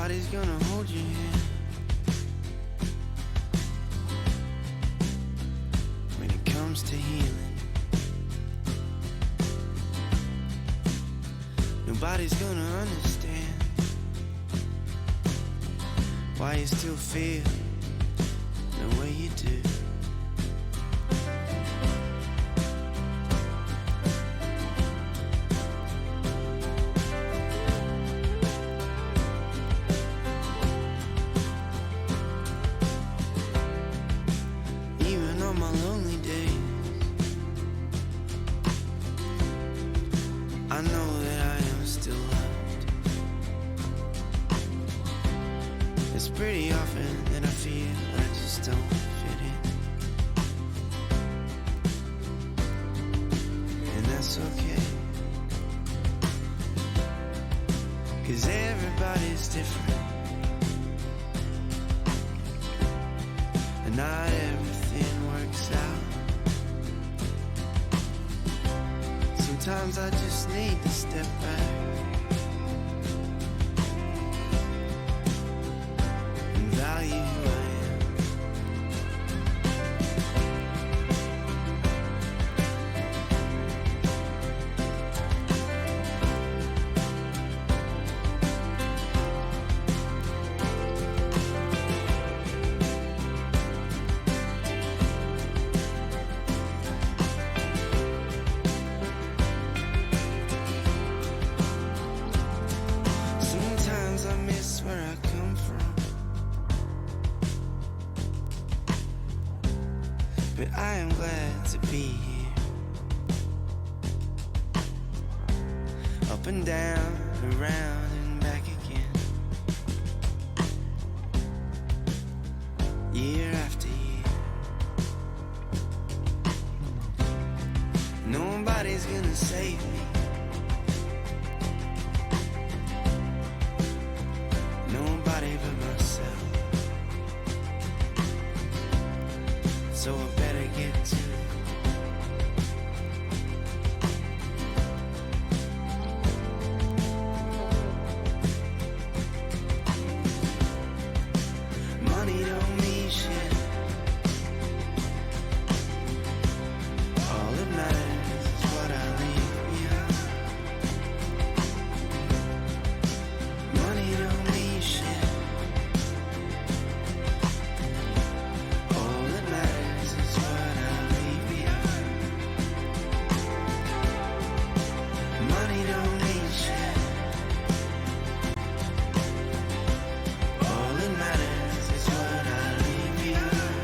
Nobody's gonna hold your hand when it comes to healing. Nobody's gonna understand why you still feel the way you do. Even on my lonely days, I know that I am still loved. It's pretty often that I feel I just don't fit in, and that's okay, 'cause everybody's different, and not everything works out. Sometimes I just need to step back and value who I am. Sometimes I miss where I come from, but I am glad to be here. Up and down, around and back again, year after year. Nobody's gonna save me, nobody but myself, so I better get to it. Money don't mean shit, all that matters is what I leave behind. Money don't mean shit, all that matters is what I leave behind. Money don't mean shit, all that matters is what I leave behind.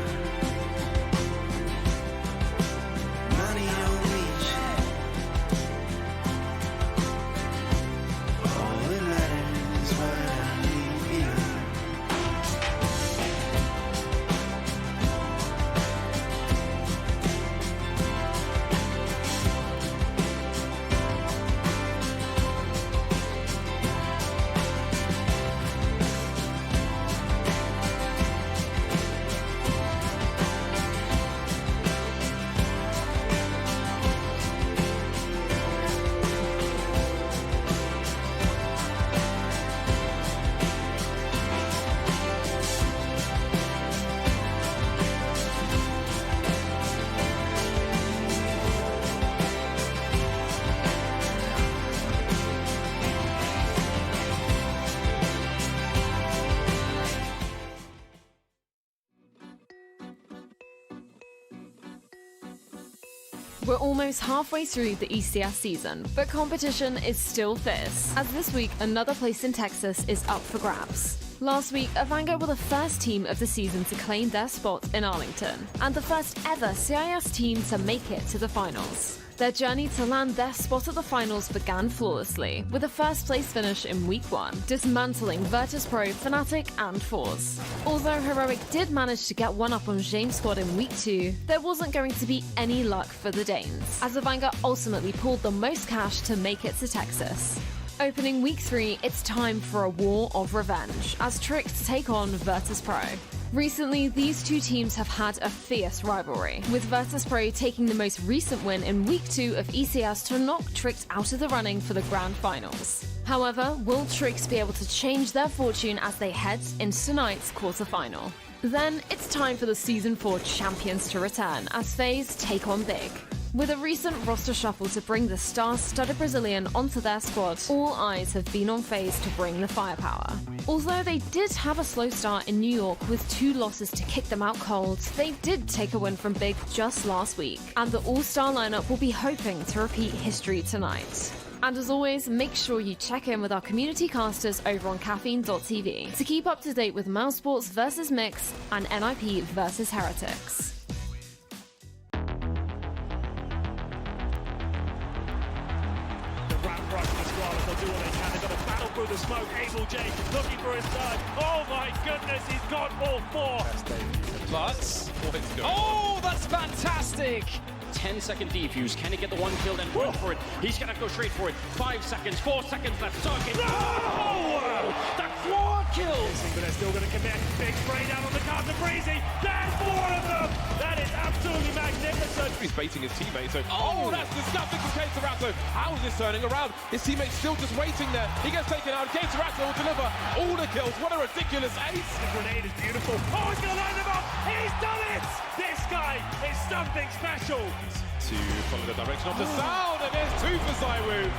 Money don't mean shit, all that matters is what I leave behind. We're almost halfway through the ECS season, but competition is still fierce, as this week another place in Texas is up for grabs. Last week, Avanga were the first team of the season to claim their spot in Arlington, and the first ever CIS team to make it to the finals. Their journey to land their spot at the finals began flawlessly, with a first place finish in week 1, dismantling Virtus.pro, Fnatic and Force. Although Heroic did manage to get one up on James' squad in week 2, there wasn't going to be any luck for the Danes, as Avanga ultimately pulled the most cash to make it to Texas. Opening week 3, it's time for a war of revenge, as Tricked take on Virtus.pro. Recently, these two teams have had a fierce rivalry, with Virtus.pro taking the most recent win in week 2 of ECS to knock Tricked out of the running for the grand finals. However, will Tricks be able to change their fortune as they head into tonight's quarterfinal? Then it's time for the Season 4 champions to return as FaZe take on Big. With a recent roster shuffle to bring the star-studded Brazilian onto their squad, all eyes have been on FaZe to bring the firepower. Although they did have a slow start in New York with 2 losses to kick them out cold, they did take a win from Big just last week, and the all-star lineup will be hoping to repeat history tonight. And as always, make sure you check in with our community casters over on caffeine.tv to keep up to date with Mousesports vs Mix and NIP vs Heretics. They'll do what they can. They've got to battle through the smoke. Abel J looking for his side. Oh my goodness, he's got all 4. But, oh, that's fantastic! 10-second defuse. Can he get the one kill and run for it? He's gonna go straight for it. 5 seconds, 4 seconds left. Circuit. No! The 4 kills! But they're still going to commit. Big spray down on the card to Breezy. There's 4 of them! That is absolutely magnificent. He's baiting his teammate, so that's disgusting from K-Serato. How is this turning around? His teammate's still just waiting there. He gets taken out. K-Serato will deliver all the kills. What a ridiculous ace! The grenade is beautiful. Oh, he's going to line them up! He's done it! This guy is something special. To follow the direction of the sound, and there's 2 for Zywoo.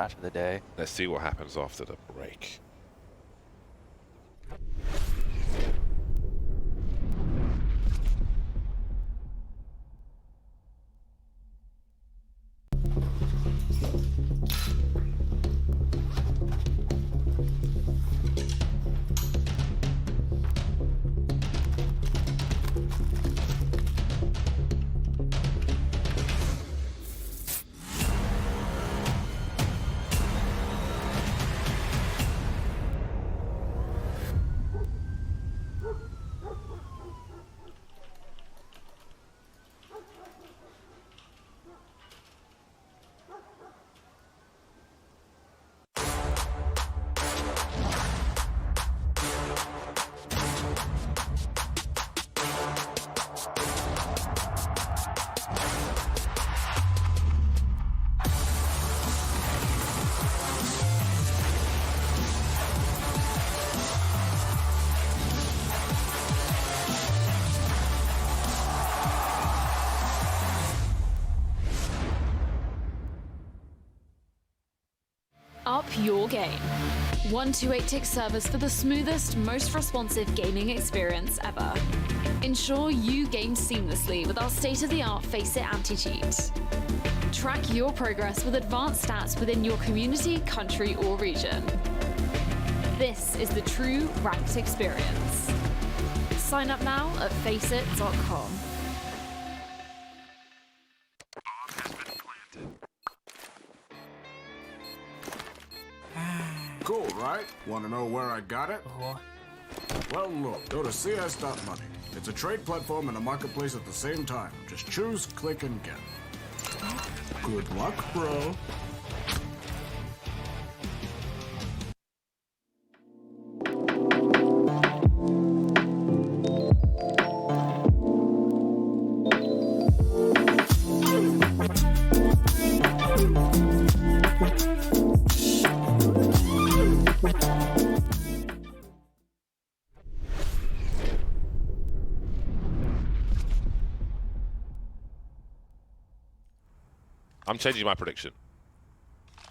match of the day. Let's see what happens after the break. Up your game. 128-tick servers for the smoothest, most responsive gaming experience ever. Ensure you game seamlessly with our state-of-the-art FACEIT anti-cheat. Track your progress with advanced stats within your community, country, or region. This is the true ranked experience. Sign up now at FACEIT.com. Cool, right? Want to know where I got it? Well, look, go to cs.money. It's a trade platform and a marketplace at the same time. Just choose, click, and get. Good luck, bro. I'm changing my prediction.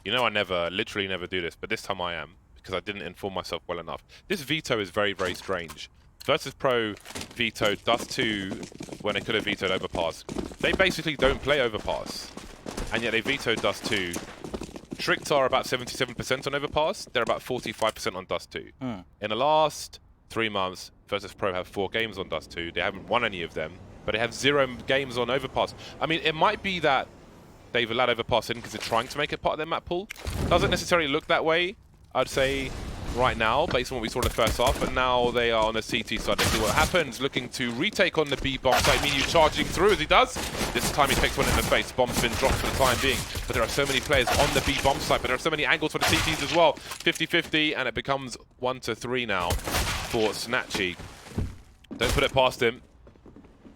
You know I literally never do this, but this time I am, because I didn't inform myself well enough. This veto is very, very strange. Versus Pro vetoed Dust 2 when they could have vetoed Overpass. They basically don't play Overpass, and yet they vetoed Dust 2. Tricked are about 77% on Overpass, they're about 45% on Dust 2. In the last 3 months, Versus Pro have 4 games on Dust 2. They haven't won any of them, but they have 0 games on Overpass. I mean, it might be that they've allowed Overpass in because they're trying to make it part of their map pool. Doesn't necessarily look that way, I'd say, right now, based on what we saw in the first half, but now they are on the CT side. Let's see what happens. Looking to retake on the B bomb site. Minu charging through as he does. This time he takes one in the face. Bomb's been dropped for the time being, but there are so many players on the B bomb site, but there are so many angles for the CTs as well. 50-50, and it becomes 1-3 now for Snatchy. Don't put it past him.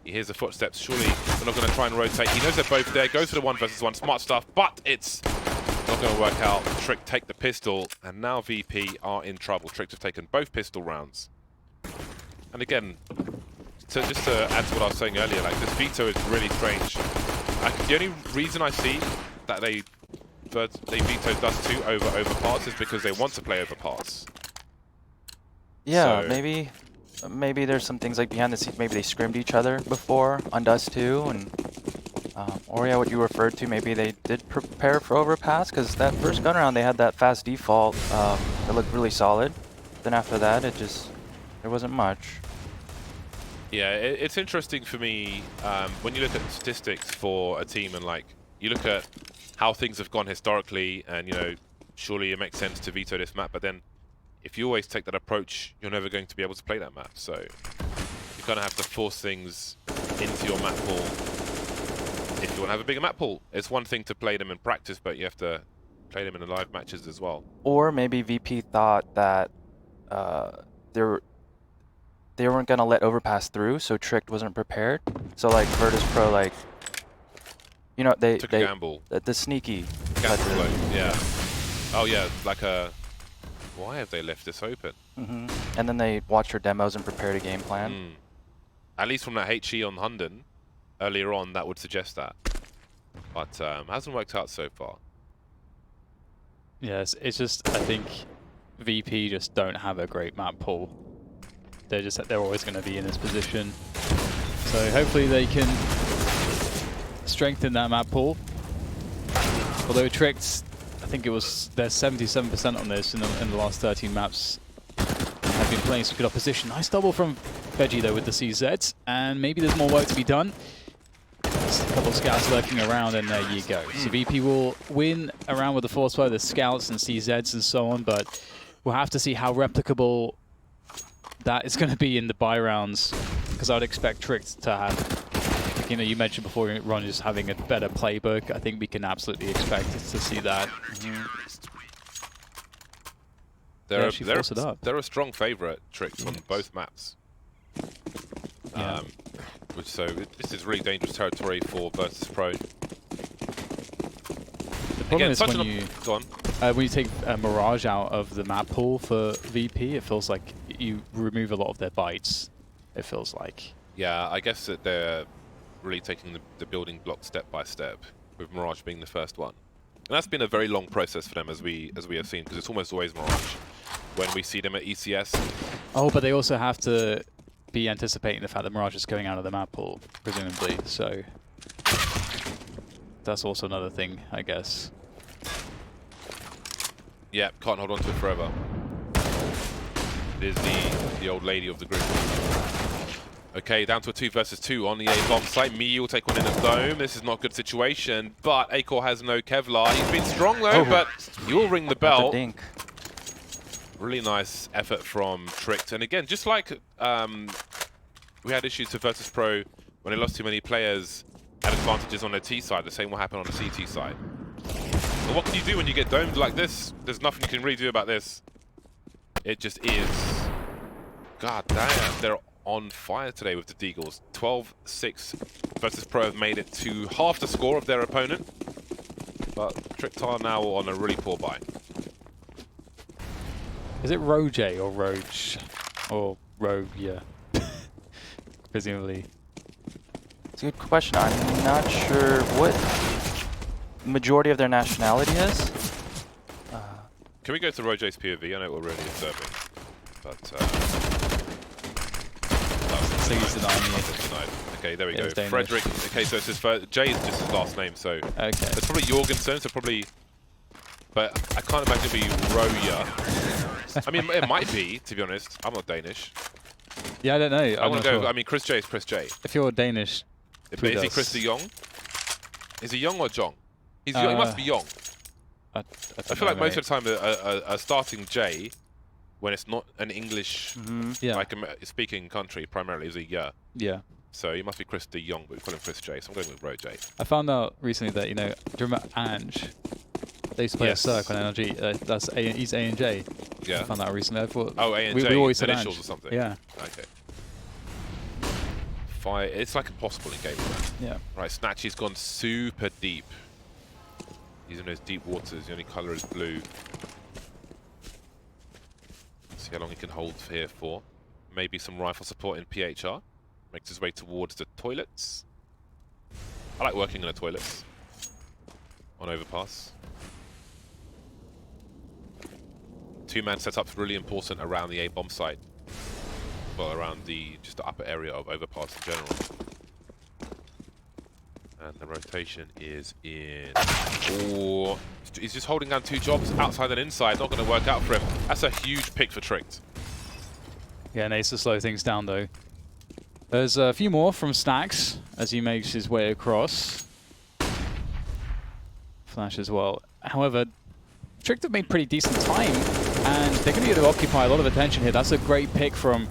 He hears the footsteps. Surely we're not going to try and rotate. He knows they're both there. Goes for the 1 versus 1. Smart stuff, but it's not going to work out. Trick take the pistol, and now VP are in trouble. Trick have taken both pistol rounds. And again, just to add to what I was saying earlier, like, this veto is really strange. The only reason I see that they vetoed Dust 2 over Overpass is because they want to play Overpass. Yeah, So maybe there's some things like behind the scenes. Maybe they scrimmed each other before on Dust 2, and or yeah, what you referred to, maybe they did prepare for Overpass, because that first gun round they had that fast default. It looked really solid. Then after that, there wasn't much. Yeah, it's interesting for me when you look at statistics for a team, and like you look at how things have gone historically, and you know, surely it makes sense to veto this map, but then if you always take that approach, you're never going to be able to play that map. So you kind of have to force things into your map pool if you want to have a bigger map pool. It's one thing to play them in practice, but you have to play them in the live matches as well. Or maybe VP thought that they weren't gonna let Overpass through, so Tricked wasn't prepared. So like Virtus Pro, like, you know, they took a gamble. The sneaky. Gamble flow, yeah. Oh yeah, like a. Why have they left this open? And then they watched your demos and prepared a game plan. At least from that HE on Hunden earlier on, that would suggest that. But hasn't worked out so far. Yes, it's just I think VP just don't have a great map pool. They're always going to be in this position. So hopefully they can strengthen that map pool. Although Tricked, I think they're 77% on this in the last 13 maps. Have been playing some good opposition. Nice double from Veggie though with the CZ, and maybe there's more work to be done. There's a couple of scouts lurking around, and there you go. So VP will win around with the force fire, the scouts and CZs and so on, but we'll have to see how replicable that is going to be in the buy rounds, because I'd expect Tricked to have, you know, you mentioned before, Ron, just having a better playbook. I think we can absolutely expect to see that. They're a strong favourite, Tricked, on both maps. Yeah. This is really dangerous territory for Virtus Pro. The problem is when you take Mirage out of the map pool for VP, it feels like you remove a lot of their bites, it feels like. Yeah, I guess that they're really taking the building block step by step, with Mirage being the first one. And that's been a very long process for them, as we have seen, because it's almost always Mirage when we see them at ECS. Oh, but they also have to be anticipating the fact that Mirage is going out of the map pool, presumably, so that's also another thing, I guess. Yeah, can't hold on to it forever. It is the old lady of the group. Okay, down to a 2 versus 2 on the A bomb site. Me will take one in the dome. This is not a good situation, but Acor has no Kevlar. He's been strong though, but he will ring the bell. Dink. Really nice effort from Tricked. And again, just like we had issues with Virtus Pro when they lost too many players, had advantages on their T side, the same will happen on the CT side. But what can you do when you get domed like this? There's nothing you can really do about this. It just is. God damn, they're on fire today with the Deagles. 12-6. Virtus Pro have made it to half the score of their opponent. But Tricked are now on a really poor buy. Is it Roje or Roge? Or Rogue, yeah. Presumably. It's a good question. I'm not sure what majority of their nationality is. Can we go to Roje's POV? I know we're really observing. But So he's denying me. Okay, there we go. Danish. Frederick. Okay, so it's his first. Jay is just his last name, so Okay. it's probably Jorgensen, so probably. But I can't imagine it be Roya. I mean, it might be, to be honest. I'm not Danish. Yeah, I don't know. I want to go. Sure. I mean, Chris J is Chris J. If you're Danish, But is he Chris de Jong? Is he Young or Jong? He's Young. He must be Young. I feel like most of the time a starting J, when it's not an English like speaking country primarily, is a yeah. Yeah. So he must be Chris de Jong, but we call him Chris J. So I'm going with Ro J. I found out recently that, you know, do you remember Ange? They used to play a Cirque on NRG. He's A and J. Yeah. I found that out recently. I thought A and J. we always said initials Ange. or something. Yeah. Okay. Fire. It's like impossible in game. Yeah. Right, Snatchy's gone super deep. He's in those deep waters. The only colour is blue. See how long he can hold here for. Maybe some rifle support in PHR. Makes his way towards the toilets. I like working in the toilets. On overpass. Two-man setup's really important around the A-bomb site. Well, around just the upper area of overpass in general. And the rotation is in. Oh, he's just holding down 2 jobs outside and inside. Not going to work out for him. That's a huge pick for Tricked. Yeah, nice to slow things down though. There's a few more from Stacks as he makes his way across. Flash as well. However, Tricked have made pretty decent time, and they're going to be able to occupy a lot of attention here. That's a great pick from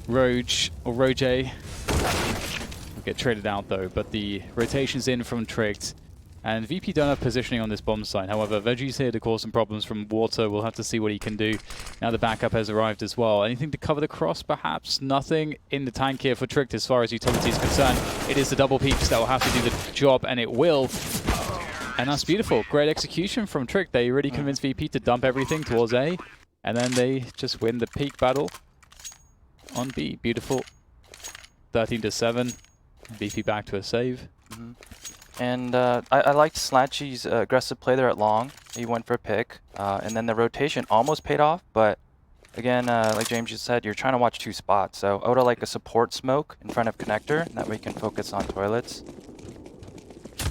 Roge or Roje. Will get traded out though, but the rotation's in from Tricked. And VP don't have positioning on this bomb site. However, Veggie's here to cause some problems from water. We'll have to see what he can do. Now the backup has arrived as well. Anything to cover the cross, perhaps? Nothing in the tank here for Tricked as far as utility is concerned. It is the double peaks that will have to do the job, and it will. And that's beautiful. Great execution from Tricked. They really convinced VP to dump everything towards A. And then they just win the peak battle on B. Beautiful. 13-7. VP back to a save. And I liked Slatchy's aggressive play there at long. He went for a pick, and then the rotation almost paid off, but again, like James just said, you're trying to watch 2 spots. So I would have like a support smoke in front of connector, and that way you can focus on toilets.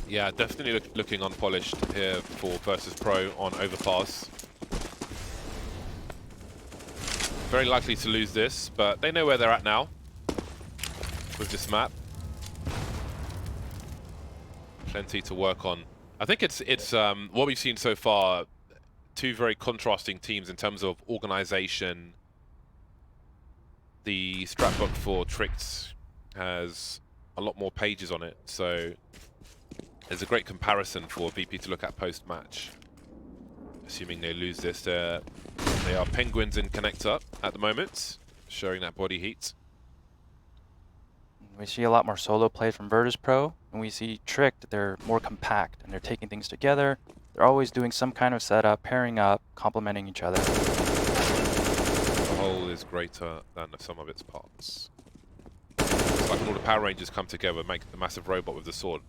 Yeah, definitely looking unpolished here for Versus Pro on overpass. Very likely to lose this, but they know where they're at now with this map. Plenty to work on. I think it's what we've seen so far, 2 very contrasting teams in terms of organization. The strat book for Tricked has a lot more pages on it, so there's a great comparison for VP to look at post-match. Assuming they lose this, they are Penguins in connector at the moment, showing that body heat. We see a lot more solo play from Virtus Pro, and we see Tricked, they're more compact, and they're taking things together. They're always doing some kind of setup, pairing up, complementing each other. The whole is greater than the sum of its parts. It's like when all the Power Rangers come together, make the massive robot with the sword.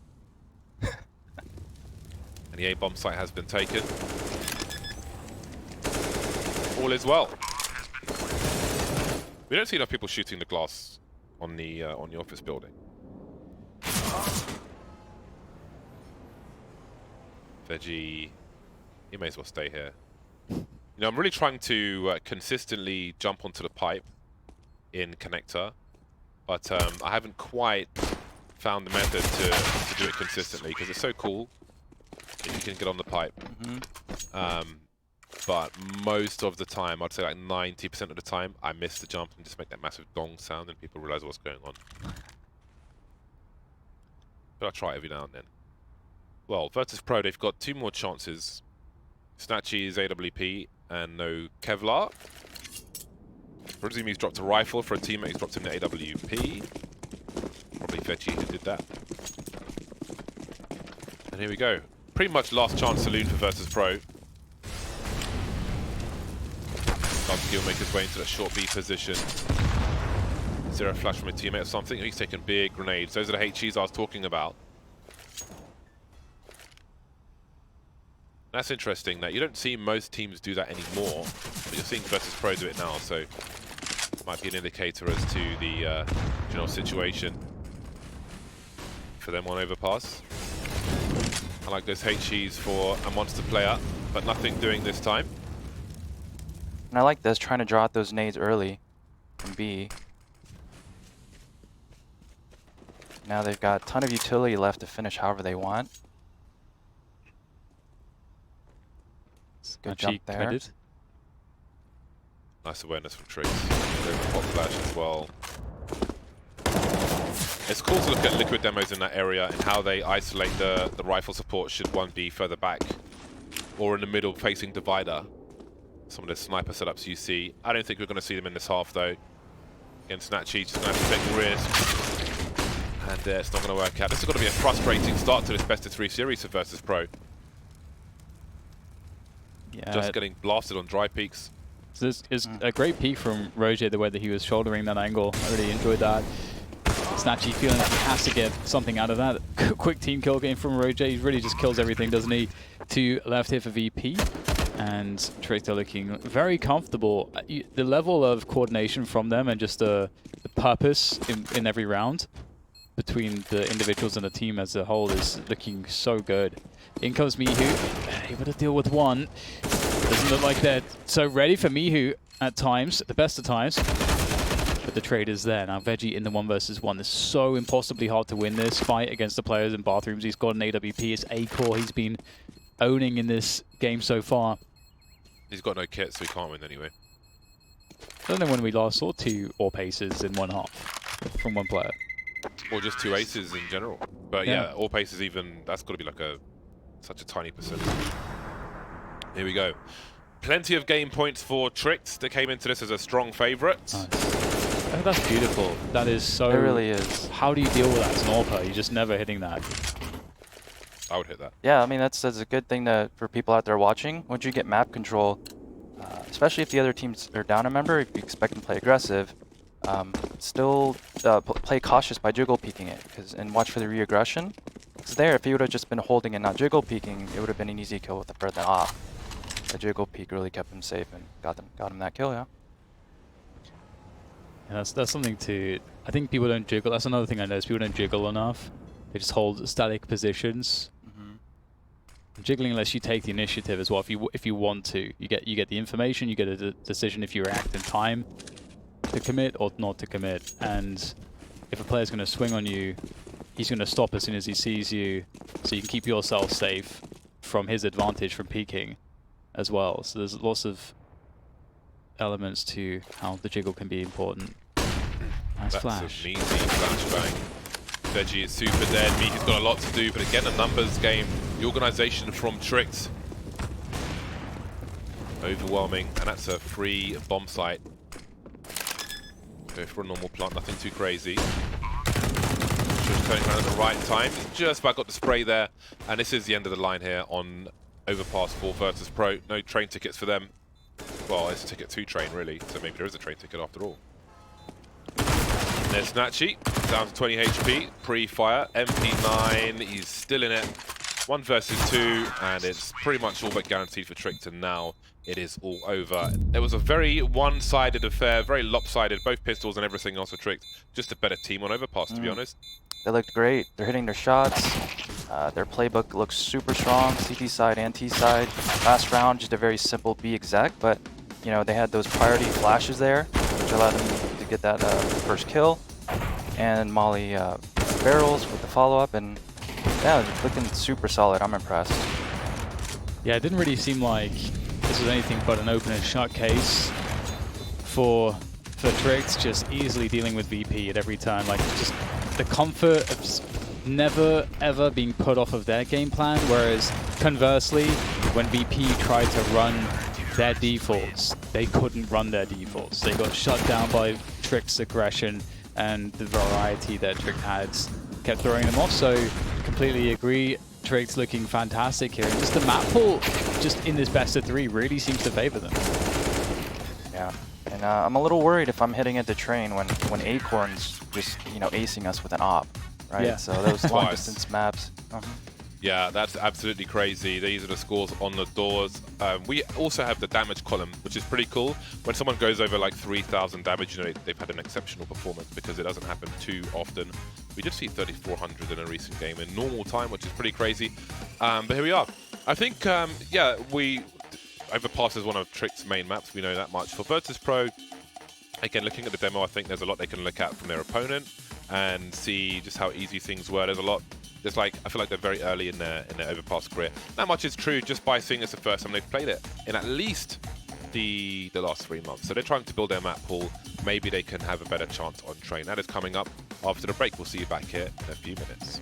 And the A-bomb site has been taken. All is well. We don't see enough people shooting the glass on the office building. Veggie, he may as well stay here. You know, I'm really trying to consistently jump onto the pipe in connector, but I haven't quite found the method to do it consistently because it's so cool if you can get on the pipe. But most of the time, I'd say like 90% of the time, I miss the jump and just make that massive dong sound and people realize what's going on. But I try every now and then. Well, Virtus Pro, they've got 2 more chances. Snatchy's AWP and no Kevlar. Presume dropped a rifle for a teammate who's dropped him the AWP. Probably Veggie who did that. And here we go. Pretty much last chance saloon for Virtus Pro. He'll make his way into that short B position. Is there a flash from a teammate or something? He's taking big grenades. Those are the HEs I was talking about. That's interesting that you don't see most teams do that anymore, but you're seeing Virtus Pro do it now, so it might be an indicator as to the general situation for them on overpass. I like those HEs for a monster player, but nothing doing this time. And I like this, trying to draw out those nades early from B. Now they've got a ton of utility left to finish however they want. Good jump there. Committed. Nice awareness from Triggs. Pop flash as well. It's cool to look at Liquid demos in that area and how they isolate the rifle support should one be further back or in the middle facing divider. Some of the sniper setups you see. I don't think we're going to see them in this half though. Again, Snatchy just going to have to take a risk. And it's not going to work out. This is going to be a frustrating start to this best of 3 series for Virtus Pro. Yeah, Just getting blasted on dry peaks. So this is a great peek from Roger, the way that he was shouldering that angle. I really enjoyed that. Snatchy feeling like he has to get something out of that. Quick team kill game from Roger. He really just kills everything, doesn't he? 2 left here for VP. And Tricked looking very comfortable. The level of coordination from them and just the purpose in every round between the individuals and the team as a whole is looking so good. In comes Mihu, able to deal with one. Doesn't look like they're so ready for Mihu at times, at the best of times. But the trade is there. Now Veggie in the 1 versus 1. It's so impossibly hard to win this fight against the players in bathrooms. He's got an AWP, it's A-core he's been owning in this game so far. He's got no kit, so he can't win anyway. I don't know when we last saw 2 AWP aces in one half from one player. Or just 2 aces in general. But yeah, AWP aces even, that's got to be like such a tiny percentage. Here we go. Plenty of game points for Tricked that came into this as a strong favourite. Nice. Oh, that's beautiful. That is so... It really is. How do you deal with that as an AWPer? You're just never hitting that. I would hit that. Yeah, I mean, that's a good thing for people out there watching. Once you get map control, especially if the other teams are down a member, if you expect them to play aggressive, still play cautious by jiggle peeking it, and watch for the reaggression. Because there, if he would have just been holding and not jiggle peeking, it would have been an easy kill with the further op. The jiggle peek really kept him safe and got him that kill, yeah. Yeah, that's something to... I think people don't jiggle. That's another thing I noticed. People don't jiggle enough. They just hold static positions. Jiggling unless you take the initiative as well. If you want to, you get the information. You get a decision if you react in time to commit or not to commit. And if a player's going to swing on you, he's going to stop as soon as he sees you, so you can keep yourself safe from his advantage from peeking as well. So there's lots of elements to how the jiggle can be important. Nice flash. That's an easy flashbang. Veggie is super dead. Miki's got a lot to do, but again, a numbers game. The organisation from Tricked. Overwhelming, and that's a free bomb site. Go for a normal plant, nothing too crazy. Just turning around at the right time. He's just about got the spray there, and this is the end of the line here on Overpass 4 versus Pro. No train tickets for them. Well, it's a ticket to train, really, so maybe there is a train ticket after all. There's Snatchy, down to 20 HP, pre-fire, MP9, he's still in it. 1 versus 2, and it's pretty much all but guaranteed for Tricked, and now it is all over. It was a very one-sided affair, very lopsided, both pistols and everything else for Tricked. Just a better team on Overpass, to be honest. They looked great. They're hitting their shots. Their playbook looks super strong, CT side and T side. Last round, just a very simple B exec, but you know, they had those priority flashes there, which allowed them to get that first kill. And Molly barrels with the follow-up, and yeah, looking super solid. I'm impressed. Yeah, it didn't really seem like this was anything but an open and shut case for Tricked, just easily dealing with VP at every time. Like, just the comfort of never ever being put off of their game plan, whereas conversely, when VP tried to run their defaults, they couldn't run their defaults. They got shut down by Tricked's aggression, and the variety that Tricked had kept throwing them off. So completely agree, Tricked's looking fantastic here. And just the map pool, just in this best of 3, really seems to favor them. Yeah, and I'm a little worried if I'm hitting into train when Acorn's just, you know, acing us with an op, right? Yeah. So those long distance maps. Yeah, that's absolutely crazy. These are the scores on the doors. We also have the damage column, which is pretty cool. When someone goes over like 3,000 damage, you know, they've had an exceptional performance because it doesn't happen too often. We did see 3,400 in a recent game in normal time, which is pretty crazy. But here we are. I think, yeah, Overpass is one of Tricked's main maps. We know that much. For Virtus Pro, again, looking at the demo, I think there's a lot they can look at from their opponent and see just how easy things were. There's a lot. There's like, I feel like they're very early in their Overpass career. That much is true just by seeing it's the first time they've played it in at least the last 3 months. So they're trying to build their map pool. Maybe they can have a better chance on train. That is coming up after the break. We'll see you back here in a few minutes.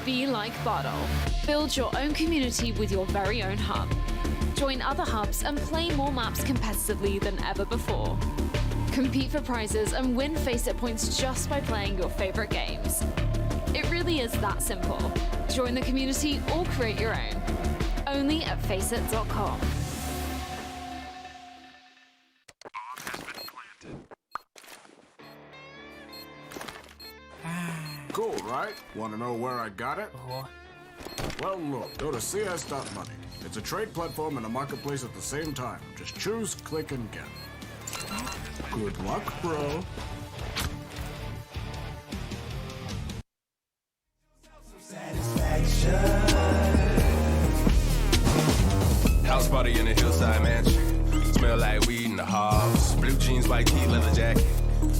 Be like Bottle. Build your own community with your very own hub. Join other hubs and play more maps competitively than ever before. Compete for prizes and win FACEIT points just by playing your favorite games. It really is that simple. Join the community or create your own. Only at FACEIT.com. Cool, right? Want to know where I got it? Well, look, go to CS.money. It's a trade platform and a marketplace at the same time. Just choose, click, and get. Good luck, bro. House party in the hillside mansion. Smell like weed in the halls. Blue jeans, white tee, leather jacket.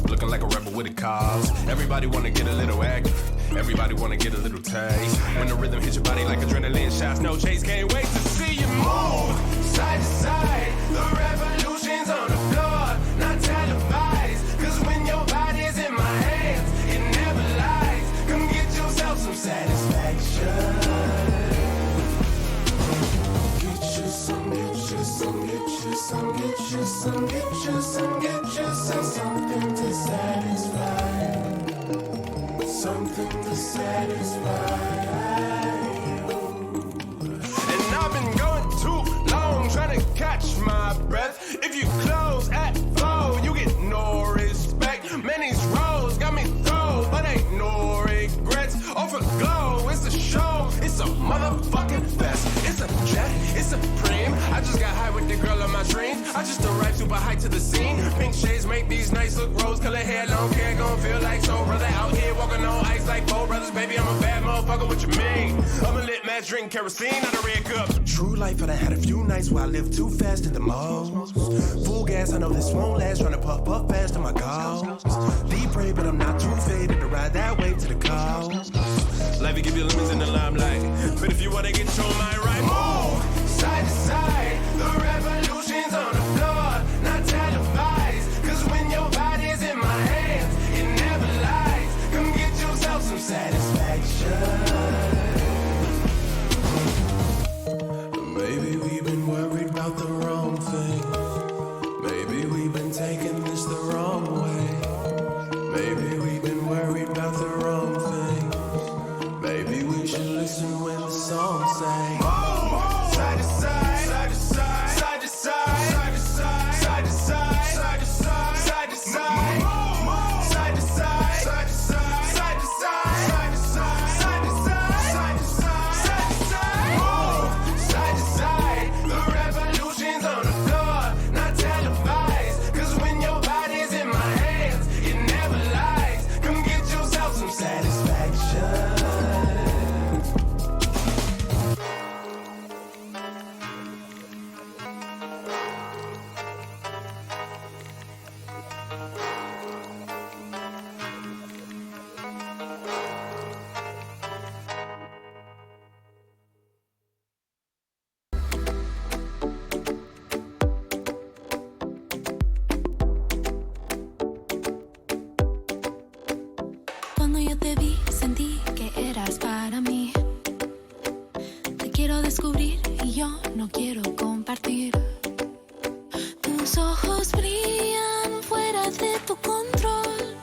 Looking like a rebel with a cause. Everybody wanna get a little active. Everybody wanna get a little taste. When the rhythm hits your body like adrenaline shots, no chase. Can't wait to see you move side to side. The revolution's on the floor, not televised. Cause when your body's in my hands, it never lies. Come get yourself some satisfaction. Get you some, get you some, get you some, get you some, get you some, get you some, something to satisfy. Something to satisfy. And I've been going too long trying to catch my breath. If you close at 4, you get no respect. Man, these roads got me thrown, but ain't no regrets. Over glow, it's a show, it's a motherfucking fest. It's a jet, it's a supreme. I just got high with the girl of my dreams. I just arrived super high to the scene. Pink shades make these nice look rose color hair, long hair, gon' feel like so brother out here walking on ice like four brothers. Baby, I'm a bad motherfucker, what you mean? I'm a lit match, drink kerosene out of red cup. True life, but I had a few nights where I lived too fast at the most. Full gas, I know this won't last, trying to puff fast on my goals. Deep pray, but I'm not too faded to ride that wave to the coast. Life will give you lemons in the limelight, but if you wanna get your mind right, move side to side. The revolution's on the floor, not televised. Cause when your body's in my hands, it never lies. Come get yourself some satisfaction. Maybe we've been worried about the wrong thing. Maybe we've been taking this the wrong way. Maybe we've been worried about the wrong thing. Maybe we should listen when the song sing. Side to side, side to side, side to side, side to side, side to side, side to side, side to side, side to side, side to side, side to side, side to side, side to side, side to side, side to side. The revolution's on the floor, not televised. Cause when your body's in my hands, it never lies. Come get yourself some satisfaction. Cuando yo te vi, sentí que eras para mí. Te quiero descubrir y yo no quiero compartir. Tus ojos brillan fuera de tu control.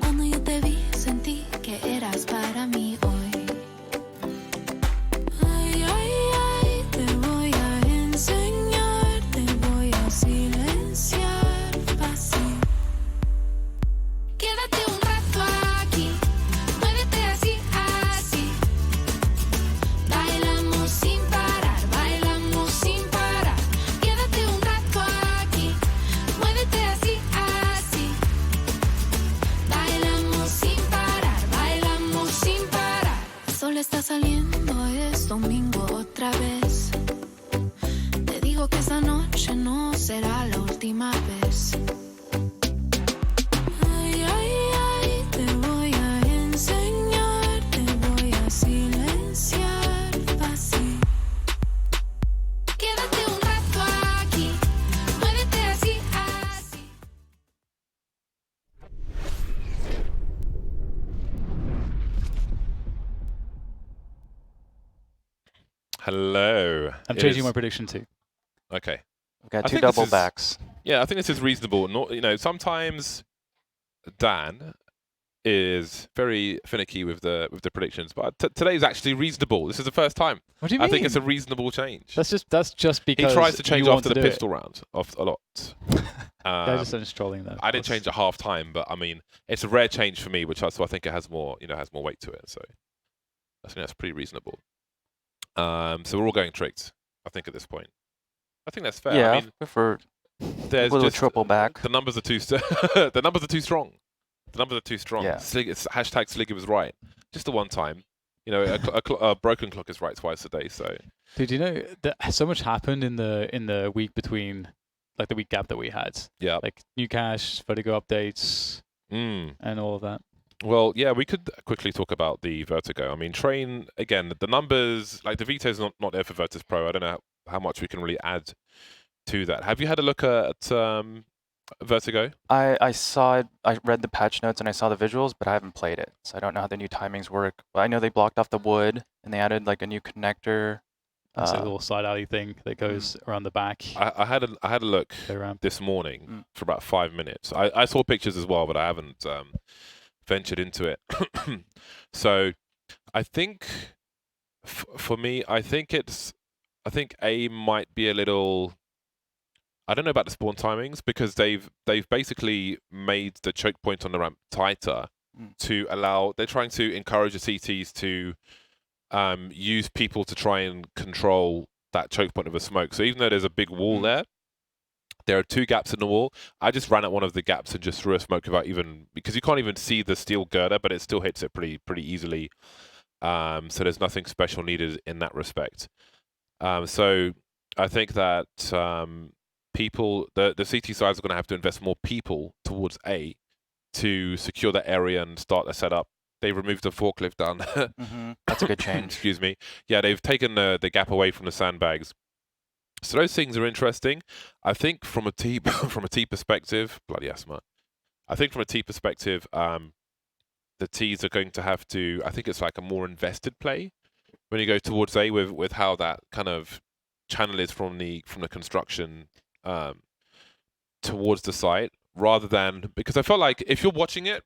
Cuando yo te vi, sentí que eras para mí hoy. Ay, ay, ay, te voy a enseñar, te voy a silenciar fácil. Quédate un rato aquí, muévete así, así. Bailamos sin parar, bailamos sin parar. Quédate un rato aquí, muévete así, así. Bailamos sin parar, bailamos sin parar. El sol está saliendo, es domingo otra vez. Te digo que esta noche no será la última vez. Ay, ay, ay, te voy a enseñar, te voy a silenciar fácil. Quédate un rato aquí, muévete así, así. Hello. I'm It changing is- my prediction too. Okay. We've got I two think this double is- backs. Yeah, I think this is reasonable. Not, sometimes Dan is very finicky with the predictions, but today's actually reasonable. This is the first time. What do you mean? I think it's a reasonable change. That's just because he tries to change you want after to the do pistol round a lot. Guys are just trolling though. I didn't change at half time, but I mean, it's a rare change for me, so I think it has more, has more weight to it. So I think that's pretty reasonable. So we're all going tricked, I think, at this point. I think that's fair. Yeah, I mean, for there's with a just triple back. the numbers are too the numbers are too strong. The numbers are too strong. Yeah. Hashtag Sliggy was right. Just the one time. A broken clock is right twice a day. So, Dude, you know that so much happened in the week between, like the week gap that we had. yeah. Like new cache, Vertigo updates, and all of that. Well, yeah, we could quickly talk about the Vertigo. I mean, Train, again, the numbers, like the Vito's not there for Virtus Pro. I don't know how much we can really add to that. Have you had a look at Vertigo? I saw it. I read the patch notes and I saw the visuals, but I haven't played it, so I don't know how the new timings work. But I know they blocked off the wood and they added like a new connector. It's a little side alley thing that goes around the back. I had a look this morning for about 5 minutes. I saw pictures as well, but I haven't ventured into it. So I think for me, I think A might be a little. I don't know about the spawn timings because they've basically made the choke point on the ramp tighter to allow. They're trying to encourage the CTs to use people to try and control that choke point of a smoke. So even though there's a big wall there are 2 gaps in the wall. I just ran at one of the gaps and just threw a smoke without even, because you can't even see the steel girder, but it still hits it pretty easily. So there's nothing special needed in that respect. So I think that people, the CT sides are going to have to invest more people towards A to secure that area and start the setup. They removed the forklift down. That's a good change. Excuse me. Yeah, they've taken the gap away from the sandbags. So those things are interesting. I think from a T perspective, bloody asthma. I think from a T perspective, the T's are going to have to. I think it's like a more invested play when you go towards A with how that kind of channel is from the construction towards the site, rather than, because I felt like if you're watching it,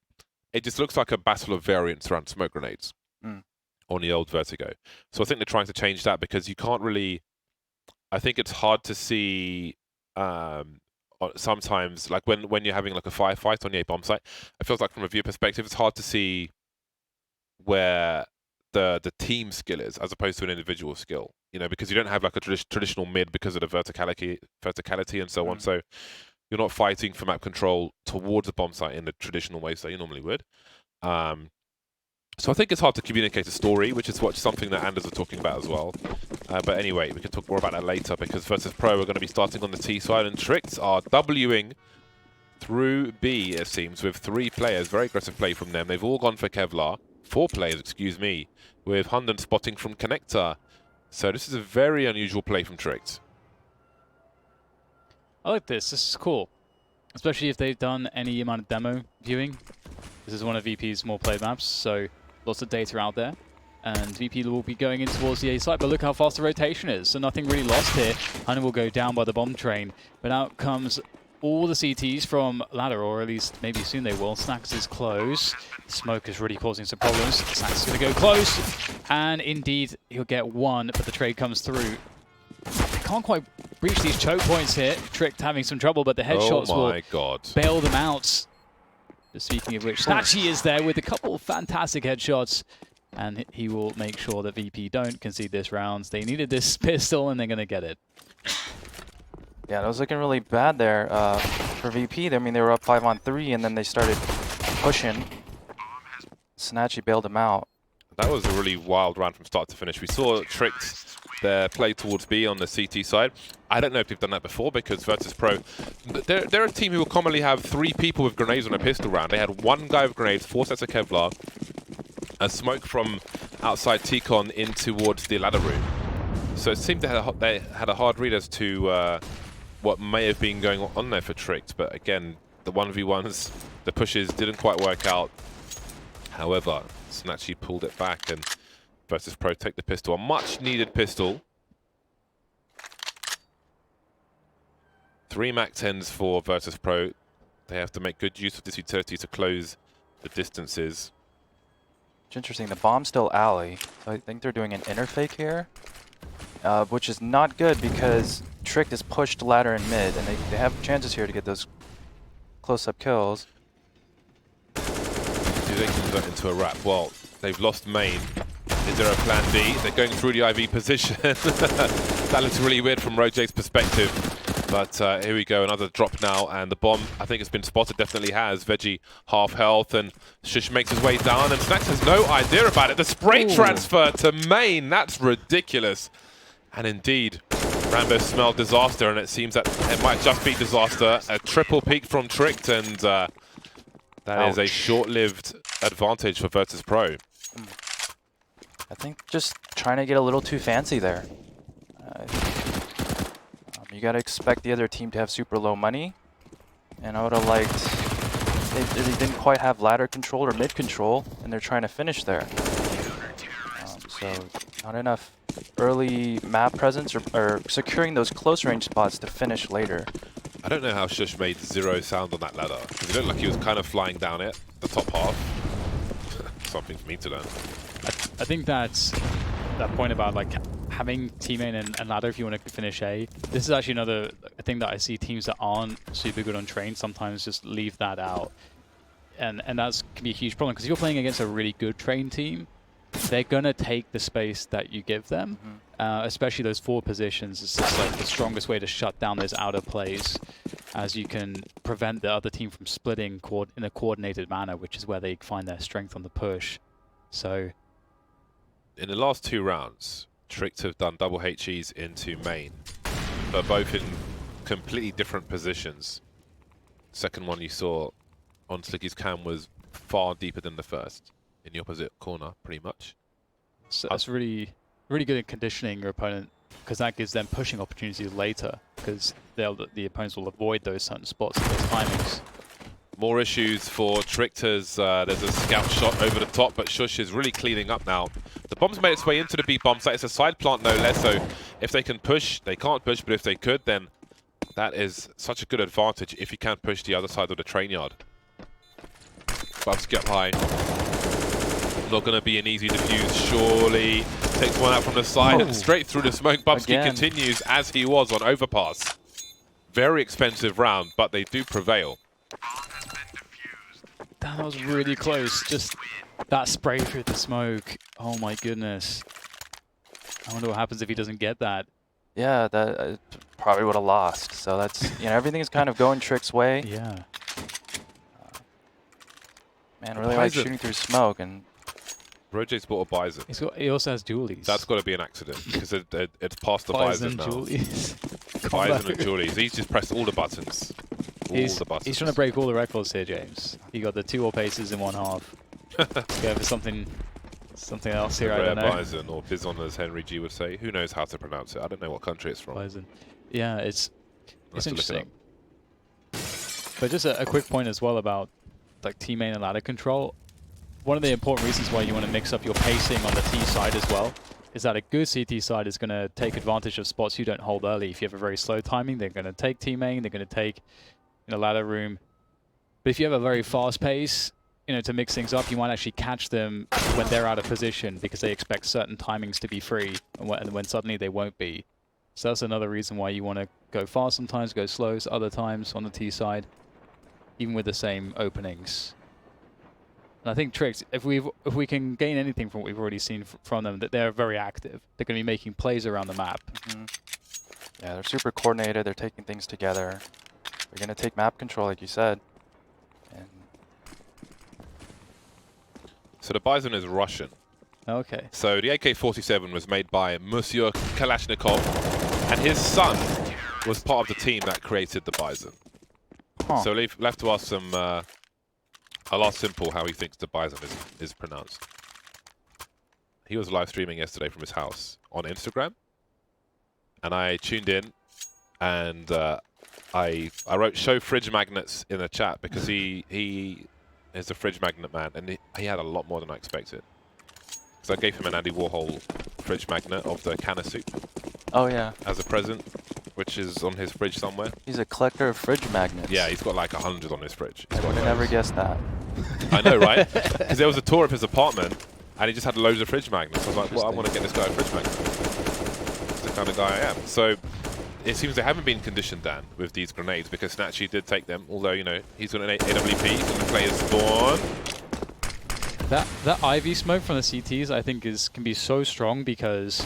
it just looks like a battle of variants around smoke grenades on the old Vertigo. So I think they're trying to change that because you can't really. I think it's hard to see sometimes, like when you're having like a firefight on the A bomb site. It feels like from a viewer perspective, it's hard to see where the team skill is as opposed to an individual skill. Because you don't have like a traditional mid because of the verticality and so on. So you're not fighting for map control towards the bomb site in the traditional ways that you normally would. So I think it's hard to communicate a story, which is something that Anders are talking about as well. But anyway, we can talk more about that later because Virtus Pro are going to be starting on the T side and Tricks are Wing through B, it seems, with 3 players. Very aggressive play from them. They've all gone for Kevlar. 4 players, excuse me, with Hunden spotting from Connector. So this is a very unusual play from Tricks. I like this. This is cool. Especially if they've done any amount of demo viewing. This is one of VP's more played maps, so lots of data out there. And VP will be going in towards the A site, but look how fast the rotation is. So nothing really lost here. Hunter will go down by the bomb train, but out comes all the CTs from ladder, or at least maybe soon they will. Snacks is close. Smoke is really causing some problems. Snacks is going to go close, and indeed he'll get one, but the trade comes through. They can't quite breach these choke points here. Tricked having some trouble, but the headshots will bail them out. But speaking of which, Snatchy is there with a couple of fantastic headshots, and he will make sure that VP don't concede this round. They needed this pistol, and they're going to get it. Yeah, that was looking really bad there for VP. I mean, they were up 5-on-3, and then they started pushing. Snatchy bailed them out. That was a really wild round from start to finish. We saw Tricks their play towards B on the CT side. I don't know if they've done that before because Virtus Pro, they're a team who will commonly have 3 people with grenades on a pistol round. They had 1 guy with grenades, 4 sets of Kevlar, a smoke from outside T-Con in towards the ladder room. So it seemed they had a hard read as to what may have been going on there for Tricks. But again, the 1v1s, the pushes didn't quite work out. However, Snatchy pulled it back and Virtus Pro take the pistol. A much needed pistol. 3 Mac 10s for Virtus Pro. They have to make good use of this utility to close the distances. It's interesting. The bomb's still alley. So I think they're doing an inner fake here, which is not good because Tricked is pushed ladder and mid, and they have chances here to get those close-up kills. Do they convert into a wrap? Well, they've lost main. Is there a plan B? They're going through the IV position. That looks really weird from Rojade's perspective. But here we go, another drop now, and the bomb, I think it's been spotted, definitely has. Veggie half health, and Shush makes his way down, and Snacks has no idea about it. The spray transfer to main, that's ridiculous. And indeed, Rambo smelled disaster, and it seems that it might just be disaster. A triple peak from Tricked, and that is a short-lived advantage for Virtus Pro. I think just trying to get a little too fancy there. You gotta expect the other team to have super low money, and I would have liked they didn't quite have ladder control or mid control, and they're trying to finish there. So not enough early map presence or securing those close range spots to finish later. I don't know how Shush made 0 sound on that ladder, because it looked like he was kind of flying down it, the top half. Something for me to learn. I think that's that point about like having team main and ladder if you want to finish A. This is actually another thing that I see teams that aren't super good on train sometimes just leave that out, and that can be a huge problem because if you're playing against a really good train team, they're gonna take the space that you give them, especially those forward positions. It's just like the strongest way to shut down those outer plays, as you can prevent the other team from splitting in a coordinated manner, which is where they find their strength on the push. So in the last 2 rounds, Tricked have done double HEs into main, but both in completely different positions. Second one you saw on Slicky's cam was far deeper than the first, in the opposite corner, pretty much. So that's really good at conditioning your opponent, because that gives them pushing opportunities later, because the opponents will avoid those certain spots and those timings. More issues for Tricked as there's a scout shot over the top, but Shush is really cleaning up now. The bomb's made its way into the B bomb site. It's a side plant, no less, so if they can push, they can't push, but if they could, then that is such a good advantage if you can push the other side of the train yard. Buffs get high. Not going to be an easy defuse, surely. Takes one out from the side and straight through the smoke. Bubsky continues as he was on overpass. Very expensive round, but they do prevail. That was really close. Just that spray through the smoke. Oh my goodness. I wonder what happens if he doesn't get that. Yeah, that probably would have lost. So that's, you know, everything is kind of going Trick's way. Yeah. Man, really like shooting through smoke, and Rojade's bought a Bison. He also has dualies. That's got to be an accident, because it's past the Bison now. Julies. Bison and Julies. He's just pressed all the buttons. He's trying to break all the records here, James. He got the 2 all paces in 1 half. Let's go for something else here, I don't know. Bison, or Bison as Henry G would say. Who knows how to pronounce it? I don't know what country it's from. Bison. Yeah, it's interesting. But just a quick point as well about like team main and ladder control. One of the important reasons why you want to mix up your pacing on the T side as well is that a good CT side is going to take advantage of spots you don't hold early. If you have a very slow timing, they're going to take team main, they're going to take ladder room. But if you have a very fast pace, to mix things up, you might actually catch them when they're out of position because they expect certain timings to be free, and when suddenly they won't be. So that's another reason why you want to go fast sometimes, go slow other times on the T side, even with the same openings. And I think Tricks, if we can gain anything from what we've already seen from them, that they're very active. They're going to be making plays around the map. Yeah, they're super coordinated. They're taking things together. They're going to take map control, like you said. And so the Bison is Russian. Okay. So the AK-47 was made by Monsieur Kalashnikov, and his son was part of the team that created the Bison. So left to ask some. I'll ask Simple how he thinks the Bison is pronounced. He was live streaming yesterday from his house on Instagram, and I tuned in, and I wrote "show fridge magnets" in the chat because he is a fridge magnet man, and he had a lot more than I expected. So I gave him an Andy Warhol fridge magnet of the can of soup. Oh yeah. As a present. which is on his fridge somewhere. He's a collector of fridge magnets. Yeah, he's got like 100 on his fridge. I would have never guessed that. I know, right? Because there was a tour of his apartment, and he just had loads of fridge magnets. I was like, well, I want to get this guy a fridge magnet. That's the kind of guy I am. So it seems they haven't been conditioned, Dan, with these grenades, because Snatchy did take them, although, you know, he's got an AWP, he's going to play his spawn. That Ivy smoke from the CTs, I think, can be so strong, because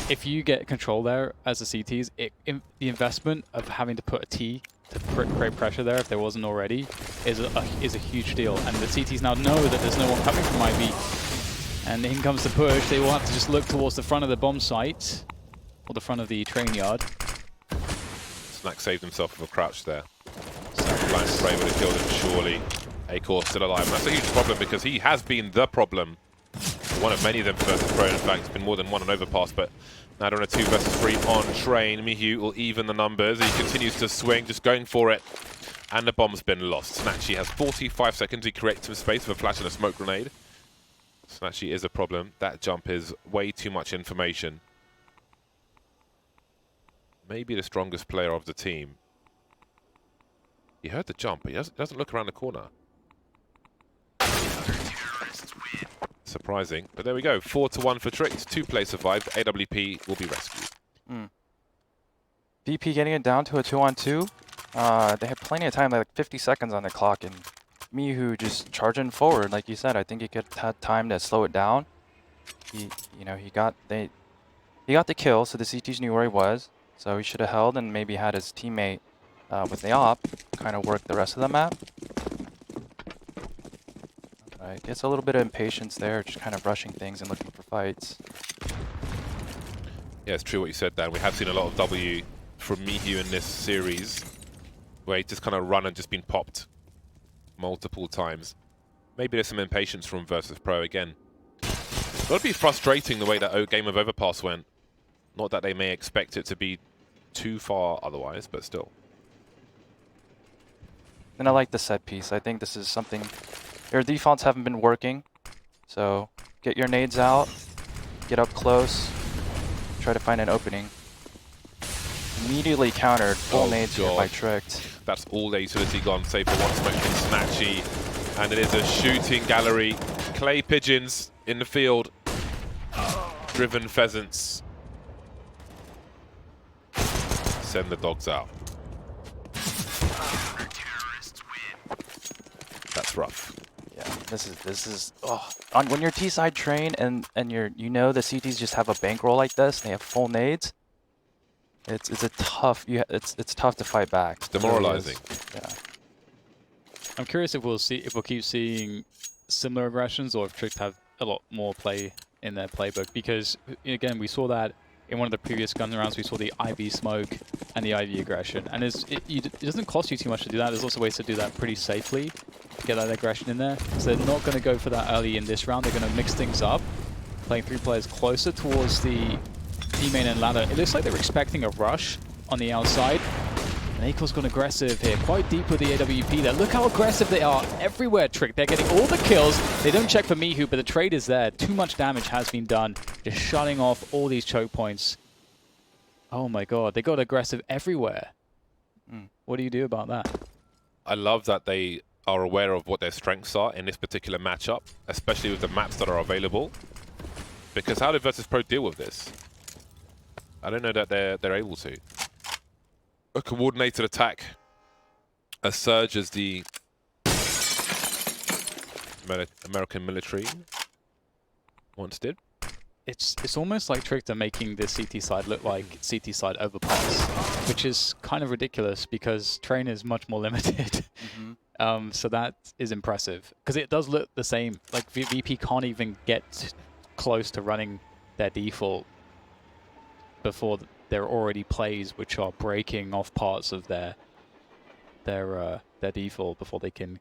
if you get control there as the CTs, the investment of having to put a T to create pressure there, if there wasn't already, is a huge deal. And the CTs now know that there's no one coming from Ivy, and in comes the push. They will have to just look towards the front of the bomb site, or the front of the train yard. Snack saved himself with a crouch there. Blind spray would have killed him, surely. Acor's still alive. And that's a huge problem, because he has been the problem. One of many of them versus Pro. In fact, it's been more than one on Overpass, but now they're on a 2 versus 3 on Train. Mihu will even the numbers. He continues to swing, just going for it. And the bomb's been lost. Snatchy has 45 seconds. He creates some space with a flash and a smoke grenade. Snatchy is a problem. That jump is way too much information. Maybe the strongest player of the team. He heard the jump, but he doesn't look around the corner. Surprising, but there we go. 4-1 for Tricked. 2 players survived. AWP will be rescued. VP getting it down to a 2-on-2. They had plenty of time, like 50 seconds on the clock, and Mihu just charging forward, like you said. I think he could have had time to slow it down. He got the kill, so the CTs knew where he was. So he should have held and maybe had his teammate with the op kind of work the rest of the map. I guess a little bit of impatience there, just kind of rushing things and looking for fights. Yeah, it's true what you said, Dan. We have seen a lot of W from Mihu in this series, where he just kind of run and just been popped multiple times. Maybe there's some impatience from versus Pro again. It would be frustrating the way that game of Overpass went. Not that they may expect it to be too far otherwise, but still. And I like the set piece. I think this is something... Your defaults haven't been working, so get your nades out, get up close, try to find an opening. Immediately countered, full nades here by Tricked. That's all the utility gone, save for one smoke from Snatchy. And it is a shooting gallery. Clay pigeons in the field. Driven pheasants. Send the dogs out. That's rough. Yeah, this is when you're T-side Train and you know the CTs just have a bankroll like this, they have full nades. It's a tough it's tough to fight back. It's demoralizing. Yeah. I'm curious if we'll keep seeing similar aggressions, or if Tricked have a lot more play in their playbook, because again we saw that in one of the previous gun rounds. We saw the IV smoke and the IV aggression, and it doesn't cost you too much to do that. There's also ways to do that pretty safely, to get that aggression in there. So they're not going to go for that early in this round. They're going to mix things up, playing 3 players closer towards the D-main and ladder. It looks like they're expecting a rush on the outside. And Acor's gone aggressive here, quite deep with the AWP there. Look how aggressive they are everywhere, Trick. They're getting all the kills. They don't check for Mihu, but the trade is there. Too much damage has been done, just shutting off all these choke points. Oh my god, they got aggressive everywhere. What do you do about that? I love that they are aware of what their strengths are in this particular matchup, especially with the maps that are available. Because how did Versus Pro deal with this? I don't know that they're able to. A coordinated attack, a surge as the American military once did. It's almost like Tricked are making the CT side look like CT side Overpass, which is kind of ridiculous because Train is much more limited. So that is impressive, because it does look the same. Like VP can't even get close to running their default before there are already plays which are breaking off parts of their default before they can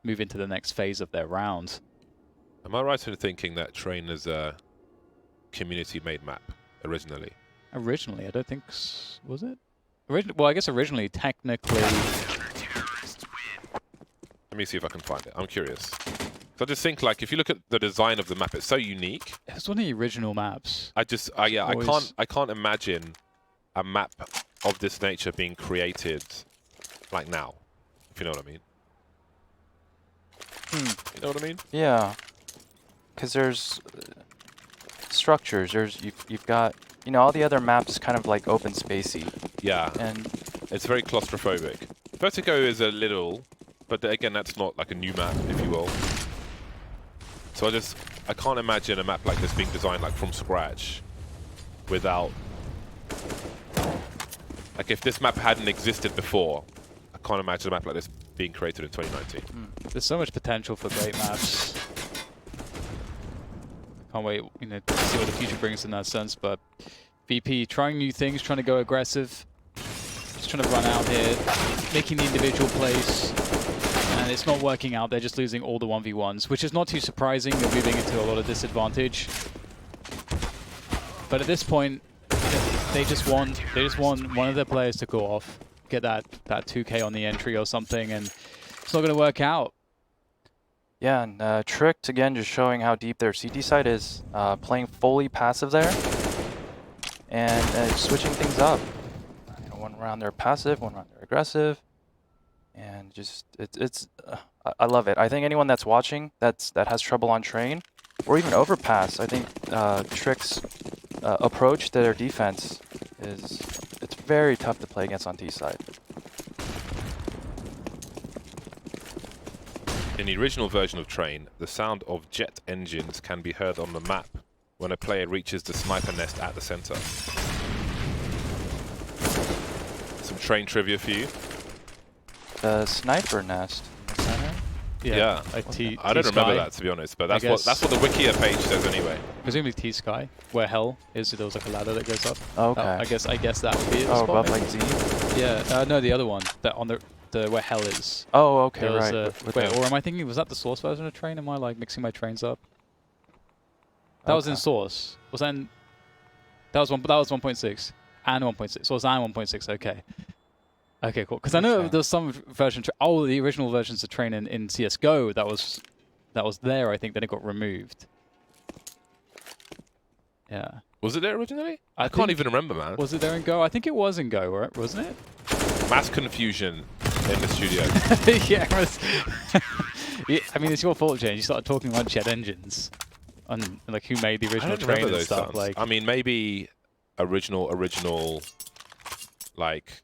move into the next phase of their round. Am I right in thinking that Train is a community-made map originally? Originally, I don't think was it? Well, I guess originally, technically. Let me see if I can find it. I'm curious. So I just think, like, if you look at the design of the map, it's so unique. It's one of the original maps. I can't imagine a map of this nature being created like now, if you know what I mean. You know what I mean? Yeah. Because there's structures. You've got, you know, all the other maps kind of like open spacey. Yeah. And it's very claustrophobic. Vertigo is a little, but again, that's not like a new map, if you will. So I can't imagine a map like this being designed like from scratch without, like if this map hadn't existed before, I can't imagine a map like this being created in 2019. There's so much potential for great maps. Can't wait, you know, to see what the future brings in that sense. But VP trying new things, trying to go aggressive, just trying to run out here, making the individual plays, and it's not working out. They're just losing all the 1v1s, which is not too surprising. They're moving into a lot of disadvantage. But at this point, they just want one of their players to go off, get that 2K on the entry or something, and it's not going to work out. yeah, and Tricked again, just showing how deep their CT side is, playing fully passive there, and switching things up. You know, one round they're passive, one round they're aggressive, and just I love it. I think anyone that's watching that has trouble on train or even overpass, I think Tricked's approach to their defense it's very tough to play against on T side. In the original version of Train, the sound of jet engines can be heard on the map when a player reaches the sniper nest at the center. Some Train trivia for you. The sniper nest in the center? Yeah. I don't remember that, to be honest, but that's what the Wikia page says anyway. Presumably T-Sky, where Hell is. There was like a ladder that goes up. Oh, okay. I guess that would be it. Oh, above like Z? Yeah, no, the other one, that on the where Hell is. Oh, okay, there was right. Wait, or am I thinking, was that the Source version of Train? Am I like mixing my trains up? That was in Source. Was that in... That was 1.6 and 1.6. Source and 1.6, okay. Okay, cool. Because I know there was some version... Oh, the original versions of Train in CSGO, that was there, I think, then it got removed. Yeah. Was it there originally? I can't even remember, man. Was it there in Go? I think it was in Go, right? Wasn't it? Mass confusion in the studio. Yeah, it was yeah, I mean, it's your fault, James. You started talking about jet engines and like who made the original Train and stuff. Sounds. Like, I mean, maybe original, like.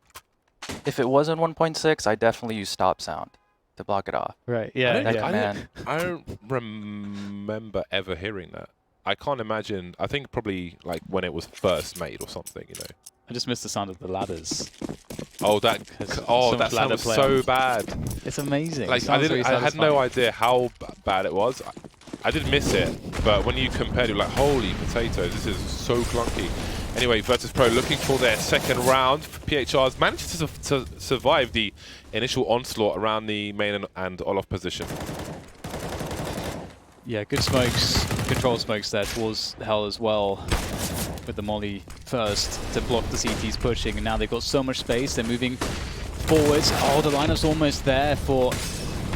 If it wasn't 1.6, I definitely use stop sound to block it off. Right. Yeah. I don't remember ever hearing that. I can't imagine. I think probably like when it was first made or something, you know. I just missed the sound of the ladders. Oh, that sounds so bad. It's amazing. Like I had no idea how bad it was. I did miss it, but when you compared it, like holy potatoes, this is so clunky. Anyway, Virtus Pro looking for their second round. PHRs managed to survive the initial onslaught around the main and Olof position. Yeah, good smokes, control smokes there towards Hell as well, with the molly first to block the CTs pushing, and now they've got so much space, they're moving forwards. Oh, the lineup's almost there for...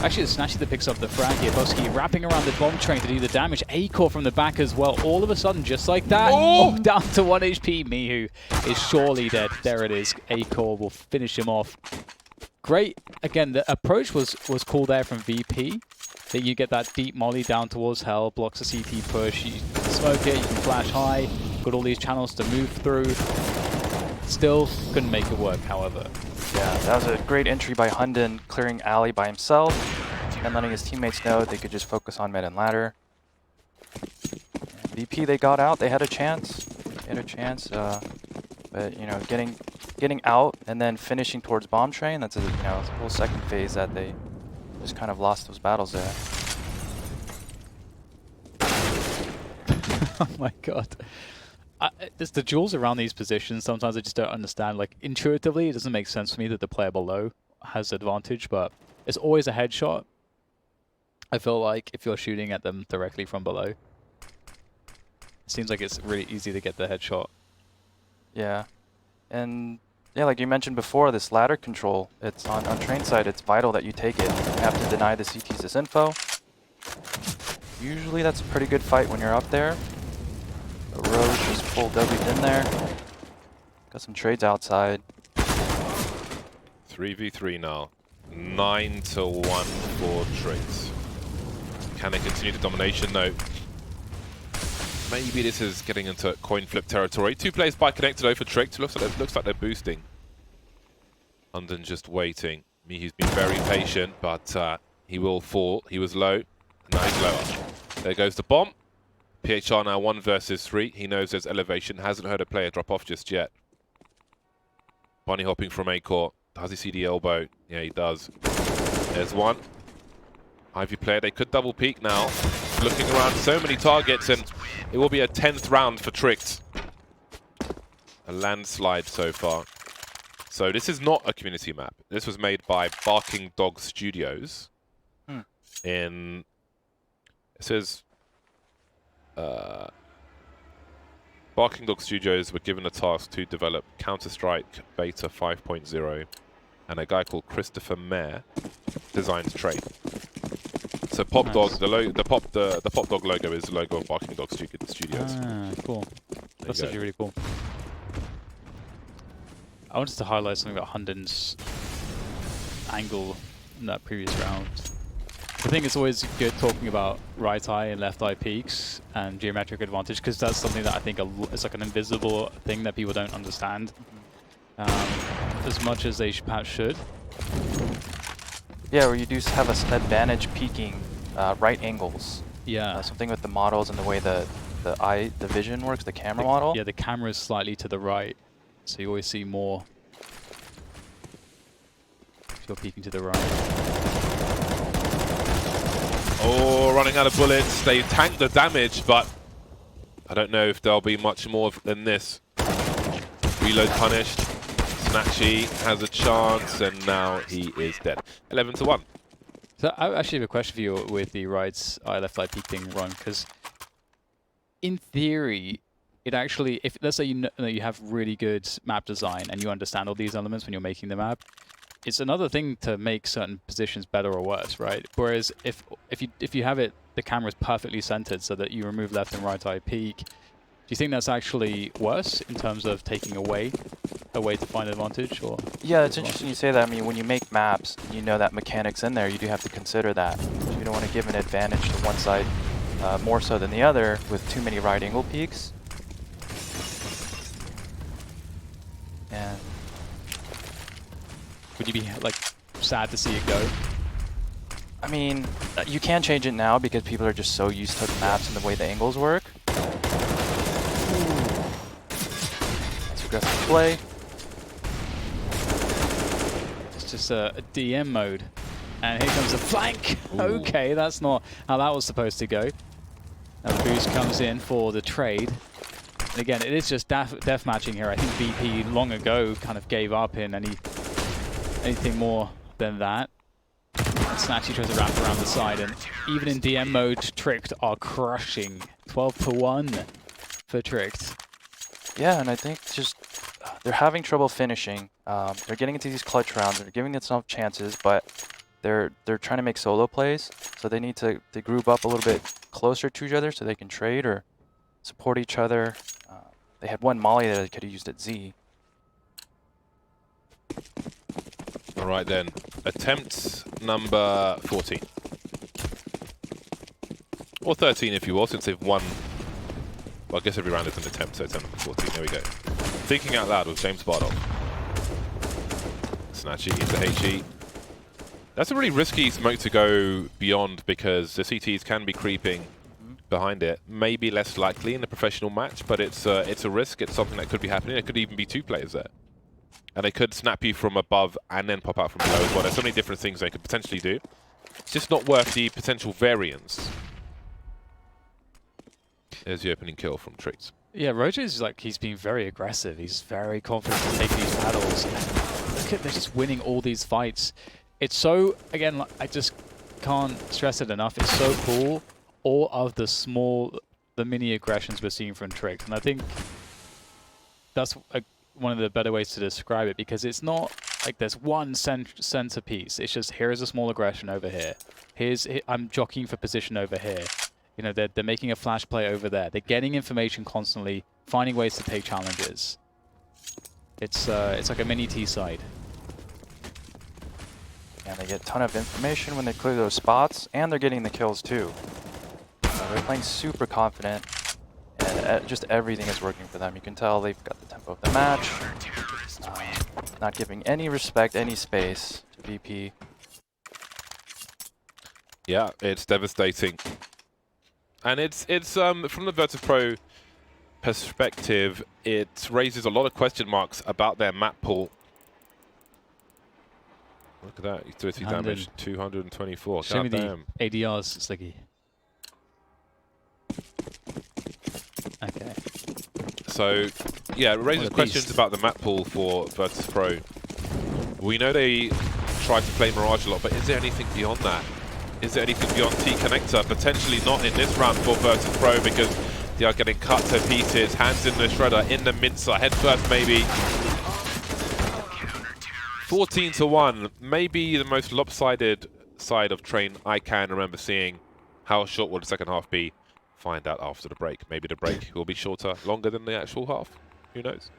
Actually, it's Snatchy that picks up the frag here. Boski wrapping around the bomb train to do the damage. A-Core from the back as well. All of a sudden, just like that, down to 1 HP. Mihu is surely dead. There it is. A-Core will finish him off. Great. Again, the approach was cool there from VP. That you get that deep molly down towards Hell, blocks a CT push. You can smoke it, you can flash high. Got all these channels to move through. Still couldn't make it work, however. Yeah, that was a great entry by Hunden, clearing alley by himself and letting his teammates know they could just focus on mid and ladder. And VP, they got out. They had a chance. But you know, getting out and then finishing towards bomb train. That's a a whole second phase that they just kind of lost those battles there. Oh my god. There's the duels around these positions. Sometimes I just don't understand. Like, intuitively, it doesn't make sense for me that the player below has advantage, but it's always a headshot. I feel like if you're shooting at them directly from below, it seems like it's really easy to get the headshot. Yeah. And yeah, like you mentioned before, this ladder control, it's on train side, it's vital that you take it. You have to deny the CTs this info. Usually that's a pretty good fight when you're up there. Rose just full W'd in there. Got some trades outside. 3v3 now. 9-1 for Triggs. Can they continue the domination? No. Maybe this is getting into coin flip territory. 2 players by connected though for Triggs. Looks like they're boosting. London just waiting. Mihi's been very patient, but he will fall. He was low. Now he's lower. There goes the bomb. PHR now 1 versus 3. He knows there's elevation. Hasn't heard a player drop off just yet. Bunny hopping from A-Core. Does he see the elbow? Yeah, he does. There's one. Ivy player. They could double peek now. Looking around, so many targets, and it will be a 10th round for Triggs. A landslide so far. So this is not a community map. This was made by Barking Dog Studios. In it says Barking Dog Studios were given a task to develop Counter-Strike Beta 5.0, and a guy called Christopher Mayer designed Trade. So Pop Dog, the Pop Dog logo is the logo of Barking Dog Studios. Ah, cool. That's actually really cool. I wanted to highlight something about Hunden's angle in that previous round. I think it's always good talking about right eye and left eye peaks and geometric advantage, because that's something that I think is like an invisible thing that people don't understand as much as they perhaps should. Yeah, where you do have an advantage peaking right angles. Yeah. Something with the models and the way the vision works, the camera model. Yeah, the camera is slightly to the right, so you always see more if you're peeking to the right. Oh, running out of bullets. They tanked the damage, but I don't know if there'll be much more than this. Reload punished. Snatchy has a chance, and now he is dead. 11-1. So I actually have a question for you with the right eye, left eye peak thing run, because in theory, it actually, if let's say you have really good map design and you understand all these elements when you're making the map, it's another thing to make certain positions better or worse, right? Whereas if you have it, the camera's perfectly centered so that you remove left and right eye peak, do you think that's actually worse in terms of taking away a way to find advantage? Or yeah, it's interesting you say that. I mean, when you make maps, you know that mechanics in there, you do have to consider that. You don't want to give an advantage to one side more so than the other with too many right angle peaks. And would you be like sad to see it go? I mean, you can change it now because people are just so used to the maps and the way the angles work. That's aggressive play. It's just a DM mode. And here comes the flank! Okay, that's not how that was supposed to go. Now the boost comes in for the trade. And again, it is just death matching here. I think VP long ago kind of gave up in anything more than that. And Snatchy tries to wrap around the side, and even in DM mode, Tricked are crushing. 12-1 for Tricked. Yeah, and I think just they're having trouble finishing. They're getting into these clutch rounds. They're giving themselves chances, but they're trying to make solo plays. So they need to group up a little bit closer to each other so they can trade or support each other. They had one molly that they could have used at Z. All right then, attempt number 14. Or 13 if you will, since they've won. Well, I guess every round is an attempt, so attempt number 14, there we go. Thinking out loud with James Bardock. Snatchy into HE. That's a really risky smoke to go beyond because the CTs can be creeping behind it. Maybe less likely in a professional match, but it's a risk. It's something that could be happening. It could even be 2 players there. And they could snap you from above and then pop out from below as well. There's so many different things they could potentially do. It's just not worth the potential variance. There's the opening kill from Tricks. Yeah, Roger's like, he's been very aggressive. He's very confident to take these battles. Look at, they're just winning all these fights. It's so, again, like, I just can't stress it enough. It's so cool, all of the mini aggressions we're seeing from Tricks. And I think that's one of the better ways to describe it, because it's not like there's one centerpiece. It's just, here's a small aggression over here. I'm jockeying for position over here. You know, they're making a flash play over there. They're getting information constantly, finding ways to take challenges. It's like a mini T-side. And they get a ton of information when they clear those spots, and they're getting the kills too. They're playing super confident, and just everything is working for them. You can tell they've got the tempo of the match, not giving any respect, any space to VP. Yeah, it's devastating. And it's from the Virtus Pro perspective, it raises a lot of question marks about their map pool. Look at that, 30 damage, 224. Show me the Damn. ADRs, Sliggy. Okay. So, yeah, it raises questions about the map pool for Virtus Pro. We know they try to play Mirage a lot, but is there anything beyond that? Is there anything beyond T-Connector? Potentially not in this round for Virtus Pro because they are getting cut to pieces. Hands in the shredder, in the mincer, head first maybe. 14-1, maybe the most lopsided side of Train I can remember seeing. How short will the second half be? Find out after the break. Maybe the break will be shorter, longer than the actual half. Who knows?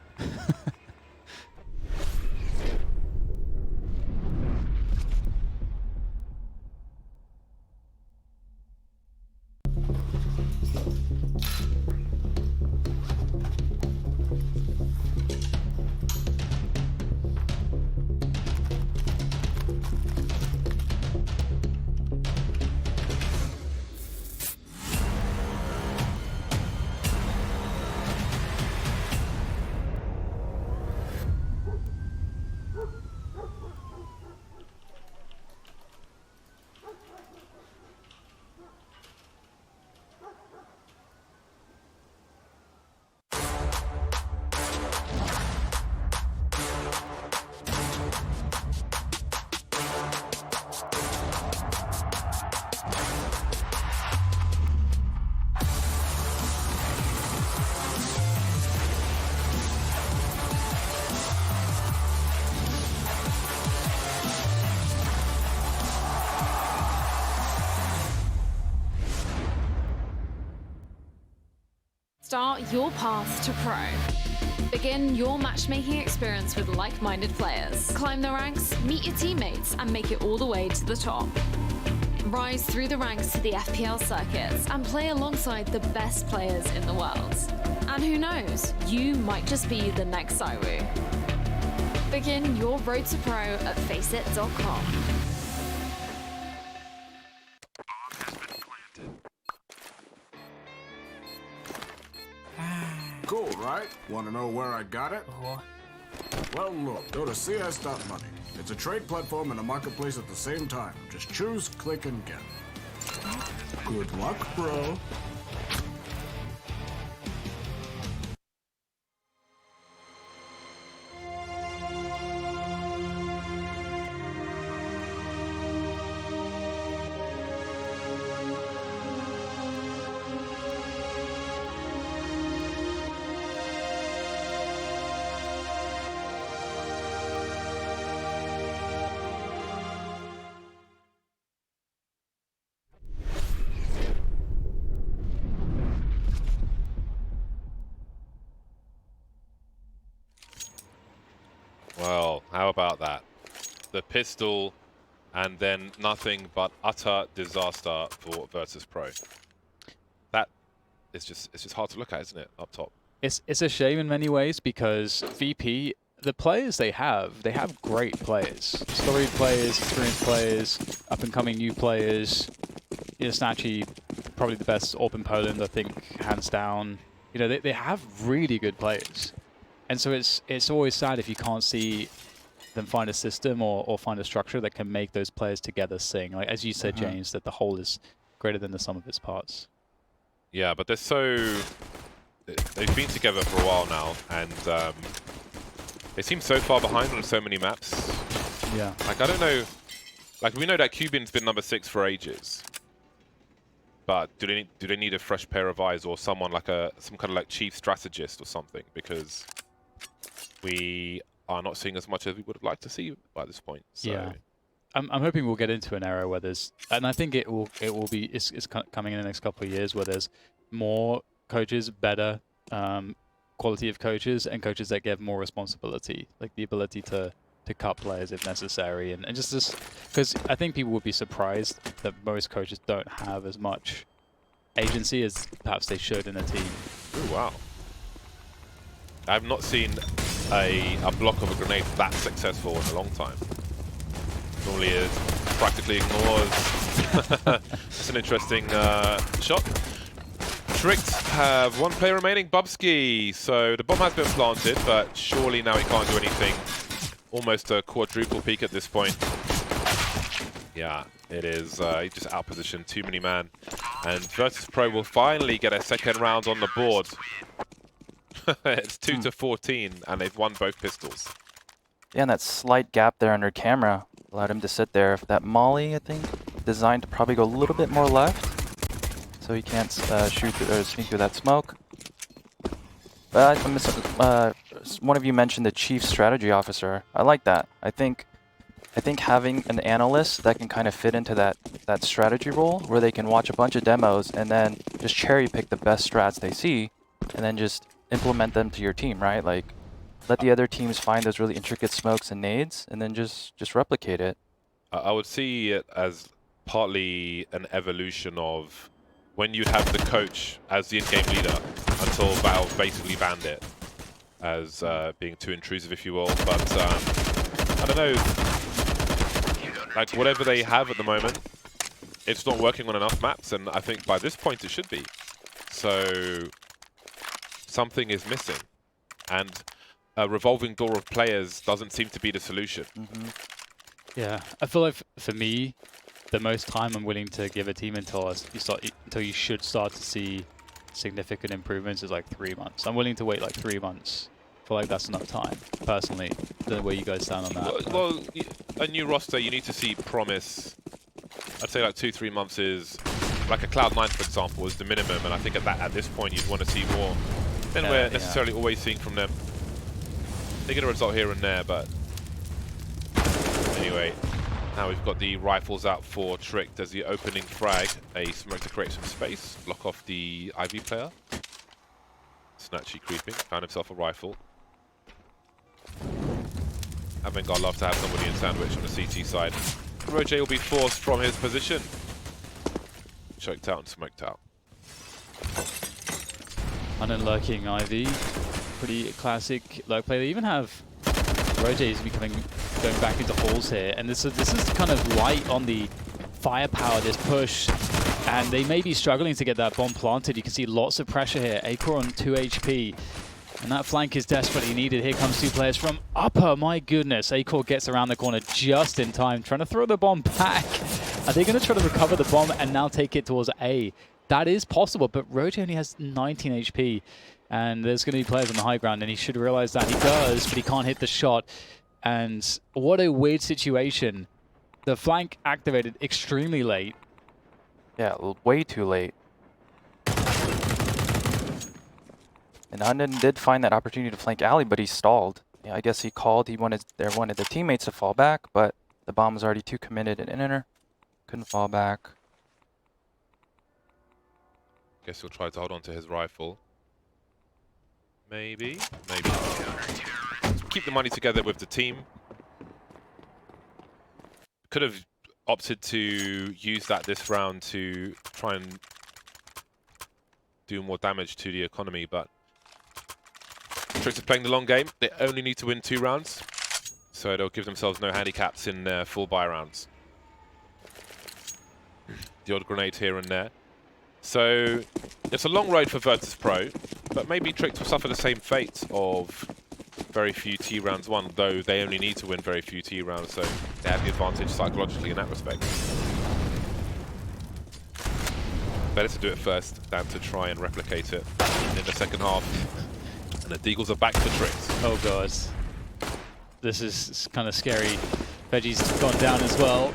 Start your path to pro. Begin your matchmaking experience with like-minded players. Climb the ranks, meet your teammates, and make it all the way to the top. Rise through the ranks to the FPL circuits and play alongside the best players in the world. And who knows, you might just be the next Saiwu. Begin your road to pro at FACEIT.com. Cool, right? Want to know where I got it? Well, look, go to CS.money. It's a trade platform and a marketplace at the same time. Just choose, click, and get. Good luck, bro. Well, how about that? The pistol, and then nothing but utter disaster for Virtus Pro. That is just, it's just hard to look at, isn't it, up top? It's a shame in many ways because VP, the players they have great players. Storied players, experienced players, up-and-coming new players. You know, Snatchy, probably the best AWP in Poland, I think, hands down. You know, they have really good players. And so it's always sad if you can't see them find a system or find a structure that can make those players together sing. Like, as you said, James, that the whole is greater than the sum of its parts. Yeah, but they're so... They've been together for a while now, and they seem so far behind on so many maps. Yeah. Like, I don't know... Like, we know that Cuban's been number 6 for ages. But do they need a fresh pair of eyes or someone like some kind of like chief strategist or something? Because we are not seeing as much as we would have liked to see by this point. So. Yeah, I'm hoping we'll get into an era where there's, and I think it's coming in the next couple of years where there's more coaches, better, quality of coaches and coaches that give more responsibility, like the ability to cut players if necessary, and just this, because I think people would be surprised that most coaches don't have as much agency as perhaps they should in a team. Ooh, wow. I've not seen a block of a grenade that successful in a long time. Normally it practically ignores. That's an interesting shot. Tricked have one player remaining, Bubsky. So the bomb has been planted, but surely now he can't do anything. Almost a quadruple peak at this point. Yeah, it is. He just outpositioned too many man. And Virtus Pro will finally get a second round on the board. It's 2-14, and they've won both pistols. Yeah, and that slight gap there under camera allowed him to sit there. That molly, I think, designed to probably go a little bit more left, so he can't shoot or sneak through that smoke. But one of you mentioned the chief strategy officer. I like that. I think having an analyst that can kind of fit into that strategy role, where they can watch a bunch of demos and then just cherry pick the best strats they see, and then just implement them to your team, right? Like, let the other teams find those really intricate smokes and nades, and then just replicate it. I would see it as partly an evolution of when you have the coach as the in-game leader, until Valve basically banned it as being too intrusive, if you will. But I don't know, like whatever they have at the moment, it's not working on enough maps, and I think by this point it should be. So something is missing, and a revolving door of players doesn't seem to be the solution. Yeah, I feel like for me, the most time I'm willing to give a team until you should start to see significant improvements is like 3 months. I'm willing to wait like 3 months. I feel like that's enough time, personally. I don't know where you guys stand on that. Well, a new roster, you need to see promise. I'd say like 2-3 months is, like a Cloud9, for example, is the minimum, and I think at this point you'd want to see more than we're necessarily always seeing from them. They get a result here and there, but anyway, now we've got the rifles out for Tricked as the opening frag. A smoke to create some space, block off the IV player. Snatchy creeping, found himself a rifle. Avengard love to have somebody in sandwich on the CT side. Roger will be forced from his position. Choked out and smoked out. Unlurking IV, pretty classic lurk play. They even have Roger's going back into halls here, and this is kind of light on the firepower, this push, and they may be struggling to get that bomb planted. You can see lots of pressure here. Acor on 2 HP, and that flank is desperately needed. Here comes 2 players from upper. My goodness, Acor gets around the corner just in time, trying to throw the bomb back. Are they going to try to recover the bomb and now take it towards A? That is possible, but Roger only has 19 HP, and there's going to be players on the high ground, and he should realize that. He does, but he can't hit the shot. And what a weird situation. The flank activated extremely late. Yeah, way too late. And Hunden did find that opportunity to flank Ali, but he stalled. Yeah, I guess he called. He wanted the teammates to fall back, but the bomb was already too committed in inner. Couldn't fall back. Guess he'll try to hold on to his rifle. Maybe. Keep the money together with the team. Could have opted to use that this round to try and do more damage to the economy, but Tricks are playing the long game. They only need to win 2 rounds, so they'll give themselves no handicaps in their full buy rounds. The odd grenade here and there. So it's a long road for Virtus Pro, but maybe Tricked will suffer the same fate of very few T rounds won, though they only need to win very few T rounds, so they have the advantage psychologically in that respect. Better to do it first than to try and replicate it in the second half. And the Deagles are back to Tricked. Oh god. This is kind of scary. Veggie's gone down as well.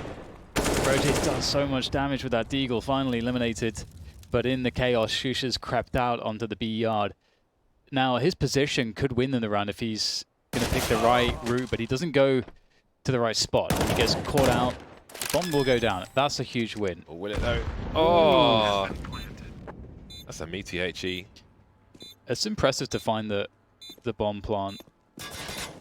Roger's done so much damage with that Deagle, finally eliminated. But in the chaos, Shusha's crept out onto the B yard. Now, his position could win in the round if he's going to pick the right route, but he doesn't go to the right spot. He gets caught out. Bomb will go down. That's a huge win. Or will it though? Oh! That's a meaty HE. It's impressive to find that the bomb plant.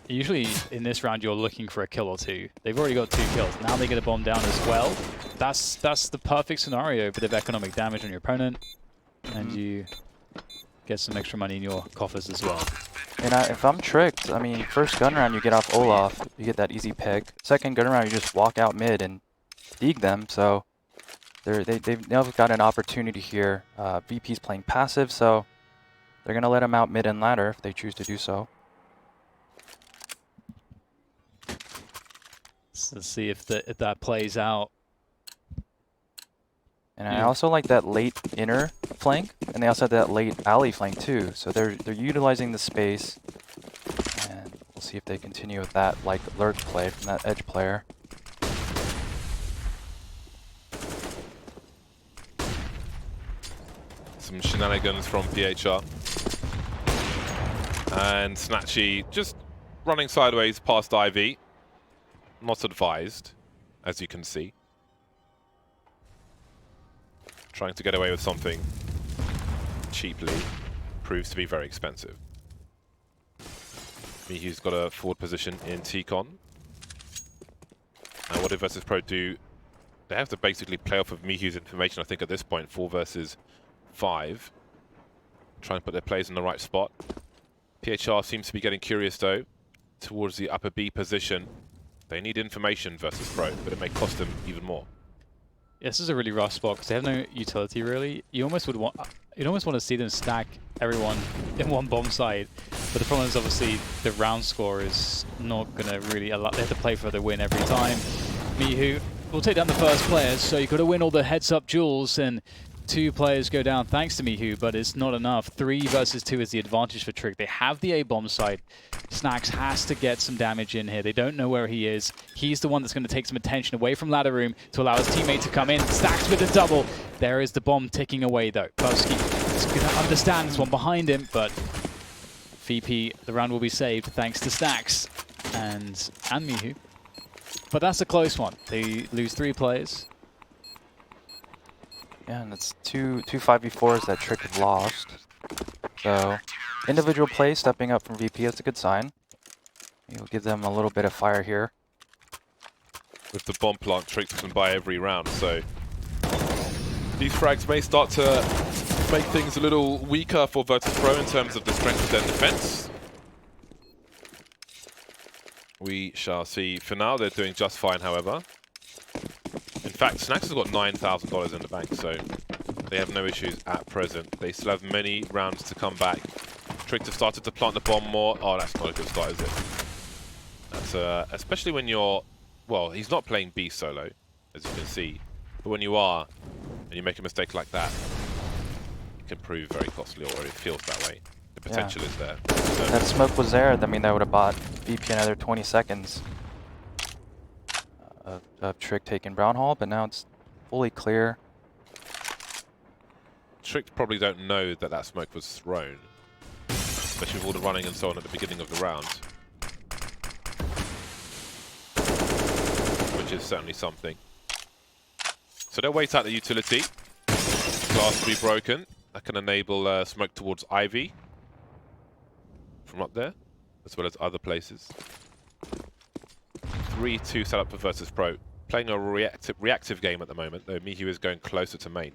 Usually in this round you're looking for a kill or two. They've already got 2 kills. Now they get a bomb down as well. That's the perfect scenario. A bit of economic damage on your opponent, and you get some extra money in your coffers as well. And if I'm tricked, I mean, first gun round you get off Olaf, you get that easy pick. Second gun round you just walk out mid and deeg them. So they've now got an opportunity here. VP's playing passive, so they're gonna let him out mid and ladder if they choose to do so. So let's see if that plays out. And I also like that late inner flank, and they also have that late alley flank too. So they're utilizing the space, and we'll see if they continue with that like lurk play from that edge player. Some shenanigans from PHR. And Snatchy just running sideways past Ivy. Not advised, as you can see. Trying to get away with something cheaply proves to be very expensive. Mihu's got a forward position in T-Con. And what did Versus Pro do? They have to basically play off of Mihu's information, I think, at this point, 4 versus 5. Try and put their plays in the right spot. PHR seems to be getting curious, though, towards the upper B position. They need information versus Pro, but it may cost them even more. Yeah, this is a really rough spot because they have no utility really. You'd almost want to see them stack everyone in one bomb site, but the problem is obviously the round score is not going to really allow. They have to play for the win every time. Mihu will take down the first player, so you've got to win all the heads-up duels, and 2 players go down thanks to Mihu, but it's not enough. 3 versus 2 is the advantage for Trick. They have the A-bomb site. Snacks has to get some damage in here. They don't know where he is. He's the one that's going to take some attention away from ladder room to allow his teammate to come in. Stacks with a double. There is the bomb ticking away though. Bowski is going to understand this one behind him, but VP, the round will be saved thanks to Stacks and Mihu. But that's a close one. They lose 3 players. Yeah, and it's two 5v4s that Trick have lost. So, individual play stepping up from VP, that's a good sign. You'll give them a little bit of fire here. With the bomb plant, Trick can buy every round, so these frags may start to make things a little weaker for Virtus Pro in terms of the strength of their defense. We shall see. For now, they're doing just fine, however. In fact, Snacks has got $9,000 in the bank, so they have no issues at present. They still have many rounds to come back. Trick have started to plant the bomb more. Oh, that's not a good start, is it? That's especially when you're... Well, he's not playing B solo, as you can see. But when you are, and you make a mistake like that, it can prove very costly, or it feels that way. The potential is there. So If that smoke was there, I mean, that would have bought VP another 20 seconds of Trick taking Brown Hall, but now it's fully clear. Trick probably don't know that that smoke was thrown, especially with all the running and so on at the beginning of the round. Which is certainly something. So they'll wait out the utility. Glass to be broken. That can enable smoke towards Ivy from up there, as well as other places. 3-2 setup for Virtus Pro. Playing a reactive game at the moment, though Mihu is going closer to main.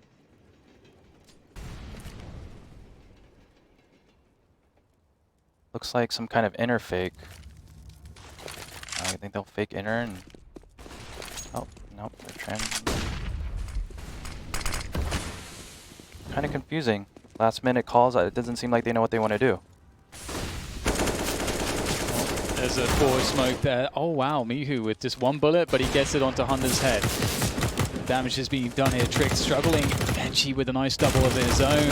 Looks like some kind of inner fake. I think they'll fake inner and... Oh, nope, they're trying... Kind of confusing. Last minute calls, it doesn't seem like they know what they want to do. There's a forward smoke there. Oh wow, Mihu with just 1 bullet, but he gets it onto Hunter's head. Damage is being done here. Trick struggling. Edgy with a nice double of his own.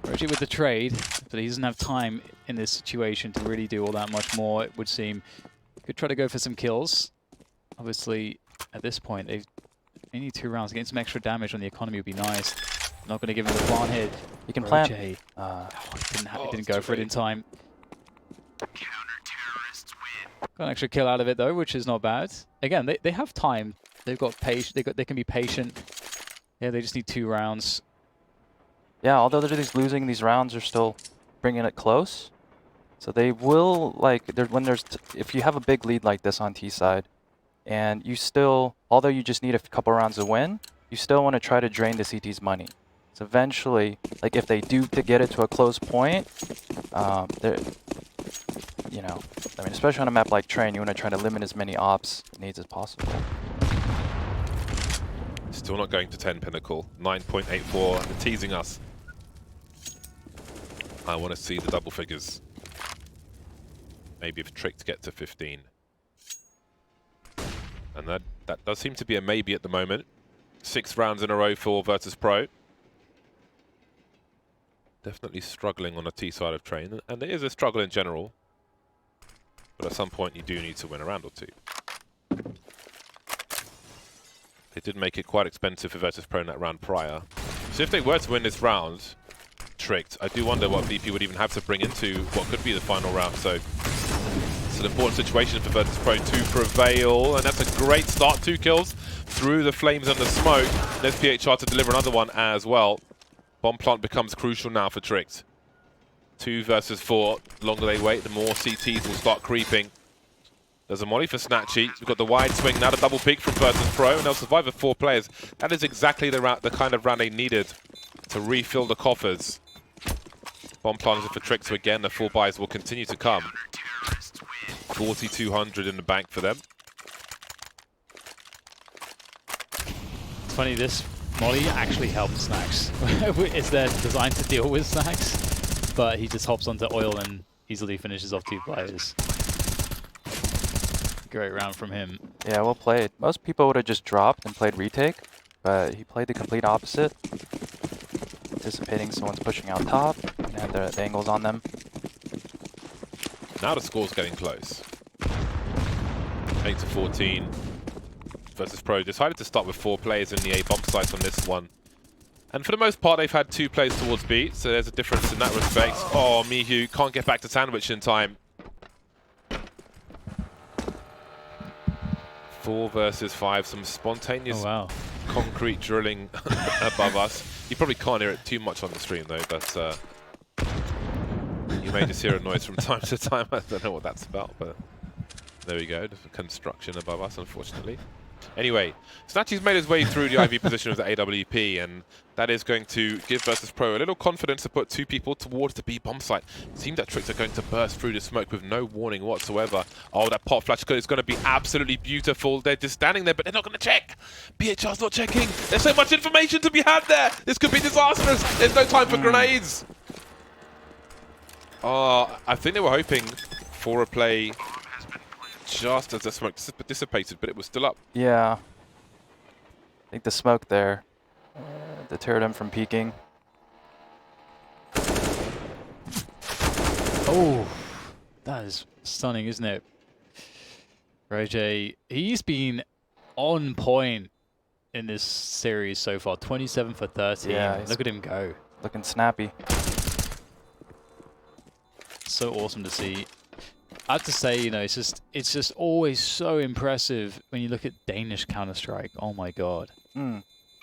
Reggie with the trade, but he doesn't have time in this situation to really do all that much more, it would seem. Could try to go for some kills. Obviously, at this point, they need 2 rounds. Getting some extra damage on the economy would be nice. Not going to give him the plant hit. You can plant. He didn't go for it in time. Got an extra kill out of it though, which is not bad. Again, they have time. They've got patience. They can be patient. Yeah, they just need 2 rounds. Yeah, although they're losing, these rounds are still bringing it close. So they will, like, when there's if you have a big lead like this on T side, and you still, although you just need a couple rounds to win, you still want to try to drain the CT's money. So eventually, like if they do to get it to a close point, they're, you know, I mean, especially on a map like Train, you want to try to limit as many ops needs as possible. Still not going to 10 Pinnacle. 9.84. They're teasing us. I want to see the double figures. Maybe if Trick to get to 15. And that does seem to be a maybe at the moment. 6 rounds in a row for Virtus Pro. Definitely struggling on the T side of Train, and it is a struggle in general. But at some point you do need to win a round or two. They did make it quite expensive for Virtus Pro in that round prior. So if they were to win this round, Tricked, I do wonder what VP would even have to bring into what could be the final round. So it's an important situation for Virtus Pro to prevail, and that's a great start. 2 kills through the flames and the smoke. There's PHR to deliver another one as well. Bomb plant becomes crucial now for Tricked. 2 versus 4. The longer they wait, the more CTs will start creeping. There's a molly for Snatchy. We've got the wide swing, now the double pick from Virtus Pro, and they'll survive with 4 players. That is exactly the kind of round they needed to refill the coffers. Bomb planters for Tricked, so again, the full buys will continue to come. 4,200 in the bank for them. It's funny, this molly actually helps Snacks. It's there designed to deal with Snacks, but he just hops onto oil and easily finishes off 2 players. Great round from him. Yeah, well played. Most people would have just dropped and played retake, but he played the complete opposite. Anticipating someone's pushing out top, and had the angles on them. Now the score's getting close. 8-14. Virtus Pro decided to start with 4 players in the A bomb site on this one. And for the most part, they've had 2 players towards B, so there's a difference in that respect. Oh, Mihu can't get back to Sandwich in time. 4 versus 5, some spontaneous concrete drilling above us. You probably can't hear it too much on the stream though, but you may just hear a noise from time to time. I don't know what that's about, but there we go. There's construction above us, unfortunately. Anyway, Snatchy's made his way through the IV position of the AWP, and that is going to give Virtus Pro a little confidence to put 2 people towards the B bomb site. It seems that Tricks are going to burst through the smoke with no warning whatsoever. Oh, that pop flash is going to be absolutely beautiful. They're just standing there, but they're not going to check. BHR's not checking. There's so much information to be had there. This could be disastrous. There's no time for grenades. I think they were hoping for a play just as the smoke dissipated, but it was still up. Yeah. I think the smoke there deterred him from peeking. Oh, that is stunning, isn't it? Roger, he's been on point in this series so far. 27 for 13. Yeah, look at him go. Looking snappy. So awesome to see. I have to say, you know, it's just always so impressive when you look at Danish Counter-Strike. Oh my god.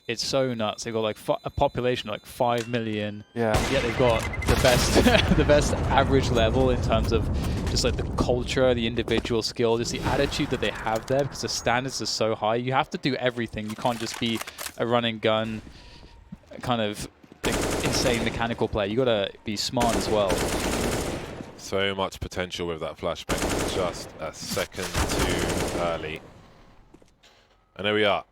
It's so nuts. They've got like a population of like 5 million. Yeah. Yet they've got the best the best average level in terms of just like the culture, the individual skill, just the attitude that they have there, because the standards are so high. You have to do everything. You can't just be a run and gun kind of insane mechanical player. You got to be smart as well. So much potential with that flashbang, just a second too early. And there we are.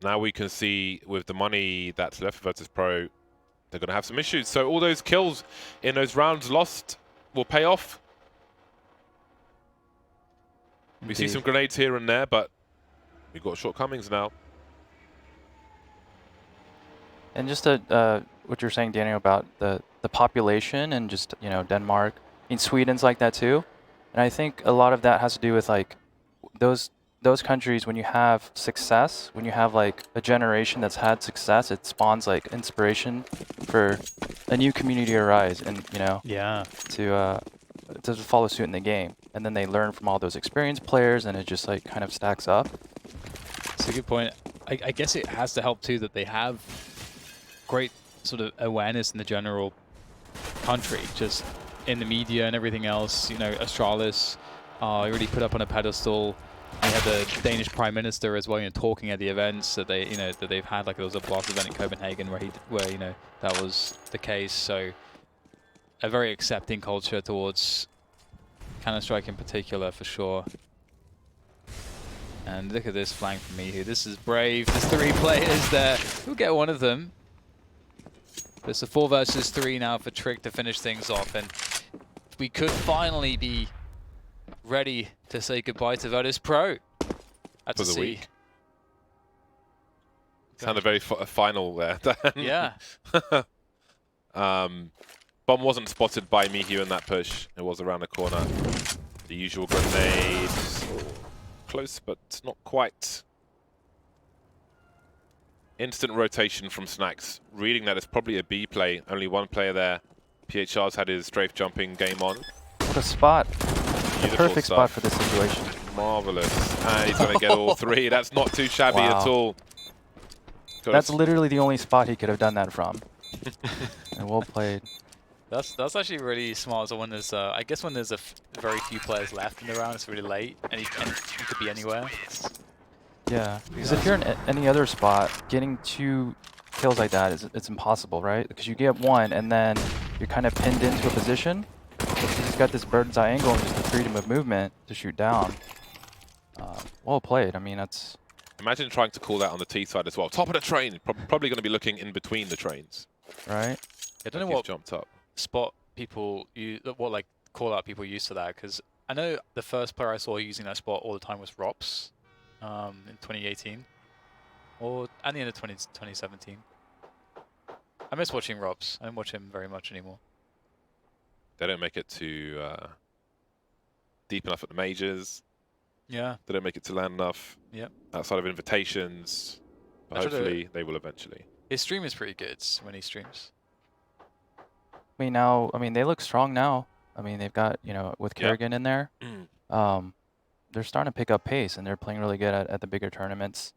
Now we can see with the money that's left for Virtus Pro, they're going to have some issues. So all those kills in those rounds lost will pay off. We see some grenades here and there, but we've got shortcomings now. And just what you're saying, Daniel, about the population and just, you know, Denmark. I mean, Sweden's like that too. And I think a lot of that has to do with like those countries, when you have success, when you have like a generation that's had success, it spawns like inspiration for a new community to arise and, you know, to follow suit in the game. And then they learn from all those experienced players, and it just like kind of stacks up. That's a good point. I guess it has to help too that they have great sort of awareness in the general country. Just in the media and everything else. You know, Astralis really put up on a pedestal. We had the Danish Prime Minister as well, you know, talking at the events that they, you know, that they've had. Like there was a blast event in Copenhagen where you know, that was the case. So a very accepting culture towards Counter-Strike in particular, for sure. And look at this flank from Mihu. This is brave. There's 3 players there. We'll get one of them. But it's a 4 versus 3 now for Trick to finish things off. And we could finally be ready to say goodbye to Virtus Pro. That's for the week. Sounded very final there. Yeah. Bomb wasn't spotted by Mihu in that push. It was around the corner. The usual grenade. Close, but not quite. Instant rotation from Snacks. Reading that it's probably a B play. Only 1 player there. PHR's had his strafe jumping game on. What a spot. Beautiful Perfect stuff. spot for this situation. Marvelous. And he's going to get all 3. That's not too shabby at all. That's literally the only spot he could have done that from. And well played. That's actually really smart. So when there's, I guess when there's very few players left in the round, it's really late, and he could be anywhere. Yeah, because if you're in any other spot, getting 2 kills like that it's impossible, right? Because you get 1 and then you're kind of pinned into a position. He's got this bird's eye angle and just the freedom of movement to shoot down. Well played. I mean, that's... Imagine trying to call that on the T side as well. Top of the train. Probably going to be looking in between the trains. Right. I don't know what jumped up. Spot people like call out people used to that, because I know the first player I saw using that spot all the time was Rops in 2018 or at the end of 2017. I miss watching Rops. I don't watch him very much anymore. They don't make it to deep enough at the majors. Yeah. They don't make it to land enough. Yeah. Outside of invitations. But hopefully they will eventually. His stream is pretty good when he streams. I mean, they look strong now. I mean, they've got, you know, with Kerrigan in there, they're starting to pick up pace, and they're playing really good at the bigger tournaments.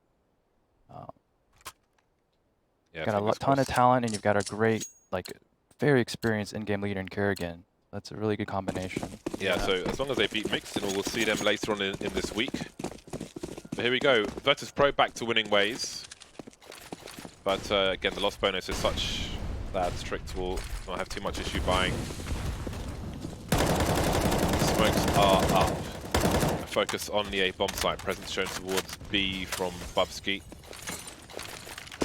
Yeah, got a ton of talent, and you've got a great, like, very experienced in-game leader in Kerrigan. That's a really good combination. Yeah, so as long as they beat Mixed, we'll see them later on in this week. But here we go. Virtus Pro back to winning ways. But again, the loss bonus is such that Trick will not have too much issue buying. Smokes are up. A focus on the A bomb site. Presence shown towards B from Bubsky.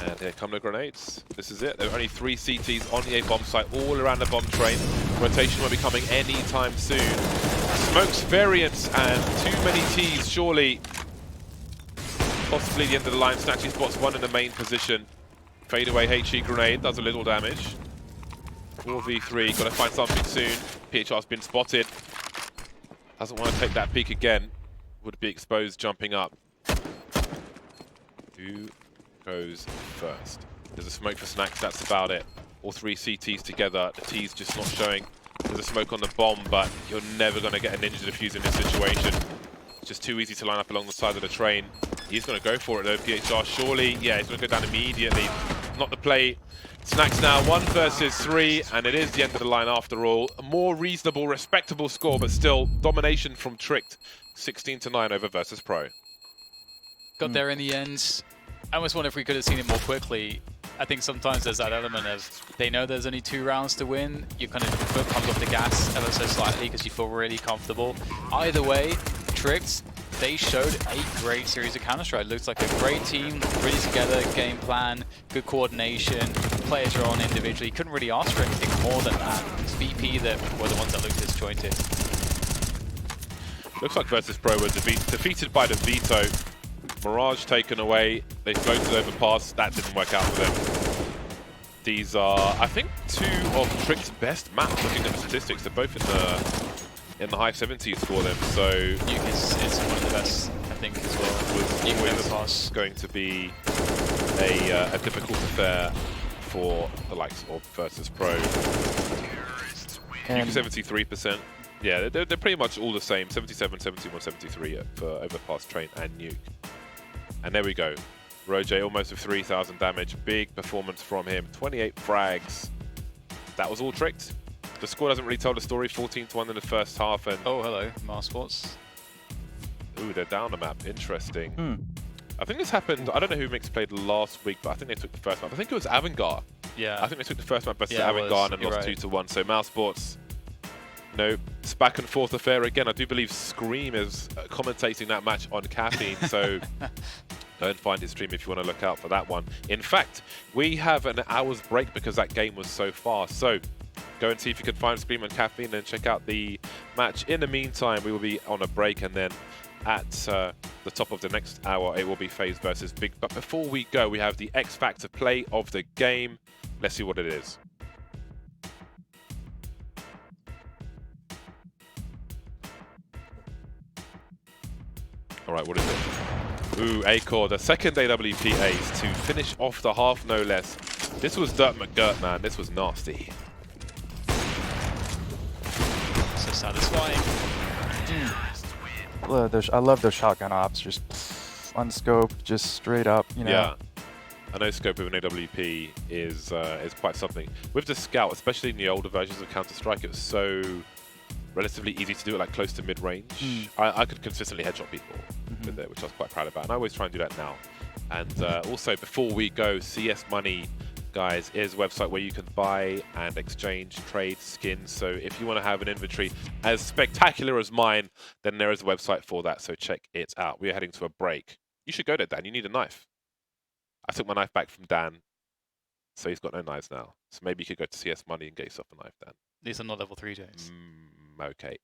And here come the grenades. This is it. There are only 3 CTs on the A bomb site, all around the bomb train. Rotation won't be coming anytime soon. Smokes variants and too many Ts, surely. Possibly the end of the line. Snatchy spots 1 in the main position. Fade away HE grenade, does a little damage. 4v3, got to find something soon. PHR's been spotted. Doesn't want to take that peek again. Would be exposed jumping up. Who goes first? There's a smoke for Snacks, that's about it. All 3 CTs together, the T's just not showing. There's a smoke on the bomb, but you're never going to get a ninja defuse in this situation. It's just too easy to line up along the side of the train. He's going to go for it though, PHR, surely. Yeah, he's going to go down immediately. Not the play. Snacks now 1 versus 3, and it is the end of the line after all. A more reasonable, respectable score, but still domination from Tricked. 16-9 over Virtus Pro. Got there in the end. I almost wonder if we could have seen it more quickly. I think sometimes there's that element of they know there's only 2 rounds to win. You kind of foot comes off the gas ever so slightly because you feel really comfortable. Either way, Tricked, they showed a great series of Counter-Strike. Looks like a great team, really together, game plan, good coordination. Players are on individually. Couldn't really ask for anything more than that. It's VP that were the ones that looked disjointed. Looks like Virtus Pro were defeated by the Veto. Mirage taken away. They floated over past. That didn't work out for them. These are, I think, 2 of Trick's best maps. Looking at the statistics, they're both in the high 70s for them. So it's one of the best, I think, as well. Was always going to be a difficult affair for the likes of Virtus Pro. Nuke 73%. Yeah, they're pretty much all the same. 77, 71, 73 for Overpass, Train, and Nuke. And there we go. Roger almost with 3,000 damage. Big performance from him. 28 frags. That was all Tricked. The score doesn't really tell the story. 14-1 in the first half, and Oh, hello, Mars Sports. ooh, they're down the map. Interesting. Hmm. I think this happened. I don't know who mixed played last week, but I think they took the first map. I think it was Avangar. Yeah. I think they took the first map versus Yeah, it was. Avangar and You're lost right. 2-1. So Mouse Sports, no, it's back and forth affair again. I do believe Scream is commentating that match on Caffeine. So go and find his stream if you want to look out for that one. In fact, we have an hour's break because that game was so fast. So go and see if you can find Scream on Caffeine and check out the match. In the meantime, we will be on a break, and then at the top of the next hour, it will be FaZe versus Big. But before we go, we have the X Factor play of the game. Let's see what it is. All right, what is it? Ooh, Acor, the second AWP ace to finish off the half, no less. This was Dirt McGirt, man. This was nasty. So satisfying. I love those shotgun ops, just unscoped, just straight up, you know. Yeah. I know scope of an AWP is quite something. With the Scout, especially in the older versions of Counter-Strike, it was so relatively easy to do it like close to mid-range. I could consistently headshot people with it, which I was quite proud about. And I always try and do that now. And also, before we go, CS Money, guys, is a website where you can buy and exchange, trade skins. So if you want to have an inventory as spectacular as mine, then there is a website for that. So check it out. We're heading to a break. You should go there, Dan. You need a knife. I took my knife back from Dan, so he's got no knives now. So maybe you could go to CS Money and get yourself a knife, Dan. These are not level 3, James. Okay.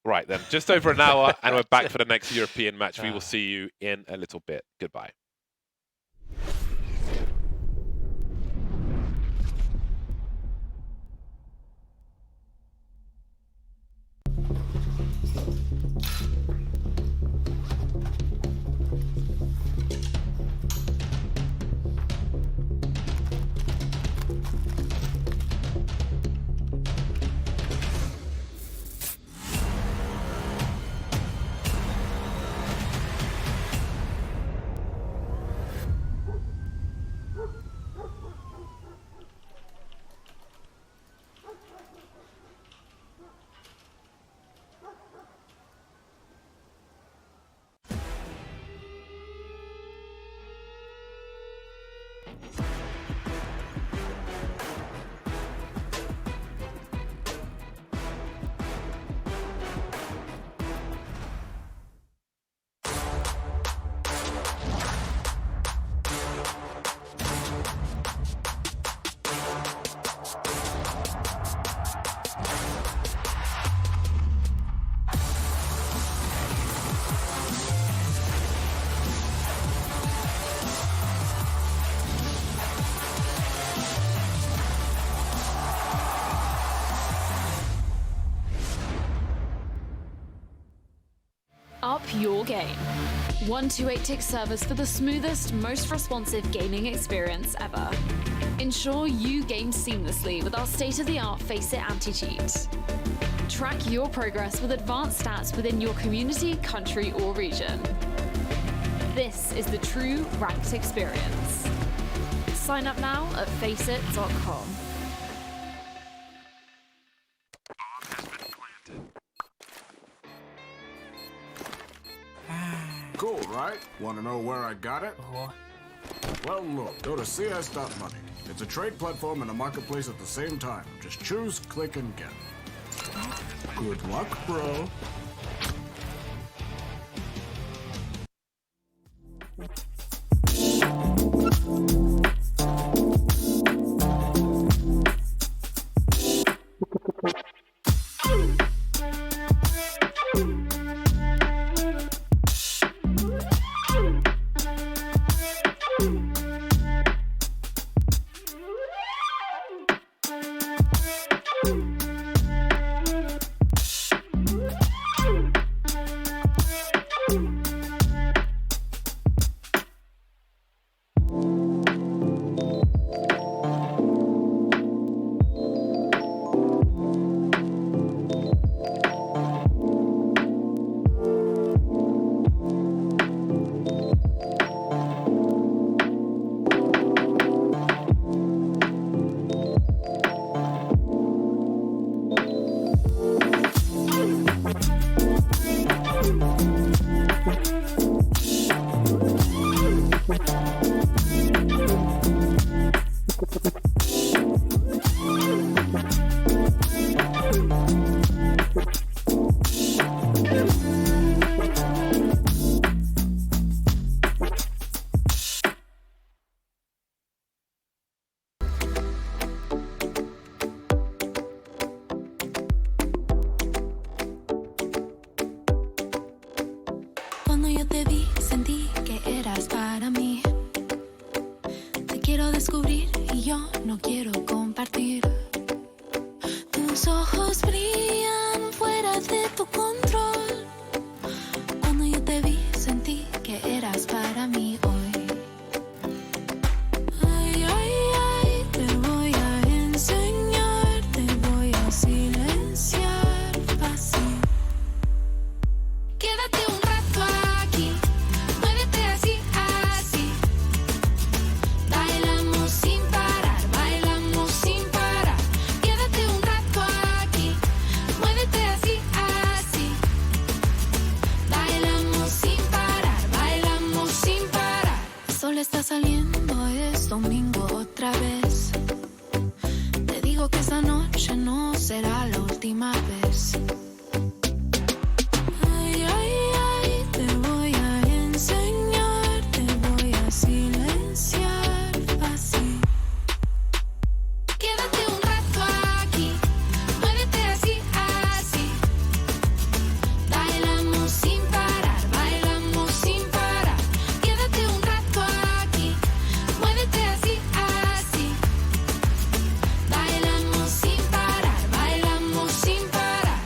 Right then, just over an hour, and we're back for the next European match. We will see you in a little bit. Goodbye. Up your game. 128-tick servers for the smoothest, most responsive gaming experience ever. Ensure you game seamlessly with our state-of-the-art FACEIT anti-cheat. Track your progress with advanced stats within your community, country, or region. This is the true ranked experience. Sign up now at FACEIT.com. Cool, right? Want to know where I got it? Well, look, go to CS.money. It's a trade platform and a marketplace at the same time. Just choose, click, and get. Good luck, bro. te vi, sentí que eras para mí. Te quiero descubrir y yo no quiero compartir. Tus ojos brillan fuera de tu control. Cuando yo te vi, sentí que eras para mí hoy. Ay, ay, ay, te voy a enseñar, te voy a silenciar fácil. Quédate un rato aquí, muévete así, así. Bailamos sin parar, bailamos sin parar. Quédate un rato aquí, muévete así, así. Bailamos sin parar, bailamos sin parar. El sol está saliendo, es domingo otra vez. Te digo que esta noche no será la última vez. Ay, ay, ay, te voy a enseñar, te voy a silenciar fácil. Quédate un rato aquí, muévete así, así. Bailamos sin parar, bailamos sin parar. Quédate un rato aquí, muévete así, así. Bailamos sin parar, bailamos sin parar.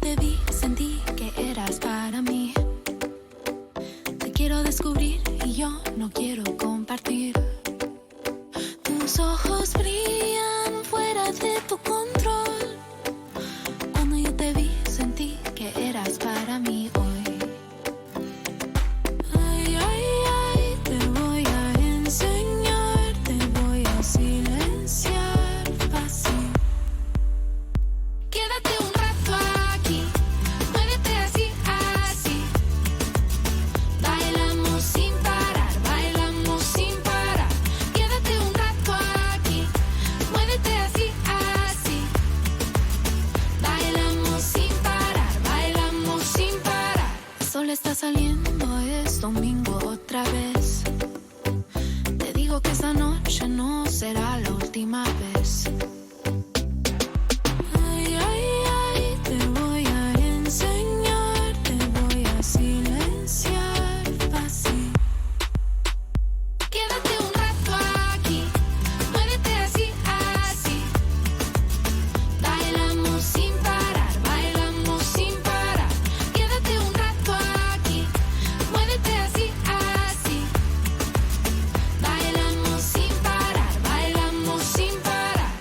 te vi, sentí que eras para mí. Te quiero descubrir y yo no quiero compartir. Tus ojos brillan fuera de tu control. Cuando yo te vi, sentí que eras para mí hoy. Ay, ay, ay, te voy a enseñar, te voy a silenciar fácil. Quédate un rato aquí, muévete así, así. Bailamos sin parar, bailamos sin parar. Quédate un rato aquí, muévete así, así. Bailamos sin parar, bailamos sin parar. El sol está saliendo, es domingo otra vez. Te digo que esta noche no será la última vez. Ay, ay, ay, te voy a enseñar, te voy a silenciar fácil. Quédate un rato aquí, muévete así, así. Bailamos sin parar, bailamos sin parar. Quédate un rato aquí, muévete así, así. Bailamos sin parar, bailamos sin parar.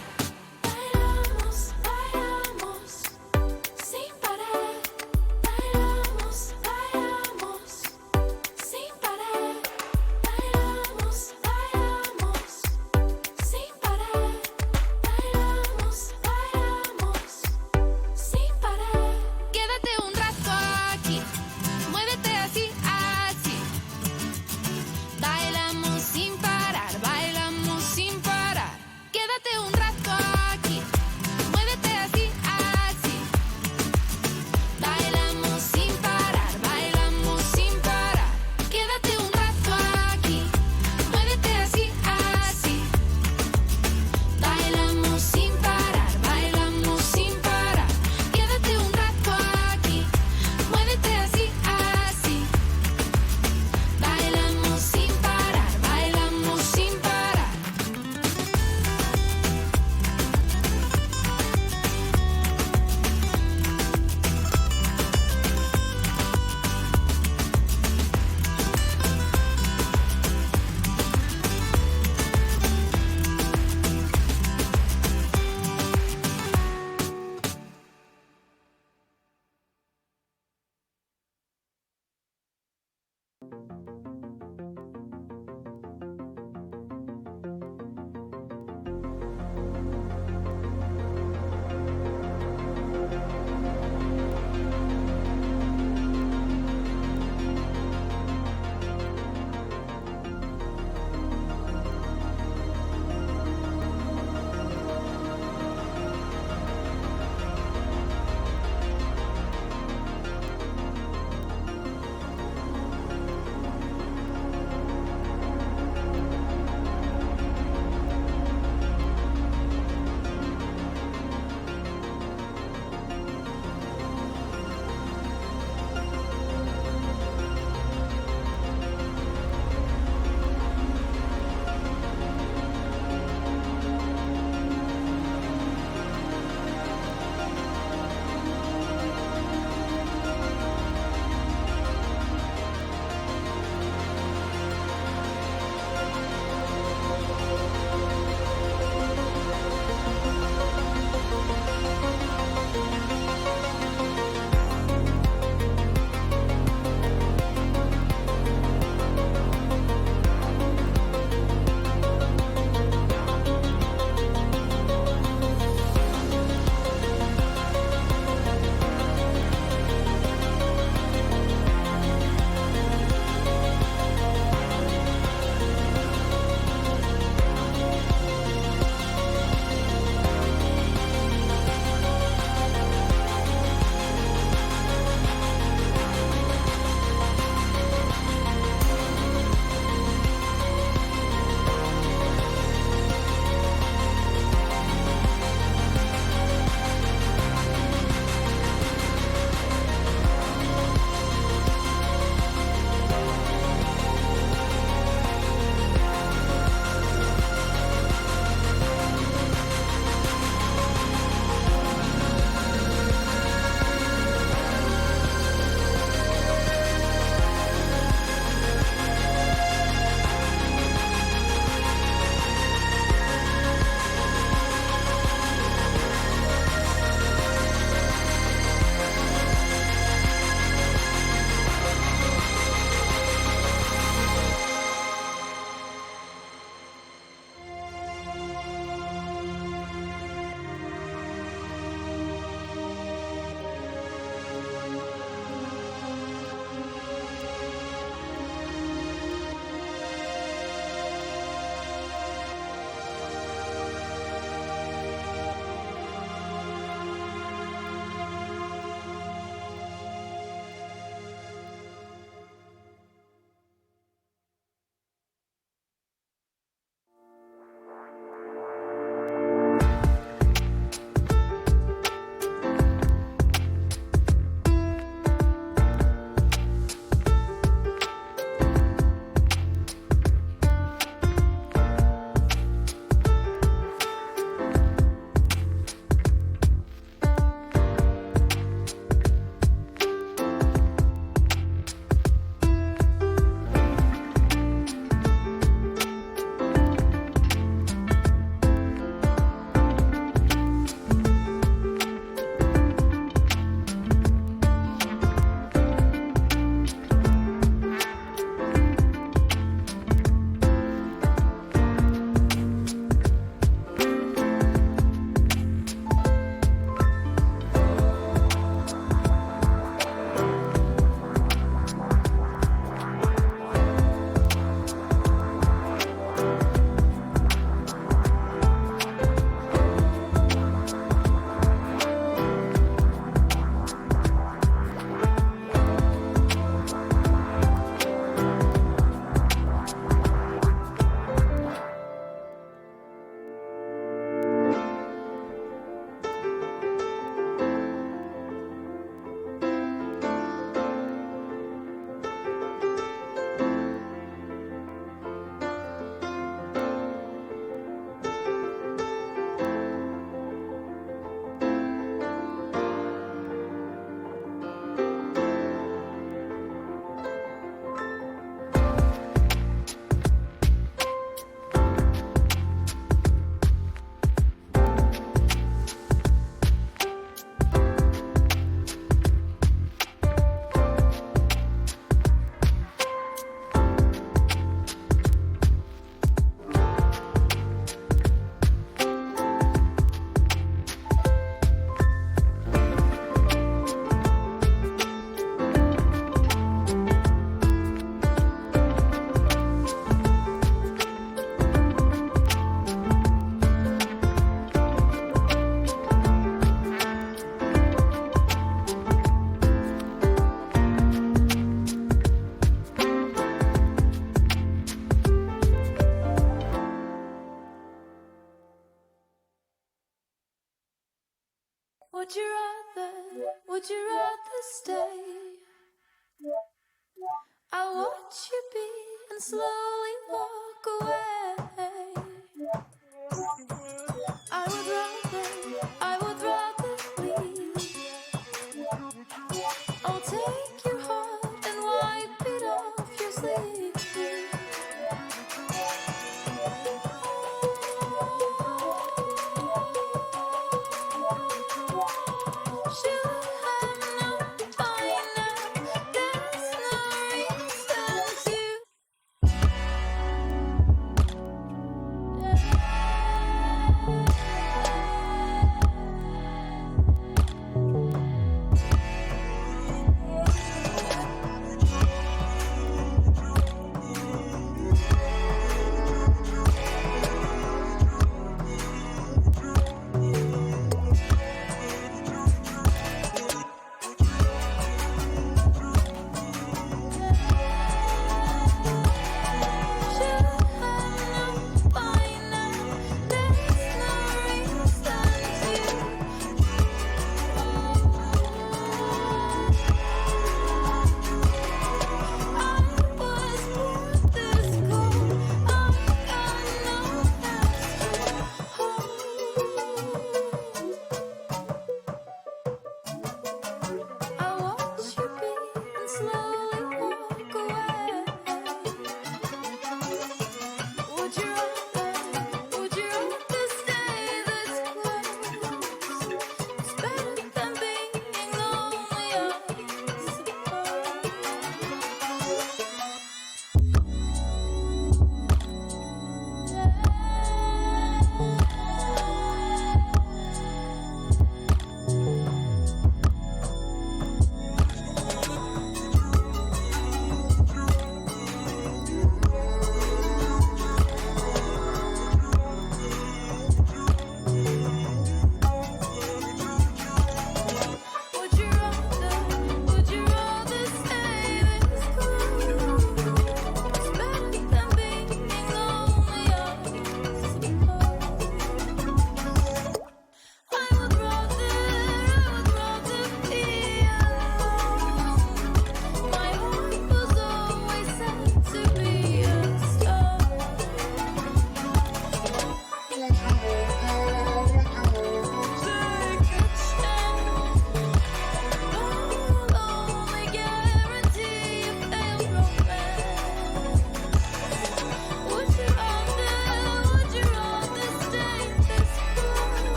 Would you rather stay? I watch you be and slowly walk away. I would rather leave. I'll take your heart and wipe it off your sleeve. Should have known by now. There's no reason to.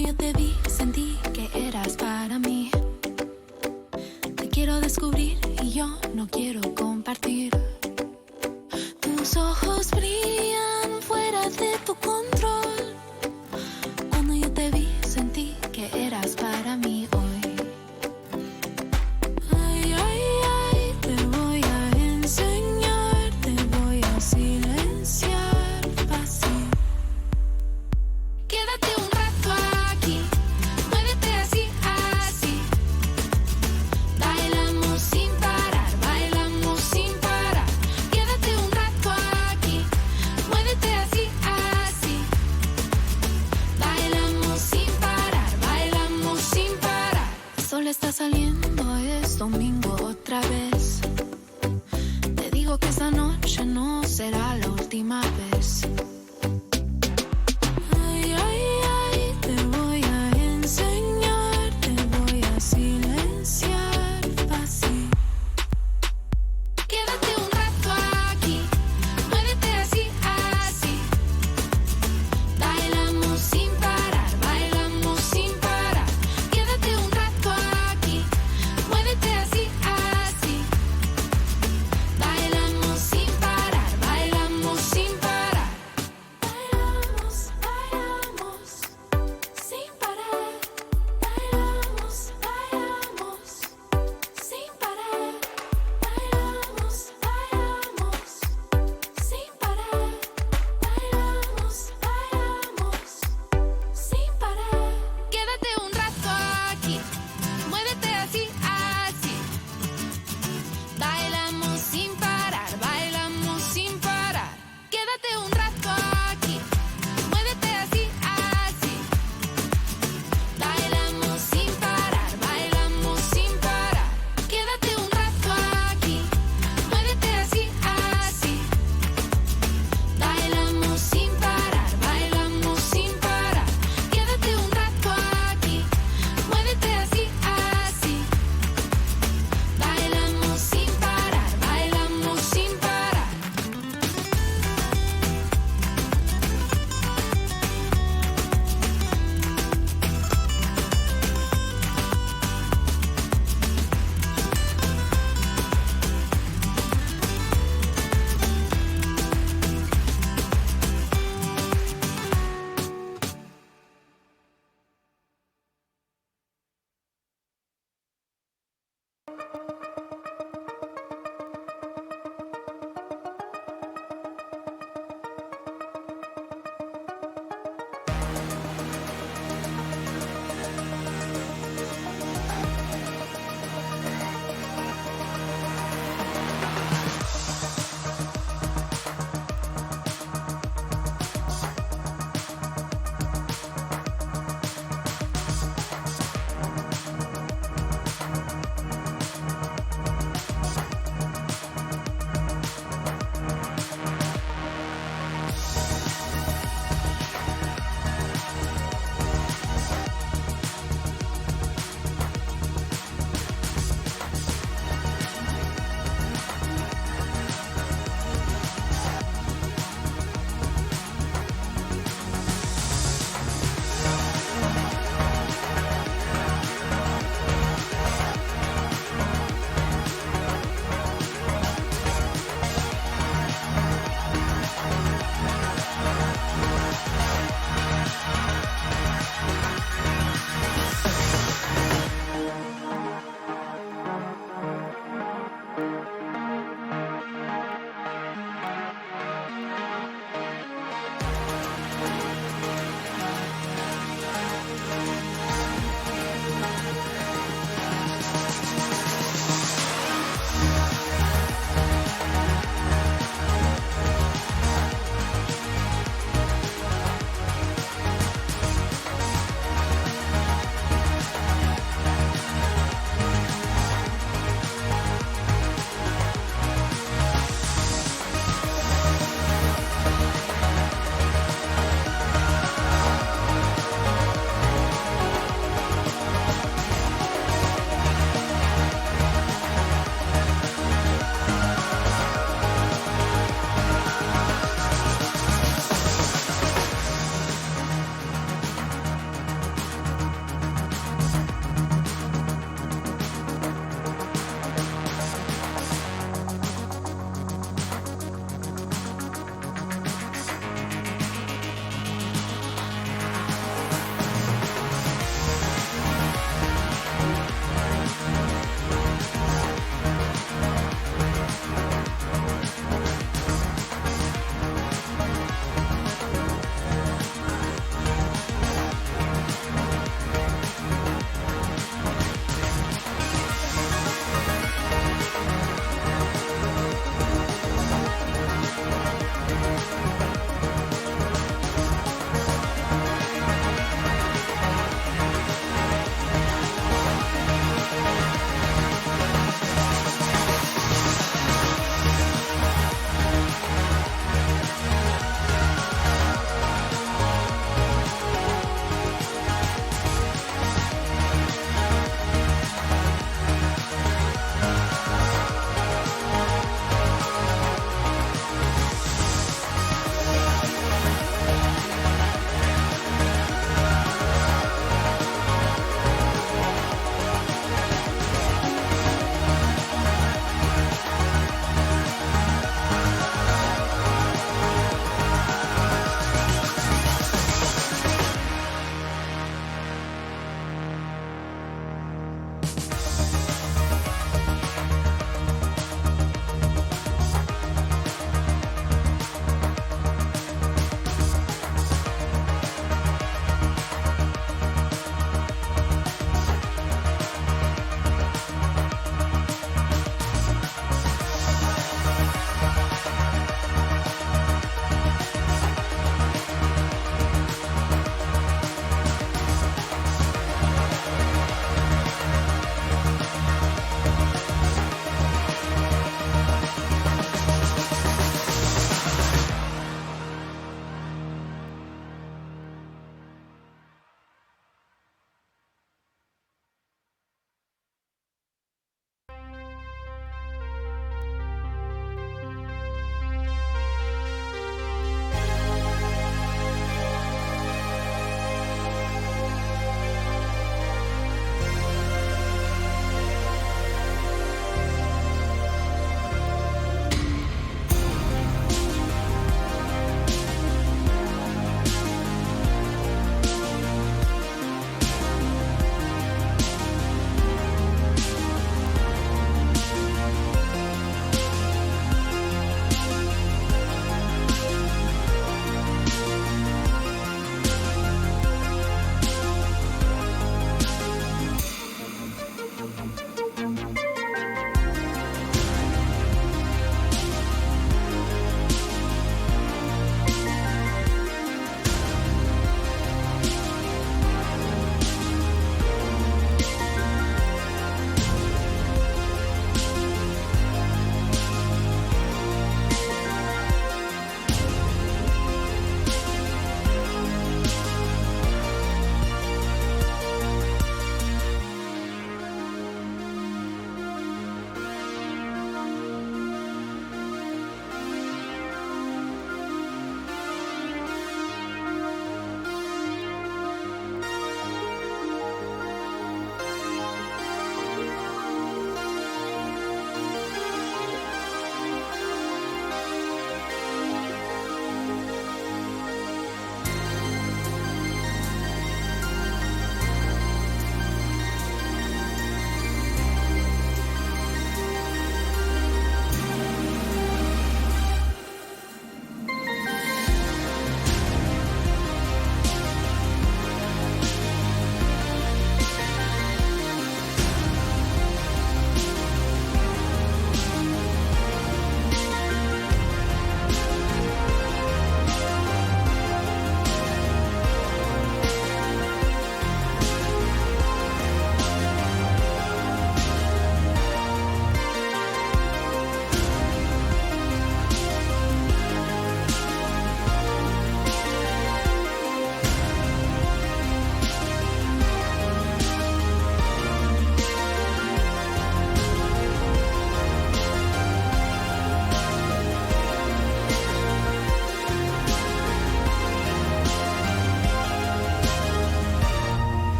yo te vi, sentí que eras para mí. Te quiero descubrir y yo no quiero compartir. Tus ojos brillan fuera de tu control. Cuando yo te vi, sentí que eras para mí hoy. Ay, ay, ay, te voy a enseñar, te voy a silenciar fácil. Quédate un rato aquí, muévete así, así. Bailamos sin parar, bailamos sin parar. Quédate un rato aquí, muévete así, así. Bailamos sin parar, bailamos sin parar. El sol está saliendo, es domingo otra vez. Te digo que esta noche no será la última vez. Ay, ay, ay, te voy a enseñar, te voy a silenciar fácil. Quédate un rato aquí, muévete así, así. Bailamos sin parar, bailamos sin parar. Quédate un rato aquí, muévete así, así.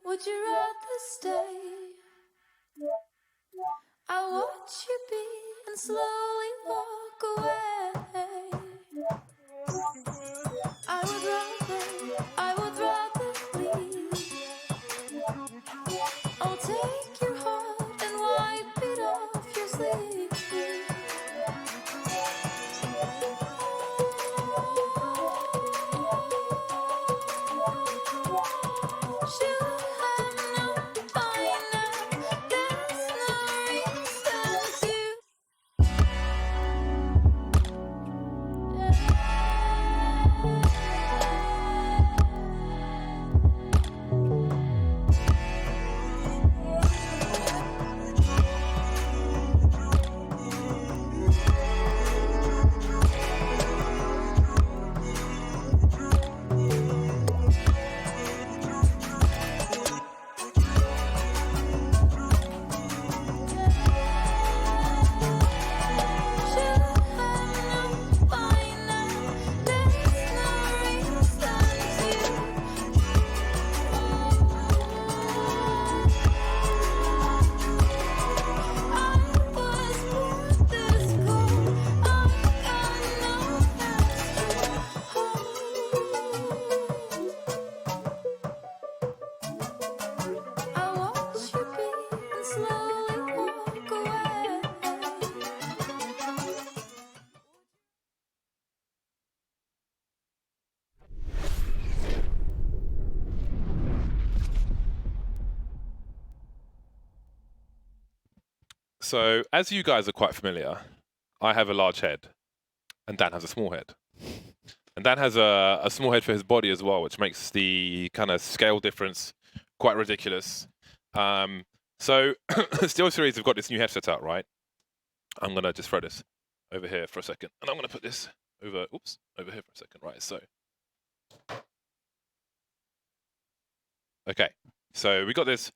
would you rather stay? I watch you be and slowly walk away. I would rather leave. I'll take your heart and wipe it off your sleeve. Should have known by now, there's no reason to. So, as you guys are quite familiar, I have a large head, and Dan has a small head. And Dan has a small head for his body as well, which makes the kind of scale difference quite ridiculous. So, Steel Series have got this new headset out, right? I'm going to just throw this over here for a second. And I'm going to put this over here for a second, right? So, okay. So, we got this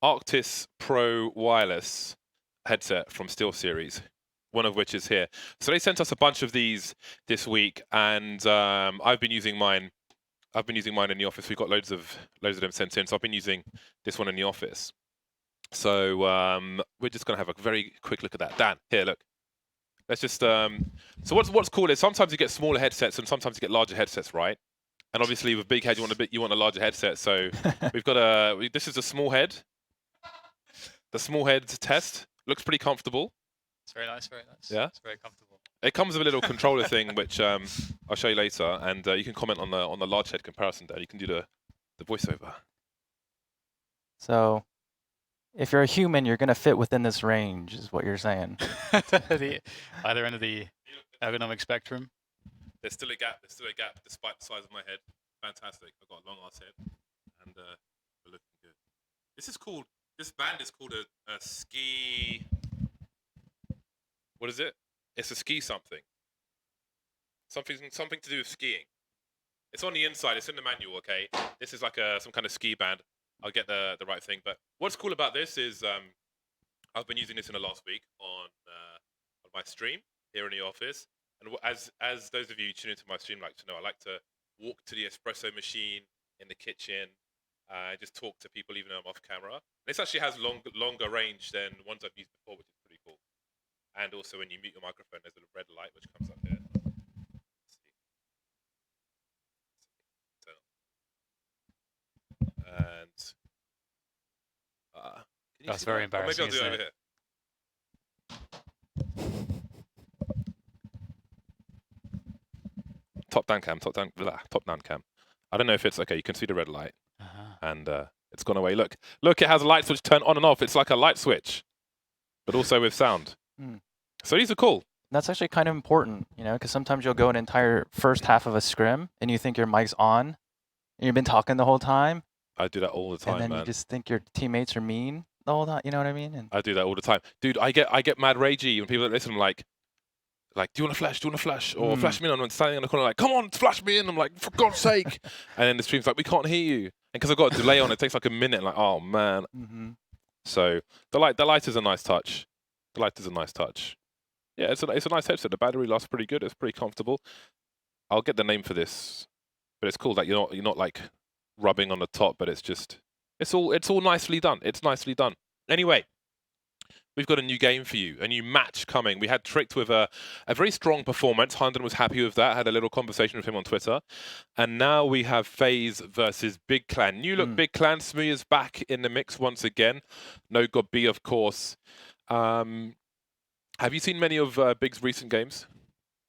Arctis Pro wireless headset from Steel Series, one of which is here. So they sent us a bunch of these this week, and I've been using mine in the office. We've got loads of them sent in, so I've been using this one in the office. So we're just gonna have a very quick look at that. Dan, here, look. Let's just so what's cool is sometimes you get smaller headsets and sometimes you get larger headsets, right? And obviously with big head you want a larger headset. So we've got this is a small head. The small head test looks pretty comfortable. It's very nice, very nice. Yeah, it's very comfortable. It comes with a little controller thing, which I'll show you later, and you can comment on the large head comparison there. You can do the voiceover. So, if you're a human, you're gonna fit within this range, is what you're saying. The either end of the ergonomic spectrum. There's still a gap. Despite the size of my head. Fantastic. I've got a long ass head, and we're looking good. This band is called a ski. What is it? It's a ski something. Something to do with skiing. It's on the inside. It's in the manual. Okay. This is like some kind of ski band. I'll get the right thing. But what's cool about this is I've been using this in the last week on my stream here in the office. And as those of you tuning into my stream like to know, I like to walk to the espresso machine in the kitchen. Just talk to people even though I'm off camera. This actually has longer range than ones I've used before, which is pretty cool. And also when you mute your microphone, there's a red light which comes up here. And that's very embarrassing. Maybe I'll do it over here. Top down cam. I don't know if it's okay. You can see the red light, and it's gone away. Look! It has a light switch turn on and off. It's like a light switch, but also with sound. So these are cool. That's actually kind of important, you know, because sometimes you'll go an entire first half of a scrim and you think your mic's on, and you've been talking the whole time. I do that all the time, and then man. You just think your teammates are mean the whole time. You know what I mean? And I do that all the time, dude. I get mad ragey when people listen. I'm like, do you want to flash? Do you want to flash? Or flash me in. I'm standing in the corner like, come on, flash me in. I'm like, for God's sake. And then the stream's like, we can't hear you. And because I've got a delay on, it takes like a minute. I'm like, oh man. So the light is a nice touch. Yeah, it's a nice headset. The battery lasts pretty good. It's pretty comfortable. I'll get the name for this, but it's cool that you're not like rubbing on the top, but it's all nicely done. It's nicely done. Anyway, we've got a new game for you, a new match coming. We had Tricked with a very strong performance. Hunden was happy with that, had a little conversation with him on Twitter. And now we have FaZe versus Big Clan. New look Big Clan. Smooya's back in the mix once again. No God B, of course. Have you seen many of Big's recent games?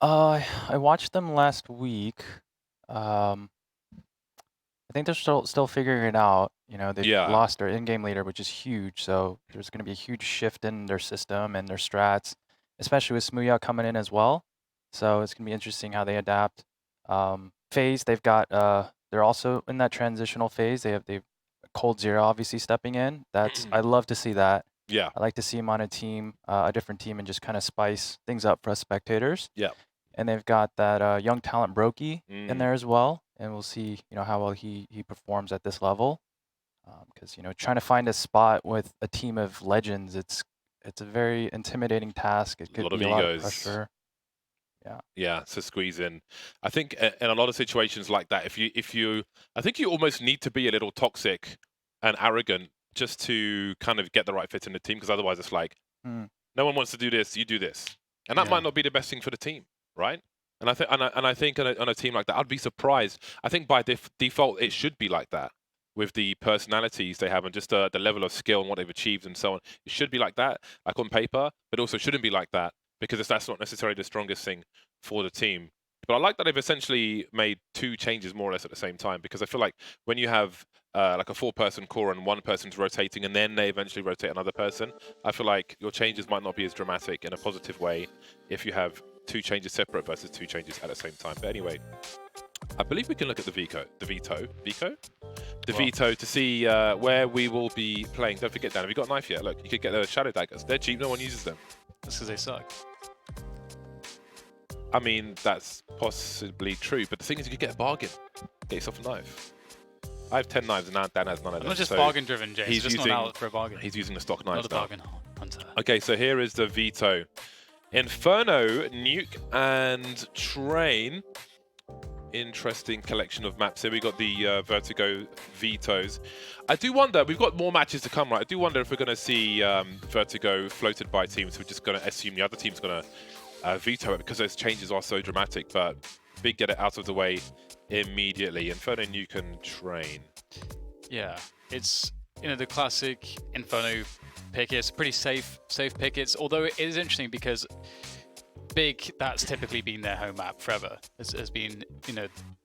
I watched them last week. I think they're still figuring it out. You know, they lost their in-game leader, which is huge. So there's going to be a huge shift in their system and their strats, especially with Smooya coming in as well. So it's going to be interesting how they adapt. FaZe, they've got they're also in that transitional phase. They've Cold Zero obviously stepping in. I love to see that. Yeah. I like to see him on a team, a different team, and just kind of spice things up for us spectators. Yeah. And they've got that young talent Brokey in there as well. And we'll see, how well he performs at this level. Because, trying to find a spot with a team of legends, it's a very intimidating task. It could be a lot of pressure. Yeah. Yeah, to squeeze in. I think in a lot of situations like that, I think you almost need to be a little toxic and arrogant just to kind of get the right fit in the team, because otherwise it's like, no one wants to do this, you do this. And that might not be the best thing for the team, right? And I think on a team like that, I'd be surprised. I think by default, it should be like that with the personalities they have and just the level of skill and what they've achieved and so on. It should be like that, like on paper, but also shouldn't be like that because that's not necessarily the strongest thing for the team. But I like that they've essentially made 2 changes more or less at the same time, because I feel like when you have like a 4-person core and one person's rotating and then they eventually rotate another person, I feel like your changes might not be as dramatic in a positive way if you have 2 changes separate versus 2 changes at the same time. But anyway, I believe we can look at the veto to see where we will be playing. Don't forget, Dan, have you got a knife yet? Look, you could get the shadow daggers. They're cheap, no one uses them. That's because they suck. I mean, that's possibly true, but the thing is, you could get a bargain. Get yourself a knife. I have 10 knives, and now Dan has none of them. I'm not just bargain-driven, James. He's just using, not out for a bargain. He's using the stock knives now. Not a bargain hunter. Okay, so here is the veto. Inferno, Nuke, and Train. Interesting collection of maps here. We got the Vertigo vetoes. I do wonder, we've got more matches to come, right? I do wonder if we're going to see Vertigo floated by teams. We're just going to assume the other team's going to veto it because those changes are so dramatic, but Big get it out of the way immediately. Inferno, Nuke, and Train. Yeah, it's the classic Inferno pick. It's pretty safe pick. Although it is interesting because Big, that's typically been their home map forever. Has been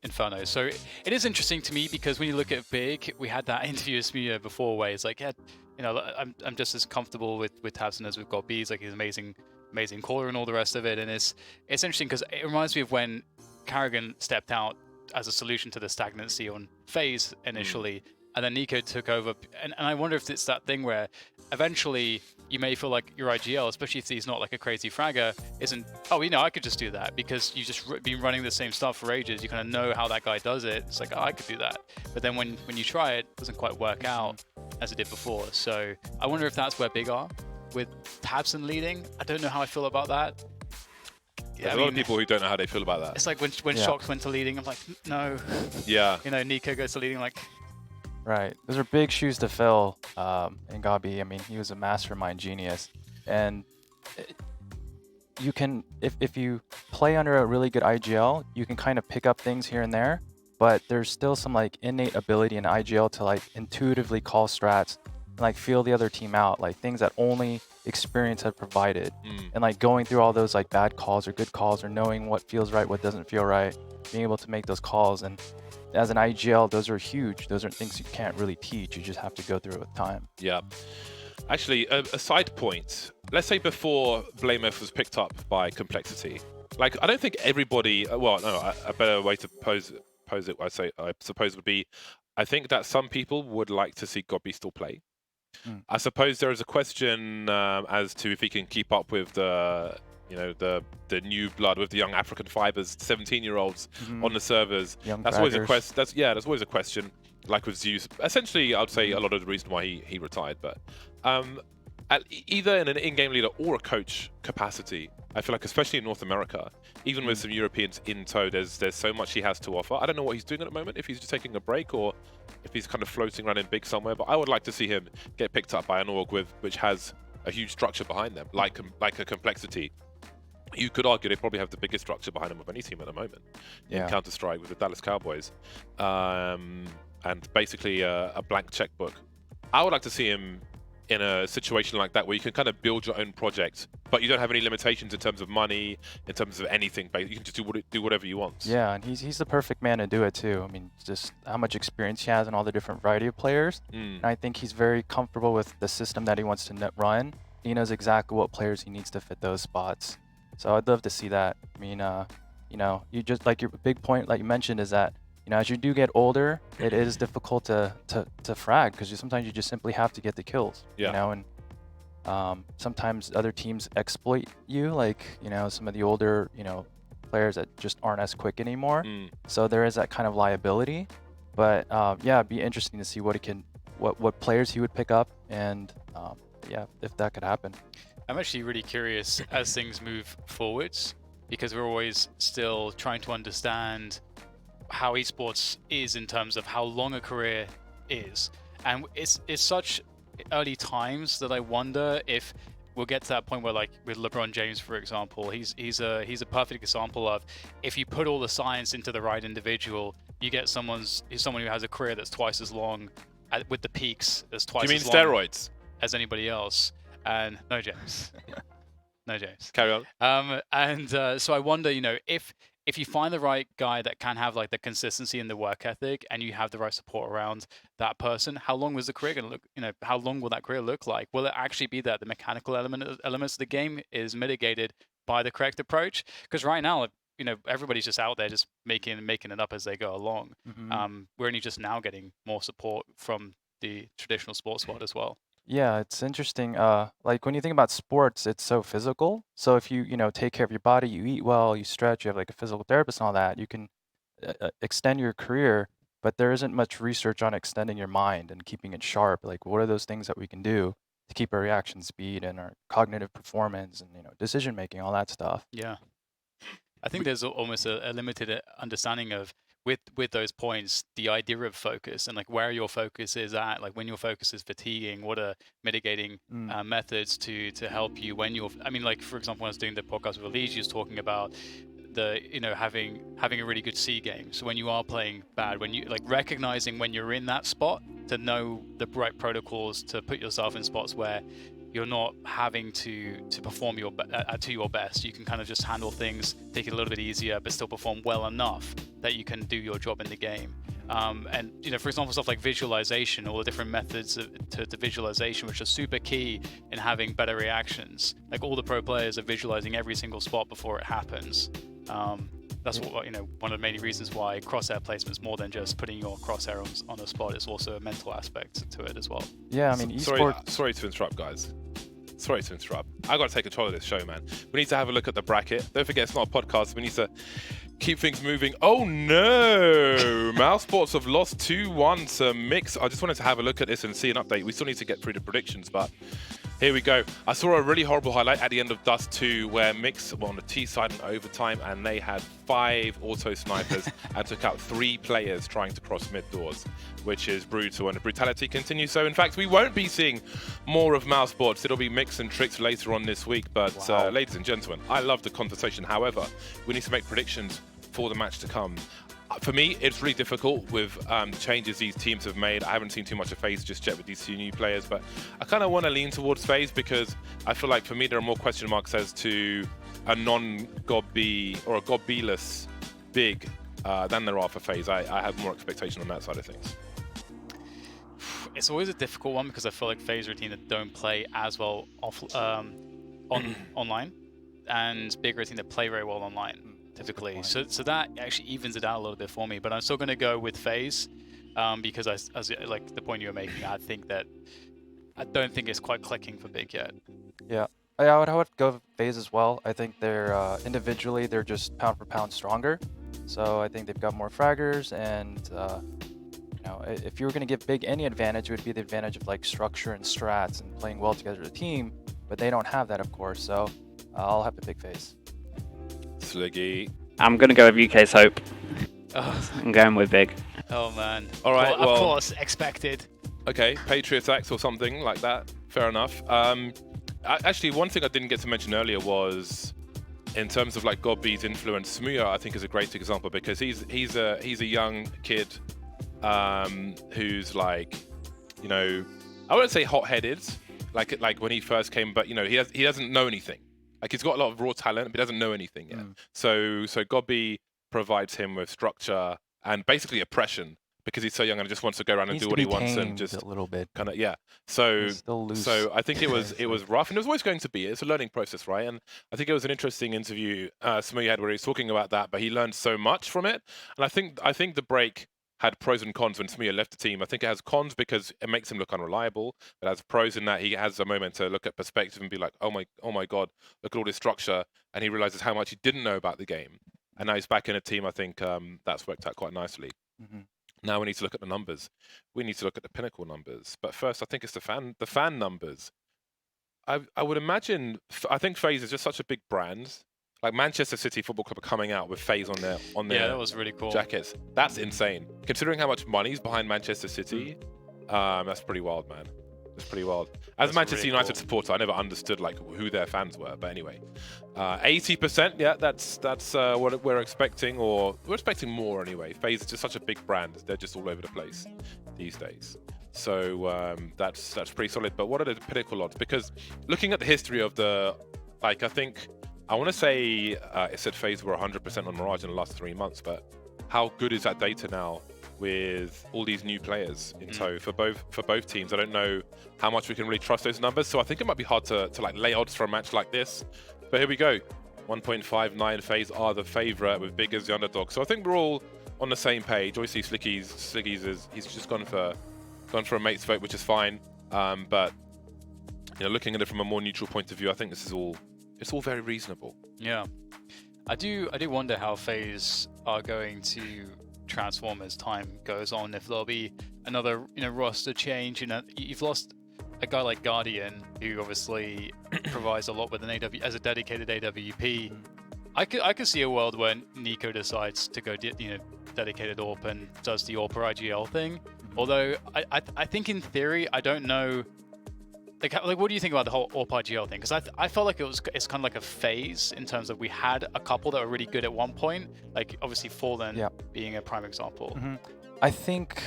Inferno. So it is interesting to me because when you look at Big, we had that interview with Smooya before where it's like, yeah, I'm just as comfortable with Tabson as we've got B. He's like, he's amazing caller and all the rest of it. And it's interesting because it reminds me of when Karrigan stepped out as a solution to the stagnancy on FaZe initially, and then Nico took over. And I wonder if it's that thing where eventually you may feel like your IGL, especially if he's not like a crazy fragger, isn't, I could just do that because you've just been running the same stuff for ages. You kind of know how that guy does it. It's like, I could do that. But then when you try it, it doesn't quite work out as it did before. So I wonder if that's where Big are. With Tabson leading, I don't know how I feel about that. There's a lot of people who don't know how they feel about that. It's like when Shox went to leading, I'm like, no. Yeah. Nico goes to leading, like. Right. Those are big shoes to fill. And Gabi, I mean, he was a mastermind genius. And you can, if you play under a really good IGL, you can kind of pick up things here and there. But there's still some like innate ability in IGL to like intuitively call strats and like feel the other team out, like things that only experience had provided. And like going through all those like bad calls or good calls or knowing what feels right, what doesn't feel right, being able to make those calls. And as an IGL, those are huge. Those are things you can't really teach. You just have to go through it with time. Yeah. Actually, a side point. Let's say before Blameoff was picked up by Complexity. Like, I don't think everybody, well, no, a better way to pose it, I suppose would be, I think that some people would like to see Gobby still play. I suppose there is a question as to if he can keep up with the new blood, with the young African fibers, 17-year-olds on the servers. That's always a question. That's always a question. Like with Zeus, essentially, I'd say a lot of the reason why he retired. But either in an in-game leader or a coach capacity, I feel like, especially in North America, even with some Europeans in tow, there's so much he has to offer. I don't know what he's doing at the moment. If he's just taking a break or if he's kind of floating around in big somewhere. But I would like to see him get picked up by an org which has a huge structure behind them, like a complexity. You could argue they probably have the biggest structure behind them of any team at the moment in Counter-Strike with the Dallas Cowboys, and basically a blank checkbook. I would like to see him in a situation like that where you can kind of build your own project, but you don't have any limitations in terms of money, in terms of anything. But you can just do whatever you want. Yeah, and he's the perfect man to do it too. I mean, just how much experience he has in all the different variety of players. And I think he's very comfortable with the system that he wants to run. He knows exactly what players he needs to fit those spots. So I'd love to see that. I mean, you just like your big point, like you mentioned, is that as you do get older, it is difficult to frag because sometimes you just simply have to get the kills. Yeah. And sometimes other teams exploit you, like some of the older players that just aren't as quick anymore. So there is that kind of liability. But yeah, it'd be interesting to see what players he would pick up, and yeah, if that could happen. I'm actually really curious as things move forwards, because we're always still trying to understand how esports is in terms of how long a career is, and it's such early times that I wonder if we'll get to that point where, like with LeBron James, for example, he's a perfect example of, if you put all the science into the right individual, you get someone who has a career that's twice as long, with the peaks as twice Do you mean as long steroids as anybody else. And no, James. No, James. Carry on. So I wonder, if you find the right guy that can have like the consistency and the work ethic, and you have the right support around that person, how long was the career going to look? How long will that career look like? Will it actually be that the mechanical elements of the game is mitigated by the correct approach? Because right now, everybody's just out there just making it up as they go along. We're only just now getting more support from the traditional sports world as well. Yeah, it's interesting. Like when you think about sports, it's so physical. So if you take care of your body, you eat well, you stretch, you have like a physical therapist and all that, you can extend your career. But there isn't much research on extending your mind and keeping it sharp. Like, what are those things that we can do to keep our reaction speed and our cognitive performance and decision making, all that stuff? Yeah, I think there's almost a limited understanding of, with those points, the idea of focus and like where your focus is at, like when your focus is fatiguing, what are mitigating methods to help you when you're, like for example, when I was doing the podcast with Elise, she was talking about the having a really good C game. So when you are playing bad, when you like recognizing when you're in that spot, to know the right protocols to put yourself in spots where you're not having to perform to your best. You can kind of just handle things, take it a little bit easier, but still perform well enough that you can do your job in the game. And for example, stuff like visualization, all the different methods to visualization, which are super key in having better reactions. Like all the pro players are visualizing every single spot before it happens. That's what one of the main reasons why crosshair placement is more than just putting your crosshair on a spot. It's also a mental aspect to it as well. Yeah, esports. Sorry to interrupt, guys. Sorry to interrupt. I got to take control of this show, man. We need to have a look at the bracket. Don't forget, it's not a podcast. We need to keep things moving. Oh no! Mouse Sports have lost 2-1 to Mix. I just wanted to have a look at this and see an update. We still need to get through the predictions, but here we go. I saw a really horrible highlight at the end of Dust 2 where Mix were on the T side in overtime and they had 5 auto snipers and took out 3 players trying to cross mid doors, which is brutal, and the brutality continues. So in fact, we won't be seeing more of Mouse Sports. It'll be Mix and Tricks later on this week. But ladies and gentlemen, I love the conversation. However, we need to make predictions for the match to come. For me, it's really difficult with the changes these teams have made. I haven't seen too much of FaZe just yet with these 2 new players, but I kind of want to lean towards FaZe because I feel like for me there are more question marks as to a non-God B or a God B-less big than there are for FaZe. I have more expectation on that side of things. It's always a difficult one because I feel like FaZe are a team that don't play as well online, and bigger a team that play very well online. Typically, so that actually evens it out a little bit for me. But I'm still going to go with FaZe because as like the point you were making, I don't think it's quite clicking for Big yet. Yeah, I would go with FaZe as well. I think they're individually they're just pound for pound stronger. So I think they've got more fraggers, and if you were going to give Big any advantage, it would be the advantage of like structure and strats and playing well together as a team. But they don't have that, of course. So I'll have to pick FaZe. Sliggy. I'm going to go with UK's Hope. I'm going with big. Oh man. All right, Well, of well- course, expected. Okay, Patriot X or something like that. Fair enough. Actually, one thing I didn't get to mention earlier was, in terms of like Godby's influence, Smuya I think is a great example because he's a young kid who's like, you know, I wouldn't say hot-headed, like when he first came, but you know, he doesn't know anything. Like he's got a lot of raw talent, but he doesn't know anything yet. So Godby provides him with structure and basically oppression because he's so young and just wants to go around and do what he wants and just a little bit. kind of So Still loose. so I think it was rough and it was always going to be. It's a learning process, right? And I think it was an interesting interview Smuya had where he was talking about that, but he learned so much from it. And I think the break had pros and cons when Smuya left the team. I think it has cons because it makes him look unreliable. It has pros in that he has a moment to look at perspective and be like, oh my God, look at all this structure, and he realizes how much he didn't know about the game. And now he's back in a team. I think that's worked out quite nicely. Now we need to look at the numbers. We need to look at the Pinnacle numbers. But first, I think it's the fan numbers. I would imagine. I think FaZe is just such a big brand. Like Manchester City Football Club are coming out with FaZe on their Yeah, that was really cool. jackets. That's insane. Considering how much money's behind Manchester City, that's pretty wild, man. It's pretty wild. As a Manchester really United cool. supporter, I never understood like who their fans were. But anyway, 80%. Yeah, that's what we're expecting, or we're expecting more anyway. FaZe is just such a big brand; they're just all over the place these days. So that's pretty solid. But what are the Pinnacle odds? Because looking at the history of the, like, I want to say it said FaZe were 100% on Mirage in the last 3 months, but how good is that data now with all these new players in tow for both teams? I don't know how much we can really trust those numbers, so I think it might be hard to like lay odds for a match like this. But here we go. 1.59 FaZe are the favorite with Big as the underdog. So I think we're all on the same page. Obviously, Sliggies he's just gone for a mate's vote, which is fine. But you know, looking at it from a more neutral point of view, I think this is all. It's all very reasonable. Yeah, I do wonder how FaZe are going to transform as time goes on. If there'll be another roster change. You've lost a guy like Guardian, who obviously provides a lot with an as a dedicated AWP. I could see a world where Nico decides to go dedicated AWP and does the AWP or IGL thing. Although I think in theory, I don't know. Like, what do you think about the whole AWP IGL thing? Because I felt like it's kind of like a phase in terms of we had a couple that were really good at one point, like obviously Fallen being a prime example. I think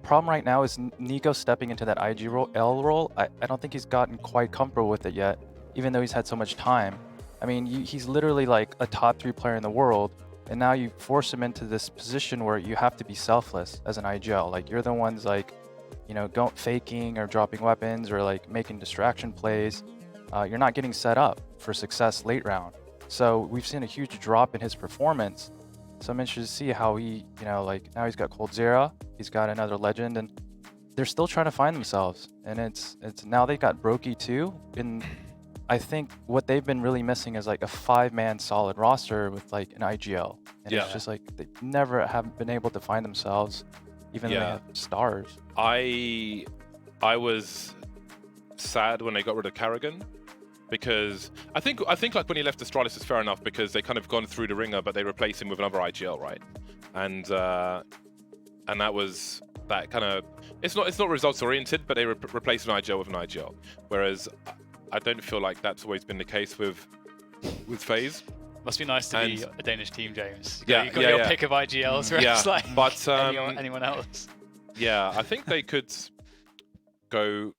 problem right now is Nico stepping into that IGL role. I don't think he's gotten quite comfortable with it yet, even though he's had so much time. I mean, he's literally like a top 3 player in the world, and now you force him into this position where you have to be selfless as an IGL. Like, you're the ones like, faking or dropping weapons or like making distraction plays. You're not getting set up for success late round. So we've seen a huge drop in his performance. So I'm interested to see how he, like now he's got Coldzera, he's got another legend, and they're still trying to find themselves. And it's now they got Brokey too. And I think what they've been really missing is like a 5-man solid roster with like an IGL. And it's just like they never have been able to find themselves, even though they have stars. I was sad when they got rid of Karrigan, because I think like when he left Astralis is fair enough because they kind of gone through the ringer, but they replaced him with another IGL, right? And that was that kind of it's not results oriented, but they replaced an IGL with an IGL. Whereas I don't feel like that's always been the case with FaZe. Must be nice to be a Danish team, James. You got your pick of IGLs, right? Yeah, Like but anyone else. Yeah, I think they could go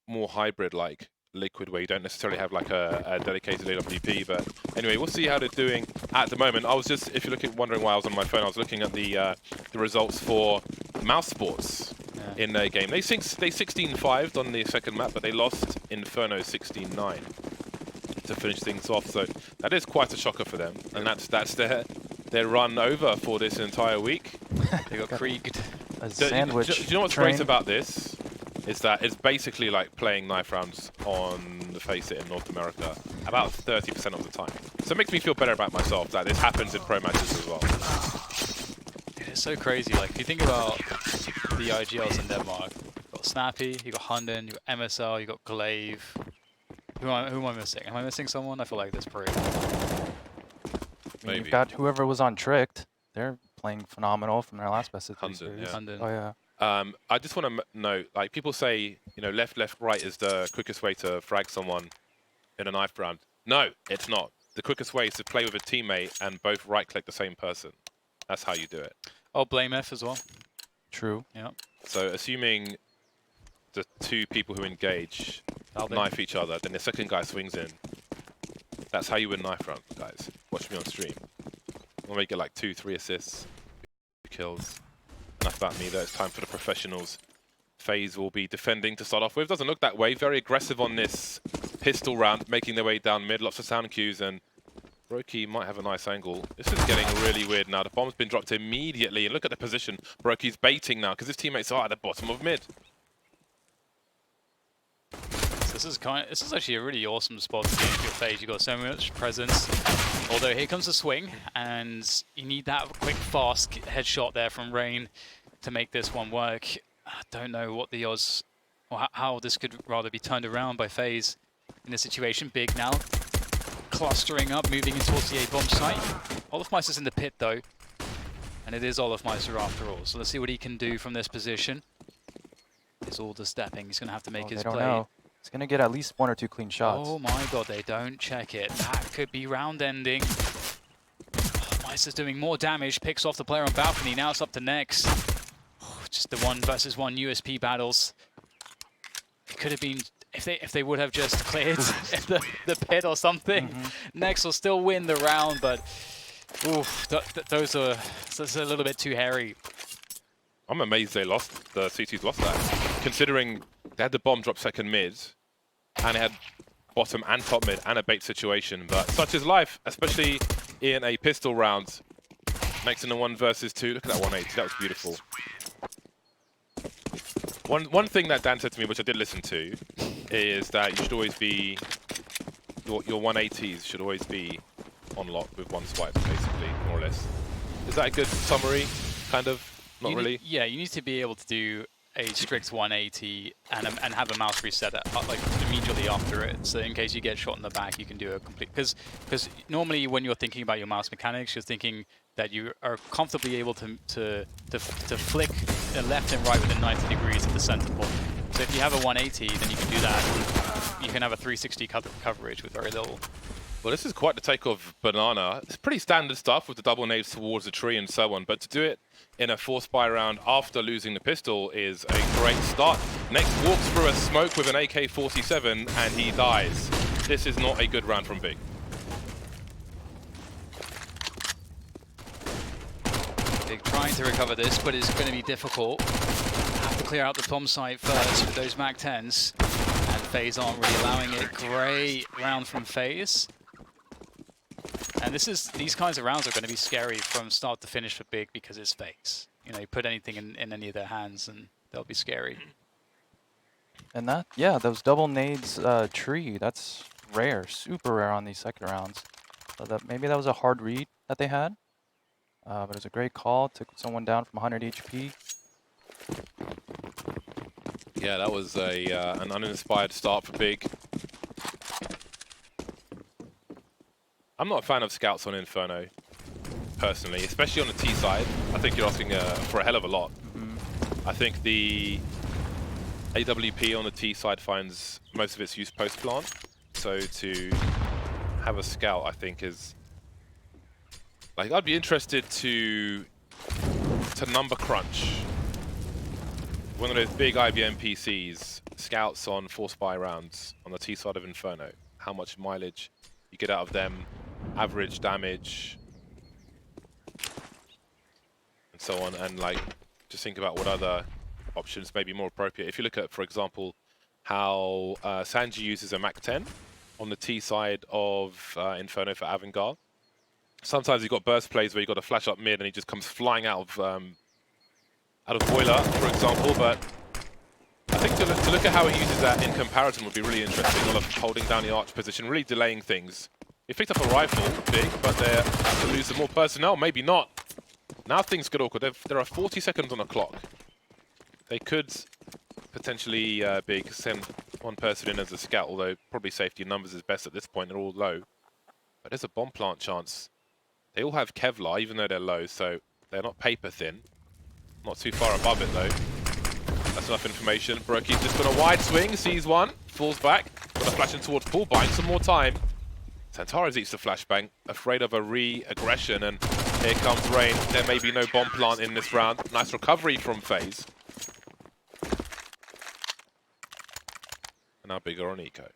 more hybrid, like Liquid, where you don't necessarily have like a dedicated AWP. But anyway, we'll see how they're doing at the moment. I was just, if you're wondering why I was on my phone, I was looking at the results for Mouse Sports in their game. They 16-5'd on the second map, but they lost Inferno 16-9 to finish things off. So that is quite a shocker for them, and that's their run over for this entire week. They got Krieged. A sandwich. Do you know what's great about this? Is that it's basically like playing knife rounds on the FACEIT in North America about 30% of the time. So it makes me feel better about myself that this happens in pro matches as well. It's so crazy. Like, if you think about the IGLs in Denmark, you've got Snappy, you've got Hunden, you've got MSL, you've got Glaive. Who am I missing? Am I missing someone? I feel like there's pretty. You've got whoever was on Tricked. they're playing phenomenal from their last best of 3 Hunden, series. yeah. Hunden. Oh yeah. I just want to note, like people say, you know, left, right is the quickest way to frag someone in a knife round. No, it's not. The quickest way is to play with a teammate and both right-click the same person. That's how you do it. Oh, blame F as well. True. Yeah. So assuming the 2 people who engage knife each other, then the second guy swings in. That's how you win knife round, guys. Watch me on stream. Normally get like 2, 3 assists, 2 kills. Enough about me, though. It's time for the professionals. FaZe will be defending to start off with. Doesn't look that way. Very aggressive on this pistol round, making their way down mid. Lots of sound cues, and Broky might have a nice angle. This is getting really weird now. The bomb's been dropped immediately, and look at the position. Broky's baiting now because his teammates are at the bottom of mid. This is actually a really awesome spot to be in your FaZe. You've got so much presence. Although here comes the swing, and you need that quick, fast headshot there from Rain to make this one work. I don't know what the odds, or how this could rather be turned around by FaZe in this situation. Big now, clustering up, moving in towards the A-bomb site. Olofmeister's in the pit though, and it is Olofmeister after all. So let's see what he can do from this position. It's all the stepping. He's going to have to make his play. Know. He's going to get at least 1 or 2 clean shots. Oh my god, they don't check it. That could be round ending. Meister's doing more damage, picks off the player on balcony. Now it's up to Nex. Just the 1 versus 1 USP battles. It could have been, if they would have just cleared the pit or something, Nex will still win the round, but oof, those are a little bit too hairy. I'm amazed they lost, the CTs lost that, considering they had the bomb drop second mid, and it had bottom and top mid, and a bait situation. But such is life, especially in a pistol round. Next in the 1 versus 2. Look at that 180, that was beautiful. One thing that Dan said to me, which I did listen to, is that you should always be, your 180s should always be on lock with 1 swipe, basically, more or less. Is that a good summary, kind of? Not really? Yeah, you need to be able to do a strict 180 and have a mouse reset like immediately after it. So in case you get shot in the back, you can do a complete... Because normally when you're thinking about your mouse mechanics, you're thinking that you are comfortably able to flick left and right within 90 degrees of the center point. So if you have a 180, then you can do that. You can have a 360 coverage with very little. Well, this is quite the take of Banana. It's pretty standard stuff with the double nades towards the tree and so on, but to do it in a 4-spy round after losing the pistol is a great start. Next walks through a smoke with an AK-47 and he dies. This is not a good round from Big. Big trying to recover this, but it's going to be difficult. Have to clear out the bomb site first with those MAC-10s. And FaZe aren't really allowing it. Great round from FaZe. And these kinds of rounds are going to be scary from start to finish for Big because it's FaZe. You know, you put anything in any of their hands and they'll be scary. And that, yeah, those double nades tree, that's rare, super rare on these second rounds. So maybe that was a hard read that they had. But it was a great call, took someone down from 100 HP. Yeah, that was an uninspired start for Big. I'm not a fan of scouts on Inferno, personally, especially on the T side. I think you're asking for a hell of a lot. I think the AWP on the T side finds most of its use post-plant. So to have a scout, I think, is... Like, I'd be interested to number crunch one of those big IBM PCs, scouts on 4-spy rounds on the T side of Inferno. How much mileage you get out of them, average damage, and so on. And like, just think about what other options may be more appropriate. If you look at, for example, how Sanji uses a MAC-10 on the T side of Inferno for Avangard. Sometimes you've got burst plays where you've got a flash up mid and he just comes flying out of Boiler, for example, but I think to look at how he uses that in comparison would be really interesting. A lot of holding down the arch position, really delaying things. He picked up a rifle, Big, but they're to lose some more personnel, maybe not. Now things get awkward. There are 40 seconds on the clock. They could potentially, Big, send one person in as a scout, although probably safety in numbers is best at this point. They're all low. But there's a bomb plant chance. They all have Kevlar, even though they're low, so They're not paper thin. Not too far above it though. That's enough information. Broki's just got a wide swing, sees one, falls back, got a flash in towards Paul, buying some more time. Santares eats the flashbang, afraid of a re-aggression, and here comes Rain. There may be no bomb plant in this round. Nice recovery from FaZe. And now Bigger on Eco.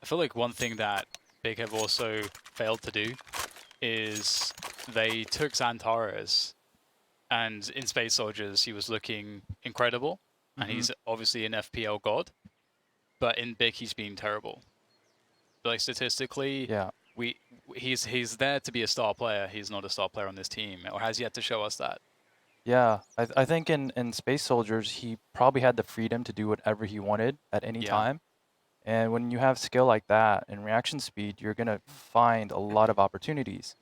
I feel like one thing that Big have also failed to do is they took Xantares, and in Space Soldiers he was looking incredible, and he's obviously an FPL god, but in Big he's been terrible. Like statistically, Yeah. He's there to be a star player. He's not a star player on this team, or has yet to show us that. Yeah, I think in Space Soldiers, he probably had the freedom to do whatever he wanted at any time. And when you have skill like that and reaction speed, you're going to find a lot of opportunities.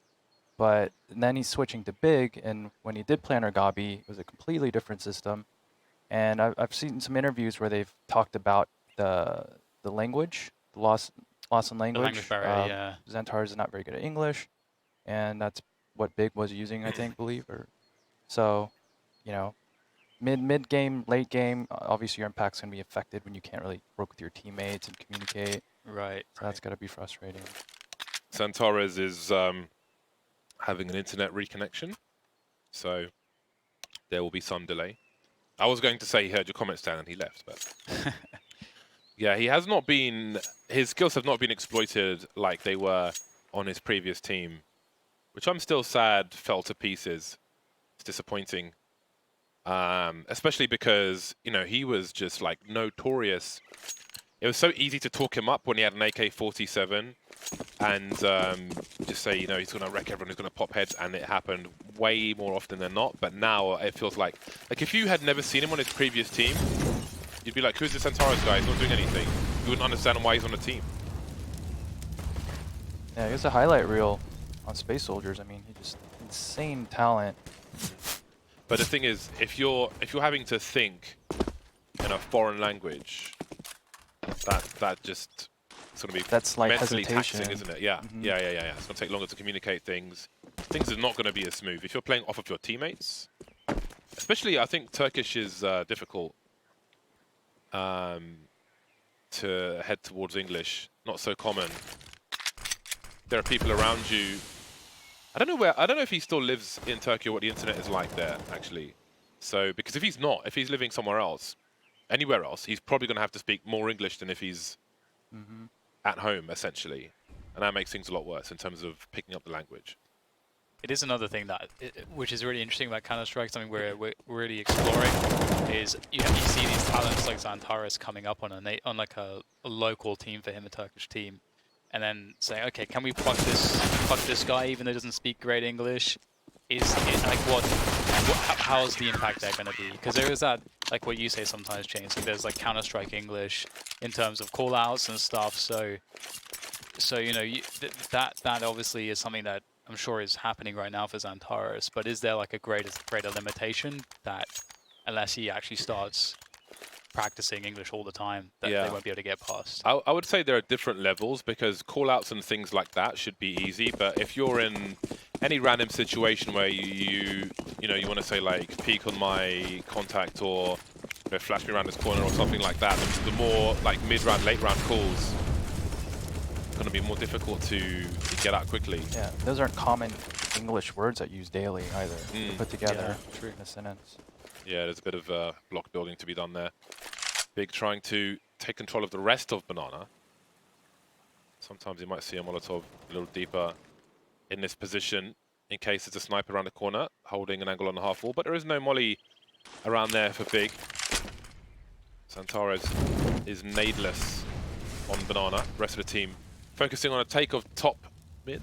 But then he's switching to Big, and when he did play under Gabi, it was a completely different system. And I've seen some interviews where they've talked about the language, the loss in language. The language barrier, yeah. Xantares is not very good at English, and that's what Big was using, I think, So, you know, mid game, late game, obviously your impact's gonna be affected when you can't really work with your teammates and communicate. Right. So that's gotta be frustrating. Santares is having an internet reconnection, so there will be some delay. I was going to say he heard your comments, Dan, and he left, but yeah, he has not been. His skills have not been exploited like they were on his previous team, which I'm still sad fell to pieces. It's disappointing, especially because he was just like notorious. It was so easy to talk him up when he had an AK-47 and just say, he's going to wreck everyone, he's going to pop heads, and it happened way more often than not. But now it feels like if you had never seen him on his previous team, you'd be like, who's this Santares guy? He's not doing anything. You wouldn't understand why he's on the team. Yeah, he was a highlight reel on Space Soldiers. I mean, he just insane talent. But the thing is, if you're having to think in a foreign language, that just sort of be that's like mentally hesitation, taxing, isn't it? Yeah, yeah. It's gonna take longer to communicate things. Things are not gonna be as smooth if you're playing off of your teammates. Especially, I think Turkish is difficult to head towards English. Not so common. There are people around you. I don't know if he still lives in Turkey or what the internet is like there, actually. So, because if he's living somewhere else, anywhere else, he's probably going to have to speak more English than if he's at home, essentially. And that makes things a lot worse in terms of picking up the language. It is another thing which is really interesting about Counter-Strike, something we're really exploring, is you see these talents like Xantares coming up on a local team for him, a Turkish team, and then saying, okay, can we pluck this guy even though he doesn't speak great English? How's the impact there going to be? Because there is that, like what you say sometimes, James, like there's like Counter-Strike English in terms of call-outs and stuff. So that obviously is something that I'm sure is happening right now for Xantares. But is there like a greater limitation that unless he actually starts practicing English all the time, that they won't be able to get past? I would say there are different levels, because call-outs and things like that should be easy. But if you're in any random situation where you want to say like peek on my contact or flash me around this corner or something like that, the more like mid-round, late-round calls are going to be more difficult to get out quickly. Yeah, those aren't common English words that use daily either. Put together in a sentence. Yeah, there's a bit of block building to be done there. Big trying to take control of the rest of Banana. Sometimes you might see a Molotov a little deeper in this position in case there's a sniper around the corner holding an angle on the half wall, but there is no molly around there for Big. Santares is nadeless on Banana. Rest of the team focusing on a take of top mid.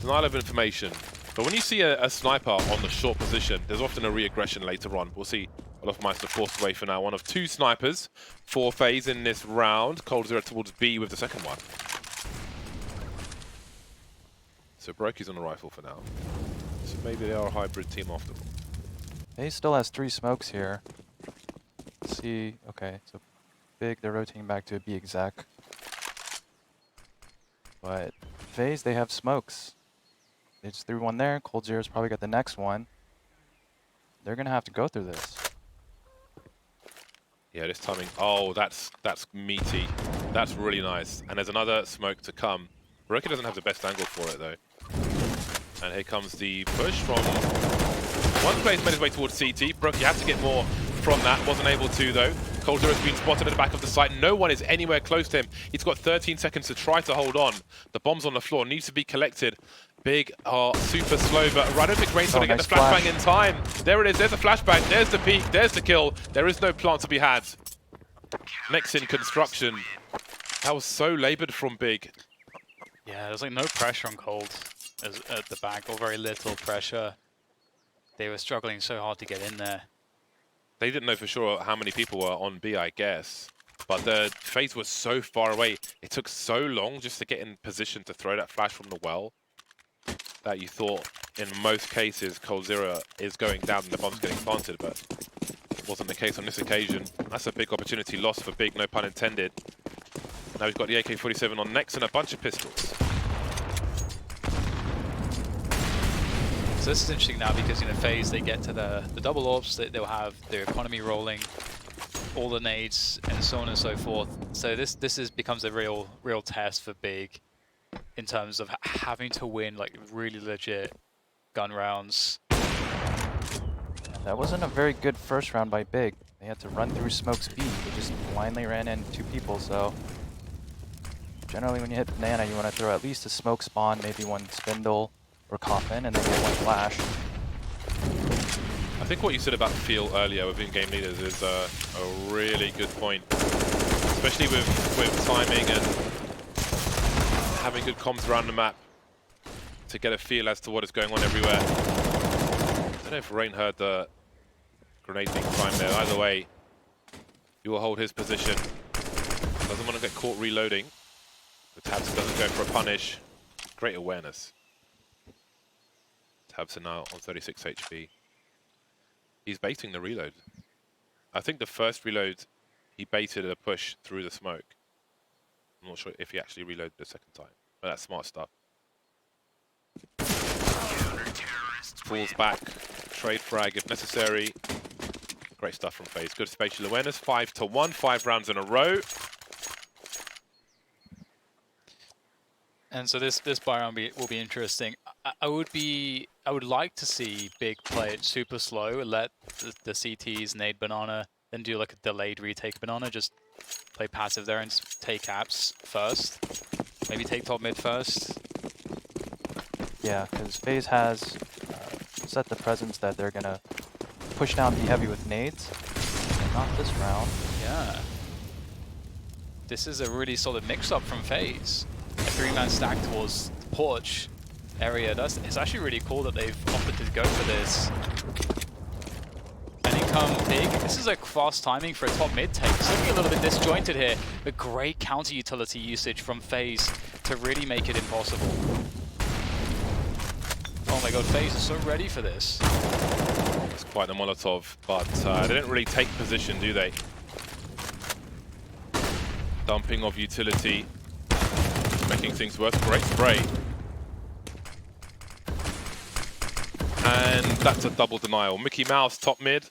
Denial of information. But when you see a sniper on the short position, there's often a re-aggression later on. We'll see Olofmeister forced away for now. One of two snipers for FaZe in this round. Cold Zero towards B with the second one. So Broki's on the rifle for now. So maybe they are a hybrid team after all. He still has 3 smokes here. Let's see, okay, so Big, they're rotating back to a B exec. But FaZe, they have smokes. They just threw one there. Cold Zero's probably got the next one. They're gonna have to go through this. Yeah, this timing. Oh, that's meaty. That's really nice. And there's another smoke to come. Roki doesn't have the best angle for it though. And here comes the push from one player's made his way towards CT. Brookie had to get more from that. Wasn't able to though. Cold Zero's been spotted at the back of the site. No one is anywhere close to him. He's got 13 seconds to try to hold on. The bomb's on the floor. Needs to be collected. Big are super slow, but I don't think Rain's going to get the flashbang in time. There it is. There's the flashbang. There's the peak. There's the kill. There is no plant to be had. Next in construction. That was so labored from Big. Yeah, there's like no pressure on Cold at the back, or very little pressure. They were struggling so hard to get in there. They didn't know for sure how many people were on B, I guess. But the FaZe was so far away. It took so long just to get in position to throw that flash from the well that you thought in most cases Cold Zero is going down and the bomb's getting planted, but it wasn't the case on this occasion. That's a big opportunity lost for Big, no pun intended. Now he's got the AK-47 on next and a bunch of pistols. So this is interesting now because, you know, FaZe, they get to the double orbs, they'll have their economy rolling, all the nades, and so on and so forth. So this becomes a real test for Big in terms of having to win like really legit gun rounds. That wasn't a very good first round by Big. They had to run through Smoke's B. They just blindly ran in 2 people, so generally when you hit Banana, you want to throw at least a smoke spawn, maybe 1 spindle or coffin, and then get 1 flash. I think what you said about the feel earlier with in-game leaders is a really good point, especially with timing and having good comms around the map to get a feel as to what is going on everywhere. I don't know if Rain heard the grenade being timed there. Either way, he will hold his position. Doesn't want to get caught reloading. The Tabs doesn't go for a punish. Great awareness. Tabs are now on 36 HP. He's baiting the reload. I think the first reload, he baited a push through the smoke. I'm not sure if he actually reloaded the second time, but that's smart stuff. Falls back, trade frag if necessary. Great stuff from FaZe. Good spatial awareness. 5-1, 5 rounds in a row. And so this buy round will be interesting. I would like to see Big play it super slow, let the CTs nade banana, then do like a delayed retake banana, just play passive there and take apps first. Maybe take top mid first. Yeah, because FaZe has set the presence that they're gonna push down B heavy with nades. Not this round. Yeah. This is a really solid mix-up from FaZe. A 3-man stack towards the porch area. It's actually really cool that they've opted to go for this. And in come Big. This is like fast timing for a top mid take. It's looking a little bit disjointed here, but great counter utility usage from FaZe to really make it impossible. Oh my god, FaZe is so ready for this. It's quite the Molotov, but they didn't really take position, do they? Dumping of utility, making things worse. Great spray. And that's a double denial. Mickey Mouse, top mid.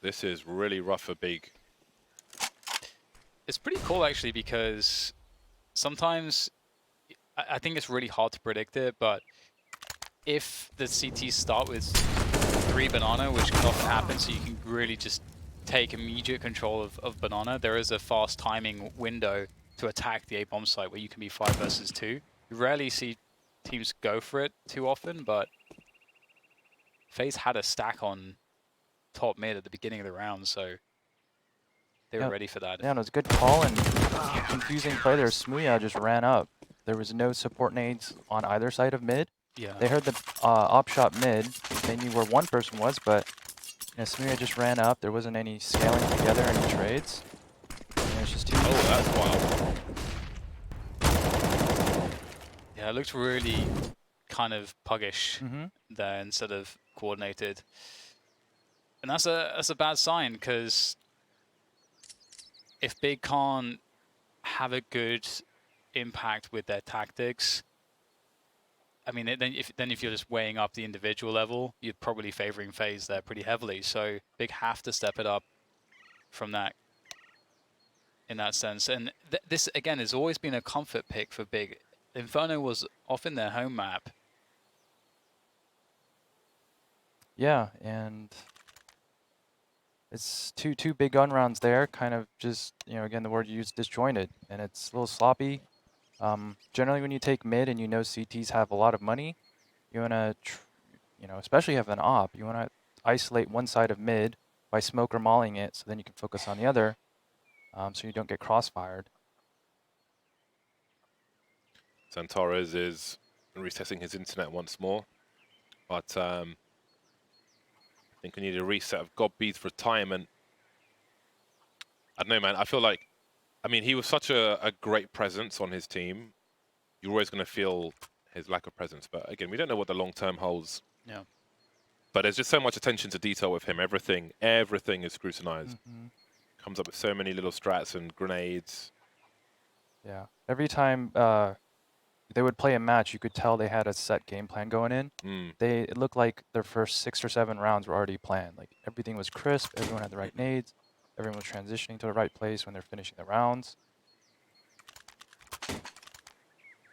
This is really rough for Big. It's pretty cool actually, because sometimes I think it's really hard to predict it, but if the CTs start with 3 banana, which can often happen, so you can really just take immediate control of banana, there is a fast timing window to attack the A-bomb site where you can be 5 versus 2. You rarely see teams go for it too often, but FaZe had a stack on top mid at the beginning of the round, so they were ready for that. Yeah, and it was a good call and confusing play there. Smooya just ran up. There was no support nades on either side of mid. Yeah. They heard the op shot mid. They knew where one person was, but Smooya just ran up. There wasn't any scaling together, any trades. And it's just too easy. Oh, that's wild. Yeah, it looked really kind of puggish there instead of coordinated. And that's a bad sign, because if Big can't have a good impact with their tactics. I mean, if you're just weighing up the individual level, you're probably favoring FaZe there pretty heavily. So Big have to step it up from that, in that sense. And this again has always been a comfort pick for Big. Inferno was often their home map. Yeah, and it's two big gun rounds there. Kind of just, you know, again, the word you use, disjointed, and it's a little sloppy. Generally, when you take mid and you know CTs have a lot of money, you want to, you know, especially if an op, you want to isolate one side of mid by smoke or mauling it, so then you can focus on the other, so you don't get crossfired. Santares is retesting his internet once more, but I think we need a reset of Godbe's retirement. I don't know, man. I feel like, I mean, he was such a great presence on his team. You're always going to feel his lack of presence. But again, we don't know what the long term holds. Yeah. But there's just so much attention to detail with him. Everything is scrutinized. Comes up with so many little strats and grenades. Yeah. Every time they would play a match, you could tell they had a set game plan going in. It looked like their first 6 or 7 rounds were already planned. Like everything was crisp. Everyone had the right nades. Everyone was transitioning to the right place when they're finishing the rounds.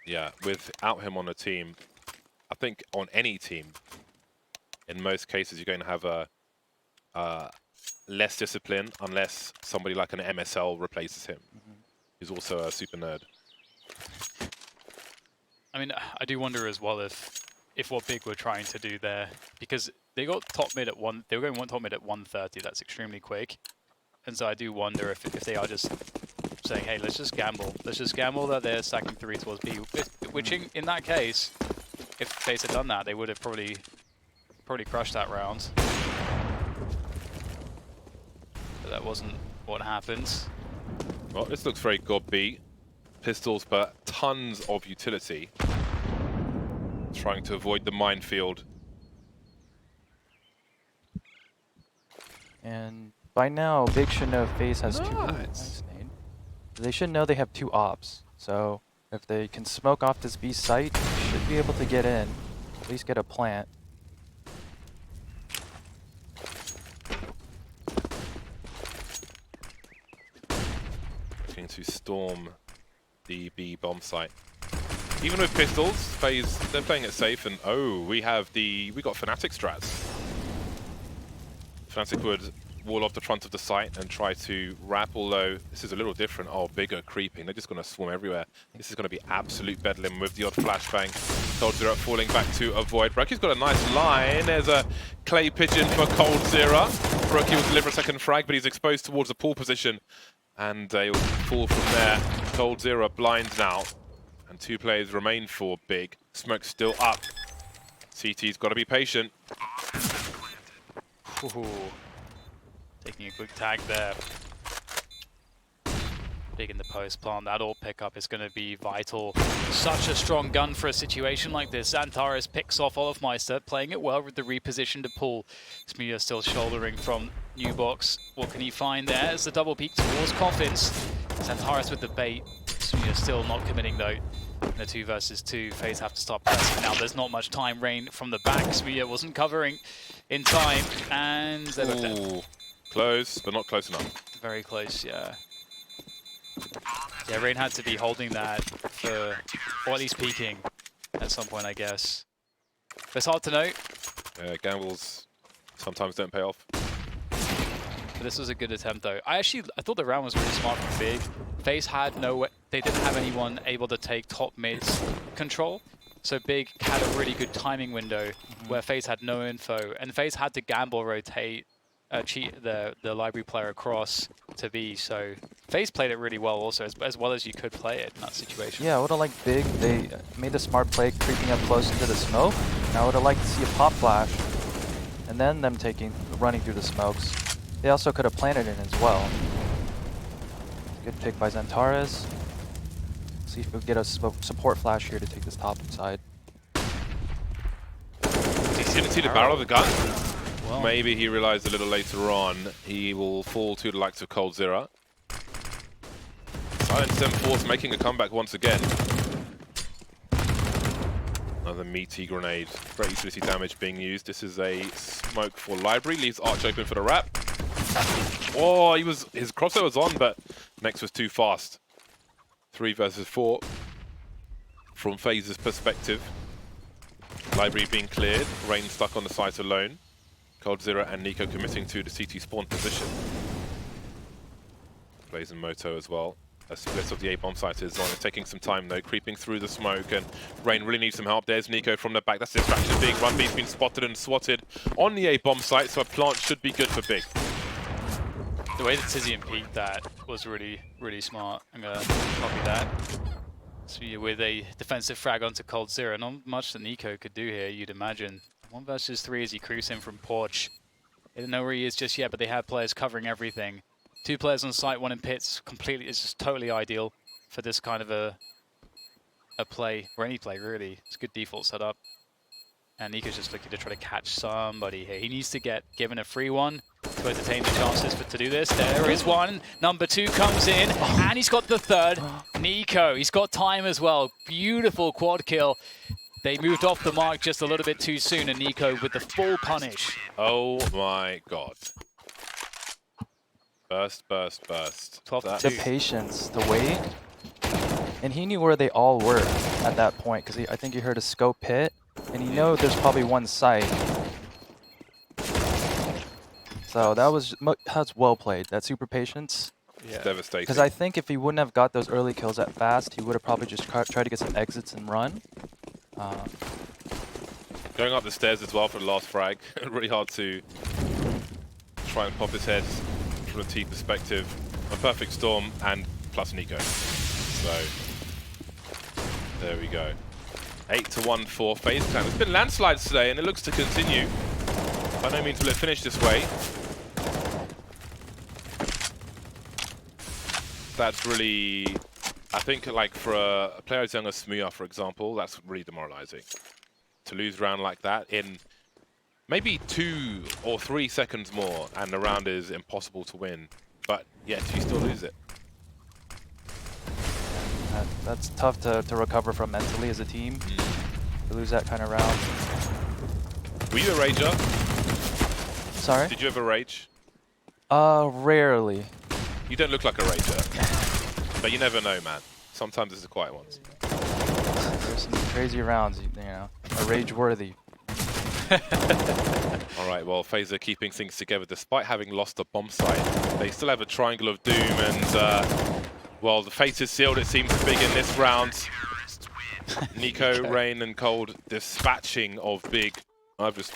Yeah, without him on the team, I think on any team, in most cases, you're going to have a less discipline unless somebody like an MSL replaces him, who's also a super nerd. I mean, I do wonder as well if what Big were trying to do there, because they got top mid at they were going top mid at 130. That's extremely quick. And so I do wonder if they are just saying, hey, let's just gamble. Let's just gamble that they're stacking 3 towards B. Which in that case, if FaCe had done that, they would have probably crushed that round. But that wasn't what happened. Well, this looks very God-B. Pistols, but tons of utility. Trying to avoid the minefield. And by now, Big should know FaZe has 2. Nice. They should know they have 2 ops. So if they can smoke off this B site, they should be able to get in. At least get a plant. Looking to storm the B bomb site. Even with pistols, FaZe, they're playing it safe, and oh, we got Fnatic strats. Fnatic would wall off the front of the site and try to wrap, although this is a little different. Oh, bigger creeping. They're just going to swarm everywhere. This is going to be absolute bedlam with the odd flashbang. coldzera falling back to avoid. Broky's got a nice line. There's a clay pigeon for coldzera. Broky will deliver a second frag, but he's exposed towards the pool position. And he'll fall from there. coldzera blind now. And 2 players remain for Big. Smoke's still up. CT's got to be patient. Ooh. Taking a quick tag there. Big in the post plant. That all pickup is going to be vital. Such a strong gun for a situation like this. Antares picks off Olofmeister, playing it well with the reposition to pull. Smia still shouldering from New Box. What can he find there? It's the double peek towards Coffins. Antares with the bait. Smia still not committing though. In the 2 versus 2, FaZe have to start pressing now. There's not much time. Rain from the back. Smia wasn't covering in time, and they're both dead. Close, but not close enough. Very close, yeah. Yeah, Rain had to be holding that for, or at least peeking at some point, I guess. But it's hard to know. Gambles sometimes don't pay off. But this was a good attempt, though. I thought the round was really smart from Big. FaZe had they didn't have anyone able to take top mid's control. So Big had a really good timing window where FaZe had no info, and FaZe had to gamble rotate, cheat the library player across to B. So FaZe played it really well also, as well as you could play it in that situation. Yeah, I would have liked Big. They made the smart play, creeping up close into the smoke. And I would have liked to see a pop flash, and then them running through the smokes. They also could have planted in as well. Good pick by Xantares. See if we get a support flash here to take this top side. He didn't see the barrel of the gun. Well, maybe he realized a little later on he will fall to the likes of coldzera. INTZ Force making a comeback once again. Another meaty grenade. Great utility damage being used. This is a smoke for Library. Leaves Arch open for the wrap. Oh, his crossover was on, but Next was too fast. 3 versus 4. From FaZe's perspective. Library being cleared. Rain stuck on the site alone. coldzera and Nico committing to the CT spawn position. Blaze and Moto as well. A split of the A-bomb site is on. It's taking some time though, creeping through the smoke, and Rain really needs some help. There's Nico from the back. That's the distraction being run. B's been spotted and swatted on the A-bomb site, so a plant should be good for Big. The way that Tizian peeked that was really, really smart. I'm gonna copy that. So with a defensive frag onto coldzera, not much that Nico could do here, you'd imagine. 1 versus 3 as he creeps in from Porch. They don't know where he is just yet, but they have players covering everything. 2 players on site, 1 in pits. Completely, it's just totally ideal for this kind of a play, or any play really. It's a good default setup. And Nico's just looking to try to catch somebody here. He needs to get given a free one to entertain the chances to do this. There is one. Number 2 comes in, and he's got the 3rd. Nico, he's got time as well. Beautiful quad kill. They moved off the mark just a little bit too soon, and Nico with the full punish. Oh my god. Burst, burst, burst. 12 the patience, the wait. And he knew where they all were at that point, because I think he heard a scope hit, and he know there's probably one site. So that's well played. That super patience. Yeah. Devastating. Because I think if he wouldn't have got those early kills at fast, he would have probably just tried to get some exits and run. Going up the stairs as well for the last frag. Really hard to try and pop his head from a T perspective. A perfect storm and plus Nico. So there we go. 8-1 for FaZe Clan. There's been landslides today and it looks to continue. By no means will it finish this way. That's really, I think, like for a player as young as Smuya, for example, that's really demoralizing. To lose round like that in maybe 2 or 3 seconds more, and the round is impossible to win. But yet you still lose it. That's tough to recover from mentally as a team. To lose that kind of round. Were you a rager? Sorry? Did you ever rage? Rarely. You don't look like a rager. But you never know, man. Sometimes it's the quiet ones. There's some crazy rounds, you know, are rage-worthy. Alright, well, FaZe are keeping things together despite having lost a bomb site. They still have a triangle of doom, and, well, the fate is sealed, it seems, for Big in this round. Nico, Rain, and Cold dispatching of Big. I've just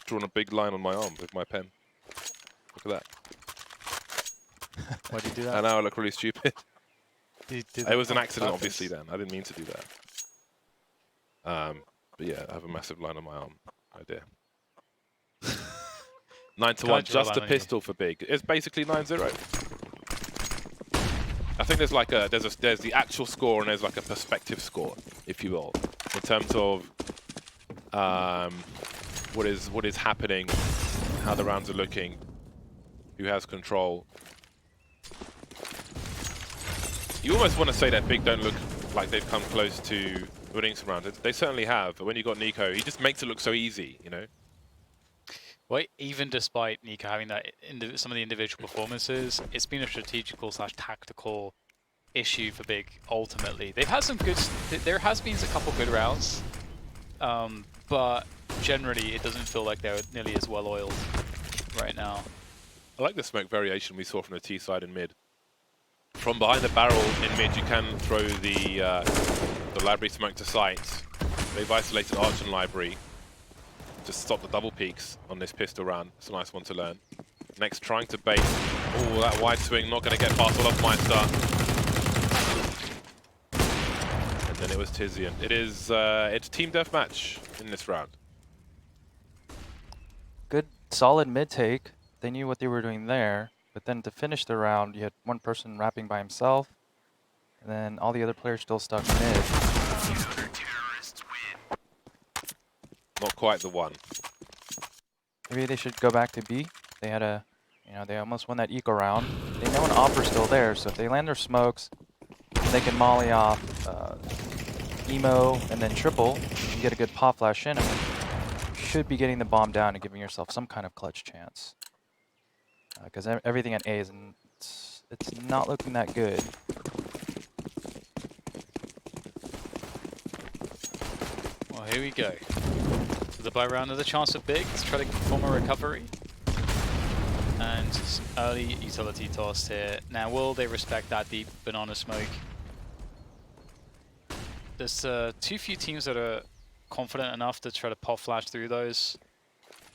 drawn a big line on my arm with my pen. Look at that. Why'd you do that? I know, I look really stupid. It was an accident, obviously, then. I didn't mean to do that. But yeah, I have a massive line on my arm. Oh dear. 9-1, just a pistol for Big. It's basically 9-0. I think there's like there's the actual score and there's like a perspective score, if you will, in terms of what is happening, how the rounds are looking, who has control. You almost want to say that Big don't look like they've come close to winning some rounds. They certainly have, but when you got Nico, he just makes it look so easy, you know? Well, even despite Nico having that some of the individual performances, it's been a strategical/tactical issue for Big. Ultimately, they've had some good. There has been a couple good rounds, but generally, it doesn't feel like they're nearly as well oiled right now. I like the smoke variation we saw from the T side in mid. From behind the barrel in mid, you can throw the library smoke to site. They've isolated Arch and Library. Just stop the double peaks on this pistol round. It's a nice one to learn. Next, trying to bait. Oh, that wide swing, not going to get past Olofmeister. And then it was Tizian. It's team deathmatch in this round. Good, solid mid-take. They knew what they were doing there. But then to finish the round, you had one person rapping by himself. And then all the other players still stuck mid. Not quite the one. Maybe they should go back to B. They had they almost won that eco round. They know an offer's still there, so if they land their smokes, they can molly off emo and then triple and get a good pop flash in. I mean, you should be getting the bomb down and giving yourself some kind of clutch chance. Because everything at A is it's not looking that good. Well, here we go. So the buy round, there's a chance for Big to try to form a recovery. And some early utility tossed here. Now, will they respect that deep banana smoke? There's too few teams that are confident enough to try to pop flash through those.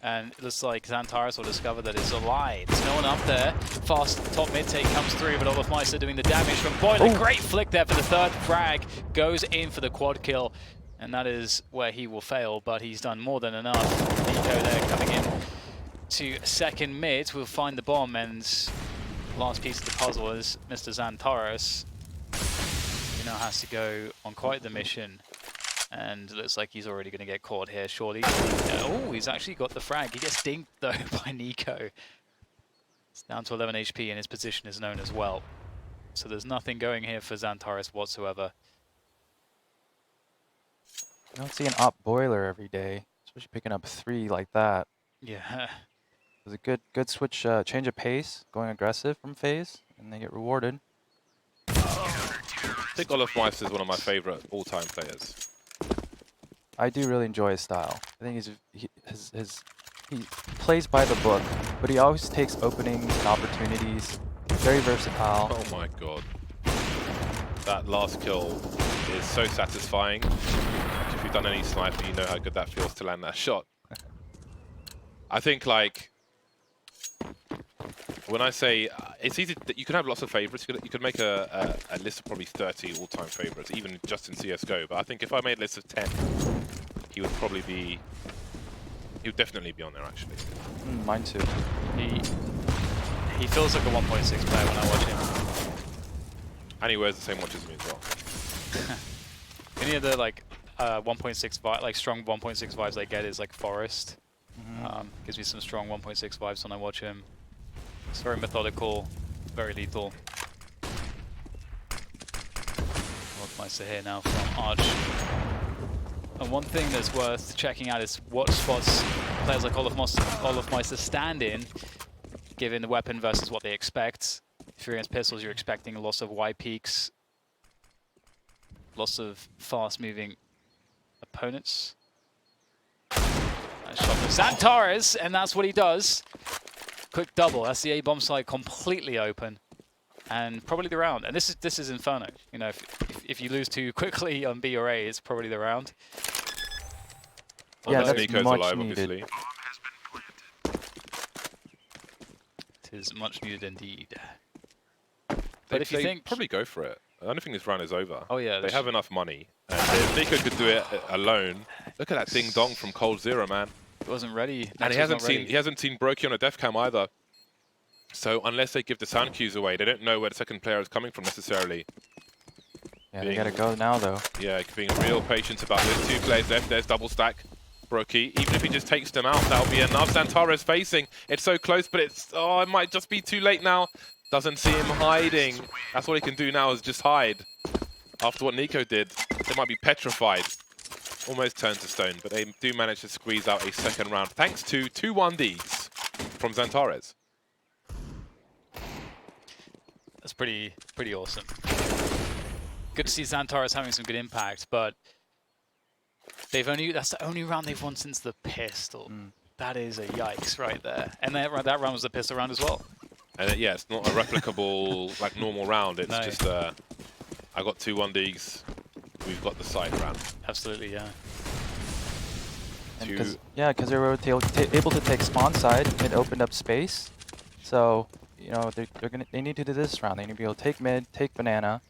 And it looks like Xantares will discover that it's a lie. There's no one up there. Fast top mid take comes through, but Olafmeister doing the damage from Boiler. Ooh. Great flick there for the third frag. Goes in for the quad kill. And that is where he will fail, but he's done more than enough. Nico there coming in to second mid. We'll find the bomb, and last piece of the puzzle is Mr. Xantares. He now has to go on quite the mission. And it looks like he's already going to get caught here, surely. Oh, he's actually got the frag. He gets dinked, though, by Nico. It's down to 11 HP, and his position is known as well. So there's nothing going here for Xantares whatsoever. You don't see an op boiler every day, especially picking up 3 like that. Yeah. It was a good switch, change of pace, going aggressive from FaZe, and they get rewarded. I think Olafmeister is one of my favorite all-time players. I do really enjoy his style. I think he plays by the book, but he always takes openings and opportunities. Very versatile. Oh my god. That last kill is so satisfying. If you've done any sniping, you know how good that feels to land that shot. I think, like, when I say it's easy, that you can have lots of favorites. You could make a list of probably 30 all-time favorites, even just in CS:GO. But I think if I made a list of 10, he would probably be. He would definitely be on there, actually. Mine too. He feels like a 1.6 player when I watch him. And he wears the same watch as me as well. Any of the like 1.6 vibe, like strong 1.6 vibes I get is like Forest. Gives me some strong 1.6 vibes when I watch him. It's very methodical, very lethal. Olafmeister here now from Arch. And one thing that's worth checking out is what spots players like Olafmeister stand in, given the weapon versus what they expect. If you're against pistols, you're expecting a loss of Y peaks, lots of fast-moving opponents. Nice shot from Xantares, and that's what he does. Quick double. That's the A-bomb side completely open, and probably the round. And this is Inferno. You know, if you lose too quickly on B or A, it's probably the round. Yeah, that's Nico's much alive, needed. obviously. It is much needed indeed. But if you think probably go for it. I don't think this round is over. Oh yeah, they have enough money. And if Nico could do it alone, look at that ding dong from Cold Zero, man. He wasn't ready. And he hasn't seen Brokey on a def cam either. So unless they give the sound cues away, they don't know where the second player is coming from necessarily. Yeah, they gotta go now though. Yeah, being real patient about this. 2 players left. There's double stack. Brokey, even if he just takes them out, that'll be enough. Xantares facing. It's so close, but it's it might just be too late now. Doesn't see him hiding. That's what he can do now, is just hide. After what Nico did, they might be petrified. Almost turned to stone, but they do manage to squeeze out a second round thanks to 2 1Ds from Xantares. That's pretty awesome. Good to see Xantares having some good impact, but that's the only round they've won since the pistol. That is a yikes right there. And that round was the pistol round as well. And yeah, it's not a replicable like normal round. It's just I got 2 1Ds. We've got the side round. Absolutely, yeah. Because they were able to take spawn side, it opened up space. So you know they need to do this round. They need to be able to take mid, take banana,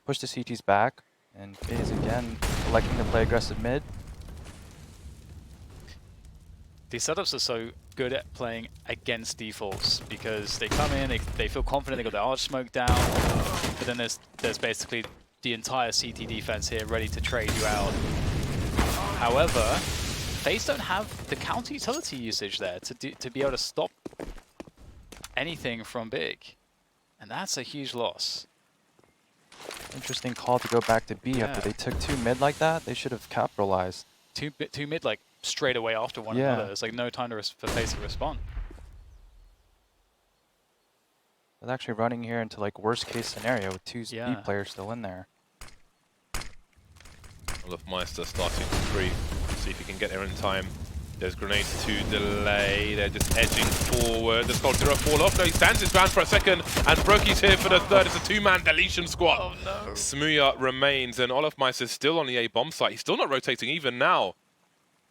push the CTs back, and FaZe again electing to play aggressive mid. These setups are so good at playing against defaults because they come in, they feel confident, they got their arch smoke down, but then there's basically the entire CT defense here ready to trade you out. However, FaZe don't have the counter utility usage there to be able to stop anything from Big, and that's a huge loss. Interesting call to go back to B after they took 2 mid like that. They should have capitalized. Two mid like straight away after one another. It's like no time to for FACEIT to respond. They're actually running here into like worst case scenario with 2 B players still in there. Meister starting to creep. See if he can get there in time. There's grenades to delay. They're just edging forward. Does Coldzera fall off? No, he stands his ground for a second. And Broki's here for the third. It's a 2-man deletion squad. Oh no. Smooya remains, and Meister's still on the A bomb site. He's still not rotating even now.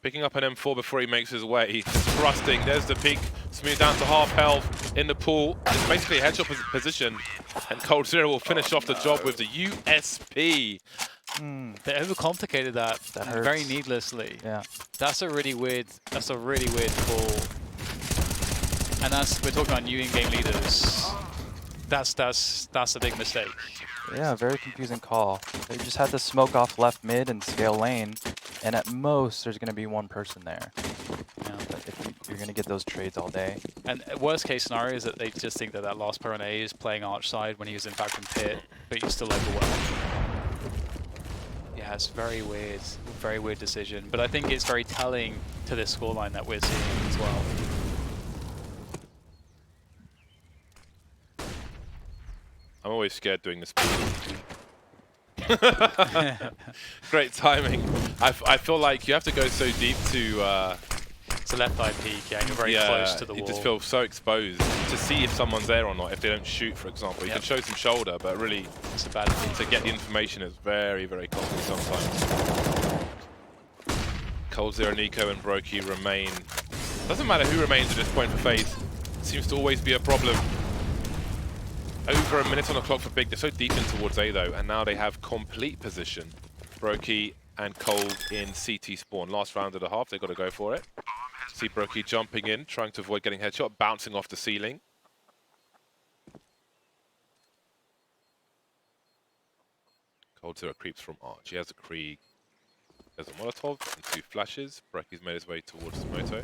Picking up an M4 before he makes his way. Thrusting. There's the peak. Smooya down to half health in the pool. It's basically a headshot position. And Coldzera will finish off the job with the USP. They overcomplicated that very needlessly. Yeah. That's a really weird call. And we're talking about new in-game leaders. That's a big mistake. Yeah, very confusing call. They just had to smoke off left mid and scale lane, and at most there's going to be 1 person there. Yeah. But if you're going to get those trades all day. And worst case scenario is that they just think that that last player on A is playing arch side when he was in fact in pit, but he's still overwhelmed. Yeah, it's very weird decision. But I think it's very telling to this scoreline that we're seeing as well. I'm always scared doing this. Great timing. I feel like you have to go so deep to... It's a left eye peak, yeah, and you're very close to the wall. You just feel so exposed to see if someone's there or not, if they don't shoot, for example. You can show some shoulder, but really, it's a bad thing. To get the information is very, very costly sometimes. Coldzera, Nico, and Broki remain. Doesn't matter who remains at this point for FaZe. Seems to always be a problem. Over a minute on the clock for Big. They're so deep in towards A, though, and now they have complete position. Broki and Cole in CT spawn. Last round of the half, they've got to go for it. See Broki jumping in, trying to avoid getting headshot, bouncing off the ceiling. Coldzera creeps from Arch. He has a Krieg. There's a Molotov and 2 flashes. Broki's made his way towards the moto.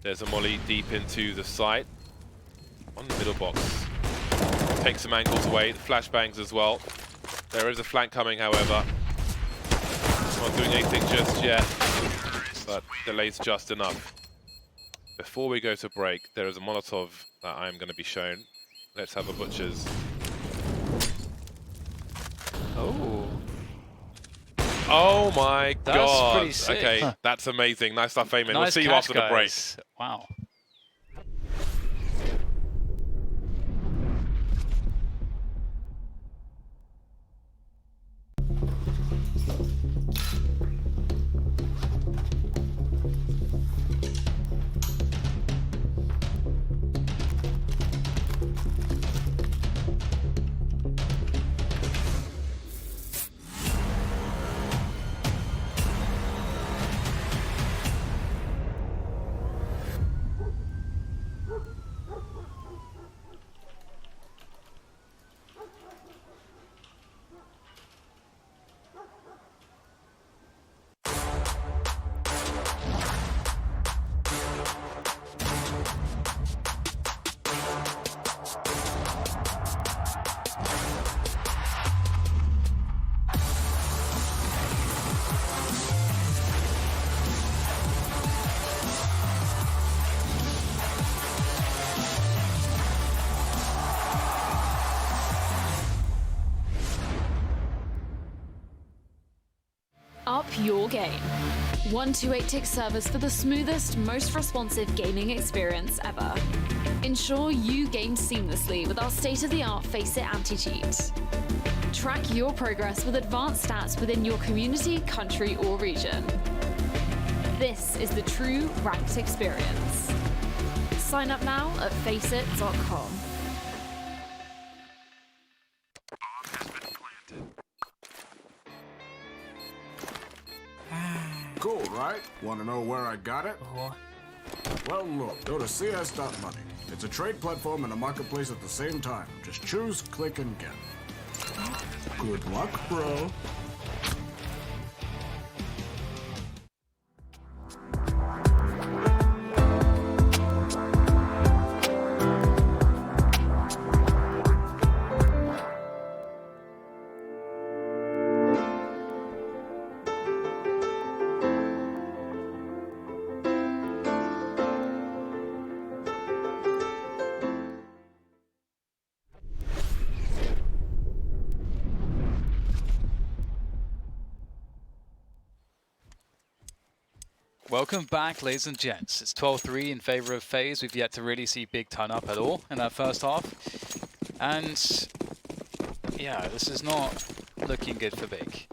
There's a molly deep into the site. On the middle box. Takes some angles away. The flashbangs as well. There is a flank coming, however. Not doing anything just yet, but delays just enough. Before we go to break, there is a Molotov that I'm going to be shown. Let's have a Butcher's. Oh. Oh my god. That's pretty sick. Okay, that's amazing. Nice stuff, Eamon. We'll see you catch, after the break. Wow. Up your game. 128 servers for the smoothest, most responsive gaming experience ever. Ensure you game seamlessly with our state-of-the-art FACEIT anti-cheat. Track your progress with advanced stats within your community, country, or region. This is the true ranked experience. Sign up now at FACEIT.com. Cool, right? Want to know where I got it? Well, look, go to CS.money. It's a trade platform and a marketplace at the same time. Just choose, click, and get. Good luck, bro. Welcome back, ladies and gents. It's 12-3 in favor of FaZe. We've yet to really see Big turn up at all in that first half. And yeah, this is not looking good for Big.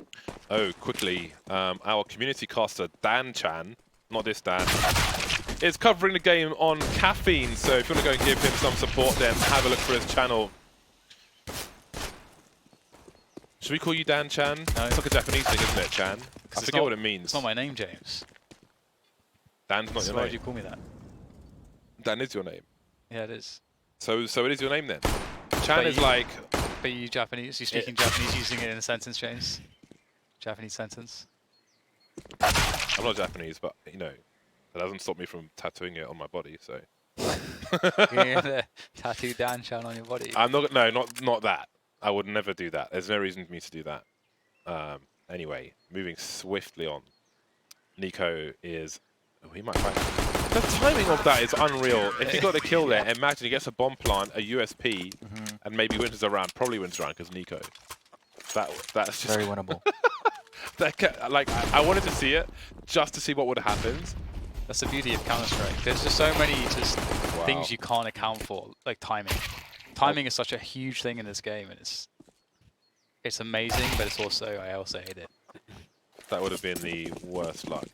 Oh, quickly, our community caster, Dan Chan, not this Dan, is covering the game on Caffeine. So if you want to go and give him some support, then have a look for his channel. Should we call you Dan Chan? No. It's like a Japanese thing, isn't it, Chan? I forget what it means. It's not my name, James. Dan's not your Why name. would you call me that? Dan is your name. Yeah, it is. So it is your name then. Chan is like. But you Japanese? You speaking Japanese, using it in a sentence, James? Japanese sentence. I'm not Japanese, but you know, that doesn't stop me from tattooing it on my body. So. You're gonna tattoo Dan Chan on your body. I'm not. No, not that. I would never do that. There's no reason for me to do that. Anyway, moving swiftly on. Nico is. Oh, he might find. The timing of that is unreal. If he got a kill there, imagine he gets a bomb plant, a USP, and maybe wins a round. Probably wins a round because Nico. That's just Very winnable. like I wanted to see it just to see what would have happened. That's the beauty of Counter-Strike. There's just so many things you can't account for, like timing. Timing is such a huge thing in this game, and it's amazing, but it's also, I also hate it. That would have been the worst luck.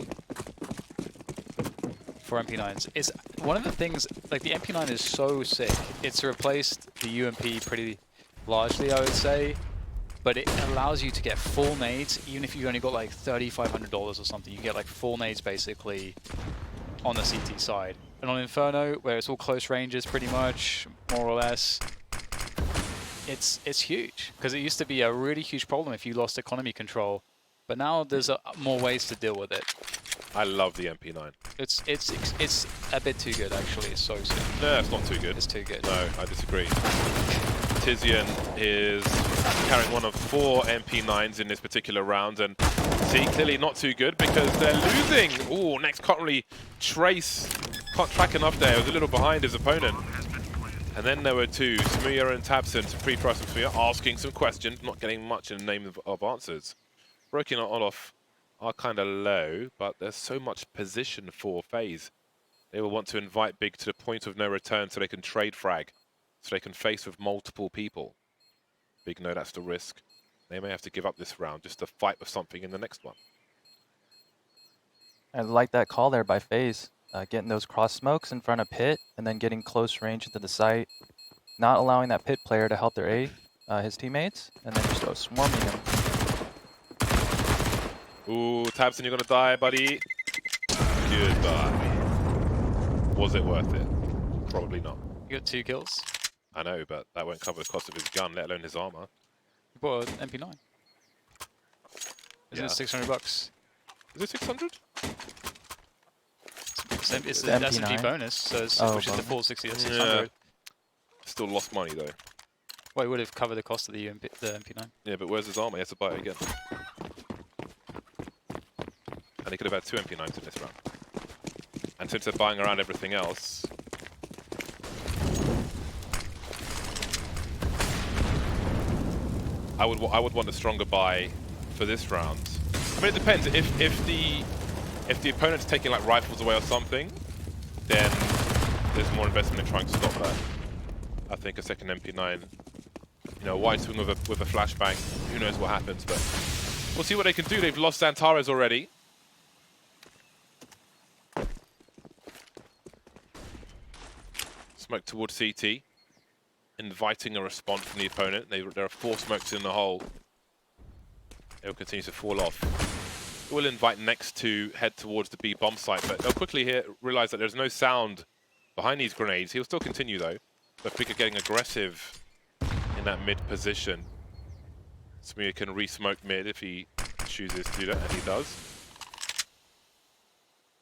For MP9s. It's one of the things, like the MP9 is so sick. It's replaced the UMP pretty largely, I would say, but it allows you to get full nades, even if you only got like $3,500 or something. You get like full nades basically on the CT side. And on Inferno, where it's all close ranges pretty much, more or less, it's huge. Because it used to be a really huge problem if you lost economy control. But now there's more ways to deal with it. I love the MP9. It's a bit too good, actually. It's so sick. No, it's not too good. It's too good. No, I disagree. Tizian is carrying one of 4 MP9s in this particular round, and see, clearly not too good because they're losing. Ooh, next can't really trace, can't track enough there. He was a little behind his opponent. And then there were 2, Smuya and Tabson, to pre-price Smuya, asking some questions, not getting much in the name of answers. Broken on off are kind of low, but there's so much position for FaZe. They will want to invite Big to the point of no return so they can trade frag, so they can face with multiple people. Big know that's the risk. They may have to give up this round just to fight with something in the next one. I like that call there by FaZe, getting those cross smokes in front of Pit and then getting close range into the site, not allowing that Pit player to help their his teammates, and then just swarming him. Ooh, Tabson, you're gonna die, buddy. Goodbye. Was it worth it? Probably not. You got 2 kills. I know, but that won't cover the cost of his gun, let alone his armor. You bought an MP9. Isn't it $600? Is it 600? It's the the MP9? SMG bonus, so it's, which is the full 60 or 600. Yeah. Still lost money though. Well, it would have covered the cost of the MP9. Yeah, but where's his armor? He has to buy it again. And he could have had 2 MP9s in this round. And since they're buying around everything else, I would want a stronger buy for this round. I mean, it depends. If the opponent's taking like rifles away or something, then there's more investment in trying to stop that. I think a second MP9, you know, a wide swing with a flashbang, who knows what happens, but we'll see what they can do. They've lost Antares already. Smoke towards CT, inviting a response from the opponent. There are 4 smokes in the hole. They will continue to fall off. It will invite next to head towards the B bomb site, but they'll quickly realize that there's no sound behind these grenades. He'll still continue though, but Big are getting aggressive in that mid position. Smuya can re-smoke mid if he chooses to do that, and he does.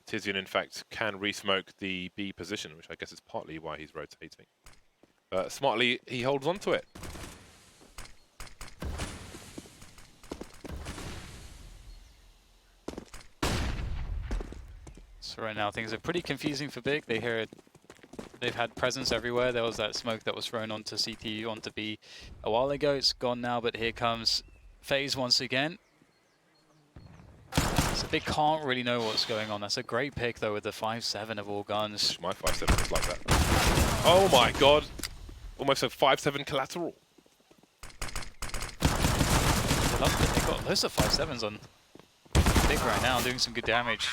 Tizian, in fact, can re-smoke the B position, which I guess is partly why he's rotating. But smartly, he holds on to it. So right now things are pretty confusing for Big. They hear it. They've had presence everywhere. There was that smoke that was thrown onto CT, onto B a while ago. It's gone now, but here comes FaZe once again. So They can't really know what's going on. That's a great pick, though, with the 5-7 of all guns. My 5-7 is like that. Oh my god! Almost a 5-7 collateral. I love that they've got loads of 5-7s on Big right now, doing some good damage.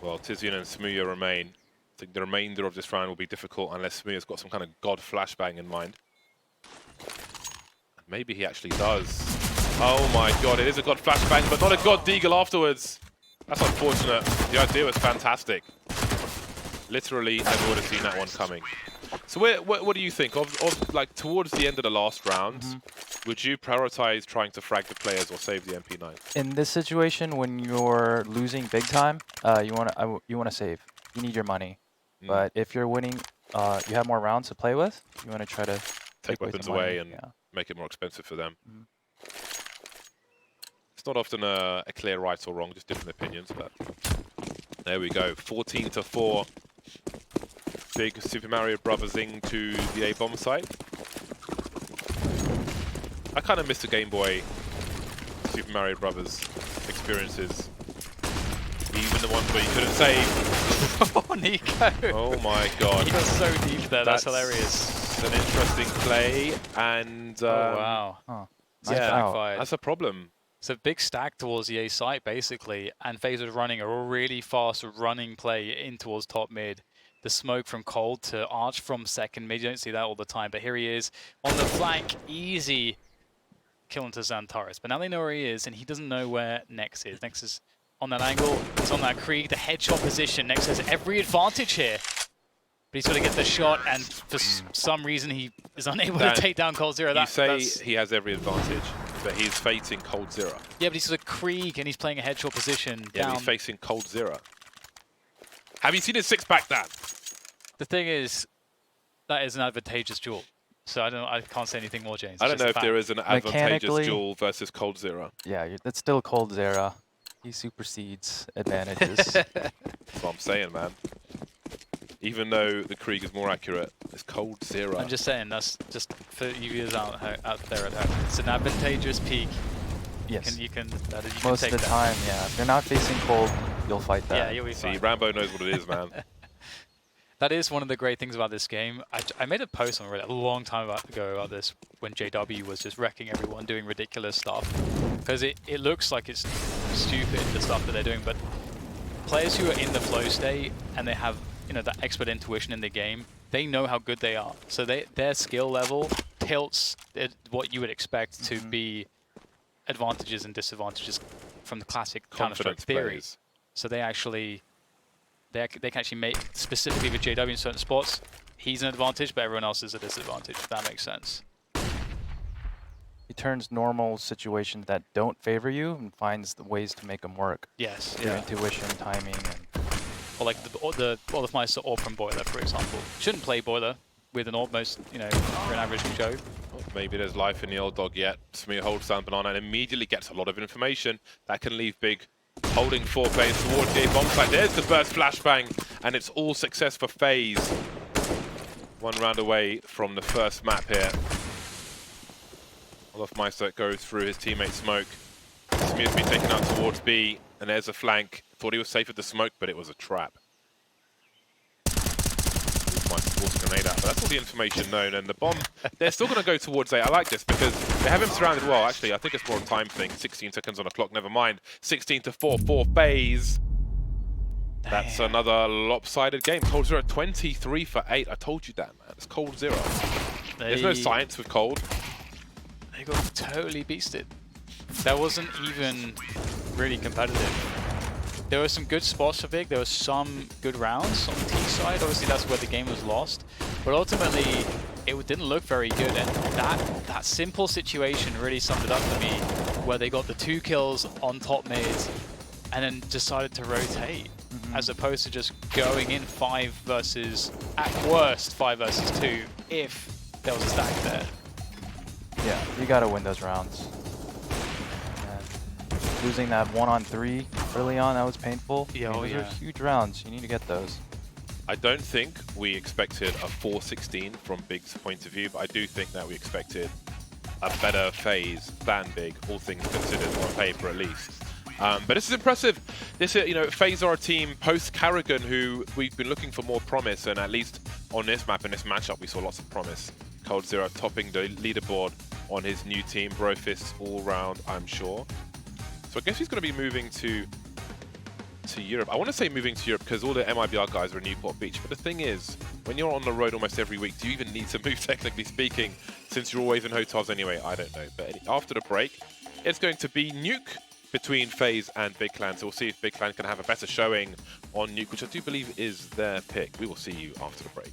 Well, Tizian and Smuya remain. I think the remainder of this round will be difficult unless Smuya's got some kind of god flashbang in mind. Maybe he actually does. Oh my god, it is a god flashbang, but not a god deagle afterwards. That's unfortunate. The idea was fantastic. Literally never would have seen that one coming. So what do you think of like towards the end of the last round? Would you prioritize trying to frag the players or save the MP9? In this situation, when you're losing big time, you wanna save. You need your money. But if you're winning, you have more rounds to play with. You want to try to take weapons away and make it more expensive for them. It's not often a clear right or wrong, just different opinions. But there we go, 14-4. Big Super Mario Brothers into the A-bomb site. I kind of miss the Game Boy Super Mario Brothers experiences. Even the ones where you couldn't save. Oh, Nico! Oh my god. He got so deep there, that's hilarious. It's an interesting play, and oh wow. Yeah, that's a problem. It's a big stack towards the A site, basically, and FaZe was running a really fast running play in towards top mid. The smoke from cold to arch from second mid, you don't see that all the time, but here he is on the flank, easy kill into Xantares. But now they know where he is, and he doesn't know where Nex is. Nex is on that angle, he's on that Krieg, the headshot position. Nex has every advantage here. But he's got to get the shot, and for some reason he is unable to take down Cold Zero. You say he has every advantage, but he's facing Cold Zero. Yeah, but he's got a Krieg, and he's playing a headshot position Yeah, down. but he's facing Cold Zero. Have you seen his six-pack, Dan? The thing is, that is an advantageous duel. So I can't say anything more, James. I don't know if there is an advantageous duel versus Cold Zero. Yeah, that's still Cold Zero. He supersedes advantages. That's what I'm saying, man. Even though the Krieg is more accurate, it's Cold Zero. I'm just saying, that's just for you viewers out there at home. It's an advantageous peak. Yes. You can Most of the time, yeah. If you're not facing cold, you'll fight that. Yeah, you'll be fine. See, Rambo knows what it is, man. That is one of the great things about this game. I made a post on Reddit a long time ago about this when JW was just wrecking everyone, doing ridiculous stuff. Because it looks like it's stupid, the stuff that they're doing, but players who are in the flow state and they have that expert intuition in the game, they know how good they are. So their skill level tilts what you would expect to be advantages and disadvantages from the classic Counter-Strike theory. Plays. So they can actually make, specifically with JW in certain spots, he's an advantage, but everyone else is a disadvantage, if that makes sense. He turns normal situations that don't favor you and finds the ways to make them work. Yes. Through intuition, timing, and... Or like the Olafmeister AWP from Boiler, for example. Shouldn't play Boiler with an AWP most, for an average Joe. Well, maybe there's life in the old dog yet. Smear holds down Banana and immediately gets a lot of information that can leave Big holding 4 players towards the A-bomb site. There's the burst flashbang, and it's all success for FaZe. 1 round away from the first map here. Olafmeister goes through his teammate Smoke. Smear's been taken out towards B, and there's a flank. Thought he was safe with the smoke, but it was a trap. Might force a grenade out, but that's all the information known. And the bomb, they're still going to go towards A. I like this because they have him surrounded well. Actually, I think it's more a time thing. 16 seconds on the clock, never mind. 16-4 for FaZe. That's another lopsided game. Cold Zero 23 for 8. I told you that, man. It's Cold Zero. There's no science with Cold. They got totally beasted. That wasn't even really competitive. There were some good spots for Big. There were some good rounds on the T side. Obviously, that's where the game was lost. But ultimately, it didn't look very good. And that simple situation really summed it up for me, where they got the 2 kills on top mid and then decided to rotate, as opposed to just going in 5 versus, at worst, 5 versus 2, if there was a stack there. Yeah, you gotta win those rounds. Losing that 1-on-3 early on, that was painful. Yeah, those are huge rounds. You need to get those. I don't think we expected a 4-16 from Big's point of view, but I do think that we expected a better FaZe than Big, all things considered, on paper at least. But this is impressive. This is, FaZe are a team post Karrigan who we've been looking for more promise, and at least on this map, in this matchup, we saw lots of promise. Cold Zero topping the leaderboard on his new team, Brofist all round, I'm sure. So I guess he's going to be moving to Europe. I want to say moving to Europe because all the MIBR guys are in Newport Beach. But the thing is, when you're on the road almost every week, do you even need to move, technically speaking, since you're always in hotels anyway? I don't know. But after the break, it's going to be Nuke between FaZe and Big Clan. So we'll see if Big Clan can have a better showing on Nuke, which I do believe is their pick. We will see you after the break.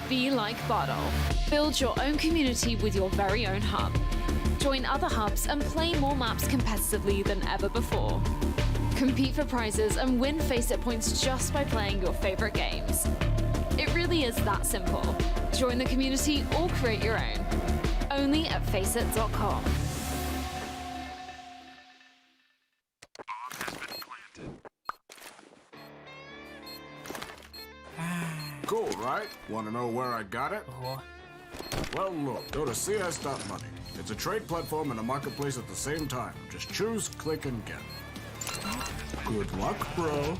Be like Bottle. Build your own community with your very own hub. Join other hubs and play more maps competitively than ever before. Compete for prizes and win FACEIT points just by playing your favorite games. It really is that simple. Join the community or create your own. Only at FACEIT.com. Cool, right? Want to know where I got it? Well, look, go to CS.money. It's a trade platform and a marketplace at the same time. Just choose, click, and get. Good luck, bro.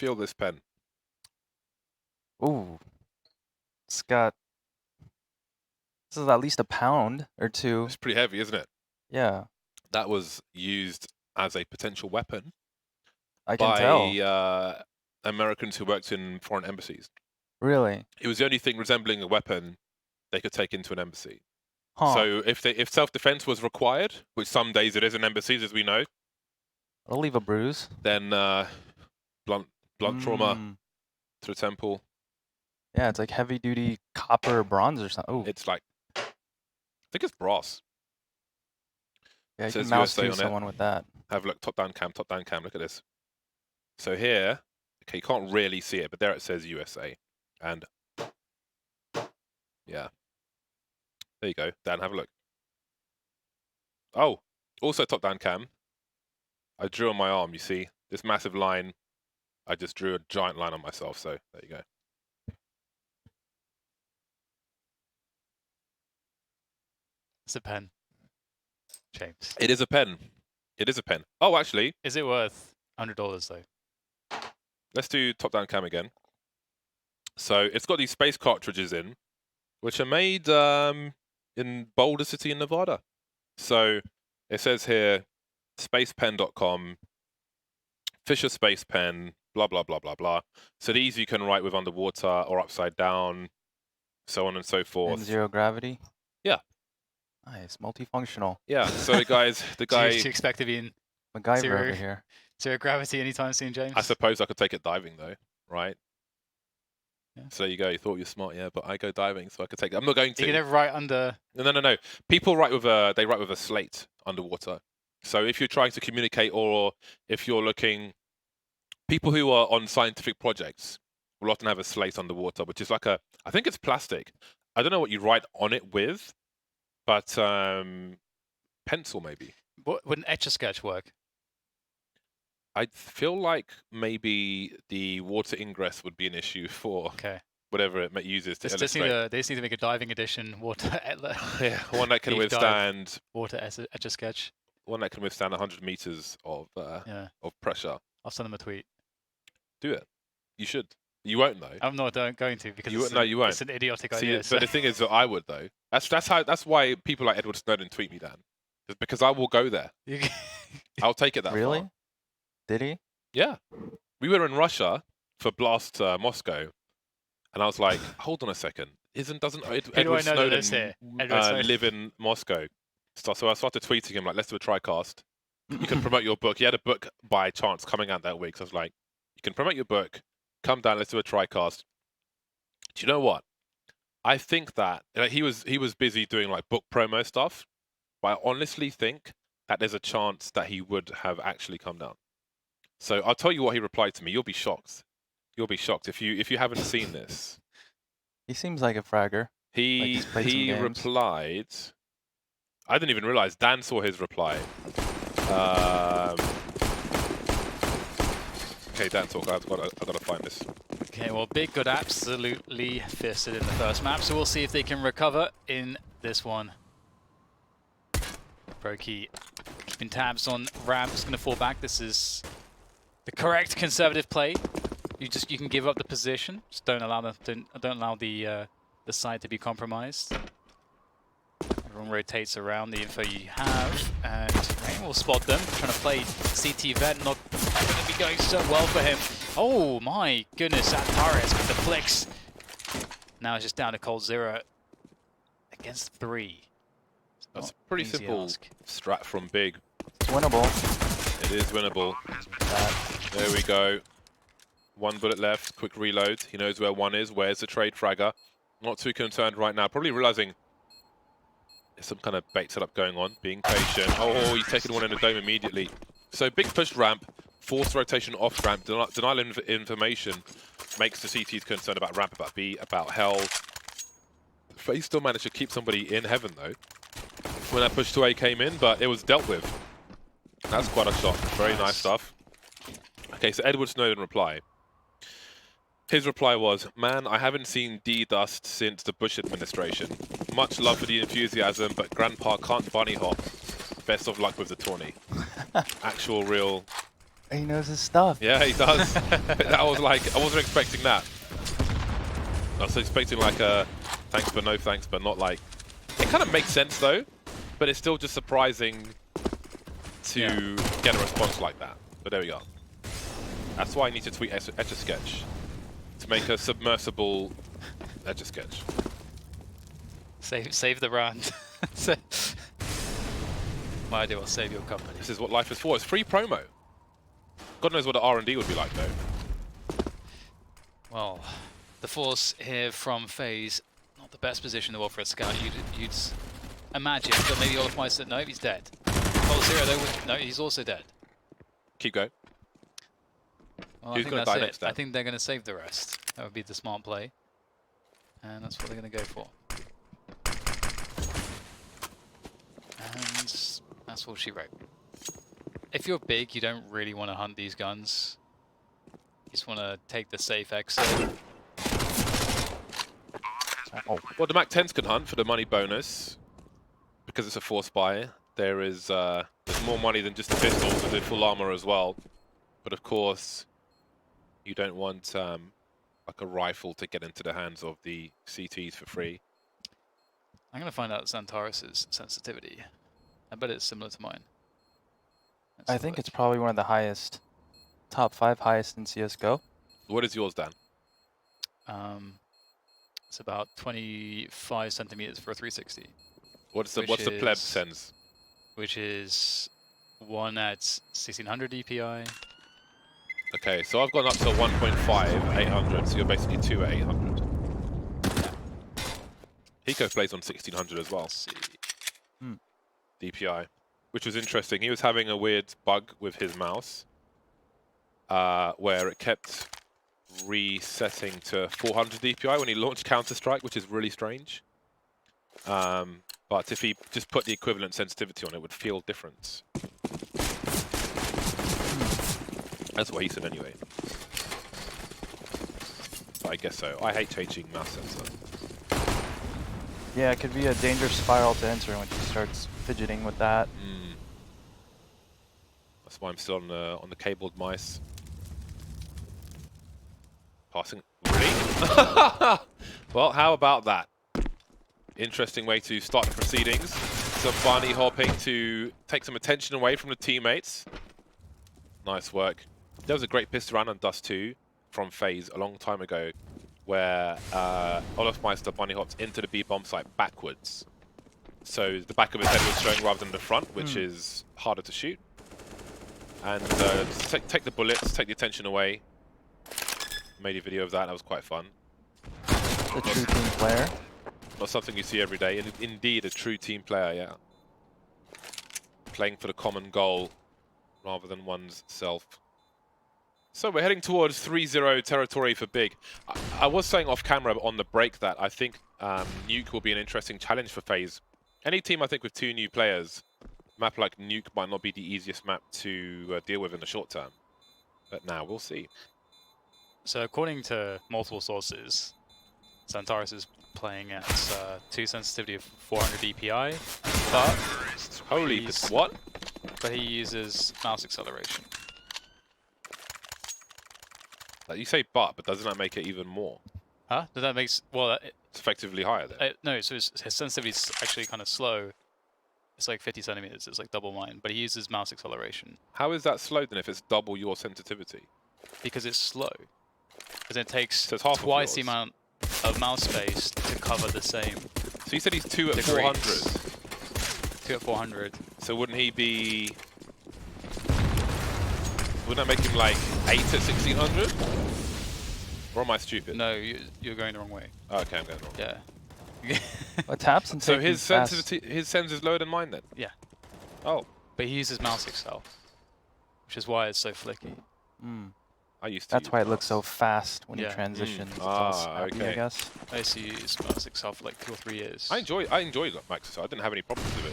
Feel this pen. Ooh. It's got... This is at least a pound or two. It's pretty heavy, isn't it? Yeah, That was used as a potential weapon I can tell. by Americans who worked in foreign embassies. Really? It was the only thing resembling a weapon they could take into an embassy. Huh. So if self-defense was required, which some days it is in embassies, as we know, It'll leave a bruise. then blunt trauma to the temple. Yeah, it's like heavy-duty copper or bronze or something. Oh, It's like, I think it's brass. yeah, you says can mouse USA to on it. someone with that. Have a look, top-down cam, look at this. So here, okay, you can't really see it, but there it says USA. And, yeah. There you go. Dan, have a look. Oh, also top-down cam. I drew on my arm, you see? This massive line. I just drew a giant line on myself, so there you go. It's a pen. James. It is a pen. It is a pen. Oh, actually, Is it worth $100 though? let's do top-down cam again. So it's got these space cartridges in, which are made in Boulder City in Nevada. So it says here, spacepen.com, Fisher Space Pen, blah, blah, blah, blah, blah. So these you can write with underwater or upside down, so on and so forth. And zero gravity? Yeah. Nice, multifunctional. Yeah, so the guy... Do you expect to be in MacGyver Zero. over here. zero gravity anytime soon, James? I suppose I could take it diving though, right? Yeah. So there you go. You thought you're smart, yeah, but I go diving, so I could take it. I'm not going to. You can never write under... No. People write with a slate underwater. So if you're trying to communicate, or if you're looking, people who are on scientific projects will often have a slate underwater, which is like I think it's plastic. I don't know what you write on it with, but pencil maybe. Would an Etch-a-Sketch work? I feel like maybe the water ingress would be an issue for Okay. whatever it uses to They illustrate. just need to make a diving edition water Yeah, one that can Deep dive. withstand water Etch-a-Sketch. 100 meters of Yeah. pressure. I'll send them a tweet. Do it. You should. You won't though. I'm not going to because You no, you won't. it's an idiotic See, idea. but the thing is that I would though. That's why people like Edward Snowden tweet me, Dan. It's because I will go there. I'll take it that Really? far. Did he? Yeah. We were in Russia for Blast Moscow, and I was like, hold on a second. Doesn't Edward Snowden live in Moscow? So I started tweeting him like, let's do a TriCast. You can promote your book. He had a book by chance coming out that week. So I was like, you can promote your book. Come down. Let's do a TriCast. Do you know what? I think that he was busy doing like book promo stuff, but I honestly think that there's a chance that he would have actually come down. So I'll tell you what he replied to me. You'll be shocked. You'll be shocked if you haven't seen this. He seems like a fragger. He he's played some games. replied. I didn't even realize Dan saw his reply. Okay, Dan, talk. I've got to find this. Okay, well, Big got absolutely fisted in the first map, so we'll see if they can recover in this one. Brokey keeping tabs on Ram, just going to fall back. This is the correct conservative play. You can give up the position, just don't allow the side to be compromised. Everyone rotates around the info you have, and Rain will spot them. Trying to play CT Vet, not going to be going so well for him. Oh my goodness, Antares with the flicks. Now it's just down to Cold Zero against 3. That's a pretty simple strat from Big. It's winnable. It is winnable. There we go. 1 bullet left, quick reload. He knows where 1 is. Where's the trade fragger? Not too concerned right now. Probably realizing there's some kind of bait setup going on. Being patient. Oh, he's taken 1 in the dome immediately. So Big push ramp, forced rotation off ramp, denial of information makes the CTs concerned about ramp, about B, about hell. FaCe still managed to keep somebody in heaven though when that push 2A came in, but it was dealt with. That's quite a shot. Very nice stuff. Okay, so Edward Snowden reply. His reply was, man, I haven't seen D-Dust since the Bush administration. Much love for the enthusiasm, but Grandpa can't bunny hop. Best of luck with the tourney. Actual real He knows his stuff. Yeah, he does. That was like, I wasn't expecting that. I was expecting like a thanks but no thanks, but not like... It kind of makes sense though, but it's still just surprising to get a response like that. But there we go. That's why I need to tweet Etch-a-Sketch to make a submersible Etch-a-Sketch. Save the brand. My idea will save your company. This is what life is for. It's free promo. God knows what the R&D would be like though. Well, the Force here from FaZe, not the best position in the world for a scout. You'd imagine, but maybe Olafmeister said, no, he's dead. Oh, Zero though, no, he's also dead. Keep going. Well, I think that's it. I think they're going to save the rest. That would be the smart play. And that's what they're going to go for. And that's all she wrote. If you're big, you don't really want to hunt these guns. You just want to take the safe exit. Oh. Well, the MAC-10s can hunt for the money bonus. Because it's a Force buy, there's more money than just the pistols with the full armor as well. But of course, you don't want like a rifle to get into the hands of the CTs for free. I'm going to find out Xantaris' sensitivity. I bet it's similar to mine. I think it's probably one of the highest, top 5 highest in CSGO. What is yours, Dan? It's about 25 centimeters for a 360. What's the pleb sense? Which is 1 at 1600 DPI. Okay, so I've gone up to 1.5, 800, so you're basically 2 at 800. Yeah. Hiko plays on 1600 as well. Let's see. DPI, which was interesting. He was having a weird bug with his mouse where it kept resetting to 400 DPI when he launched Counter-Strike, which is really strange. But if he just put the equivalent sensitivity on it, would feel different. That's what he said anyway. But I guess so. I hate changing mouse sensor. Yeah, it could be a dangerous spiral to enter when she starts fidgeting with that. That's why I'm still on the cabled mice. Passing. Really? Well, how about that? Interesting way to start the proceedings. Some bunny hopping to take some attention away from the teammates. Nice work. There was a great pistol round on Dust 2 from FaZe a long time ago where Olafmeister bunny hopped into the B-bomb site backwards. So the back of his head was showing rather than the front, which is harder to shoot. And take the bullets, take the attention away. Made a video of that, that was quite fun. The true team player. Not something you see every day, and indeed a true team player, yeah. Playing for the common goal rather than one's self. So we're heading towards 3-0 territory for Big. I was saying off camera on the break that I think Nuke will be an interesting challenge for FaZe. Any team I think with 2 new players, a map like Nuke might not be the easiest map to deal with in the short term. But now we'll see. So according to multiple sources, Xantaris is playing at 2 sensitivity of 400 DPI, but holy what? But he uses mouse acceleration. You say but doesn't that make it even more? Huh? Does that make well? It's effectively higher then. No, so his sensitivity is actually kind of slow. It's like 50 centimeters. It's like double mine, but he uses mouse acceleration. How is that slow then if it's double your sensitivity? Because it's slow. Because it takes so it's half twice the amount of mouse space to cover the same. So you said he's 2 at 400. 2 at 400. So wouldn't he be? Wouldn't that make him like 8 at 1600? Or am I stupid? No, you're going the wrong way. Oh, okay, I'm going wrong. Yeah. What taps and so his sensitivity, his sens is lower than mine then? Yeah. Oh. But he uses mouse excel, which is why it's so flicky. I used to. That's why it looks so fast when you transition. Okay. I guess. I used to use mouse excel for like 2 or 3 years. I enjoyed Max, so I didn't have any problems with it.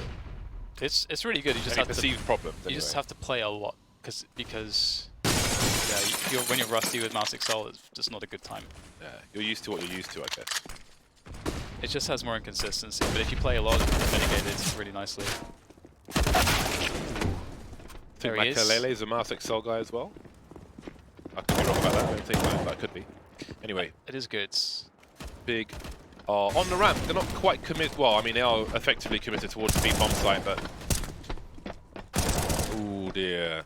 It's really good. You just any have perceived problems. You just have to play a lot because yeah, when you're rusty with mouse excel, it's just not a good time. Yeah, you're used to what you're used to, I guess. It just has more inconsistency, but if you play a lot, you mitigate it really nicely. I think There he is. Makalele is a Mouse XL guy as well. I could be wrong about that. I don't think that, but I could be. Anyway, It is good. Big are on the ramp. They're not quite committed. Well, I mean, they are effectively committed towards the B bomb site, but oh dear.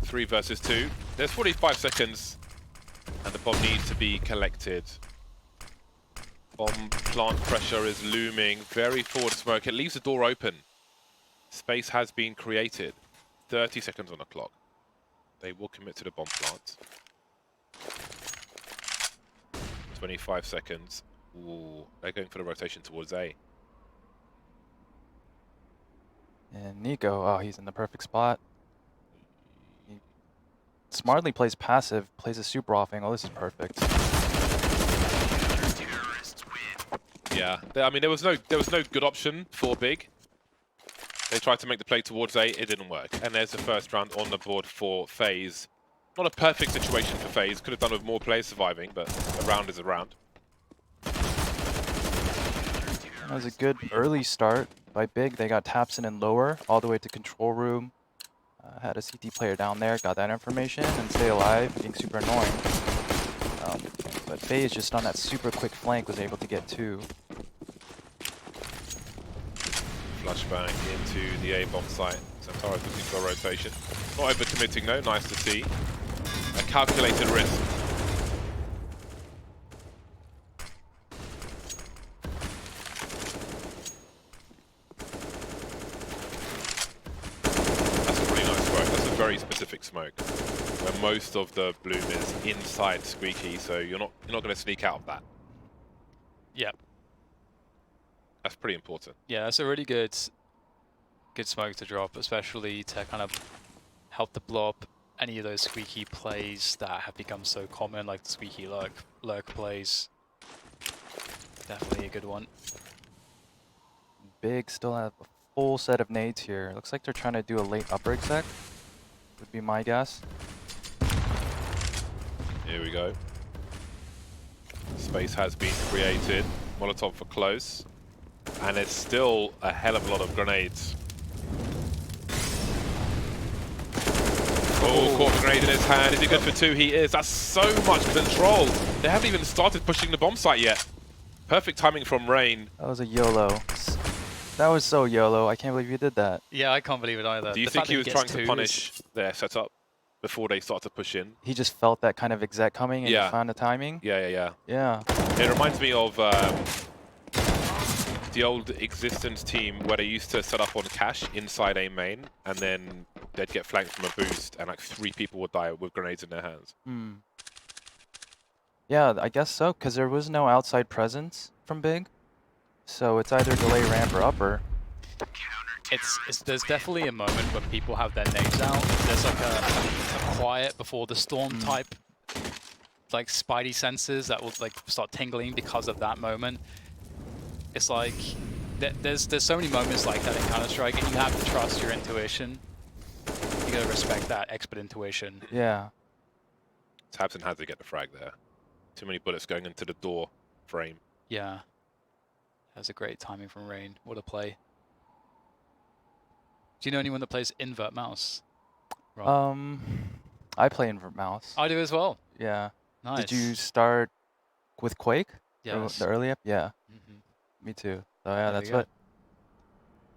3 versus 2. There's 45 seconds, and the bomb needs to be collected. Bomb plant pressure is looming. Very forward smoke. It leaves the door open. Space has been created. 30 seconds on the clock. They will commit to the bomb plant. 25 seconds. Ooh, they're going for the rotation towards A. And Nico, oh, he's in the perfect spot. He smartly plays passive, plays a super off angle. This is perfect. Yeah, I mean there was no good option for Big. They tried to make the play towards A, it didn't work. And there's the first round on the board for FaZe. Not a perfect situation for FaZe. Could have done with more players surviving, but a round is a round. That was a good early start by Big. They got taps in lower, all the way to control room. Had a CT player down there, got that information, and stay alive, being super annoying. But FaZe just on that super quick flank was able to get 2. Flashbang into the A bomb site. Santara's looking for a rotation. Not overcommitting though, nice to see. A calculated risk. That's a really nice smoke. That's a very specific smoke. Where most of the bloom is inside Squeaky, so you're not going to sneak out of that. Yeah. That's pretty important. Yeah, that's a really good smoke to drop, especially to kind of help to blow up any of those squeaky plays that have become so common, like the squeaky lurk plays. Definitely a good one. Big still have a full set of nades here. Looks like they're trying to do a late upper exec, would be my guess. Here we go. Space has been created. Molotov for close. And it's still a hell of a lot of grenades. Oh, caught the grenade in his hand. Is he good for 2? He is. That's so much control. They haven't even started pushing the bomb site yet. Perfect timing from Rain. That was a YOLO. That was so YOLO. I can't believe you did that. Yeah, I can't believe it either. Do you think he was trying to punish their setup before they start to push in? He just felt that kind of exec coming and Yeah. he found the timing? Yeah. Yeah. It reminds me of the old Existence team where they used to set up on cache inside A main, and then they'd get flanked from a boost, and like 3 people would die with grenades in their hands. Yeah, I guess so, because there was no outside presence from Big. So it's either delay ramp or upper. There's definitely a moment when people have their nades out. There's like a quiet before the storm type, like spidey senses that will like start tingling because of that moment. It's like there's so many moments like that in Counter-Strike, and you have to trust your intuition. You gotta respect that expert intuition. Yeah. Tabson had to get the frag there. Too many bullets going into the door frame. Yeah. That's a great timing from Rain. What a play. Do you know anyone that plays invert mouse? Rob? I play invert mouse. I do as well. Yeah. Nice. Did you start with Quake? Yes. The early app? Yeah. Me too. So yeah, that's what.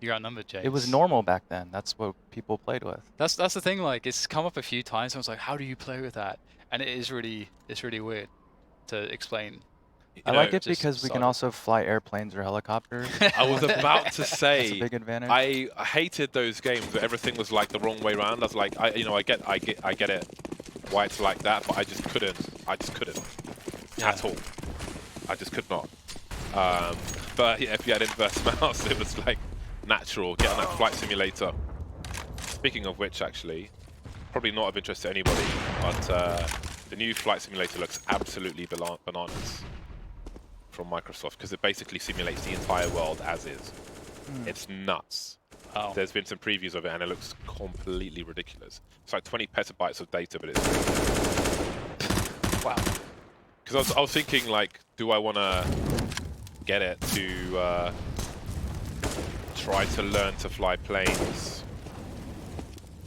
You're outnumbered, James. It was normal back then. That's what people played with. That's the thing. Like, it's come up a few times. I was like, how do you play with that? And it's really weird to explain. I like it because we can also fly airplanes or helicopters. I was about to say, that's a big advantage. I hated those games where everything was like the wrong way around. I was like, I get it, why it's like that, but I just couldn't at all. I just could not. But yeah, if you had inverse mouse, it was like natural. Get on that flight simulator. Speaking of which, actually, probably not of interest to anybody, but the new flight simulator looks absolutely bananas from Microsoft, because it basically simulates the entire world as is. It's nuts. Oh. There's been some previews of it, and it looks completely ridiculous. It's like 20 petabytes of data, but it's wow. Because I was thinking, like, do I want to get it to try to learn to fly planes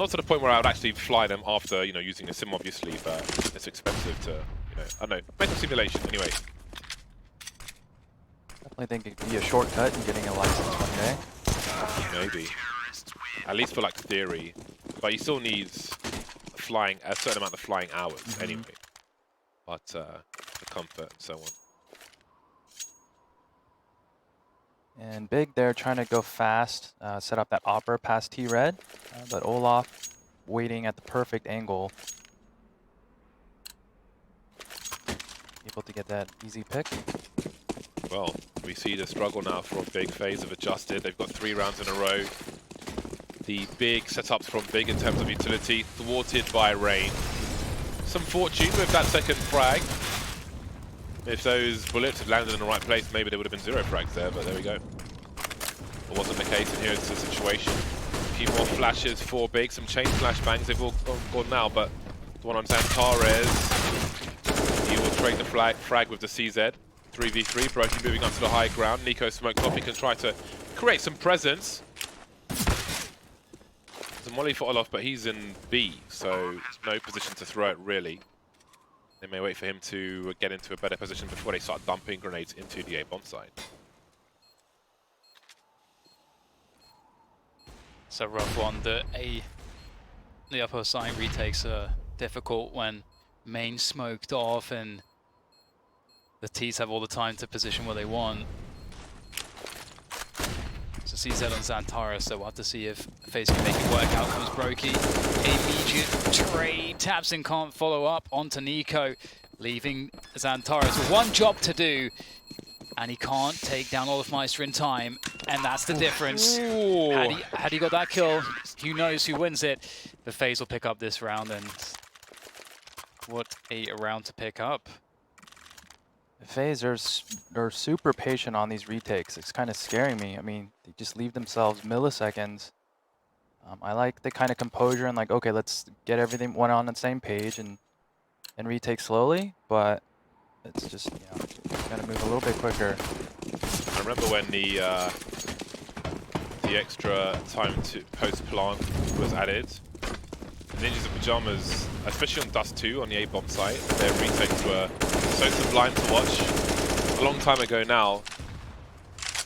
Not to the point where I would actually fly them after, you know, using a sim, obviously, but it's expensive to, you know, I don't know, mental simulation. Anyway. Definitely think it could be a shortcut in getting a license one day. Maybe. At least for like theory. But he still needs flying, a certain amount of flying hours anyway. But for comfort and so on. And Big there trying to go fast, set up that Opera past T-Red, but Olaf waiting at the perfect angle. Able to get that easy pick. Well, we see the struggle now from Big. FaZe have adjusted. They've got 3 rounds in a row. The big setups from Big in terms of utility, thwarted by Rain. Some fortune with that second frag. If those bullets had landed in the right place, maybe there would have been 0 frags there, but there we go. It wasn't the case, and here's the situation. A few more flashes for Big, some chain flashbangs, they've all gone now, but the one on Zantares, he will trade the frag with the CZ. 3v3, Brokey moving up to the high ground. Nico smoked off, he can try to create some presence. There's a molly for Olaf, but he's in B, so no position to throw it really. They may wait for him to get into a better position before they start dumping grenades into the A bomb site. It's a rough one. The upper side retakes are difficult when main smoked off and the T's have all the time to position where they want. So CZ on Zantares, so we'll have to see if FaZe can make it work. Out comes Brokey. Immediate trade. Tabson can't follow up onto Nico, leaving Zantares with one job to do. And he can't take down Olafmeister in time, and that's the difference. Had he got that kill, who knows who wins it. The FaZe will pick up this round, and what a round to pick up. FaZe are super patient on these retakes. It's kind of scaring me. I mean, they just leave themselves milliseconds. I like the kind of composure and like, okay, let's get everything one on the same page and retake slowly, but it's just, you know, gotta move a little bit quicker. I remember when the extra time to post-plant was added. Ninjas in Pyjamas, especially on Dust 2 on the A-bomb site, their retakes were so sublime to watch. A long time ago now.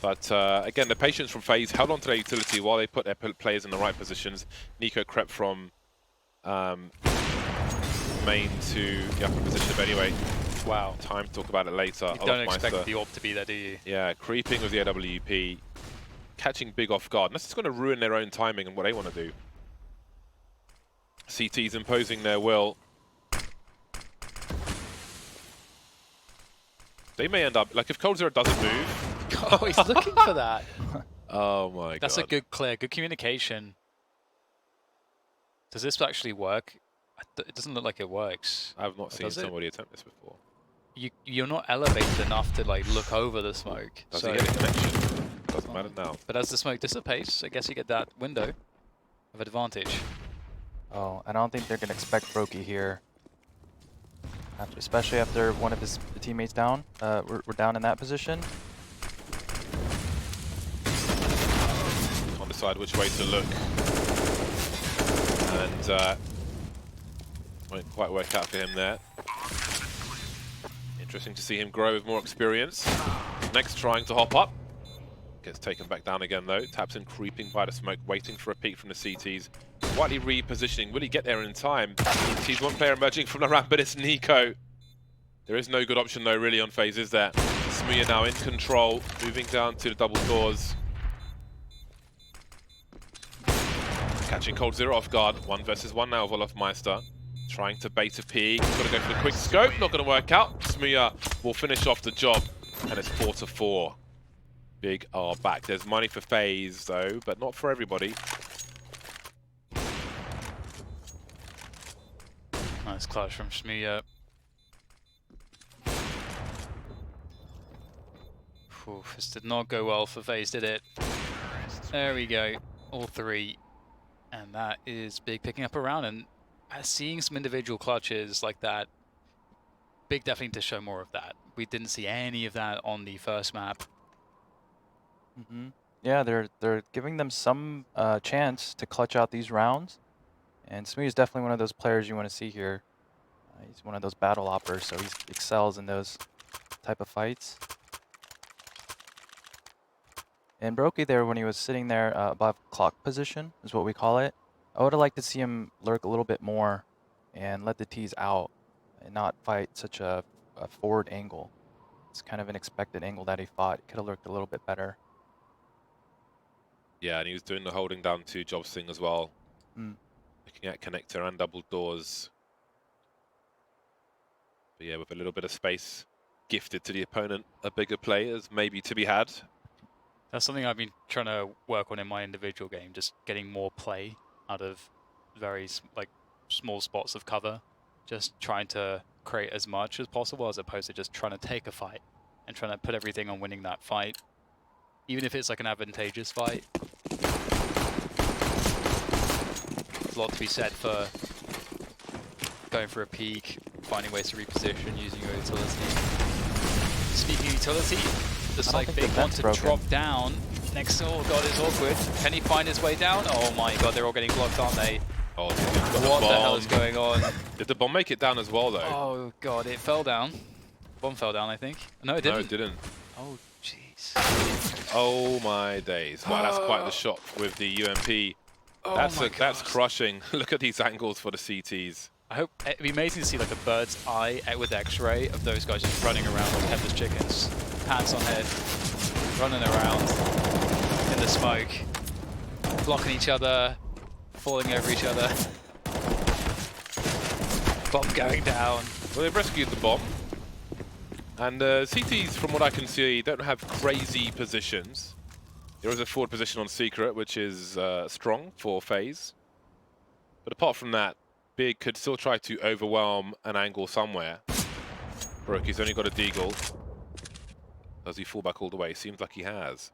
But again, the patience from FaZe held on to their utility while they put their players in the right positions. Nico crept from main to the upper position, but anyway. Wow. Time to talk about it later. You don't expect the AWP to be there, do you? Yeah, creeping with the AWP, catching Big off guard. And that's just going to ruin their own timing and what they want to do. CT's imposing their will. They may end up, like if Cold Zero doesn't move. Oh, he's looking for that. Oh my god. That's a good clear, good communication. Does this actually work? It doesn't look like it works. I've not seen somebody attempt this before. You're not elevated enough to like look over the smoke. Does he get a connection? Doesn't matter now. But as the smoke dissipates, I guess you get that window of advantage. Oh, I don't think they're going to expect Brokey here. Especially after one of his teammates down. We're down in that position. On decide which way to look. And won't quite work out for him there. Interesting to see him grow with more experience. Next trying to hop up. Gets taken back down again though. Tabson creeping by the smoke, waiting for a peek from the CTs. Slightly repositioning. Will he get there in time? He sees one player emerging from the ramp, but it's Nico. There is no good option though really on FaZe, is there? Smuya now in control, moving down to the double doors. Catching Cold Zero off guard. 1 versus 1 now of Olafmeister. Trying to bait a peek. Got to go for the quick scope. Not going to work out. Smuya will finish off the job. And it's 4-4. Big are back. There's money for FaZe though, but not for everybody. Nice clutch from Smuya. This did not go well for FaZe, did it? There we go. All 3. And that is Big picking up a round, and seeing some individual clutches like that, Big definitely to show more of that. We didn't see any of that on the first map. Yeah, they're giving them some chance to clutch out these rounds. And Smooth is definitely one of those players you want to see here. He's one of those battle operators, so he excels in those type of fights. And Brokey there, when he was sitting there above clock position, is what we call it. I would have liked to see him lurk a little bit more and let the T's out and not fight such a forward angle. It's kind of an expected angle that he fought. Could have lurked a little bit better. Yeah, and he was doing the holding down to Jobs thing as well. Mm. Looking at connector and double doors. But yeah, with a little bit of space gifted to the opponent, a bigger play is maybe to be had. That's something I've been trying to work on in my individual game, just getting more play out of very small spots of cover. Just trying to create as much as possible as opposed to just trying to take a fight and trying to put everything on winning that fight. Even if it's like an advantageous fight. There's a lot to be said for going for a peek, finding ways to reposition, using your utility. Speaking of utility, looks like they want to drop down. Next, oh god, it's awkward. Can he find his way down? Oh my god, they're all getting blocked, aren't they? Oh, what the hell is going on? Did the bomb make it down as well, though? Oh god, it fell down. Bomb fell down, I think. No, it didn't. No, it didn't. Oh jeez. Oh my days. Wow, that's quite the shot with the UMP. That's crushing. Look at these angles for the CTs. I hope it'd be amazing to see like a bird's eye with X-ray of those guys just running around like headless chickens, pants on head, running around in the smoke, blocking each other, falling over each other. Bomb going down. Well, they've rescued the bomb. And CTs, from what I can see, don't have crazy positions. There is a forward position on Secret, which is strong for FaZe. But apart from that, Big could still try to overwhelm an angle somewhere. Brokey's only got a deagle. Does he fall back all the way? Seems like he has.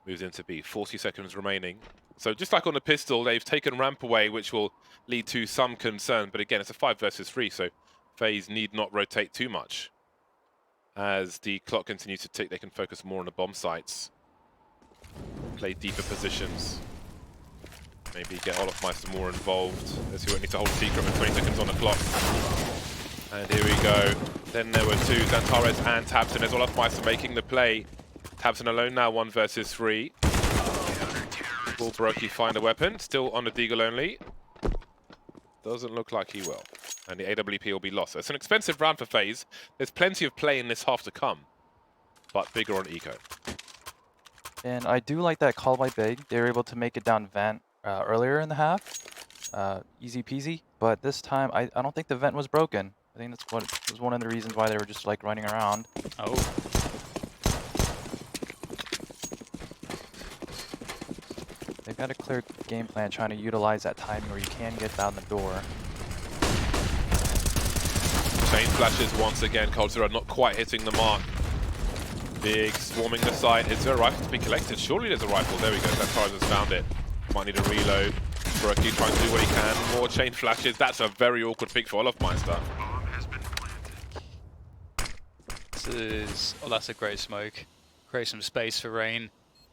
Moves into B. 40 seconds remaining. So just like on the pistol, they've taken ramp away, which will lead to some concern. But again, it's a 5 versus 3, so FaZe need not rotate too much. As the clock continues to tick, they can focus more on the bomb sites. Play deeper positions. Maybe get Olofmeister more involved. As he won't need to hold Secret with 20 seconds on the clock. And here we go. Then there were two, Xantares and Tabson, as Olofmeister making the play. Tabson alone now, 1 versus 3. Will Brokey find a weapon? Still on the deagle only. Doesn't look like he will. And the AWP will be lost. So it's an expensive round for FaZe. There's plenty of play in this half to come. But bigger on Eco. And I do like that call by Big. They were able to make it down vent earlier in the half. Easy peasy. But this time, I don't think the vent was broken. I think that's what was one of the reasons why they were just like running around. Oh. They've got a clear game plan trying to utilize that timing where you can get down the door. Chain flashes once again. Coldzera not quite hitting the mark. Big swarming the site. Is there a rifle to be collected? Surely there's a rifle. There we go. Xantares has found it. Might need a reload. Brokey trying to do what he can. More chain flashes. That's a very awkward pick for Olofmeister. This is... Oh, that's a great smoke. Create some space for Rain.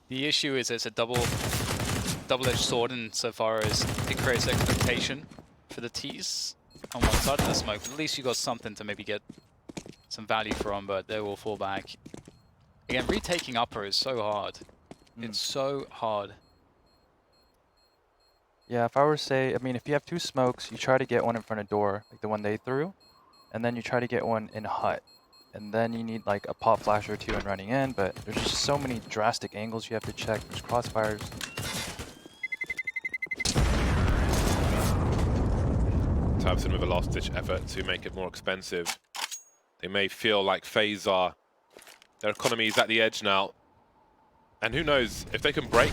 The issue is it's a double-edged sword insofar as it creates expectation for the T's on one side of the smoke. But at least you got something to maybe get some value from, but they will fall back. Again, retaking upper is so hard. It's so hard. Yeah, if I were to say, I mean, if you have two smokes, you try to get one in front of door, like the one they threw, and then you try to get one in hut. And then you need like a pop flash or two and running in, but there's just so many drastic angles you have to check. There's crossfires. Tabson with a last-ditch effort to make it more expensive. They may feel like FaZe are... Their economy is at the edge now. And who knows, if they can break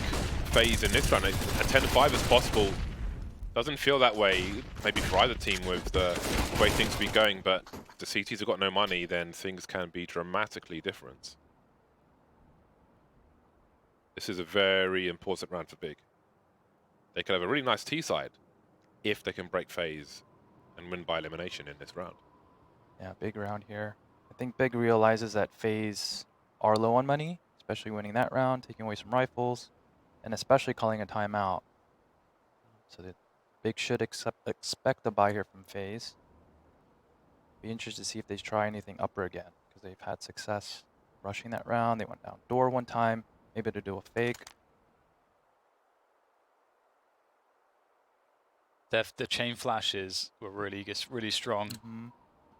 FaZe in this run, a 10-5 is possible. Doesn't feel that way, maybe for either team with the way things be going, but if the CTs have got no money, then things can be dramatically different. This is a very important round for Big. They could have a really nice T side if they can break FaZe and win by elimination in this round. Yeah, big round here. I think Big realizes that FaZe are low on money, especially winning that round, taking away some rifles, and especially calling a timeout. So that Big should expect a buy here from FaZe. Be interested to see if they try anything upper again, because they've had success rushing that round. They went down door one time, maybe to do a fake. The chain flashes were really strong.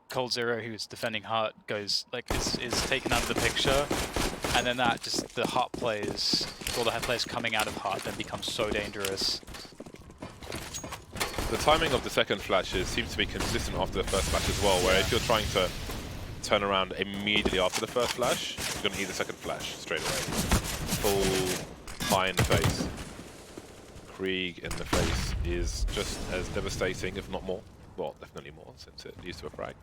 Cold Zero, who's defending Heart, goes is taken out of the picture, and then that just the Heart players, all the head players coming out of Heart, then becomes so dangerous. The timing of the second flashes seems to be consistent after the first flash as well, where if you're trying to turn around immediately after the first flash, you're going to need the second flash straight away. Full pie in the face. Krieg in the face is just as devastating, if not more. Well, definitely more, since it leads to a frag.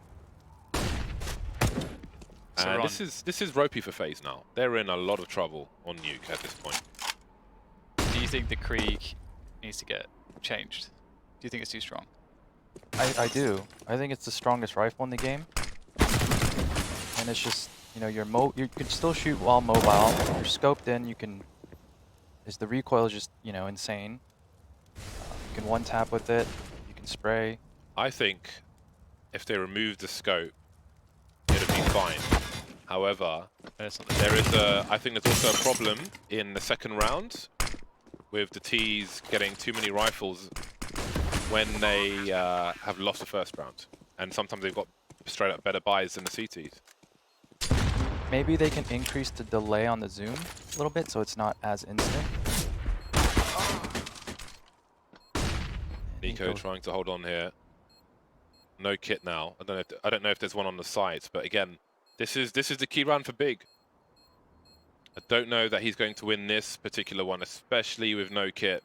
And this is ropey for FaZe now. They're in a lot of trouble on Nuke at this point. Do you think the Krieg needs to get changed? Do you think it's too strong? I do. I think it's the strongest rifle in the game. And it's just, you know, you can still shoot while mobile. You're scoped in, you can... The recoil is just, you know, insane. You can one-tap with it, you can spray. I think if they remove the scope, it'll be fine. However, I think there's also a problem in the second round with the T's getting too many rifles when they have lost the first round. And sometimes they've got straight up better buys than the CTs. Maybe they can increase the delay on the zoom a little bit so it's not as instant. Nico trying to hold on here. No kit now. I don't know if there's one on the sides, but again, this is the key round for Big. I don't know that he's going to win this particular one, especially with no kit.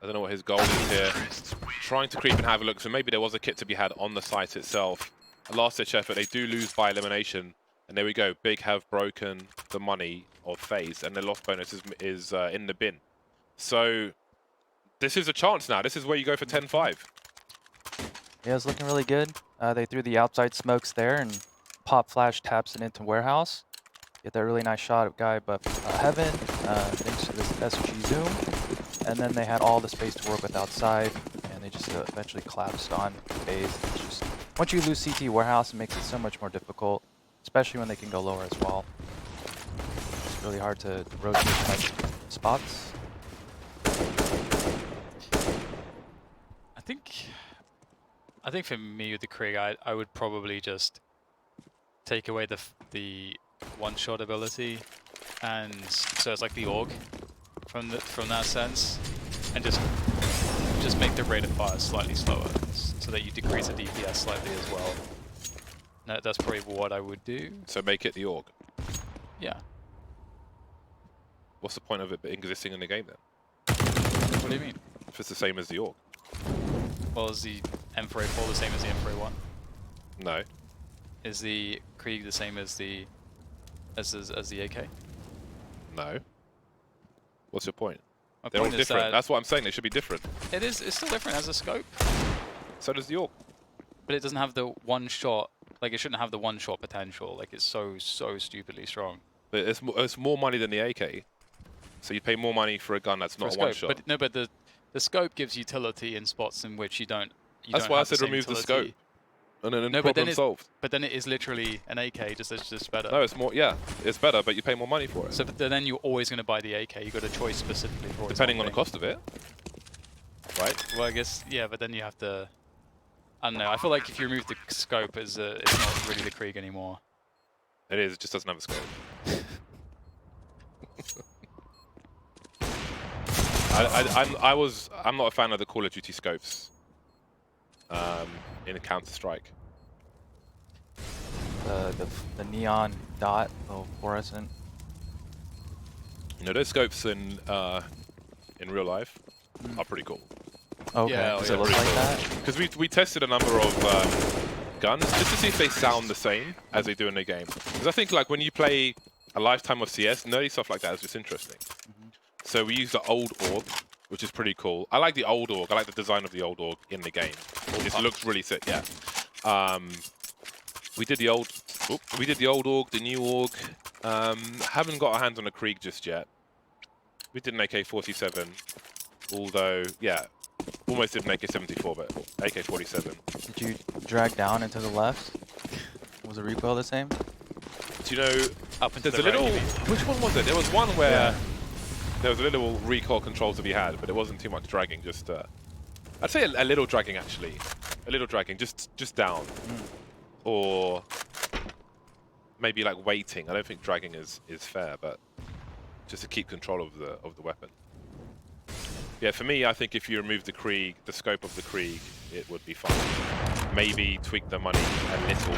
I don't know what his goal is here. Trying to creep and have a look, so maybe there was a kit to be had on the site itself. A last-ditch effort. They do lose by elimination, and there we go. Big have broken the money of FaZe, and their loss bonus is in the bin. So this is a chance now. This is where you go for 10-5. Yeah, it's looking really good. They threw the outside smokes there, and pop flash taps it into warehouse. Get that really nice shot of guy above heaven, thanks to this SG zoom. And then they had all the space to work with outside, and they just eventually collapsed on FaZe. It's just, once you lose CT warehouse, it makes it so much more difficult, especially when they can go lower as well. It's really hard to rotate like spots. I think for me with the Krieg, I would probably just take away the one-shot ability, and so it's like the AUG from that sense, and just make the rate of fire slightly slower, so that you decrease the DPS slightly as well. That's probably what I would do. So make it the AUG. Yeah. What's the point of it existing in the game then? What do you mean? If it's the same as the AUG. Well, is the M4A4 the same as the M4A1? No. Is the Krieg the same as the AK? No. What's your point? My They're all point is different. that That's what I'm saying. They should be different. it's still different as a scope. So does the AUG. But it doesn't have the one shot. Like, it shouldn't have the one shot potential. Like, it's so stupidly strong. But it's more money than the AK. So you pay more money for a gun that's not a one shot. But no, but the scope gives utility in spots in which you don't. That's why I said remove the scope. And then problem solved. But then it is literally an AK, just better. No, it's more. Yeah, it's better, but you pay more money for it. So but then you're always going to buy the AK. You got a choice specifically for it. Depending on the cost of it, right? Well, I guess yeah, but then you have to. I don't know. I feel like if you remove the scope, it's not really the Krieg anymore. It is. It just doesn't have a scope. I'm not a fan of the Call of Duty scopes. In a Counter-Strike. The neon dot, fluorescent. You know, those scopes in real life are pretty cool. Okay, yeah, does it look like that? Because we tested a number of guns just to see if they sound the same as they do in the game. Because I think like when you play a lifetime of CS, nerdy stuff like that is just interesting. So we used the old AUG, which is pretty cool. I like the old AUG. I like the design of the old AUG in the game. It just looks really sick. Yeah. We did the old AUG, the new AUG. Haven't got our hands on a Krieg just yet. We did an AK-47, although yeah, Almost did an AK-74, but AK-47. Did you drag down into the left? Was the recoil the same? Do you know, Up into there's the a little, right, you mean? which one was it? There was one where there was a little recoil control to be had, but it wasn't too much dragging, just, I'd say a little dragging actually. A little dragging, just down. Or maybe like waiting. I don't think dragging is fair, but just to keep control of the weapon. Yeah, for me, I think if you remove the Krieg, the scope of the Krieg, it would be fine. Maybe tweak the money a little.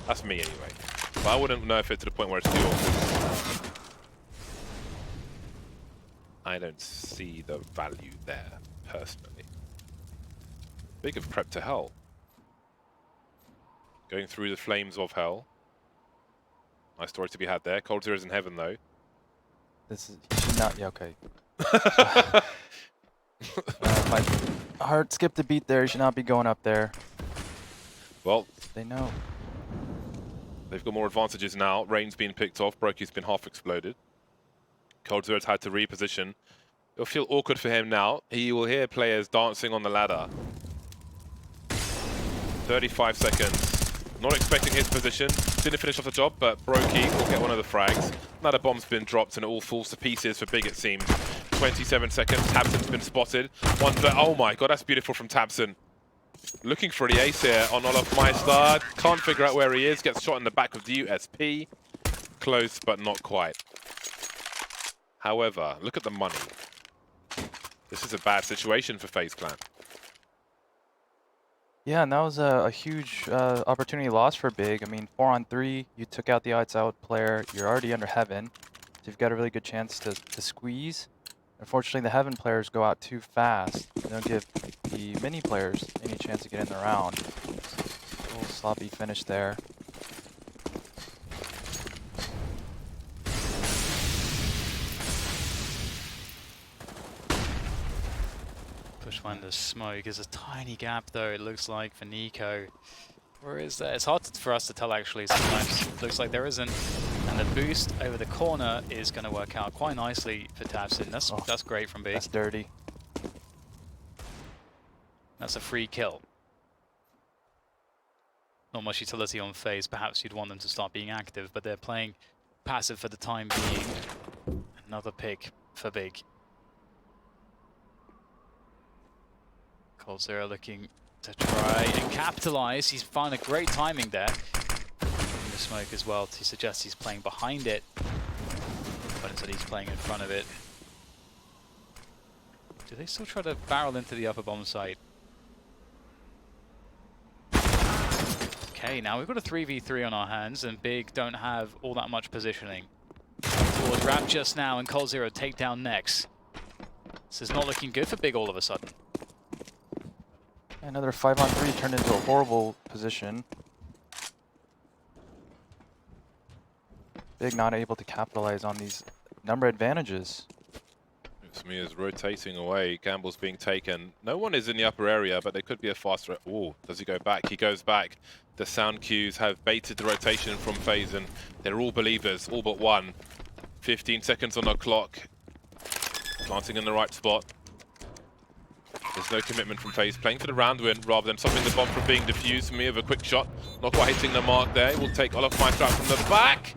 That's me anyway. But I wouldn't nerf it to the point where it's dual. I don't see the value there, personally. Big have crept to hell. Going through the flames of hell. Nice story to be had there. Cold Zero's in heaven, though. This is not. Yeah, okay. My heart skipped a beat there. You should not be going up there. Well, they know. They've got more advantages now. Rain's been picked off. Brokey's been half exploded. Cold Zero's had to reposition. It'll feel awkward for him now. He will hear players dancing on the ladder. 35 seconds. Not expecting his position. Didn't finish off the job, but Brokey will get one of the frags. Another bomb's been dropped and it all falls to pieces for Big, it seems. 27 seconds. Tabson's been spotted. Oh my god, that's beautiful from Tabson. Looking for the ace here on Olaf Meister. Can't figure out where he is. Gets shot in the back of the USP. Close, but not quite. However, look at the money. This is a bad situation for FaZe Clan. Yeah, and that was a huge opportunity loss for Big. I mean, 4-on-3, you took out the outside player. You're already under Heaven. So you've got a really good chance to squeeze. Unfortunately, the Heaven players go out too fast. They don't give the mini players any chance to get in the round. A little sloppy finish there. Push one to smoke. There's a tiny gap though, it looks like, for Nico. Where is that? It's hard for us to tell actually sometimes. It looks like there isn't. And the boost over the corner is going to work out quite nicely for Tabson. That's great from B. That's dirty. That's a free kill. Not much utility on FaZe. Perhaps you'd want them to start being active, but they're playing passive for the time being. Another pick for Big. Cold Zero looking to try and capitalize. He's found a great timing there. In the smoke as well to suggest he's playing behind it. But instead he's playing in front of it. Do they still try to barrel into the upper bomb site? Okay, now we've got a 3v3 on our hands, and Big don't have all that much positioning. Towards Rap just now, and Cold Zero takedown next. This is not looking good for Big all of a sudden. Another 5-on-3 turned into a horrible position. Big not able to capitalize on these number advantages. Smee is rotating away. Gamble's being taken. No one is in the upper area, but there could be a faster... Oh, does he go back? He goes back. The sound cues have baited the rotation from FaZe, and they're all believers, all but one. 15 seconds on the clock. Planting in the right spot. There's no commitment from FaZe. Playing for the round win rather than stopping the bomb from being defused. Me with a quick shot. Not quite hitting the mark there. We'll take Olaf Meister out from the back.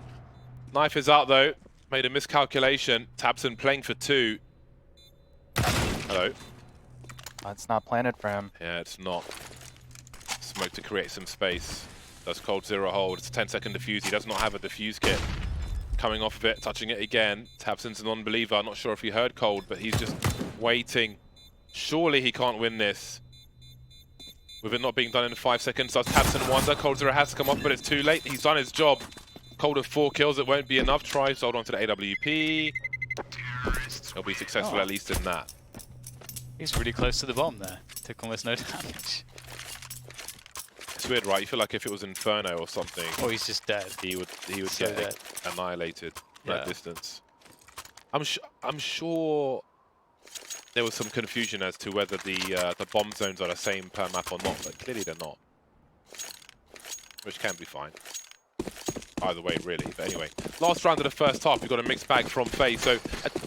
Knife is out though. Made a miscalculation. Tabson playing for two. Hello. That's not planted for him. Yeah, it's not. Smoke to create some space. Does Cold Zero hold? It's a 10-second defuse. He does not have a defuse kit. Coming off of it, touching it again. Tabson's a non-believer. I'm not sure if he heard Cold, but he's just waiting. Surely he can't win this. With it not being done in 5 seconds, does Tabson wonder? Cold Zero has to come off, but it's too late. He's done his job. Cold of 4 kills, it won't be enough. Tries to hold on to the AWP. He'll be successful at least in that. He's really close to the bomb there. Took almost no damage. It's weird, right? You feel like if it was Inferno or something, oh, he's just dead. He would So get dead. annihilated from that distance. I'm sure there was some confusion as to whether the bomb zones are the same per map or not, but clearly they're not. Which can be fine. Either way, really. But anyway, last round of the first half, we've got a mixed bag from FaZe. So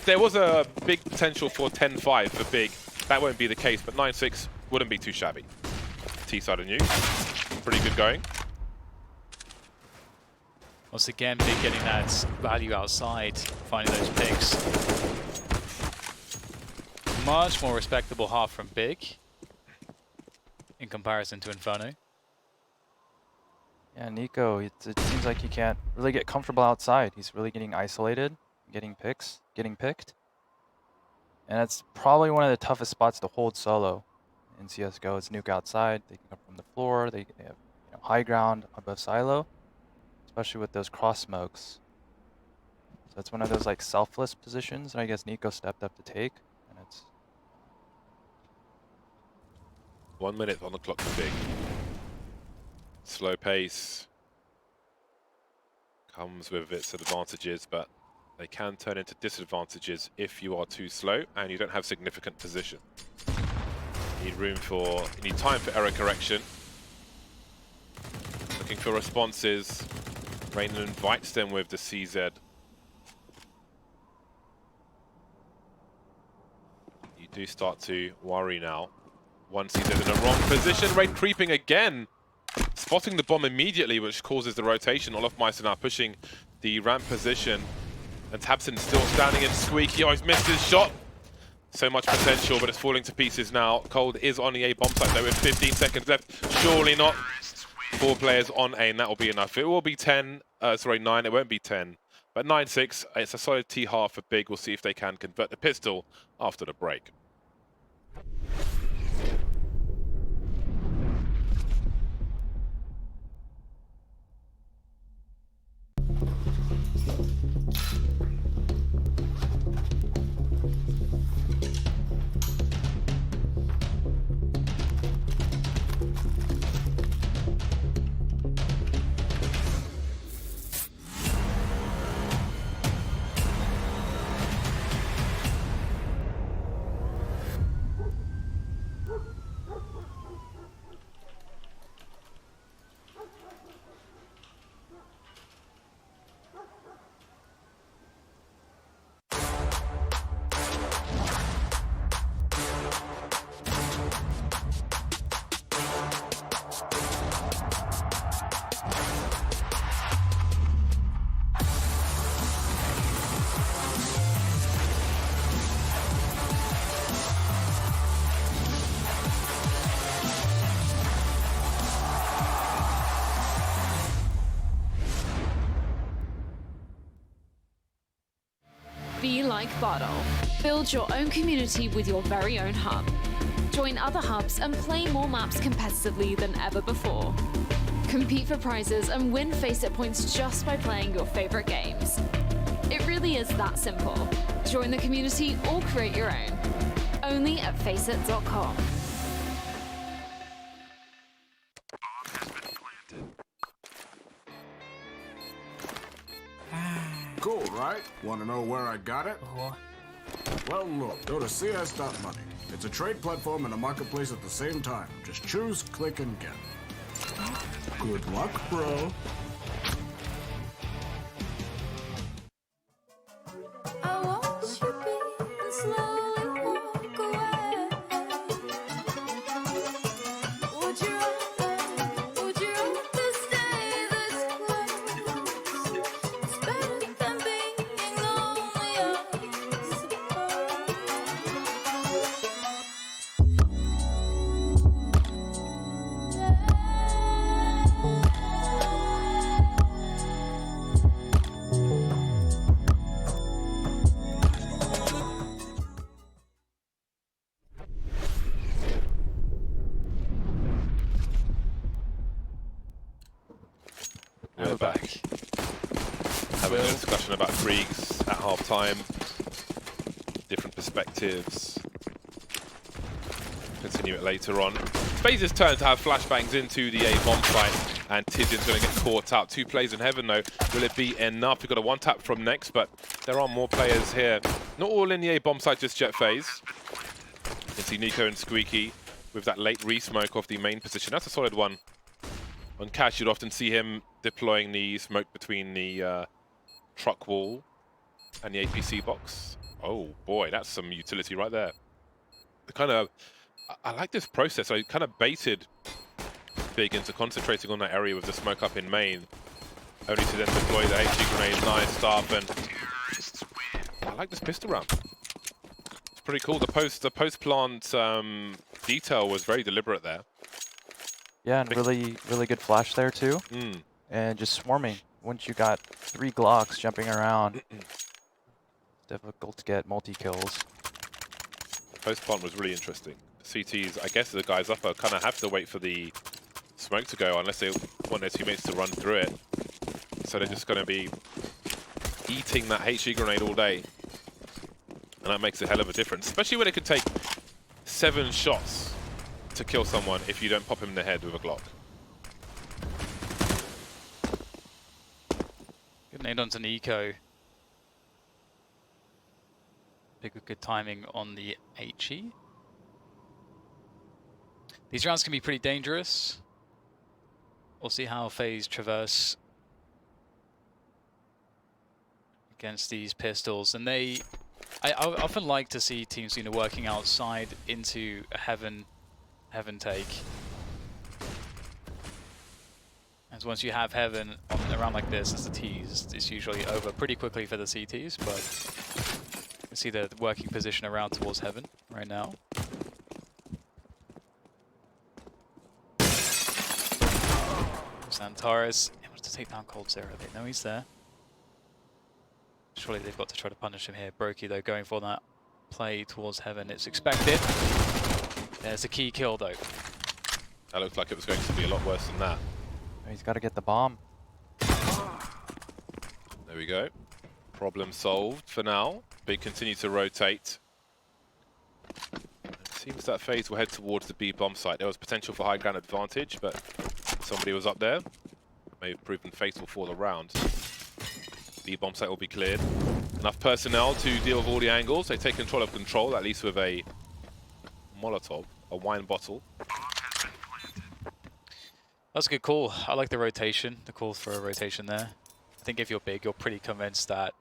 there was a big potential for 10-5 for Big. that won't be the case, but 9-6 wouldn't be too shabby. T-side of news, pretty good going. Once again, Big getting that value outside, finding those picks. Much more respectable half from Big in comparison to Inferno. Yeah, Nico, it seems like he can't really get comfortable outside. He's really getting isolated, getting picked. And that's probably one of the toughest spots to hold solo in CSGO. It's nuke outside. They can come from the floor. They have high ground above silo, especially with those cross smokes. So it's one of those like selfless positions that I guess Nico stepped up to take. And it's 1 minute on the clock for Big. Slow pace comes with its advantages, but they can turn into disadvantages if you are too slow and you don't have significant position. You need time for error correction. Looking for responses. Rainen invites them with the CZ. You do start to worry now. One CZ in a wrong position. Rain creeping again. Spotting the bomb immediately, which causes the rotation. Olofmeister now pushing the ramp position. And Tabson still standing in Squeaky. Oh, he's missed his shot. So much potential, but it's falling to pieces now. Cold is on the A bomb site though with 15 seconds left. Surely not. 4 players on A, and that will be enough. It will be 9. It won't be 10. But 9-6, it's a solid T half for Big. We'll see if they can convert the pistol after the break. Be like Bottle. Build your own community with your very own hub. Join other hubs and play more maps competitively than ever before. Compete for prizes and win FACEIT points just by playing your favorite games. It really is that simple. Join the community or create your own. Only at FACEIT.com. Cool, right? Want to know where I got it? Well, look, go to CS.money. It's a trade platform and a marketplace at the same time. Just choose, click, and get. Good luck, bro. I want you be and slowly walk away. Would you rather stay this close? It's better than being lonely, I suppose. We're back. Having a discussion about Kriegs at half time. Different perspectives. Continue it later on. FaZe's turn to have flashbangs into the A bomb site, and Tidion's going to get caught out. 2 plays in heaven though. Will it be enough? We've got a 1-tap from Next, but there are more players here. Not all in the A bomb site, just Jet FaZe. You can see Nico and Squeaky with that late re-smoke off the main position. That's a solid one. On Cash, you'd often see him deploying the smoke between the truck wall and the APC box. Oh boy, that's some utility right there. kind of, I like this process. I kind of baited Big into concentrating on that area with the smoke up in main, only to then deploy the HE grenade. Nice stuff, and I like this pistol round. It's pretty cool. The post plant detail was very deliberate there. Yeah, and really good flash there too. And just swarming. Once you got 3 Glocks jumping around, difficult to get multi-kills. Post plant was really interesting. CTs, I guess the guys up kind of have to wait for the smoke to go unless they want their teammates to run through it. So they're just going to be eating that HE grenade all day. And that makes a hell of a difference, especially when it could take 7 shots to kill someone if you don't pop him in the head with a Glock. Good nade onto Nico. Good timing on the HE. These rounds can be pretty dangerous. We'll see how FaZe traverse against these pistols. And I often like to see teams working outside into a heaven take. As once you have heaven on a round like this as the T's, it's usually over pretty quickly for the CTs, but you can see the working position around towards heaven right now. Santaris able to take down Cold Zero. They know he's there. Surely they've got to try to punish him here. Brokey though going for that play towards heaven. It's expected. There's a key kill though. That looks like it was going to be a lot worse than that. He's got to get the bomb. There we go. Problem solved for now. Big continue to rotate. It seems that FaZe will head towards the B bomb site. There was potential for high ground advantage, but somebody was up there. May have proven fatal for the round. The bomb site will be cleared. Enough personnel to deal with all the angles. They take control of control, at least with a Molotov, a wine bottle. That's a good call. I like the rotation, the call for a rotation there. I think if you're big, you're pretty convinced that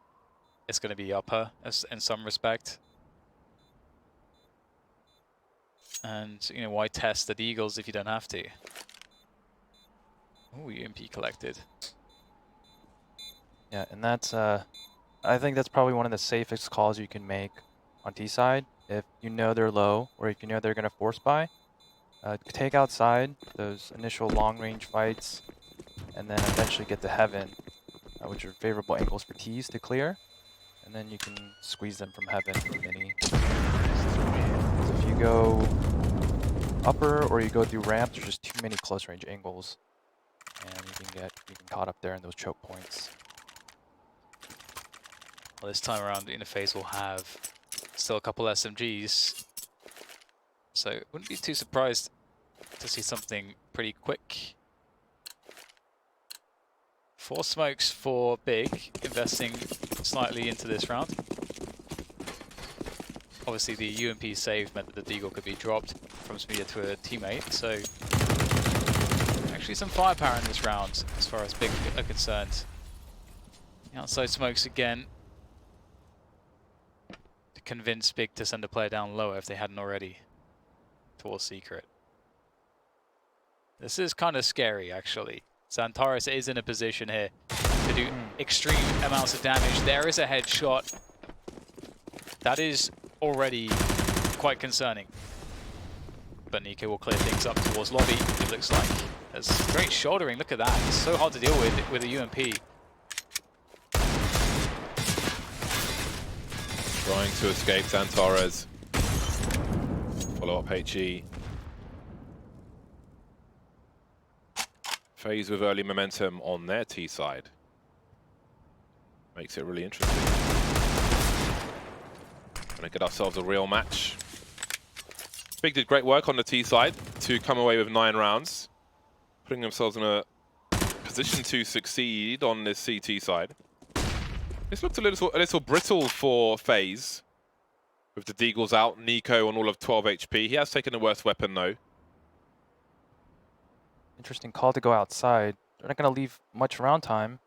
it's going to be upper in some respect. And, you know, why test the Deagles if you don't have to? Oh, UMP collected. Yeah, and that's, I think that's probably one of the safest calls you can make on T side. If you know they're low, or if you know they're going to force buy, take outside those initial long-range fights, and then eventually get to heaven, which are favorable angles for T's to clear, and then you can squeeze them from heaven for mini. So if you go upper or you go through ramp, there's just too many close-range angles, and you can caught up there in those choke points. Well, this time around, Interface will have still a couple SMGs, so wouldn't be too surprised to see something pretty quick. 4 smokes for Big, investing slightly into this round. Obviously the UMP save meant that the Deagle could be dropped from Smear to a teammate, so actually some firepower in this round as far as Big are concerned. The outside smokes again to convince Big to send a player down lower if they hadn't already towards Secret. This is kind of scary actually. Santaris is in a position here to do extreme amounts of damage. There is a headshot. That is already quite concerning. But Nico will clear things up towards lobby, it looks like. There's great shouldering, look at that. It's so hard to deal with a UMP. Trying to escape Santares. Follow up HE. FaZe with early momentum on their T side. Makes it really interesting. Gonna get ourselves a real match. Big did great work on the T side to come away with 9 rounds, putting themselves in a position to succeed on this CT side. This looked a little brittle for FaZe, with the Deagles out, Nico on all of 12 HP. He has taken the worst weapon though. Interesting call to go outside. They're not going to leave much round time.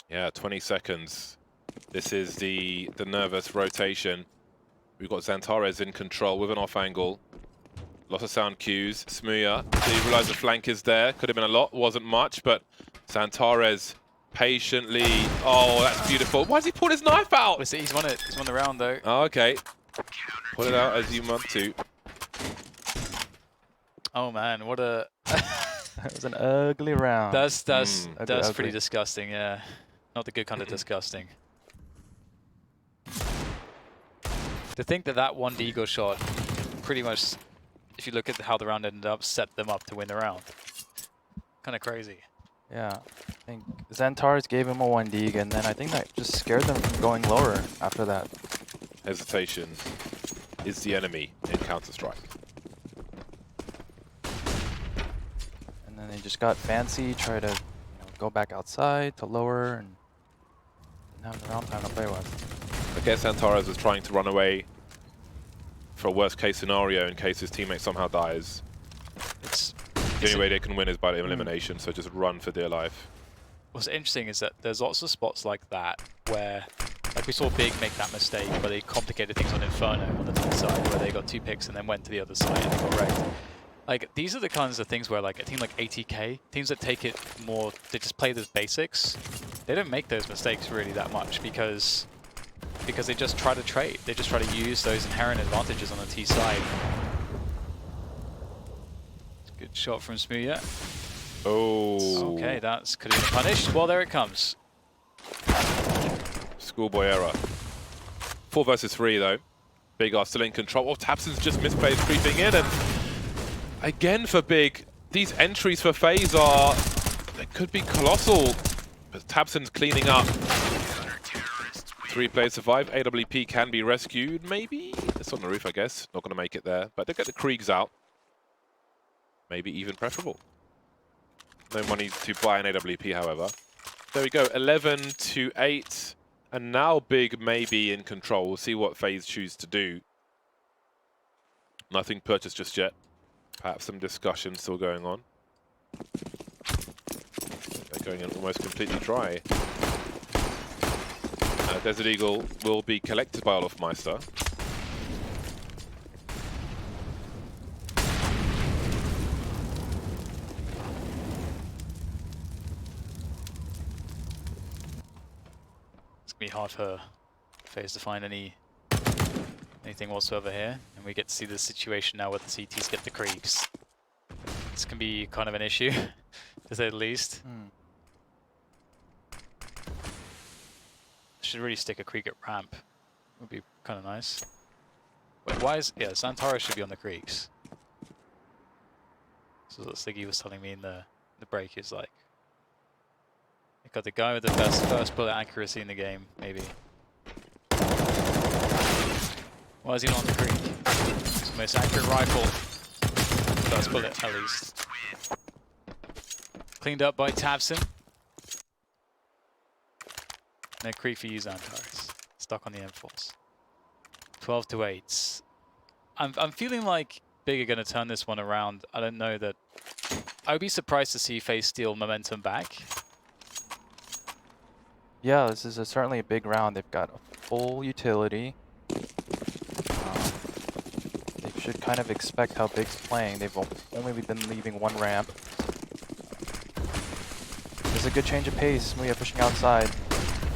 Yeah, 20 seconds. This is the nervous rotation. We've got Xantares in control with an off angle. Lots of sound cues. Smuya, so you realise the flank is there. Could have been a lot, wasn't much, but Xantares patiently. Oh, that's beautiful. Why has he pulled his knife out? He's won it. He's won the round though. Oh, okay. Pull it out as you want to. Oh man, what a. That was an ugly round. That's ugly. pretty disgusting. Yeah, not the good kind of disgusting. To think that that one Deagle shot, pretty much, if you look at how the round ended up, set them up to win the round. Kind of crazy. Yeah, I think Xantares gave him a 1D, and then I think that just scared them from going lower after that. Hesitation is the enemy in Counter-Strike. And then they just got fancy, try to go back outside to lower, and didn't have the round time to play with. I guess Xantares was trying to run away for a worst case scenario in case his teammate somehow dies. The only way they can win is by elimination, so just run for dear life. What's interesting is that there's lots of spots like that where, like we saw Big make that mistake, where they complicated things on Inferno on the top side, where they got 2 picks and then went to the other side and they got wrecked. Like, these are the kinds of things where, like, a team like ATK, teams that take it more, they just play the basics, they don't make those mistakes really that much because they just try to trade. They just try to use those inherent advantages on the T side. Good shot from Smuya. Oh. Okay, that's could have been punished. Well, there it comes. Schoolboy error. 4 versus 3 though. Big are still in control. Oh, Tabson's just misplayed, creeping in, and again for Big, these entries for FaZe are, they could be colossal, but Tabson's cleaning up. 3 players survive. AWP can be rescued, maybe? It's on the roof, I guess. Not going to make it there, but they get the Kriegs out. Maybe even preferable. No money to buy an AWP, however. There we go, 11-8. And now Big may be in control. We'll see what FaZe choose to do. Nothing purchased just yet. Perhaps some discussion still going on. They're going in almost completely dry. Desert Eagle will be collected by Olofmeister. It's gonna be hard for FaZe to find anything whatsoever here, and we get to see the situation now where the CTs get the Kriegs. This can be kind of an issue, to say the least. Should really stick a Krieg at ramp. Would be kind of nice. Wait, why is... Yeah, Xantares should be on the Kriegs. So what Siggy was telling me in the break is like... They got the guy with the best first bullet accuracy in the game, maybe. Why is he not on the Krieg? It's the most accurate rifle. First bullet, at least. Cleaned up by Tabson. No Krieg for you, Xantares. Stuck on the M-Force. 12-8. I'm feeling like Big are going to turn this one around. I don't know that... I would be surprised to see FaZe steal momentum back. Yeah, this is certainly a big round. They've got a full utility. They should kind of expect how Big's playing. They've only been leaving 1 ramp. There's a good change of pace. Smuya pushing outside.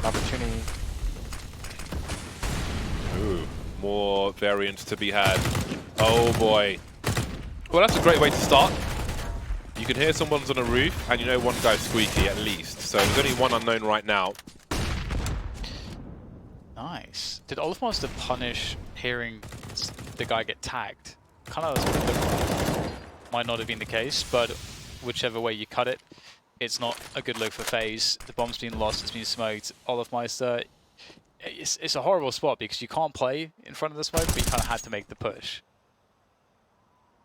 Opportunity. Ooh, more variants to be had. Oh boy. Well, that's a great way to start. You can hear someone's on a roof, and you know one guy's squeaky at least. So there's only one unknown right now. Nice. Did Olofmeister punish hearing the guy get tagged? Kind of that's what it looked like. Might not have been the case, but whichever way you cut it, it's not a good look for FaZe. The bomb's been lost, it's been smoked. Olofmeister, it's a horrible spot because you can't play in front of the smoke, but you kind of had to make the push.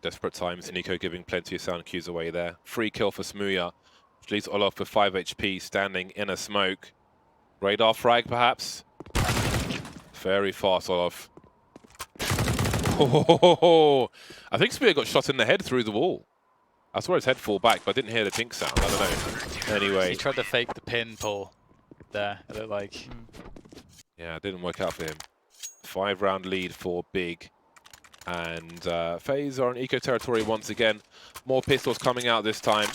Desperate times, Nico giving plenty of sound cues away there. Free kill for Smuya, which leaves Olof with 5 HP standing in a smoke. Radar frag, perhaps? Very fast, Olof. Oh, I think Smuya got shot in the head through the wall. I saw his head fall back, but I didn't hear the tink sound. I don't know. Anyway. He tried to fake the pin pull there, it looked like. Yeah, it didn't work out for him. 5-round lead for Big. And FaZe are in eco territory once again. More pistols coming out this time.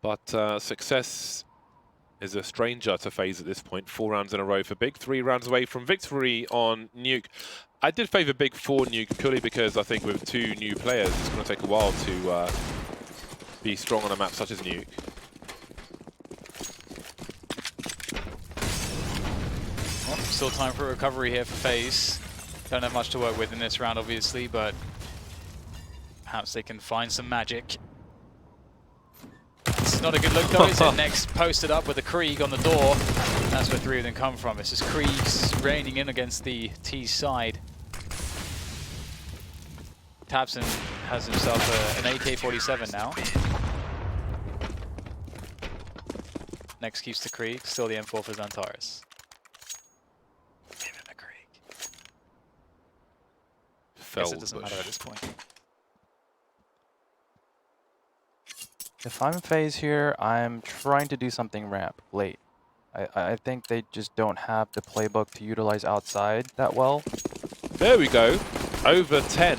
But success is a stranger to FaZe at this point. 4 rounds in a row for Big. 3 rounds away from victory on Nuke. I did favour Big for Nuke purely because I think with 2 new players, it's going to take a while to be strong on a map such as Nuke. Well, still time for a recovery here for FaZe. Don't have much to work with in this round, obviously, but perhaps they can find some magic. It's not a good look though, is it? Next posted up with a Krieg on the door. That's where 3 of them come from. It's just Kriegs raining in against the T side. Tabson has himself an AK-47 now. Next keeps the Krieg, still the M4 for Xantares. Give him a Krieg. Guess it doesn't matter at this point. If I'm FaZe here, I'm trying to do something ramp late. I think they just don't have the playbook to utilize outside that well. There we go. Over 10.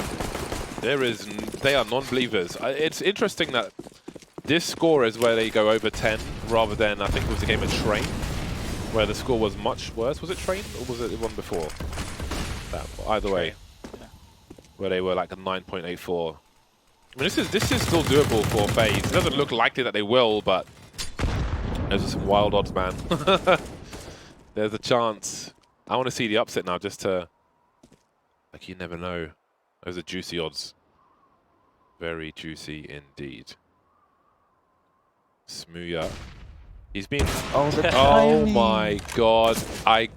They are non-believers. It's interesting that this score is where they go over 10 rather than, I think it was the game of Train, where the score was much worse. Was it Train or was it the one before? Either way, yeah. Where they were like a 9.84. I mean, this is still doable for FaZe. It doesn't look likely that they will, but those are some wild odds, man. There's a chance. I want to see the upset now, just to, like, you never know. Those are juicy odds. Very juicy indeed. Smooya. He's been. Oh my god! I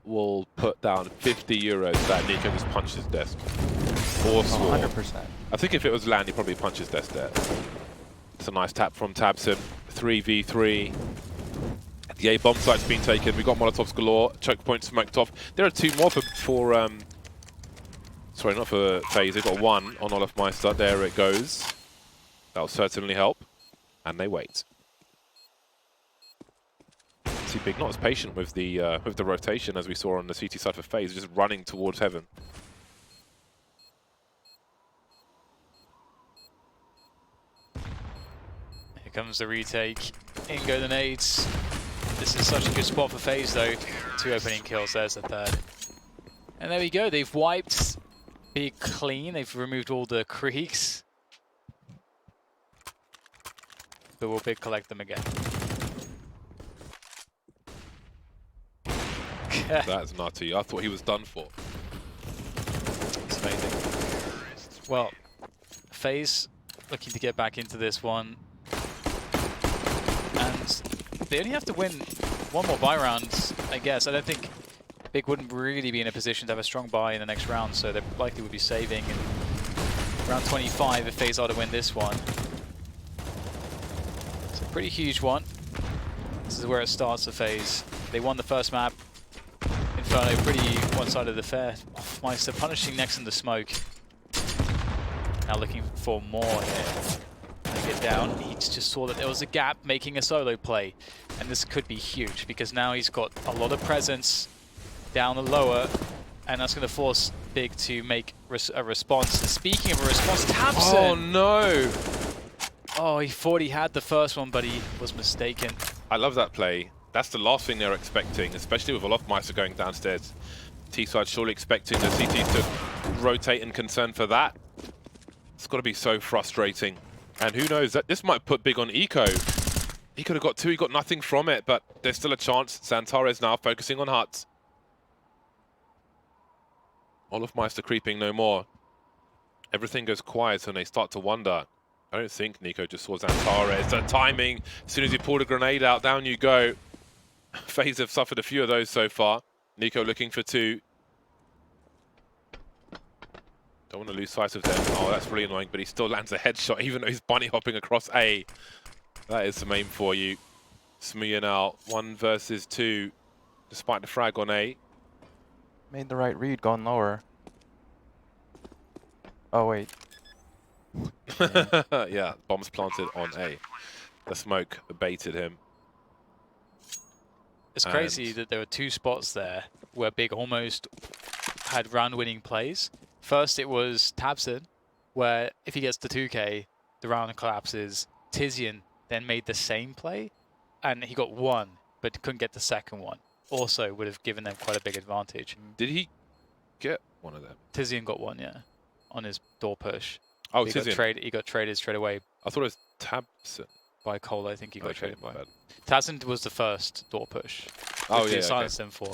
will put down 50 euros that Nico just punched his desk. Or swore. 100%. I think if it was land, he probably punched his desk there. It's a nice tap from Tabson. 3v3. The A bomb site's been taken. We got Molotovs galore. Choke point smoked off. There are 2 more for sorry, not for FaZe. They've got 1 on Olofmeister. There it goes. That'll certainly help. And they wait. See, Big not as patient with the rotation as we saw on the CT side for FaZe, just running towards heaven. Here comes the retake. In go the nades. This is such a good spot for FaZe though. 2 opening kills, there's the 3rd. And there we go, they've wiped Big clean. They've removed all the Kriegs. But will Big collect them again? That's nutty. I thought he was done for. It's amazing. Well, FaZe looking to get back into this one. And they only have to win 1 more buy round, I guess. I don't think Big wouldn't really be in a position to have a strong buy in the next round, so they likely would be saving in round 25 if FaZe are to win this one. It's a pretty huge one. This is where it starts for FaZe. They won the first map. Inferno pretty one-sided affair. Meister punishing next in the smoke. Now looking for more here. Get down. He just saw that there was a gap, making a solo play. And this could be huge because now he's got a lot of presence down the lower, and that's going to force Big to make a response. And speaking of a response, Tabson! Oh no! Oh, he thought he had the first one, but he was mistaken. I love that play. That's the last thing they're expecting, especially with Olofmeister going downstairs. T-side surely expecting the CTs to rotate and concern for that. It's got to be so frustrating. And who knows, that this might put Big on eco. He could have got 2, he got nothing from it, but there's still a chance. Xantares now focusing on huts. Olofmeister creeping no more. Everything goes quiet and they start to wonder. I don't think Nico just saw Xantares. The timing, as soon as he pulled a grenade out, down you go. FaZe have suffered a few of those so far. Nico looking for 2. Don't want to lose sight of them. Oh, that's really annoying, but he still lands a headshot, even though he's bunny hopping across A. That is some aim for you. Smooya now, 1 versus 2, despite the frag on A. Made the right read, going lower. Oh, wait. Yeah, bombs planted on A. The smoke baited him. It's crazy that there were 2 spots there where Big almost had round-winning plays. First, it was Tabson, where if he gets the 2K, the round collapses. Tizian then made the same play, and he got 1, but couldn't get the second one. Also would have given them quite a big advantage. Did he get one of them? Tizian got 1, yeah, on his door push. Oh, he Tizian. He got traded straight away I thought it was Tabson. by Cole, I think he got Okay, traded my by. bad. Tabson was the first door push. Oh, which yeah, they silenced them for.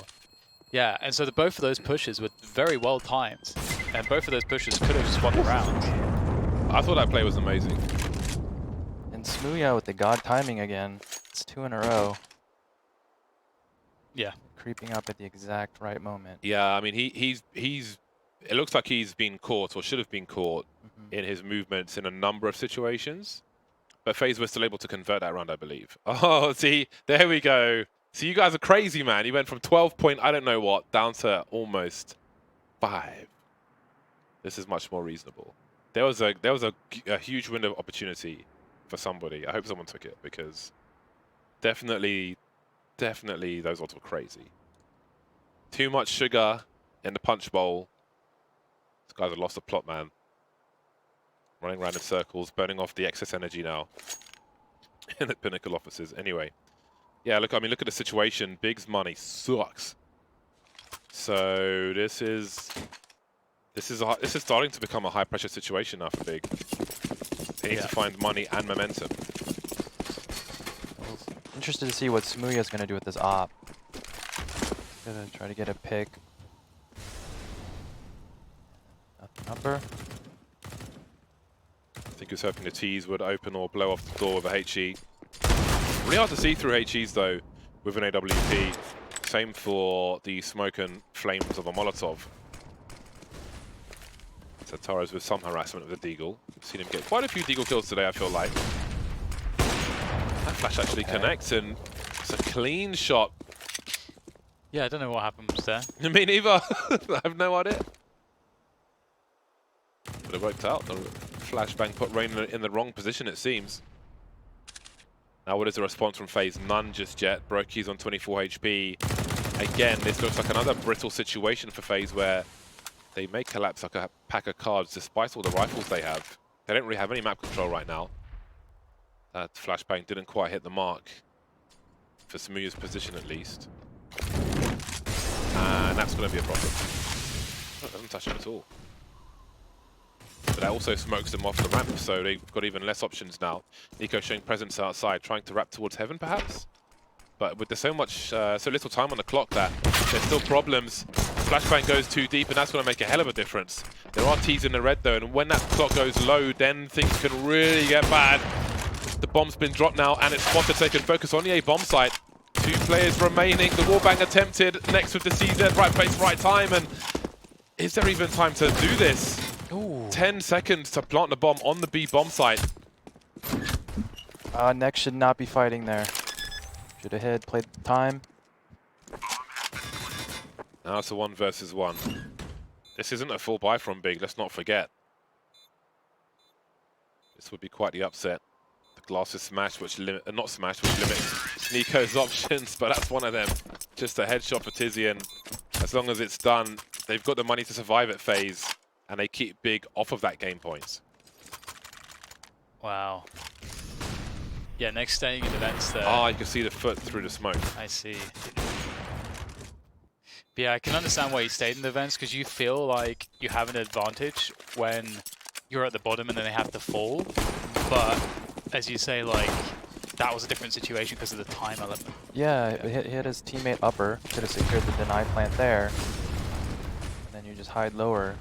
Yeah, and so both of those pushes were very well timed, and both of those pushes could have swung around. I thought that play was amazing. And Smooya with the god timing again. It's 2 in a row. Yeah. Creeping up at the exact right moment. Yeah, I mean, he's it looks like he's been caught or should have been caught in his movements in a number of situations. But FaZe was still able to convert that round, I believe. Oh, see, there we go. So you guys are crazy, man. You went from 12 point, I don't know what, down to almost 5. This is much more reasonable. There was a huge window of opportunity for somebody. I hope someone took it because definitely those odds were crazy. Too much sugar in the punch bowl. These guys have lost the plot, man. Running around in circles, burning off the excess energy now in the Pinnacle offices. Anyway, yeah, look, I mean, look at the situation. Big's money sucks. So this is starting to become a high pressure situation now for Big. They need to find money and momentum. Interested to see what Smooya's going to do with this op. Gonna try to get a pick. Nothing upper. I think he was hoping the T's would open or blow off the door with a HE. Really hard to see through HEs though with an AWP. Same for the smoke and flames of a Molotov. So Tara's with some harassment with the Deagle. I've seen him get quite a few Deagle kills today, I feel like. That flash actually connects and it's a clean shot. Yeah, I don't know what happened there. Me neither. I have no idea. But it worked out. The flashbang put Rain in the wrong position, it seems. Now what is the response from FaZe? None just yet. Brokey's on 24 HP. Again, this looks like another brittle situation for FaZe where they may collapse like a pack of cards despite all the rifles they have. They don't really have any map control right now. That flashbang didn't quite hit the mark. For Smooya's position at least. And that's going to be a problem. Oh, doesn't touch him at all. But that also smokes them off the ramp, so they've got even less options now. Nico showing presence outside, trying to wrap towards heaven, perhaps? But with so little time on the clock that there's still problems. Flashbang goes too deep, and that's going to make a hell of a difference. There are T's in the red, though, and when that clock goes low, then things can really get bad. The bomb's been dropped now, and it's spotted, so they can focus on the A bomb site. 2 players remaining. The wallbang attempted next with the CZ, right place, right time, and is there even time to do this? Ooh. 10 seconds to plant the bomb on the B bomb site. Next should not be fighting there. Should have hit, played the time. Now it's a 1 versus 1. This isn't a full buy from Big, let's not forget. This would be quite the upset. The glass is smashed, which not smashed, which limits Nico's options, but that's one of them. Just a headshot for Tizian. As long as it's done, they've got the money to survive at FaZe, and they keep Big off of that game points. Wow. Yeah, next staying in the vents there. Ah, you can see the foot through the smoke. I see. But yeah, I can understand why you stayed in the vents, because you feel like you have an advantage when you're at the bottom and then they have to fall. But as you say, like, that was a different situation because of the time element. Yeah, he hit his teammate upper. Could have secured the deny plant there. And then you just hide lower.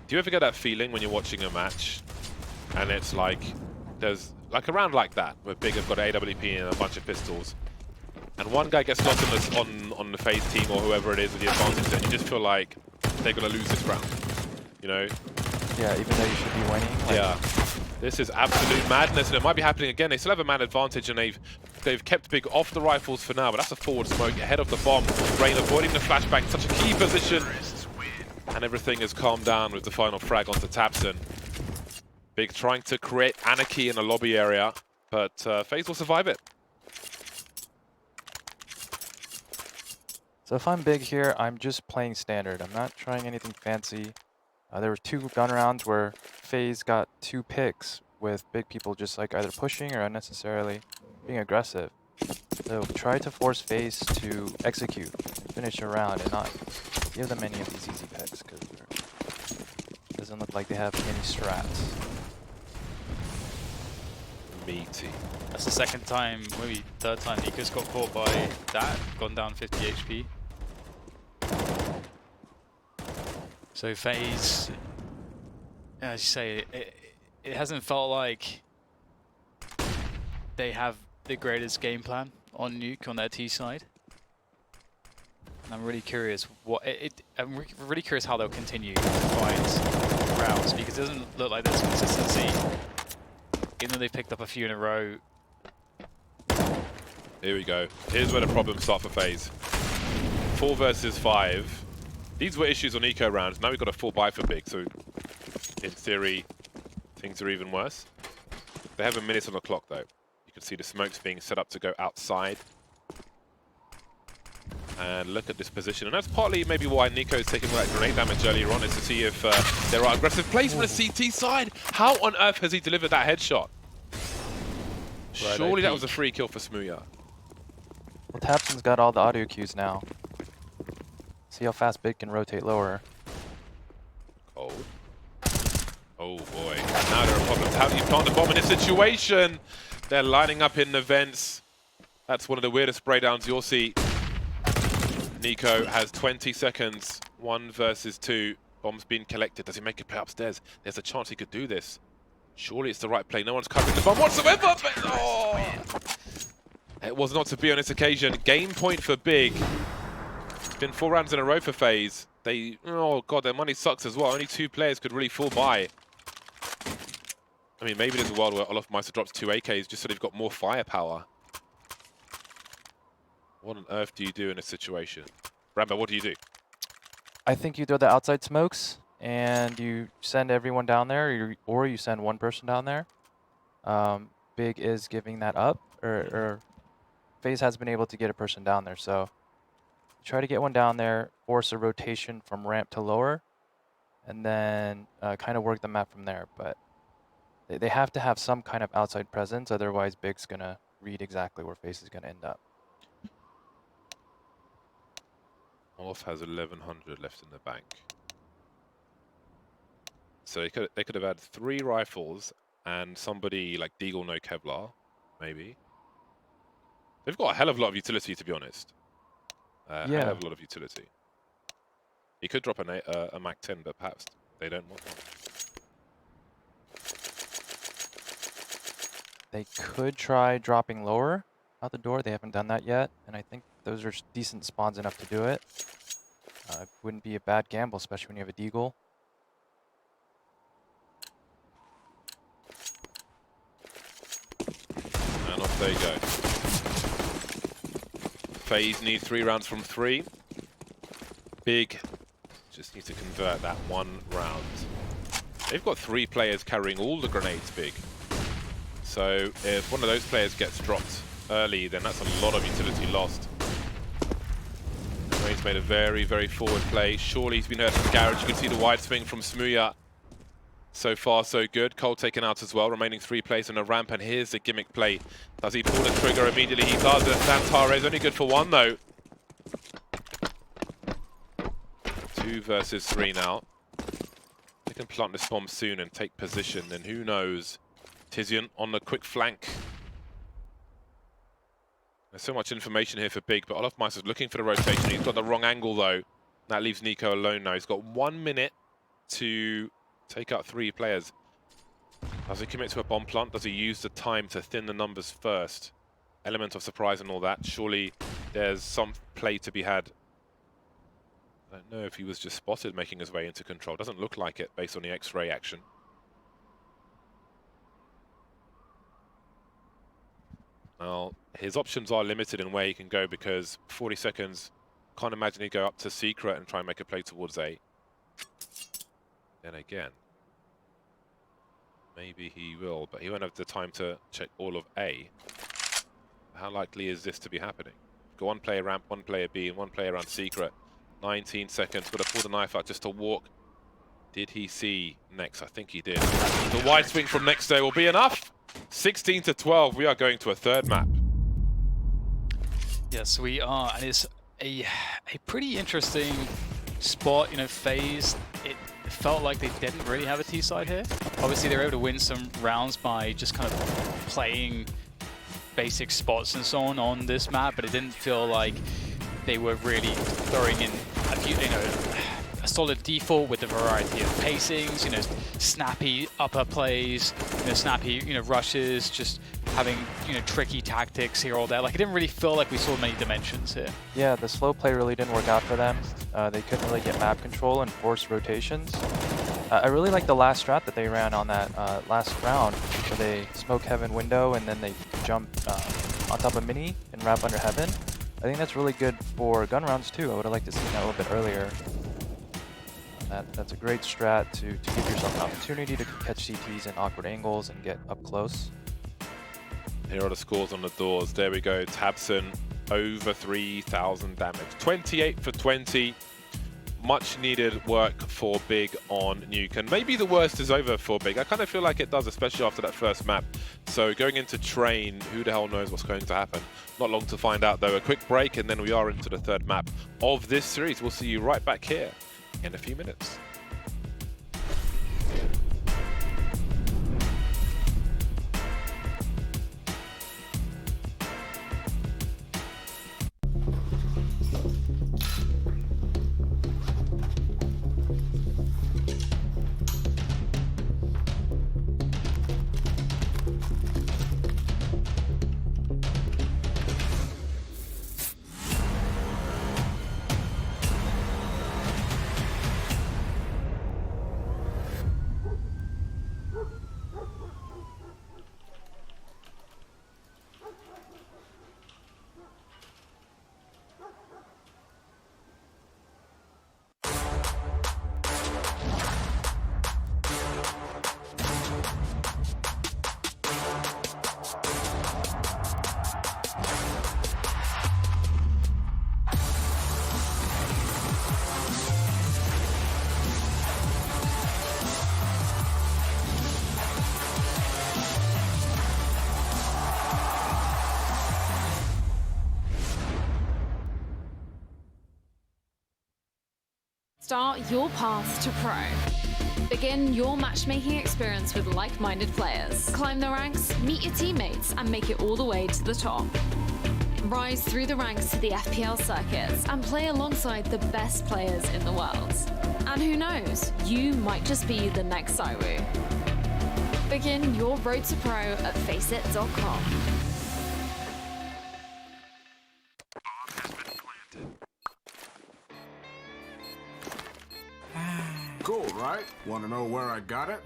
Do you ever get that feeling when you're watching a match and it's like, there's like a round like that where Big have got AWP and a bunch of pistols and one guy gets lost on the FaZe team or whoever it is with the advantage and you just feel like they're going to lose this round, you know? Yeah, even though you should be winning. Like, yeah, this is absolute madness and it might be happening again. They still have a man advantage and they've kept Big off the rifles for now, but that's a forward smoke ahead of the bomb. Rain avoiding the flashbang, such a key position. And everything has calmed down with the final frag onto Tabson. Big trying to create anarchy in the lobby area, but FaZe will survive it. So if I'm big here, I'm just playing standard. I'm not trying anything fancy. There were 2 gun rounds where FaZe got 2 picks with big people just like either pushing or unnecessarily being aggressive. So try to force FaZe to execute and finish a round and not give them any of these easy picks because it doesn't look like they have any strats. Meaty. That's the second time, maybe third time Nico's got caught by that, gone down 50 HP. So FaZe, as you say, it hasn't felt like they have the greatest game plan on Nuke on their T side. And I'm really curious really curious how they'll continue to find rounds, because it doesn't look like there's consistency. Even though they picked up a few in a row. Here we go. Here's where the problems start for FaZe. 4 versus 5. These were issues on eco rounds. Now we've got a full buy for big, so in theory, things are even worse. They have a minute on the clock, though. You can see the smokes being set up to go outside. And look at this position. And that's partly maybe why Nico is taking that grenade damage earlier on, is to see if there are aggressive plays from the CT side. How on earth has he delivered that headshot? Surely that was a free kill for Smooya. Well, Tapson's got all the audio cues now. See how fast Big can rotate lower. Cold. Oh boy. Now there are problems. How do you plant a bomb in this situation? They're lining up in the vents. That's one of the weirdest spray downs you'll see. Nico has 20 seconds. 1 versus 2. Bomb's been collected. Does he make a play upstairs? There's a chance he could do this. Surely it's the right play. No one's covering the bomb whatsoever. But, oh! It was not to be on this occasion. Game point for Big. It's been 4 rounds in a row for FaZe. Oh god, their money sucks as well. Only 2 players could really fall by. I mean, maybe there's a world where Olofmeister drops 2 AKs just so they've got more firepower. What on earth do you do in a situation? Rambo, what do you do? I think you throw the outside smokes and you send everyone down there, or you send one person down there. Big is giving that up, or FaZe has been able to get a person down there, so try to get one down there, force a rotation from ramp to lower, and then kind of work the map from there. But they have to have some kind of outside presence, otherwise Big's gonna read exactly where FaZe is gonna end up. Olof has 1100 left in the bank. So they could have had 3 rifles and somebody like Deagle no Kevlar, maybe. They've got a hell of a lot of utility, to be honest. Yeah. Hell of a lot of utility. He could drop a Mac 10, but perhaps they don't want one. They could try dropping lower out the door. They haven't done that yet, and I think those are decent spawns enough to do it. It wouldn't be a bad gamble, especially when you have a Deagle. And off they go. FaZe need 3 rounds from 3. Big just need to convert that 1 round. They've got 3 players carrying all the grenades, Big. So if one of those players gets dropped early, then that's a lot of utility lost. He's made a very, very forward play. Surely he's been hurt in the garage. You can see the wide swing from Smooya. So far, so good. Cole taken out as well. Remaining 3 players on a ramp, and here's the gimmick play. Does he pull the trigger immediately? He does. Santare's only good for 1, though. 2 versus 3 now. They can plant this bomb soon and take position, and who knows? Tizian on the quick flank. There's so much information here for Big, but Olofmeister's looking for the rotation. He's got the wrong angle, though. That leaves Nico alone now. He's got 1 minute to take out 3 players. Does he commit to a bomb plant? Does he use the time to thin the numbers first? Element of surprise and all that. Surely there's some play to be had. I don't know if he was just spotted making his way into control. Doesn't look like it based on the X-ray action. Well, his options are limited in where he can go because 40 seconds, can't imagine he'd go up to Secret and try and make a play towards A. Then again, maybe he will, but he won't have the time to check all of A. How likely is this to be happening? Got one player ramp, one player B, and one player around secret. 19 seconds. Got to pull the knife out just to walk. Did he see Nex? I think he did. The wide swing from Next Day will be enough. 16 to 12. We are going to a third map. Yes, we are, and it's a pretty interesting spot. You know, FaZe, it felt like they didn't really have a T side here. Obviously, they were able to win some rounds by just kind of playing basic spots and so on this map, but it didn't feel like they were really throwing in a few, you know, a solid default with a variety of pacings, you know, snappy upper plays, you know, snappy, you know, rushes, just having, you know, tricky tactics here or there. Like, it didn't really feel like we saw many dimensions here. Yeah, the slow play really didn't work out for them. They couldn't really get map control and force rotations. I really like the last strat that they ran on that last round, where they smoke Heaven window and then they jump on top of Mini and wrap under Heaven. I think that's really good for gun rounds too. I would have liked to see that a little bit earlier. That's a great strat to give yourself an opportunity to catch CTs in awkward angles and get up close. Here are the scores on the doors. There we go. Tabson over 3,000 damage. 28 for 20. Much needed work for Big on Nuke. And maybe the worst is over for Big. I kind of feel like it does, especially after that first map. So going into Train, who the hell knows what's going to happen? Not long to find out though. A quick break and then we are into the third map of this series. We'll see you right back here in a few minutes. Start your path to pro. Begin your matchmaking experience with like-minded players. Climb the ranks, meet your teammates, and make it all the way to the top. Rise through the ranks to the FPL circuits and play alongside the best players in the world. And who knows, you might just be the next Saiwu. Begin your road to pro at FACEIT.com. Cool, right? Want to know where I got it?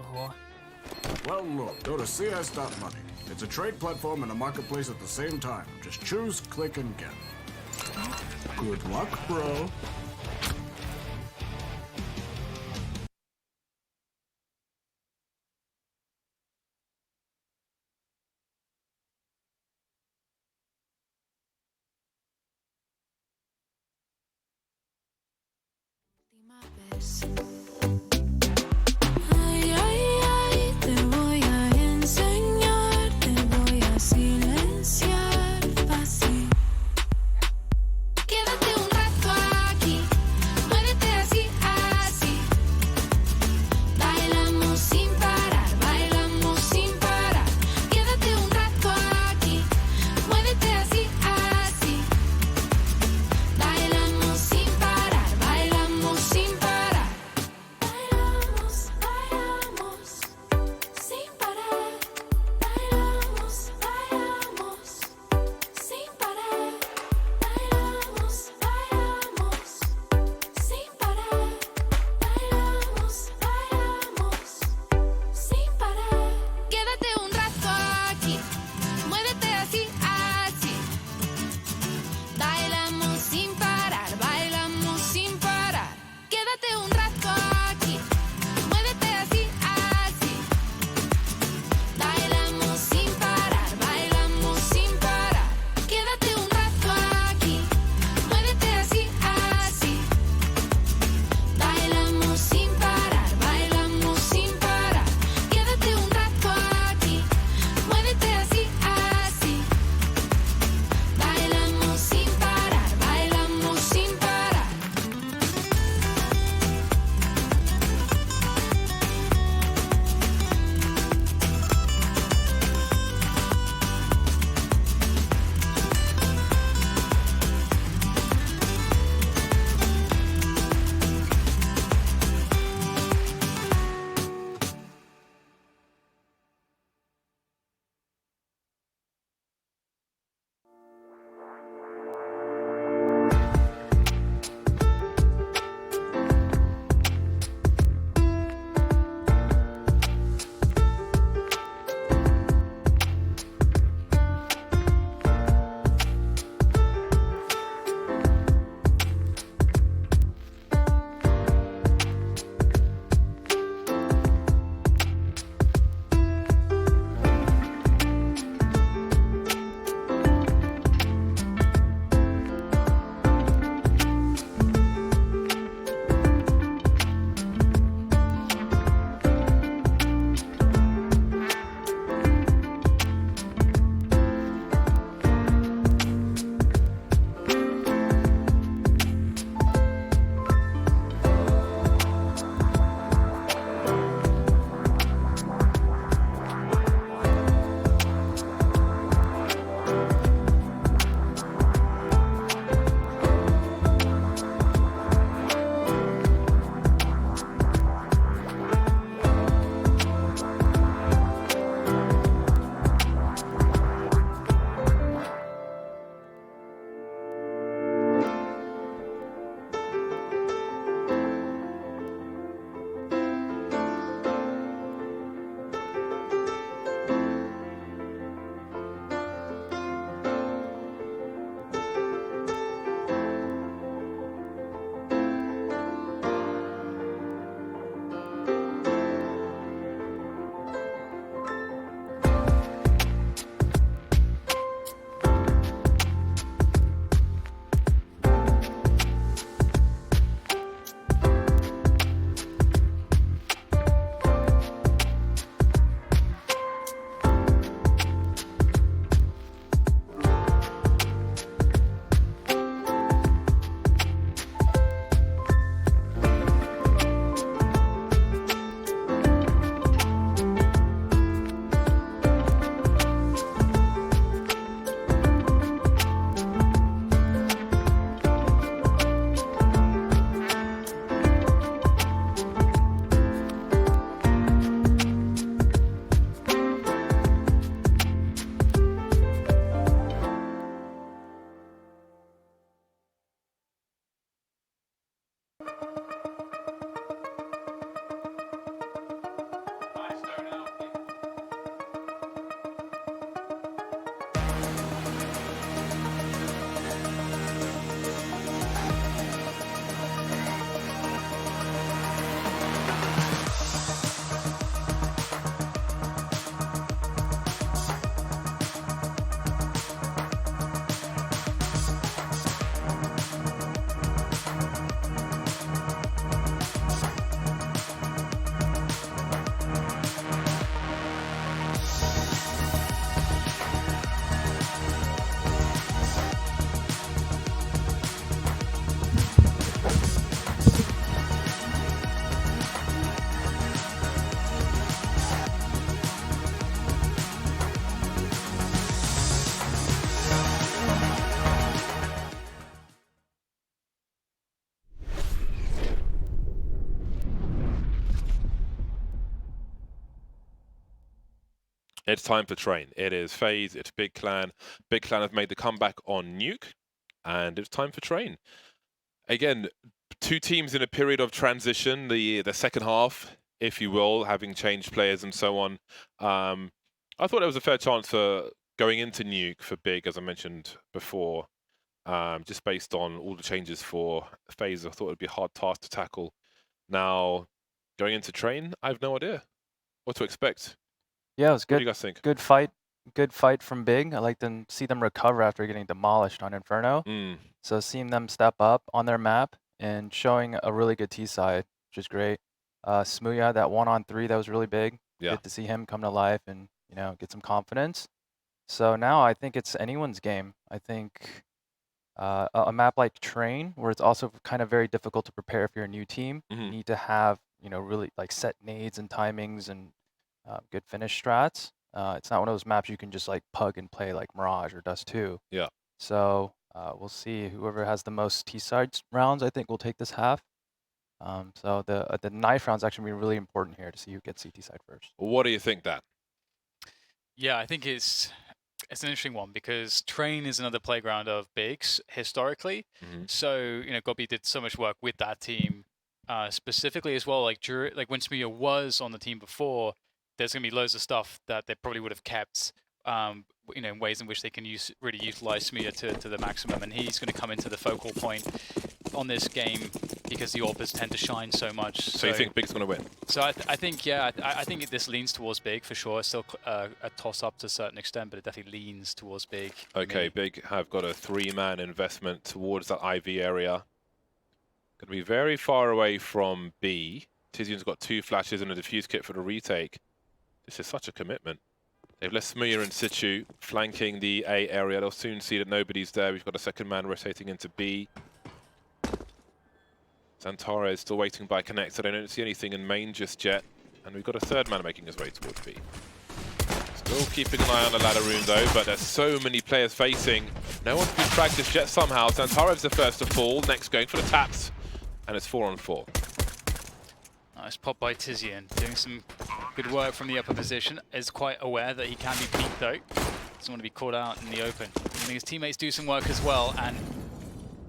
Well, look, go to CS.money. It's a trade platform and a marketplace at the same time. Just choose, click, and get. Good luck, bro. Ay, ay, ay, te voy a enseñar, te voy a silenciar fácil. Quédate un rato aquí, muévete así, así. Bailamos sin parar, bailamos sin parar. Quédate un rato aquí, muévete así, así. Bailamos sin parar, bailamos sin parar. It's time for Train. It is FaZe, it's Big Clan. Big Clan have made the comeback on Nuke, and it's time for Train. Again, two teams in a period of transition, the second half, if you will, having changed players and so on. I thought there was a fair chance for going into Nuke for Big, as I mentioned before, just based on all the changes for FaZe. I thought it would be a hard task to tackle. Now, going into Train, I have no idea what to expect. Yeah, it was good. What do you guys think? Good fight. Good fight from Big. I like to see them recover after getting demolished on Inferno. So seeing them step up on their map and showing a really good T side, which is great. Smooya, that 1-on-3, that was really big. Yeah. Good to see him come to life and, you know, get some confidence. So now I think it's anyone's game. I think a map like Train, where it's also kind of very difficult to prepare if you're a new team. You need to have, you know, really like set nades and timings and good finish strats. It's not one of those maps you can just like pug and play like Mirage or Dust 2. Yeah. So we'll see. Whoever has the most T-side rounds, I think, will take this half. So the knife round's actually gonna be really important here to see who gets CT side first. What do you think, Dan? Yeah, I think it's an interesting one because Train is another playground of bigs historically. So, you know, Gobi did so much work with that team specifically as well. Like when Smooya was on the team before, there's going to be loads of stuff that they probably would have kept, you know, in ways in which they can really utilize Smooya to the maximum. And he's going to come into the focal point on this game because the AWPers tend to shine so much. So you think Big's going to win? So I think, yeah, I think this leans towards Big for sure. It's still a toss-up to a certain extent, but it definitely leans towards Big. Okay, Big have got a 3-man investment towards that IV area. Going to be very far away from B. Tizian's got 2 flashes and a defuse kit for the retake. This is such a commitment. They've left Smooya in situ, flanking the A area. They'll soon see that nobody's there. We've got a second man rotating into B. Zantara is still waiting by connected. I don't see anything in main just yet. And we've got a third man making his way towards B. Still keeping an eye on the ladder room though, but there's so many players facing. No one's been fragged just yet somehow. Zantarov's the first to fall. Next going for the taps. And it's 4-on-4. Nice pop by Tizian, doing some good work from the upper position. Is quite aware that he can be peaked though. Doesn't want to be caught out in the open. I think his teammates do some work as well, and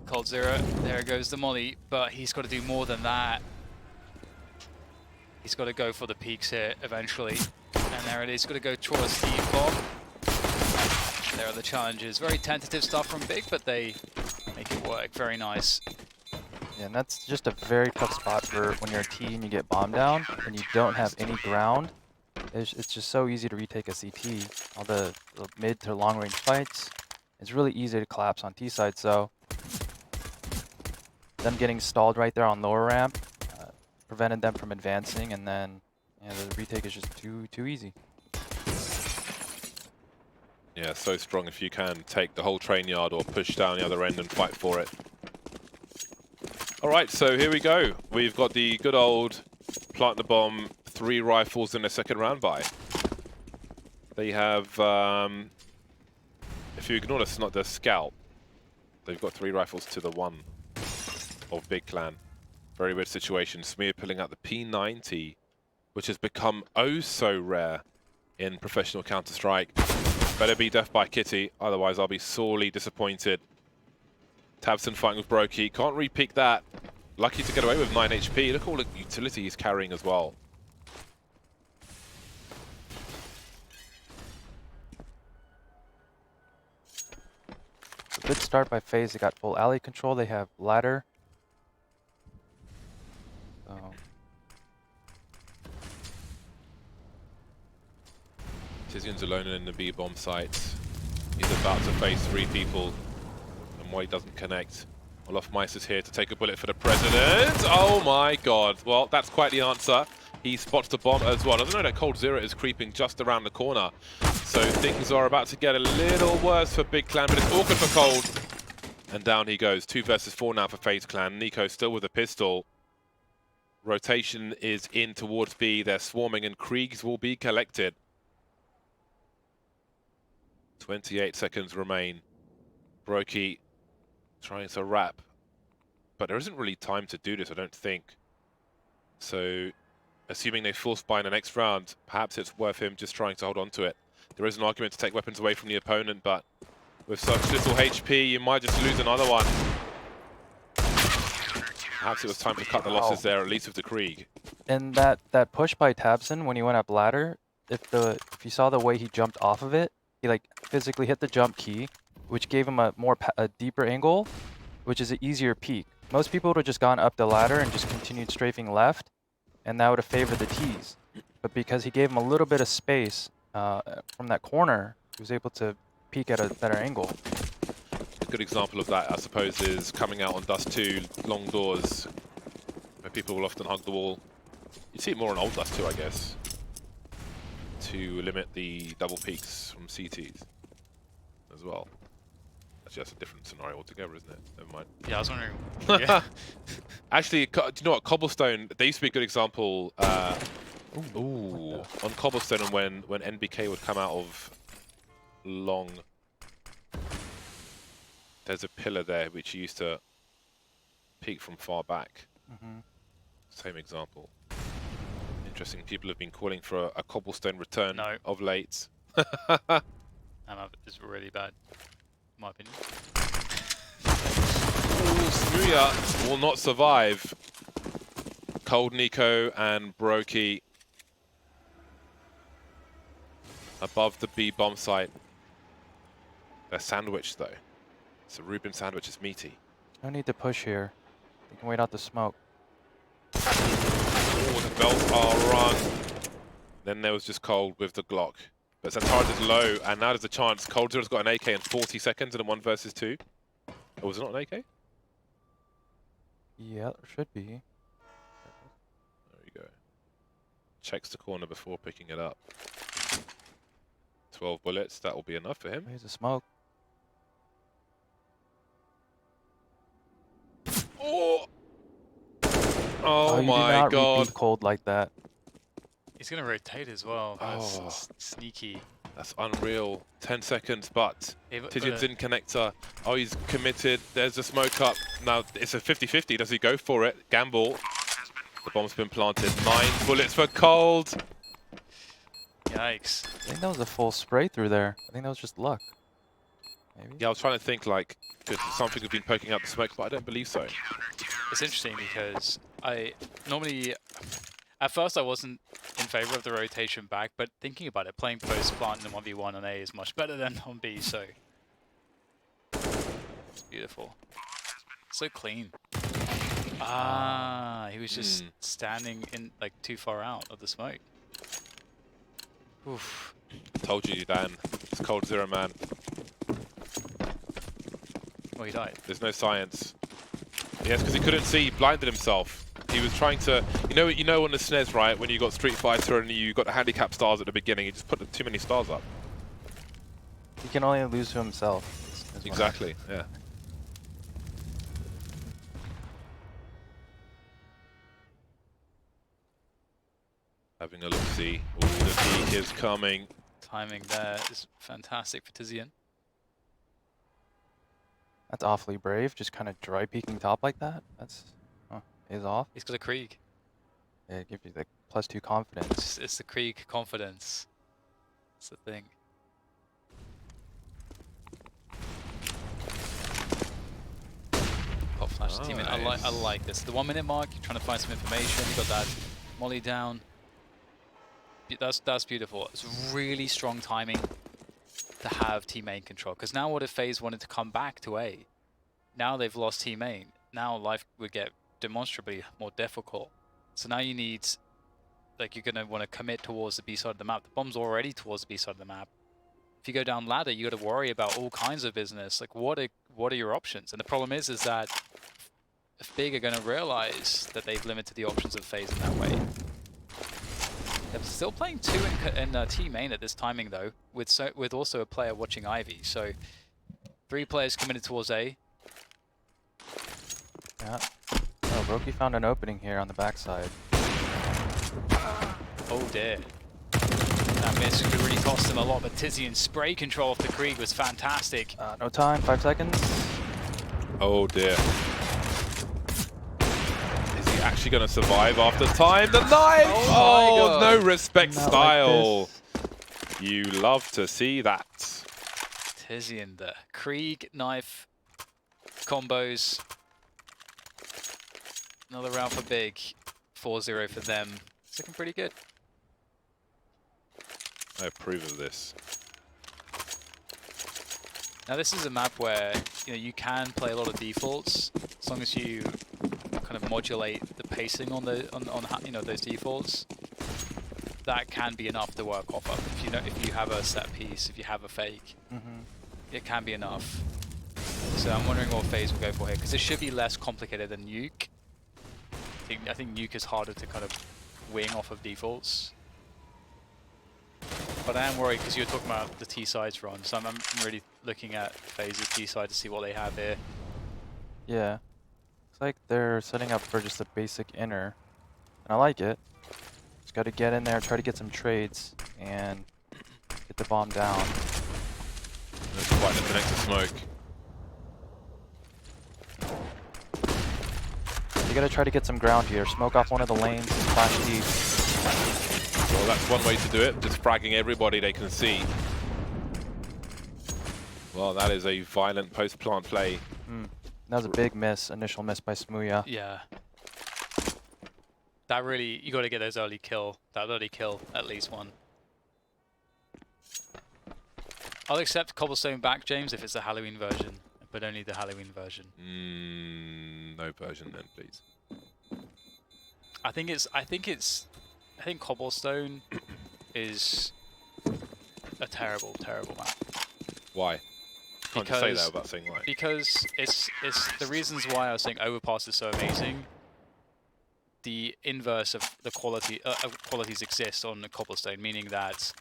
Cold Zero, there goes the molly, but he's got to do more than that. He's got to go for the peaks here eventually. And there it is, got to go towards the bomb. There are the challenges. Very tentative stuff from Big, but they make it work. Very nice. Yeah, and that's just a very tough spot for when you're a team, you get bombed down, and you don't have any ground. It's just so easy to retake a CT. All the mid to long range fights, it's really easy to collapse on T side, so them getting stalled right there on lower ramp prevented them from advancing, and then the retake is just too easy. Yeah, so strong if you can take the whole train yard or push down the other end and fight for it. All right, so here we go. We've got the good old plant the bomb, 3 rifles in the second round buy. They have, if you ignore the scout, they've got 3 rifles to the 1 of Big Clan. Very weird situation. Smear pulling out the P90, which has become oh so rare in professional Counter-Strike. Better be death by Kitty, otherwise I'll be sorely disappointed. Tabson fighting with Brokey, can't re-pick that. Lucky to get away with 9 HP. Look at all the utility he's carrying as well. good start by FaZe. They got full alley control. They have ladder. So Tizian's alone in the B bomb site. He's about to face 3 people. And why he doesn't connect. Olaf Meiss is here to take a bullet for the president. Oh my god. Well, that's quite the answer. He spots the bomb as well. I don't know that Cold Zero is creeping just around the corner. So things are about to get a little worse for Big Clan, but it's awkward for Cold. And down he goes. 2 versus 4 now for FaZe Clan. Nico still with a pistol. Rotation is in towards B. They're swarming and Kriegs will be collected. 28 seconds remain. Brokey trying to wrap. But there isn't really time to do this, I don't think. So, assuming they force buy in the next round, perhaps it's worth him just trying to hold on to it. There is an argument to take weapons away from the opponent, but with such little HP, you might just lose another one. Perhaps it was time to cut the losses there, at least with the Krieg. and that push by Tabson when he went up ladder, if you saw the way he jumped off of it, he like physically hit the jump key, which gave him a deeper angle, which is an easier peek. Most people would have just gone up the ladder and just continued strafing left, and that would have favored the T's. But because he gave him a little bit of space from that corner, he was able to peek at a better angle. A good example of that, I suppose, is coming out on Dust 2, long doors, where people will often hug the wall. You see it more on old Dust 2, I guess, to limit the double peaks from CTs as well. Actually, that's a different scenario altogether, isn't it? Never mind. Yeah, I was wondering. Yeah. Actually, do you know what? Cobblestone, they used to be a good example on Cobblestone, and when NBK would come out of long, there's a pillar there which you used to peek from far back. Same example. Interesting. People have been calling for a Cobblestone return of late. It's really bad, in my opinion. Smuya will not survive. Cold Nico and Brokey above the B bomb site. They're sandwiched though. So Ruben sandwich is meaty. No need to push here. You can wait out the smoke. Oh, the belts are run. Then there was just Cold with the Glock. But Santaris is low, and now there's a chance. Cold Zero's got an AK in 40 seconds in a 1 versus 2. Oh, was it not an AK? Yeah, there should be. There we go. Checks the corner before picking it up. 12 bullets, that will be enough for him. Here's the smoke. Oh! Oh you my do not god. repeat Cold like that. He's going to rotate as well. That's sneaky. That's unreal. 10 seconds, but Tizian's in connector. Oh, he's committed. There's a smoke up. Now, it's a 50-50. Does he go for it? Gamble. The bomb's been planted. 9 bullets for Cold. Yikes. I think that was a full spray through there. I think that was just luck. Maybe? Yeah, I was trying to think, like, could something have been poking out the smoke, but I don't believe so. It's interesting because I normally... At first, I wasn't in favor of the rotation back, but thinking about it, playing post-plant in 1v1 on A is much better than on B, so... It's beautiful. So clean. Ah, he was just standing in, like, too far out of the smoke. Oof. Told you, Dan. It's Cold Zero, man. Oh, he died. There's no science. Yes, because he couldn't see. He blinded himself. He was trying to, you know on the SNES, right, when you got Street Fighter and you got the handicap stars at the beginning, you just put too many stars up. He can only lose to himself. Exactly, yeah. Having a look-see. Ooh, the peak is coming. Timing there is fantastic for Tizian. That's awfully brave, just kind of dry peeking top like that. That's is off. He's got a Krieg. Yeah, it gives you the +2 confidence. It's the Krieg confidence. That's the thing. Pop flash team in. I like this. The 1 minute mark, you're trying to find some information. You got that molly down. That's beautiful. It's really strong timing. to have Team main control. Because now what if FaZe wanted to come back to A? Now they've lost Team main. Now life would get demonstrably more difficult. So now you need, like, you're going to want to commit towards the B side of the map. The bomb's already towards the B side of the map. If you go down ladder, you got to worry about all kinds of business. Like, what are your options? And the problem is that if Big are going to realize that they've limited the options of FaZe in that way. They're still playing 2 in Team main at this timing though, with also a player watching Ivy. So 3 players committed towards A. Yeah. Oh, Roki found an opening here on the backside. Oh dear. That miss could really cost them a lot, but Tizian's spray control off the Krieg was fantastic. No time, 5 seconds. Oh dear. Is he actually going to survive after time? The knife! Oh, no respect Not style. like You love to see that. Tizian, the Krieg knife combos. Another round for Big. 4-0 for them. It's looking pretty good. I approve of this. Now this is a map where you can play a lot of defaults as long as you kind of modulate the pacing on those defaults. That can be enough to work off of. If you have a set piece, if you have a fake, it can be enough. So I'm wondering what FaZe will go for here because it should be less complicated than Nuke. I think Nuke is harder to kind of wing off of defaults. But I am worried because you were talking about the T-sides run, so I'm really looking at FaZe's T-side to see what they have here. Yeah. Looks like they're setting up for just a basic inner. And I like it. Just got to get in there, try to get some trades, and get the bomb down. That's quite the connector smoke. You got to try to get some ground here. Smoke off one of the lanes, flash deep. Well, that's one way to do it, just fragging everybody they can see. Well, that is a violent post-plant play. That was a big miss, initial miss by Smooya. Yeah. That really, you got to get those early kill. That early kill, at least one. I'll accept Cobblestone back, James, if it's the Halloween version, but only the Halloween version. No version then, please. I think Cobblestone is a terrible, terrible map. Why? Can't just say that without saying why. Because it's the reasons why I was saying Overpass is so amazing. The inverse of the qualities exist on the Cobblestone, meaning that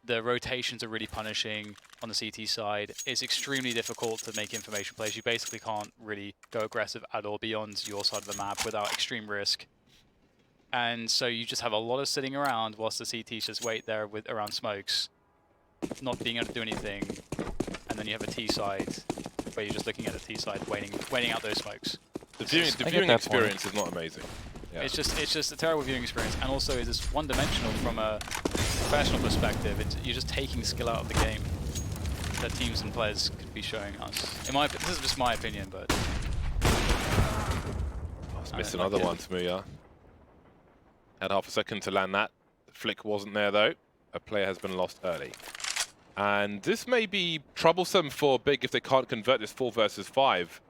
the rotations are really punishing on the CT side. It's extremely difficult to make information plays. You basically can't really go aggressive at all beyond your side of the map without extreme risk. And so you just have a lot of sitting around whilst the CTs just wait there around smokes, not being able to do anything. And then you have a T side where you're just looking at the T side, waiting out those smokes. The viewing experience is not amazing. Yeah. It's just a terrible viewing experience, and also is just one-dimensional from a professional perspective. You're just taking skill out of the game that teams and players could be showing us. This is just my opinion, but Missed another one, Smooya. Had half a second to land that. The flick wasn't there though. A player has been lost early. And this may be troublesome for Big if they can't convert this 4 versus 5.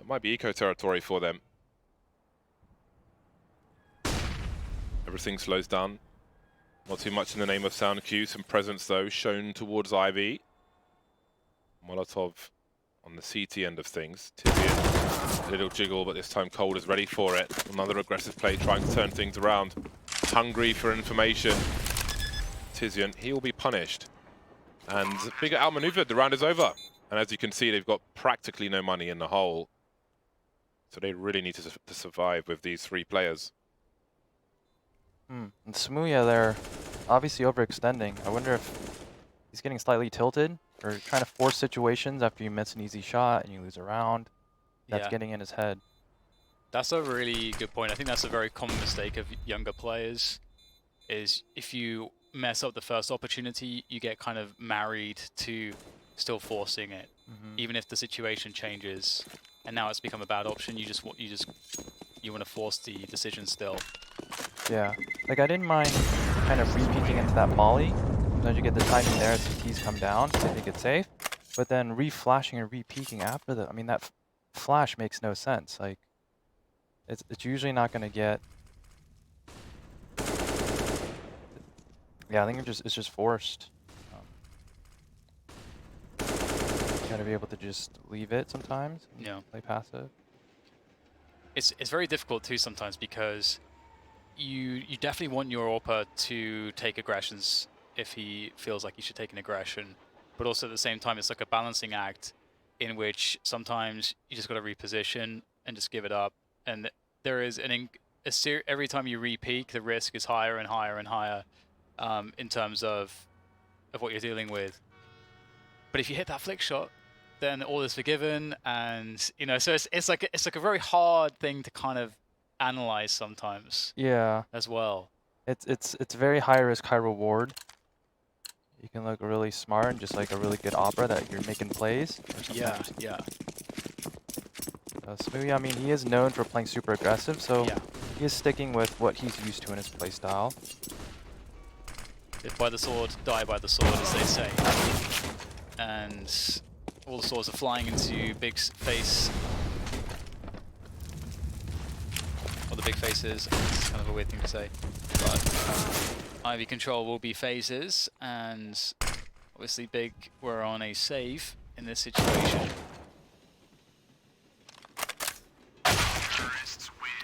It might be eco territory for them. Everything slows down. Not too much in the name of sound cue. Some presence though shown towards Ivy. Molotov on the CT end of things. Tizian, a little jiggle, but this time Cold is ready for it. Another aggressive play, trying to turn things around. Hungry for information. Tizian, he will be punished. And Big are outmaneuvered, the round is over. And as you can see, they've got practically no money in the hole. So they really need to survive with these 3 players. And Smooya there, obviously overextending. I wonder if he's getting slightly tilted or trying to force situations after you miss an easy shot and you lose a round. That's getting in his head. That's a really good point. I think that's a very common mistake of younger players, is if you mess up the first opportunity, you get kind of married to still forcing it, even if the situation changes and now it's become a bad option. You want to force the decision still. Yeah, like I didn't mind kind of re-peeking into that molly sometimes you get the timing there as the keys come down, so they get safe. But then re-flashing and re-peeking after the, I mean, that flash makes no sense. Like, it's usually not going to get. Yeah, I think it's just forced. You gotta be able to just leave it sometimes. Yeah. Play passive. It's very difficult too sometimes because you definitely want your AWPer to take aggressions if he feels like he should take an aggression, but also at the same time it's like a balancing act in which sometimes you just got to reposition and just give it up. And there is every time you re-peak, the risk is higher and higher and higher in terms of what you're dealing with. But if you hit that flick shot, then all is forgiven, and you know, so it's like a very hard thing to kind of analyze sometimes. Yeah. As well. It's very high risk, high reward. You can look really smart and just like a really good opera that you're making plays. Yeah, yeah. Smoothie, I mean, he is known for playing super aggressive, so yeah. he is sticking with what he's used to in his play style. Live by the sword, die by the sword, as they say. And all the swords are flying into big face. Or the big faces. It's kind of a weird thing to say. But Ivy control will be phases, and obviously big were on a save in this situation.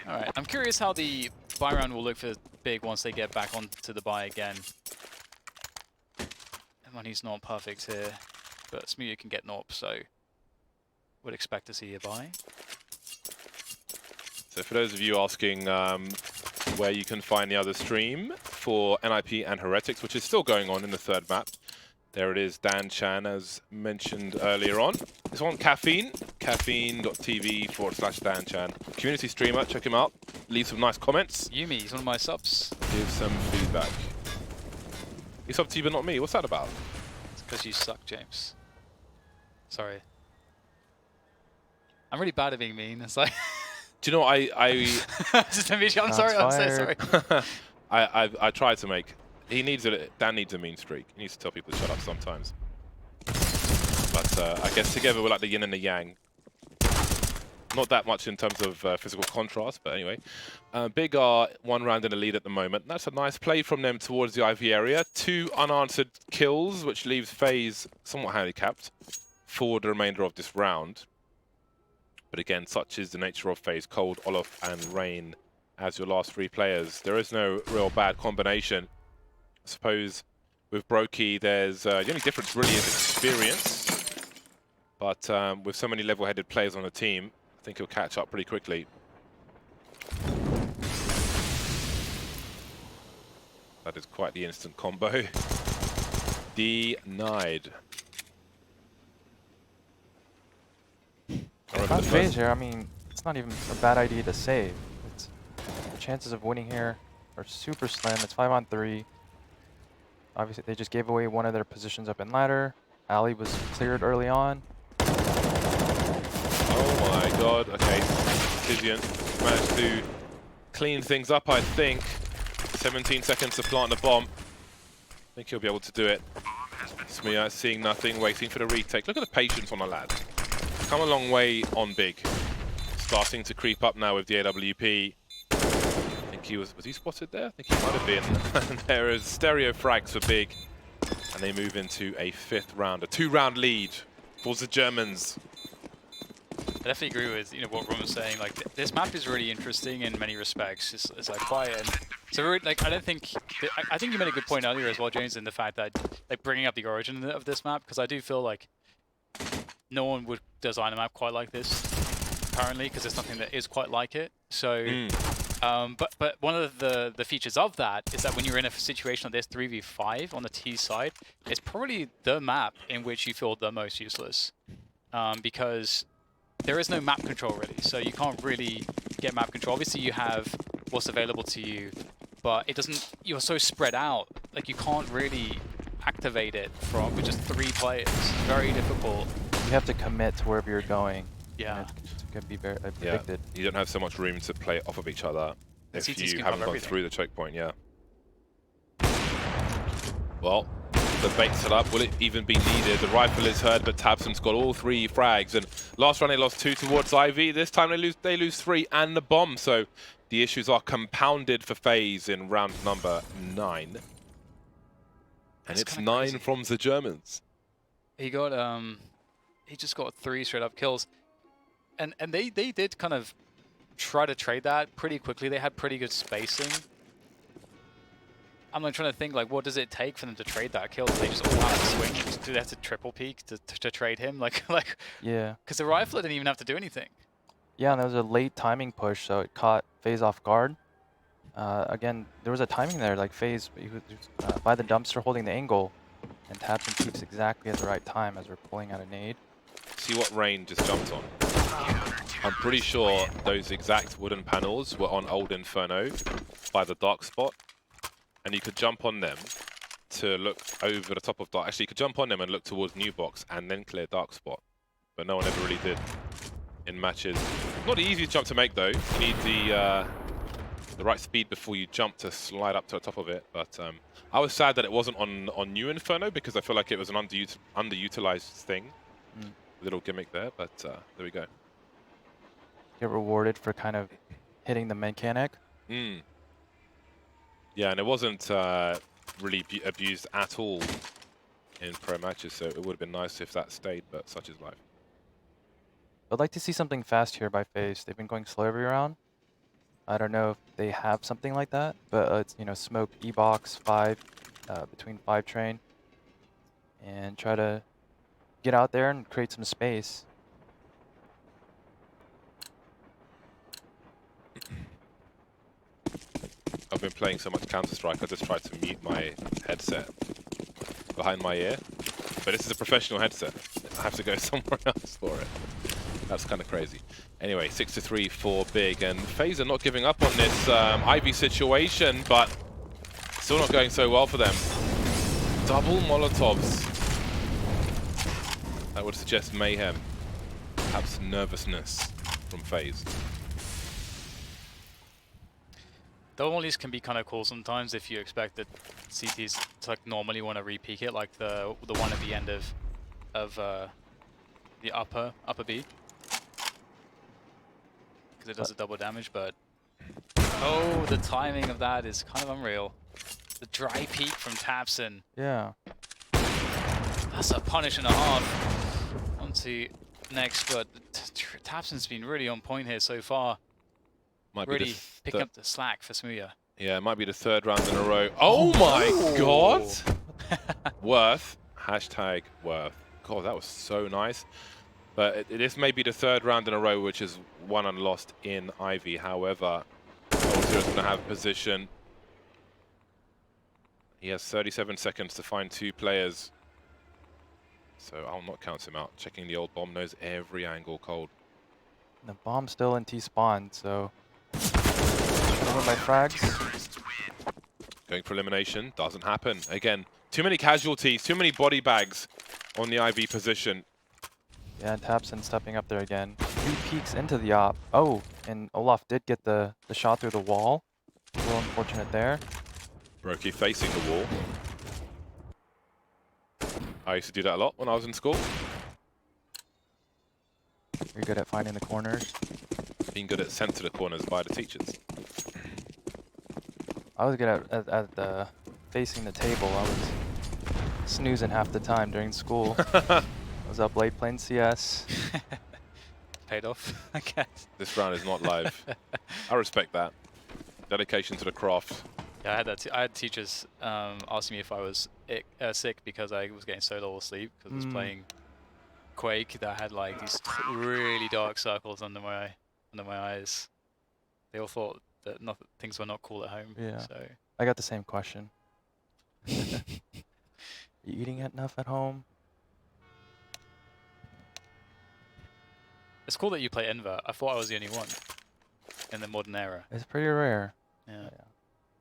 Alright, I'm curious how the buy round will look for big once they get back onto the buy again. Money's not perfect here, but Smoothie can get Norp, so would expect to see a buy. So for those of you asking where you can find the other stream for NIP and Heretics, which is still going on in the third map, there it is, Dan Chan, as mentioned earlier on. It's on Caffeine, caffeine.tv/Dan Chan. Community streamer, check him out. Leave some nice comments. Yumi, he's one of my subs. Give some feedback. He subbed to you but not me, what's that about? It's because you suck, James. Sorry. I'm really bad at being mean, it's like... Do you know what, Just a mission, I'm sorry, I'm so sorry. I tried to make... Dan needs a mean streak. He needs to tell people to shut up sometimes. But I guess together we're like the yin and the yang. Not that much in terms of physical contrast, but anyway. Big are 1 round in the lead at the moment. That's a nice play from them towards the IV area. 2 unanswered kills, which leaves FaZe somewhat handicapped for the remainder of this round. But again, such is the nature of FaZe. Cold, Olaf, and Rain as your last 3 players. There is no real bad combination. I suppose with Brokey, there's the only difference really is experience. But with so many level-headed players on the team, I think he'll catch up pretty quickly. That is quite the instant combo. Denied. On FaZe here, I mean, it's not even a bad idea to save. The chances of winning here are super slim. It's 5 on 3. Obviously, they just gave away one of their positions up in ladder. Ali was cleared early on. Oh my god, okay. Tizian managed to clean things up, I think. 17 seconds to plant the bomb. I think he'll be able to do it. Smia seeing nothing, waiting for the retake. Look at the patience on the lad. Come a long way on big. Starting to creep up now with the AWP. I think he was he spotted there? I think he might have been. And there is stereo frags for big. And they move into a 5th round, a 2-round lead for the Germans. I definitely agree with what Ron was saying. Like this map is really interesting in many respects. It's like quiet, and so really, like I think you made a good point earlier as well, James, in the fact that like bringing up the origin of this map, because I do feel like no one would design a map quite like this currently, because there's nothing that is quite like it. So, but one of the features of that is that when you're in a situation like this 3v5 on the T side, it's probably the map in which you feel the most useless, because there is no map control really, so you can't really get map control. Obviously you have what's available to you, but it doesn't, you're so spread out, like you can't really activate it with just 3 players. It's very difficult. You have to commit to wherever you're going. Yeah. It can be very predicted. Yeah. You don't have so much room to play off of each other if you haven't gone through the checkpoint, yeah. Well, the bait set up. Will it even be needed? The rifle is heard, but Tabson's got all 3 frags. And last round they lost 2 towards Ivy. This time they lose 3 and the bomb. So the issues are compounded for FaZe in round number 9. And it's 9 crazy. From the Germans. He got he just got 3 straight up kills. And they did kind of try to trade that pretty quickly. They had pretty good spacing. I'm like trying to think, like, what does it take for them to trade that kill? Do they just all have to swing? Do they have to triple peek to trade him? Like Yeah. Because the rifler didn't even have to do anything. Yeah, and there was a late timing push, so it caught FaZe off guard. Again, there was a timing there, like FaZe he was by the dumpster holding the angle, and Tabson peeks exactly at the right time as we're pulling out a nade. See what Rain just jumped on. I'm pretty sure those exact wooden panels were on Old Inferno by the dark spot. And you could jump on them to look over the top of dark. Actually, you could jump on them and look towards New Box and then clear dark spot. But no one ever really did in matches. Not the easiest jump to make though. You need the right speed before you jump to slide up to the top of it. But I was sad that it wasn't on New Inferno because I feel like it was an underutilized thing. Little gimmick there, but there we go. Get rewarded for kind of hitting the mechanic. Yeah, and it wasn't really abused at all in pro matches, so it would have been nice if that stayed, but such is life. I'd like to see something fast here by FaZe. They've been going slow every round. I don't know if they have something like that, but it's, you know, smoke E-box 5 between 5 train and try to get out there and create some space. I've been playing so much Counter-Strike, I just tried to mute my headset behind my ear. But this is a professional headset. I have to go somewhere else for it. That's kind of crazy. Anyway, 6-3 for Big, and FaZe are not giving up on this Ivy situation, but still not going so well for them. Double Molotovs. That would suggest mayhem, perhaps nervousness from FaZe. Double mollies can be kind of cool sometimes if you expect that CTs to like normally want to re-peek it, like the one at the end of the upper B, because it does a double damage. But oh, the timing of that is kind of unreal. The dry peek from Tabson. Yeah. That's a punish and a half. On to next, but Tabson's been really on point here so far. Might really be picking up the slack for Smooya. Yeah, it might be the 3rd round in a row. Oh my god! Worth. Hashtag worth. God, that was so nice. But this may be the 3rd round in a row, which is won and lost in Ivy. However, Ultra's going to have position. He has 37 seconds to find 2 players. So I'll not count him out. Checking the old bomb, knows every angle cold. The bomb's still in T-spawn, so... Over by frags. Going for elimination, doesn't happen. Again, too many casualties, too many body bags on the IV position. Yeah, and Tabson stepping up there again. 3 peeks into the op. Oh, and Olaf did get the shot through the wall. A little unfortunate there. Brokey facing the wall. I used to do that a lot when I was in school. You're good at finding the corners. Being good at sent to the corners by the teachers. I was good at facing the table. I was snoozing half the time during school. I was up late playing CS. Paid off, I guess. This round is not live. I respect that. Dedication to the craft. Yeah, I had that. I had teachers asking me if I was sick because I was getting so little sleep because I was playing Quake that had like these really dark circles under my eyes. They all thought that things were not cool at home. Yeah. So I got the same question. You eating enough at home? it's cool that you play Enver. I thought I was the only one in the modern era. It's pretty rare. Yeah.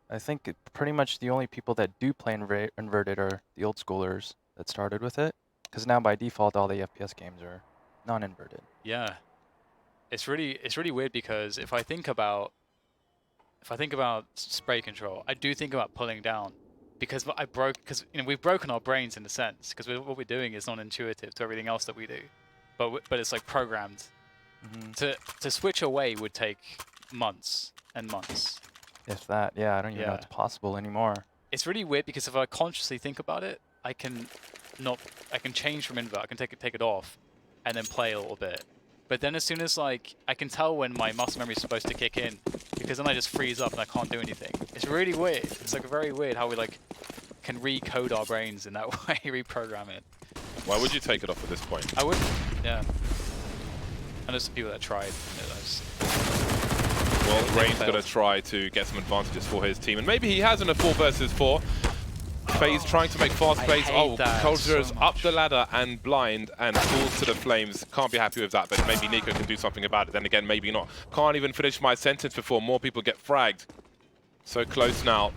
I think pretty much the only people that do play inverted are the old schoolers that started with it. Because now by default all the FPS games are non-inverted. Yeah. It's really weird because if I think about spray control, I do think about pulling down because we've broken our brains in a sense, because what we're doing is non-intuitive to everything else that we do, but it's like programmed. To switch away would take months and months. If that, yeah, I don't even know it's possible anymore. It's really weird because if I consciously think about it, I can change from invert, I can take it off, and then play a little bit. But then as soon as like I can tell when my muscle memory is supposed to kick in, because then I just freeze up and I can't do anything. It's really weird. It's like very weird how we like can recode our brains in that way, reprogram it. Why would you take it off at this point? I wouldn't. Yeah. I know some people that tried. Well, Rain's going to try to get some advantages for his team, and maybe he has in a 4 versus 4. FaZe trying to make fast plays. Oh, Culture's so up the ladder and blind and falls to the flames. Can't be happy with that, but maybe Nico can do something about it. Then again, maybe not. Can't even finish my sentence before more people get fragged. So close now.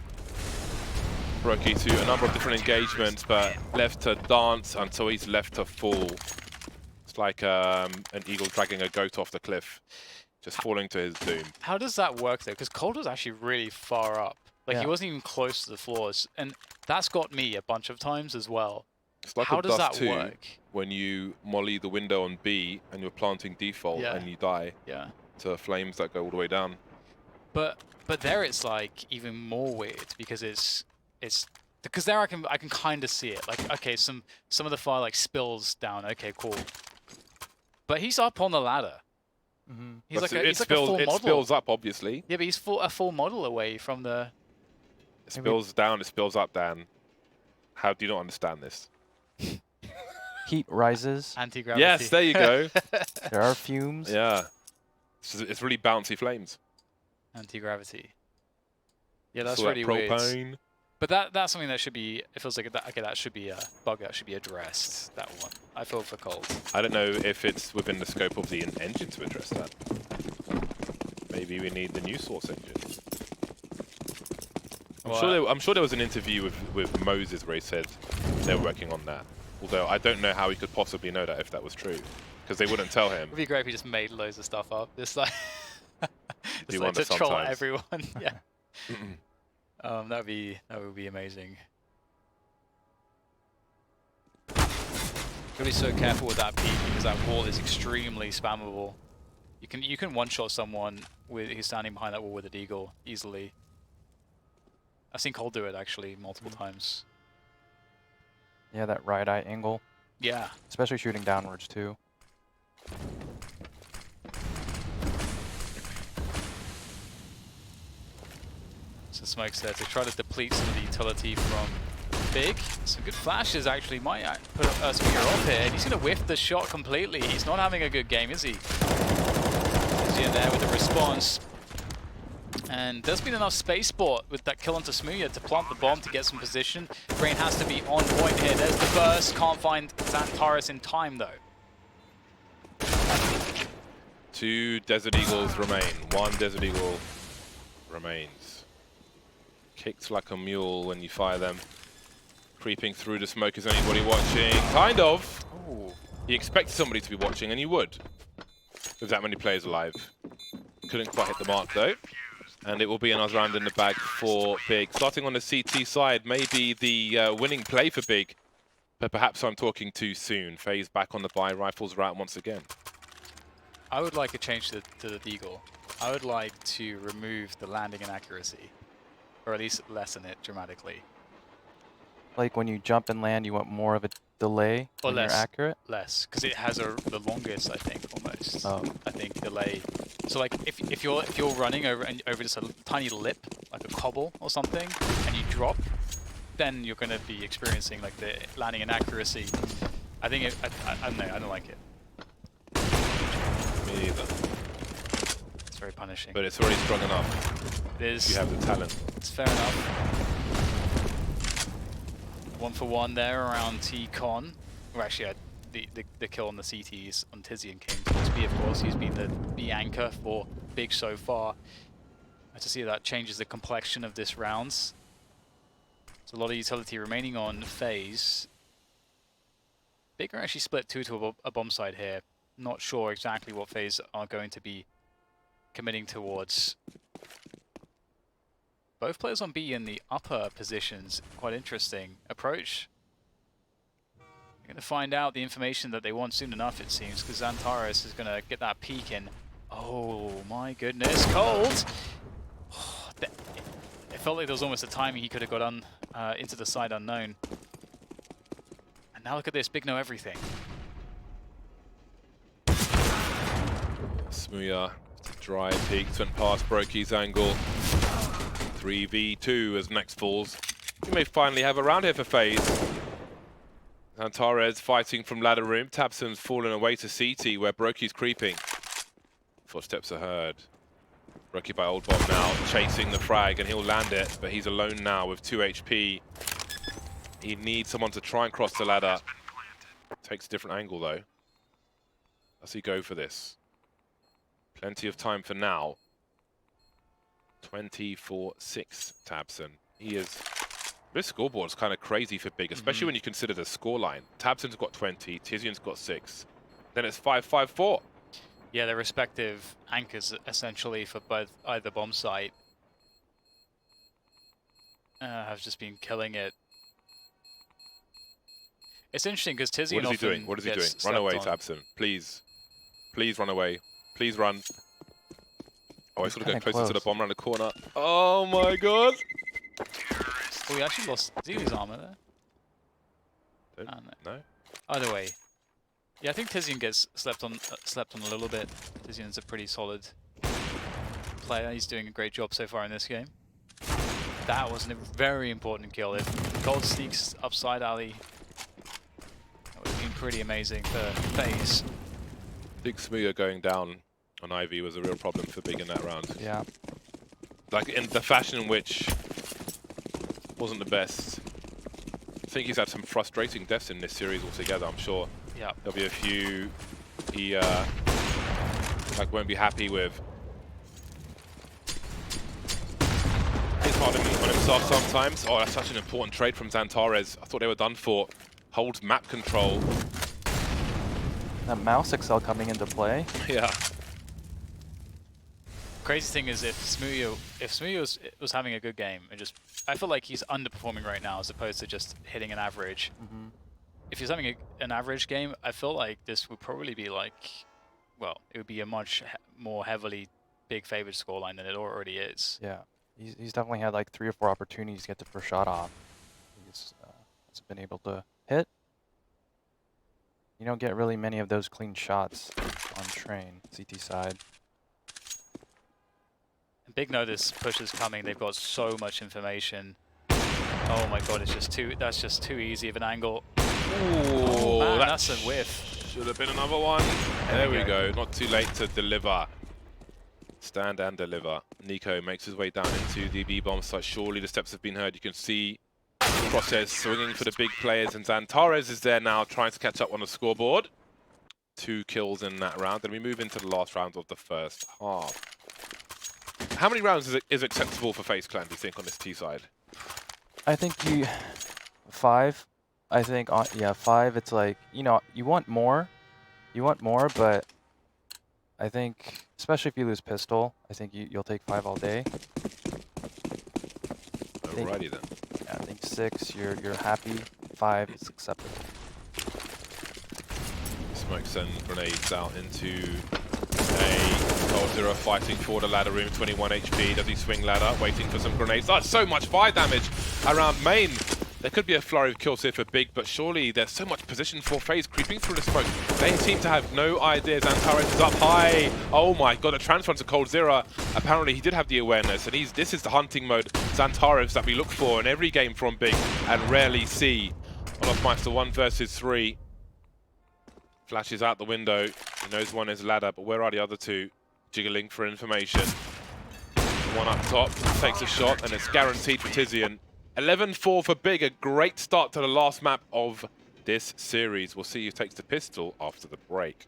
Rookie to a number of different engagements, but left to dance until he's left to fall. It's like an eagle dragging a goat off the cliff, just falling to his doom. How does that work though? Because Cold was actually really far up. Like he wasn't even close to the floors, and that's got me a bunch of times as well. It's like how does that work? When you molly the window on B and you're planting default and you die to flames that go all the way down. But there it's like even more weird because it's because there I can kind of see it. Like okay, some of the fire like spills down. Okay, cool. But he's up on the ladder. He's like a full model. It spills up, obviously. Yeah, but he's a full model away from the... It spills down, it spills up, Dan. How do you not understand this? Heat rises. Anti-gravity. Yes, there you go. There are fumes. Yeah. It's really bouncy flames. Anti-gravity. Yeah, that's really weird. But that's something that should be, it feels like, that should be a bug that should be addressed, that one. I feel for Cold. I don't know if it's within the scope of the engine to address that. Maybe we need the new Source engine. I'm sure there was an interview with Moses where he said they're working on that. Although I don't know how he could possibly know that if that was true, because they wouldn't tell him. It would be great if he just made loads of stuff up, just like, to troll sometimes. Everyone. Yeah. That would be amazing. Gotta be so careful with that peak because that wall is extremely spammable. You can one-shot someone who's standing behind that wall with a deagle easily. I've seen Cole do it actually multiple times. Yeah, that right eye angle. Yeah. Especially shooting downwards too. So Smoke's there to try to deplete some of the utility from Big. Some good flashes actually might put Spear off here. And he's going to whiff the shot completely. He's not having a good game, is he? Is he in there with the response? And there's been enough space sport with that kill onto Smooya to plant the bomb to get some position. Brain has to be on point here. There's the burst. Can't find Xantares in time though. 2 Desert Eagles remain. 1 Desert Eagle remains. Kicked like a mule when you fire them. Creeping through the smoke. Is anybody watching? Kind of. Ooh. You expect somebody to be watching, and you would. With that many players alive. Couldn't quite hit the mark though. And it will be another round in the bag for Big. Starting on the CT side, maybe the winning play for Big. But perhaps I'm talking too soon. FaZe back on the buy, rifles route once again. I would like a change to the deagle. I would like to remove the landing inaccuracy. Or at least lessen it dramatically. Like when you jump and land, you want more of a delay when you're accurate? Less, because it has the longest, I think, almost. Oh. I think delay. So like if you're running over just a tiny lip, like a cobble or something, and you drop, then you're going to be experiencing like the landing inaccuracy. I think I don't know. I don't like it. Me neither. It's very punishing. But it's already strong enough. It is. You have the talent. It's fair enough. 1 for 1 there around T-Con. Well, actually, the kill on the CTs on Tizian came towards B, of course. He's been the B anchor for Big so far. Nice to see that changes the complexion of this round. There's a lot of utility remaining on FaZe. Big are actually split 2 to a bomb side here. Not sure exactly what FaZe are going to be committing towards. both players on B in the upper positions. Quite interesting approach. You're going to find out the information that they want soon enough, it seems, because Xantares is going to get that peek in. Oh my goodness, cold! It felt like there was almost a timing he could have got on into the side unknown. And now look at this, Big know everything. Smuya, dry peeks went past Brokey's angle. 3v2 as next falls. We may finally have a round here for FaZe. Xantares fighting from ladder room. Tabson's fallen away to CT where Brokey's creeping. Footsteps are heard. Brokey by Old Bomb now chasing the frag and he'll land it, but he's alone now with 2 HP. He needs someone to try and cross the ladder. Takes a different angle though. Does he go for this? Plenty of time for now. 24-6 Tabson. He is... This scoreboard's kind of crazy for Big, especially when you consider the scoreline. Tabson's got 20, Tizian's got 6. Then it's 5-5-4. Yeah, their respective anchors essentially for both either bomb site have just been killing it. It's interesting because Tizian What is he doing? What is he doing? Run away, Tabson. Please. Please run away. Please run. Oh, he's got to go closer to the bomb around the corner. Oh my god! Oh, we actually lost Zeely's armor there. No? Either way. Yeah, I think Tizian gets slept on a little bit. Tizian's a pretty solid player. He's doing a great job so far in this game. That was a very important kill. If Gold sneaks upside alley, that would have been pretty amazing for FaZe. Big Smuya going down on Ivy was a real problem for Big in that round. Yeah. Like in the fashion in which wasn't the best. I think he's had some frustrating deaths in this series altogether, I'm sure. Yeah. There'll be a few he like won't be happy with. It's hard on himself sometimes. Oh, that's such an important trade from Xantares. I thought they were done for. Holds map control. That mouse excel coming into play. Yeah. Crazy thing is if Smuya was having a good game, I feel like he's underperforming right now as opposed to just hitting an average. If he's having an average game, I feel like this would probably be like, well, it would be a much more heavily Big favored scoreline than it already is. Yeah, he's definitely had like 3 or 4 opportunities to get the first shot off. He's hasn't been able to hit. You don't get really many of those clean shots on train, CT side. Big know this push is coming. They've got so much information. Oh my god, that's just too easy of an angle. Ooh, man, that's a whiff. Should have been another one. There we go. Not too late to deliver. Stand and deliver. Nico makes his way down into the B-bomb site. Surely the steps have been heard. You can see Process swinging for the big players, and Xantares is there now trying to catch up on the scoreboard. 2 kills in that round. Then we move into the last round of the first half. How many rounds is acceptable for FaZe Clan, do you think, on this T side? I think 5. I think, yeah, 5, it's like, you know, you want more, but I think, especially if you lose pistol, I think you'll take 5 all day. Alrighty then. Yeah, I think 6, you're happy, 5 is acceptable. Smokes and grenades out into a Cold Zero fighting for the ladder room, 21 HP. Does he swing ladder, waiting for some grenades? That's so much fire damage around main. There could be a flurry of kills here for Big, but surely there's so much position for FaZe creeping through the smoke. They seem to have no idea. Xantares is up high. Oh my god, a transfer to Cold Zero. Apparently he did have the awareness, and this is the hunting mode Xantares that we look for in every game from Big and rarely see. Olofmeister 1 versus 3. Flashes out the window. He knows one is ladder, but where are the other 2? Jiggling for information. One up top, takes a shot, and it's guaranteed for Tizian. 11-4 for Big, a great start to the last map of this series. We'll see who takes the pistol after the break.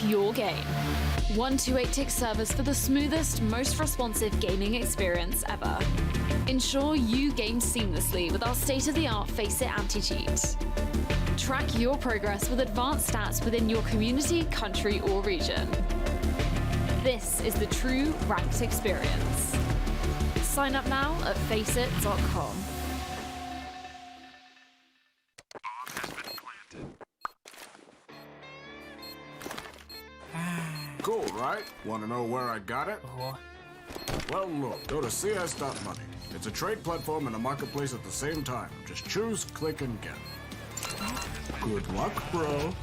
your game. 128-tick servers for the smoothest, most responsive gaming experience ever. Ensure you game seamlessly with our state-of-the-art FACEIT anti-cheat. Track your progress with advanced stats within your community, country, or region. This is the true ranked experience. Sign up now at FACEIT.com. Cool, right? Want to know where I got it? Well, look, go to CS.money. It's a trade platform and a marketplace at the same time. Just choose, click, and get. Good luck, bro.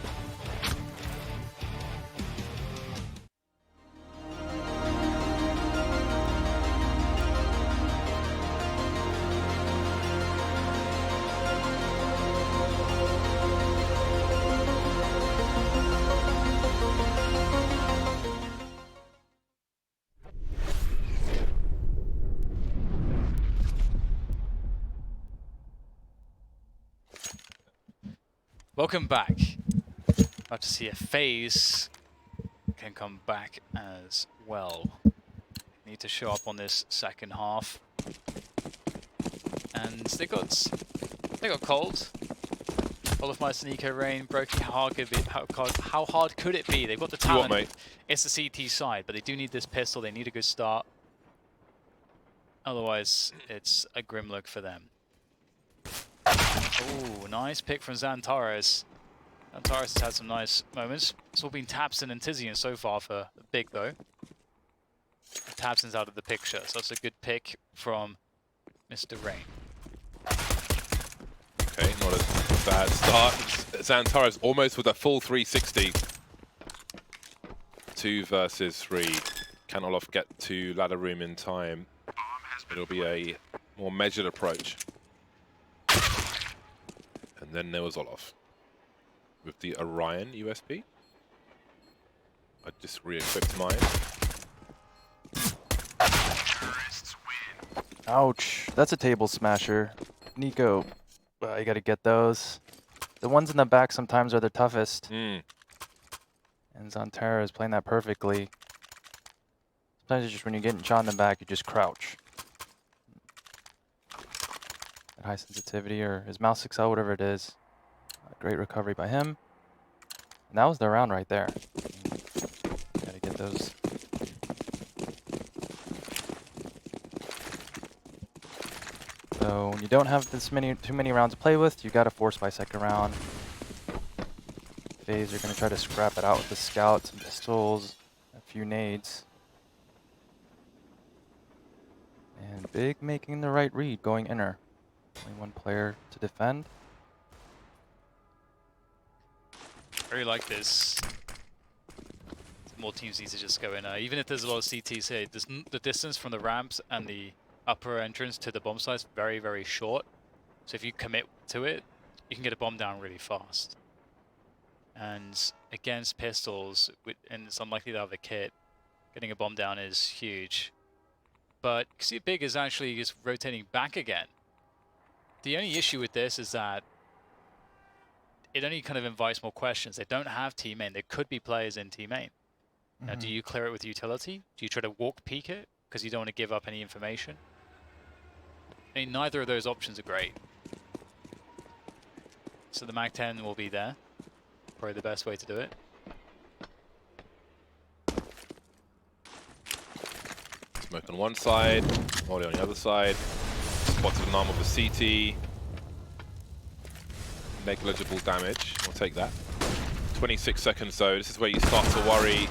Welcome back. About to see if FaZe can come back as well. Need to show up on this second half. And they got cold. Olafmeister, Nico, Rain, Brokey, how hard could it be? They've got the talent. Mate? It's the CT side, but they do need this pistol. They need a good start. Otherwise, it's a grim look for them. Oh, nice pick from Xantares. Xantares has had some nice moments. It's all been Tabson and Tizian so far for the big, though. Tabson's out of the picture, so that's a good pick from Mr. Rain. Okay, not a bad start. Xantares almost with a full 360. 2 versus 3. Can Olof get to ladder room in time? It'll be a more measured approach. And then there was Olof with the Orion USP. I just re-equipped mine. Ouch. That's a table smasher. Nico, you gotta get those. The ones in the back sometimes are the toughest. And Xantares is playing that perfectly. Sometimes it's just when you're getting shot in the back, you just crouch. At high sensitivity or his mouse 6L, whatever it is. Great recovery by him. And that was the round right there. Gotta get those. So when you don't have too many rounds to play with, you gotta force by second round. FaZe are gonna try to scrap it out with the scouts and pistols, a few nades. And Big making the right read, going inner. Only one player to defend. I really like this. More teams need to just go in. Even if there's a lot of CTs here, the distance from the ramps and the upper entrance to the bomb site is very, very short. So if you commit to it, you can get a bomb down really fast. And against pistols, and it's unlikely to have a kit, getting a bomb down is huge. But see, Big is actually just rotating back again. The only issue with this is that it only kind of invites more questions. They don't have team main. There could be players in team main. Now, do you clear it with utility? Do you try to walk peek it because you don't want to give up any information? I mean, neither of those options are great. So the Mag-10 will be there. Probably the best way to do it. Smoke on one side, Molly on the other side. Spotted an arm of a CT. Negligible damage. We'll take that. 26 seconds though. This is where you start to worry.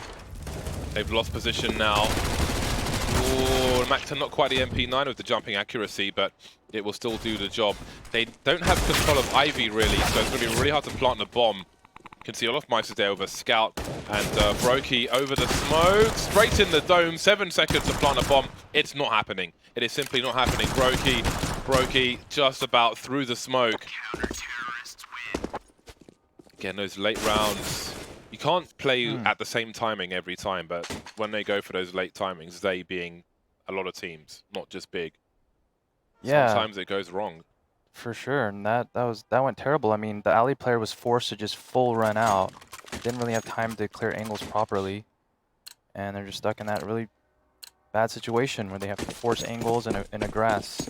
They've lost position now. Oh, Mag-10 not quite the MP9 with the jumping accuracy, but it will still do the job. They don't have control of Ivy really, so it's going to be really hard to plant the bomb. You can see Olafmeister there with a scout and Brokey over the smoke. Straight in the dome. 7 seconds to plant a bomb. It's not happening. It is simply not happening. Brokey just about through the smoke. Again, those late rounds. You can't play at the same timing every time, but when they go for those late timings, they being a lot of teams, not just Big. Yeah. Sometimes it goes wrong. For sure, and that went terrible. I mean, the alley player was forced to just full run out. didn't really have time to clear angles properly, and they're just stuck in that really bad situation where they have to force angles in a grass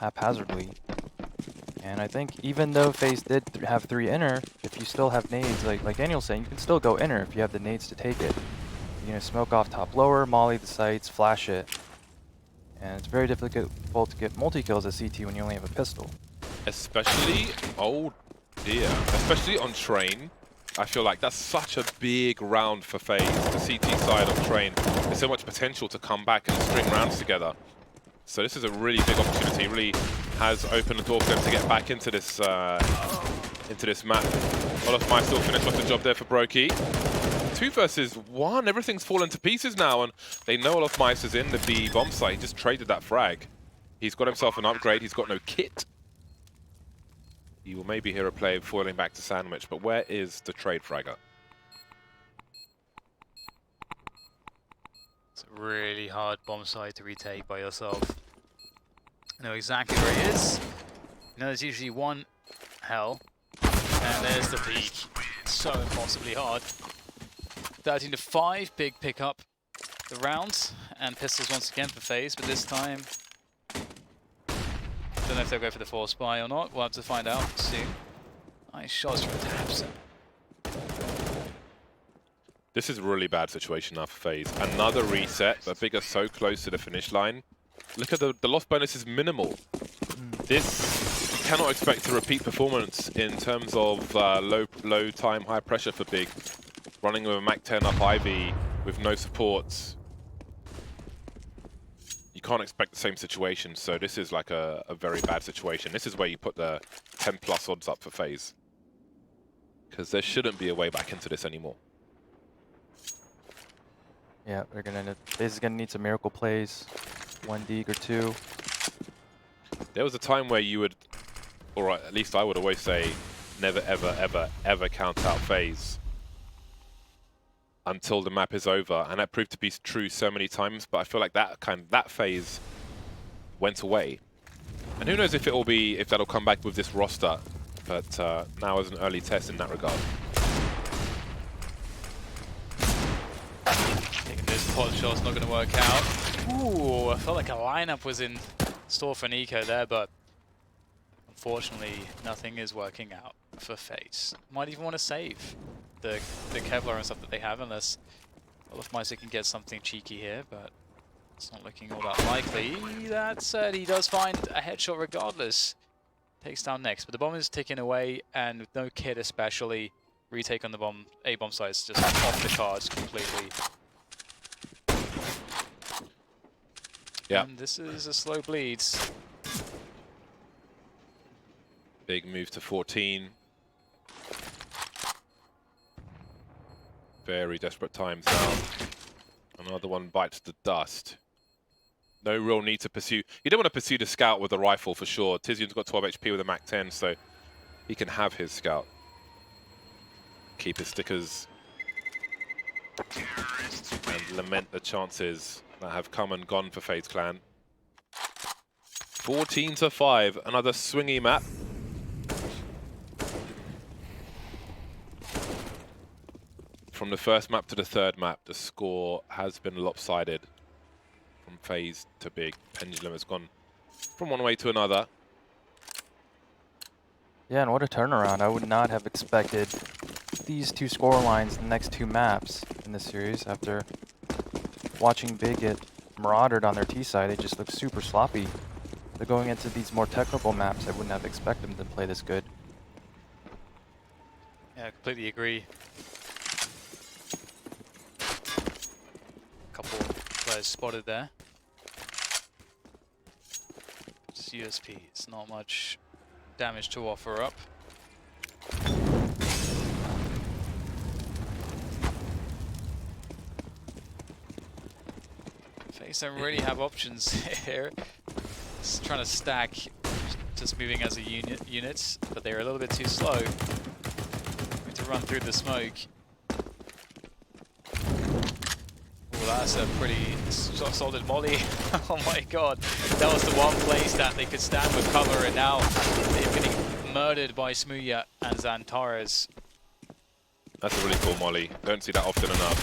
haphazardly. And I think even though FaZe did have 3 inner, if you still have nades, like Daniel's saying, you can still go inner if you have the nades to take it. You're gonna smoke off top lower, molly the sights, flash it. And it's very difficult to get multi-kills at CT when you only have a pistol. Especially, oh dear, especially on train. I feel like that's such a big round for FaZe. The CT side of train. There's so much potential to come back and string rounds together. So this is a really big opportunity. Really has opened the door for them to get back into this map. Olaf might still finish off the job there for Brokey. 2 versus 1. Everything's fallen to pieces now, and they know Olaf Mice is in the B bomb site. He just traded that frag. He's got himself an upgrade. He's got no kit. You will maybe hear a play foiling back to Sandwich, but where is the trade fragger? It's a really hard bomb site to retake by yourself. I know exactly where he is. You know, there's usually one hell, and there's the peak. It's so impossibly hard. 13-5, big pickup the round, and pistols once again for FaZe, but this time, don't know if they'll go for the force buy or not. We'll have to find out soon. Nice shots from Tabs. This is a really bad situation now for FaZe. Another reset, but Big are so close to the finish line. Look at the loss bonus is minimal. This, you cannot expect a repeat performance in terms of low time, high pressure for Big. Running with a Mac 10 up Ivy with no supports. You can't expect the same situation, so this is like a very bad situation. This is where you put the 10+ odds up for FaZe. Because there shouldn't be a way back into this anymore. Yeah, FaZe is gonna need some miracle plays. 1 Deke or 2. There was a time where you would, or at least I would always say, never ever ever ever count out FaZe until the map is over, and that proved to be true so many times. But I feel like that phase went away, and who knows if that'll come back with this roster. But now is an early test in that regard. Taking this pod shot's not going to work out. Ooh, I felt like a lineup was in store for Nico there, but unfortunately nothing is working out for FaZe. Might even want to save the Kevlar and stuff that they have, unless Olaf Mice can get something cheeky here, but it's not looking all that likely. That said, he does find a headshot regardless. Takes down next, but the bomb is ticking away, and with no kit especially, retake on the A-bomb side is just off the cards completely. Yeah. And this is a slow bleed. Big move to 14. Very desperate times now. Another one bites the dust. No real need to pursue. You don't want to pursue the scout with a rifle for sure. Tizian's got 12 HP with a Mac 10, so he can have his scout. Keep his stickers. And lament the chances that have come and gone for FaZe Clan. 14-5, another swingy map. From the first map to the third map, the score has been lopsided. From FaZe to Big, pendulum has gone from one way to another. Yeah, and what a turnaround. I would not have expected these 2 score lines in the next 2 maps in this series. After watching Big get marauded on their T side, they just look super sloppy. They're going into these more technical maps. I wouldn't have expected them to play this good. Yeah, I completely agree. Couple players spotted there. Just USP, it's not much damage to offer up. FaZe don't really have options here. Just trying to stack, just moving as a unit, but they're a little bit too slow. Need to run through the smoke. Well, that's a pretty solid molly. Oh my god. That was the one place that they could stand with cover, and now they're getting murdered by Smooya and Xantares. That's a really cool molly. Don't see that often enough.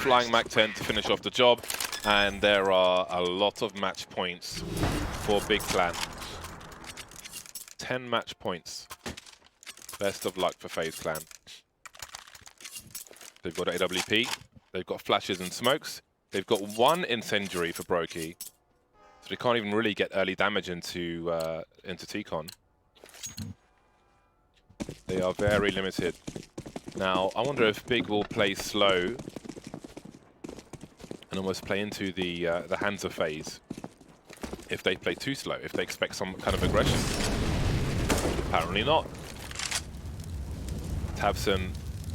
Flying Mach 10 to finish off the job. And there are a lot of match points for Big Clan. 10 match points. Best of luck for FaZe Clan. They've got AWP. They've got flashes and smokes. They've got 1 incendiary for Brokey. So they can't even really get early damage into T-Con. They are very limited. Now, I wonder if Big will play slow and almost play into the hands of FaZe. If they play too slow, if they expect some kind of aggression. Apparently not. Tabson,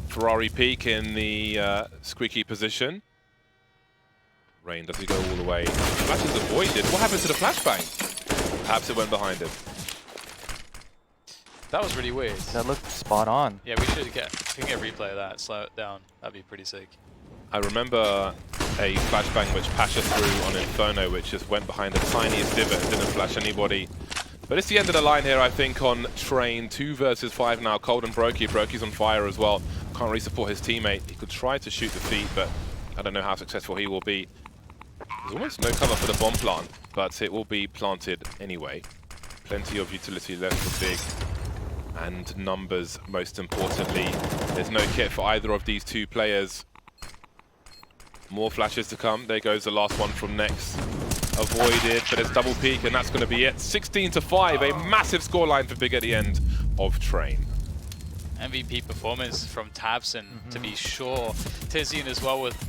Ferrari peak in the squeaky position. Rain, does he go all the way? Flash is avoided. What happened to the flashbang? Perhaps it went behind him. That was really weird. That looked spot on. Yeah, we should get a replay of that. Slow it down. That'd be pretty sick. I remember a flashbang which Pasha threw on Inferno, which just went behind the tiniest divot and didn't flash anybody. But it's the end of the line here, I think, on Train. 2 versus 5 now. Cold and Brokey. Brokey's on fire as well. Can't really support his teammate. He could try to shoot the feet, but I don't know how successful he will be. There's almost no cover for the bomb plant, but it will be planted anyway. Plenty of utility left for Big. And numbers, most importantly. There's no kit for either of these 2 players. More flashes to come. There goes the last one from Nex. Avoided, but it's double peak, and that's going to be it. 16-5, a massive scoreline for Big at the end of Train. MVP performance from Tabson, to be sure. Tizian as well with,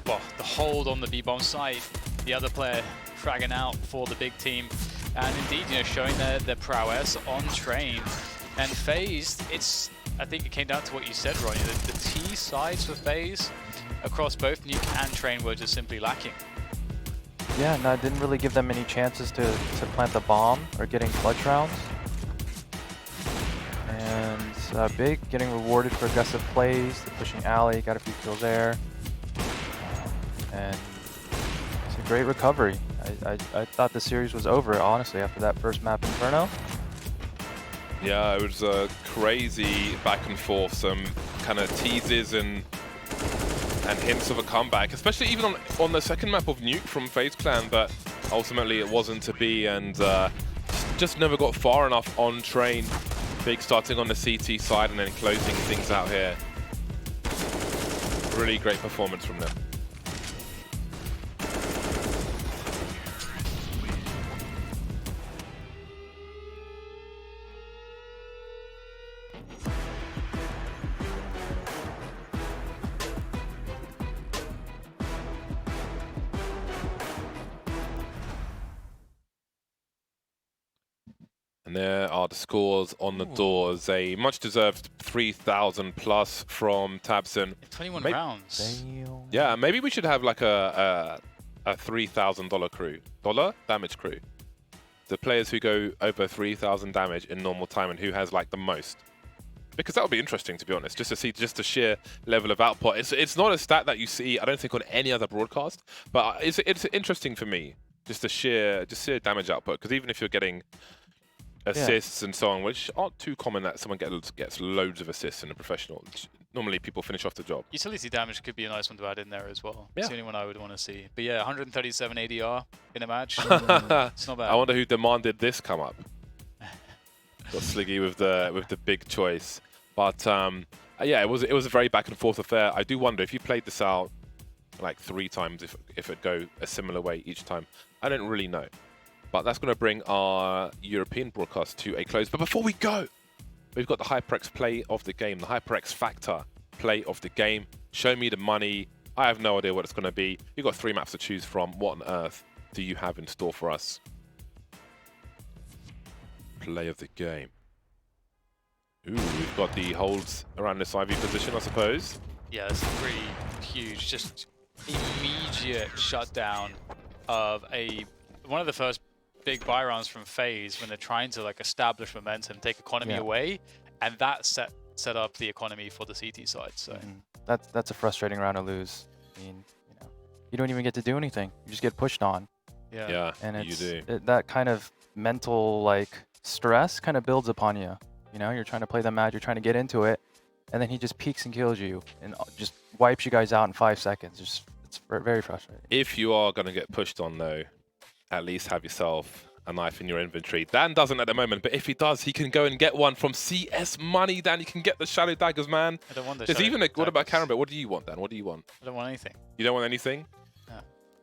well, the hold on the B-bomb site. The other player fragging out for the big team. And indeed, you know, showing their prowess on Train. And FaZe, I think it came down to what you said, Ronnie. The T sides for FaZe across both Nuke and Train were just simply lacking. Yeah, no, it didn't really give them any chances to plant the bomb or getting clutch rounds. And Big getting rewarded for aggressive plays, the pushing alley, got a few kills there. And it's a great recovery. I thought the series was over, honestly, after that first map Inferno. Yeah, it was a crazy back and forth, some kind of teases and hints of a comeback, especially even on the second map of Nuke from FaZe Clan, but ultimately it wasn't to be, and just never got far enough on Train. Big starting on the CT side and then closing things out here. Really great performance from them. And there are the scores on the doors. A much-deserved 3,000 plus from Tabson. 21 rounds. Damn. Yeah, maybe we should have like a $3,000 crew. Damage crew. The players who go over 3,000 damage in normal time and who has like the most. Because that would be interesting, to be honest, just to see just the sheer level of output. It's not a stat that you see, I don't think, on any other broadcast, but it's interesting for me, just the sheer damage output. Because even if you're getting assists and so on, which aren't too common that someone gets loads of assists in a professional. Normally people finish off the job. Utility damage could be a nice one to add in there as well. Yeah. It's the only one I would want to see. But yeah, 137 ADR in a match. It's not bad. I wonder who demanded this come up. Got Sliggy with the big choice. But yeah, it was a very back and forth affair. I do wonder if you played this out like 3 times, if it'd go a similar way each time. I don't really know. But that's going to bring our European broadcast to a close. But before we go, we've got the HyperX play of the game, the HyperX Factor play of the game. Show me the money. I have no idea what it's going to be. You've got 3 maps to choose from. What on earth do you have in store for us? Play of the game. Ooh, we've got the holds around this IV position, I suppose. Yeah, that's pretty huge. Just immediate shutdown of one of the first big buy rounds from FaZe when they're trying to like establish momentum, take economy away, and that set up the economy for the CT side. So that's a frustrating round to lose. I mean, you know, you don't even get to do anything. You just get pushed on. Yeah, and you do. That kind of mental like stress kind of builds upon you. You know, you're trying to play the match, you're trying to get into it, and then he just peeks and kills you and just wipes you guys out in 5 seconds. It's very frustrating. If you are going to get pushed on, though, at least have yourself a knife in your inventory. Dan doesn't at the moment, but if he does, he can go and get one from CS Money, Dan. You can get the Shadow Daggers, man. I don't want the There's Shadow even a... What about Daggers. Karambit? What do you want, Dan? What do you want? I don't want anything. You don't want anything? No.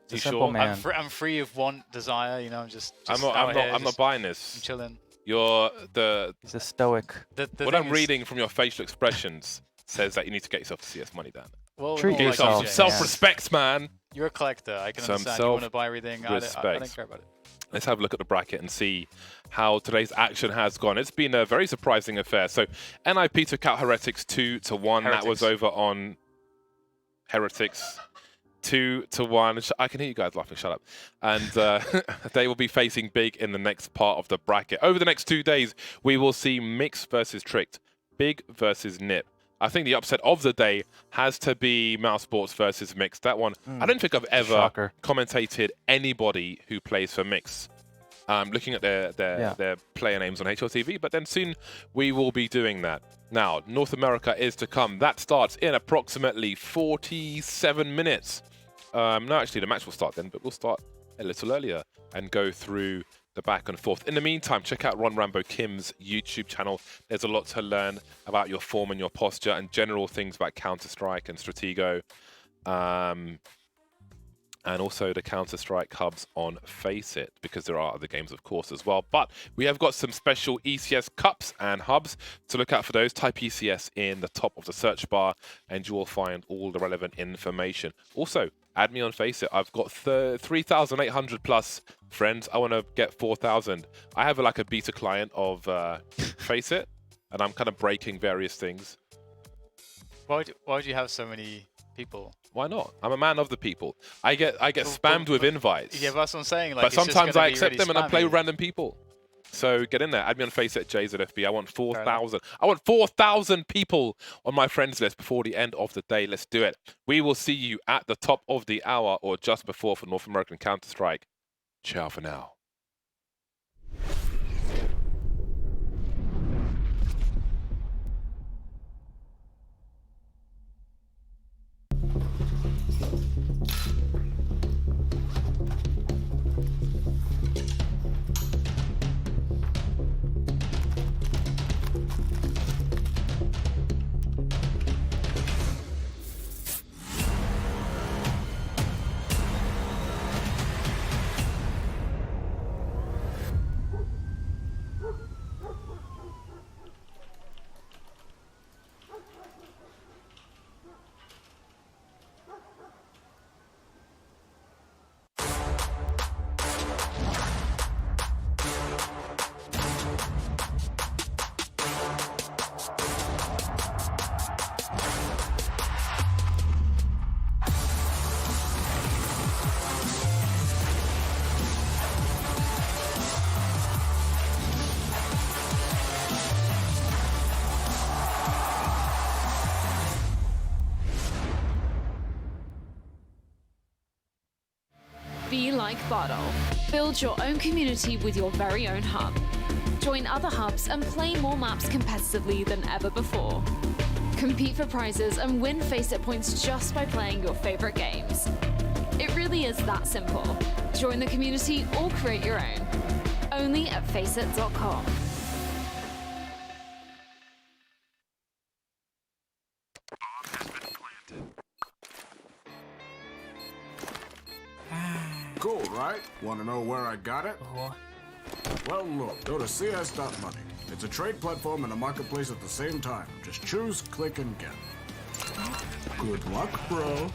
It's a You simple sure? man. I'm free of want, desire. You know, I'm just I'm out here, not just buying this. chilling. You're He's a stoic. The what thing I'm is- reading from your facial expressions says that you need to get yourself to CS Money, Dan. Well, Treat more like yourself. you, Some James. Self-respect, man. You're a collector. I can Some understand. You want to buy everything. I don't self-respect. care about it. Let's have a look at the bracket and see how today's action has gone. It's been a very surprising affair. So NIP took out Heretics 2-1. That was over on Heretics 2-1. I can hear you guys laughing. Shut up. And they will be facing Big in the next part of the bracket. Over the next 2 days, we will see Mix versus Tricked, Big versus Nip. I think the upset of the day has to be Mouse Sports versus Mix. That one, I don't think I've ever Shocker. commentated anybody who plays for Mix. Looking at their player names on HLTV, but then soon we will be doing that. Now, North America is to come. That starts in approximately 47 minutes. No, actually, the match will start then, but we'll start a little earlier and go through the back and forth. In the meantime, check out Ron Rambo Kim's YouTube channel. There's a lot to learn about your form and your posture and general things about Counter-Strike and Stratego. And also the Counter-Strike hubs on FACEIT, because there are other games, of course, as well. But we have got some special ECS cups and hubs to look out for those. Type ECS in the top of the search bar, and you will find all the relevant information. Also, add me on FACEIT. I've got 3,800 plus friends. I want to get 4,000. I have like a beta client of FACEIT, and I'm kind of breaking various things. Why do you have so many people? Why not? I'm a man of the people. I get spammed with invites. Yeah, but that's what I'm saying. Like, But it's just sometimes gonna I be accept really them and I play with spammy. random people. So get in there. Add me on FACEIT JZFB. I want 4,000. I want 4,000 people on my friends list before the end of the day. Let's do it. We will see you at the top of the hour or just before for North American Counter-Strike. Ciao for now. Be like Bottle. Build your own community with your very own hub. Join other hubs and play more maps competitively than ever before. Compete for prizes and win FACEIT points just by playing your favorite games. It really is that simple. Join the community or create your own. Only at FACEIT.com. Cool, right? Want to know where I got it? Well, look, go to CS.money. It's a trade platform and a marketplace at the same time. Just choose, click, and get. Good luck, bro.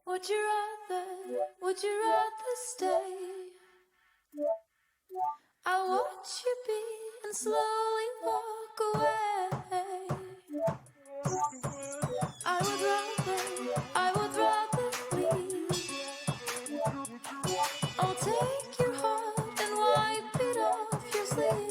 Would you rather stay? I watch you be and slowly walk away. I would rather leave. I'll take your heart and wipe it off your sleeve.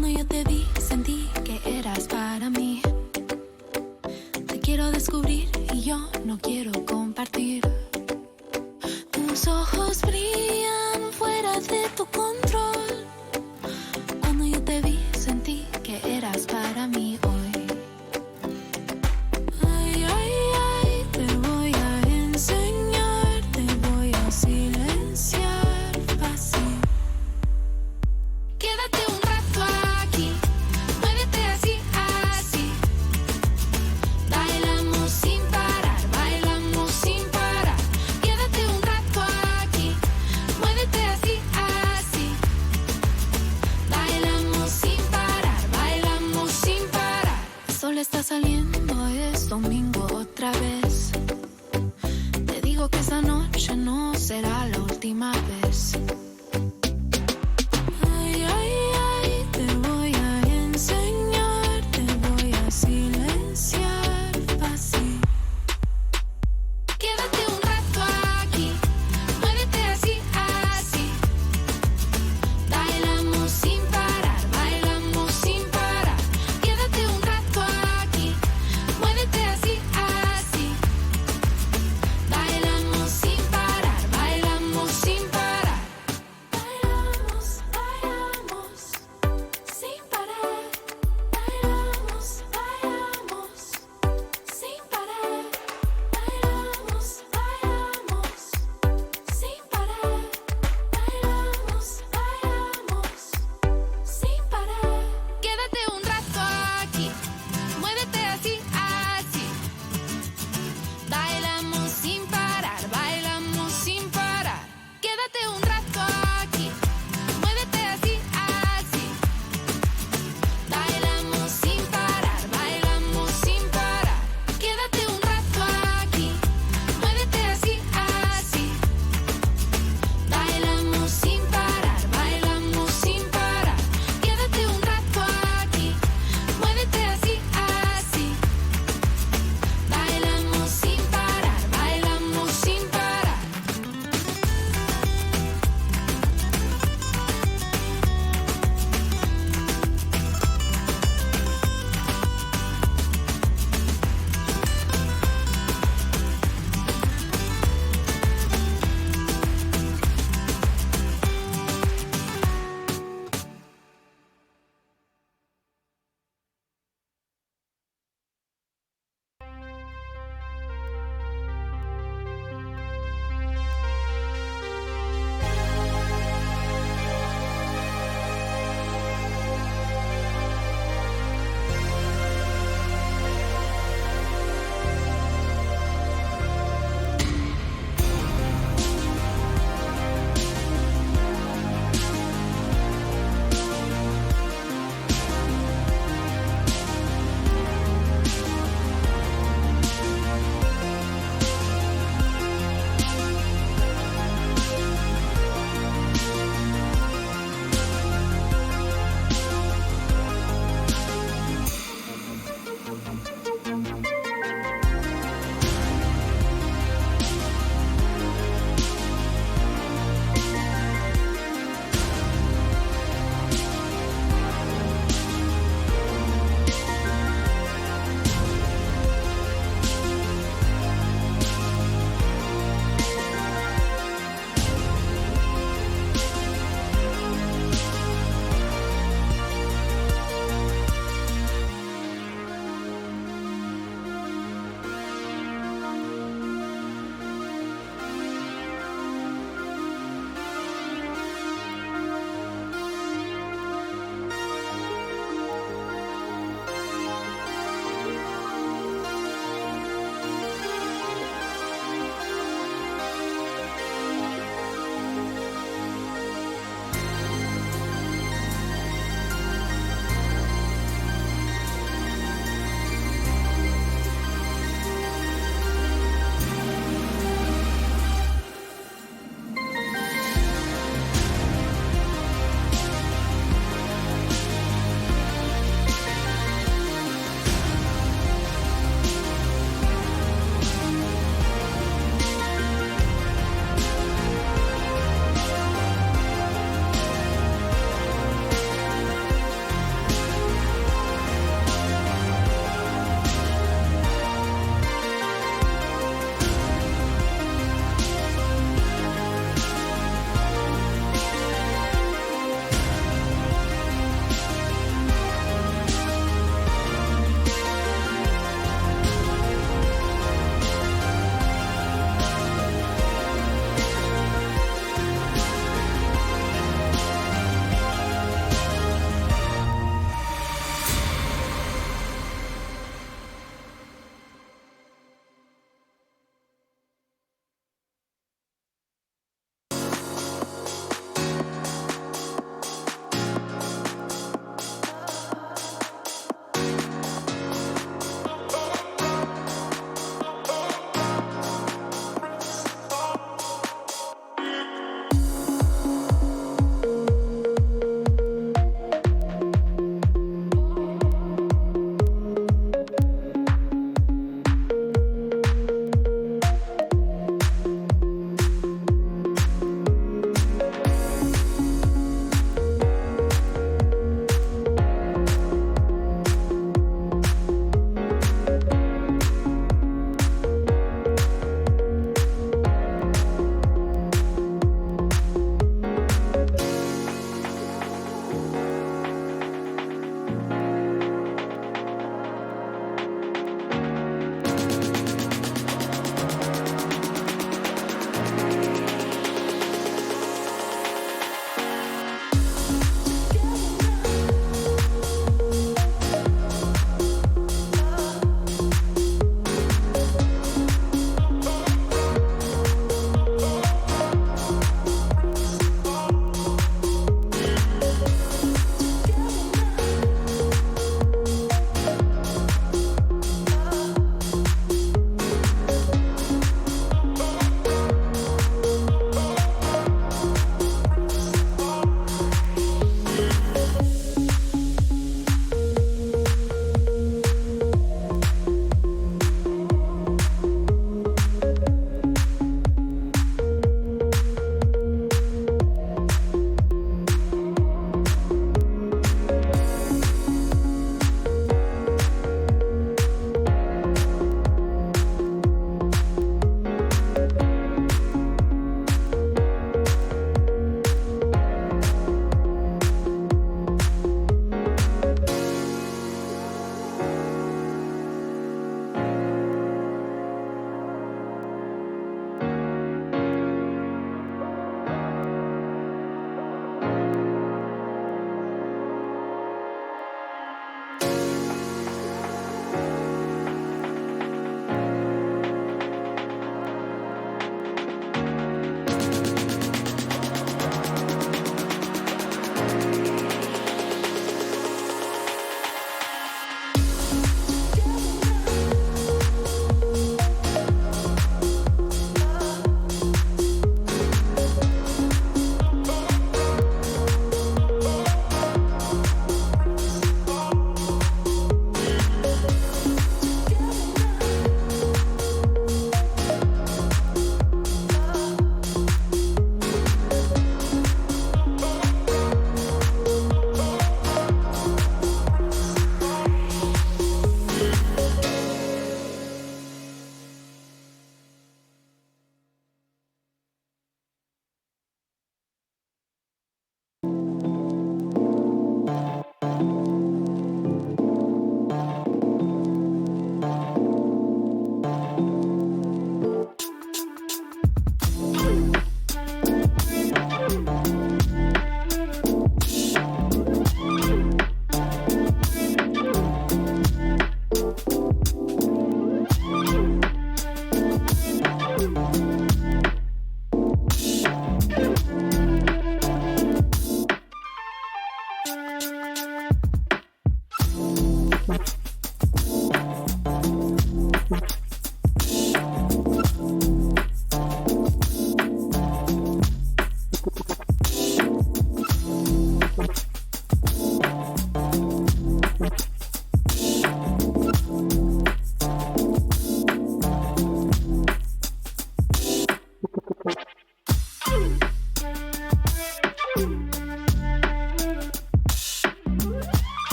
Cuando yo te vi, sentí que eras para mí. Te quiero descubrir y yo no quiero compartir. Tus ojos brillan fuera de tu control. Cuando yo te vi, sentí que eras para mí hoy. Ay, ay, ay, te voy a enseñar, te voy a silenciar fácil. Quédate un rato aquí, muévete así, así. Bailamos sin parar, bailamos sin parar. Quédate un rato aquí, muévete así, así. Bailamos sin parar, bailamos sin parar. El sol está saliendo, es domingo otra vez. Te digo que esta noche no será la última vez. Ay, ay, ay, te voy a enseñar, te voy a silenciar fácil. Quédate un rato aquí, muévete así, así. Bailamos sin parar, bailamos sin parar. Quédate un rato aquí, muévete así, así. Bailamos sin parar, bailamos sin parar.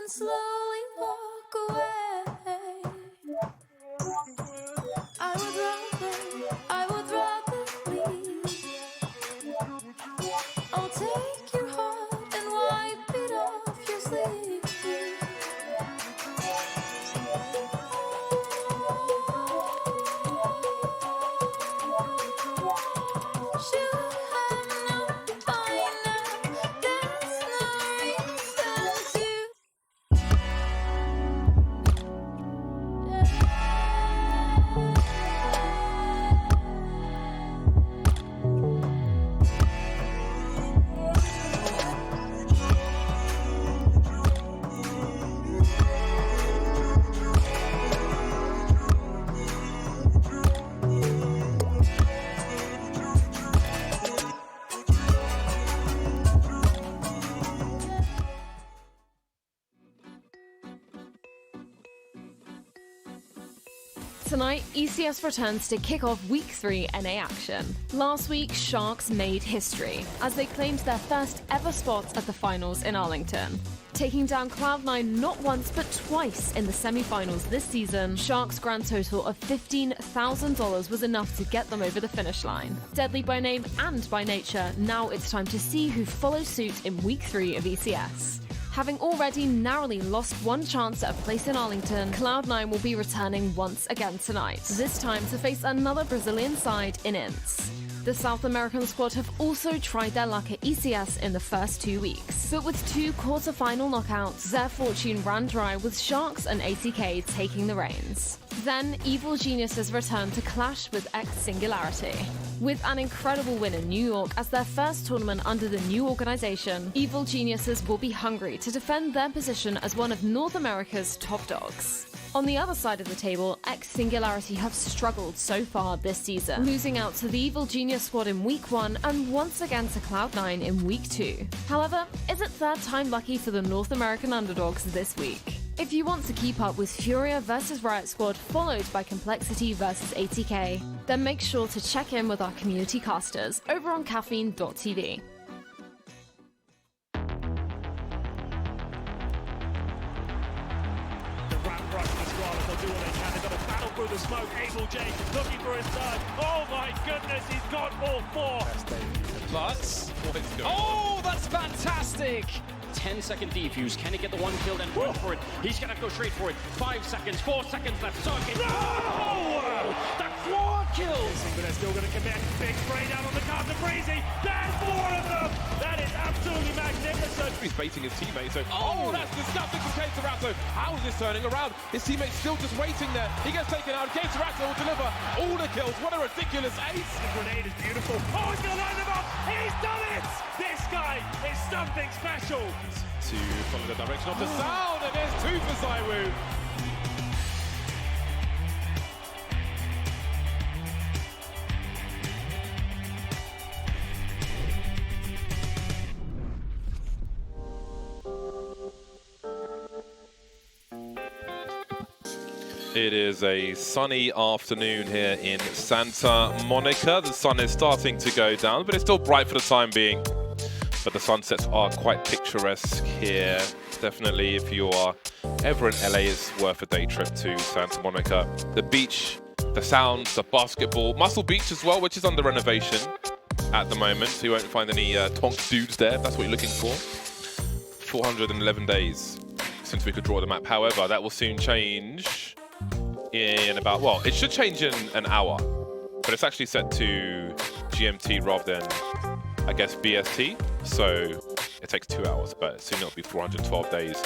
and slowly walk away. I would rather leave. I'll take your heart and wipe it off your sleeve. Should have known by now, there's no reason to. Tonight, ECS returns to kick off Week 3 NA action. Last week, Sharks made history as they claimed their first ever spot at the finals in Arlington. Taking down Cloud9 not once but twice in the semi-finals this season, Sharks' grand total of $15,000 was enough to get them over the finish line. Deadly by name and by nature, now it's time to see who follows suit in Week 3 of ECS. Having already narrowly lost one chance at a place in Arlington, Cloud9 will be returning once again tonight, this time to face another Brazilian side in INTZ. The South American squad have also tried their luck at ECS in the first 2 weeks, but with 2 quarter-final knockouts, their fortune ran dry with Sharks and ATK taking the reins. Then, Evil Geniuses returned to clash with Singularity. With an incredible win in New York as their first tournament under the new organization, Evil Geniuses will be hungry to defend their position as one of North America's top dogs. On the other side of the table, Singularity have struggled so far this season, losing out to the Evil Genius squad in Week 1 and once again to Cloud9 in Week 2. However, is it third time lucky for the North American underdogs this week? If you want to keep up with Furia vs Riot Squad followed by Complexity vs ATK, then make sure to check in with our community casters over on caffeine.tv. They'll do what they can. They've got to battle through the smoke. Abel J looking for his side. Oh my goodness, he's got all 4. Plus, oh, that's fantastic! 10-second defuse. Can he get the one kill and run for it? He's gonna go straight for it. 5 seconds, 4 seconds left. Circuit. No! The 4 kills! But they're still gonna commit. Big spray down on the card to Breezy. There's 4 of them! That is absolutely magnificent. He's baiting his teammate, so oh, that's disgusting from Gaterato. How is this turning around? His teammate's still just waiting there. He gets taken out. Gaterato will deliver all the kills. What a ridiculous ace! The grenade is beautiful. Oh, he's gonna line them up. He's done it! This guy is something special. To follow the direction of the sound, and there's 2 for Zaiwu. It is a sunny afternoon here in Santa Monica. The sun is starting to go down, but it's still bright for the time being. But the sunsets are quite picturesque here. Definitely, if you are ever in LA, it's worth a day trip to Santa Monica. The beach, the sounds, the basketball. Muscle Beach as well, which is under renovation at the moment. So you won't find any tonk dudes there, if that's what you're looking for. 411 days since we could draw the map. However, that will soon change in about, well, it should change in an hour. But it's actually set to GMT rather than, I guess, BST. So it takes 2 hours, but soon it'll be 412 days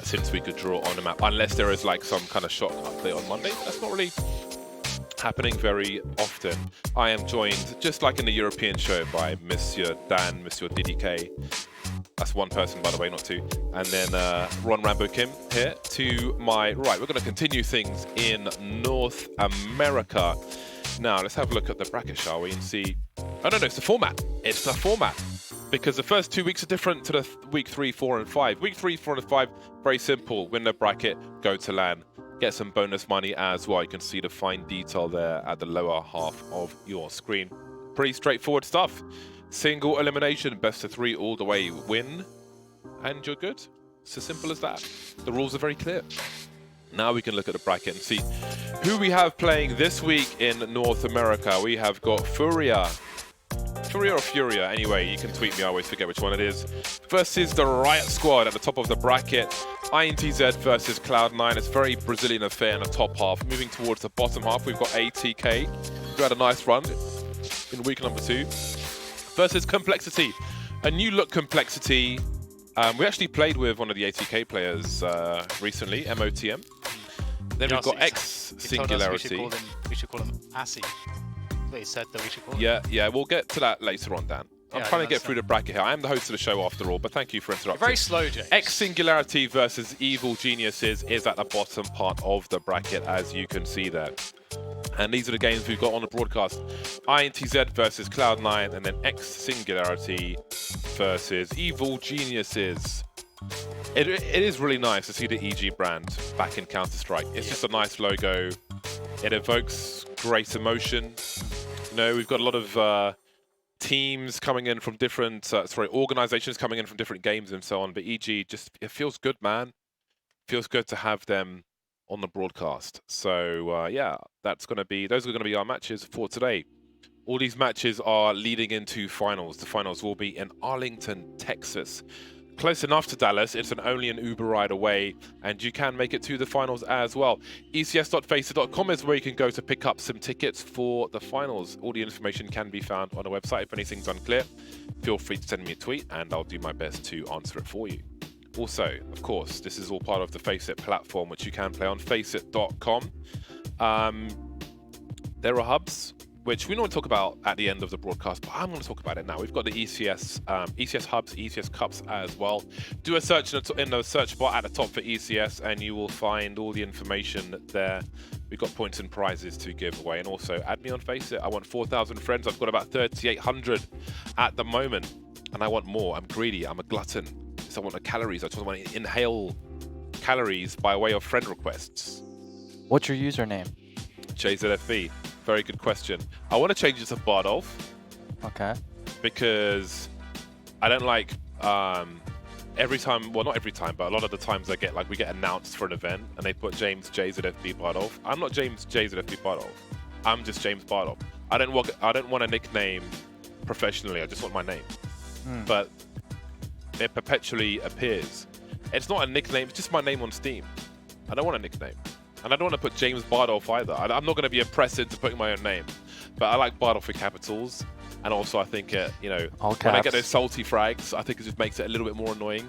since we could draw on the map, unless there is like some kind of shock update on Monday. That's not really happening very often. I am joined, just like in the European show, by Monsieur Dan, Monsieur DDK. That's one person, by the way, not 2. And then Ron Rambo Kim here to my right. We're going to continue things in North America. Now, let's have a look at the bracket, shall we, and see... Oh, no, it's the format. It's the format. Because the first 2 weeks are different to the week 3, 4, and 5. Week 3, 4, and 5, very simple. Win the bracket, go to LAN. Get some bonus money as well. You can see the fine detail there at the lower half of your screen. Pretty straightforward stuff. Single elimination, best of 3 all the way, win, and you're good. It's as simple as that. The rules are very clear. Now we can look at the bracket and see who we have playing this week in North America. We have got Furia or Furia, anyway, you can tweet me, I always forget which one it is, versus the Riot Squad at the top of the bracket. INTZ versus Cloud9. It's very Brazilian affair in the top half. Moving towards the bottom half, we've got ATK, who had a nice run in week number 2, versus Complexity. A new look Complexity. We actually played with one of the ATK players recently, MOTM. Then we've got X Singularity. We should call him Assy. He said that we should call Yeah, we'll get to that later on, Dan. I'm trying to get through the bracket here. I am the host of the show after all, but thank you for interrupting. You're very slow, James. X Singularity versus Evil Geniuses is at the bottom part of the bracket, as you can see there. And these are the games we've got on the broadcast. INTZ versus Cloud9, and then X Singularity versus Evil Geniuses. It is really nice to see the EG brand back in Counter-Strike. It's just a nice logo. It evokes great emotion. You know, we've got a lot of teams coming in from different, organizations coming in from different games and so on. But EG just, it feels good, man. It feels good to have them on the broadcast. So yeah, those are going to be our matches for today. All these matches are leading into finals. The finals will be in Arlington, Texas. Close enough to Dallas. It's only an Uber ride away, and you can make it to the finals as well. ECS.FACEIT.com is where you can go to pick up some tickets for the finals. All the information can be found on the website. If anything's unclear, feel free to send me a tweet, and I'll do my best to answer it for you. Also, of course, this is all part of the FACEIT platform, which you can play on FACEIT.com. There are hubs, which we normally talk about at the end of the broadcast, but I'm going to talk about it now. We've got the ECS hubs, ECS cups as well. Do a search in the search bar at the top for ECS, and you will find all the information there. We've got points and prizes to give away, and also add me on FACEIT. I want 4,000 friends. I've got about 3,800 at the moment, and I want more. I'm greedy. I'm a glutton. So I want the calories. I just want to inhale calories by way of friend requests. What's your username? JZFB. Very good question. I want to change it to Bardolph. Okay. Because I don't like every time, well, not every time, but a lot of the times we get announced for an event and they put James JZFB Bardolph. I'm not James JZFB Bardolph. I'm just James Bardolph. I don't want a nickname professionally. I just want my name. But it perpetually appears. It's not a nickname. It's just my name on Steam. I don't want a nickname. And I don't want to put James Bardolph either. I'm not going to be oppressed into putting my own name. But I like Bardolph with capitals. And also I think, when I get those salty frags, I think it just makes it a little bit more annoying.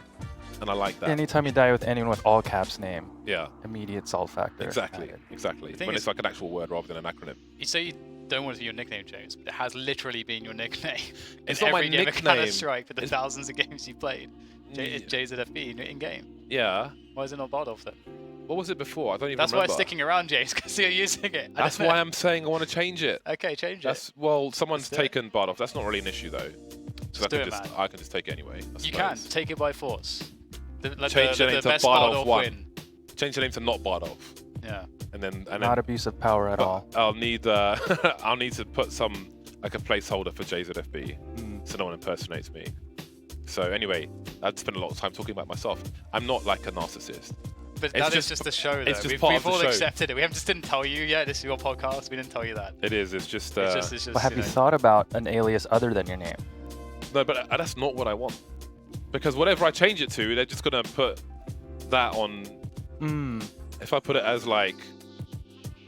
And I like that. Anytime you die with anyone with all caps name, yeah, immediate salt factor. Exactly. When it's like an actual word rather than an acronym. You say you don't want it to be your nickname, James, but it has literally been your nickname. It's not my nickname. Counter-Strike for the thousands of games you played. It's JZFB in game. Yeah. Why is it not Bardolph then? What was it before? I don't even remember. That's why it's sticking around, James, because you're using it. That's why I'm saying I want to change it. Okay, change it. Well, someone's taken Bardolph. That's not really an issue, though. I can just take it anyway. You can. Take it by force. Change the name to Bardolph 1. Change the name to not Bardolph. Yeah. And then not abuse of power at all. I'll need I'll need to put some like a placeholder for JZFB so no one impersonates me. So anyway, I'd spend a lot of time talking about myself. I'm not like a narcissist. But that is just the show, though. We've all accepted it. We just didn't tell you, this is your podcast. We didn't tell you that. It is. It's just... But have you thought about an alias other than your name? No, but that's not what I want. Because whatever I change it to, they're just going to put that on... If I put it as, like,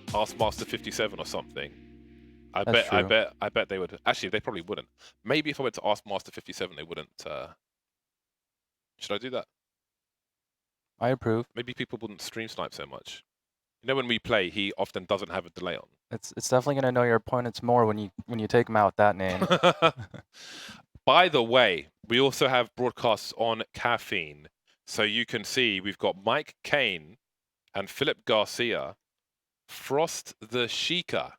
AskMaster57 or something, I bet they would... Actually, they probably wouldn't. Maybe if I went to AskMaster57, they wouldn't... Should I do that? I approve. Maybe people wouldn't stream snipe so much. You know, when we play, he often doesn't have a delay on. It's definitely going to know your opponents more when you take them out with that name. By the way, we also have broadcasts on Caffeine. So you can see we've got Mike Kane and Philip Garcia, Frost the Sheikah.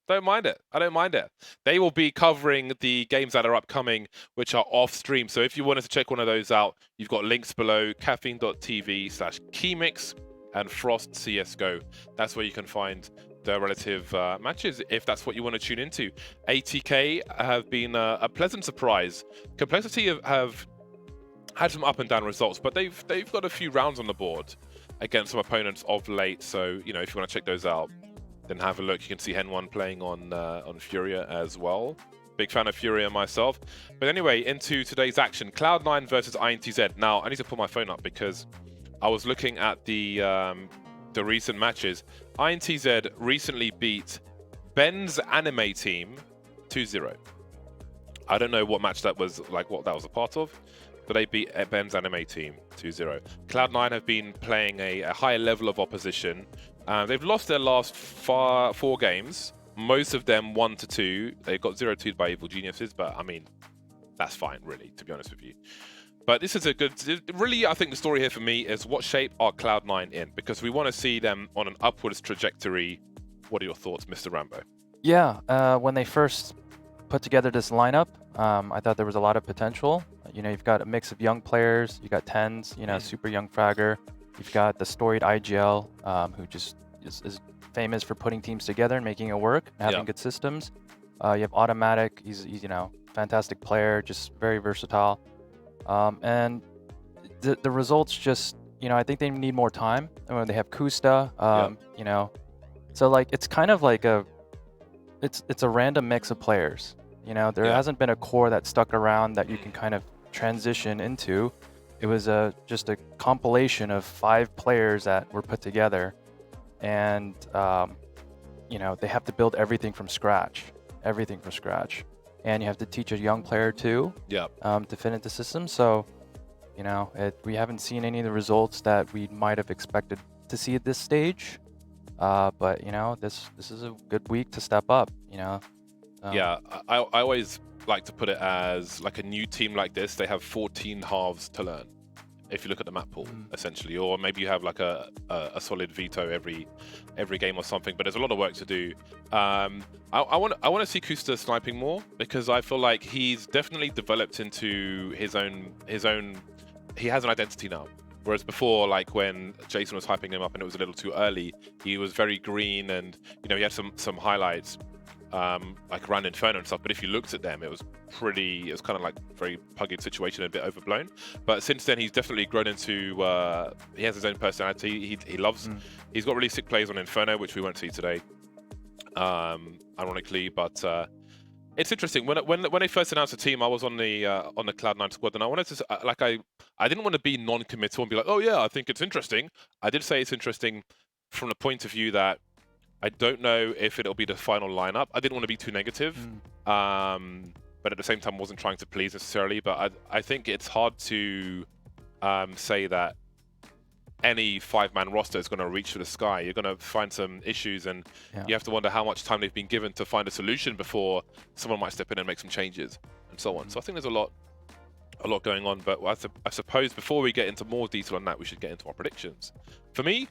Don't mind it. I don't mind it. They will be covering the games that are upcoming, which are off stream. So if you wanted to check one of those out, you've got links below, caffeine.tv/keymix and Frost CSGO. That's where you can find the relative matches, if that's what you want to tune into. ATK have been a pleasant surprise. Complexity have had some up and down results, but they've got a few rounds on the board against some opponents of late. So you know, if you want to check those out, then have a look. You can see Hen1 playing on Furia as well. Big fan of Furia myself. But anyway, into today's action: Cloud9 versus INTZ. Now I need to pull my phone up because I was looking at the recent matches. INTZ recently beat Ben's anime team 2-0. I don't know what match that was, like what that was a part of, but they beat Ben's anime team 2-0. Cloud9 have been playing a higher level of opposition. They've lost their last 4 games, most of them 1-2. They got 0-2'd by Evil Geniuses, but I mean, that's fine, really, to be honest with you. But this is a good, really, I think the story here for me is what shape are Cloud9 in? Because we want to see them on an upwards trajectory. What are your thoughts, Mr. Rambo? Yeah, when they first put together this lineup, I thought there was a lot of potential. You know, you've got a mix of young players. You got TenZ, you know, super young fragger. You've got the storied IGL, who just is famous for putting teams together and making it work and having good systems. You have Automatic. He's you know, fantastic player, just very versatile. And the results just, you know, I think they need more time. I mean, they have Kusta, you know, so like it's kind of like it's a random mix of players. You know, there hasn't been a core that stuck around that you can kind of transition into. It was just a compilation of 5 players that were put together, and you know, they have to build everything from scratch, and you have to teach a young player too, to fit into the system. So, you know, we haven't seen any of the results that we might have expected to see at this stage. But you know, this is a good week to step up. You know. I always like to put it as like a new team like this. They have 14 halves to learn. If you look at the map pool, essentially, or maybe you have like a solid veto every game or something. But there's a lot of work to do. I want to see Kusta sniping more, because I feel like he's definitely developed into his own. He has an identity now. Whereas before, like when Jason was hyping him up and it was a little too early, he was very green, and you know, he had some highlights, like around Inferno and stuff. But if you looked at them, it was kind of like very puggy situation, a bit overblown. But since then, he's definitely grown into. He has his own personality. He loves. He's got really sick plays on Inferno, which we won't see today, ironically. But it's interesting. When they first announced the team, I was on the Cloud9 squad, and I wanted to I didn't want to be non-committal and be like, oh yeah, I think it's interesting. I did say it's interesting from the point of view that I don't know if it'll be the final lineup. I didn't want to be too negative, but at the same time, wasn't trying to please necessarily. But I think it's hard to say that any 5-man roster is going to reach for the sky. You're going to find some issues, and you have to wonder how much time they've been given to find a solution before someone might step in and make some changes and so on. So I think there's a lot going on. But I suppose before we get into more detail on that, we should get into our predictions. For me,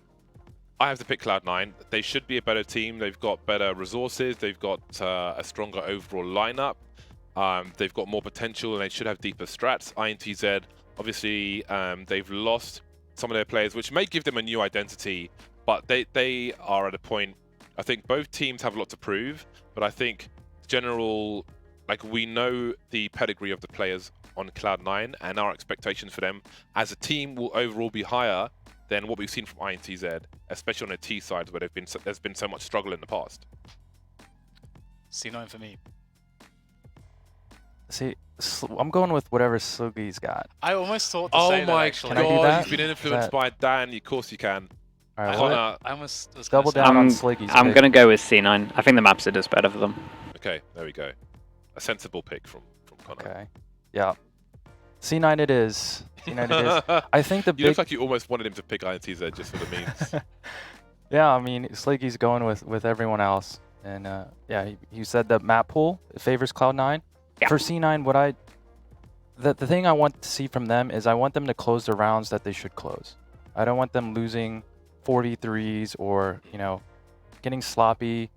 I have to pick Cloud9. They should be a better team. They've got better resources. They've got a stronger overall lineup. They've got more potential, and they should have deeper strats. INTZ, obviously, they've lost some of their players, which may give them a new identity, but they are at a point. I think both teams have a lot to prove, but I think we know the pedigree of the players on Cloud9, and our expectations for them as a team will overall be higher than what we've seen from INTZ, especially on the T side where there's been so much struggle in the past. C9 for me. See, I'm going with whatever Sluggy's got. I almost thought to say that, actually. Can I do that? He's been influenced by Dan. Of course you can. All right, I almost was double down on Sluggy's I'm pick. going to go with C9. I think the maps are just better for them. Okay, there we go. A sensible pick from Connor. Okay. Yeah. C9 it is. C9 it is. I think the You look like you almost wanted him to pick INTZ just for the memes. Yeah, I mean, Sluggy's going with everyone else. And yeah, he said the map pool favors Cloud9. Yeah. For C9, the thing I want to see from them is I want them to close the rounds that they should close. I don't want them losing 43s or, you know, getting sloppy.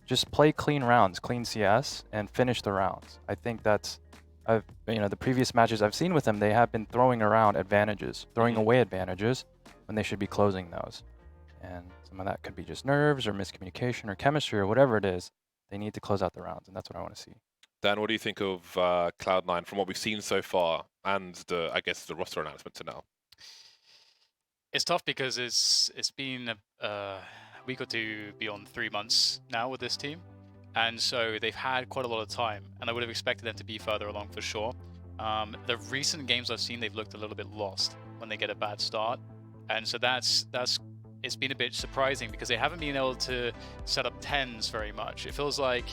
Just play clean rounds, clean CS, and finish the rounds. I think that's, you know, the previous matches I've seen with them, they have been throwing around advantages, throwing away advantages when they should be closing those. And some of that could be just nerves or miscommunication or chemistry or whatever it is. They need to close out the rounds, and that's what I want to see. Dan, what do you think of Cloud9 from what we've seen so far? and the, I guess, the roster announcement to now? It's tough because it's been a week or two beyond 3 months now with this team, and so they've had quite a lot of time, and I would have expected them to be further along for sure. The recent games I've seen, they've looked a little bit lost when they get a bad start, and so it's been a bit surprising because they haven't been able to set up 10s very much. It feels like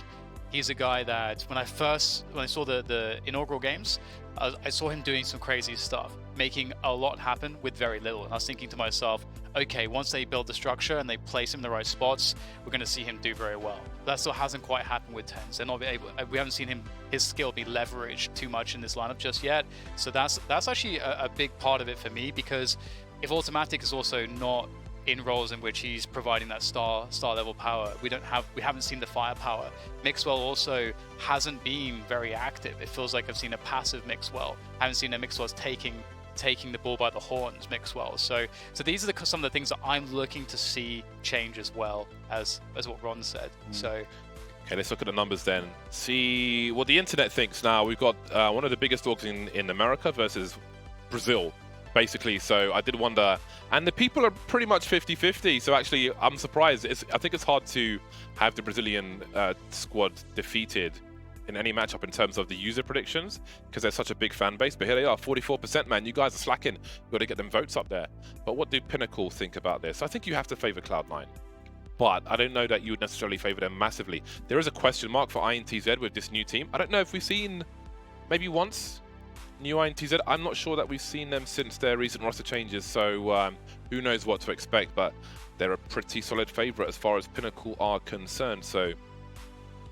he's a guy that when I saw the inaugural games, I saw him doing some crazy stuff, making a lot happen with very little. And I was thinking to myself, okay, once they build the structure and they place him in the right spots, we're going to see him do very well. That still hasn't quite happened with 10s. They're not able, we haven't seen his skill be leveraged too much in this lineup just yet. So that's actually a big part of it for me, because if Automatic is also not in roles in which he's providing that star level power, we haven't seen the firepower. Mixwell also hasn't been very active. It feels like I've seen a passive Mixwell. I haven't seen a Mixwell's taking the ball by the horns Mixwell. So these are some of the things that I'm looking to see change as well as what Ron said. So okay, let's look at the numbers then. See what the internet thinks now. We've got one of the biggest orgs in America versus Brazil, basically. So I did wonder, and the people are pretty much 50-50. So actually, I'm surprised. I think it's hard to have the Brazilian squad defeated in any matchup in terms of the user predictions, because they're such a big fan base. But here they are, 44%, man. You guys are slacking. You've got to get them votes up there. But what do Pinnacle think about this? I think you have to favor Cloud9. But I don't know that you would necessarily favor them massively. There is a question mark for INTZ with this new team. I don't know if we've seen maybe once new INTZ. I'm not sure that we've seen them since their recent roster changes, so who knows what to expect, but they're a pretty solid favorite as far as Pinnacle are concerned. So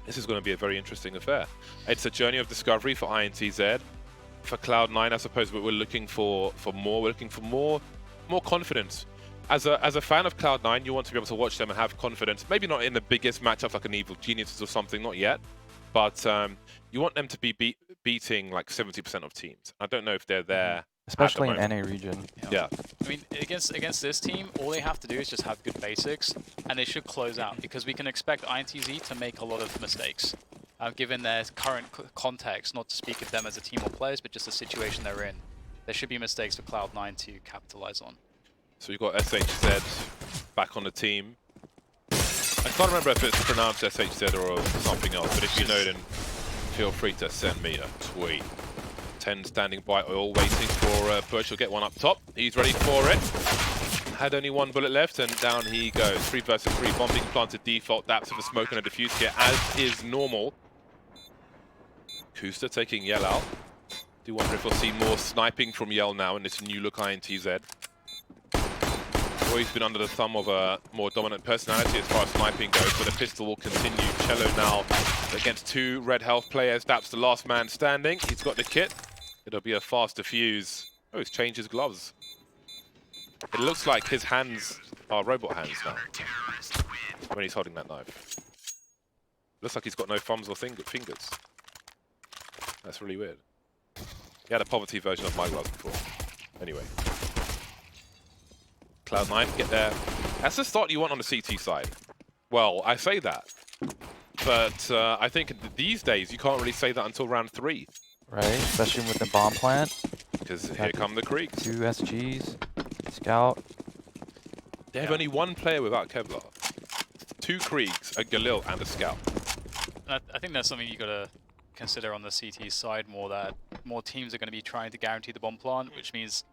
this is going to be a very interesting affair. It's a journey of discovery for INTZ. For Cloud9, I suppose we're looking for more. We're looking for more confidence. As a fan of Cloud9, you want to be able to watch them and have confidence. Maybe not in the biggest matchup like an Evil Geniuses or something, not yet. But you want them to be beating like 70% of teams. I don't know if they're there. Especially in NA region. Yeah. I mean, against this team, all they have to do is just have good basics, and they should close out, because we can expect INTZ to make a lot of mistakes, given their current context, not to speak of them as a team or players, but just the situation they're in. There should be mistakes for Cloud9 to capitalize on. So you've got SHZ back on the team. I can't remember if it's pronounced SHZ or something else, but if you know, then feel free to send me a tweet. 10 standing by oil, waiting for Bush. He'll get one up top. He's ready for it. Had only one bullet left, and down he goes. 3 versus 3, bomb being planted default. Daps with a smoke and a defuse here, as is normal. Kusta taking Yell out. Do wonder if we'll see more sniping from Yell now in this new look INTZ. Always been under the thumb of a more dominant personality as far as sniping goes, but the pistol will continue. Cello now against 2 red health players. Daps the last man standing. He's got the kit. It'll be a fast defuse. Oh, he's changed his gloves. It looks like his hands are robot hands now when he's holding that knife. Looks like he's got no thumbs or fingers. That's really weird. He had a poverty version of my gloves before. Anyway. Cloud9 get there. That's the start you want on the CT side. Well, I say that, but I think these days you can't really say that until round 3. Right, especially with the bomb plant. Because here come the Kriegs. 2 SGs, Scout. They have only 1 player without Kevlar. 2 Kriegs, a Galil, and a Scout. And I think that's something you got to consider on the CT side more, that more teams are going to be trying to guarantee the bomb plant, which means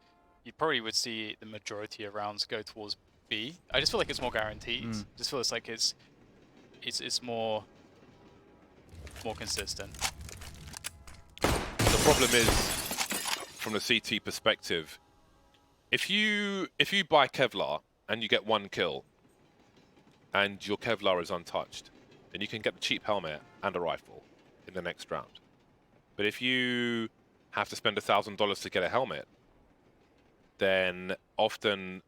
you probably would see the majority of rounds go towards B. I just feel like it's more guaranteed. Just feels like it's more consistent. The problem is, from the CT perspective, if you buy Kevlar and you get 1 kill, and your Kevlar is untouched, then you can get the cheap helmet and a rifle in the next round. But if you have to spend $1,000 to get a helmet, then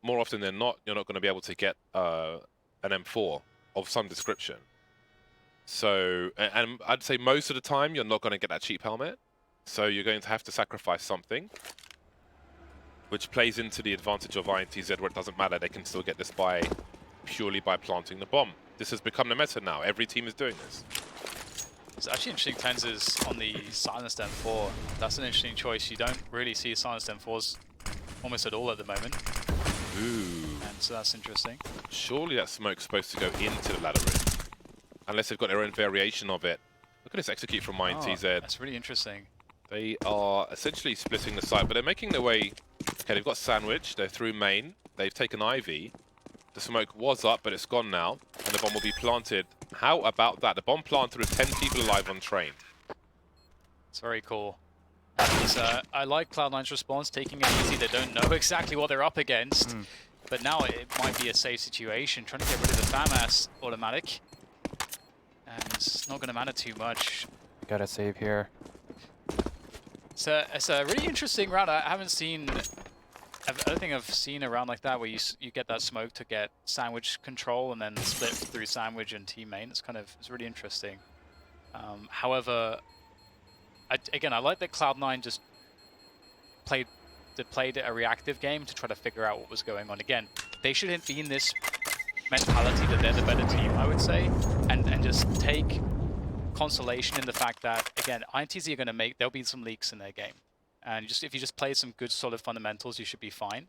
more often than not, you're not going to be able to get an M4 of some description. So, and I'd say most of the time, you're not going to get that cheap helmet. So you're going to have to sacrifice something, which plays into the advantage of INTZ, where it doesn't matter. They can still get this purely by planting the bomb. This has become the meta now. Every team is doing this. It's actually interesting TenZ is on the silenced M4. That's an interesting choice. You don't really see silenced M4s almost at all at the moment. Ooh. And so that's interesting. Surely that smoke's supposed to go into the ladder room. Unless they've got their own variation of it. Look at this execute from INTZ. That's really interesting. They are essentially splitting the site, but they're making their way. Okay, they've got sandwich. They're through main. They've taken Ivy. The smoke was up, but it's gone now, and the bomb will be planted. How about that? The bomb planted with 10 people alive on train. It's very cool. I like Cloud9's response, taking it easy. They don't know exactly what they're up against, but now it might be a safe situation. Trying to get rid of the FAMAS automatic, and it's not going to matter too much. Gotta save here. It's a really interesting round. I haven't seen. I don't think I've seen a round like that where you get that smoke to get sandwich control and then split through sandwich and team main. It's really interesting. However, again, I like that Cloud9 just played a reactive game to try to figure out what was going on. Again, they shouldn't be in this mentality that they're the better team, I would say, and just take consolation in the fact that, again, INTZ are going to there'll be some leaks in their game. And if you just play some good solid fundamentals, you should be fine.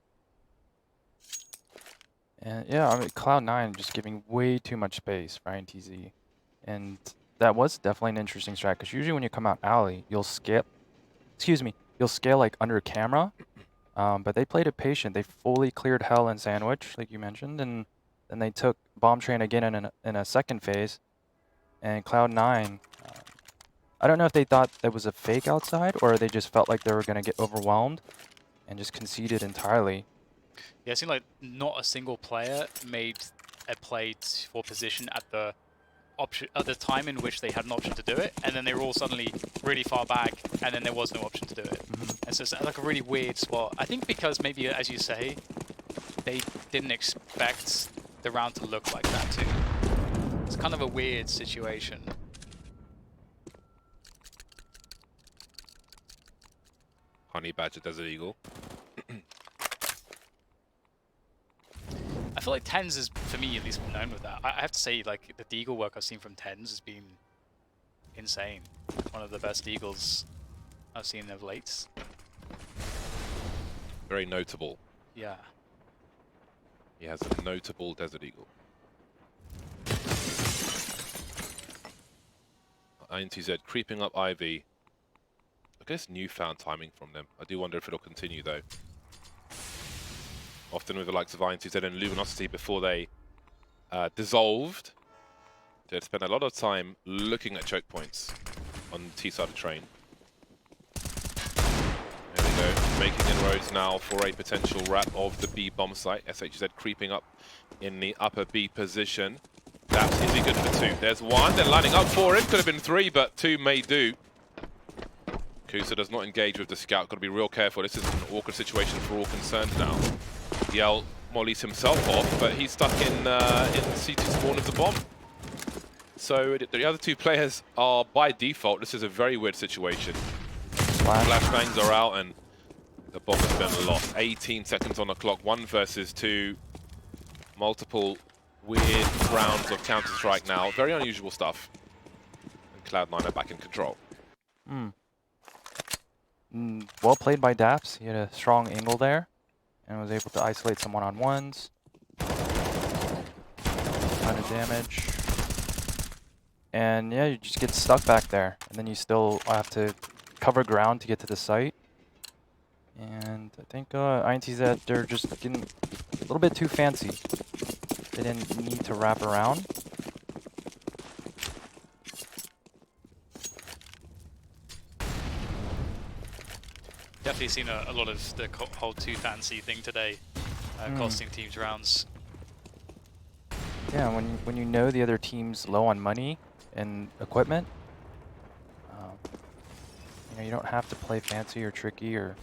And yeah, I mean, Cloud9 just giving way too much space for INTZ. And that was definitely an interesting strat, because usually when you come out alley, you'll scale like under camera. But they played it patient. They fully cleared Hell and Sandwich, like you mentioned, and then they took Bomb Train again in a second phase. And Cloud9, I don't know if they thought there was a fake outside, or they just felt like they were going to get overwhelmed and just conceded entirely. Yeah, it seemed like not a single player made a play for position at the time in which they had an option to do it, and then they were all suddenly really far back, and then there was no option to do it. And so it's like a really weird spot. I think because maybe, as you say, they didn't expect the round to look like that too. It's kind of a weird situation. Honey Badger, Desert Eagle. I feel like TenZ is, for me at least, known with that. I have to say, like, the Deagle work I've seen from TenZ has been insane. One of the best Deagles I've seen of late. Very notable. Yeah. He has a notable Desert Eagle. INTZ creeping up Ivy. I guess newfound timing from them. I do wonder if it'll continue though. Often with the likes of INTZ and Luminosity before they dissolved, they'd spend a lot of time looking at choke points on the T side of train. There we go, making inroads now for a potential wrap of the B bomb site. SHZ creeping up in the upper B position. That's easy good for two. There's one, they're lining up for him. Could have been three, but two may do. Kusa does not engage with the scout. Got to be real careful. This is an awkward situation for all concerned now. Yell mollies himself off, but he's stuck in C2 spawn of the bomb. So the other two players are by default. This is a very weird situation. Flashbangs are out and the bomb has been lost. 18 seconds on the clock. 1 versus 2. Multiple weird rounds of Counter-Strike now. Very unusual stuff. And Cloud9 are back in control. Well played by Daps. He had a strong angle there and was able to isolate some one-on-ones. Ton of damage. And yeah, you just get stuck back there. And then you still have to cover ground to get to the site. And I think INTZ, they're just getting a little bit too fancy. They didn't need to wrap around. Definitely seen a lot of the whole too fancy thing today, costing teams rounds. Yeah, when you know the other team's low on money and equipment, you don't have to play fancy or tricky or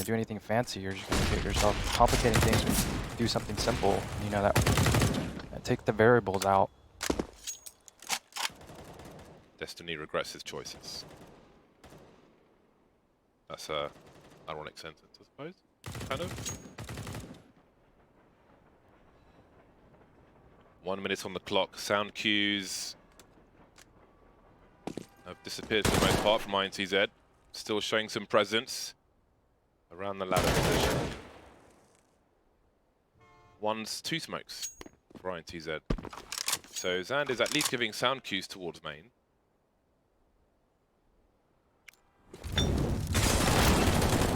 do anything fancy. You're just gonna get yourself complicating things when you do something simple. That take the variables out. Destiny regrets his choices. That's a ironic sentence, I suppose. Kind of. 1 minute on the clock. Sound cues have disappeared for the most part from INTZ. Still showing some presence around the ladder position. Two smokes for INTZ. So Zand is at least giving sound cues towards main.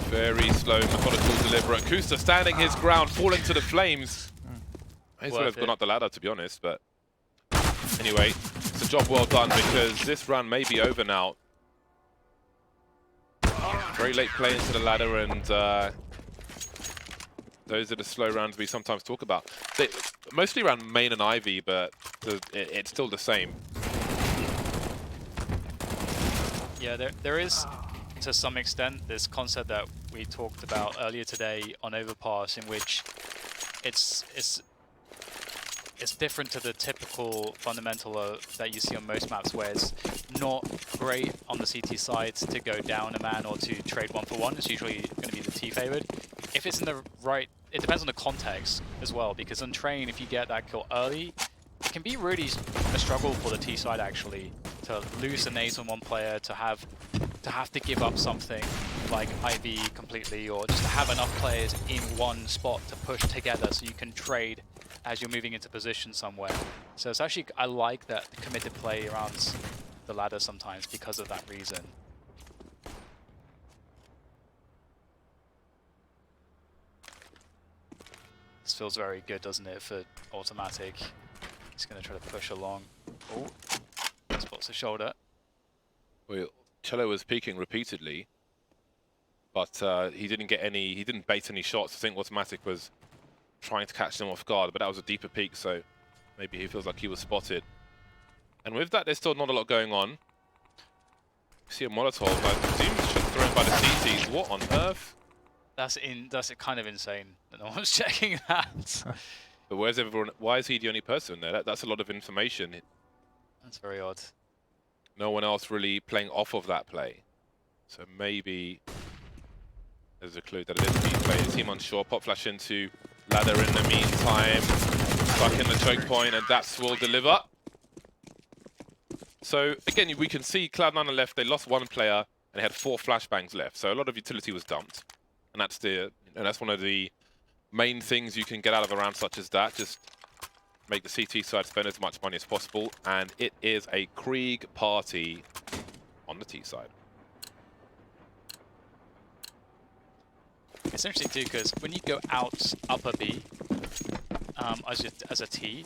Very slow, methodical, deliberate. Kusta standing his ground, falling to the flames. May as well have gone up the ladder, to be honest, but anyway, it's a job well done because this run may be over now. Very late play into the ladder, and those are the slow rounds we sometimes talk about. They mostly around main and Ivy, but it's still the same. Yeah, there is, to some extent, this concept that we talked about earlier today on Overpass, in which it's different to the typical fundamental that you see on most maps, where it's not great on the CT side to go down a man or to trade 1-for-1. It's usually going to be the T favored. If it's in the right, it depends on the context as well, because on train, if you get that kill early, it can be really a struggle for the T side actually, to lose an ace on one player, to have to give up something like IV completely, or just to have enough players in one spot to push together so you can trade as you're moving into position somewhere. So it's actually, I like that committed play around the ladder sometimes because of that reason. This feels very good, doesn't it, for Automatic. He's going to try to push along. Oh, spots the shoulder. Well, Cello was peeking repeatedly, but he didn't bait any shots. I think Automatic was trying to catch them off guard, but that was a deeper peek, so maybe he feels like he was spotted. And with that, there's still not a lot going on. You see a Molotov, I presume thrown by the CTs. What on earth? That's kind of insane that no one's checking that. But where's everyone? Why is he the only person there? That's a lot of information. That's very odd. No one else really playing off of that play. So maybe there's a clue that it is being played. Team unsure. Pop flash into ladder in the meantime. Stuck in the choke point, and that will deliver. So again, we can see Cloud9 on the left. They lost one player and they had 4 flashbangs left. So a lot of utility was dumped, and that's one of the main things you can get out of a round such as that. Just make the CT side spend as much money as possible, and it is a Krieg party on the T side. It's interesting too, because when you go out upper B as a T,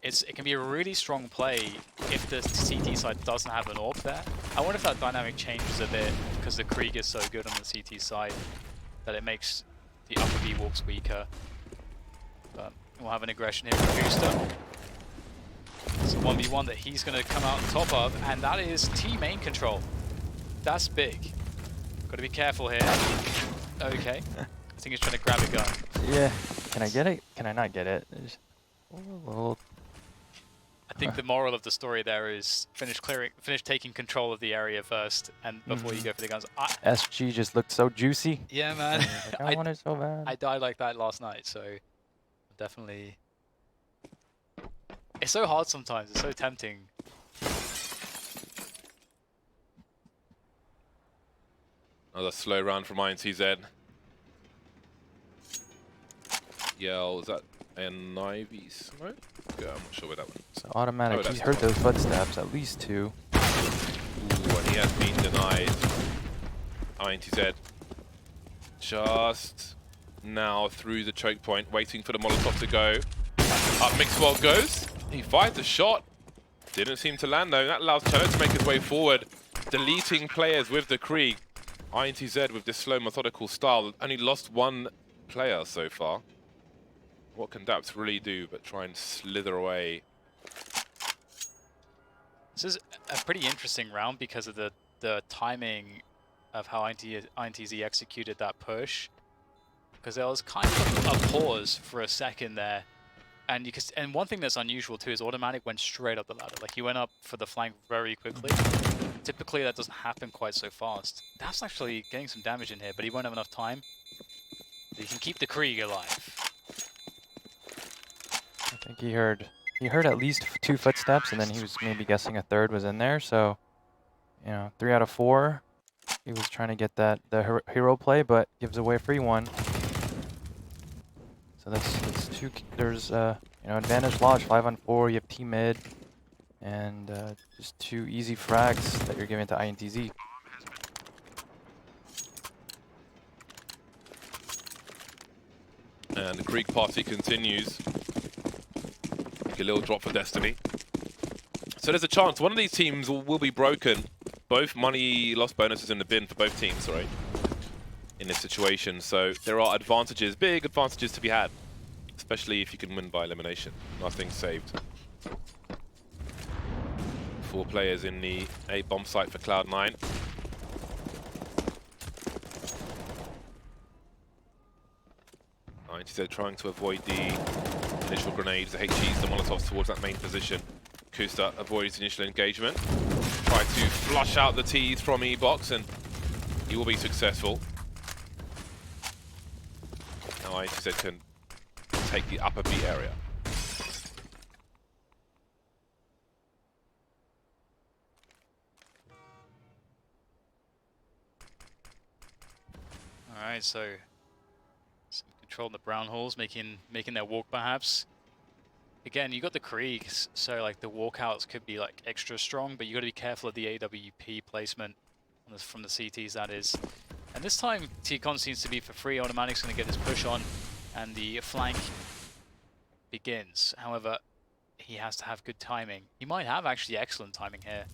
it can be a really strong play if the CT side doesn't have an AWP there. I wonder if that dynamic changes a bit because the Krieg is so good on the CT side that it makes the upper B walks weaker. But we'll have an aggression here from Booster. It's a 1v1 that he's going to come out on top of, and that is T main control. That's big. Got to be careful here. Okay. I think he's trying to grab a gun. Yeah. Can I get it? Can I not get it? I think the moral of the story there is finish taking control of the area first, and before you go for the guns. SG just looked so juicy. Yeah, man. I want it so bad. I died like that last night, so definitely. It's so hard sometimes. It's so tempting. Another slow round from INTZ. Yell, is that an Ivy smoke? Yeah, I'm not sure where that one. So Automatic, Oh, he heard those footsteps, at least 2. Ooh, and he has been denied. INTZ just now through the choke point, waiting for the Molotov to go. Up Mixwell goes. He fired the shot. Didn't seem to land though. That allows Cello to make his way forward, deleting players with the Krieg. INTZ with this slow, methodical style only lost 1 player so far. What can Daps really do but try and slither away? This is a pretty interesting round because of the timing of how INTZ executed that push. Because there was kind of a pause for a second there. And one thing that's unusual too is Automatic went straight up the ladder. Like he went up for the flank very quickly. Typically that doesn't happen quite so fast. That's actually getting some damage in here, but he won't have enough time. But he can keep the Krieg alive. I think he heard at least 2 footsteps, and then he was maybe guessing a third was in there, so you know, 3 out of 4. He was trying to get the hero play, but gives away a free one. So that's 2. There's you know, advantage lodge, 5 on 4. You have T mid, and just 2 easy frags that you're giving to INTZ. And the Greek party continues. A little drop for Destiny. So there's a chance one of these teams will be broken. Both money loss bonuses in the bin for both teams, sorry, in this situation. So there are advantages, big advantages to be had, especially if you can win by elimination. Nothing saved. 4 players in the A bomb site for Cloud9. INTZ trying to avoid the initial grenades, the HEs, the Molotovs towards that main position. Kusta avoids initial engagement. Try to flush out the Ts from E-Box, and he will be successful. Now INTZ can take the upper B area. Alright, so some control in the brown holes, making their walk perhaps. Again, you got the Kriegs, so like the walkouts could be like extra strong, but you got to be careful of the AWP placement on from the CTs, that is. And this time, T-Con seems to be for free. Automatic's going to get his push on, and the flank begins. However, he has to have good timing. He might have actually excellent timing here.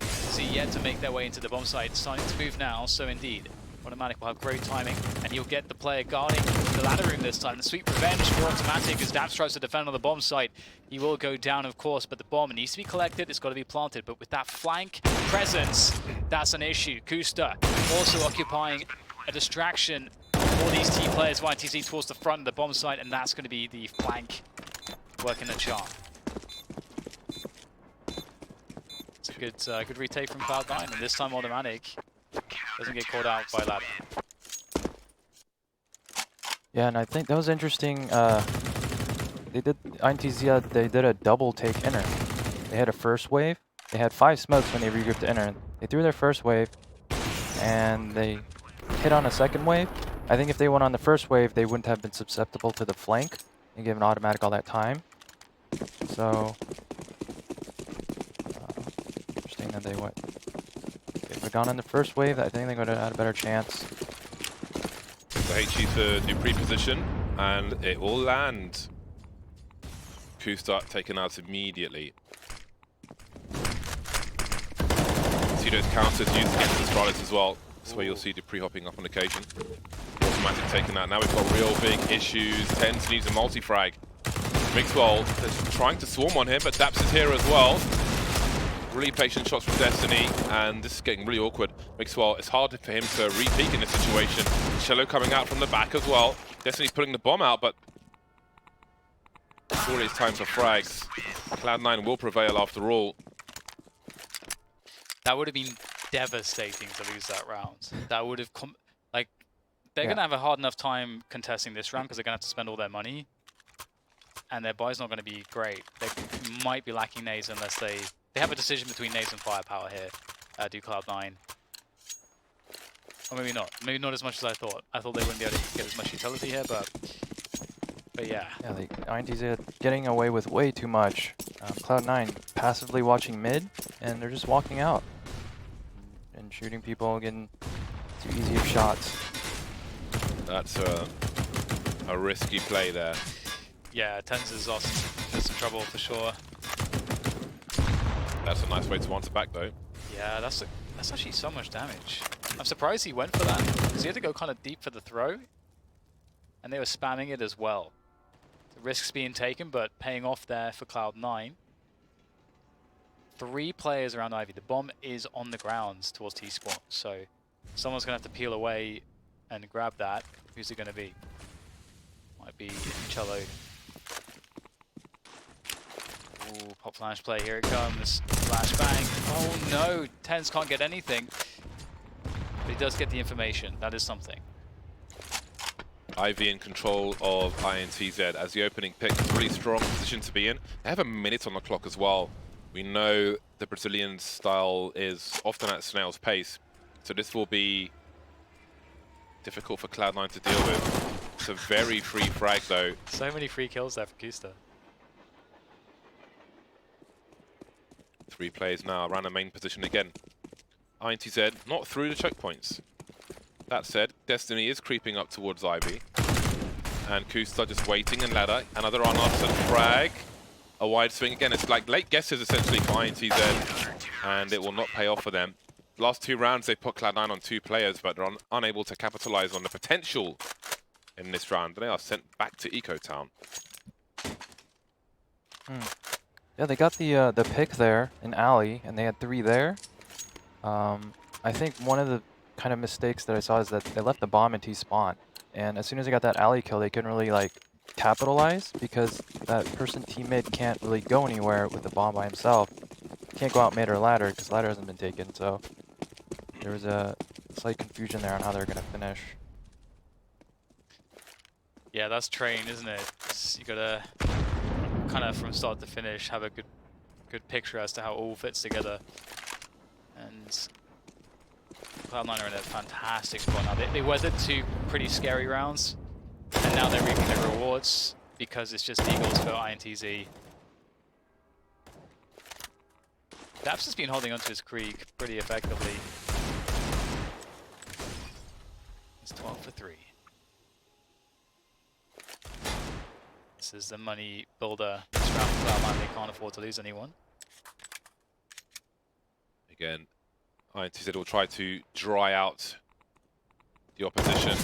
So yet to make their way into the bomb site, starting to move now. So indeed, Automatic will have great timing, and he'll get the player guarding the ladder room this time. The sweet revenge for Automatic as Daps tries to defend on the bomb site. He will go down, of course, but the bomb needs to be collected. It's got to be planted, but with that flank presence, that's an issue. Kusta also occupying a distraction for these T players. INTZ towards the front of the bomb site, and that's going to be the flank working the charm. It's a good retake from Cloud9, and this time Automatic doesn't get caught out by ladder. Yeah, and I think that was interesting. They did INTZ. They did a double take inner. They had a first wave. They had 5 smokes when they regrouped inner. They threw their first wave, and they hit on a second wave. I think if they went on the first wave, they wouldn't have been susceptible to the flank and given Automatic all that time. So interesting that they went. If they'd gone on the first wave, I think they would have had a better chance. The HE to do pre-position, and it will land. Kusta taken out immediately. See those counters used against the Stralis as well. That's where you'll see Dupree hopping up on occasion. Automatic taken out. Now we've got real big issues. TenZ needs a multi-frag. Mixwell is trying to swarm on him, but Daps is here as well. Really patient shots from Destiny, and this is getting really awkward. Mixwell, it's hard for him to re-peek in this situation. Shello coming out from the back as well. Destiny's putting the bomb out, but surely it's time for frags. Cloud9 will prevail after all. That would have been devastating to lose that round. That would have come, like, they're going to have a hard enough time contesting this round because they're going to have to spend all their money. And their buy's not going to be great. They might be lacking nades unless they have a decision between nades and firepower here, do Cloud9. Or maybe not. Maybe not as much as I thought. I thought they wouldn't be able to get as much utility here, but yeah. Yeah, the INTZ getting away with way too much. Cloud9 passively watching mid, and they're just walking out and shooting people, getting too easy of shots. That's a risky play there. Yeah, TenZ is lost in some trouble for sure. That's a nice way to answer back though. Yeah, that's actually so much damage. I'm surprised he went for that, because he had to go kind of deep for the throw, and they were spamming it as well. The risks being taken, but paying off there for Cloud9. 3 players around Ivy. The bomb is on the ground towards T-spawn, so someone's going to have to peel away and grab that. Who's it going to be? Might be Cello. Ooh, pop flash play, here it comes. Flashbang. Oh no, TenZ can't get anything. But he does get the information, that is something. Ivy in control of INTZ as the opening pick is a really strong position to be in. They have a minute on the clock as well. We know the Brazilian style is often at snail's pace, so this will be difficult for Cloud9 to deal with. It's a very free frag though. So many free kills there for Kusta. 3 players now around the main position again. INTZ not through the checkpoints. That said, Destiny is creeping up towards Ivy. And Kusta just waiting and ladder. Another unanswered frag. A wide swing again. It's like late guesses essentially for INTZ. And it will not pay off for them. Last 2 rounds they put Cloud9 on 2 players, but they're unable to capitalize on the potential in this round. They are sent back to Eco Town. Yeah, they got the pick there in alley, and they had 3 there. I think one of the kind of mistakes that I saw is that they left the bomb in T-spawn. And as soon as they got that alley kill, they couldn't really like capitalize because that person teammate can't really go anywhere with the bomb by himself. Can't go out mid or ladder because ladder hasn't been taken. So there was a slight confusion there on how they're gonna finish. Yeah, that's train, isn't it? You gotta kind of from start to finish have a good picture as to how it all fits together. And Cloud9 are in a fantastic spot now. They weathered 2 pretty scary rounds, and now they're reaping their rewards because it's just Eagles for INTZ. Daps has been holding onto his Krieg pretty effectively. It's 12 for 3. This is the money builder. This round for Cloud9, they can't afford to lose anyone. Again, INTZ will try to dry out the opposition.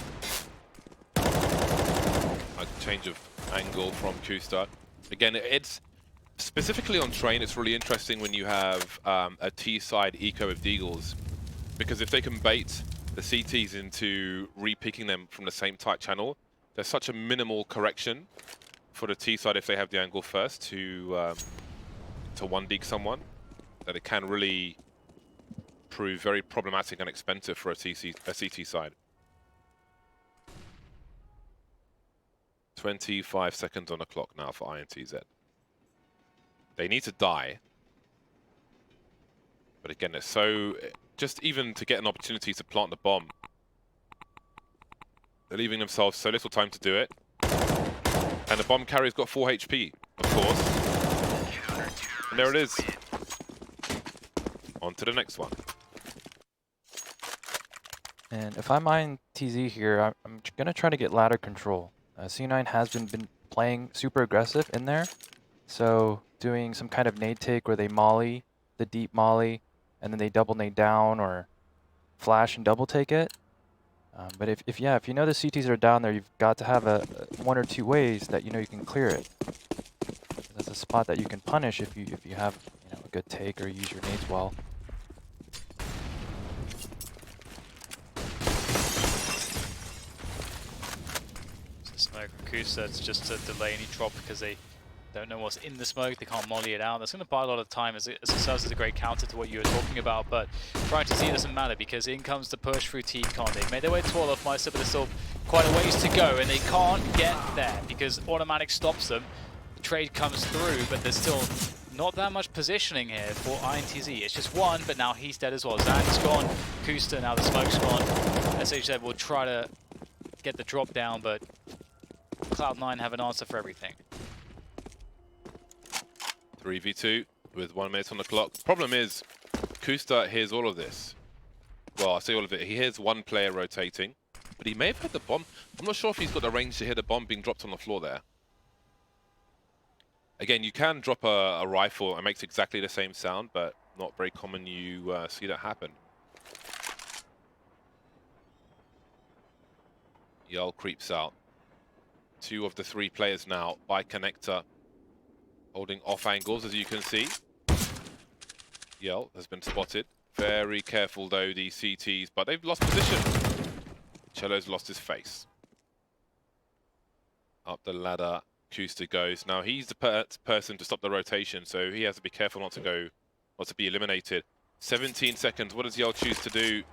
A change of angle from Kusta. Again, it's specifically on train, it's really interesting when you have a T-side eco of Deagles, because if they can bait the CTs into re-picking them from the same tight channel, there's such a minimal correction for the T-side if they have the angle first to 1-deag someone, that it can really prove very problematic and expensive for a CT side. 25 seconds on the clock now for INTZ. They need to die. But again, it's so... just even to get an opportunity to plant the bomb, they're leaving themselves so little time to do it. And the bomb carrier's got 4 HP, of course. And there it is. On to the next one. And if I'm INTZ here, I'm gonna try to get ladder control. C9 has been playing super aggressive in there, so doing some kind of nade take where they molly, the deep molly, and then they double nade down or flash and double take it. But if you know the CTs are down there, you've got to have one or two ways that you know you can clear it. That's a spot that you can punish if you have a good take or use your nades well. Smoke from Kusa, it's just to delay any drop because they don't know what's in the smoke, they can't molly it out. That's going to buy a lot of time as it serves as a great counter to what you were talking about, but trying to see doesn't matter because in comes the push through T-Con. They've made their way to Olofmeister, but there's still quite a ways to go and they can't get there because automatic stops them. The trade comes through, but there's still not that much positioning here for INTZ. It's just one, but now he's dead as well. Zan's gone, Kusta, now the smoke's gone. SHZ will try to get the drop down, but Cloud9 have an answer for everything. 3v2 with 1 minute on the clock. Problem is, Kusta hears all of this. Well, I say all of it. He hears one player rotating, but he may have heard the bomb. I'm not sure if he's got the range to hear the bomb being dropped on the floor there. Again, you can drop a rifle and it makes exactly the same sound, but not very common you see that happen. Yell creeps out. 2 of the 3 players now by connector, holding off angles, as you can see. Yell has been spotted. Very careful, though, the CTs, but they've lost position. Cello's lost his face. Up the ladder, Kusta goes. Now, he's the person to stop the rotation, so he has to be careful not to be eliminated. 17 seconds. What does Yell choose to do?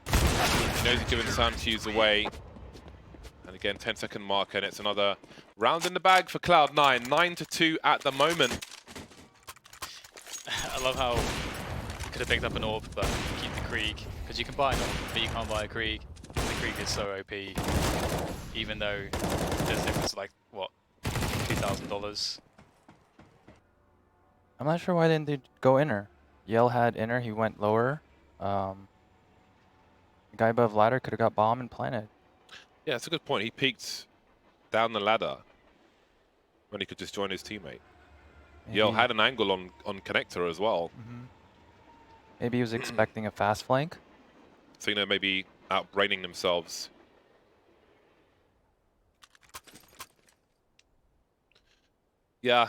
He knows he's giving sound cues away. And again, 10-second mark, and it's another round in the bag for Cloud9. 9-2 at the moment. I love how you could have picked up an orb, but keep the Krieg. Because you can buy an orb, but you can't buy a Krieg. The Krieg is so OP. Even though this thing was like, what, $2,000? I'm not sure why didn't they go inner. Yell had inner, he went lower. The guy above ladder could have got bomb and planted. Yeah, that's a good point. He peeked down the ladder when he could just join his teammate. Yell had an angle on connector as well. Maybe he was expecting a fast flank. So, you know, maybe outbraining themselves. Yeah.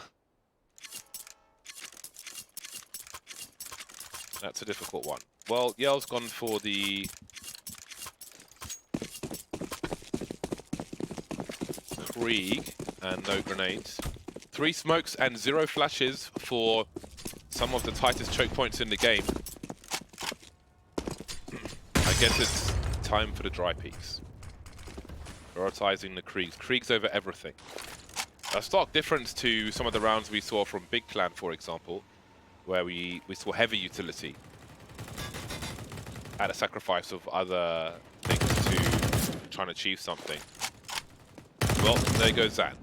That's a difficult one. Well, Yell's gone for the Krieg and no grenades. 3 smokes and 0 flashes for some of the tightest choke points in the game. I guess it's time for the dry peaks. Prioritizing the Kriegs. Kriegs over everything. A stark difference to some of the rounds we saw from Big Clan, for example, where we saw heavy utility at a sacrifice of other things to try and achieve something. Well, there goes that.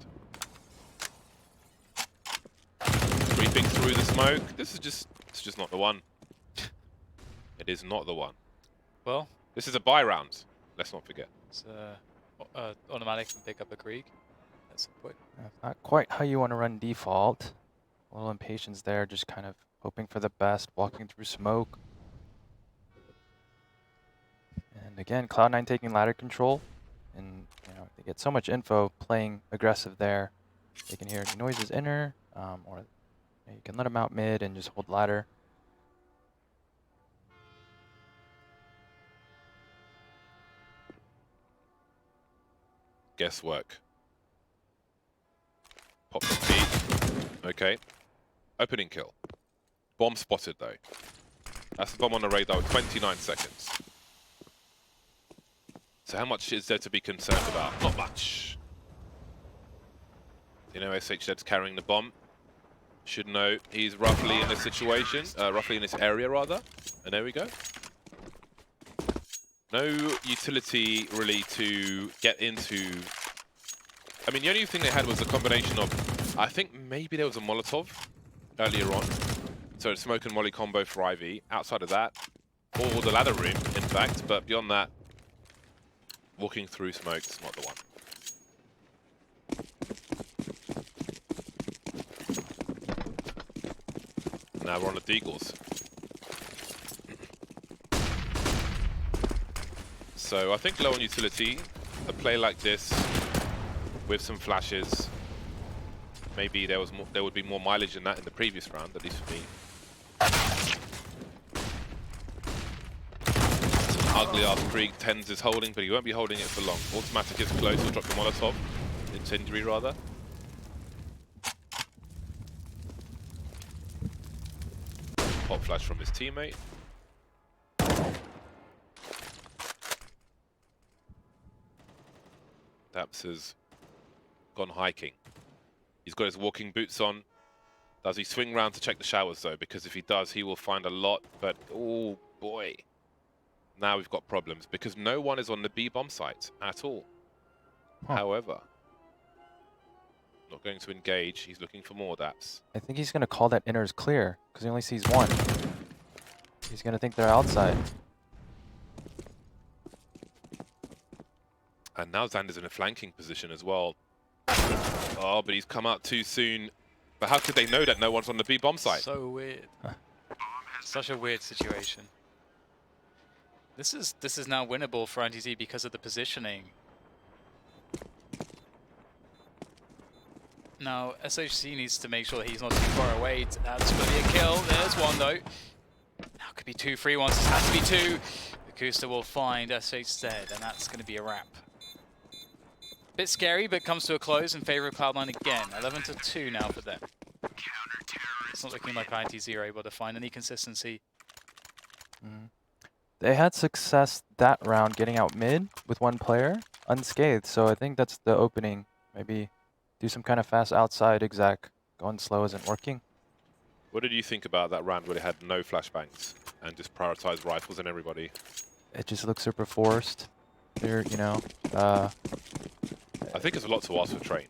Creeping through the smoke. It's just not the one. It is not the one. Well, this is a buy round. Let's not forget. It's automatic and pick up a Krieg. That's the point. Not quite how you want to run default. A little impatience there, just kind of hoping for the best, walking through smoke. And again, Cloud9 taking ladder control. And you know, they get so much info playing aggressive there. They can hear noises inner, or you can let them out mid and just hold ladder. Guesswork. Pop the peak. Okay. Opening kill. Bomb spotted though. That's the bomb on the radar with 29 seconds. So how much is there to be concerned about? Not much. You know, SHZ's carrying the bomb. Should know he's roughly in this situation, roughly in this area rather. And there we go. No utility really to get into. I mean, the only thing they had was a combination of, I think maybe there was a Molotov earlier on. So smoke and molly combo for IV. Outside of that, or the ladder room, in fact. But beyond that, walking through smoke's not the one. Now we're on the Deagles. So I think low on utility, a play like this with some flashes, maybe there would be more mileage in that in the previous round, at least for me. Ugly ass Krieg. TenZ is holding, but he won't be holding it for long. Automatic is close, he'll drop the Molotov. Incendiary rather. Pop flash from his teammate. Daps has gone hiking. He's got his walking boots on. Does he swing round to check the showers though? Because if he does, he will find a lot. But, oh boy. Now we've got problems because no one is on the B bomb site at all. However, not going to engage. He's looking for more Daps. I think he's going to call that inner as clear because he only sees one. He's going to think they're outside. And now Xander's in a flanking position as well. Oh, but he's come out too soon. But how could they know that no one's on the B bomb site? So weird. Such a weird situation. This is now winnable for INTZ because of the positioning. Now SHC needs to make sure that he's not too far away. That's going to be a kill. There's one though. Now could be 2 free ones. It has to be 2. Akusta will find SHZ, and that's going to be a wrap. Bit scary, but comes to a close in favor of Cloud9 again. 11-2 now for them. It's not looking like INTZ are able to find any consistency. They had success that round getting out mid with one player unscathed, so I think that's the opening. Maybe do some kind of fast outside exec. Going slow isn't working. What did you think about that round where they had no flashbangs and just prioritized rifles and everybody? It just looks super forced. They're, you know, I think it's a lot to ask for Train.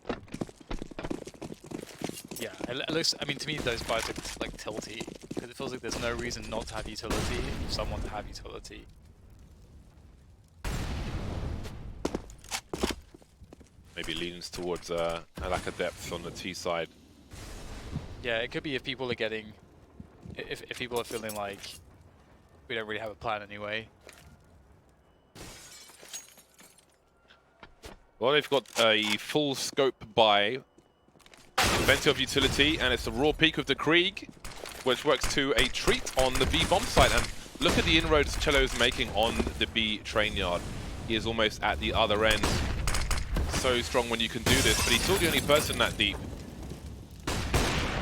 Yeah, it looks. I mean, to me, those fights look like tilty because it feels like there's no reason not to have utility. For someone to have utility. Maybe leans towards a lack of depth on the T side. Yeah, it could be if people are getting, if people are feeling like we don't really have a plan anyway. Well, they've got a full scope buy, plenty of utility, and it's a raw peak of the Krieg, which works to a treat on the B bomb site. And look at the inroads Cello is making on the B train yard. He is almost at the other end. So strong when you can do this, but he's still the only person that deep.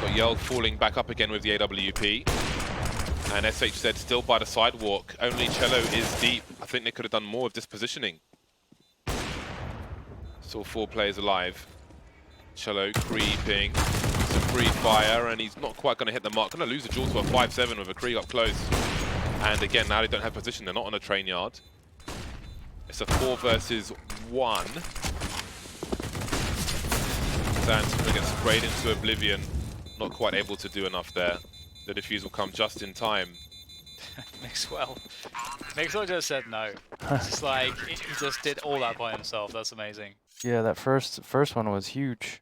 Got Yell falling back up again with the AWP. And SHZ still by the sidewalk. Only Cello is deep. I think they could have done more of this positioning. Still 4 players alive. Cello creeping. Some free fire, and he's not quite going to hit the mark. Going to lose the duel to a 5-7 with a Krieg up close. And again, now they don't have position. They're not on a train yard. It's a 4 versus 1. Dan's going to get sprayed into oblivion. Not quite able to do enough there. The defuse will come just in time. Maxwell just said no. It's just like he just did all that by himself. That's amazing. yeah, that first one was huge.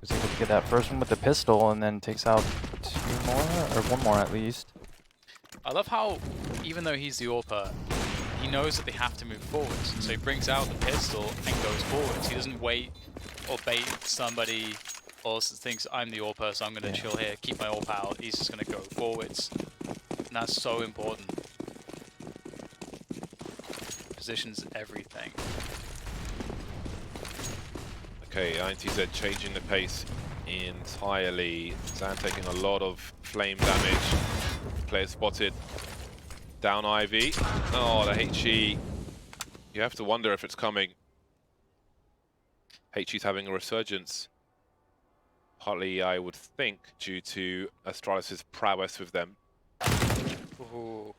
Was able to get that first one with the pistol and then takes out 2 more, or 1 more at least. I love how, even though he's the AWPer, he knows that they have to move forwards. So he brings out the pistol and goes forwards. He doesn't wait or bait somebody or thinks I'm the AWPer, so I'm going to chill here, keep my AWP out. He's just going to go forwards. And that's so important. Position's everything. Okay, INTZ changing the pace entirely. Zan taking a lot of flame damage. Player spotted. Down Ivy. Oh, the HE. You have to wonder if it's coming. HE's having a resurgence. Partly, I would think, due to Astralis' prowess with them. Ooh.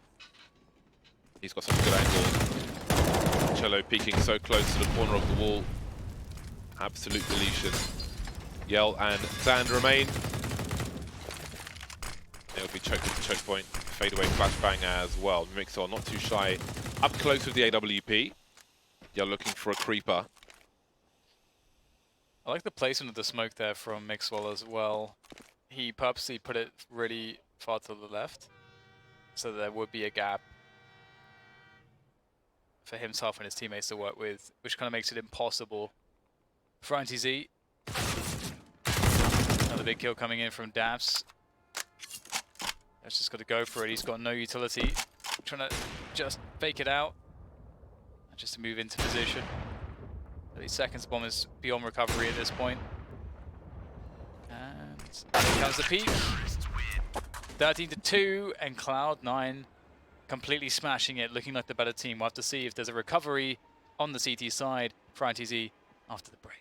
He's got some good angles. Cello peeking so close to the corner of the wall. Absolute deletion. Yell and Zand remain. It'll be choked at the choke point. Fade away flashbang as well. Mixer not too shy. Up close with the AWP. Yell looking for a creeper. I like the placement of the smoke there from Mixwell as well. He purposely put it really far to the left, so there would be a gap for himself and his teammates to work with, which kind of makes it impossible for INTZ. Another big kill coming in from Daps. That's just got to go for it. He's got no utility. Trying to just fake it out, just to move into position. 30 seconds, bomb is beyond recovery at this point. And here comes the peak. 13-2, and Cloud9 completely smashing it, looking like the better team. We'll have to see if there's a recovery on the CT side for INTZ after the break.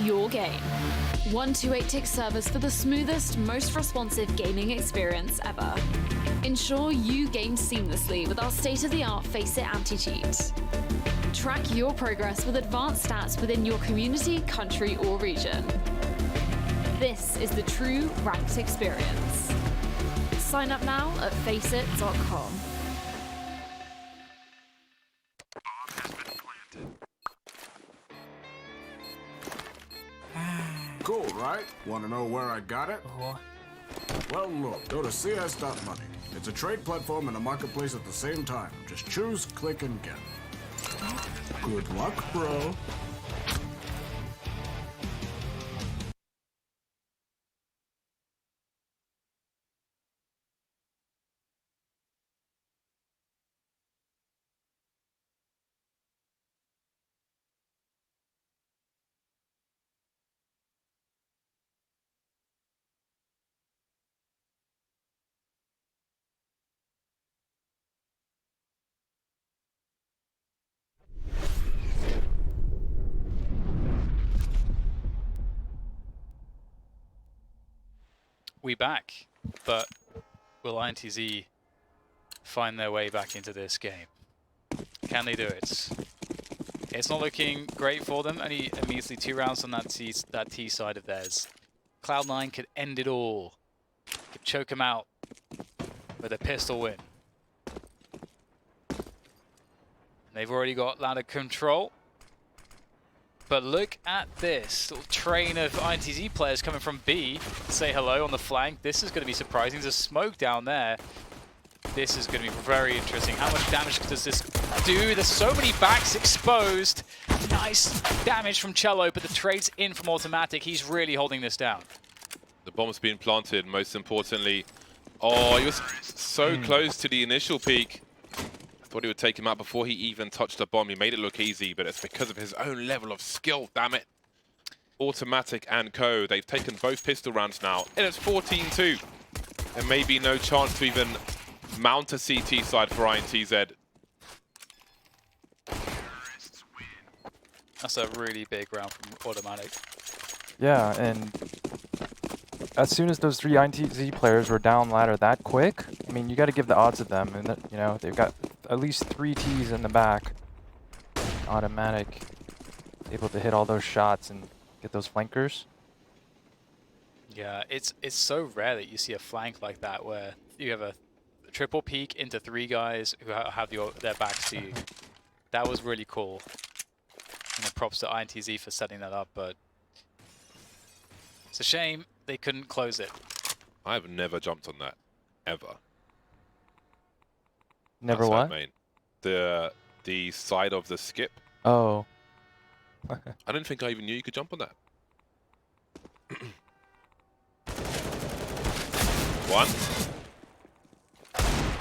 your game. 128-tick service for the smoothest, most responsive gaming experience ever. Ensure you game seamlessly with our state-of-the-art FACEIT anti-cheat. Track your progress with advanced stats within your community, country, or region. This is the true ranked experience. Sign up now at FACEIT.com. Cool, right? Want to know where I got it? Well, look, go to CS.money. It's a trade platform and a marketplace at the same time. Just choose, click, and get. Good luck, bro. We back, but will INTZ find their way back into this game? Can they do it? It's not looking great for them. Only immediately 2 rounds on that T side of theirs. Cloud9 could end it all. Could choke them out with a pistol win. And they've already got ladder control. But look at this little train of INTZ players coming from B to say hello on the flank. This is going to be surprising. There's a smoke down there. This is going to be very interesting. How much damage does this do? There's so many backs exposed. Nice damage from Cello, but the trade's in from Automatic. He's really holding this down. The bomb's been planted, most importantly. Oh, he was so close to the initial peak. Thought he would take him out before he even touched the bomb. He made it look easy, but it's because of his own level of skill, damn it. Automatic and Co, they've taken both pistol rounds now, and it's 14-2. There may be no chance to even mount a CT side for INTZ. That's a really big round from Automatic. Yeah, and as soon as those 3 INTZ players were down ladder that quick, I mean, you got to give the odds of them, and that, you know, they've got at least 3 Ts in the back. Automatic, able to hit all those shots and get those flankers. Yeah, it's so rare that you see a flank like that where you have a triple peek into 3 guys who have their backs to you. That was really cool. And props to INTZ for setting that up, but it's a shame they couldn't close it. I've never jumped on that, ever. Never That's what? Main. The side of the skip. Oh. I didn't think I even knew you could jump on that. 1,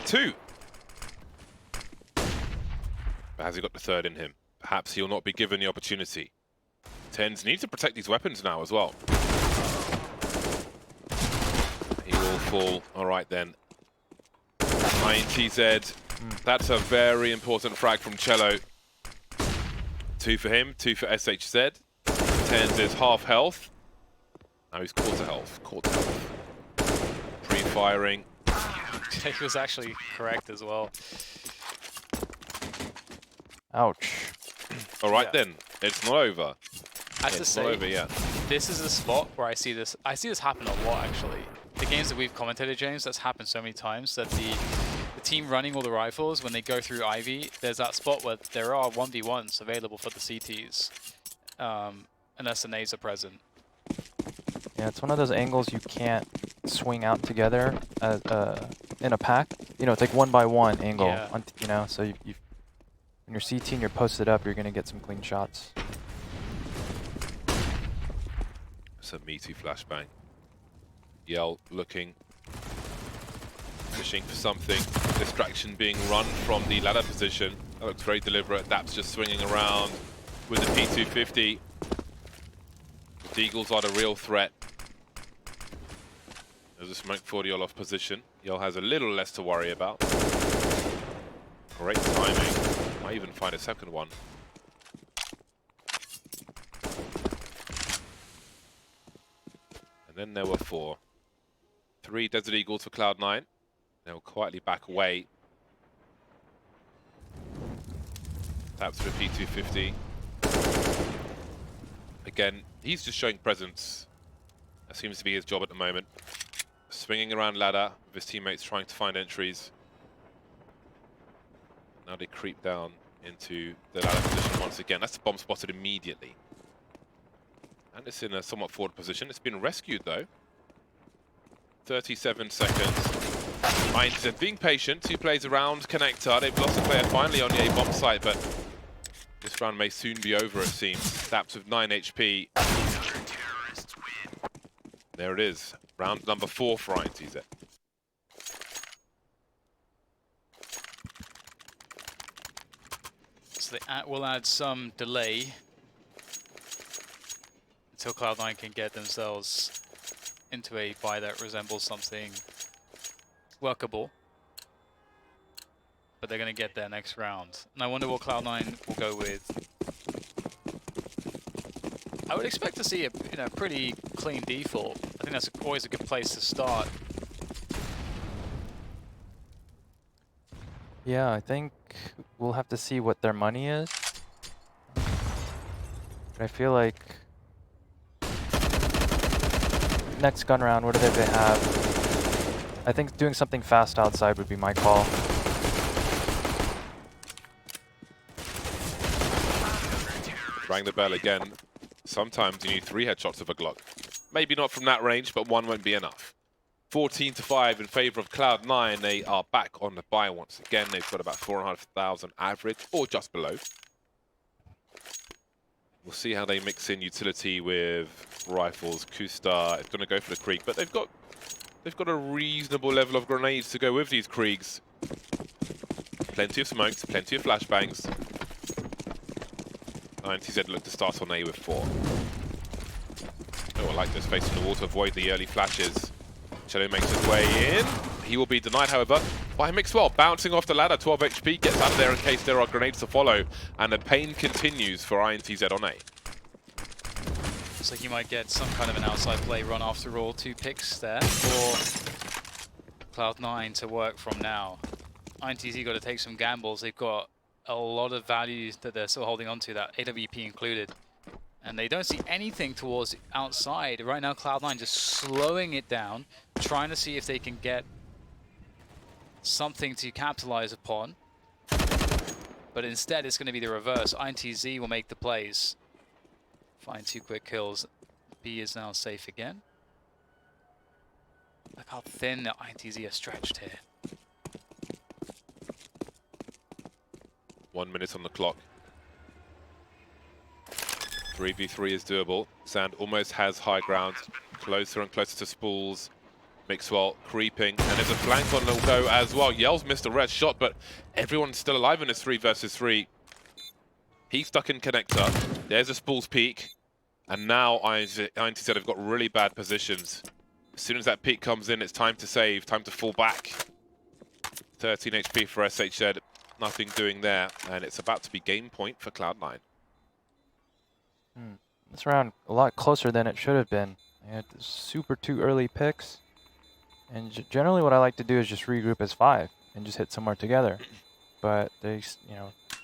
2. But has he got the 3rd in him? Perhaps he'll not be given the opportunity. TenZ needs to protect these weapons now as well. He will fall. All right then. INTZ. That's a very important frag from Cello. 2 for him, 2 for SHZ. TenZ is half health. Now he's quarter health. Quarter health. Pre-firing. He was actually correct as well. Ouch. All right then. It's not over. I have to It's say, not over yet. this is a spot where I see this happen a lot actually. The games that we've commentated, James, that's happened so many times that the team running all the rifles, when they go through Ivy, there's that spot where there are 1v1s available for the CTs, unless the nades are present. Yeah, it's one of those angles you can't swing out together in a pack. You know, it's like 1-by-1 angle. Yeah. You know, so when you're CT and you're posted up, you're going to get some clean shots. It's a meaty flashbang. Yell looking, fishing for something. Distraction being run from the ladder position. That looks very deliberate. Daps just swinging around with the P250. The Deagles are the real threat. There's a smoke for the Olof position. Yell has a little less to worry about. Great timing. Might even find a second one. then there were 4. 3 Desert Eagles for Cloud9. They will quietly back away. Taps for P250. Again, he's just showing presence. That seems to be his job at the moment. Swinging around ladder with his teammates trying to find entries. Now they creep down into the ladder position once again. That's the bomb spotted immediately. And it's in a somewhat forward position. It's been rescued though. 37 seconds. INTZ being patient. 2 plays around connector. They've lost a player finally on the A bomb site, but this round may soon be over, it seems. Staps with 9 HP. There it is. Round number 4 for INTZ. So they will add some delay until Cloud9 can get themselves into a buy that resembles something workable. But they're going to get there next round. And I wonder what Cloud9 will go with. I would expect to see a pretty clean default. I think that's always a good place to start. Yeah, I think we'll have to see what their money is. But I feel like next gun round, what do they have? I think doing something fast outside would be my call. Rang the bell again. Sometimes you need 3 headshots of a Glock. Maybe not from that range, but 1 won't be enough. 14-5 in favor of Cloud9. They are back on the buy once again. They've got about 4,500 average, or just below. We'll see how they mix in utility with rifles. Kustar is going to go for the Krieg, but they've got a reasonable level of grenades to go with these Kriegs. Plenty of smokes, plenty of flashbangs. INTZ look to start on A with 4. Oh, I like this face in the wall to avoid the early flashes. Cello makes his way in. He will be denied, however, by Mixwell. Bouncing off the ladder, 12 HP, gets out of there in case there are grenades to follow. And the pain continues for INTZ on A. Looks like you might get some kind of an outside play run after all. 2 picks there for Cloud9 to work from now. INTZ got to take some gambles. They've got a lot of values that they're still holding on to, that AWP included. And they don't see anything towards outside. Right now, Cloud9 just slowing it down, trying to see if they can get something to capitalize upon. But instead, it's going to be the reverse. INTZ will make the plays. Find 2 quick kills. B is now safe again. Look how thin the INTZ are stretched here. 1 minute on the clock. 3v3 is doable. Sand almost has high ground. Closer and closer to Spools. Mixwell creeping. And there's a flank on the go as well. Yell's missed a red shot, but everyone's still alive in this 3 versus 3. He's stuck in connector. There's a Spools peak. And now INTZ have got really bad positions. As soon as that peak comes in, it's time to save, time to fall back. 13 HP for SHZ. Nothing doing there. And it's about to be game point for Cloud9. This round a lot closer than it should have been. They had super 2 early picks. And generally what I like to do is just regroup as 5 and just hit somewhere together. But they,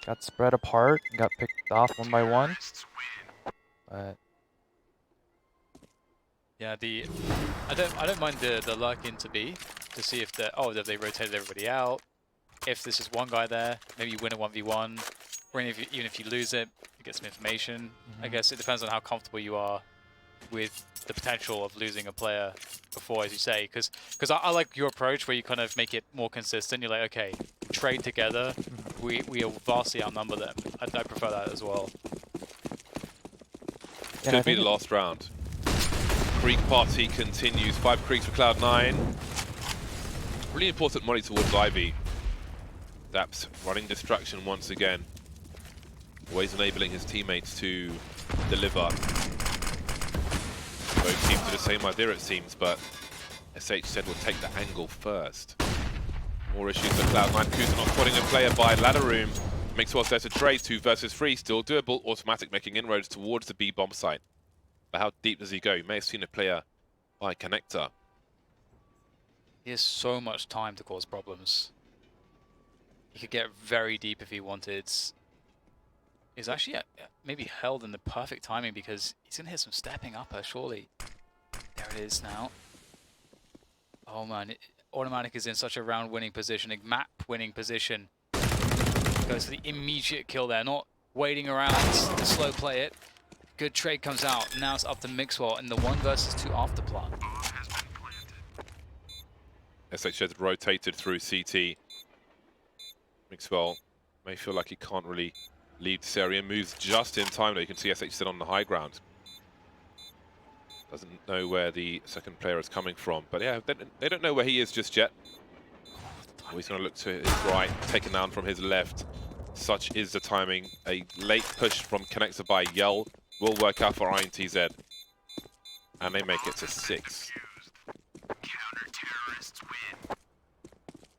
got spread apart and got picked off 1 by 1. But yeah, I don't mind the luck into B to see if they rotated everybody out. If this is one guy there, maybe you win a 1v1, or even if you lose it, you get some information. I guess it depends on how comfortable you are with the potential of losing a player before, as you say. Because I like your approach where you kind of make it more consistent. You're like, okay, trade together. We vastly outnumber them. I prefer that as well. Could be the last round. Krieg party continues. 5 Kriegs for Cloud9. Really important money towards Ivy. Daps running distraction once again. Always enabling his teammates to deliver. Both teams do the same idea, it seems, but SHZ will take the angle first. More issues for Cloud9. Kusa not spotting a player by ladder room. Mixwell's there to trade. 2 versus 3, still doable. Automatic making inroads towards the B bomb site. But how deep does he go? You may have seen a player by Connector. He has so much time to cause problems. He could get very deep if he wanted. He's actually maybe held in the perfect timing because he's going to hit some stepping upper, surely. There it is now. Oh man, Automatic is in such a round winning position, a map winning position. Goes for the immediate kill there, not waiting around to slow play it. Good trade comes out. Now it's up to Mixwell in the 1 versus 2 after plant. SHZ rotated through CT. Mixwell may feel like he can't really leave this area. Moves just in time though. You can see SHZ on the high ground. Doesn't know where the second player is coming from. But yeah, they don't know where he is just yet. Oh, he's going to look to his right, taken down from his left. Such is the timing. A late push from Connector by Yell will work out for INTZ. And they make it to 6.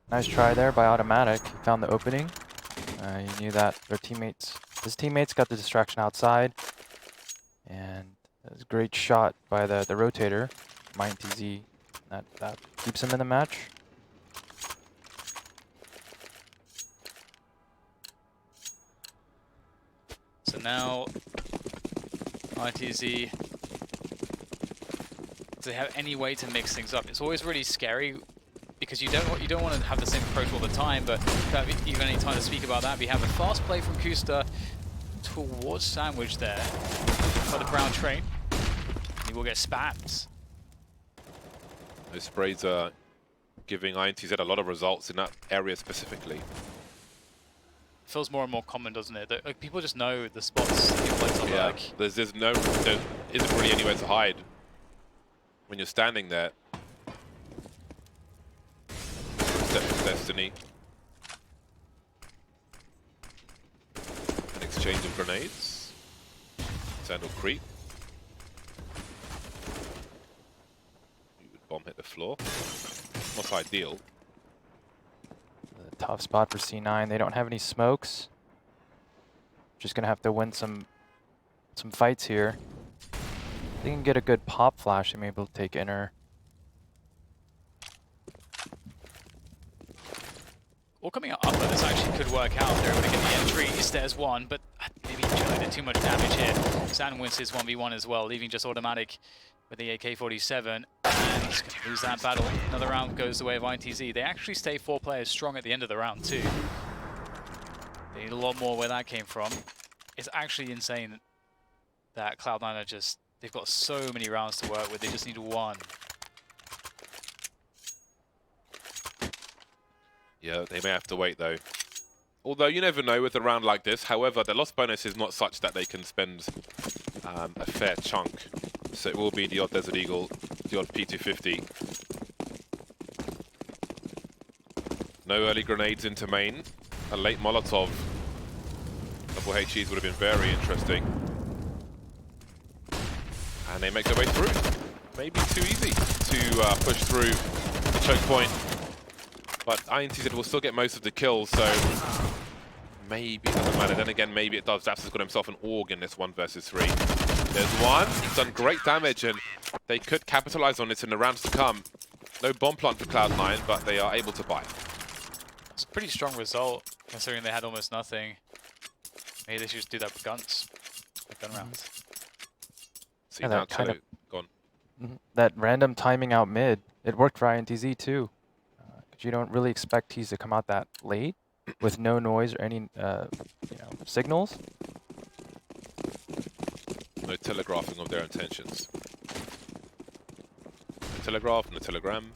Nice try there by Automatic. He found the opening. He knew that his teammates got the distraction outside. And it was a great shot by the rotator, INTZ. That keeps him in the match. So now, INTZ, do they have any way to mix things up? It's always really scary because you don't want to have the same approach all the time, but don't have even any time to speak about that. We have a fast play from Kusta towards Sandwich there for the brown train. He will get spammed. Those sprays are giving INTZ a lot of results in that area specifically. Feels more and more common, doesn't it? That, like, people just know the spots that people like to Yeah, there isn't really anywhere to hide when you're standing there. Deception Destiny. An exchange of grenades. Sandal creep. You would bomb hit the floor. Not ideal. Tough spot for C9. They don't have any smokes. Just gonna have to win some fights here. They can get a good pop flash. They may be able to take inner. All coming up, but this actually could work out. They're able to get the entry. There's one, but maybe Joe did too much damage here. San wins his 1v1 as well, leaving just Automatic with the AK-47. And he's going to lose that battle. Another round goes the way of INTZ. They actually stay 4 players strong at the end of the round too. They need a lot more where that came from. It's actually insane that Cloud9 are just, they've got so many rounds to work with. They just need 1. Yeah, they may have to wait though. Although you never know with a round like this. However, the loss bonus is not such that they can spend a fair chunk. So it will be the odd Desert Eagle, the odd P250. No early grenades into main. A late Molotov. Double HEs would have been very interesting. And they make their way through. Maybe too easy to push through the choke point. But INTZ will still get most of the kills, so maybe it doesn't matter. Then again, maybe it does. Zaps has got himself an AUG in this 1 versus 3. There's one. He's done great damage, and they could capitalize on this in the rounds to come. No bomb plant for Cloud9, but they are able to buy. It's a pretty strong result, considering they had almost nothing. Maybe they should just do that with guns. With gun rounds. See, Yeah, now that kind Cello of gone. that random timing out mid, it worked for INTZ too. You don't really expect T's to come out that late with no noise or any signals. No telegraphing of their intentions. No telegraph, no telegram.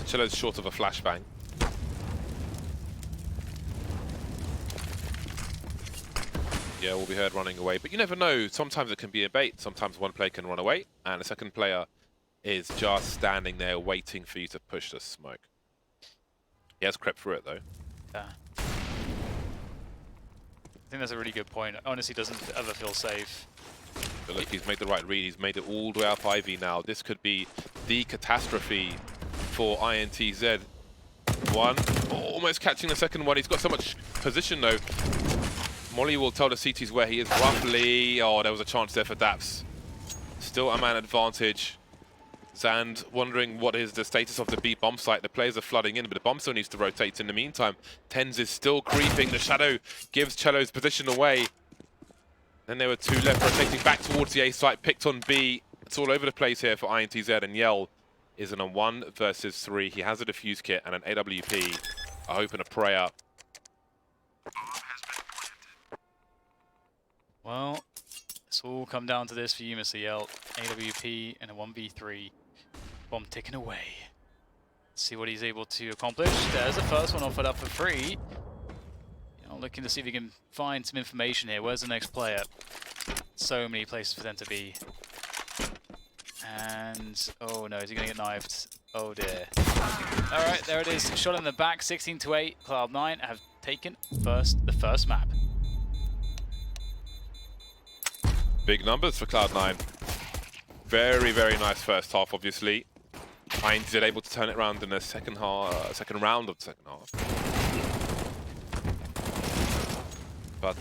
Cello's short of a flashbang. Yeah, will be heard running away, but you never know. Sometimes it can be a bait. Sometimes one player can run away, and the second player is just standing there waiting for you to push the smoke. He has crept through it though. Yeah. I think that's a really good point. Honestly, doesn't ever feel safe. But look, he's made the right read. He's made it all the way up Ivy now. This could be the catastrophe for INTZ. One, almost catching the second one. He's got so much position though. Molly will tell the CTs where he is roughly. Oh, there was a chance there for Daps. Still a man advantage. Zand wondering what is the status of the B bomb site. The players are flooding in, but the bomb still needs to rotate in the meantime. TenZ is still creeping. The shadow gives Cello's position away. Then there were two left rotating back towards the A site, picked on B. It's all over the place here for INTZ, and Yell is in a 1 versus 3. He has a defuse kit and an AWP, a hope and a prayer. Well, it's all come down to this for you, Mr. Yell. AWP and a 1v3. Bomb ticking away. Let's see what he's able to accomplish. There's the first one offered up for free. You know, looking to see if he can find some information here. Where's the next player? So many places for them to be. And, oh no, is he going to get knifed? Oh dear. Alright, there it is. Shot in the back, 16-8. Cloud9 have taken the first map. Big numbers for Cloud9. Very, very nice first half, obviously. INTZ able to turn it around in the second round of the second half. But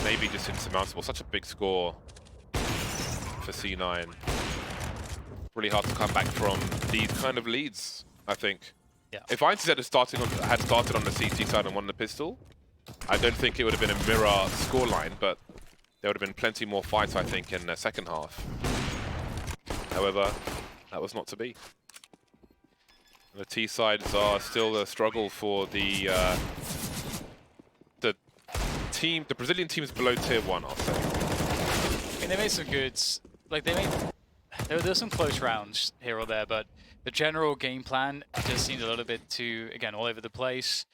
maybe just insurmountable. Such a big score for C9. Really hard to come back from these kind of leads, I think. Yeah. If INTZ had started on the CT side and won the pistol, I don't think it would have been a mirror scoreline, but there would have been plenty more fights, I think, in the second half. However, that was not to be. The T sides are still a struggle for the team. The Brazilian team is below tier 1, I'll say. I mean, they made some good, like there's some close rounds here or there, but the general game plan just seemed a little bit too, again, all over the place.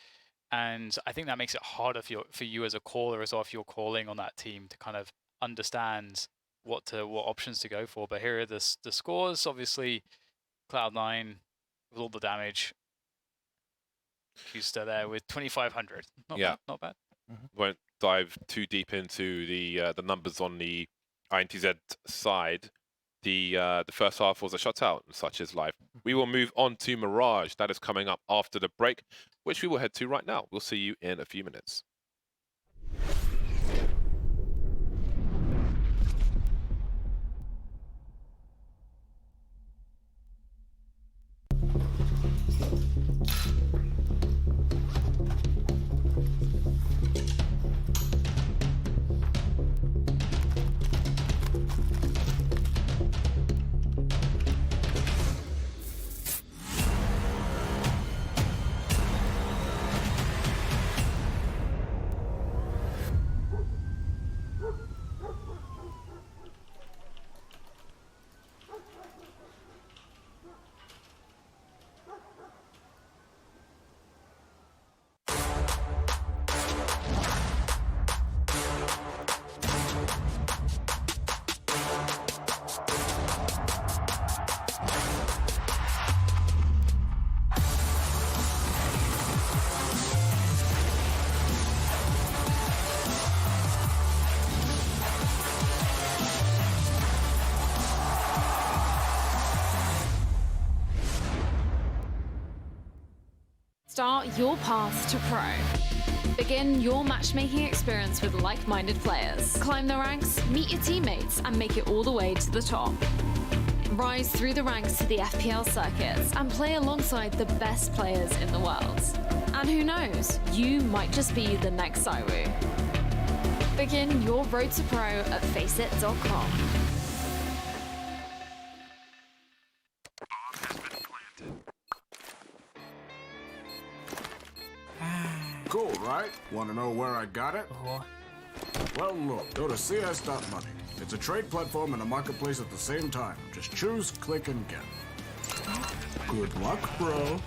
And I think that makes it harder for you as a caller as well, if you're calling on that team, to kind of understand what options to go for. But here are the scores. Obviously, Cloud9 with all the damage. Houston there with 2,500. Not bad. Not bad. Won't dive too deep into the numbers on the INTZ side. The first half was a shutout, and such is life. We will move on to Mirage. That is coming up after the break, which we will head to right now. We'll see you in a few minutes. Start your path to pro. Begin your matchmaking experience with like-minded players. Climb the ranks, meet your teammates, and make it all the way to the top. Rise through the ranks to the FPL circuits and play alongside the best players in the world. And who knows, you might just be the next Saiwu. Begin your road to pro at FACEIT.com. Cool, right? Want to know where I got it? Well, look, go to CS.money. It's a trade platform and a marketplace at the same time. Just choose, click, and get. Good luck, bro.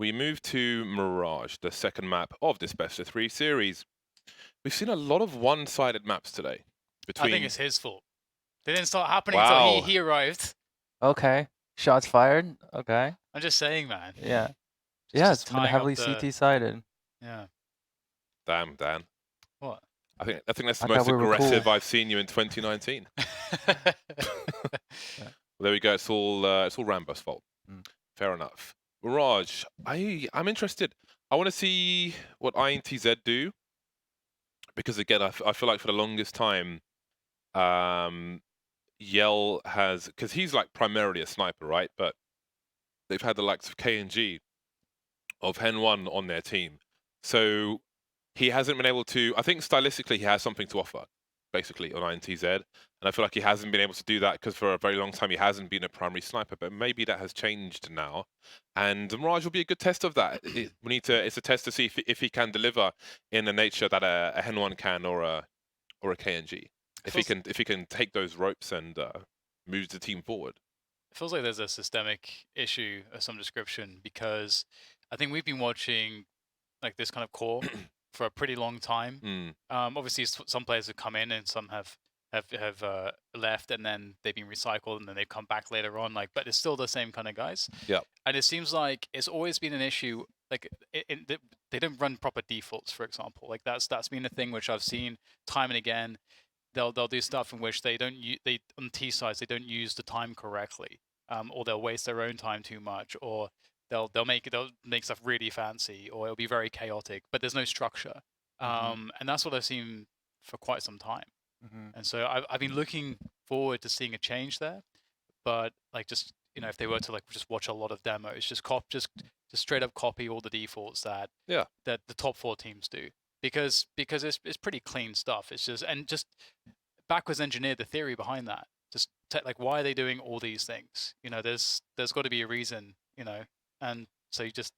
we move to Mirage, the second map of this best of 3 series. We've seen a lot of one-sided maps today. I think it's his fault. They didn't start happening until he arrived. Okay. Shots fired. Okay. I'm just saying, man. Yeah. Just Yeah, it's been tying up heavily the- CT-sided. Yeah. Damn, Dan. What? I think that's the I most thought we were aggressive cool. I've seen you in 2019. There we go. It's all Rambo's fault. Fair enough. Mirage, I'm interested. I want to see what INTZ do, because again, I feel like for the longest time, Yell has, because he's like primarily a sniper, right? But they've had the likes of KNG, of Hen1 on their team, so he hasn't been able to. I think stylistically he has something to offer, basically, on INTZ, and I feel like he hasn't been able to do that because for a very long time he hasn't been a primary sniper. But maybe that has changed now, and Mirage will be a good test of that. It's a test to see if he can deliver in the nature that a Hen1 can, or a KNG. If he can take those ropes and move the team forward. It feels like there's a systemic issue of some description, because I think we've been watching like this kind of core for a pretty long time. Obviously, some players have come in and some have left, and then they've been recycled, and then they've come back later on. Like, but it's still the same kind of guys. Yeah. And it seems like it's always been an issue. Like, they don't run proper defaults, for example. Like that's been a thing which I've seen time and again. They'll do stuff in which they don't on T sides they don't use the time correctly, or they'll waste their own time too much, or they'll make stuff really fancy, or it'll be very chaotic, but there's no structure. And that's what I've seen for quite some time. And so I've been looking forward to seeing a change there, but like, just, you know, if they were to like just watch a lot of demos, just straight up copy all the defaults that the top 4 teams do. Because it's pretty clean stuff. It's just backwards engineer the theory behind that. Just like, why are they doing all these things? You know, there's got to be a reason. You know, and so you just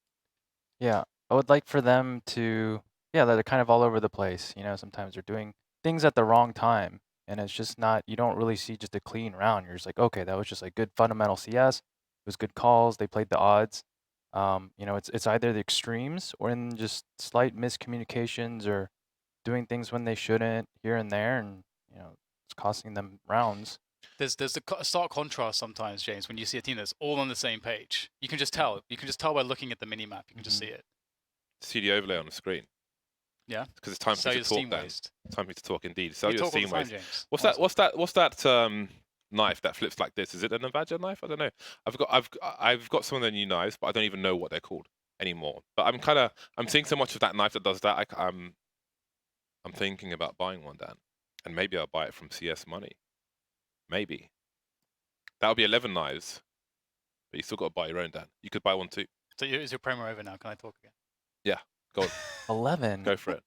Yeah, I would like for them to, they're kind of all over the place. You know, sometimes they're doing things at the wrong time, and it's just not, you don't really see just a clean round. You're just like, okay, that was just like good fundamental CS. It was good calls. They played the odds. You know, it's either the extremes or in just slight miscommunications or doing things when they shouldn't here and there, and you know, it's costing them rounds. There's the stark contrast sometimes, James, when you see a team that's all on the same page. You can just tell. You can just tell by looking at the mini map. You can just see it. See the overlay on the screen. Yeah. Because it's time for you to talk. Then it's time for you to talk. Indeed. Sell your steam waste. What's that knife that flips like this? Is it an Navaja knife? I don't know. I've got some of their new knives, but I don't even know what they're called anymore. But I'm seeing so much of that knife that does that. I'm thinking about buying one, Dan, and maybe I'll buy it from CS Money. Maybe that'll be 11 knives, but you still got to buy your own, Dan. You could buy one too. So is your promo over now? Can I talk again? Yeah, go on. 11. Go for it.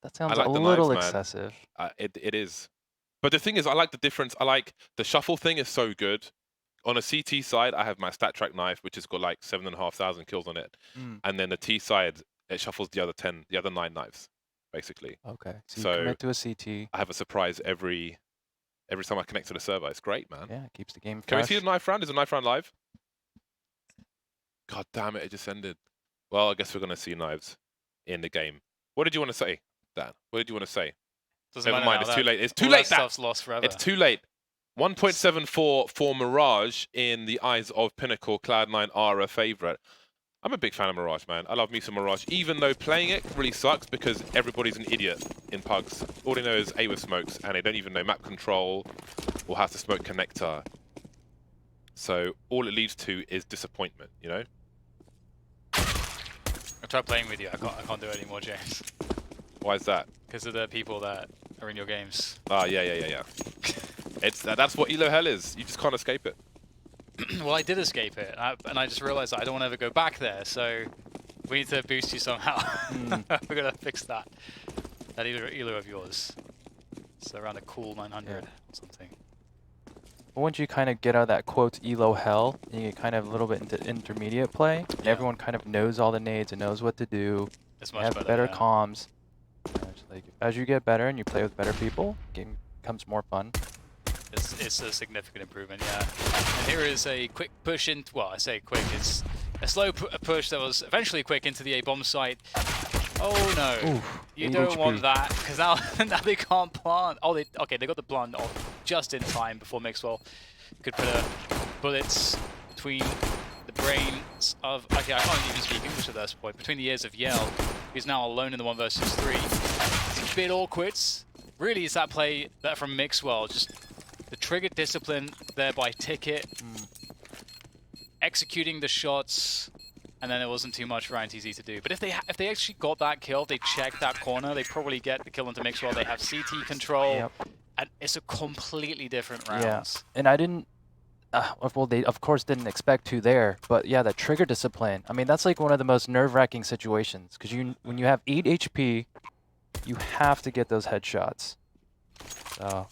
That sounds a little excessive. It is. But the thing is, I like the difference. I like the shuffle thing is so good. On a CT side, I have my stat track knife, which has got like 7,500 kills on it. And then the T side, it shuffles the other 9 knives, basically. Okay. So you commit to a CT. I have a surprise every time I connect to the server. It's great, man. Yeah, it keeps the game fresh. Can we see the knife round? Is the knife round live? God damn it, it just ended. Well, I guess we're going to see knives in the game. What did you want to say, Dan? What did you want to say? Never mind, it's too late. It's too late, Dan. Stuff's lost forever. It's too late. 1.74 for Mirage in the eyes of Pinnacle. Cloud9 are a favorite. I'm a big fan of Mirage, man. I love me some Mirage, even though playing it really sucks because everybody's an idiot in pugs. All they know is A with smokes, and they don't even know map control or how to smoke connector. So all it leads to is disappointment, you know? I tried playing with you. I can't do it anymore, James. Why is that? Because of the people that are in your games. Ah, yeah. That's what Elo Hell is. You just can't escape it. Well, I did escape it, and I just realized that I don't want to ever go back there, so we need to boost you somehow. We're going to fix that. That Elo of yours. It's around a cool 900 or something. Once you kind of get out of that quotes Elo hell, you get kind of a little bit into intermediate play. And everyone kind of knows all the nades and knows what to do. It's much better comms. Like, as you get better and you play with better people, game becomes more fun. It's a significant improvement, yeah. And here is a quick push in. Well, I say quick. It's A slow push that was eventually quick into the A bomb site. Oh no, Oof, you 8 don't HP. want that, because now, now they can't plant. Oh, okay, they got the plant off just in time before Mixwell could put bullets between the brains of... Okay, I can't even speak English at this point. Between the ears of Yell, who's now alone in the 1 versus 3. It's a bit awkward. Really, it's that play that from Mixwell. Just the trigger discipline there by Ticket. Executing the shots, and then there wasn't too much for INTZ to do. But if they actually got that kill, they checked that corner, they probably get the kill into Mixwell. They have CT control, and it's a completely different round. Yeah, and I didn't... well, they of course didn't expect to there, but yeah, that trigger discipline. I mean, that's like one of the most nerve-wracking situations, because when you have 8 HP, you have to get those headshots. So,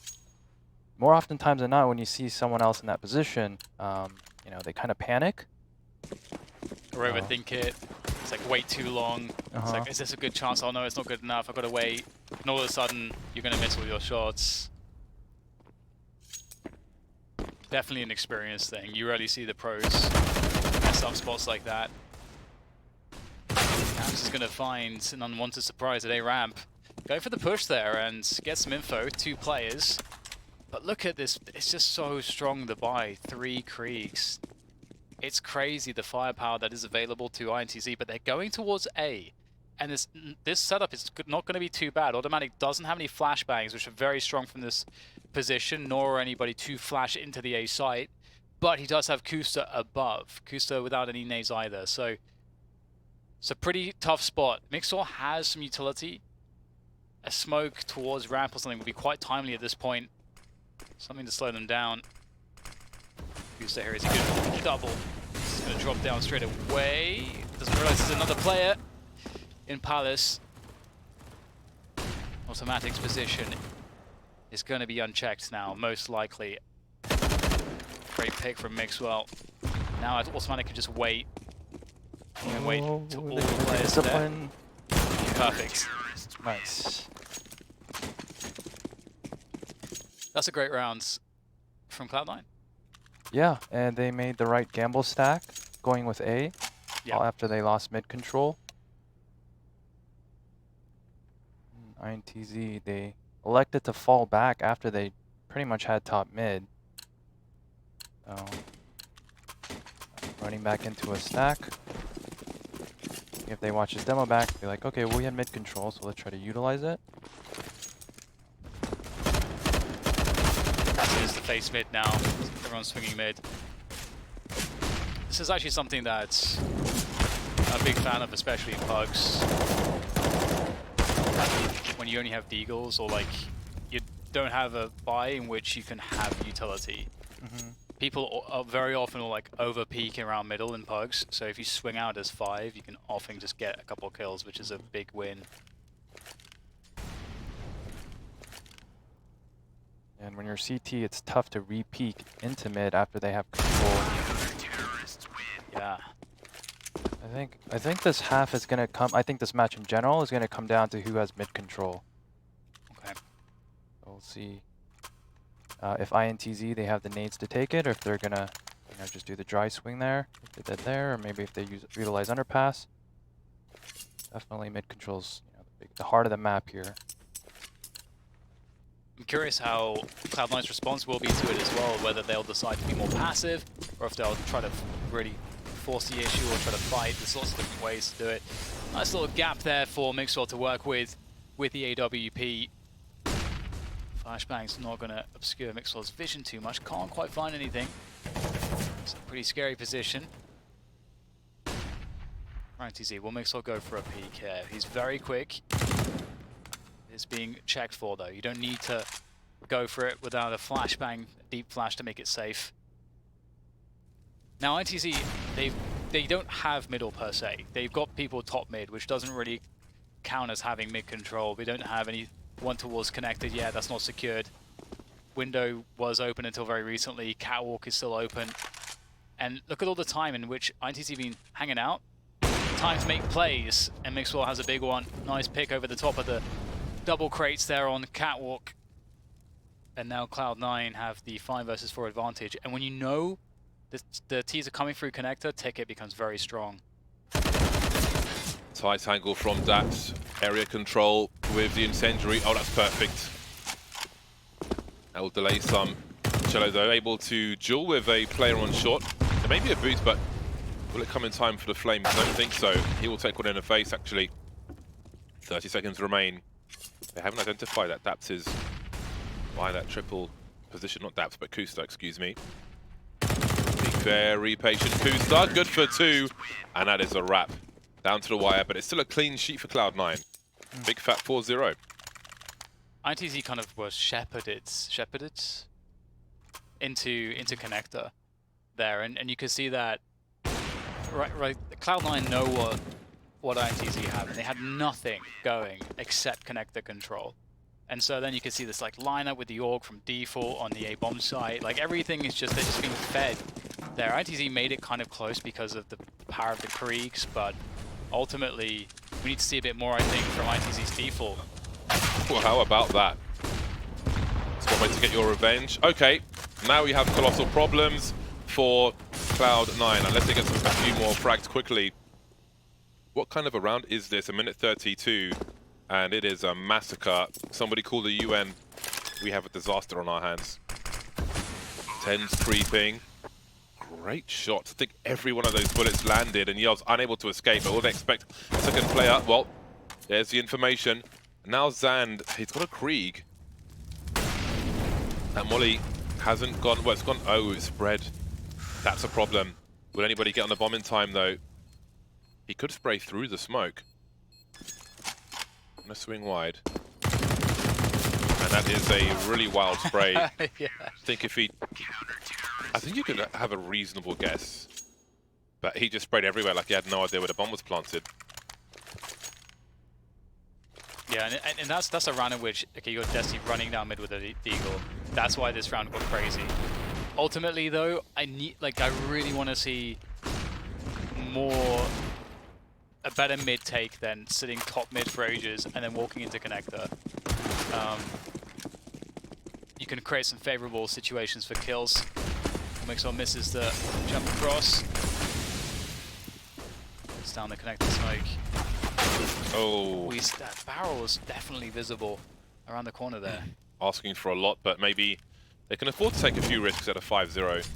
more oftentimes than not, when you see someone else in that position, you know, they kind of panic. Or overthink it. It's like, wait too long. It's like, is this a good chance? Oh no, it's not good enough. I've got to wait. And all of a sudden, you're going to miss all your shots. Definitely an experience thing. You rarely see the pros mess up spots like that. Camps is going to find an unwanted surprise at A ramp. Go for the push there and get some info. 2 players. But look at this. It's just so strong, the buy. 3 Kriegs. It's crazy the firepower that is available to INTZ, but they're going towards A. And this setup is not going to be too bad. Automatic doesn't have any flashbangs, which are very strong from this position, nor anybody to flash into the A site. But he does have Kusta above. Kusta without any nades either. So it's a pretty tough spot. Mixwell has some utility. A smoke towards ramp or something would be quite timely at this point. Something to slow them down. Kusta here is a good double. He's going to drop down straight away. Doesn't realize there's another player in Palace. Automatic's position is going to be unchecked now, most likely. Great pick from Mixwell. Now Automatic can just wait. And wait till all the players are there. Perfect. Nice. That's a great round from Cloud9. Yeah, and they made the right gamble stack, going with A, after they lost mid control. INTZ, they elected to fall back after they pretty much had top mid. So, running back into a stack. If they watch this demo back, they'll be like, okay, well, we had mid control, so let's try to utilize it. That is the face mid now. Everyone's swinging mid. This is actually something that I'm a big fan of, especially in pugs. When you only have deagles, or like you don't have a buy in which you can have utility. People are very often will like over peak around middle in pugs, so if you swing out as 5, you can often just get a couple kills, which is a big win. And when you're CT, it's tough to re-peek into mid after they have control. Yeah. I think this half is gonna come. I think this match in general is gonna come down to who has mid control. Okay. We'll see if INTZ they have the nades to take it, or if they're gonna, you know, just do the dry swing there, if they did there, or maybe if they utilize underpass. Definitely mid control's, you know, the heart of the map here. I'm curious how Cloud9's response will be to it as well, whether they'll decide to be more passive, or if they'll try to really force the issue or try to fight. There's lots of different ways to do it. Nice little gap there for Mixwell to work with the AWP. Flashbang's not going to obscure Mixwell's vision too much. Can't quite find anything. It's a pretty scary position. Right, TZ, will Mixwell go for a peek here? He's very quick. It's being checked for though. You don't need to go for it without a flashbang, deep flash to make it safe. Now INTZ, they don't have middle per se. They've got people top mid, which doesn't really count as having mid control. They don't have any one towards connected yet. That's not secured. Window was open until very recently. Catwalk is still open. And look at all the time in which INTZ have been hanging out. Time to make plays, and Mixwell has a big one. Nice pick over the top of the double crates there on Catwalk. And now Cloud9 have the 5 versus 4 advantage. And when you know The T's are coming through connector, ticket becomes very strong. Tight angle from that area control with the incendiary. Oh, that's perfect. That will delay some. Cello, though, able to duel with a player on short. There may be a boost, but will it come in time for the Flames? I don't think so. He will take one in the face, actually. 30 seconds remain. They haven't identified that Daps is by that triple position. Not Daps, but Kusta, excuse me. Be very patient. Kusta, good for 2. And that is a wrap. Down to the wire, but it's still a clean sheet for Cloud9. Big fat 4-0. INTZ kind of was shepherded into connector there, and you can see that right Cloud9 know what INTZ had, and they had nothing going except connector control. And so then you can see this like lineup with the org from default on the A bomb site. Like everything is just, they're just being fed there. INTZ made it kind of close because of the power of the Kriegs, but ultimately we need to see a bit more, I think, from INTZ's default. Well, how about that? It's one way to get your revenge. Okay, now we have colossal problems for Cloud9, unless they get a few more frags quickly. What kind of a round is this? 1:32, and it is a massacre. Somebody call the UN. We have a disaster on our hands. 10's creeping. Great shot. I think every one of those bullets landed, and Yel's unable to escape, but will they expect a second player? Well, there's the information. Now Zand, he's got a Krieg. And Molly hasn't gone, well, it's gone, oh, it's spread. That's a problem. Will anybody get on the bomb in time, though? He could spray through the smoke. I'm gonna swing wide. And that is a really wild spray. Yeah. I think you could have a reasonable guess. But he just sprayed everywhere like he had no idea where the bomb was planted. Yeah, and that's a round in which, okay, you got Desi running down mid with a Deagle. That's why this round got crazy. Ultimately, though, I really want to see a better mid take than sitting top mid for ages and then walking into connector. You can create some favorable situations for kills. Mixor misses the jump across. It's down the connector smoke. Oh. That barrel is definitely visible around the corner there. Asking for a lot, but maybe they can afford to take a few risks at a 5-0.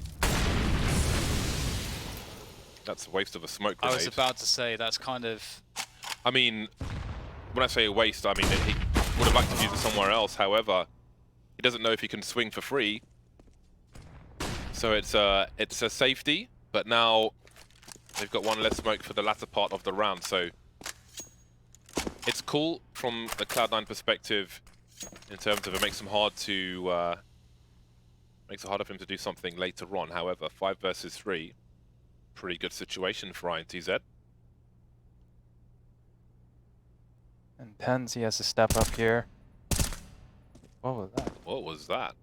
That's a waste of a smoke grenade. I was about to say, that's kind of... I mean, when I say a waste, I mean he would have liked to use it somewhere else. However, he doesn't know if he can swing for free. So it's a safety, but now they've got one less smoke for the latter part of the round. So it's cool from the Cloud9 perspective in terms of it makes them hard to makes it harder for him to do something later on. However, 5 versus 3, pretty good situation for INTZ. And 10s, he has to step up here. What was that? What was that?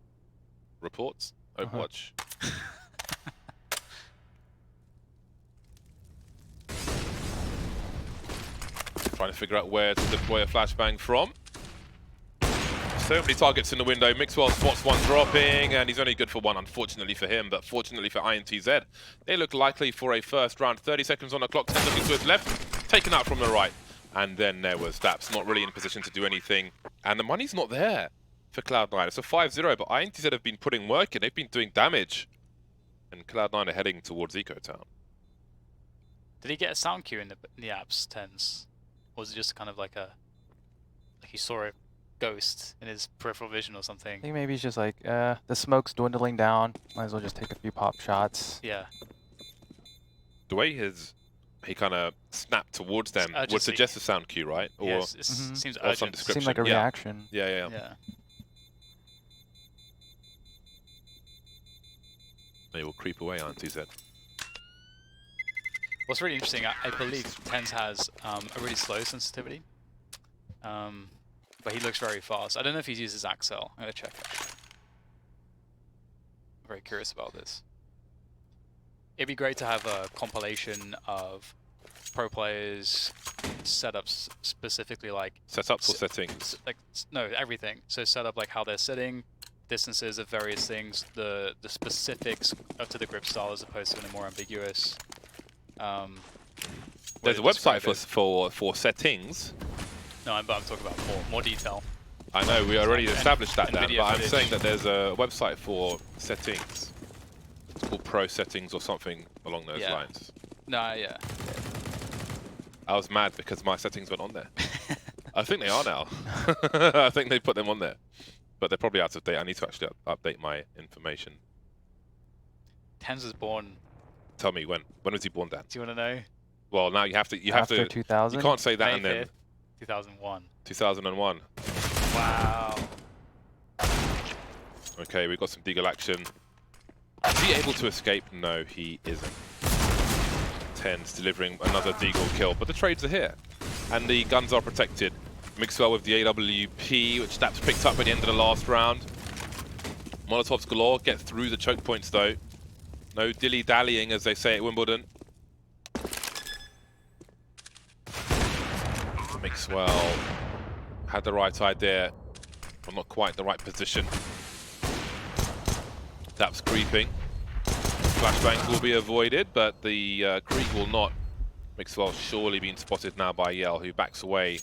Reports? Overwatch. Trying to figure out where to deploy a flashbang from. So many targets in the window. Mixwell spots one dropping, and he's only good for one, unfortunately for him, but fortunately for INTZ. They look likely for a first round. 30 seconds on the clock, 10 looking to his left, taken out from the right. And then there was Daps, not really in position to do anything. And the money's not there for Cloud9. It's a 5-0, but INTZ have been putting work in. They've been doing damage. And Cloud9 are heading towards EcoTown. Did he get a sound cue in the apps, 10s? Or was it just kind of like he saw a ghost in his peripheral vision or something? I think maybe he's just like, the smoke's dwindling down. Might as well just take a few pop shots. Yeah. The way he kind of snapped towards them would suggest a sound cue, right? Or, yes, it seems or some urgent. description. Seemed like a reaction. Yeah. They will creep away, INTZ. What's really interesting, I believe TENS has a really slow sensitivity, but he looks very fast. I don't know if he's used his Axel. I'm going to check. I'm very curious about this. It'd be great to have a compilation of pro players' setups, specifically like... Setups or settings? No, everything. So set up like how they're sitting, distances of various things, the specifics to the grip style as opposed to a more ambiguous. There's a website for settings. No, I'm talking about more detail. I know, we already established that, Dan, but I'm footage. saying that there's a website for settings. It's called Pro Settings or something along those lines. Nah, yeah. I was mad because my settings weren't on there. I think they are now. I think they put them on there. But they're probably out of date. I need to actually update my information. Tenz was born. Tell me, when was he born, Dan? Do you want to know? Well, now you have to... After 2000? You can't say that May and then... 5th, 2001. 2001. Wow. Okay, we've got some Deagle action. Is he able to escape? No, he isn't. Tenz delivering another Deagle kill, but the trades are here. And the guns are protected. Mixwell with the AWP, which Daps picked up at the end of the last round. Molotovs galore, get through the choke points though. No dilly-dallying, as they say at Wimbledon. Mixwell had the right idea, but not quite the right position. Daps creeping. Flashbang will be avoided, but the Krieg will not. Mixwell surely being spotted now by Yell, who backs away.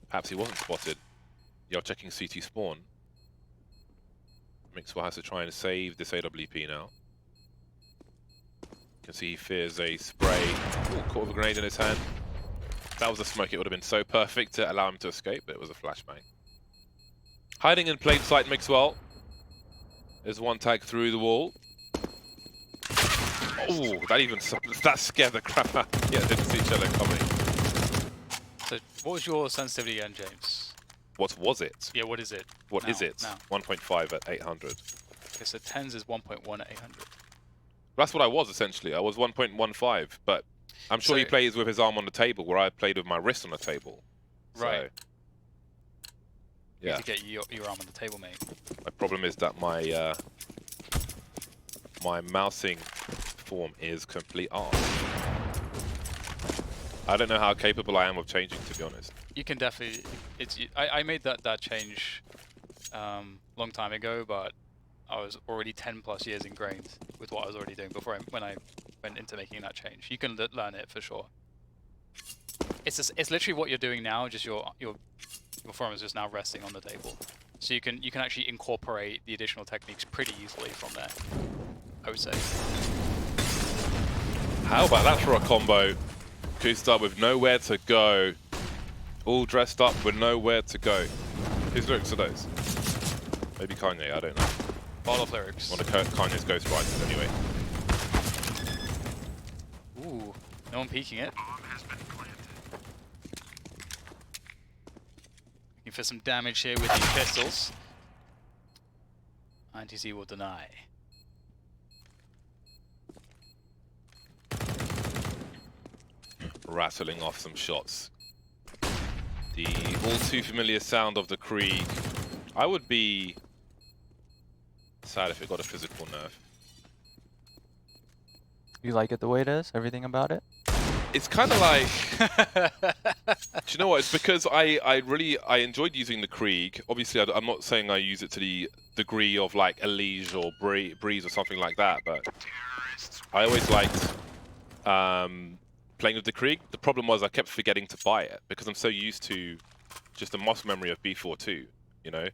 Perhaps he wasn't spotted. Yell checking CT spawn. Mixwell has to try and save this AWP now. You can see he fears a spray. Ooh, caught with a grenade in his hand. If that was a smoke, it would have been so perfect to allow him to escape, but it was a flashbang. Hiding in plain sight, Mixwell. There's one tag through the wall. Oh, that scared the crap out. Yeah, didn't see each other coming. So, what was your sensitivity again, James? What was it? Yeah, what is it? What is it? Now. 1.5 at 800. Okay, so Tenz is 1.1 at 800. That's what I was, essentially. I was 1.15, but I'm sure he plays with his arm on the table, where I played with my wrist on the table. Right. So, yeah. You need to get your arm on the table, mate. My problem is that my my mousing form is complete arse. I don't know how capable I am of changing, to be honest. You can definitely. I made that change long time ago, but I was already 10+ years ingrained with what I was already doing before when I went into making that change. You can learn it for sure. It's literally what you're doing now. Just your form is just now resting on the table, so you can actually incorporate the additional techniques pretty easily from there, I would say. How about that for a combo? Kusta with nowhere to go. All dressed up with nowhere to go. Whose lyrics are those? Maybe Kanye, I don't know. Ball of lyrics. One of Kanye's ghostwriters, anyway. Ooh, no one peeking it. Looking for some damage here with these pistols. INTZ will deny. Rattling off some shots. The all too familiar sound of the Krieg. I would be sad if it got a physical nerf. You like it the way it is? Everything about it? It's kind of like... Do you know what? It's because I enjoyed using the Krieg. Obviously, I'm not saying I use it to the degree of like Elige or Breeze or something like that, but I always liked playing with the Krieg. The problem was I kept forgetting to buy it because I'm so used to just the muscle memory of B42, you know?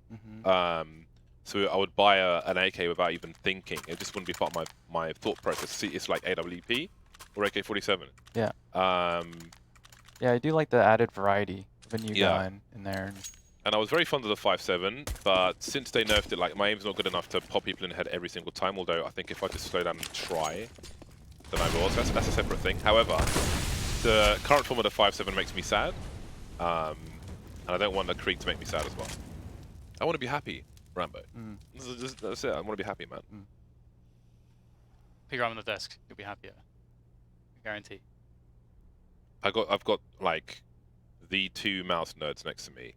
So I would buy an AK without even thinking. It just wouldn't be part of my thought process. See, it's like AWP or AK-47. Yeah. Yeah, I do like the added variety of a new gun in there. And I was very fond of the 5.7, but since they nerfed it, like my aim's not good enough to pop people in the head every single time, although I think if I just slow down and try, then I will. So that's a separate thing. However, the current form of the 5.7 makes me sad, and I don't want the Krieg to make me sad as well. I want to be happy, Rambo. That's it. I want to be happy, man. Pick your arm on the desk. You'll be happier. Guarantee. I've got like the two mouse nerds next to me.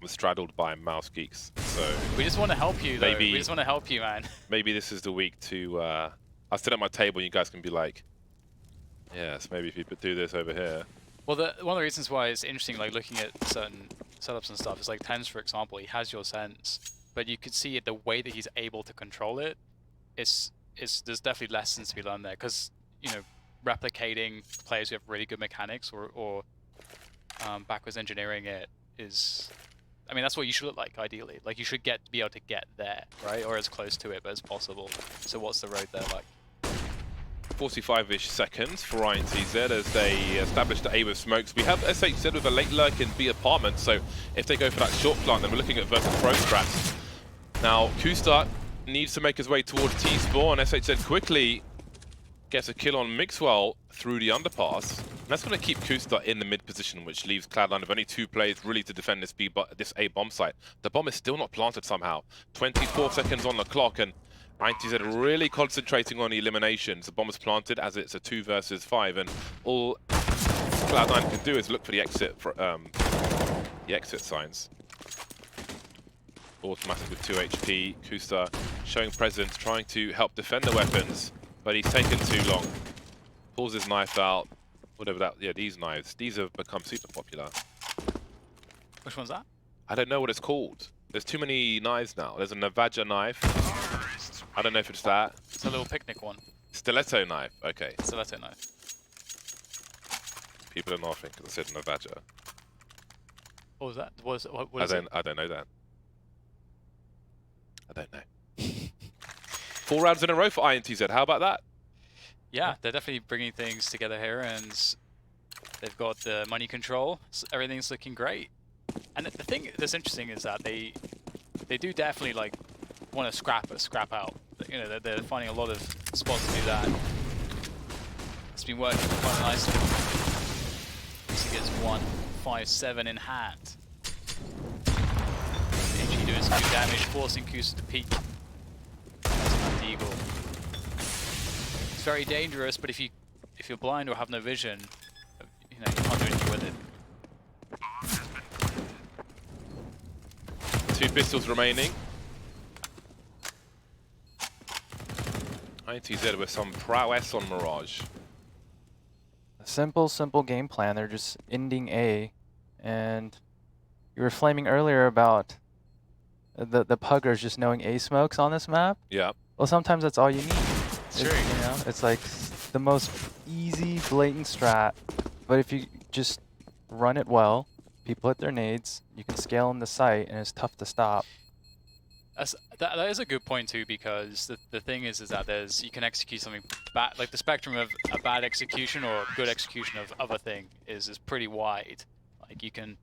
I'm straddled by mouse geeks. So we just want to help you, though. We just want to help you, man. Maybe this is the week to. I'll sit at my table and you guys can be like, yes, maybe if you could do this over here. Well, one of the reasons why it's interesting, like looking at certain setups and stuff, is like Tenz, for example, he has your sense, but you could see it, the way that he's able to control it. There's definitely lessons to be learned there, because replicating players who have really good mechanics or backwards engineering it is, I mean, that's what you should look like ideally. Like, you should be able to get there, right, or as close to it as possible. So what's the road there like? 45-ish seconds for INTZ as they establish the A with smokes. We have SHZ with a late lurk in B apartment, so if they go for that short plant, then we're looking at versus pro strats. Now, Kustar needs to make his way towards T-spawn. SHZ quickly gets a kill on Mixwell through the underpass. And that's going to keep Kustar in the mid position, which leaves Cloud9 with only 2 players really to defend this A bomb site. The bomb is still not planted somehow. 24 seconds on the clock, and INTZ really concentrating on the eliminations. The bomb is planted as it's a 2 versus 5, and all Cloud9 can do is look for the exit signs. Automatic with 2 HP. Kustar showing presence, trying to help defend the weapons, but he's taken too long. Pulls his knife out. Whatever that, yeah, these knives. These have become super popular. Which one's that? I don't know what it's called. There's too many knives now. There's a Navaja knife. I don't know if it's that. It's a little picnic one. Stiletto knife. Okay. Stiletto knife. People are laughing because I said Navaja. What was that? What is it? I don't know that. I don't know. 4 rounds in a row for INTZ. How about that? Yeah, they're definitely bringing things together here, and they've got the money control. So everything's looking great. And the thing that's interesting is that they do definitely like want to scrap out. They're finding a lot of spots to do that. It's been working quite nicely. He gets 157 in hand. HE doing some good damage, forcing Kusa to peek. That's an Eagle. It's very dangerous, but if you're blind or have no vision, you can't do anything with it. 2 pistols remaining. INTZ with some prowess on Mirage. A simple game plan. They're just ending A, and you were flaming earlier about the puggers just knowing A smokes on this map. Yeah. Well, sometimes that's all you need. It's true. It's like the most easy, blatant strat. But if you just run it well, people hit their nades, you can scale in the site, and it's tough to stop. That is a good point too, because the thing is that you can execute something bad, like the spectrum of a bad execution or a good execution of a thing is pretty wide. Like, you can,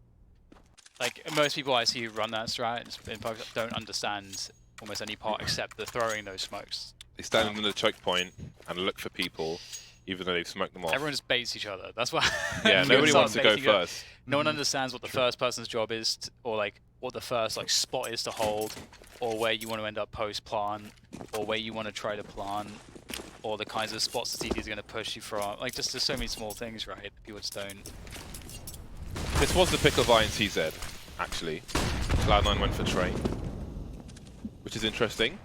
like, most people I see who run that strat in PUBG don't understand almost any part except the throwing those smokes. They stand in the choke point and look for people, even though they've smoked them off. Everyone just baits each other. That's why. Yeah, nobody wants to go first. No one understands what the first person's job is, or like what the first spot is to hold, or where you want to end up post plant, or where you want to try to plant, or the kinds of spots the CT is going to push you from. Like, just there's so many small things, right? People just don't. This was the pick of INTZ, actually. Cloud9 went for Train, which is interesting.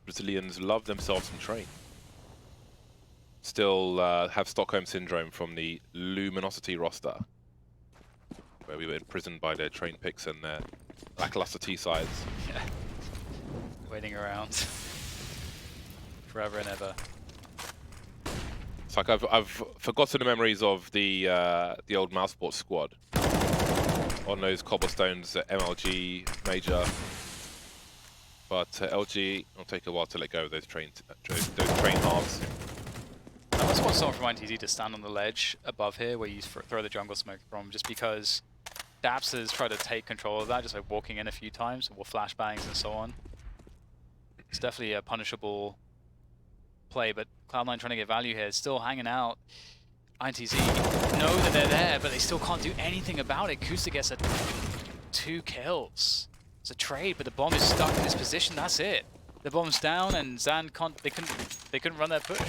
Brazilians love themselves some Train. Still have Stockholm Syndrome from the Luminosity roster, where we were imprisoned by their Train picks and their lackluster T-sides. Yeah. Waiting around. Forever and ever. It's like I've forgotten the memories of the old Mouseport squad on those cobblestones at MLG Major. But LG will take a while to let go of those train halves. I must want someone from INTZ to stand on the ledge above here where you throw the jungle smoke from, just because Daps has tried to take control of that, just like walking in a few times with flashbangs and so on. It's definitely a punishable play, but Cloud9 trying to get value here, still hanging out. INTZ know that they're there, but they still can't do anything about it. Kusa gets 2 kills. It's a trade, but the bomb is stuck in this position. That's it. The bomb's down, and Zan can't. They couldn't run their push.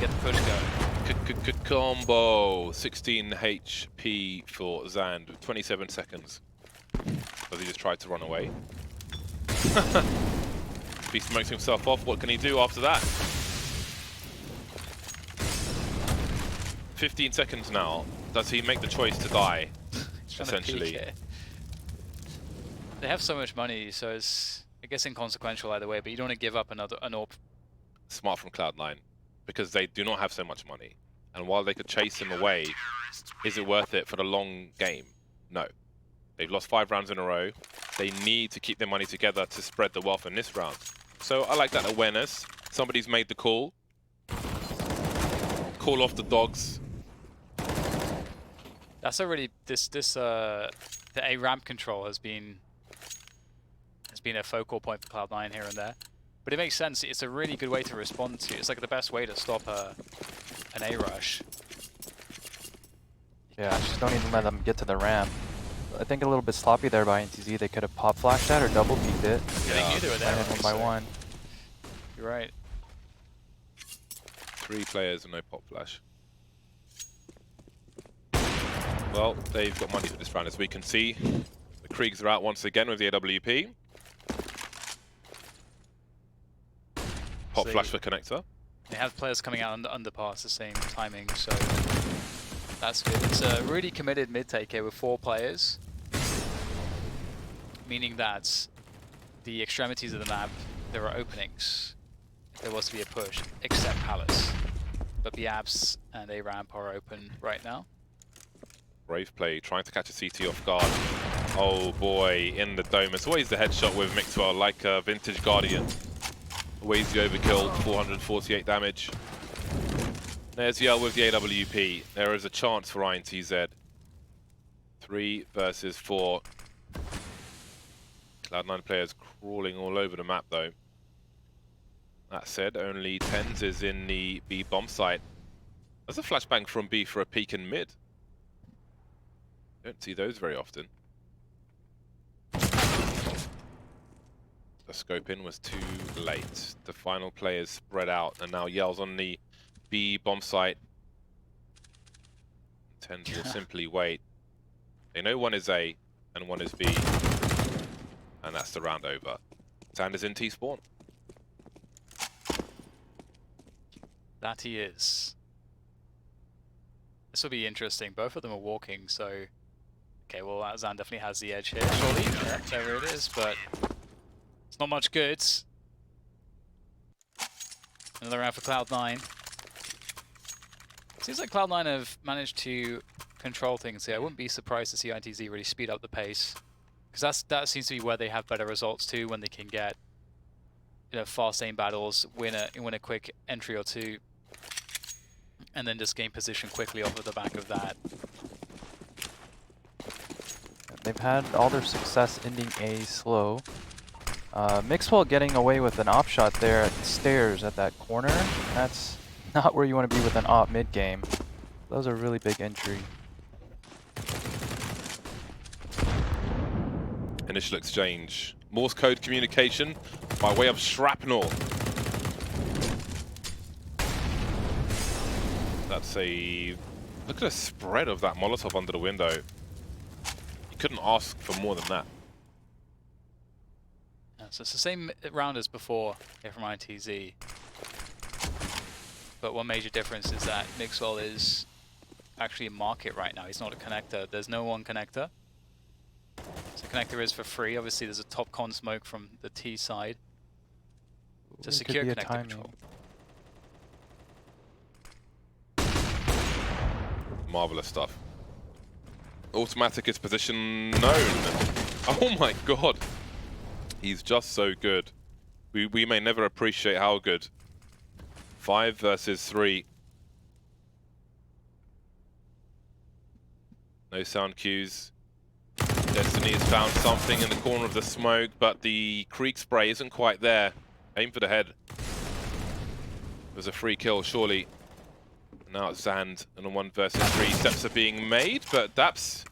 Get the push going. Combo 16 HP for Zand with 27 seconds. As he just tried to run away. He smokes himself off. What can he do after that? 15 seconds now. Does he make the choice to die? essentially. They have so much money, so it's, I guess, inconsequential either way, but you don't want to give up an AWP. Smart from Cloud9, because they do not have so much money. And while they could chase him away, is it worth it for the long game? No. They've lost 5 rounds in a row. They need to keep their money together to spread the wealth in this round. So I like that awareness. Somebody's made the call. Call off the dogs. That's a really the A ramp control has been a focal point for Cloud9 here and there, but it makes sense. It's a really good way to respond to. It's like the best way to stop an A rush. Yeah, just don't even let them get to the ramp. I think a little bit sloppy there by INTZ. They could have pop flashed that or double peeked it. Yeah, they knew they were there. One by one. You're right. 3 players and no pop flash. Well, they've got money for this round, as we can see. The Kriegs are out once again with the AWP. Pop flash for connector. They have players coming out under pass the same timing, so that's good. It's a really committed mid take here with 4 players, meaning that the extremities of the map, there are openings if there was to be a push, except Palace. But the abs and A ramp are open right now. Brave play, trying to catch a CT off guard. Oh boy, in the dome. It's always the headshot with Mixwell, like a vintage Guardian. Always the overkill, 448 damage. There's Yell with the AWP. There is a chance for INTZ. 3 versus 4. Cloud9 players crawling all over the map though. That said, only INTZ is in the B bomb site. There's a flashbang from B for a peek in mid. Don't see those very often. The scope in was too late. The final players spread out, and now Yell's on the B bomb site. INTZ will simply wait. They know one is A and one is B, and that's the round over. Sand is in T spawn. That he is. This will be interesting. Both of them are walking, so... Okay, well, Zan definitely has the edge here, surely. Yeah, there it is, but... It's not much good. Another round for Cloud9. Seems like Cloud9 have managed to control things here. I wouldn't be surprised to see INTZ really speed up the pace, because that seems to be where they have better results too, when they can get, you know, fast aim battles, win a quick entry or two, and then just gain position quickly off of the back of that. They've had all their success ending A slow. Mixwell getting away with an op shot there at the stairs at that corner. That's not where you want to be with an op mid game. That was a really big entry. Initial exchange. Morse code communication by way of shrapnel. That's a... Look at the spread of that Molotov under the window. You couldn't ask for more than that. Yeah, so it's the same round as before here from INTZ. But one major difference is that Mixwell is actually a market right now. He's not a connector. There's no one connector. So connector is for free. Obviously there's a top con smoke from the T side to secure connector control. Marvelous stuff. Automatic is position known. Oh my god. He's just so good. We may never appreciate how good. 5 versus 3. No sound cues. Destiny has found something in the corner of the smoke, but the Krieg spray isn't quite there. Aim for the head. There's a free kill, surely. Now it's Zand, and a 1 versus 3 steps are being made, but Daps...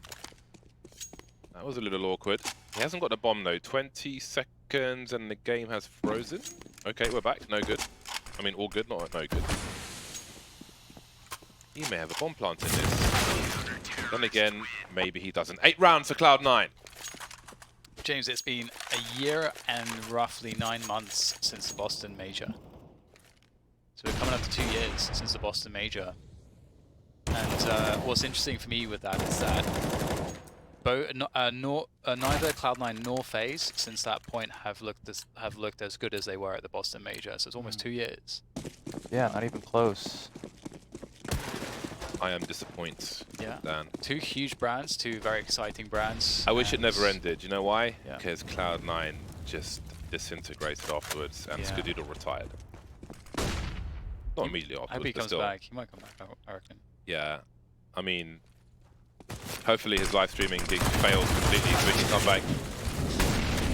That was a little awkward. He hasn't got the bomb though. 20 seconds and the game has frozen. Okay, we're back. No good. I mean, all good, not no good. He may have a bomb plant in this. Then again, maybe he doesn't. 8 rounds for Cloud9. James, it's been a year and roughly 9 months since the Boston Major. So we're coming up to 2 years since the Boston Major. And what's interesting for me with that is that Neither Cloud9 nor FaZe since that point have looked as good as they were at the Boston Major. So it's almost 2 years. Yeah, not even close. I am disappointed, Dan. 2 huge brands, 2 very exciting brands. I wish it never ended. You know why? Yeah. Because Cloud9 just disintegrated afterwards and Skadoodle retired. Not immediately afterwards, I hope he but comes still. back. He might come back, I reckon. Yeah, I mean, hopefully his live streaming gig fails completely so he can come back.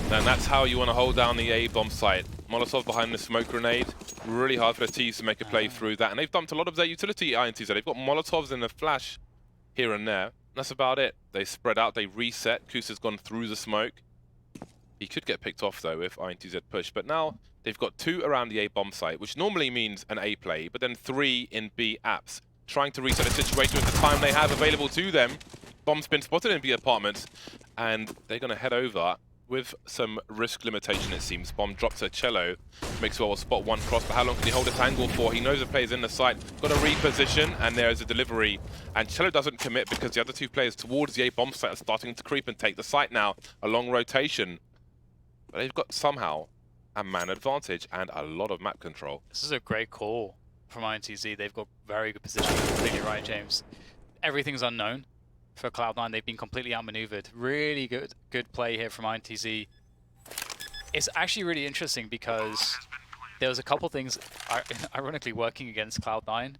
And that's how you want to hold down the A bomb site. Molotov behind the smoke grenade. Really hard for the T's to make a play through that. And they've dumped a lot of their utility INTZ. They've got Molotovs and a flash here and there. That's about it. They spread out, they reset. Kusa's gone through the smoke. He could get picked off though if INTZ push. But now they've got 2 around the A bomb site, which normally means an A play, but then 3 in B apps. Trying to reset the situation with the time they have available to them. Bomb's been spotted in B apartments, and they're going to head over with some risk limitation, it seems. Bomb drops a Cello. Makes well spot 1 cross, but how long can he hold a tangle for? He knows the player's in the site. Got to reposition, and there's a delivery. And Cello doesn't commit because the other 2 players towards the A bomb site are starting to creep and take the site now. A long rotation. But they've got somehow a man advantage and a lot of map control. This is a great call from INTZ. They've got very good position. You're completely right, James. Everything's unknown for Cloud9. They've been completely outmaneuvered. Really good play here from INTZ. It's actually really interesting because there was a couple things ironically working against Cloud9.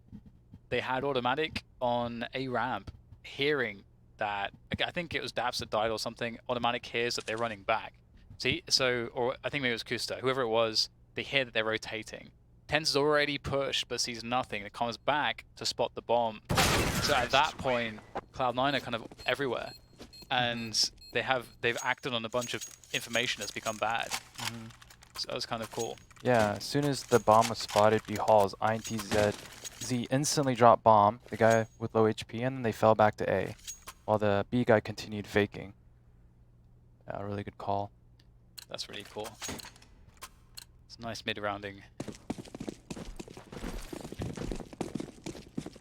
They had automatic on a ramp, hearing that, I think it was Daps that died or something. Automatic hears that they're running back. See, so, or I think maybe it was Kusta, whoever it was, they hear that they're rotating. TenZ is already pushed, but sees nothing. It comes back to spot the bomb. So at that point, Cloud9 are kind of everywhere, and they've acted on a bunch of information that's become bad. So that was kind of cool. Yeah, as soon as the bomb was spotted, B halls, INTZ instantly dropped bomb, the guy with low HP, and then they fell back to A, while the B guy continued faking. Yeah, really good call. That's really cool. It's nice mid-rounding.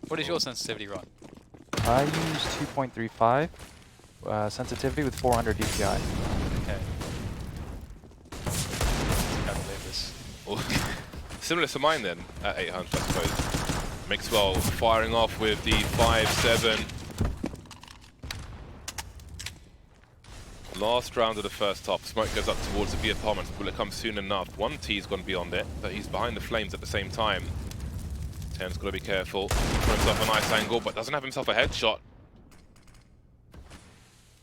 What is your sensitivity run? I use 2.35 sensitivity with 400 DPI. Okay. Calculate this. Similar to mine then, at 800 I suppose. Mixwell firing off with the 5-7. Last round of the first half. Smoke goes up towards the B apartments. Will it come soon enough? 1T's gone beyond it, but he's behind the flames at the same time. TenZ got to be careful. For himself a nice angle, but doesn't have himself a headshot.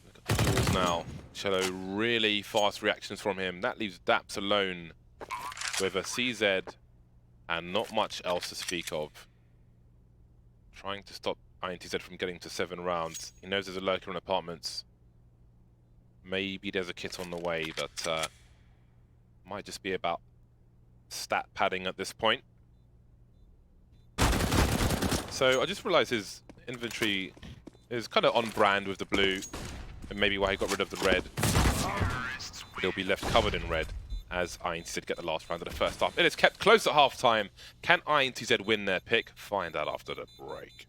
Look at the jewels now. Cello, really fast reactions from him. That leaves Daps alone with a CZ and not much else to speak of. Trying to stop INTZ from getting to 7 rounds. He knows there's a lurker in apartments. Maybe there's a kit on the way, but might just be about stat padding at this point. So I just realized his inventory is kind of on brand with the blue, and maybe why he got rid of the red. But he'll be left covered in red as INTZ get the last round of the first half. It is kept close at half time. Can INTZ win their pick? Find out after the break.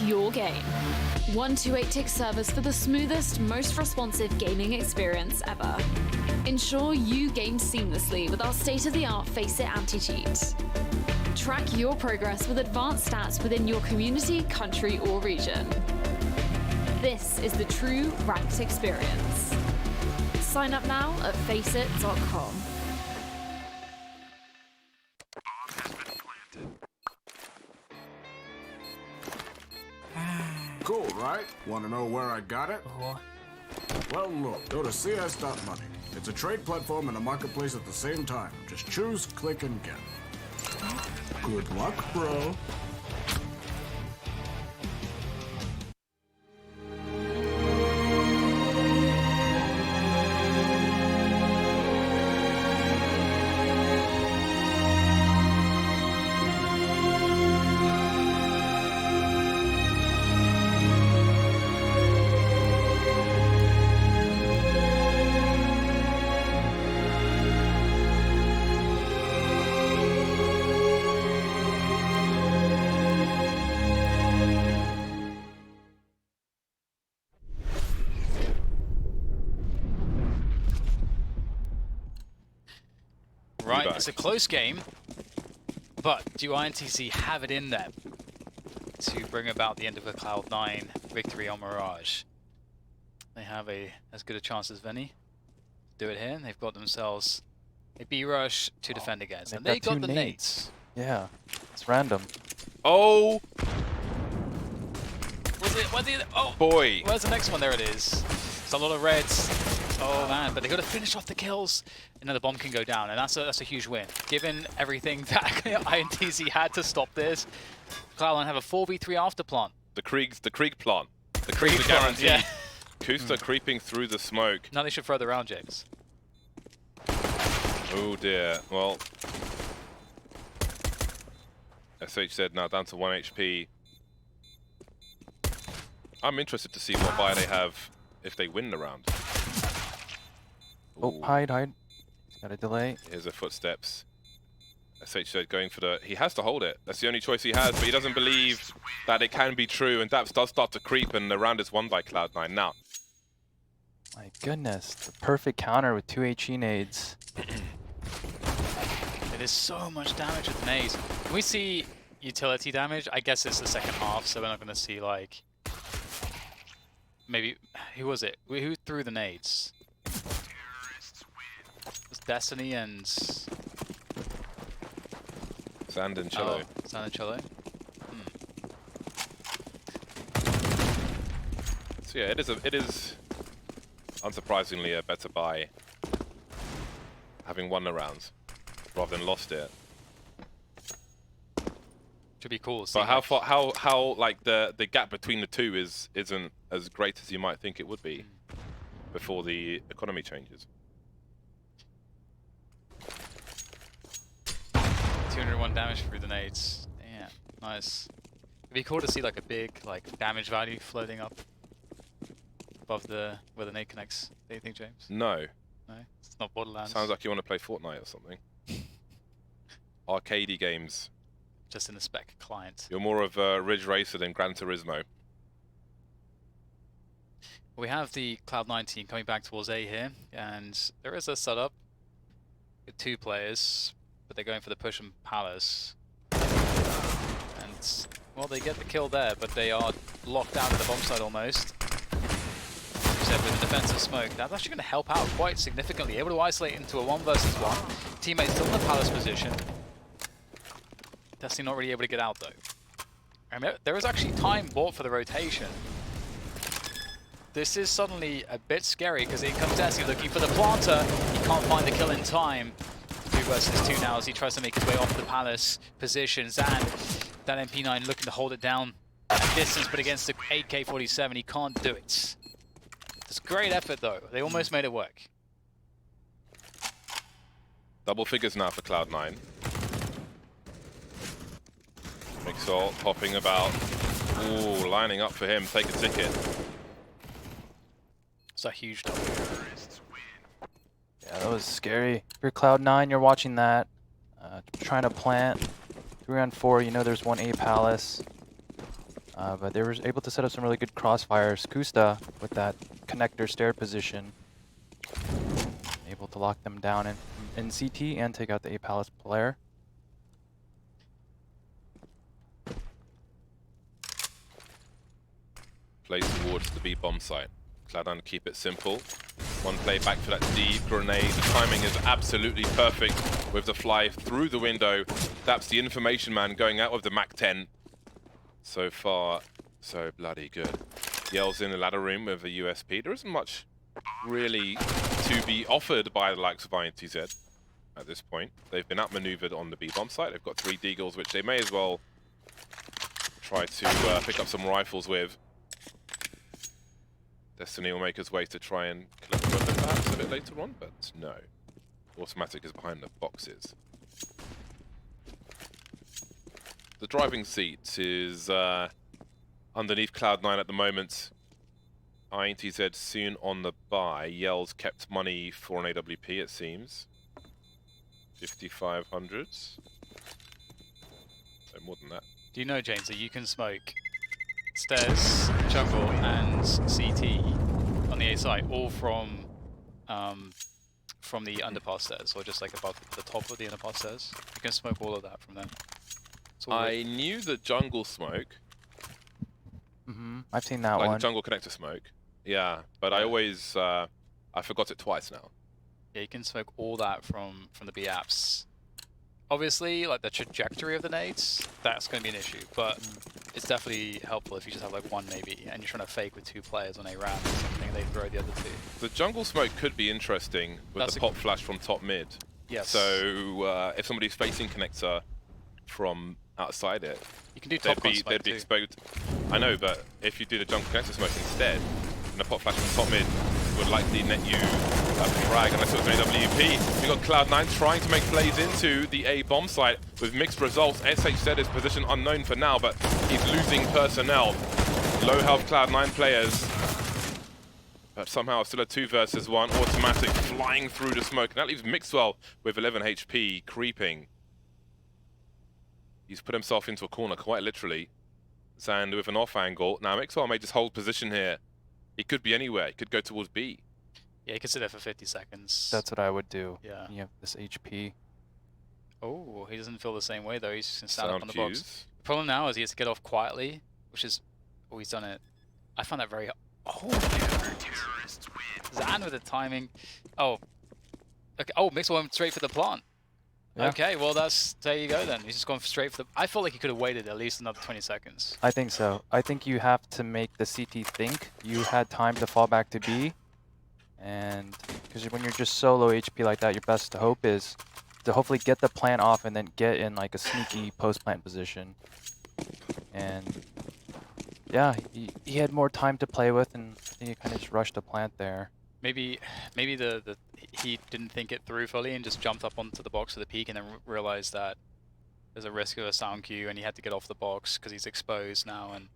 your game. 128-tick servers for the smoothest, most responsive gaming experience ever. Ensure you game seamlessly with our state-of-the-art FACEIT anti-cheat. Track your progress with advanced stats within your community, country, or region. This is the true ranked experience. Sign up now at FACEIT.com. Cool, right? Want to know where I got it? Well, look, go to CS.money. It's a trade platform and a marketplace at the same time. Just choose, click, and get. Good luck, bro. Right, it's a close game, but do INTZ have it in them to bring about the end of a Cloud9 victory on Mirage? They have as good a chance as any to do it here, and they've got themselves a B-rush to defend against. And they got the nades. Yeah, it's random. Oh! Oh! Boy! Where's the next one? There it is. It's a lot of reds. Oh man, but they got to finish off the kills, and then the bomb can go down, and that's a huge win. Given everything that INTZ had to stop this, Cloud9 have a 4v3 after plant. The Krieg plant. The Krieg plant, guarantee. yeah. Kusta creeping through the smoke. Now they should throw the round, James. Oh dear. Well, SHZ now down to 1 HP. I'm interested to see what buy they have if they win the round. Oh, hide. Got a delay. Here's the footsteps. SHZ going for the... He has to hold it. That's the only choice he has, but he doesn't believe that it can be true, and Daps does start to creep, and the round is won by Cloud9 now. My goodness, the perfect counter with 2 HE nades. It is so much damage with nades. Can we see utility damage? I guess it's the second half, so we're not going to see, like... Maybe... Who was it? Who threw the nades? It was Destiny and... Sand and Cello. Oh, Sand and Cello. So yeah, it is unsurprisingly a better buy, having won the rounds rather than lost it. Should be cool. But how like the gap between the two isn't as great as you might think it would be before the economy changes. 201 damage through the nades. Yeah, nice. It'd be cool to see like a big damage value floating up above where the nade connects. Do you think, James? No. No, it's not Borderlands. Sounds like you want to play Fortnite or something. Arcadey games. Just in the spec client. You're more of a Ridge Racer than Gran Turismo. We have the Cloud9 team coming back towards A here, and there is a setup with 2 players, but they're going for the push and Palace. And, well, they get the kill there, but they are locked out of the bomb site almost. Except with the defensive smoke, that's actually going to help out quite significantly. Able to isolate into a 1 versus 1. Teammates still in the Palace position. Destiny not really able to get out though. And there is actually time bought for the rotation. This is suddenly a bit scary because here comes Destiny looking for the planter. He can't find the kill in time. 2 versus 2 now as he tries to make his way off the Palace positions, and that MP9 looking to hold it down at distance, but against the AK-47 he can't do it. It's a great effort though. They almost made it work. Double figures now for Cloud9. Mixol popping about. Ooh, lining up for him. Take a ticket. It's a huge double. Yeah, that was scary. If you're Cloud9, you're watching that. Trying to plant. 3 on 4, you know there's 1 A Palace. But they were able to set up some really good crossfires. Kusta with that connector stair position, able to lock them down in CT and take out the A Palace player. Play towards the B bomb site. Cloud9 keep it simple. One play back for that deep grenade. The timing is absolutely perfect with the fly through the window. That's the information man going out of the Mac-10. So far, so bloody good. Yell's in the ladder room with a USP. There isn't much really to be offered by the likes of INTZ at this point. They've been outmaneuvered on the B bomb site. They've got 3 Deagles, which they may as well try to pick up some rifles with. Destiny will make his way to try and collect the weapon perhaps a bit later on, but no. Automatic is behind the boxes. The driving seat is underneath Cloud9 at the moment. INTZ soon on the buy. Yell's kept money for an AWP, it seems. 5,500s. So more than that. Do you know, James, that you can smoke stairs, jungle, and CT on the A site, all from the underpass stairs, or just like above the top of the underpass stairs? You can smoke all of that from there. I knew the jungle smoke. I've seen that like one. the jungle connector smoke. Yeah, but I always I forgot it twice now. Yeah, you can smoke all that from the B apps. Obviously, like the trajectory of the nades, that's going to be an issue, but it's definitely helpful if you just have like one maybe, and you're trying to fake with 2 players on a ramp or something, they throw the other 2. The jungle smoke could be interesting with the pop flash from top mid. Yes. So if somebody's facing connector from outside it, you can do top they'd be exposed. I know, but if you do the jungle connector smoke instead, and the pop flash from top mid would likely net you a frag unless it was an AWP. We've got Cloud9 trying to make plays into the A bomb site with mixed results. SHZ is position unknown for now, but he's losing personnel. Low health Cloud9 players. But somehow still a 2 versus 1. Automatic flying through the smoke. And that leaves Mixwell with 11 HP creeping. He's put himself into a corner quite literally. Zand with an off angle. Now Mixwell may just hold position here. He could be anywhere. He could go towards B. Yeah, he could sit there for 50 seconds. That's what I would do. Yeah. You have this HP. Oh, he doesn't feel the same way though. He's just gonna stand up on the box. The problem now is he has to get off quietly, which is... Oh, he's done it. I found that very... Oh, Zan with the timing. Oh. Okay. Oh, Mixwell went straight for the plant. Yeah. Okay, well there you go then. He's just gone straight for the... I felt like he could have waited at least another 20 seconds. I think so. I think you have to make the CT think. You had time to fall back to B. And because when you're just so low HP like that, your best hope is to hopefully get the plant off and then get in like a sneaky post-plant position. And yeah, he had more time to play with, and he kind of just rushed the plant there. Maybe he didn't think it through fully and just jumped up onto the box for the peak and then realized that there's a risk of a sound cue and he had to get off the box because he's exposed now, and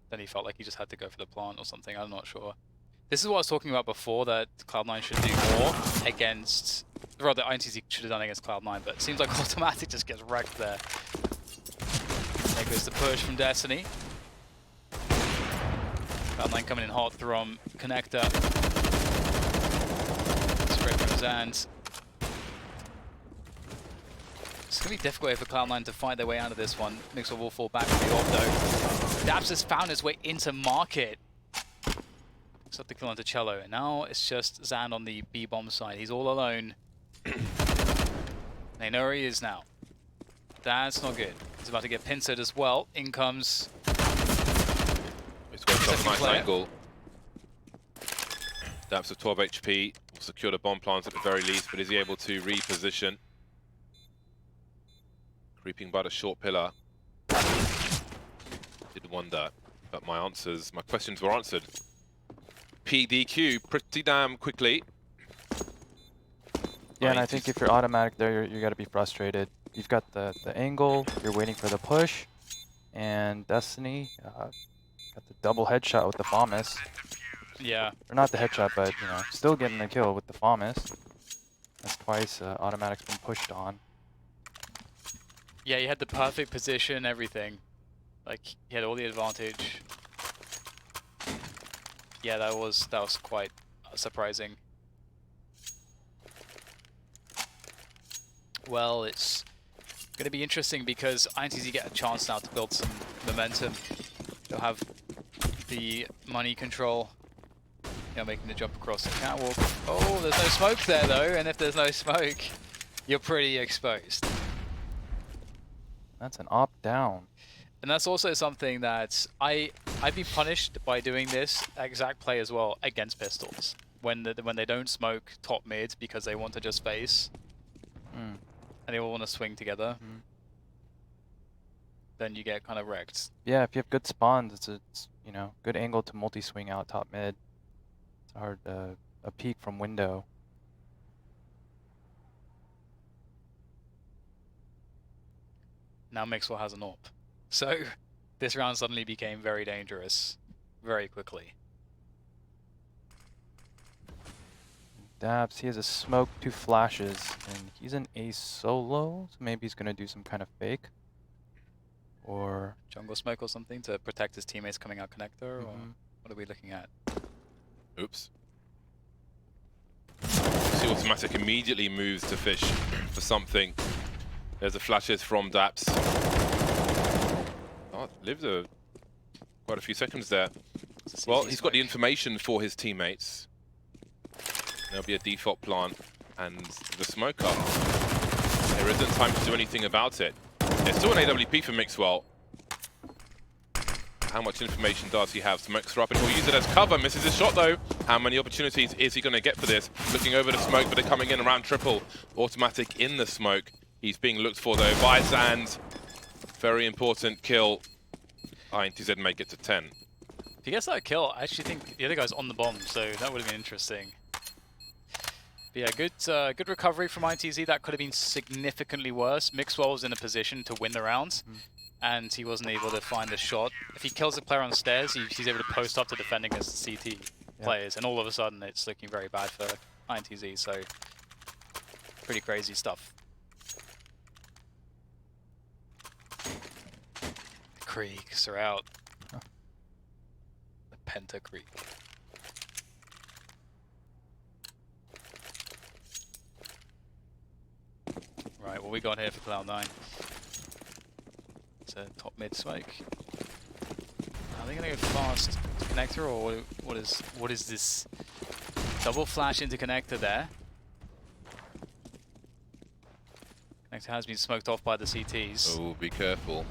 then he felt like he just had to go for the plant or something. I'm not sure. This is what I was talking about before, that Cloud9 should do more against... Rather, INTZ should have done against Cloud9, but it seems like Automatic just gets wrecked there. There goes the push from Destiny. Cloud9 coming in hot from connector. Straight from Zand. It's going to be difficult here for Cloud9 to find their way out of this one. Mixwell will fall back to the off though. Daps has found his way into market. Up the kill onto Cello, and now it's just Zan on the B bomb side. He's all alone. They know where he is now. That's not good. He's about to get pincered as well. In comes. He's got a nice angle. Daps of 12 HP. Will secure the bomb plant at the very least, but is he able to reposition? Creeping by the short pillar. Did wonder, but my questions were answered. PDQ pretty damn quickly. Yeah, and I think if you're automatic there, you got to be frustrated. You've got the angle, you're waiting for the push, and Destiny got the double headshot with the FAMAS. Yeah. Or not the headshot, but you know, still getting the kill with the FAMAS. That's twice automatic's been pushed on. Yeah, you had the perfect position, everything. Like, he had all the advantage. Yeah, that was quite surprising. Well, it's going to be interesting because INTZ get a chance now to build some momentum. They'll have the money control. Making the jump across the catwalk. Oh, there's no smoke there though, and if there's no smoke, you're pretty exposed. That's an opt down. And that's also something that I'd be punished by doing this exact play as well against pistols. When they don't smoke top mid because they want to just face, and they all want to swing together, then you get kind of wrecked. Yeah, if you have good spawns, it's you know, good angle to multi-swing out top mid. It's hard a peek from window. Now Mixwell has an AWP. So this round suddenly became very dangerous very quickly. Dabs, he has a smoke, 2 flashes, and he's an ace solo, so maybe he's gonna do some kind of fake. Or jungle smoke or something to protect his teammates coming out connector, or what are we looking at? Oops. See, Automatic immediately moves to fish for something. There's the flashes from Daps. Oh, lived quite a few seconds there. Well, he's got the information for his teammates. There'll be a default plant and the smoke up. There isn't time to do anything about it. There's still an AWP for Mixwell. How much information does he have? Smokes are up and he'll use it as cover. Misses his shot though. How many opportunities is he going to get for this? Looking over the smoke, but they're coming in around triple. Automatic in the smoke. He's being looked for though by Zand. Very important kill. INTZ make it to 10. If he gets that kill, I actually think the other guy's on the bomb, so that would have been interesting. But yeah, good recovery from INTZ. That could have been significantly worse. Mixwell was in a position to win the round, and he wasn't able to find a shot. If he kills the player on stairs, he's able to post up to defend against the CT players, and all of a sudden it's looking very bad for INTZ, so pretty crazy stuff. The Creeks are out. The Penta Creek. Right, what we got here for Cloud9? It's a top mid smoke. Are they gonna go fast to connector, or what is this? Double flash into connector there. Connector has been smoked off by the CTs. Oh, be careful.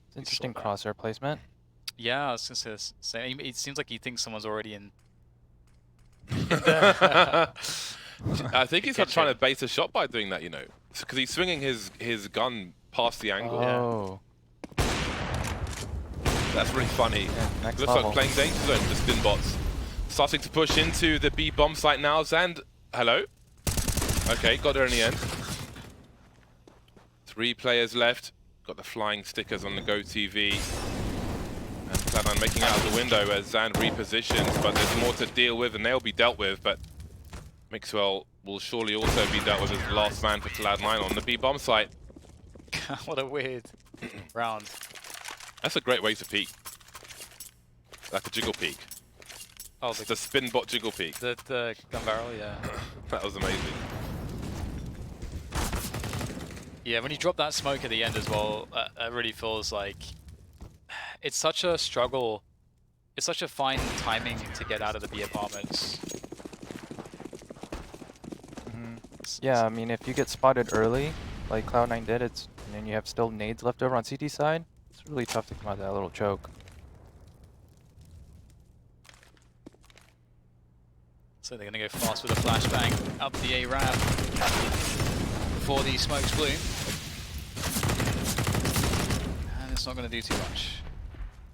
It's interesting crosshair placement. Yeah, I was just gonna say, it seems like he thinks someone's already in. I think he's trying to bait a shot by doing that, you know, because he's swinging his gun past the angle. Oh. That's really funny. Yeah, Looks like playing danger zone for the spin bots. Starting to push into the B bomb site now. Zand, hello. Okay, got there in the end. 3 players left. Got the flying stickers on the Go TV. And Cloud9 making out of the window as Zand repositions, but there's more to deal with, and they'll be dealt with. But Mixwell will surely also be dealt with as the last man for Cloud9 on the B bomb site. What a weird round. That's a great way to peek. Like a jiggle peek. Oh, the spin bot jiggle peek. The gun barrel, yeah. That was amazing. Yeah, when you drop that smoke at the end as well, it really feels like it's such a struggle. It's such a fine timing to get out of the B apartments. Yeah, I mean, if you get spotted early, like Cloud9 did, and then you have still nades left over on CT side, it's really tough to come out of that little choke. So they're going to go fast with a flashbang up the A ramp before these smokes bloom. And it's not going to do too much.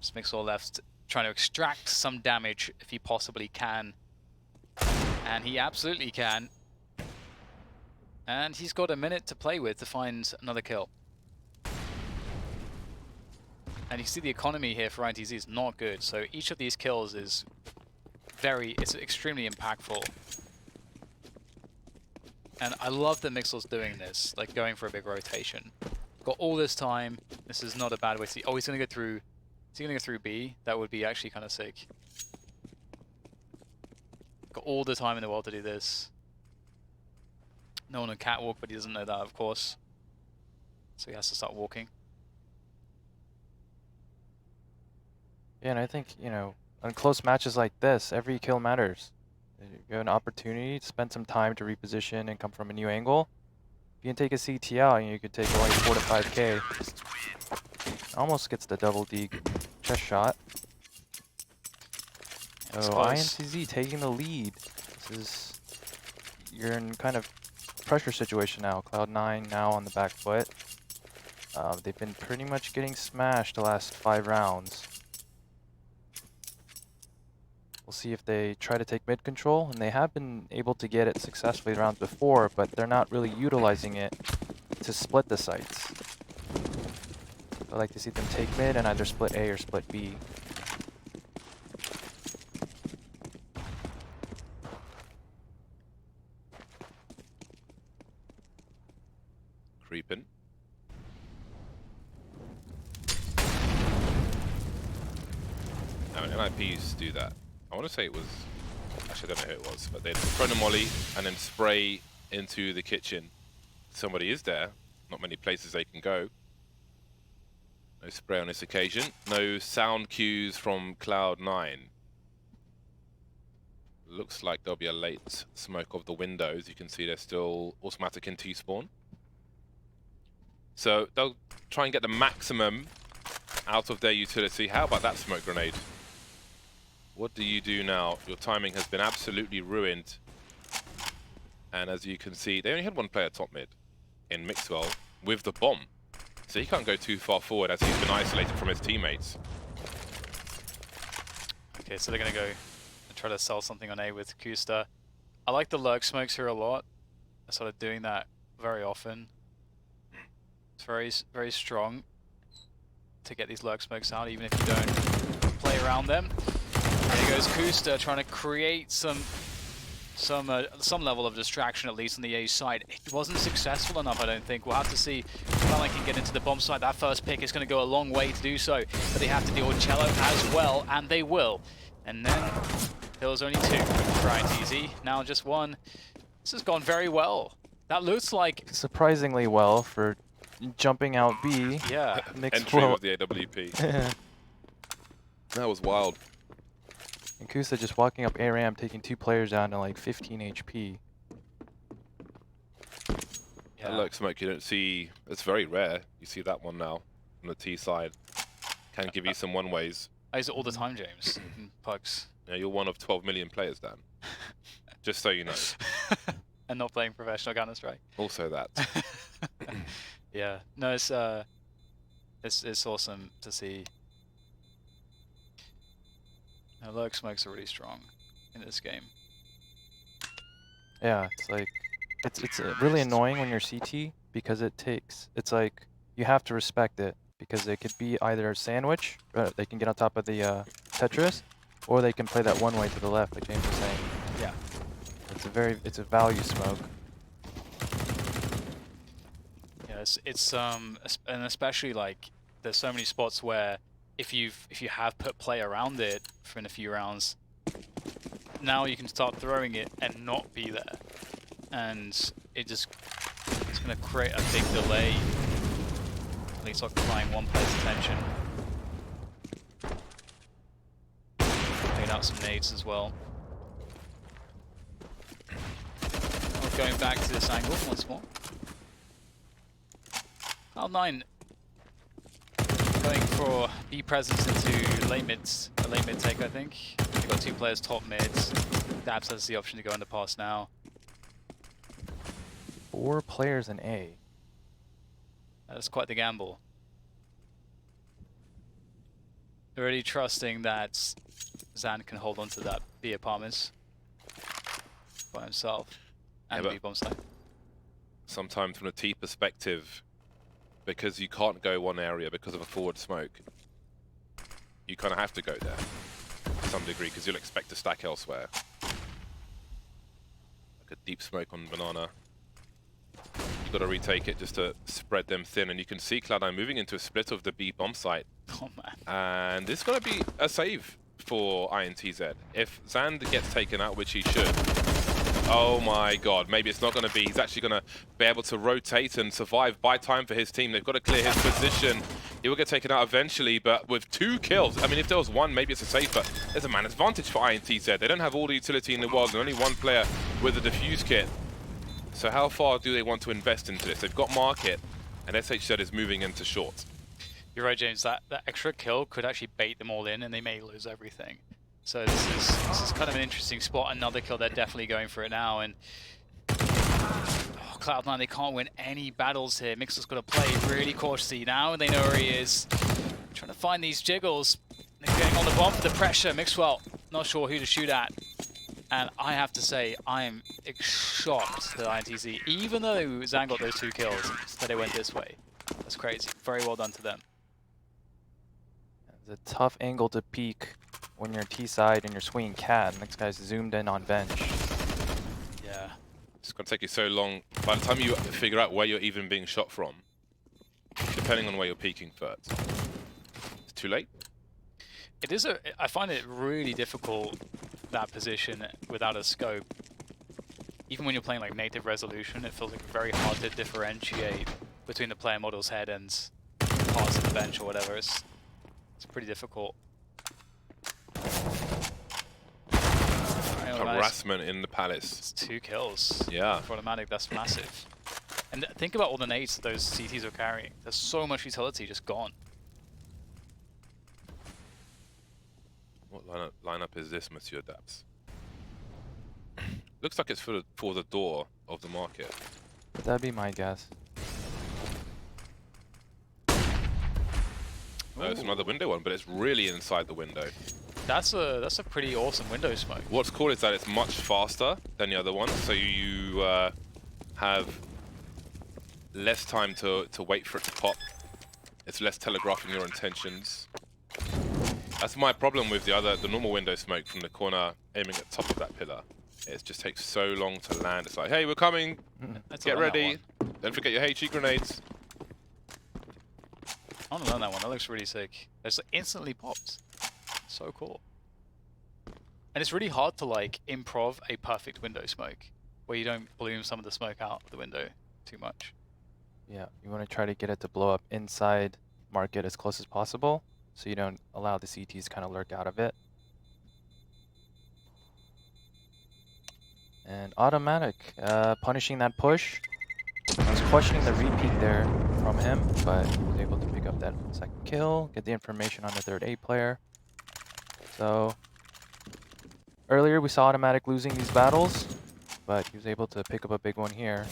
Just Mixwell left trying to extract some damage if he possibly can. And he absolutely can. And he's got a minute to play with to find another kill. And you see the economy here for INTZ is not good, so each of these kills is it's extremely impactful. And I love that Mixel's doing this, like going for a big rotation. Got all this time. This is not a bad way to see. Oh, he's gonna go through. Is he gonna go through B? That would be actually kind of sick. Got all the time in the world to do this. No one on catwalk, but he doesn't know that, of course. So he has to start walking. Yeah, and I think, you know, on close matches like this, every kill matters. You have an opportunity to spend some time to reposition and come from a new angle. If you can take a CT out, you could take only 4 to 5K. Almost gets the double D chest shot. So INTZ taking the lead. This is, you're in kind of pressure situation now. Cloud9 now on the back foot. They've been pretty much getting smashed the last 5 rounds. We'll see if they try to take mid control, and they have been able to get it successfully rounds before, but they're not really utilizing it to split the sites. I'd like to see them take mid and either split A or split B. Creeping. Now, NIP used to do that. I want to say it was, actually I don't know who it was, but they'd throw a molly and then spray into the kitchen. Somebody is there, not many places they can go. No spray on this occasion. No sound cues from Cloud9. Looks like there'll be a late smoke of the windows. You can see they're still automatic in T-spawn. So they'll try and get the maximum out of their utility. How about that smoke grenade? What do you do now? Your timing has been absolutely ruined. And as you can see, they only had one player top mid in Mixwell with the bomb. So he can't go too far forward as he's been isolated from his teammates. Okay, so they're going to go and try to sell something on A with Kusta. I like the lurk smokes here a lot. I started doing that very often. It's very, very strong to get these lurk smokes out, even if you don't play around them. There goes Kusta trying to create some level of distraction, at least on the A side. It wasn't successful enough, I don't think. We'll have to see if Valorant can get into the bomb side. That first pick is going to go a long way to do so, but they have to deal with Cello as well, and they will. And then there was only 2 for INTZ, now just 1. This has gone very well. That looks like surprisingly well for jumping out B. Yeah. Entry of the AWP. That was wild. And Kusa just walking up A ramp, taking 2 players down to like 15 HP. Yeah. That lurk smoke you don't see, it's very rare. You see that one now on the T side. Can give you some one-ways. I use it all the time, James. Pugs. Yeah, you're one of 12 million players, Dan. Just so you know. And not playing professional Counter-Strike. Also that. Yeah. No, it's awesome to see. Now, lurk smokes are really strong in this game. Yeah, it's like it's really annoying when you're CT because it's like you have to respect it because it could be either a sandwich, they can get on top of the Tetris, or they can play that one way to the left, like James was saying. Yeah. It's a value smoke. Yeah, it's and especially like there's so many spots where if you have put play around it for in a few rounds, now you can start throwing it and not be there, and it's going to create a big delay, at least occupying one player's attention. Taking out some nades as well. Going back to this angle once more. Cloud9 going for B presence into late mid take, I think. They've got 2 players top mids. Dabs has the option to go into pass now. 4 players in A. That's quite the gamble. Already trusting that Zan can hold on to that B apartments by himself and B bomb site. Sometimes from a T perspective, because you can't go one area because of a forward smoke, you kind of have to go there to some degree because you'll expect to stack elsewhere. Like a deep smoke on banana. You've got to retake it just to spread them thin. And you can see Cloud9 moving into a split of the B bomb site. Oh, man. And this is going to be a save for INTZ. If Xand gets taken out, which he should, oh my god, maybe it's not going to be. He's actually going to be able to rotate and survive, buy time for his team. They've got to clear his position. He will get taken out eventually, but with 2 kills, I mean, if there was 1, maybe it's a save, but there's a man advantage for INTZ. They don't have all the utility in the world, and only 1 player with a defuse kit. So how far do they want to invest into this? They've got market, and SHZ is moving into short. You're right, James. That extra kill could actually bait them all in, and they may lose everything. So this is kind of an interesting spot. Another kill, they're definitely going for it now. And Cloud9, they can't win any battles here. Mixwell's got to play really cautiously now, and they know where he is. Trying to find these jiggles. They're getting on the bomb for the pressure. Mixwell, not sure who to shoot at. And I have to say, I am shocked that INTZ, even though Xand got those 2 kills, that it went this way. That's crazy. Very well done to them. It's a tough angle to peek when you're T-side and you're swinging cat. Next guy's zoomed in on bench. Yeah. It's going to take you so long. By the time you figure out where you're even being shot from, depending on where you're peeking first, it's too late. It is I find it really difficult, that position, without a scope. Even when you're playing like native resolution, it feels like very hard to differentiate between the player model's head and parts of the bench or whatever. It's pretty difficult. Harassment in the palace. It's 2 kills. Yeah. For automatic, that's massive. And think about all the nades that those CTs are carrying. There's so much utility just gone. What lineup is this, Monsieur Daps? Looks like it's for the door of the market. That'd be my guess. No, it's another window one, but it's really inside the window. That's a pretty awesome window smoke. What's cool is that it's much faster than the other one, so you have less time to wait for it to pop. It's less telegraphing your intentions. That's my problem with the normal window smoke from the corner aiming at the top of that pillar. It just takes so long to land. It's like, hey, we're coming. Get ready. Don't forget your HE grenades. I want to learn that one. That looks really sick. It's instantly popped. So cool. And it's really hard to like improv a perfect window smoke where you don't bloom some of the smoke out of the window too much. Yeah, you want to try to get it to blow up inside market as close as possible, so you don't allow the CTs to kind of lurk out of it. And automatic, punishing that push. I was questioning the repeat there from him, but he was able to pick up that 2nd kill, get the information on the 3rd A player. So earlier we saw automatic losing these battles, but he was able to pick up a big one here.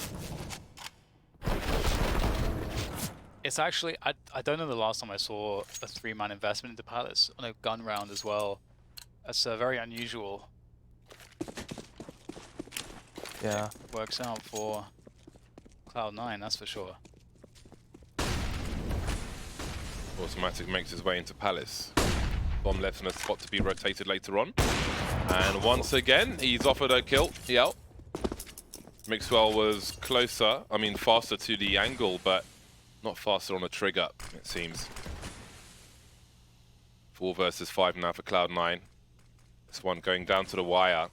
It's actually, I don't know the last time I saw a 3-man investment into Palace on a gun round as well. That's very unusual. Yeah. It works out for Cloud9, that's for sure. Automatic makes his way into Palace. Bomb left in a spot to be rotated later on. And once again, he's offered a kill. Yeah. Mixwell was closer, I mean faster to the angle, but not faster on the trigger, it seems. 4 versus 5 now for Cloud9. This one going down to the wire.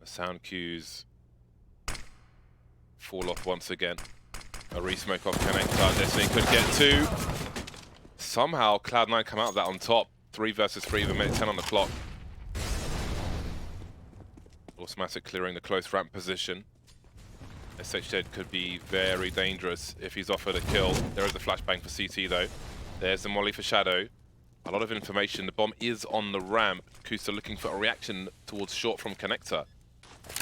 The sound cues fall off once again. A resmoke off connector. Destiny could get 2. Somehow Cloud9 come out of that on top. 3 versus 3 with a minute 10 on the clock. Automatic clearing the close ramp position. SHZ could be very dangerous if he's offered a kill. There is a flashbang for CT though. There's the molly for Shadow. A lot of information. The bomb is on the ramp. Kusa looking for a reaction towards short from connector.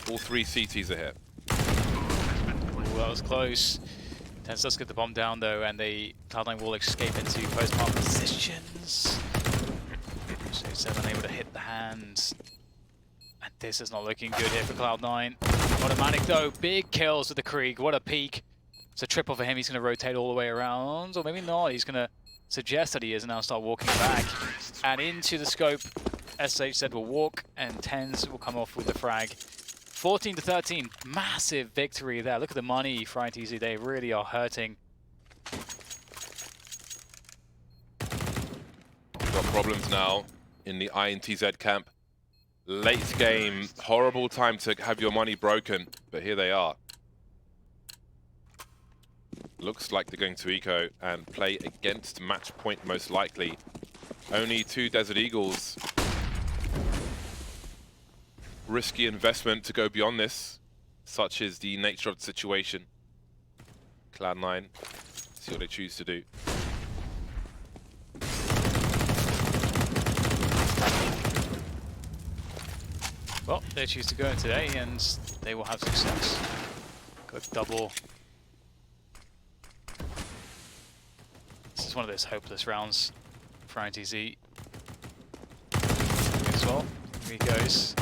All 3 CTs are here. Ooh, that was close. INTZ does get the bomb down though, and Cloud9 will escape into post-bomb positions. So he's unable to hit the hand. And this is not looking good here for Cloud9. Automatic though, big kills with the Krieg. What a peak. It's a triple for him. He's going to rotate all the way around, or maybe not. He's going to suggest that he is and now start walking back. And into the scope SHZ will walk, and TenZ will come off with the frag. 14-13, massive victory there. Look at the money for INTZ. They really are hurting. Got problems now in the INTZ camp. Late game, horrible time to have your money broken, but here they are. Looks like they're going to eco and play against match point most likely. Only 2 Desert Eagles. Risky investment to go beyond this. Such is the nature of the situation. Cloud9, see what they choose to do. Well, they choose to go in today, and they will have success. Good double. This is one of those hopeless rounds for INTZ. As well, here he goes.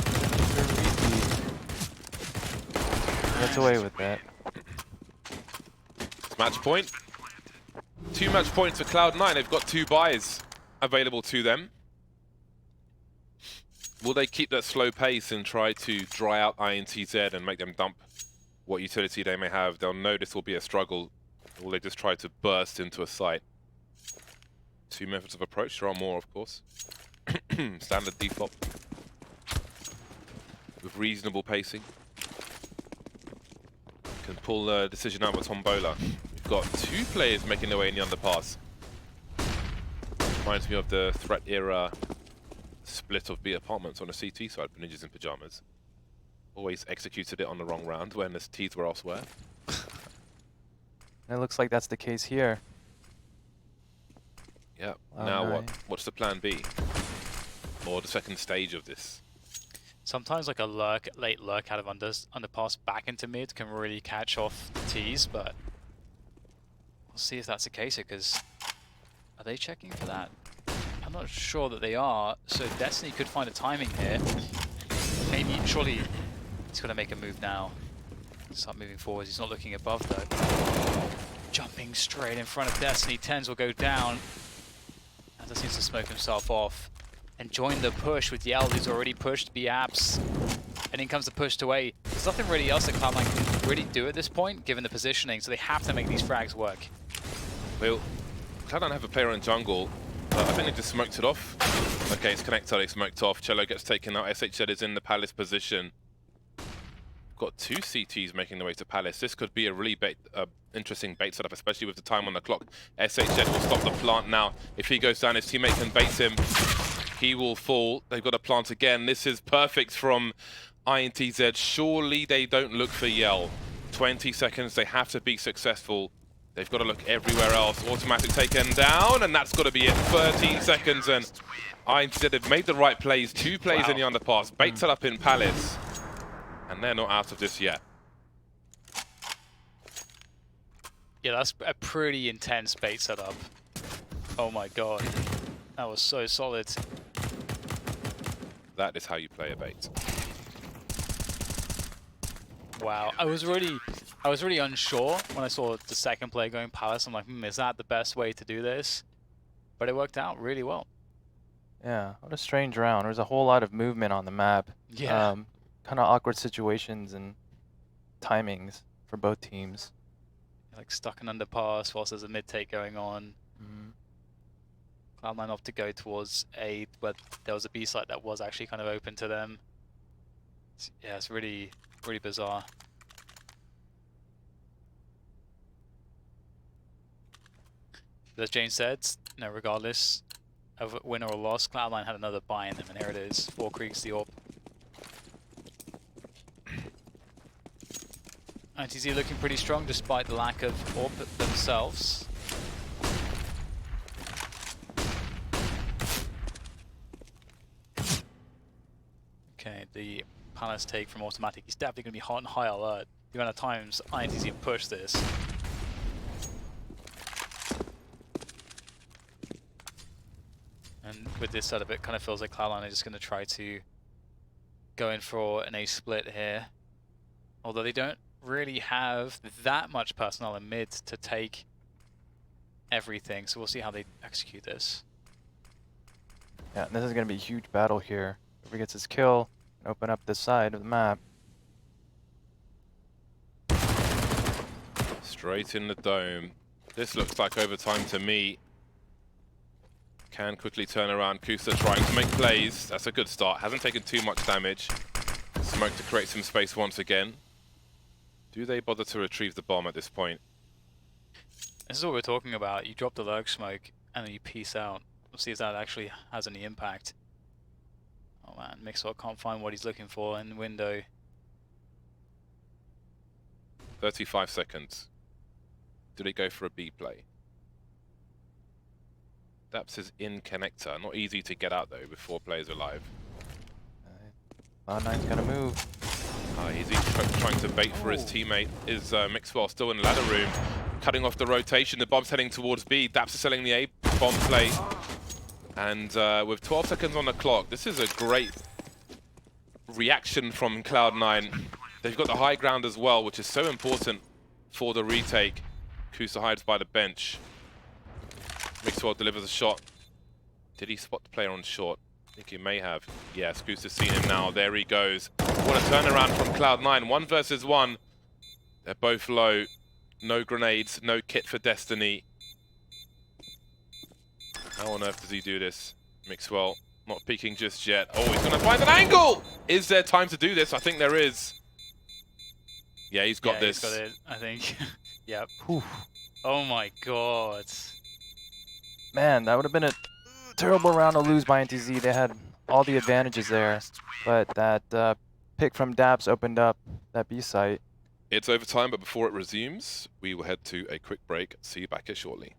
Gets away with that. Match point. 2 match points for Cloud9. They've got 2 buys available to them. Will they keep that slow pace and try to dry out INTZ and make them dump what utility they may have? They'll know this will be a struggle. Will they just try to burst into a site? 2 methods of approach. There are more, of course. Standard default. With reasonable pacing. Can pull the decision out with Tombola. We've got 2 players making their way in the underpass. Reminds me of the threat era split of B apartments on a CT side for Ninjas in Pyjamas. Always executed it on the wrong round when the T's were elsewhere. And it looks like that's the case here. Yeah. Now what? What's the plan B? Or the second stage of this? Sometimes like a late lurk out of underpass back into mid can really catch off the T's, but we'll see if that's the case here, because are they checking for that? I'm not sure that they are, so Destiny could find a timing here. Maybe, surely he's got to make a move now. Start moving forwards, he's not looking above though. Jumping straight in front of Destiny, TenZ will go down. And just needs to smoke himself off. And join the push with Yell, who's already pushed B-Apps. And in comes the push away. There's nothing really else that Cloud9 can really do at this point, given the positioning, so they have to make these frags work. Well, Cloud9 have a player in jungle. I think they just smoked it off. Okay, it's connected, they smoked off. Cello gets taken out. SHZ is in the Palace position. Got 2 CTs making their way to Palace. This could be a really interesting bait setup, especially with the time on the clock. SHZ will stop the plant now. If he goes down, his teammate can bait him. He will fall. They've got a plant again. This is perfect from INTZ. Surely they don't look for Yell. 20 seconds, they have to be successful. They've got to look everywhere else. Automatic taken down, and that's got to be it. 13 seconds, and INTZ have made the right plays. 2 plays in the underpass. Bait set up in Palace. And they're not out of this yet. Yeah, that's a pretty intense bait setup. Oh my god. That was so solid. That is how you play a bait. Wow. I was really unsure when I saw the second player going Palace. I'm like, is that the best way to do this? But it worked out really well. Yeah, what a strange round. There's a whole lot of movement on the map. Yeah. Kind of awkward situations and timings for both teams. Like stuck in underpass whilst there's a mid take going on. Cloud9 off to go towards A, where there was a B site that was actually kind of open to them. Yeah, it's really bizarre. But as James said, regardless of win or loss, Cloud9 had another buy in them, and here it is. 4 Creeks the AWP. INTZ looking pretty strong despite the lack of AWP themselves. Okay, the Palace take from Automatic. He's definitely going to be hot and high alert. The amount of times INTZ have pushed this. And with this setup, it kind of feels like Cloud9 is just going to try to go in for an A split here. Although they don't really have that much personnel in mid to take everything, so we'll see how they execute this. Yeah, this is going to be a huge battle here. If he gets his kill, and open up this side of the map. Straight in the dome. This looks like overtime to me. Can quickly turn around. Kusa trying to make plays. That's a good start. Hasn't taken too much damage. Smoke to create some space once again. Do they bother to retrieve the bomb at this point? This is what we're talking about. You drop the lurk smoke and then you peace out. We'll see if that actually has any impact. Oh man, Mixwell can't find what he's looking for in the window. 35 seconds. Do they go for a B play? Daps is in connector. Not easy to get out though before players are live. Cloud9's gonna move. He's trying to bait for his teammate. Is Mixwell still in the ladder room? Cutting off the rotation. The bomb's heading towards B. Daps is selling the A bomb play. And with 12 seconds on the clock, this is a great reaction from Cloud9. They've got the high ground as well, which is so important for the retake. Kusa hides by the bench. Mixwell delivers a shot. Did he spot the player on short? I think he may have. Yes, Kusa's seen him now. There he goes. What a turnaround from Cloud9. 1 versus 1. They're both low. No grenades, no kit for Destiny. How on earth does he do this? Mixwell not peeking just yet. Oh, he's going to find an angle! Is there time to do this? I think there is. Yeah, he's got this. He's got it, I think. Yep. Whew. Oh my god. Man, that would have been a terrible round to lose by INTZ. They had all the advantages there, but that pick from Daps opened up that B site. It's overtime, but before it resumes, we will head to a quick break. See you back here shortly.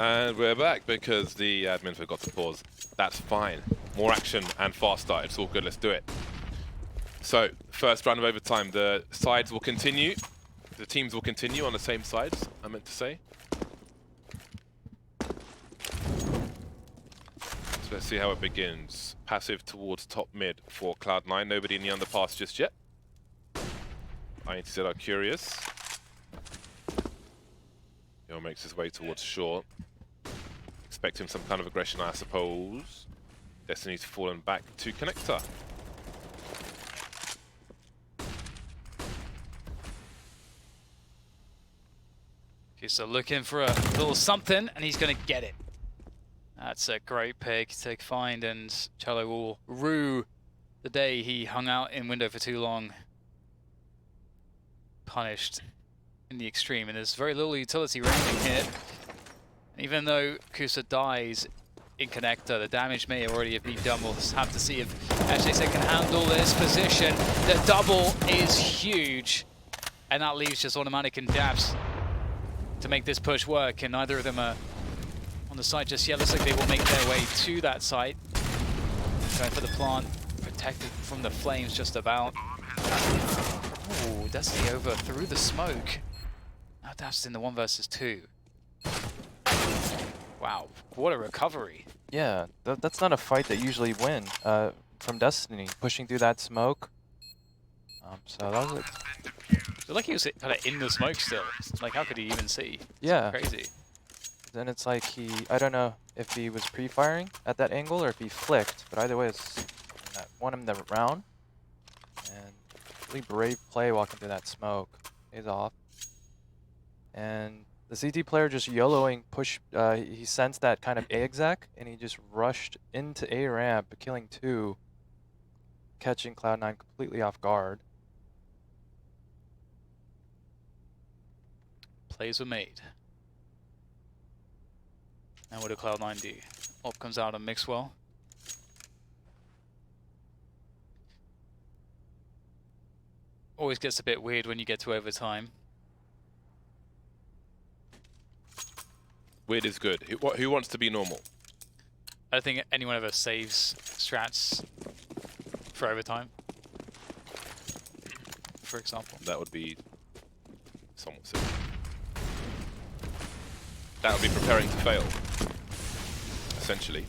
And we're back because the admin forgot to pause. That's fine. More action and fast start. It's all good. Let's do it. So, first round of overtime. The sides will continue. The teams will continue on the same sides, I meant to say. So let's see how it begins. Passive towards top mid for Cloud9. Nobody in the underpass just yet. INTZ are curious. He'll makes his way towards short. Expecting some kind of aggression, I suppose. Destiny's fallen back to connector. He's looking for a little something, and he's going to get it. That's a great pick to find, and Cello will rue the day he hung out in window for too long. Punished in the extreme, and there's very little utility remaining here. Even though Kusa dies in connector, the damage may already have been done. We'll have to see if FACEIT can handle this position. The double is huge, and that leaves just Automatic and Daps to make this push work, and neither of them are on the site just yet. Looks like they will make their way to that site. Going for the plant, protected from the flames just about. Oh, Destiny over through the smoke. Now Daps in the 1 versus 2. Wow, what a recovery. Yeah, that's not a fight that usually win from Destiny, pushing through that smoke. So that was It's like he was kind of in the smoke still. Like, how could he even see? Yeah. It's crazy. Then it's like I don't know if he was pre-firing at that angle or if he flicked, but either way, it's that won him the round. And really brave play walking through that smoke. Pays off. And the CT player just YOLOing push. He sensed that kind of A exec, and he just rushed into A ramp, killing 2, catching Cloud9 completely off guard. Plays were made. Now what do Cloud9 do? Op comes out on Mixwell. Always gets a bit weird when you get to overtime. Weird is good. Who wants to be normal? I don't think anyone ever saves strats for overtime, for example. That would be somewhat silly. That would be preparing to fail, essentially.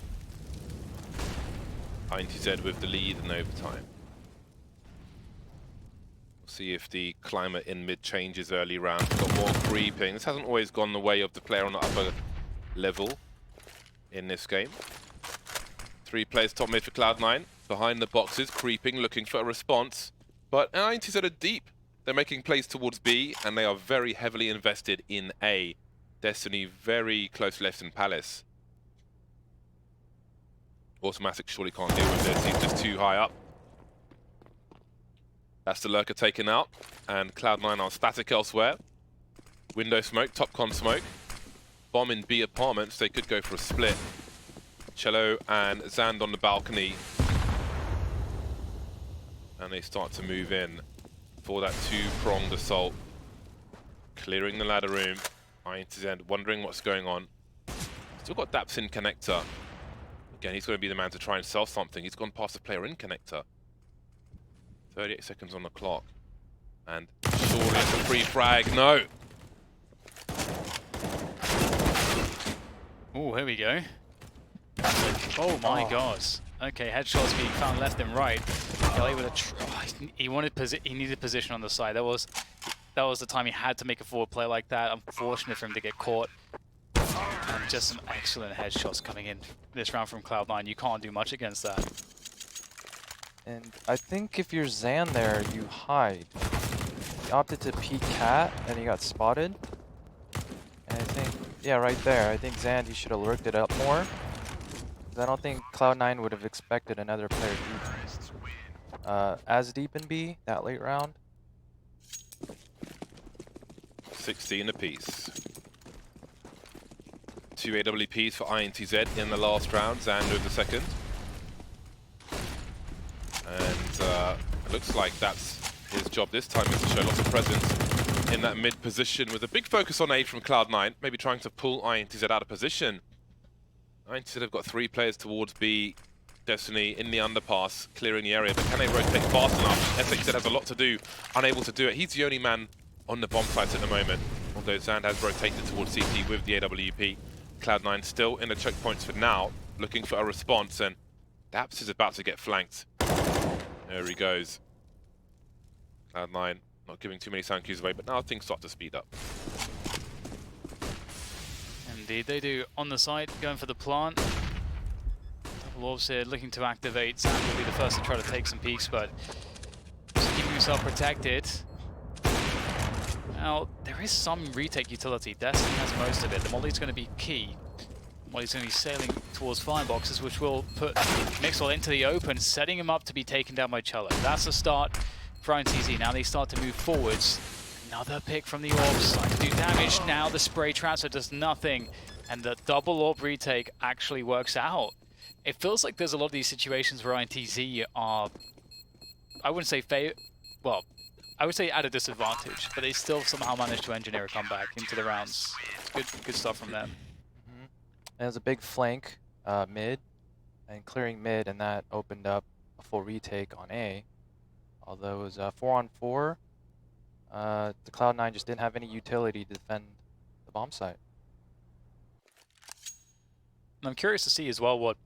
INTZ with the lead in overtime. We'll see if the climate in mid changes early round. Got more creeping. This hasn't always gone the way of the player on the upper level in this game. 3 players top mid for Cloud9. Behind the boxes, creeping, looking for a response. But INTZ are deep. They're making plays towards B, and they are very heavily invested in A. Destiny very close left in Palace. Automatic surely can't deal with this. He's just too high up. That's the lurker taken out, and Cloud9 are static elsewhere. Window smoke, top con smoke. Bomb in B apartments. They could go for a split. Cello and Zand on the balcony. And they start to move in for that 2-pronged assault. Clearing the ladder room. INTZ wondering what's going on. Still got Daps in connector. Again, he's going to be the man to try and sell something. He's gone past the player in connector. 38 seconds on the clock. And surely it's a free frag. No! Oh, here we go. Oh my god. Okay, headshots being found left and right. He needed position on the side. That was the time he had to make a forward play like that. Unfortunate for him to get caught. And just some excellent headshots coming in this round from Cloud9. You can't do much against that. And I think if you're Zan there, you hide. He opted to peek cat, and he got spotted. And I think, yeah, right there. I think Zan, he should have lurked it up more. I don't think Cloud9 would have expected another player deep, as deep in B that late round. 16 apiece. 2 AWPs for INTZ in the last round. Xander in the second. And it looks like that's his job this time, is to show lots of presence in that mid position with a big focus on A from Cloud9, maybe trying to pull INTZ out of position. INTZ have got 3 players towards B. Destiny in the underpass, clearing the area, but can they rotate fast enough? FACEIT has a lot to do, unable to do it. He's the only man on the bomb site at the moment, although Zand has rotated towards CT with the AWP. Cloud9 still in the choke points for now, looking for a response, and Daps is about to get flanked. There he goes. Cloud9 not giving too many sound cues away, but now things start to speed up. Indeed, they do. On the side, going for the plant. Double orbs here, looking to activate. Sam will be the first to try to take some peeks, but just keeping himself protected. Now, there is some retake utility. Destiny has most of it. The Molly's going to be key. Molly's going to be sailing towards fireboxes, which will put Mixwell into the open, setting him up to be taken down by Cello. That's the start for INTZ. Now they start to move forwards. Another pick from the orbs, starting to do damage. Now the spray transfer does nothing, and the double orb retake actually works out. It feels like there's a lot of these situations where INTZ are, I wouldn't say well, I would say at a disadvantage, but they still somehow manage to engineer a comeback into the rounds. It's good stuff from them. There's a big flank mid, and clearing mid, and that opened up a full retake on A. Although it was 4-on-4. The Cloud9 just didn't have any utility to defend the bomb site. And I'm curious to see as well what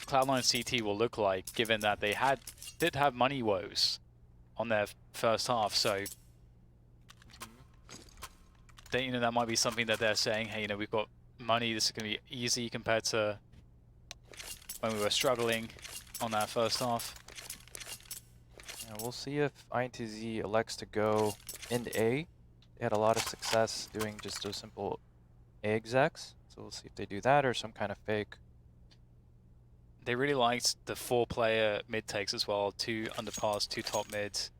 Cloud9 CT will look like, given that they did have money woes on their first half. So, that might be something that they're saying, hey, we've got money. This is going to be easy compared to when we were struggling on that first half. Yeah, we'll see if INTZ elects to go into A. They had a lot of success doing just those simple A execs, so we'll see if they do that or some kind of fake. They really liked the 4-player mid takes as well, 2 underpass, 2 top mids.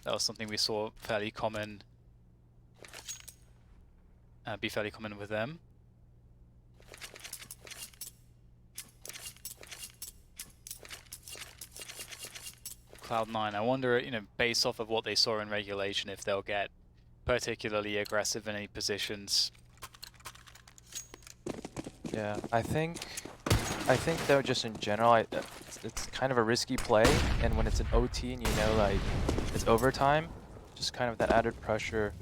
That was something we saw fairly common, be fairly common with them. Cloud9, I wonder, based off of what they saw in regulation, if they'll get particularly aggressive in any positions. Yeah, I think though, just in general, it's kind of a risky play, and when it's an OT and you know like it's overtime, just kind of that added pressure.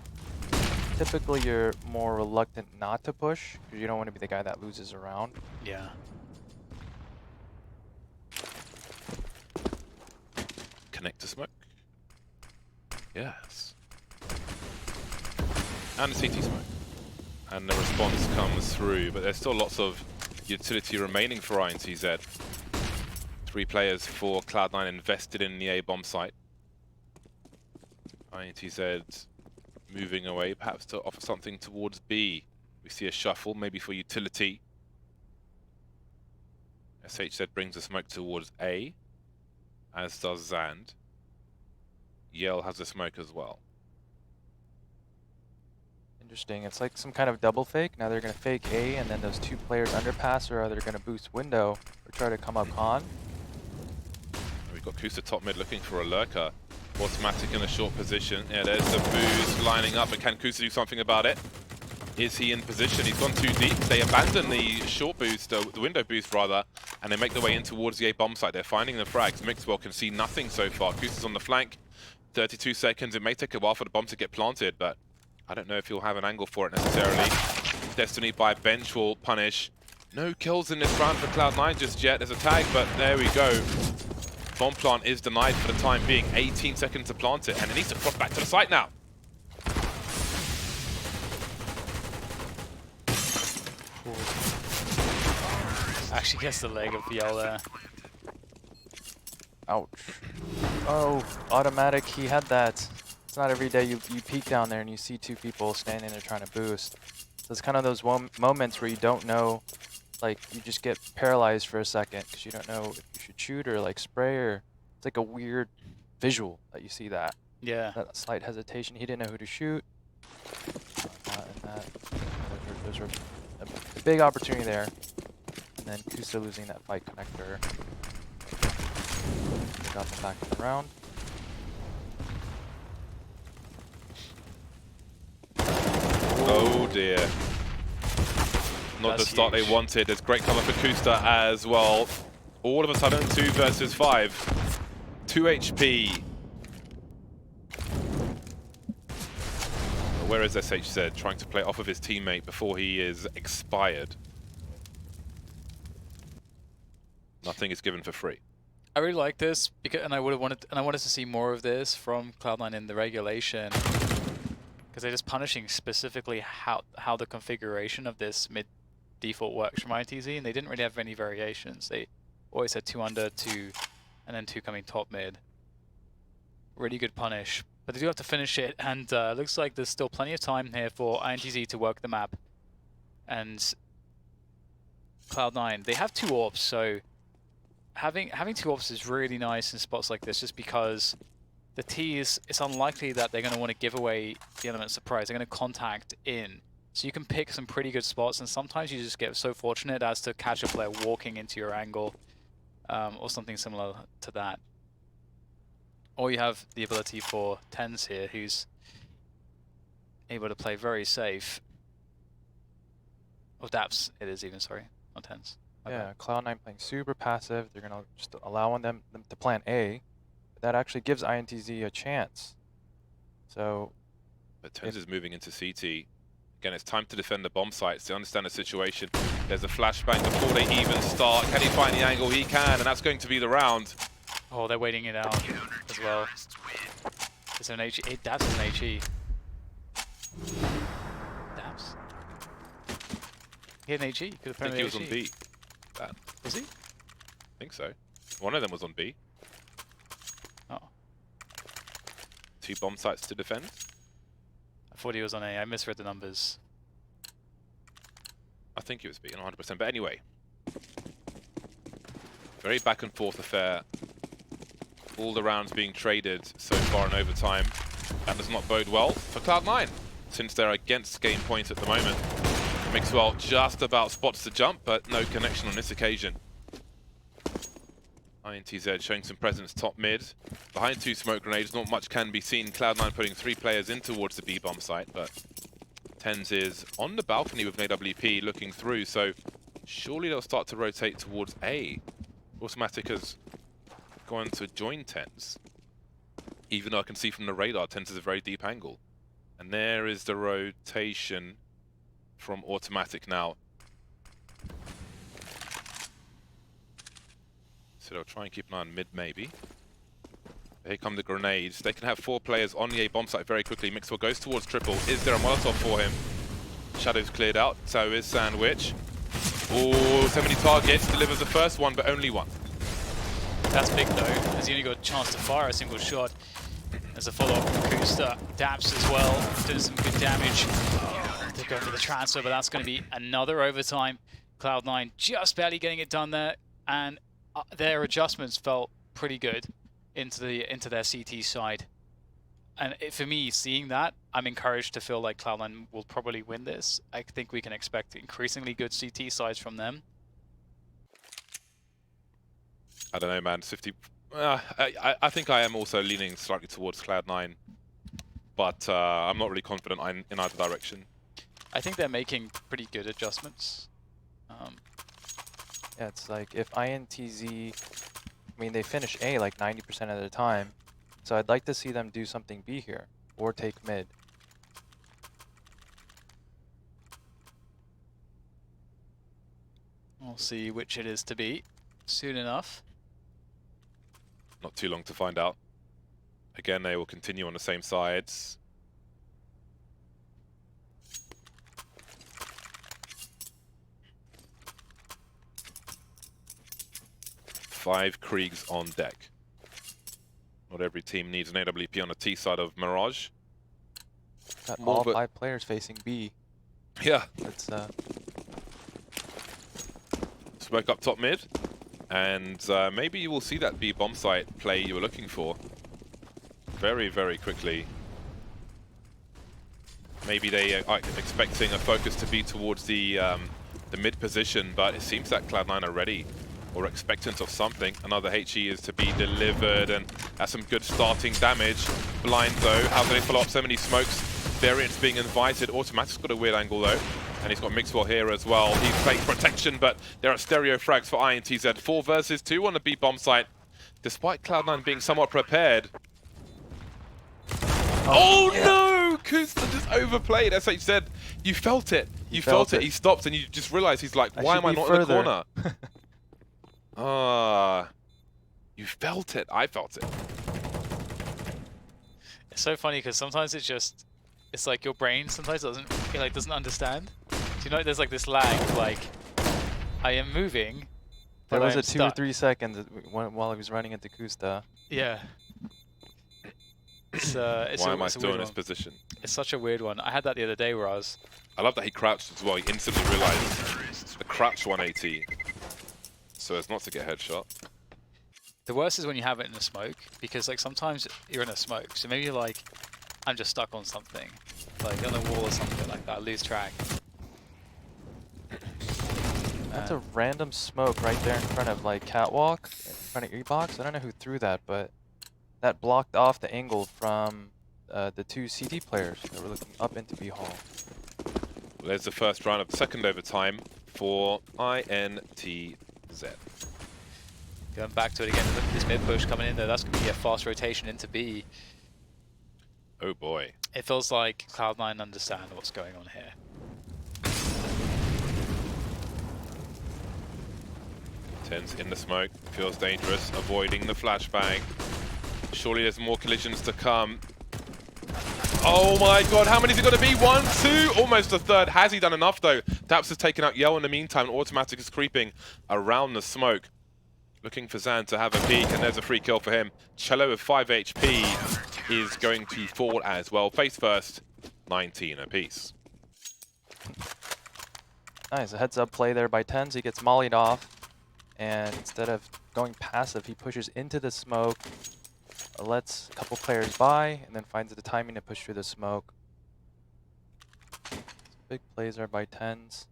Typically, you're more reluctant not to push because you don't want to be the guy that loses a round. Yeah. Connect to smoke. Yes. And the CT smoke. And the response comes through, but there's still lots of utility remaining for INTZ. 3 players for Cloud9 invested in the A bomb site. INTZ moving away, perhaps to offer something towards B. We see a shuffle, maybe for utility. SHZ brings the smoke towards A, as does Zand. Yell has the smoke as well. Interesting. It's like some kind of double fake. Now they're going to fake A, and then those 2 players underpass, or they're going to boost window or try to come up con. We've got Kusa top mid looking for a lurker. Automatic in a short position. Yeah, there's the boost lining up, but can Kusa do something about it? Is he in position? He's gone too deep. They abandon the short boost, the window boost rather, and they make their way in towards the A bomb site. They're finding the frags. Mixwell can see nothing so far. Kusa's on the flank. 32 seconds. It may take a while for the bomb to get planted, but I don't know if he'll have an angle for it necessarily. Destiny by bench will punish. No kills in this round for Cloud9 just yet. There's a tag, but there we go. Bomb plant is denied for the time being. 18 seconds to plant it, and it needs to cross back to the site now. Actually gets the leg of Yell there. Ouch. Oh, automatic. He had that. It's not every day you peek down there and you see 2 people standing there trying to boost. So it's kind of those moments where you don't know, like you just get paralyzed for a second because you don't know if you should shoot or like spray, or it's like a weird visual that you see that. Yeah. That slight hesitation. He didn't know who to shoot. Those were a big opportunity there. And then Kusa losing that fight connector. They got them back in the round. Oh dear. Not the start they wanted. There's great cover for Kusta as well. All of a sudden, 2 versus 5. 2 HP. Where is SHZ? Trying to play off of his teammate before he is expired. Nothing is given for free. I really like this because, I wanted to see more of this from Cloud9 in the regulation, because they're just punishing specifically how the configuration of this mid default works from INTZ, and they didn't really have any variations. They always had 2 under, 2, and then 2 coming top mid. Really good punish, but they do have to finish it, and looks like there's still plenty of time here for INTZ to work the map. And Cloud9, they have 2 AWPs, so having 2 AWPs is really nice in spots like this, just because the T's, it's unlikely that they're going to want to give away the element of surprise. They're going to contact in. So you can pick some pretty good spots, and sometimes you just get so fortunate as to catch a player walking into your angle, or something similar to that. Or you have the ability for INTZ here, who's able to play very safe. Or DAPS it is even, sorry, not INTZ. Yeah, Cloud9 playing super passive. They're going to just allow them to plant A. That actually gives INTZ a chance. So, but INTZ is moving into CT. Again, it's time to defend the bomb sites. They understand the situation. There's a flashbang before they even start. Can he find the angle? He can, and that's going to be the round. Oh, they're waiting it out as well. It's an HE. DAPS is an HE. DAPS. He had an HE. Could have I think he was on B. Was he? I think so. One of them was on B. Oh. 2 bomb sites to defend. I thought he was on A. I misread the numbers. I think it was B, not 100%. But anyway, very back and forth affair. All the rounds being traded so far in overtime. That does not bode well for Cloud9, since they're against game points at the moment. Mixwell just about spots the jump, but no connection on this occasion. INTZ showing some presence top mid. Behind 2 smoke grenades, not much can be seen. Cloud9 putting 3 players in towards the B bomb site, but INTZ is on the balcony with an AWP looking through, so Surely they'll start to rotate towards A. Automatic has gone to join TenZ. Even though I can see from the radar, TenZ is a very deep angle. And there is the rotation from Automatic now. So they'll try and keep an eye on mid, maybe. Here come the grenades. They can have 4 players on the A bomb site very quickly. Mixwell goes towards triple. Is there a Molotov for him? Shadow's cleared out. So is Sandwich. Oh, so many targets. Delivers the first one, but only one. That's big though, as he only got a chance to fire a single shot. There's a follow-up from Kusta. Daps as well, doing some good damage. They go for the transfer, but that's going to be another overtime. Cloud9 just barely getting it done there, and their adjustments felt pretty good into their CT side. And for me, seeing that, I'm encouraged to feel like Cloud9 will probably win this. I think we can expect increasingly good CT sides from them. I don't know, man. 50. I think I am also leaning slightly towards Cloud9, but I'm not really confident in either direction. I think they're making pretty good adjustments. Yeah, it's like if INTZ, I mean, they finish A like 90% of the time, so I'd like to see them do something B here, or take mid. We'll see which it is to be soon enough. Not too long to find out. Again, they will continue on the same sides. Five Kriegs on deck. Not every team needs an AWP on the T side of Mirage. Got all 5 players facing B. Yeah. It's Smoke up top mid. And maybe you will see that B bomb site play you were looking for very, very quickly. Maybe they are expecting a focus to be towards the mid position, but it seems that Cloud9 are ready or expectant of something. Another HE is to be delivered, and that's some good starting damage. Blind though, how do they follow up so many smokes? Variants being invited. Automatic's got a weird angle though. And he's got Mixwell here as well. He's played protection, but there are stereo frags for INTZ. 4 versus 2 on the B bomb site. Despite Cloud9 being somewhat prepared. Oh yeah. No! Kusta just overplayed. As I said, you felt it. You felt it. He stopped and you just realized he's like, why am I not in the corner? You felt it. I felt it. It's so funny because sometimes it's like your brain sometimes doesn't understand. Do you know there's like this lag, like I am moving. There was a 2 stuck. or 3 seconds while he was running into Kusta. Yeah. It's why am I still in this position? It's such a weird one. I had that the other day where I love that he crouched as well. He instantly realized the crouch 180. So as not to get headshot. The worst is when you have it in a smoke, because like sometimes you're in a smoke, so maybe you're like, I'm just stuck on something, like on a wall or something like that, lose track. That's a random smoke right there in front of like Catwalk, in front of E-Box. I don't know who threw that, but that blocked off the angle from the 2 CT players that were looking up into B hall. Well, there's the first round of the second overtime for INTZ. Going back to it again, look at this mid push coming in there. That's going to be a fast rotation into B. Oh boy. It feels like Cloud9 understand what's going on here. TenZ in the smoke, feels dangerous, avoiding the flashbang. Surely there's more collisions to come. Oh my god, how many is it going to be? 1, 2, almost a third. Has he done enough though? Daps has taken out Yell in the meantime, and Automatic is creeping around the smoke. Looking for Zan to have a peek, and there's a free kill for him. Cello with 5 HP is going to fall as well. Face first, 19 apiece. Nice, a heads up play there by TenZ. He gets mollied off, and instead of going passive, he pushes into the smoke, lets a couple players by, and then finds the timing to push through the smoke. Big plays are by TenZ.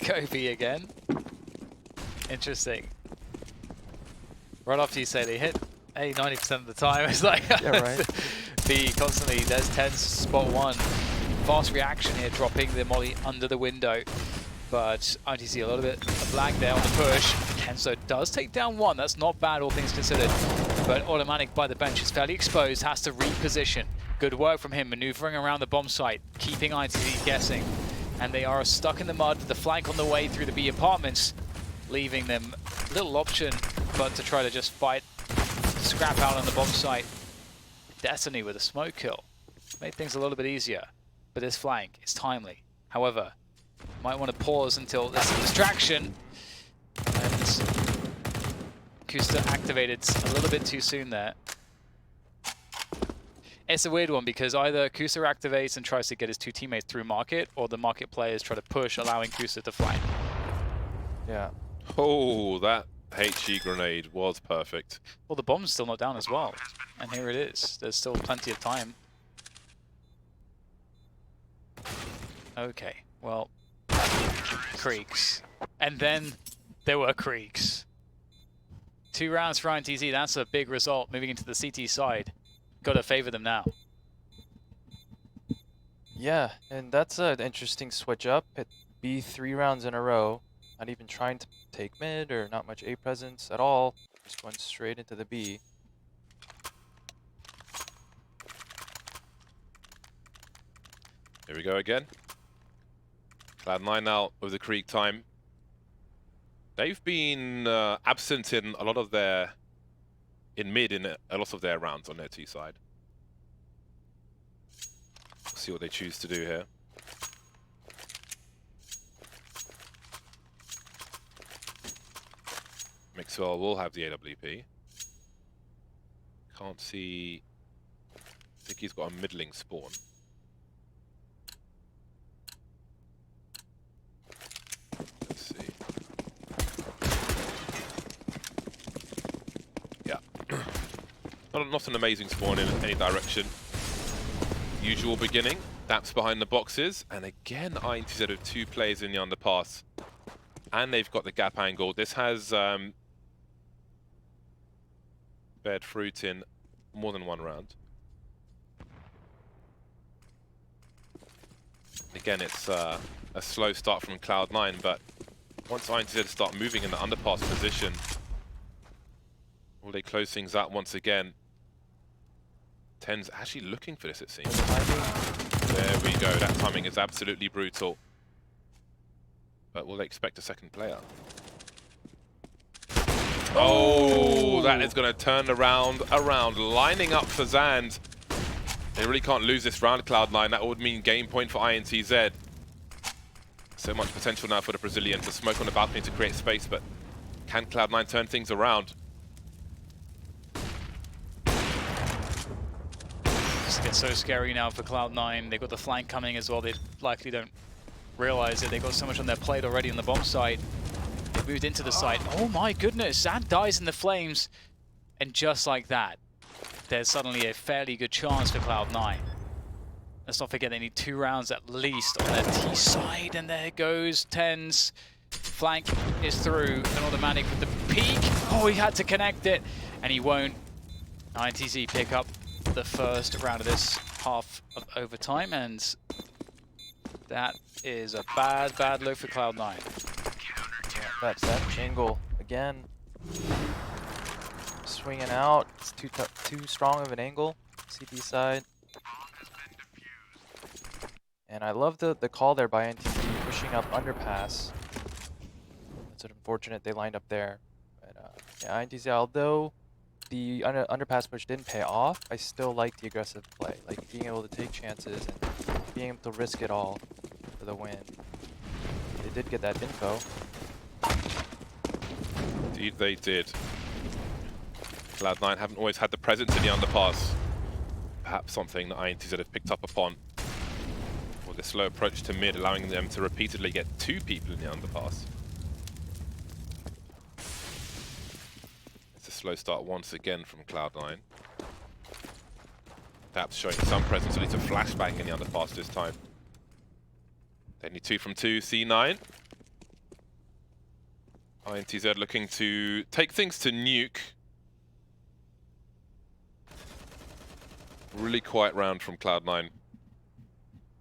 Kobe again. Interesting. Right after you say they hit A 90% of the time, it's like yeah, right. B constantly. There's TenZ spot one. Fast reaction here, dropping the molly under the window. But INTZ a little bit of lag there on the push. Kenzo does take down one. That's not bad, all things considered. But Automatic by the bench is fairly exposed, has to reposition. Good work from him, maneuvering around the bomb site, keeping INTZ guessing. And they are stuck in the mud, the flank on the way through the B apartments, leaving them little option but to try to just fight, scrap out on the bomb site. Destiny with a smoke kill. Made things a little bit easier. But this flank is timely. However, might want to pause until there's some distraction. And Kusta activated a little bit too soon there. It's a weird one because either Kusta activates and tries to get his two teammates through market, or the market players try to push, allowing Kusta to flank. Yeah. Oh, that HE grenade was perfect. Well, the bomb's still not down as well. And here it is. There's still plenty of time. Okay, well, creeks. And then there were creeks. 2 rounds for INTZ, that's a big result moving into the CT side. Got to favor them now. Yeah, and that's an interesting switch up. It be 3 rounds in a row. Not even trying to take mid or not much A presence at all. Just going straight into the B. Here we go again. Cloud9 now with the creek time. They've been absent in a lot of their, in a lot of their rounds on their T side. We'll see what they choose to do here. Mixwell will have the AWP. Can't see. I think he's got a middling spawn. Let's see. Yeah. Not an amazing spawn in any direction. Usual beginning. Daps behind the boxes. And again, INTZ have 2 players in the underpass. And they've got the gap angle. This has beared fruit in more than 1 round. Again, it's a slow start from Cloud9, but once INTZ start moving in the underpass position, will they close things out once again? TenZ actually looking for this, it seems. There we go. That timing is absolutely brutal. But will they expect a second player? Oh, that is going to turn around, lining up for Zand. They really can't lose this round, Cloud9. That would mean game point for INTZ. So much potential now for the Brazilian to smoke on the balcony to create space, but can Cloud9 turn things around? This gets so scary now for Cloud9. They've got the flank coming as well. They likely don't realize it. They've got so much on their plate already on the bomb site. They've moved into the site. Oh my goodness, Zand dies in the flames. And just like that, there's suddenly a fairly good chance for Cloud9. Let's not forget they need 2 rounds at least on their T side. And there goes TenZ. Flank is through. An Automatic with the peek. Oh, he had to connect it. And he won't. INTZ pick up the first round of this half of overtime. And that is a bad look for Cloud9. Yeah, that's that angle again. Swinging out. It's too strong of an angle. CT side. And I love the call there by INTZ pushing up underpass. It's unfortunate they lined up there. But yeah, INTZ, although the underpass push didn't pay off, I still like the aggressive play. Like being able to take chances and being able to risk it all for the win. They did get that info. Indeed they did. Cloud9 haven't always had the presence in the underpass. Perhaps something that INTZ have picked up upon. Or the slow approach to mid, allowing them to repeatedly get 2 people in the underpass. It's a slow start once again from Cloud9. Daps showing some presence, at least a flashbang in the underpass this time. They need 2 from 2, C9. INTZ looking to take things to nuke. Really quiet round from Cloud9,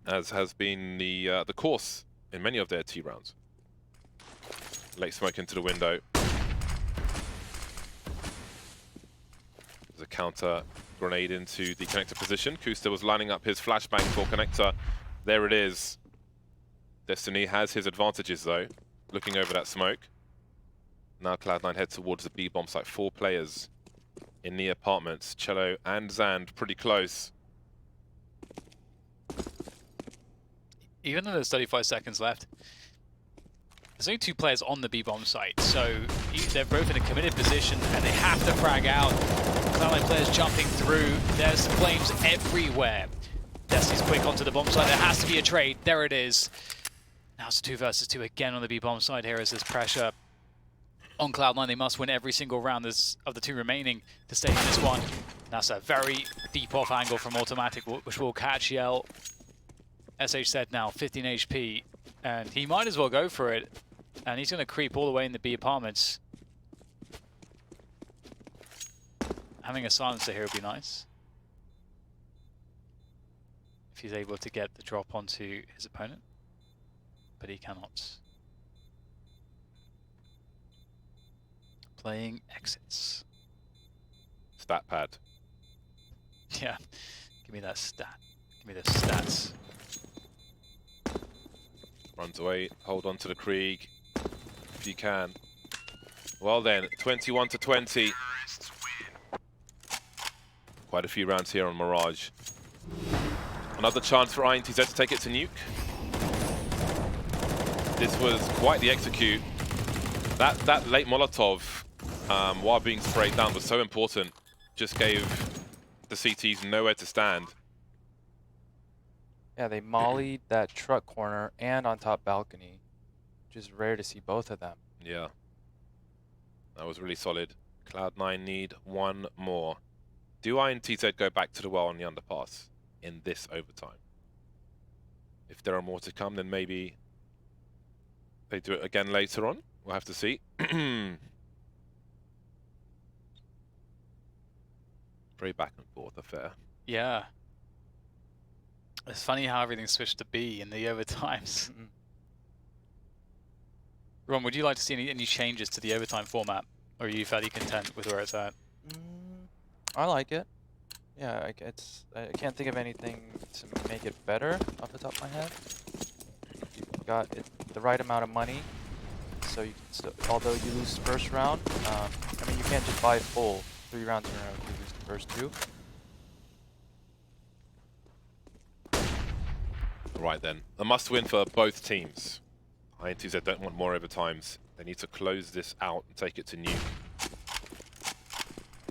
as has been the course in many of their T rounds. Late smoke into the window. There's a counter grenade into the connector position. Kusta was lining up his flashbang for connector. There it is. Destiny has his advantages though, looking over that smoke. Now Cloud9 head towards the B bomb site. 4 players in the apartments. Cello and Zand pretty close. Even though there's 35 seconds left, there's only 2 players on the B bomb site, so they're both in a committed position and they have to frag out. Cloud9 players jumping through. There's flames everywhere. Destiny's quick onto the bomb site. There has to be a trade. There it is. Now it's 2 versus 2 again on the B bomb side here as there's pressure on Cloud9. They must win every single round of the 2 remaining to stay in this one. That's a very deep off angle from Automatic, which will catch Yell. SHZ now 15 HP, and he might as well go for it. And he's going to creep all the way in the B apartments. Having a silencer here would be nice. If he's able to get the drop onto his opponent. But he cannot. Playing exits. Stat pad. Yeah, give me that stat. Give me the stats. Runs away, hold on to the Krieg if you can. Well then, 21 to 20. Quite a few rounds here on Mirage. Another chance for INTZ to take it to nuke. This was quite the execute. That late Molotov, while being sprayed down, was so important. Just gave the CTs nowhere to stand. Yeah, they mollied that truck corner and on top balcony. Which is rare to see both of them. Yeah. That was really solid. Cloud9 need 1 more. Do INTZ go back to the well on the underpass in this overtime? If there are more to come, then maybe they do it again later on. We'll have to see. Very back and forth affair. Yeah. It's funny how everything switched to B in the overtimes. Ron, would you like to see any changes to the overtime format? Or are you fairly content with where it's at? I like it. Yeah, I can't think of anything to make it better off the top of my head. You've got the right amount of money, so you can still, although you lose the first round, I mean, you can't just buy full 3 rounds in a row if you lose the first 2. Right then, a must-win for both teams. INTZ don't want more overtimes. They need to close this out and take it to nuke.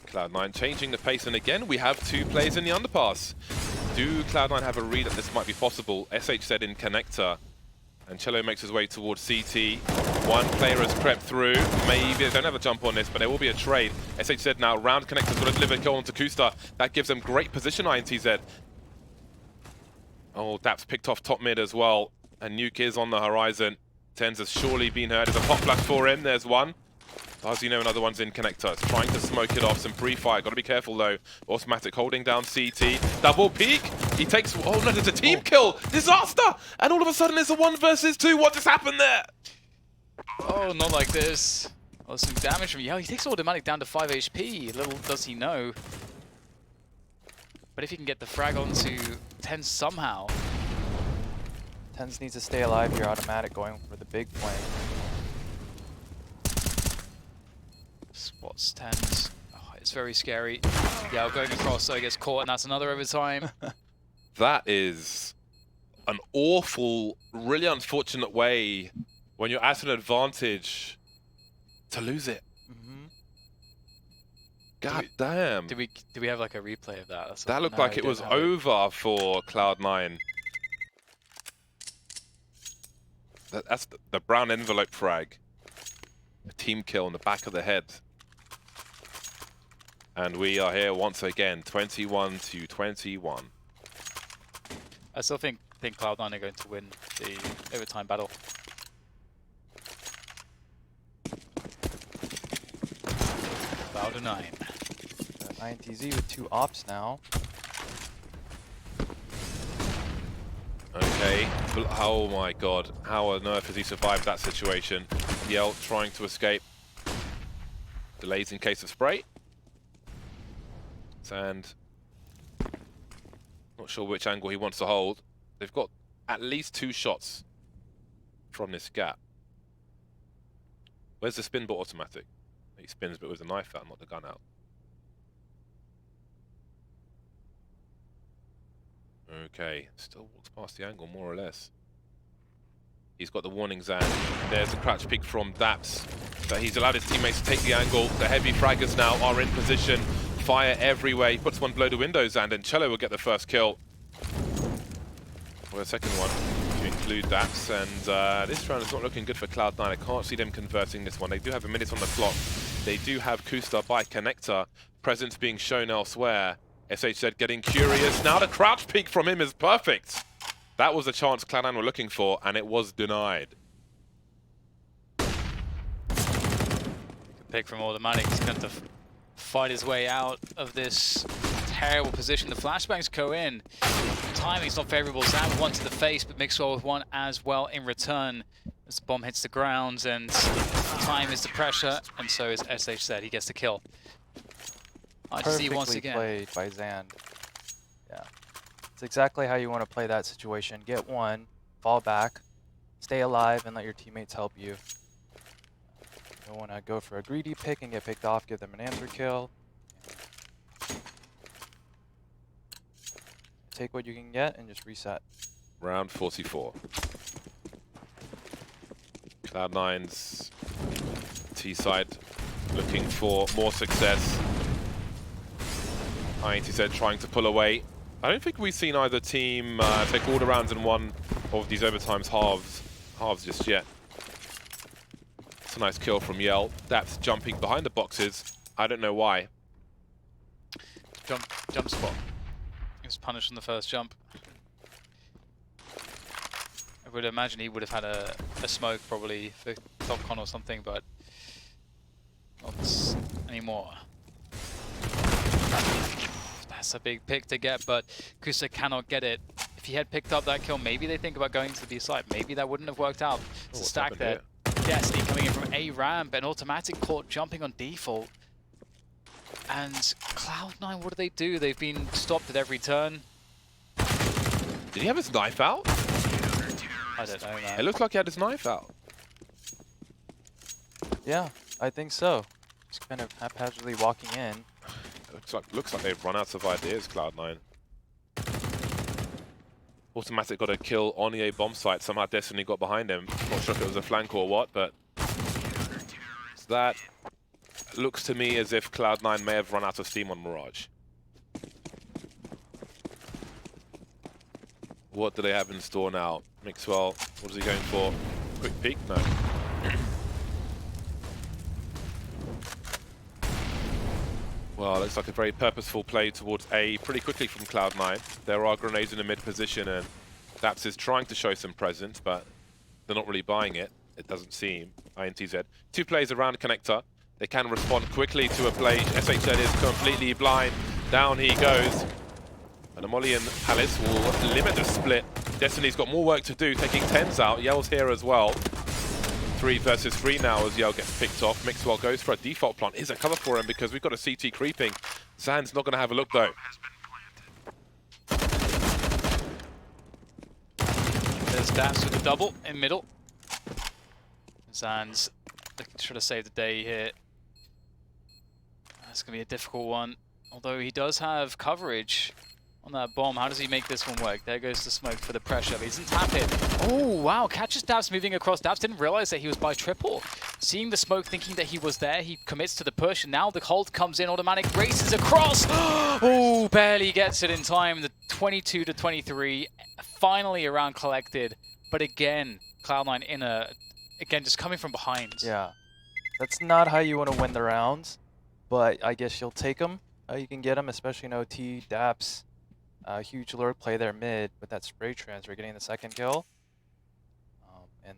Cloud9 changing the pace, and again we have 2 players in the underpass. Do Cloud9 have a read that this might be possible? SHZ in connector, and Cello makes his way towards CT. 1 player has crept through. Maybe they don't have a jump on this, but there will be a trade. SHZ now round connector's going to deliver a kill onto Kusta. That gives them great position, INTZ. Oh, Daps picked off top mid as well, and nuke is on the horizon. Tens has surely been heard. There's a pop flash for him. There's one. As you know, another one's in connector. It's trying to smoke it off. Some pre-fire. Got to be careful though. Automatic holding down CT. Double peek. He takes. Oh no, there's a team kill. Disaster. And all of a sudden, there's a 1 versus 2. What just happened there? Oh, not like this. Oh, some damage from Yell. He takes Automatic down to 5 HP. Little does he know. But if he can get the frag onto Tens somehow. Tens needs to stay alive here. Automatic going for the big flame. Spots Tens. Oh, it's very scary. Yeah, going across, so he gets caught, and that's another overtime. That is an awful, really unfortunate way when you're at an advantage to lose it. God damn. Do we have like a replay of that? That looked like it was over for Cloud9. That's the brown envelope frag. A team kill on the back of the head. And we are here once again, 21 to 21. I still think Cloud9 are going to win the overtime battle. Cloud9. INTZ with 2 ops now. Okay. Oh my god. How on earth has he survived that situation? Yell trying to escape. Delays in case of spray. And not sure which angle he wants to hold. They've got at least 2 shots from this gap. Where's the spin bot automatic? He spins but with the knife out, not the gun out. Okay, still walks past the angle more or less. He's got the warning Zan. There's a crouch peek from Daps. But he's allowed his teammates to take the angle. The heavy fraggers now are in position. Fire everywhere. He puts one below the window, Zan, and Cello will get the first kill. Or the second one, to include Daps. And this round is not looking good for Cloud9. I can't see them converting this one. They do have a minute on the clock. They do have Kusta by Connector. Presence being shown elsewhere. SHZ getting curious. Now the crouch peek from him is perfect. That was the chance Cloud9 were looking for, and it was denied. Good pick from Automatic. He's going to fight his way out of this terrible position. The flashbangs go in. Timing's not favorable. Zan with one to the face, but Mixwell with one as well in return. As the bomb hits the ground, and time is the pressure, and so is SHZ. He gets the kill. INTZ once again. Perfectly played by Zan. Yeah. It's exactly how you want to play that situation. Get one, fall back, stay alive, and let your teammates help you. You don't want to go for a greedy pick and get picked off, give them an answer kill. Take what you can get and just reset. Round 44. Cloud9's T side looking for more success. INTZ trying to pull away. I don't think we've seen either team take all the rounds in one of these overtimes halves just yet. It's a nice kill from Yell. Daps jumping behind the boxes. I don't know why. Jump spot. He was punished on the first jump. I would imagine he would have had a smoke probably for top con or something, but not anymore. That's a big pick to get, but Kusa cannot get it. If he had picked up that kill, maybe they think about going to the B side. Maybe that wouldn't have worked out. To stack there. Destiny coming in from A ramp, an automatic caught jumping on default. And Cloud9, what do? They've been stopped at every turn. Did he have his knife out? I don't know, man. It looks like he had his knife out. Yeah, I think so. Just kind of haphazardly walking in. Looks like they've run out of ideas, Cloud9. Automatic got a kill on the A bomb site. Somehow Destiny got behind him. Not sure if it was a flank or what, but that looks to me as if Cloud9 may have run out of steam on Mirage. What do they have in store now? Mixwell, what is he going for? Quick peek? No. Well, looks like a very purposeful play towards A pretty quickly from Cloud9. There are grenades in the mid position, and Daps is trying to show some presence, but they're not really buying it. It doesn't seem. INTZ. 2 players around Connector. They can respond quickly to a play. SHZ is completely blind. Down he goes. And Amolian Palace will limit the split. Destiny's got more work to do, taking 10s out. Yell's here as well. 3 versus 3 now as Yell gets picked off. Mixwell goes for a default plant. Is a cover for him because we've got a CT creeping. Zan's not going to have a look though. There's Daps with the double in middle. Zan's looking to try to save the day here. That's going to be a difficult one. Although he does have coverage on that bomb. How does he make this one work? There goes the smoke for the pressure. But he doesn't tap it. Oh, wow. Catches Daps moving across. Daps didn't realize that he was by triple. Seeing the smoke, thinking that he was there, he commits to the push. And now the hold comes in. Automatic races across. Oh, barely gets it in time. The 22 to 23. Finally around collected. But again, Cloud9 in a... Again, just coming from behind. Yeah. That's not how you want to win the rounds. But I guess you'll take them. You can get them, especially in OT. Daps. Huge lure play there mid with that spray transfer, getting the second kill. And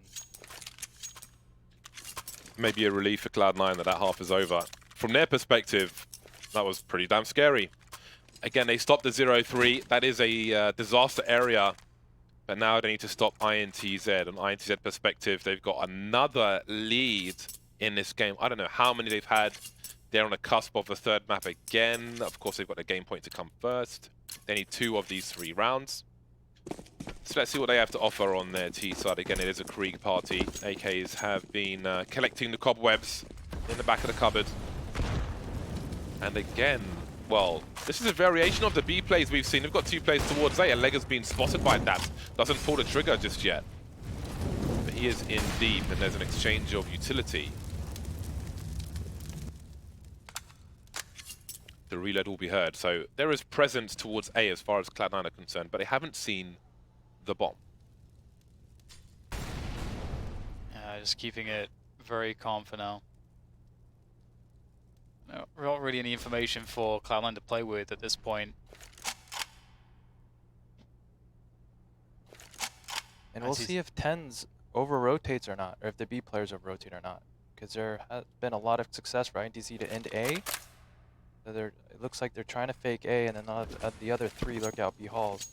maybe a relief for Cloud9 that half is over. From their perspective, that was pretty damn scary. Again, they stopped the 0-3. That is a disaster area But now they need to stop INTZ. On INTZ perspective, they've got another lead in this game. I don't know how many they've had. They're on the cusp of the third map again. Of course, they've got the game point to come first. They need 2 of these 3 rounds. So let's see what they have to offer on their T side. Again, it is a Krieg party. AKs have been collecting the cobwebs in the back of the cupboard. And again, well, this is a variation of the B plays we've seen. We've got 2 plays towards A, and Lega's been spotted by that. Doesn't pull the trigger just yet. But he is in deep, and there's an exchange of utility. The reload will be heard. So there is presence towards A as far as Cloud9 are concerned, but they haven't seen the bomb. Just keeping it very calm for now. No, not really any information for Cloud9 to play with at this point. And we'll see if TENZ over-rotates or not, or if the B players over-rotate or not. Because there has been a lot of success for INTZ to end A. So it looks like they're trying to fake A, and then the other 3 look out B halls.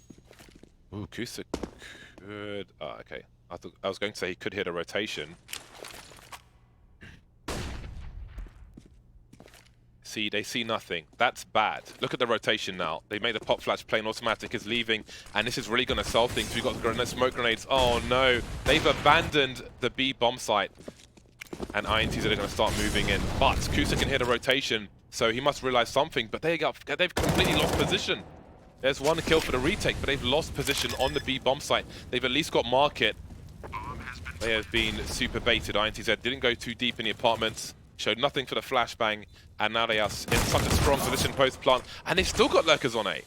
Ooh, Kusa could... Oh, okay. I was going to say he could hit a rotation. See, they see nothing. That's bad. Look at the rotation now. They made the pop flash plane automatic is leaving, and this is really going to solve things. We've got smoke grenades. Oh no, they've abandoned the B bomb site, and INTZ are going to start moving in. But Kusa can hit a rotation, so he must realize something. But they've completely lost position. There's 1 kill for the retake, but they've lost position on the B bomb site. They've at least got market. They have been super baited. INTZ didn't go too deep in the apartments. Showed nothing for the flashbang, and now they are in such a strong position post-plant, and they've still got lurkers on A.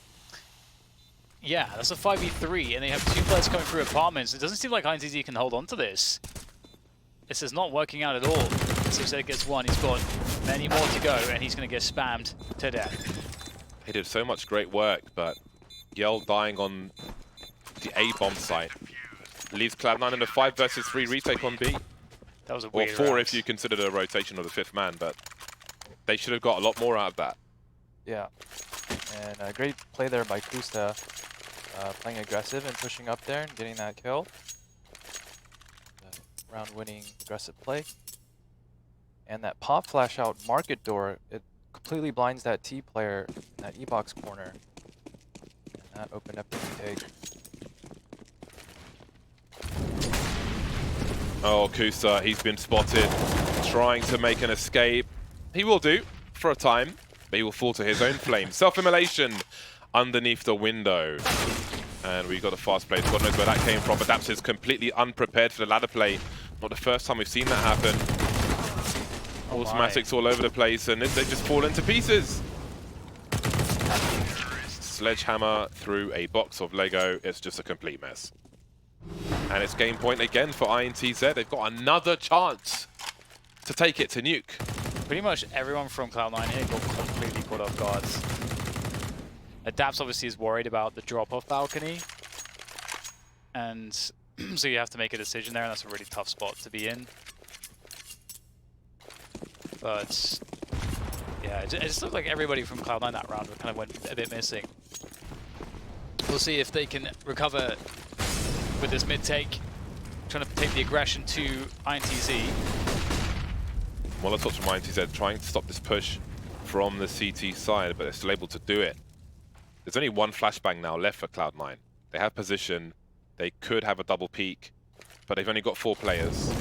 Yeah, that's a 5v3, and they have 2 players coming through apartments. It doesn't seem like INTZ can hold on to this. This is not working out at all. Since gets 1, he's got many more to go, and he's going to get spammed to death. He did so much great work, but Yell dying on the A bomb site leaves Cloud9 in a 5 versus 3 retake on B. That was a or weird 4 round. if you consider the rotation of the 5th man, but they should have got a lot more out of that. Yeah, and a great play there by Kusta, playing aggressive and pushing up there and getting that kill. Round-winning aggressive play. And that pop flash out market door, it completely blinds that T player in that E-box corner. And that opened up the retake. Oh, Kusa, he's been spotted, trying to make an escape. He will do, for a time, but he will fall to his own flame. Self-immolation underneath the window. And we got a fast play. God knows where that came from, but Daps is completely unprepared for the ladder play. Not the first time we've seen that happen. Automatics all over the place, and they just fall into pieces. Sledgehammer through a box of Lego. It's just a complete mess. And it's game point again for INTZ. They've got another chance to take it to nuke. Pretty much everyone from Cloud9 here got completely caught off guard. Daps obviously is worried about the drop-off balcony. And so you have to make a decision there, and that's a really tough spot to be in. But yeah, it just looked like everybody from Cloud9 that round kind of went a bit missing. We'll see if they can recover with this mid-take, trying to take the aggression to INTZ. Molotovs from INTZ trying to stop this push from the CT side, but they're still able to do it. There's only 1 flashbang now left for Cloud9. They have position, they could have a double peek, but they've only got 4 players.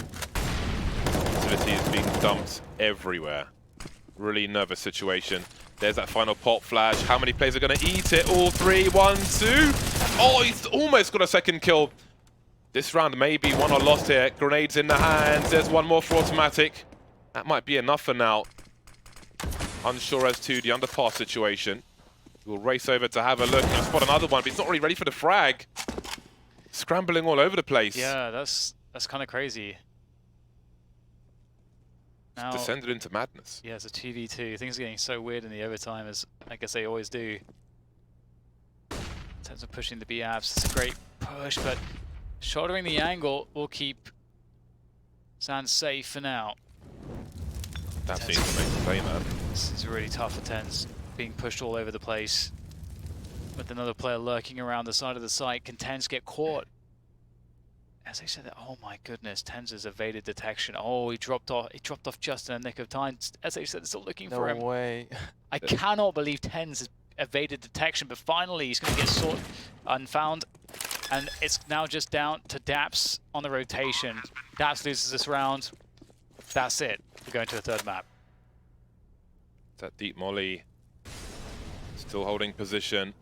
Utility is being dumped everywhere. Really nervous situation. There's that final pop flash. How many players are going to eat it? All 3, 1, 2. Oh, he's almost got a second kill. This round may be won or lost here. Grenades in the hands. There's 1 more for automatic. That might be enough for now. Unsure as to the underpass situation. We'll race over to have a look and spot another one, but he's not really ready for the frag. Scrambling all over the place. Yeah, that's kind of crazy. Now, It's descended into madness. Yeah, it's a 2v2. Things are getting so weird in the overtime, as I guess they always do. In terms of pushing the B-abs, it's a great push, but shouldering the angle will keep Sands safe for now. That seems to make the play, man. This is really tough for TENZ, being pushed all over the place. With another player lurking around the side of the site, can TENZ get caught As I said, oh my goodness, TenZ's evaded detection. Oh, he dropped off just in the nick of time. As I said, still looking for him. No way. I cannot believe TenZ has evaded detection, but finally he's going to get sought and found. And it's now just down to Daps on the rotation. Daps loses this round. That's it. We're going to the third map. That deep molly. Still holding position.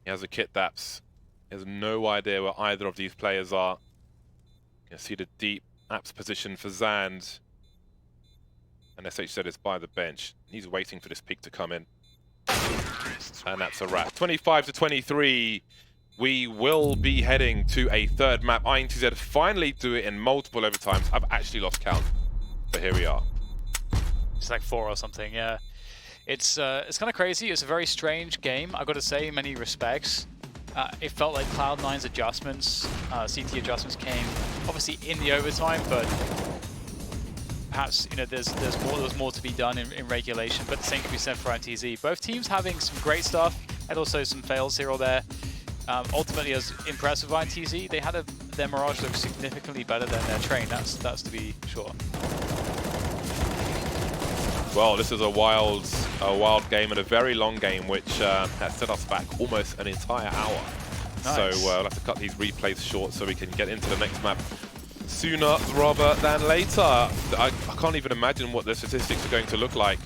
He has a kit, Daps. He has no idea where either of these players are. You can see the deep apps position for Zand. And SHZ is by the bench. He's waiting for this peak to come in. And that's a wrap. 25 to 23. We will be heading to a third map. INTZ finally do it in multiple overtimes. I've actually lost count, but here we are. It's like 4 or something, yeah. It's kind of crazy. It's a very strange game, I've got to say, in many respects. It felt like Cloud9's adjustments, CT adjustments came obviously in the overtime, but perhaps there's more to be done in regulation. But the same can be said for INTZ. Both teams having some great stuff and also some fails here or there. Ultimately, as impressive with INTZ, they had their Mirage look significantly better than their Train. That's to be sure. Well, this is a wild game and a very long game, which has set us back almost an entire hour. Nice. So we'll have to cut these replays short so we can get into the next map sooner rather than later. I can't even imagine what the statistics are going to look like.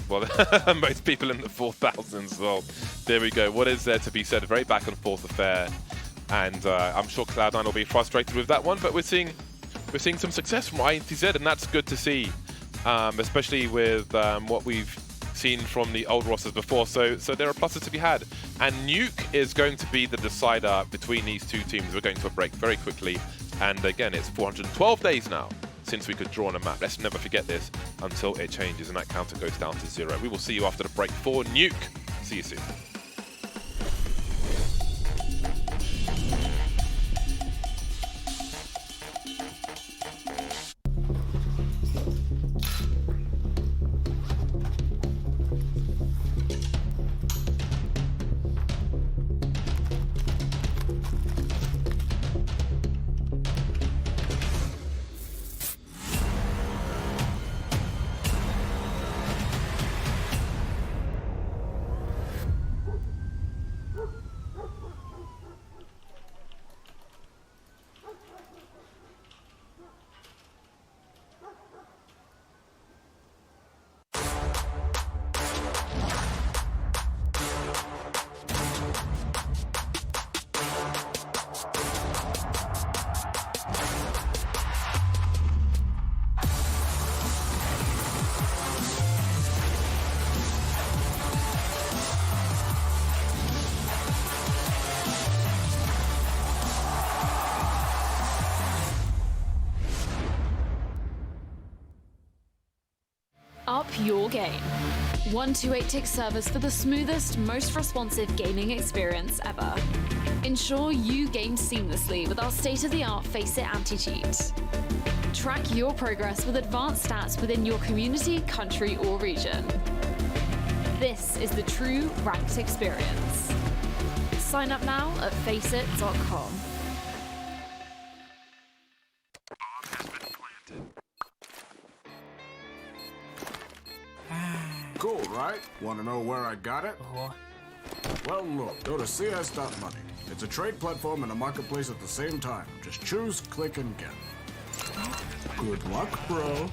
Well, most people in the 4,000s. Well, there we go. What is there to be said? A very back and forth affair, and I'm sure Cloud9 will be frustrated with that one. But we're seeing some success from INTZ, and that's good to see. Especially with what we've seen from the old rosters before. So there are pluses to be had. And Nuke is going to be the decider between these two teams. We're going to a break very quickly. And again, it's 412 days now since we could draw on a map. Let's never forget this until it changes and that counter goes down to 0. We will see you after the break for Nuke. See you soon. Up your game. 128 servers for the smoothest, most responsive gaming experience ever. Ensure you game seamlessly with our state-of-the-art FACEIT anti-cheat. Track your progress with advanced stats within your community, country, or region. This is the true ranked experience. Sign up now at FACEIT.com. Cool, right? Want to know where I got it? Well, look, go to CS.money. It's a trade platform and a marketplace at the same time. Just choose, click, and get. Good luck, bro.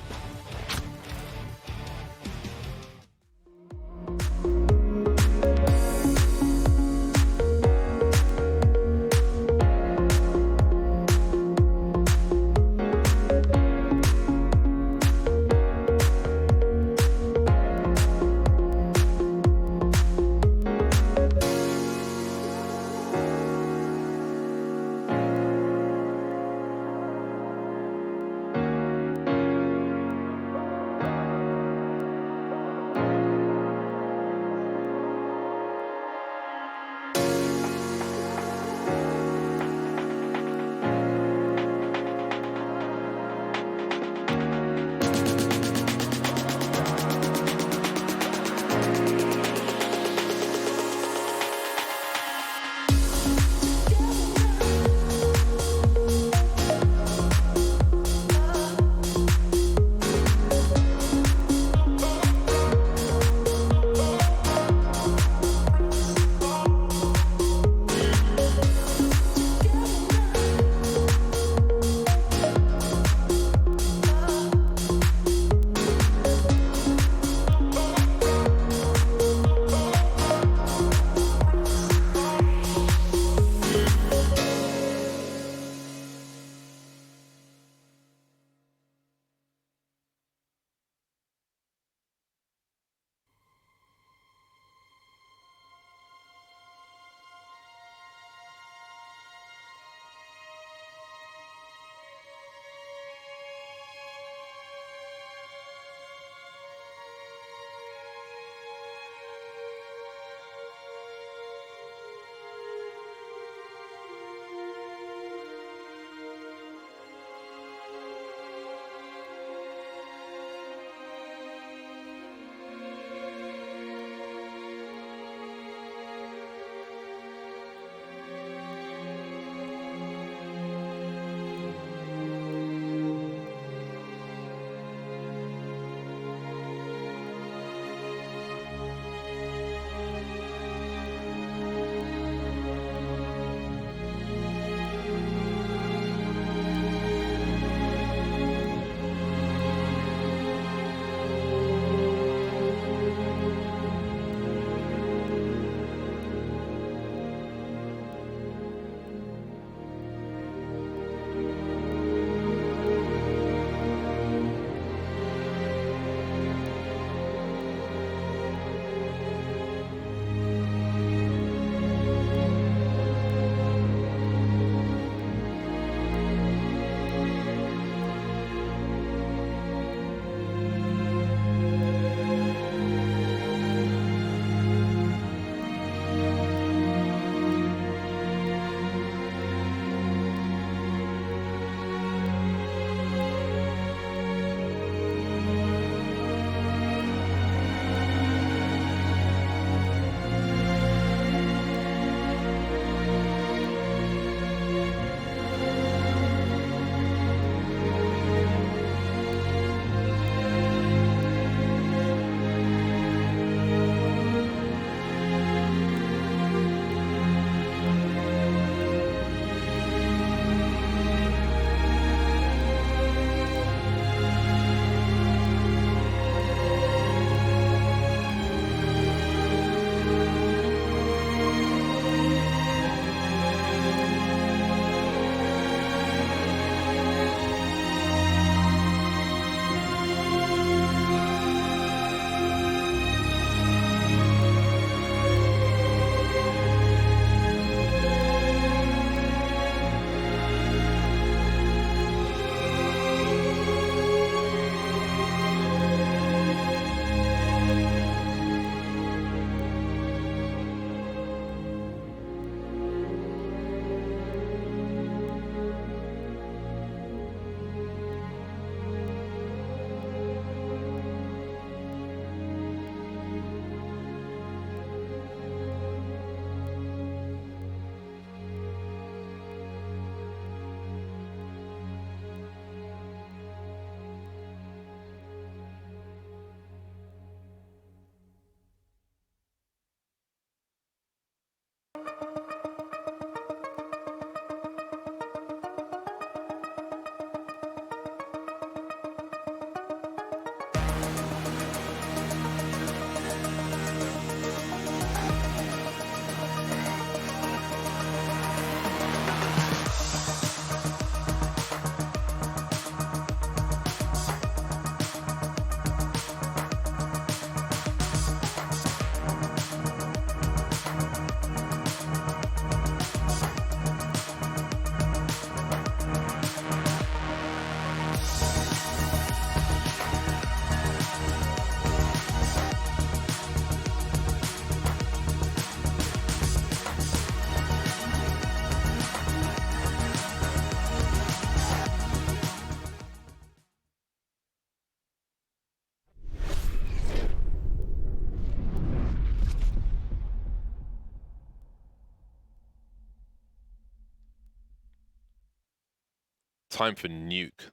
overtime for Nuke.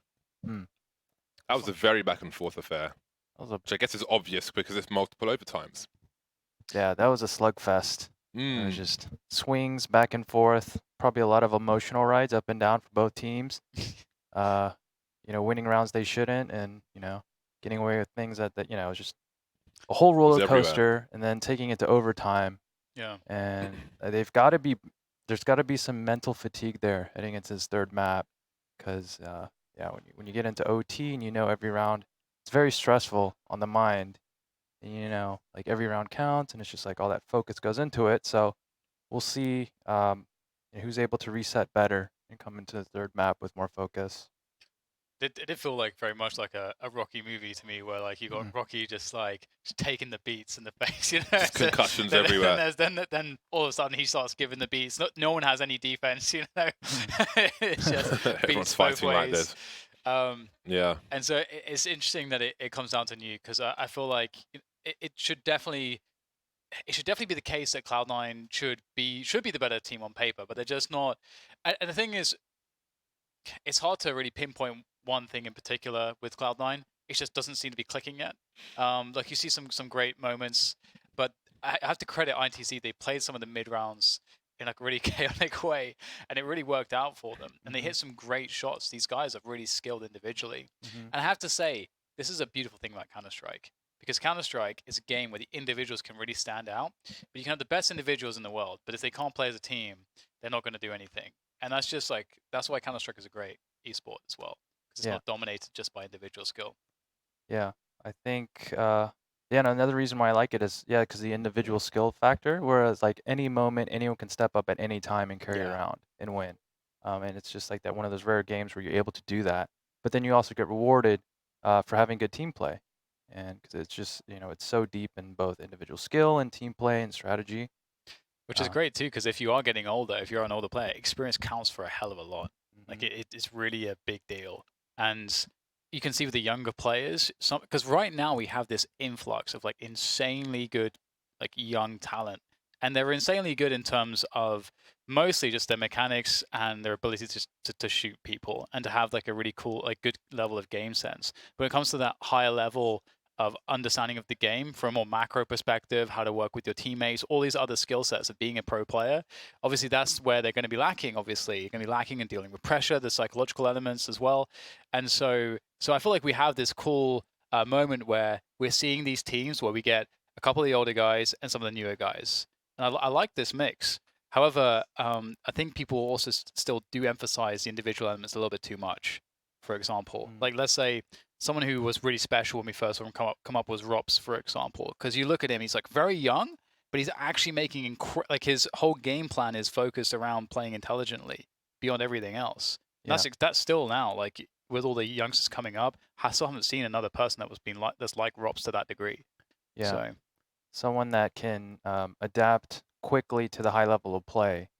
That was a very back and forth affair. Which I guess is obvious because it's multiple overtimes. Yeah, that was a slugfest. It was just swings back and forth. Probably a lot of emotional rides up and down for both teams. You know, winning rounds they shouldn't, and you know, getting away with things that you know, it was just a whole roller coaster, and then taking it to overtime. Yeah. And there's got to be some mental fatigue there heading into this third map, because yeah, when you get into OT and you know every round, it's very stressful on the mind. And, you know, like every round counts, and it's just like all that focus goes into it. So we'll see who's able to reset better and come into the third map with more focus. It did feel like very much like a Rocky movie to me, where like you got Rocky just taking the beats in the face, you know, just concussions everywhere. Then all of a sudden he starts giving the beats. No one has any defense, you know. It's just everyone's fighting like this. Yeah. And so it's interesting that it comes down to Nuke, because I feel like it should definitely be the case that Cloud9 should be the better team on paper, but they're just not. And the thing is, it's hard to really pinpoint one thing in particular with Cloud9. It just doesn't seem to be clicking yet. Like you see some great moments, but I have to credit INTZ. They played some of the mid rounds in like a really chaotic way, and it really worked out for them. And they hit some great shots. These guys are really skilled individually. And I have to say, this is a beautiful thing about Counter-Strike, because Counter-Strike is a game where the individuals can really stand out. But you can have the best individuals in the world, but if they can't play as a team, they're not going to do anything. And that's just like, that's why Counter-Strike is a great esport as well, because it's not dominated just by individual skill. Yeah, I think, yeah, and another reason why I like it is, yeah, because the individual skill factor, whereas like any moment, anyone can step up at any time and carry around and win. And it's just like that one of those rare games where you're able to do that. But then you also get rewarded for having good team play. And because it's just, you know, it's so deep in both individual skill and team play and strategy. Which is great too, because if you are getting older, if you're an older player, experience counts for a hell of a lot. Like it's really a big deal. And you can see with the younger players, because right now we have this influx of like insanely good, like young talent, and they're insanely good in terms of mostly just their mechanics and their ability to shoot people and to have like a really cool, like good level of game sense. When it comes to that higher level of understanding of the game from a more macro perspective, how to work with your teammates, all these other skill sets of being a pro player, obviously that's where they're going to be lacking. Obviously, you're going to be lacking in dealing with pressure, the psychological elements as well. And so I feel like we have this cool moment where we're seeing these teams where we get a couple of the older guys and some of the newer guys. And I like this mix. However, I think people also still do emphasize the individual elements a little bit too much. For example, like let's say someone who was really special when we first saw him come up was Rops, for example, because you look at him, he's like very young, but he's actually making like his whole game plan is focused around playing intelligently beyond everything else. Yeah. That's still now, like with all the youngsters coming up, I still haven't seen another person that's like Rops to that degree. Yeah, so someone that can adapt quickly to the high level of play.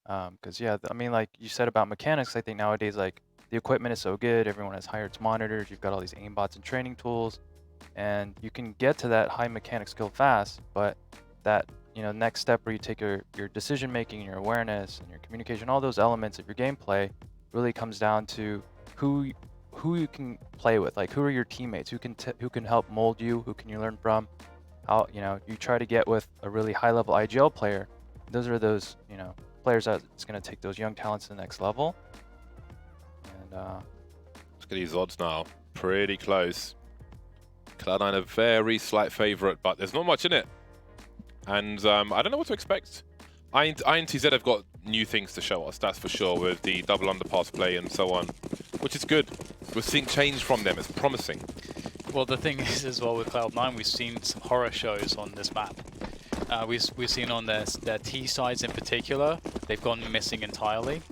Because yeah, I mean, like you said about mechanics, I think nowadays like the equipment is so good, everyone has higher monitors, you've got all these aimbots and training tools, and you can get to that high mechanic skill fast, but that, you know, next step where you take your decision making, your awareness and your communication, all those elements of your gameplay really comes down to who you can play with, like who are your teammates, who can help mold you, who can you learn from. How, you know, you try to get with a really high level IGL player, those are those, you know, players that's going to take those young talents to the next level. Look at these odds now, pretty close. Cloud9 a very slight favorite, but there's not much in it. And I don't know what to expect. INTZ have got new things to show us, that's for sure, with the double underpass play and so on, which is good. We're seeing change from them, it's promising. Well, the thing is as well with Cloud9, we've seen some horror shows on this map. We've seen on their T sides in particular, they've gone missing entirely.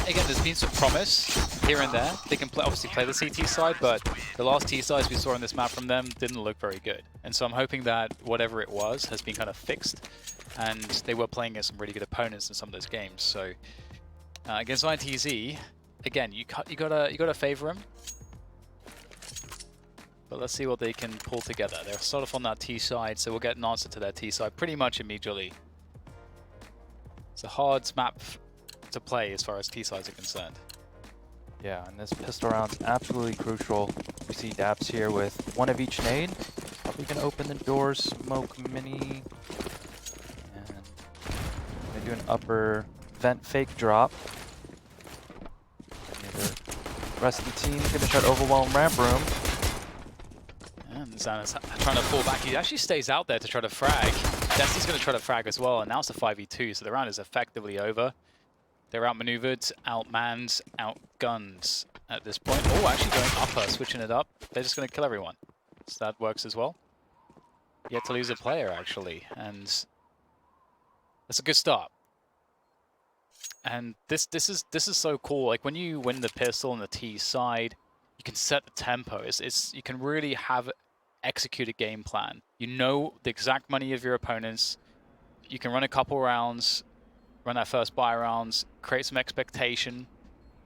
Again, there's been some promise here and there. They can obviously play the CT side, but the last T sides we saw on this map from them didn't look very good. And so I'm hoping that whatever it was has been kind of fixed, and they were playing against some really good opponents in some of those games. So against INTZ, again, you gotta favor them. But let's see what they can pull together. They're sort of on that T side, so we'll get an answer to their T side pretty much immediately. It's a hard map to play as far as T sides are concerned. Yeah, and this pistol round's absolutely crucial. We see Daps here with one of each nade. Probably gonna open the doors, smoke mini. And they do an upper vent fake drop. The rest of the team's gonna try to overwhelm ramp room. And Xana's trying to fall back. He actually stays out there to try to frag. Destiny's going to try to frag as well, and now it's a 5v2, so the round is effectively over. They're outmaneuvered, outmanned, outgunned at this point. Oh, actually going upper, switching it up. They're just going to kill everyone. So that works as well. Yet to lose a player, actually, and that's a good start. And this is so cool. Like when you win the pistol on the T side, you can set the tempo. You can really execute a game plan. You know the exact money of your opponents. You can run a couple rounds, run that first buy rounds, create some expectation,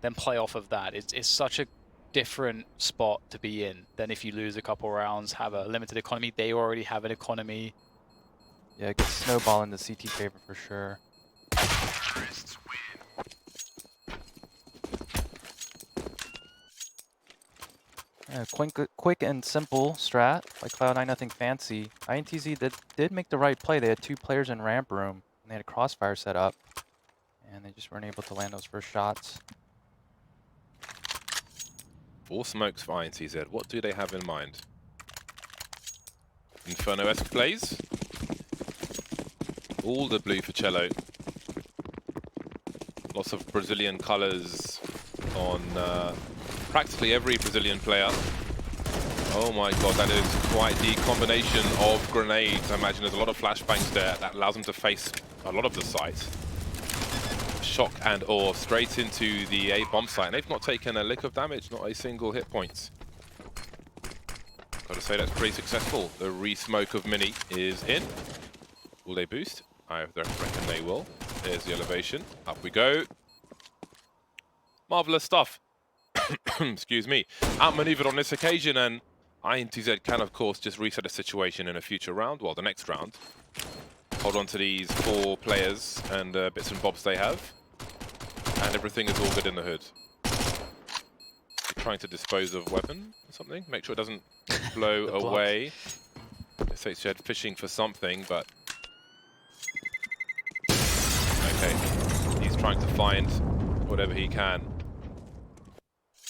then play off of that. It's such a different spot to be in than if you lose a couple rounds, have a limited economy. They already have an economy. Yeah, it gets snowball in the CT favor for sure. Yeah, quick and simple strat by Cloud9, nothing fancy. INTZ did make the right play. They had 2 players in ramp room, and they had a crossfire set up, and they just weren't able to land those first shots. 4 smokes for INTZ. What do they have in mind? Inferno-esque plays. All the blue for Cello. Lots of Brazilian colors on practically every Brazilian player. Oh my god, that is quite the combination of grenades. I imagine there's a lot of flashbangs there that allows them to face a lot of the site. Shock and awe straight into the A bomb site. And they've not taken a lick of damage, not a single hit point. Gotta say that's pretty successful. The re-smoke of Mini is in. Will they boost? I reckon they will. There's the elevation. Up we go. Marvelous stuff. Excuse me. Outmaneuvered on this occasion, and INTZ can, of course, just reset the situation in a future round. Well, the next round. Hold on to these 4 players and bits and bobs they have. And everything is all good in the hood. You're trying to dispose of weapon or something. Make sure it doesn't blow away. FACEIT fishing for something, but... Okay. He's trying to find whatever he can.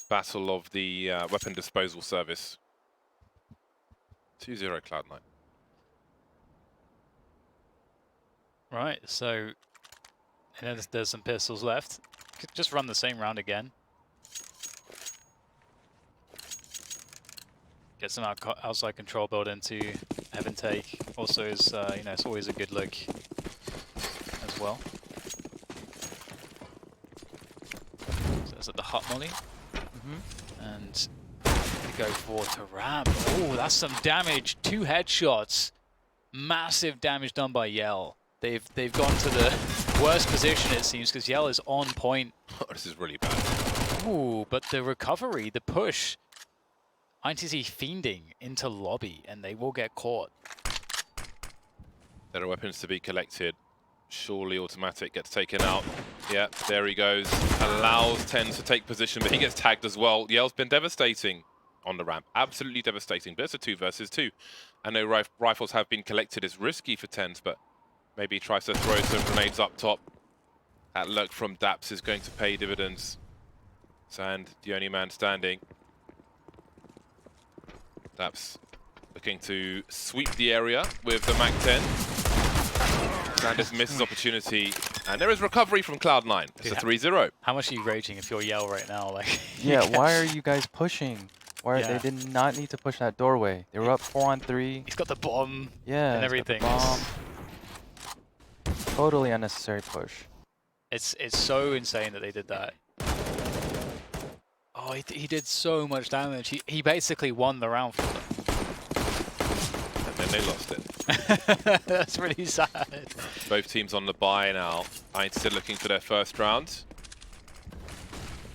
Battle of the weapon disposal service. 2-0 Cloud9. Right, so and then there's some pistols left. Could just run the same round again. Get some outside control build into Heaven Take. Also is, you know, it's always a good look as well. So it's at the hut molly. And we go forward to ramp. Oh, that's some damage. 2 headshots. Massive damage done by Yell. They've gone to the worst position, it seems, because Yell is on point. Oh, this is really bad. Ooh, but the recovery, the push. INTZ fiending into lobby, and they will get caught. There are weapons to be collected. Surely automatic gets taken out. Yeah, there he goes. Allows TenZ to take position, but he gets tagged as well. Yell's been devastating on the ramp. Absolutely devastating. But it's a 2 versus 2. I know rifles have been collected. It's risky for TenZ, but maybe he tries to throw some grenades up top. That look from Daps is going to pay dividends. Sand, the only man standing. Daps looking to sweep the area with the MAC-10. Sanders misses opportunity, and there is recovery from Cloud9. It's a 3-0. How much are you raging if you're Yell right now? Like, Yeah, why are you guys pushing? Why they did not need to push that doorway. They were up 4-on-3. He's got the bomb. Yeah, and everything. Bomb. Totally unnecessary push. It's so insane that they did that. Oh, he did so much damage. He basically won the round for them. And then they lost it. That's really sad. Both teams on the bye now. INTZ looking for their first round.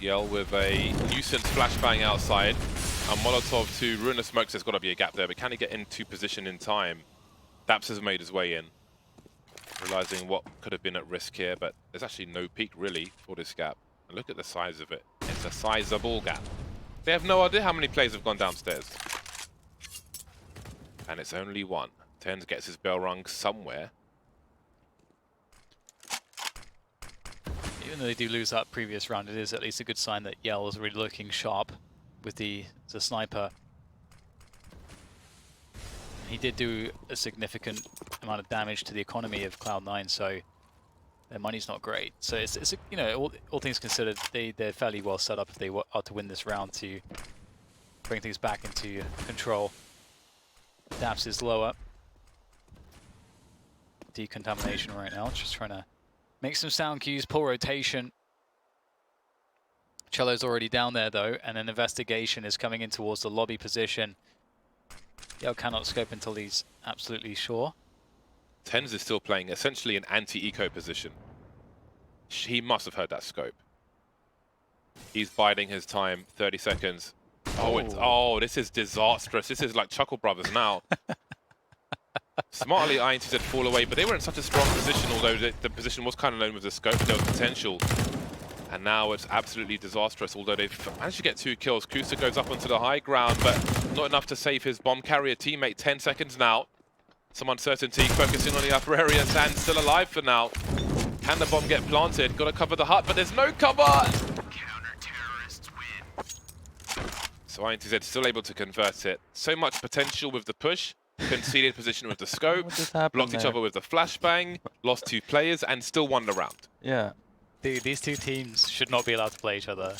Yell with a nuisance flashbang outside. A Molotov to ruin the smokes. There's got to be a gap there, but can he get into position in time? Daps has made his way in, realizing what could have been at risk here, but there's actually no peak really for this gap. And look at the size of it. It's It's a sizable gap. They have no idea how many players have gone downstairs. And it's only one. Tens gets his bell rung somewhere. Even though they do lose that previous round, it is at least a good sign that Yell is really looking sharp with the sniper. He did do a significant amount of damage to the economy of Cloud9, so their money's not great. So it's you know, all things considered, they're fairly well set up if they are to win this round to bring things back into control. Daps is lower. Decontamination right now, just trying to make some sound cues, pull rotation. Cello's already down there though, and an investigation is coming in towards the lobby position. Yell cannot scope until he's absolutely sure. Tens is still playing essentially an anti-eco position. He must have heard that scope. He's biding his time, 30 seconds. Oh, this is disastrous. This is like Chuckle Brothers now. Smartly, INTZ fall away, but they were in such a strong position, although the position was kind of known with the scope, but there was potential. And now it's absolutely disastrous, although they've managed to get 2 kills. Kusa goes up onto the high ground, but not enough to save his bomb carrier teammate. 10 seconds now. Some uncertainty, focusing on the upper area. Sand still alive for now. Can the bomb get planted? Got to cover the hut, but there's no cover! So INTZ still able to convert it. So much potential with the push. Conceded position with the scope. Blocked each other with the flashbang. Lost 2 players and still won the round. Yeah. Dude, these two teams should not be allowed to play each other.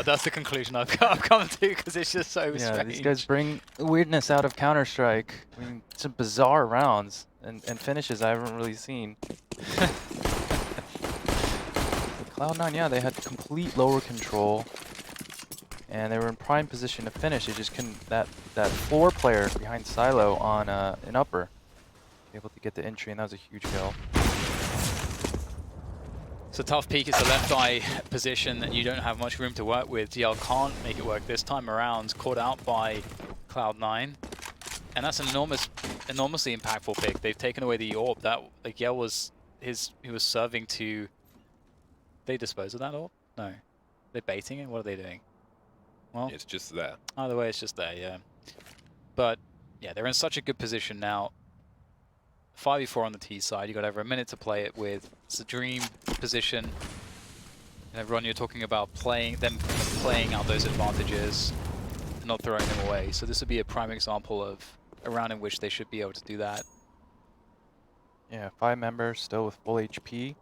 That's the conclusion I've come to, because it's just so strange. Yeah, these guys bring weirdness out of Counter-Strike. I mean, some bizarre rounds and finishes I haven't really seen. With Cloud9, yeah, they had complete lower control. And they were in prime position to finish. They just couldn't, that 4 player behind Silo on an upper, able to get the entry, and that was a huge kill. It's a tough peek. It's a left eye position and you don't have much room to work with. DL can't make it work this time around. Caught out by Cloud9. And that's an enormously impactful pick. They've taken away the orb. That, like, Yell was, he was serving to... They dispose of that orb? No. They're baiting it? What are they doing? Well, it's just there. Either way, it's just there, yeah. But, yeah, they're in such a good position now. 5v4 on the T side, you got over a minute to play it with. It's a dream position. And everyone, you're talking about playing out those advantages and not throwing them away. So this would be a prime example of a round in which they should be able to do that. Yeah, 5 members still with full HP.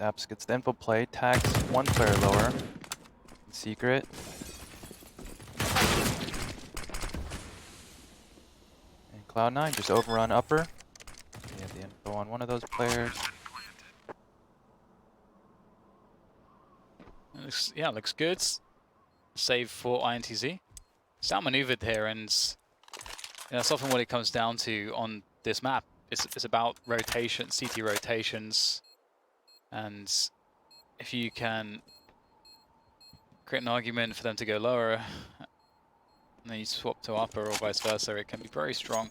Daps gets the info play, tags 1 player lower. Secret. Cloud9 just overrun upper. You have the info on one of those players. Looks good. Save for INTZ. It's outmaneuvered here, and that's often what it comes down to on this map. It's about rotation, CT rotations, and if you can create an argument for them to go lower, and then you swap to upper or vice versa, it can be very strong.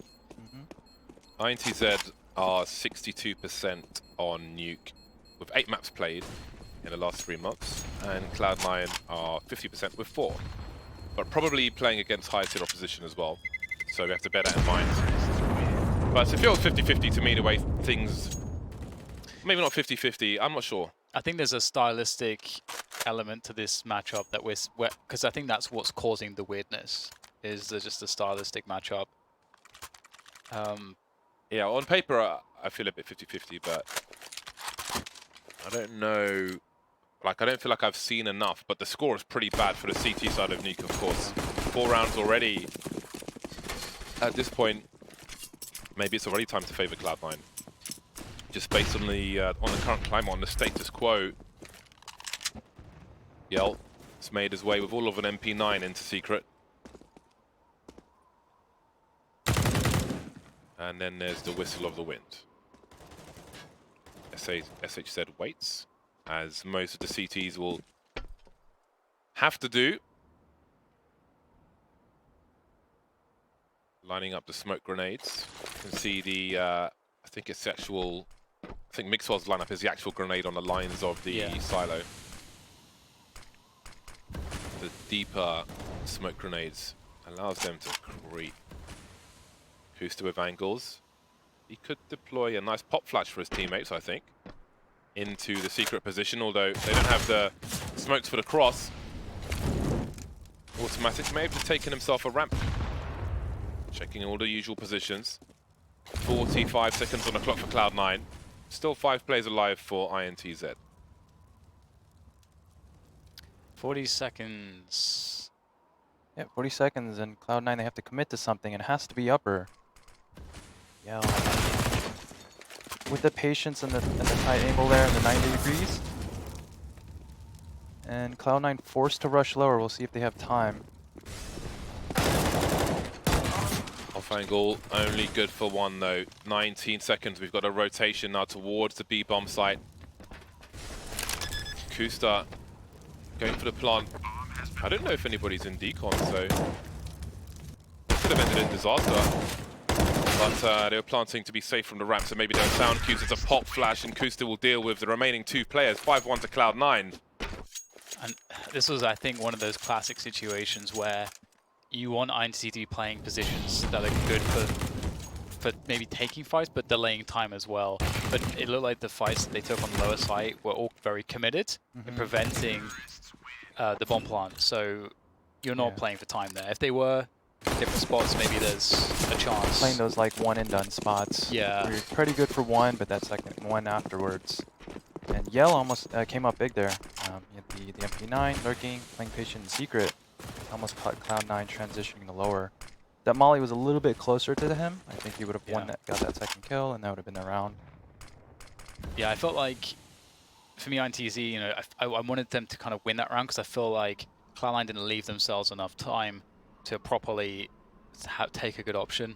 INTZ are 62% on Nuke with 8 maps played in the last 3 months, and Cloud9 are 50% with 4. But probably playing against higher tier opposition as well, so we have to bear that in mind. But it feels 50-50 to me the way things... Maybe not 50-50, I'm not sure. I think there's a stylistic element to this matchup that because I think that's what's causing the weirdness, is just a stylistic matchup. Yeah, on paper I feel a bit 50-50, but I don't know. Like, I don't feel like I've seen enough, but the score is pretty bad for the CT side of Nuke, of course. 4 rounds already. At this point, maybe it's already time to favor Cloud9. Just based on the current climate, on the status quo. Yell has made his way with all of an MP9 into Secret. And then there's the whistle of the wind. SHZ waits, as most of the CTs will have to do. Lining up the smoke grenades. You can see the, I think it's actual think Mixwell's lineup is the actual grenade on the lines of the silo. The deeper smoke grenades allows them to creep. Kusta with angles. He could deploy a nice pop flash for his teammates, I think, into the secret position, although they don't have the smokes for the cross. Automatic may have just taken himself a ramp. Checking all the usual positions. 45 seconds on the clock for Cloud9. Still 5 players alive for INTZ. 40 seconds. Yeah, 40 seconds, and Cloud9, they have to commit to something, and it has to be upper. Yeah. With the patience and the tight angle there and the 90 degrees. And Cloud9 forced to rush lower. We'll see if they have time. Off angle, only good for one though. 19 seconds. We've got a rotation now towards the B bomb site. Kusta going for the plant. I don't know if anybody's in decon, so it could have ended in disaster. But they were planting to be safe from the ramp, so maybe they'll sound cues. It's a pop flash, and Kusta will deal with the remaining 2 players. 5-1 to Cloud9. And this was, I think, one of those classic situations where you want INTZ to be playing positions that are good for maybe taking fights, but delaying time as well. But it looked like the fights that they took on the lower side were all very committed in preventing the bomb plant. So you're not playing for time there. If they were different spots, maybe there's a chance. Playing those like one and done spots. Yeah. Where you're pretty good for one, but that second one afterwards. And Yell almost came up big there. He had the MP9 lurking, playing patient in secret. Almost caught Cloud9 transitioning to lower. That Molly was a little bit closer to him. I think he would have won that, got that second kill, and that would have been the round. Yeah, I felt like, for me, INTZ, you know, I wanted them to kind of win that round because I feel like Cloud9 didn't leave themselves enough time to properly take a good option.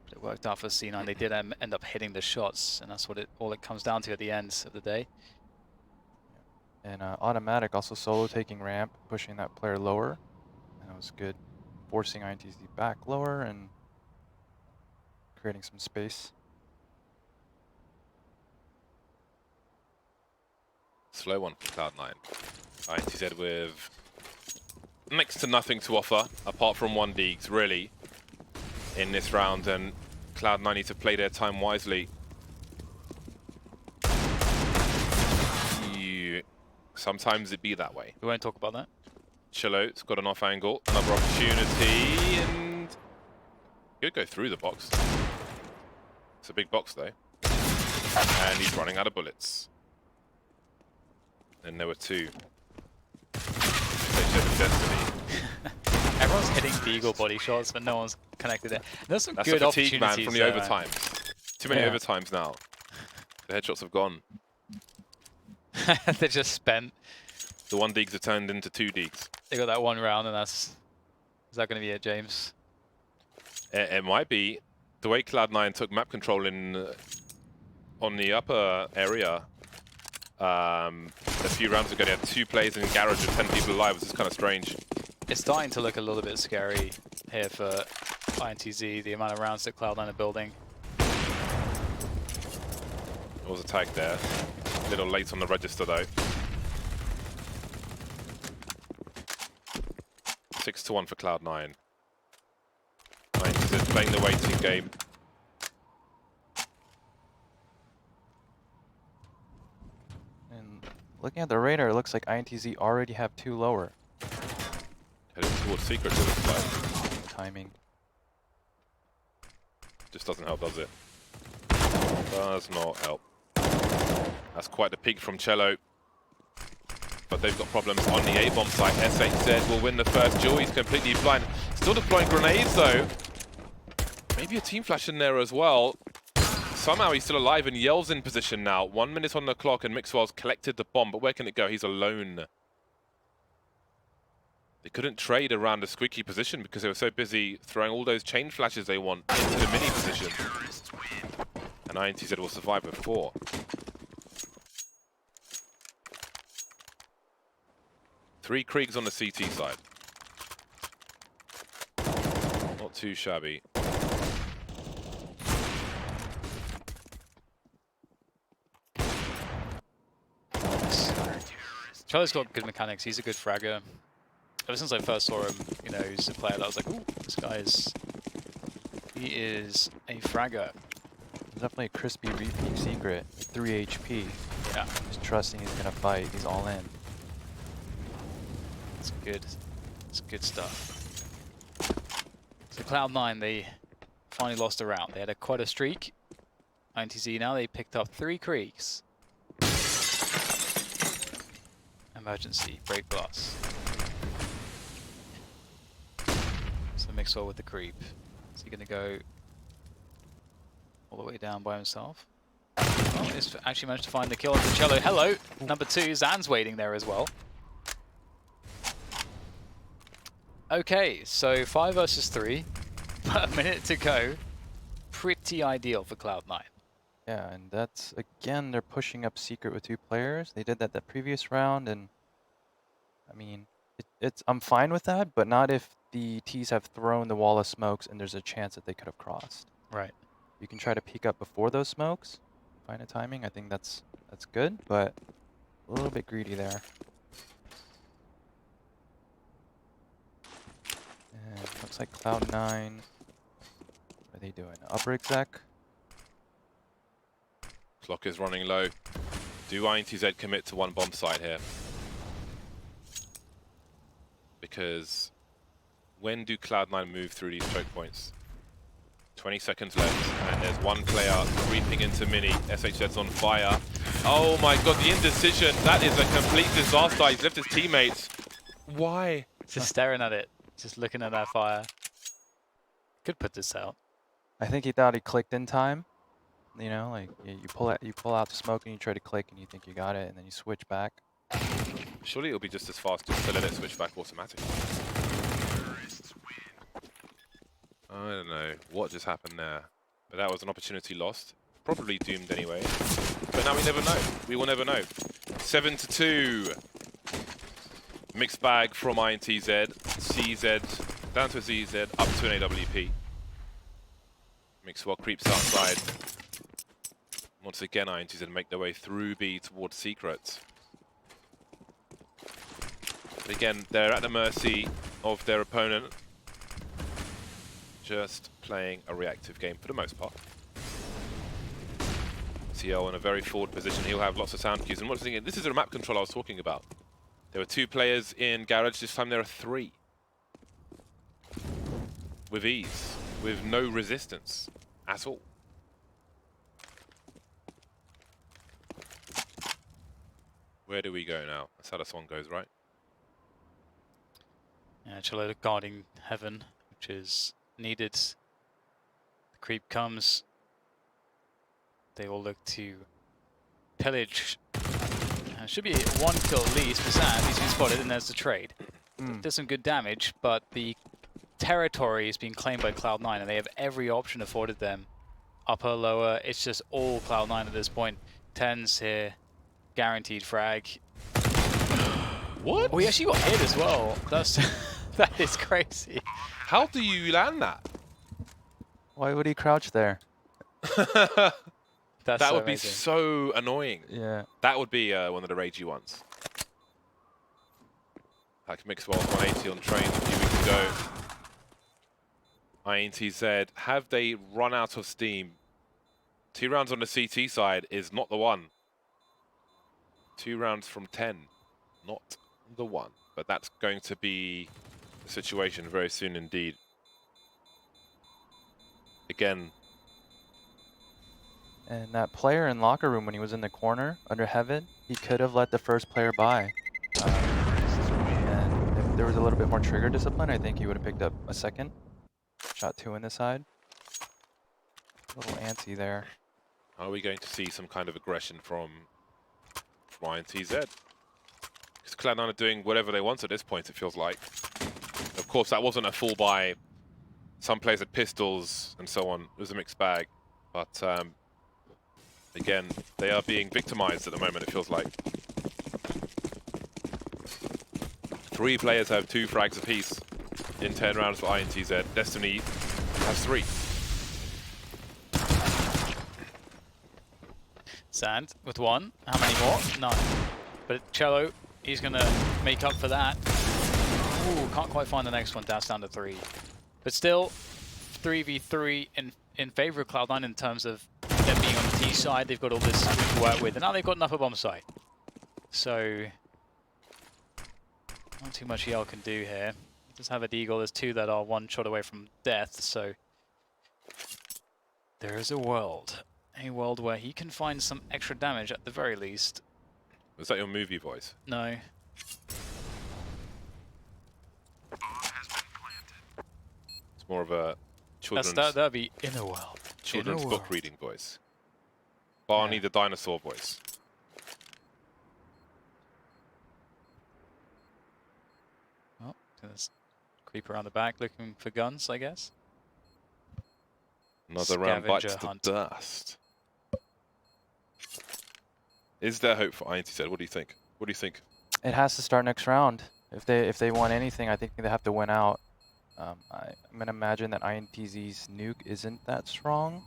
But it worked out for C9. They did end up hitting the shots, and that's what all it comes down to at the end of the day. And Automatic also solo taking ramp, pushing that player lower. And that was good, forcing INTZ back lower and creating some space. Slow one for Cloud9. INTZ with next to nothing to offer, apart from 1 Deegs, really, in this round, and Cloud9 need to play their time wisely. Sometimes it be that way. We won't talk about that. Chilo's got an off angle, another opportunity, and he'll go through the box. It's a big box though. And he's running out of bullets. And there were 2. Destiny. Everyone's hitting Deagle body shots, but no one's connected there. There's some good opportunities man from the there, overtimes. Too many overtimes now. The headshots have gone. They're just spent. The 1 Deegs have turned into 2 Deegs. They got that 1 round, and that's... Is that going to be it, James? It might be. The way Cloud9 took map control in on the upper area a few rounds ago, they had 2 players in garage with 10 people alive, which is kind of strange. It's starting to look a little bit scary here for INTZ, the amount of rounds that Cloud9 are building. There was a tag there. A little late on the register though. 6-1 for Cloud9. INTZ playing the waiting game. And looking at the radar, it looks like INTZ already have 2 lower. Heading towards secret, it looks like. Timing. Just doesn't help, does it? Does not help. That's quite the peak from Cello. But they've got problems on the A-bomb site. SHZ will win the first duel. He's completely blind. Still deploying grenades though. Maybe a team flash in there as well. Somehow he's still alive and Yell's in position now. 1 minute on the clock and Mixwell's collected the bomb, but where can it go? He's alone. They couldn't trade around the squeaky position because they were so busy throwing all those chain flashes they want into the mini position. And INTZ will survive with 4. Three Kriegs on the CT side. Not too shabby. Charlie's got good mechanics. He's a good fragger. Ever since I first saw him, you know, he's a player that I was like, ooh, this guy is... He is a fragger. Definitely a crispy repeat secret. 3 HP. Yeah. Just trusting he's gonna fight. He's all in. It's good. It's good stuff. So Cloud9, they finally lost a round. They had quite a streak. INTZ now, they picked up 3 creeks. Emergency, break glass. So Mixwell with the creep. Is he gonna go all the way down by himself? Oh, he's actually managed to find the kill on Cello. Hello! Number 2, Zan's waiting there as well. Okay, so 5 versus 3. But a minute to go. Pretty ideal for Cloud9. Yeah, and that's, again, they're pushing up secret with 2 players. They did that the previous round, and I mean, I'm fine with that, but not if the T's have thrown the wall of smokes and there's a chance that they could have crossed. Right. You can try to peek up before those smokes, find a timing. I think that's good, but a little bit greedy there. And looks like Cloud9. What are they doing? Upper exec? Clock is running low. Do INTZ commit to 1 bomb site here? Because when do Cloud9 move through these choke points? 20 seconds left, and there's 1 player creeping into mini. SHZ's on fire. Oh my god, the indecision. That is a complete disaster. He's left his teammates. Why? Just staring at it. Just looking at that fire. Could put this out. I think he thought he clicked in time. You know, like you pull out the smoke and you try to click and you think you got it, and then you switch back. Surely it'll be just as fast just to let it switch back automatically. I don't know what just happened there, but that was an opportunity lost. Probably doomed anyway. But now we never know. We will never know. 7-2. Mixed bag from INTZ. CZ down to a ZZ, up to an AWP. Mixwell creeps outside. Once again, INTZ make their way through B towards Secret. But again, they're at the mercy of their opponent. Just playing a reactive game for the most part. TL in a very forward position. He'll have lots of sound cues. And what's thinking, this is the map control I was talking about. There were 2 players in Garage. This time there are 3. With ease. With no resistance at all. Where do we go now? That's how this one goes, right? Yeah, Cello guarding heaven, which is needed. The creep comes. They all look to pillage. Should be 1 kill at least for Zan. He's been spotted, and there's the trade. Does some good damage, but the territory is being claimed by Cloud9, and they have every option afforded them. Upper, lower, it's just all Cloud9 at this point. 10s here, guaranteed frag. What? Oh, he actually got hit as well. That's that is crazy. How do you land that? Why would he crouch there? That so would be amazing. so annoying. Yeah. That would be one of the ragey ones. Like Mixwell 180 on train a few weeks ago. INTZ, have they run out of steam? 2 rounds on the CT side is not the one. 2 rounds from 10, not the one. But that's going to be the situation very soon indeed. Again. And that player in locker room, when he was in the corner under heaven, he could have let the first player by. And if there was a little bit more trigger discipline, I think he would have picked up a second. Shot 2 in the side. A little antsy there. Are we going to see some kind of aggression from INTZ? Because Cloud9 are doing whatever they want at this point, it feels like. Of course, that wasn't a full buy. Some players had pistols and so on. It was a mixed bag. But again, they are being victimized at the moment, it feels like. 3 players have 2 frags apiece in 10 rounds for INTZ. Destiny has 3. Sand with 1. How many more? None. But Cello he's going to make up for that. Ooh, can't quite find the next one. Down to 3. But still, 3v3 in favor of Cloud9 in terms of them being on the T side. They've got all this to work with, and now they've got an upper bomb site. So, not too much EL can do here. He does have a Deagle. There's 2 that are 1 shot away from death, so there is a world where he can find some extra damage at the very least. Was that your movie voice? No. It's more of a children's... That'd be Inner World. Children's book reading voice. Barney the dinosaur voice. Oh, let's creep around the back looking for guns, I guess. Another round bites hunt. the dust. Is there hope for INTZ? What do you think? What do you think? It has to start next round. If they want anything, I think they have to win out. I'm gonna imagine that INTZ's nuke isn't that strong.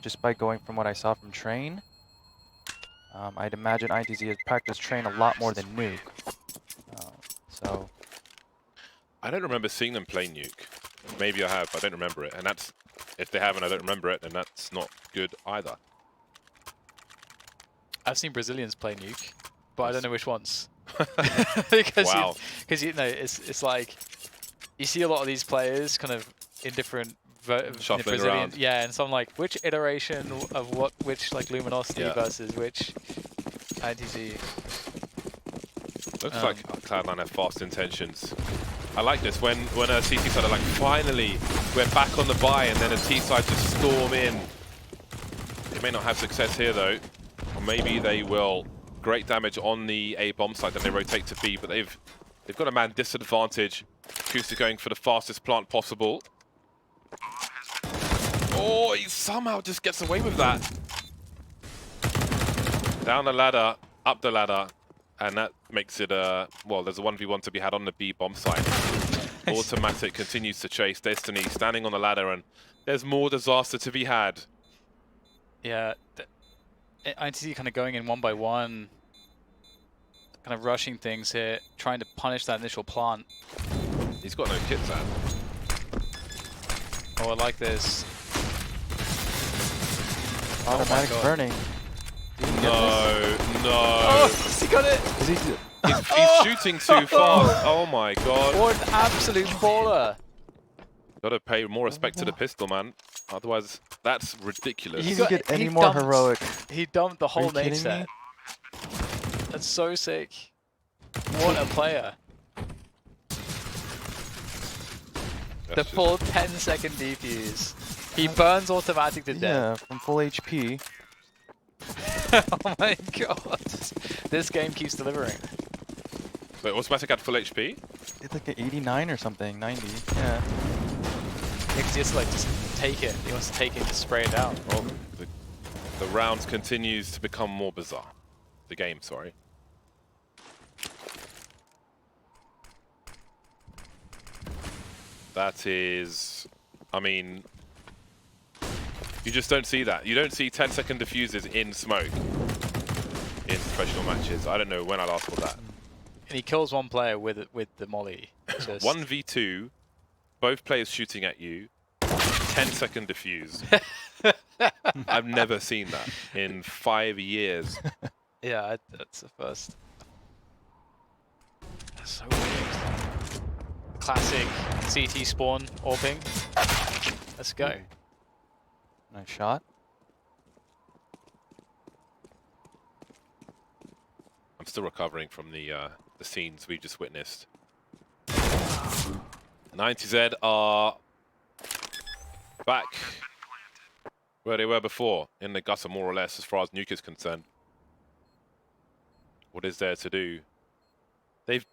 Just by going from what I saw from Train. I'd imagine INTZ has practiced Train a lot more than nuke. So I don't remember seeing them play nuke. Maybe I have, but I don't remember it. And that's, if they haven't, I don't remember it, and that's not good either. I've seen Brazilians play nuke, but I don't know which ones. Because wow. You know, it's like you see a lot of these players kind of in different shuffling around. Yeah, and so I'm like, which iteration of which like Luminosity versus which INTZ? Looks like Cloud9 have fast intentions. I like this when a CT side are like, finally we're back on the buy, and then a T side just storm in. They may not have success here though, or maybe they will. Great damage on the A bomb side, then they rotate to B, but they've got a man disadvantage. Kusa going for the fastest plant possible. Oh, he somehow just gets away with that. Down the ladder, up the ladder, and that makes it well, there's a 1v1 to be had on the B bomb side. Automatic continues to chase Destiny, standing on the ladder, and there's more disaster to be had. Yeah, INTZ kind of going in 1 by 1, kind of rushing things here, trying to punish that initial plant. He's got no kits out. Oh, I like this. automatic burning. No, no. Oh, he got it. He's shooting too fast. Oh my god. What an absolute baller. Gotta pay more respect to the pistol, man. Otherwise, that's ridiculous. He doesn't get any more heroic. He dumped the whole nade set. That's so sick. What a player. The full 10-second defuse. He burns automatic to death. Yeah, from full HP. Oh my god. This game keeps delivering. Wait, automatic at full HP? It's like an 89 or something, 90. Yeah. It's just like, just take it. He wants to take it to spray it down. Well, the round continues to become more bizarre. The game, sorry. That is, I mean, you just don't see that. You don't see 10-second diffuses in smoke in professional matches. I don't know when I last saw that. And he kills one player with the molly. Just 1v2, both players shooting at you, 10-second diffuse. I've never seen that in 5 years. Yeah, that's the first. That's so weird. Classic CT spawn orbing. Let's go. Nice shot. I'm still recovering from the scenes we just witnessed. INTZ are back where they were before, in the gutter more or less as far as nuke is concerned. What is there to do? It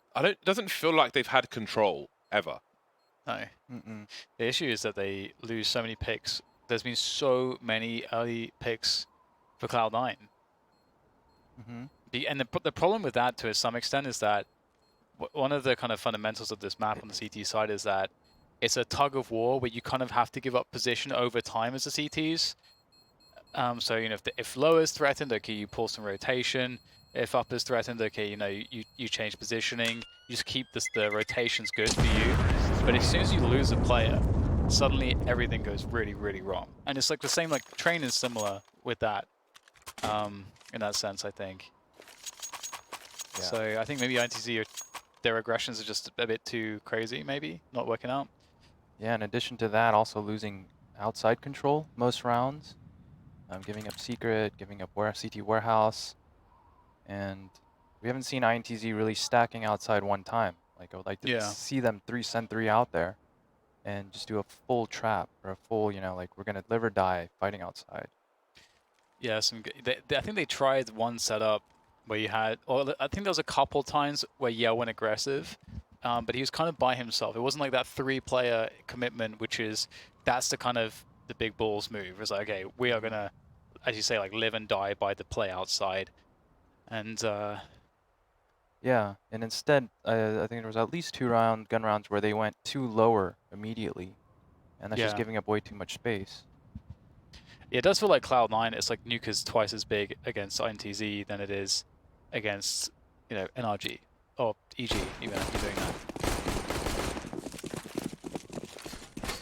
doesn't feel like they've had control ever. No. The issue is that they lose so many picks. There's been so many early picks for Cloud9. And the problem with that, to some extent, is that one of the kind of fundamentals of this map on the CT side is that it's a tug of war where you kind of have to give up position over time as the CTs. So, you know, if low is threatened, okay, you pull some rotation. If up is threatened, okay, you know, you change positioning, you just keep the rotations good for you. But as soon as you lose a player, suddenly everything goes really, really wrong. And it's like the same, like Train is similar with that, in that sense, I think. Yeah. So I think maybe INTZ, their aggressions are just a bit too crazy, maybe, not working out. Yeah, in addition to that, also losing outside control most rounds. Giving up Secret, giving up CT Warehouse. And we haven't seen INTZ really stacking outside one time. Like, I would like to see them send three out there and just do a full trap or a full, you know, like, we're going to live or die fighting outside. Yeah, I think they tried one setup where you had, or I think there was a couple times where Yell went aggressive, but he was kind of by himself. It wasn't like that 3-player commitment, which is, that's the kind of the big balls move. It's like, okay, we are going to, as you say, like live and die by the play outside. And yeah, and instead, I think there was at least 2 gun rounds where they went too lower immediately, and that's just giving up way too much space. Yeah, it does feel like Cloud9. It's like Nuke is twice as big against INTZ than it is against, you know, NRG or EG, even if you're doing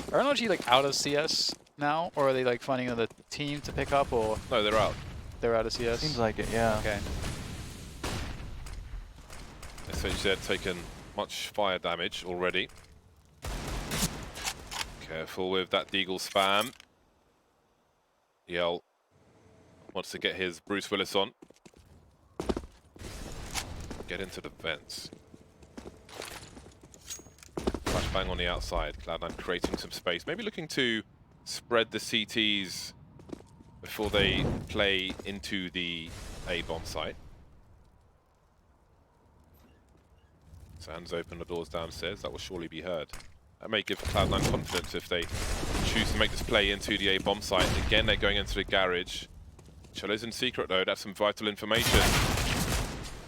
that. Are NRG like out of CS now, or are they like finding another team to pick up, or? No, they're out. They're out of CS? Seems like it, yeah. Okay. FACEIT taken much fire damage already. Careful with that Deagle spam. Yell wants to get his Bruce Willis on. Get into the vents. Flashbang on the outside. Cloud9 creating some space. Maybe looking to spread the CTs before they play into the A-bomb site. Sands open the doors downstairs. That will surely be heard. That may give Cloud9 confidence if they choose to make this play into the A-bomb site. Again, they're going into the garage. Cello's in secret though, that's some vital information.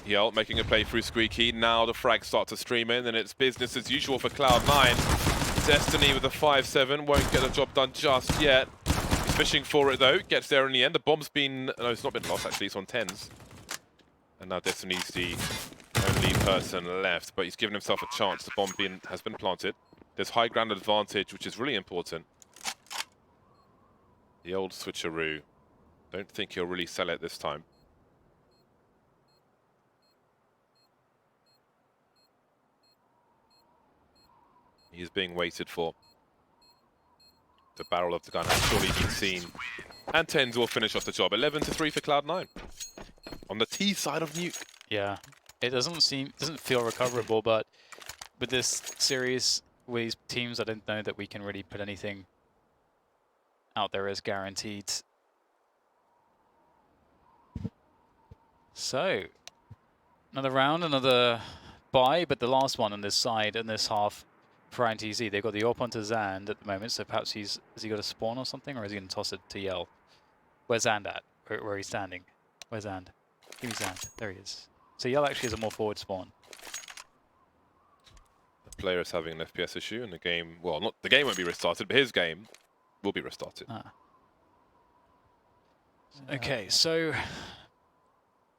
Yell making a play through Squeaky. Now the frags start to stream in and it's business as usual for Cloud9. Destiny with a 5-7, won't get the job done just yet. He's fishing for it though, gets there in the end. The bomb's been, no, it's not been lost actually, it's on 10s. And now Destiny's the only person left, but he's given himself a chance. The bomb has been planted. There's high ground advantage, which is really important. The old switcheroo. Don't think he'll really sell it this time. He is being waited for. The barrel of the gun has surely been seen. And 10s will finish off the job. 11-3 for Cloud9. On the T side of Nuke. Yeah. It doesn't feel recoverable, but with this series, with these teams, I don't know that we can really put anything out there as guaranteed. So, another round, another bye, but the last one on this side, in this half for INTZ. They've got the AWP onto Zand at the moment, so perhaps has he got a spawn or something, or is he going to toss it to Yell? Where's Zand at? Where he's standing? Where's Zand? Give me Zand. There he is. So Yell actually has a more forward spawn. The player is having an FPS issue, and the game, well, not the game won't be restarted, but his game will be restarted. Ah. Okay, so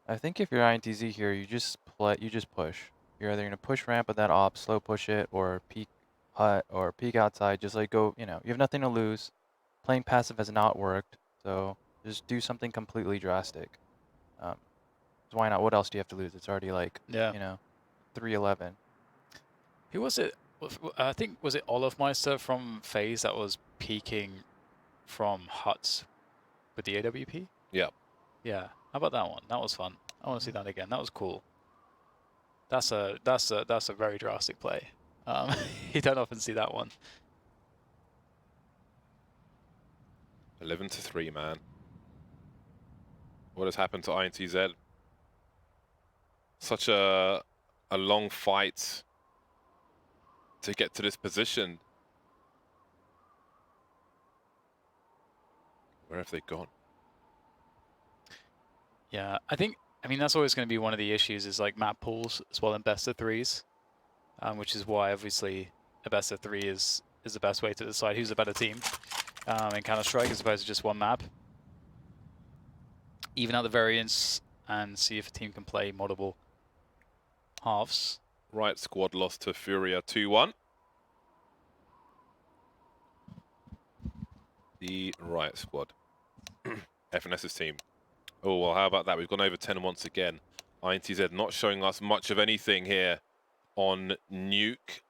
I think if you're INTZ here, you just push. You're either gonna push ramp with that op, slow push it, or peek hut, or peek outside. Just like go, you know, you have nothing to lose. Playing passive has not worked, so just do something completely drastic. Why not? What else do you have to lose? It's already like, you know, 3-11. Who was it? I think, was it Olofmeister from FaZe that was peeking from huts with the AWP? Yeah. Yeah. How about that one? That was fun. I want to see that again. That was cool. That's a very drastic play. You don't often see that one. 11-3, man. What has happened to INTZ? Such a long fight to get to this position. Where have they gone? Yeah, I mean, that's always going to be one of the issues, is like map pools as well in best of threes, which is why obviously a best of three is the best way to decide who's a better team in Counter-Strike as opposed to just one map. Even out the variance, and see if a team can play multiple halves. Right squad lost to Furia 2-1. The right squad. FNS's team. Oh, well, how about that? We've gone over 10 once again. INTZ not showing us much of anything here on Nuke.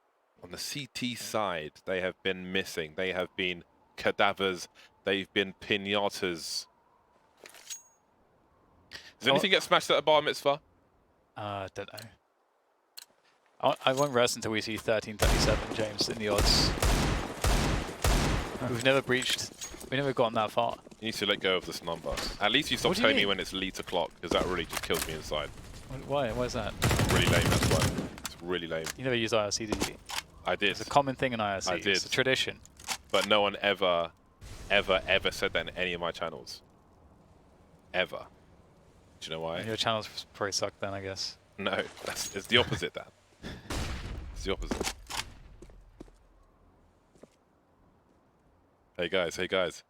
On the CT side, they have been missing. They have been cadavers. They've been pinatas. Does anything get smashed at a bar mitzvah? Don't know. I won't rest until we see 1337, James, in the odds. We've never breached. We've never gotten that far. You need to let go of this number. At least you stop telling me when it's elite o'clock, because that really just kills me inside. Why? Why is that? Really lame, that's why. It's really lame. You never use IRC, did you? I did. It's a common thing in IRC. I did. It's a tradition. But no one ever said that in any of my channels. Ever. Do you know why? Your channels probably suck then, I guess. No, it's the opposite, Dan. It's the opposite. Hey guys.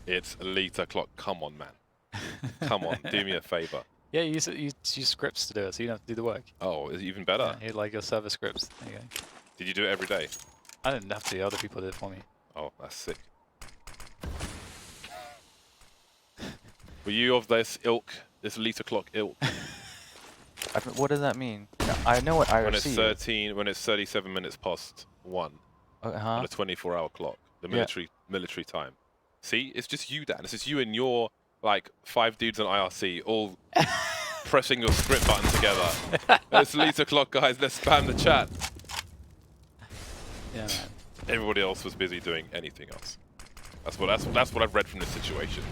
It's elite o'clock. Come on, man. Come on, do me a favor. Yeah, you use scripts to do it, so you don't have to do the work. Oh, is it even better? Yeah, you like your server scripts. There you go. Did you do it every day? I didn't have to. Other people did it for me. Oh, that's sick. Were you of this ilk, this elite o'clock ilk? What does that mean? I know what IRC is. When it's 37 minutes past 1 on a 24-hour clock, the military time. See, it's just you, Dan. It's just you and your like 5 dudes on IRC all pressing your script button together. It's elite o'clock, guys. Let's spam the chat. Yeah, man. Everybody else was busy doing anything else. That's what I've read from this situation.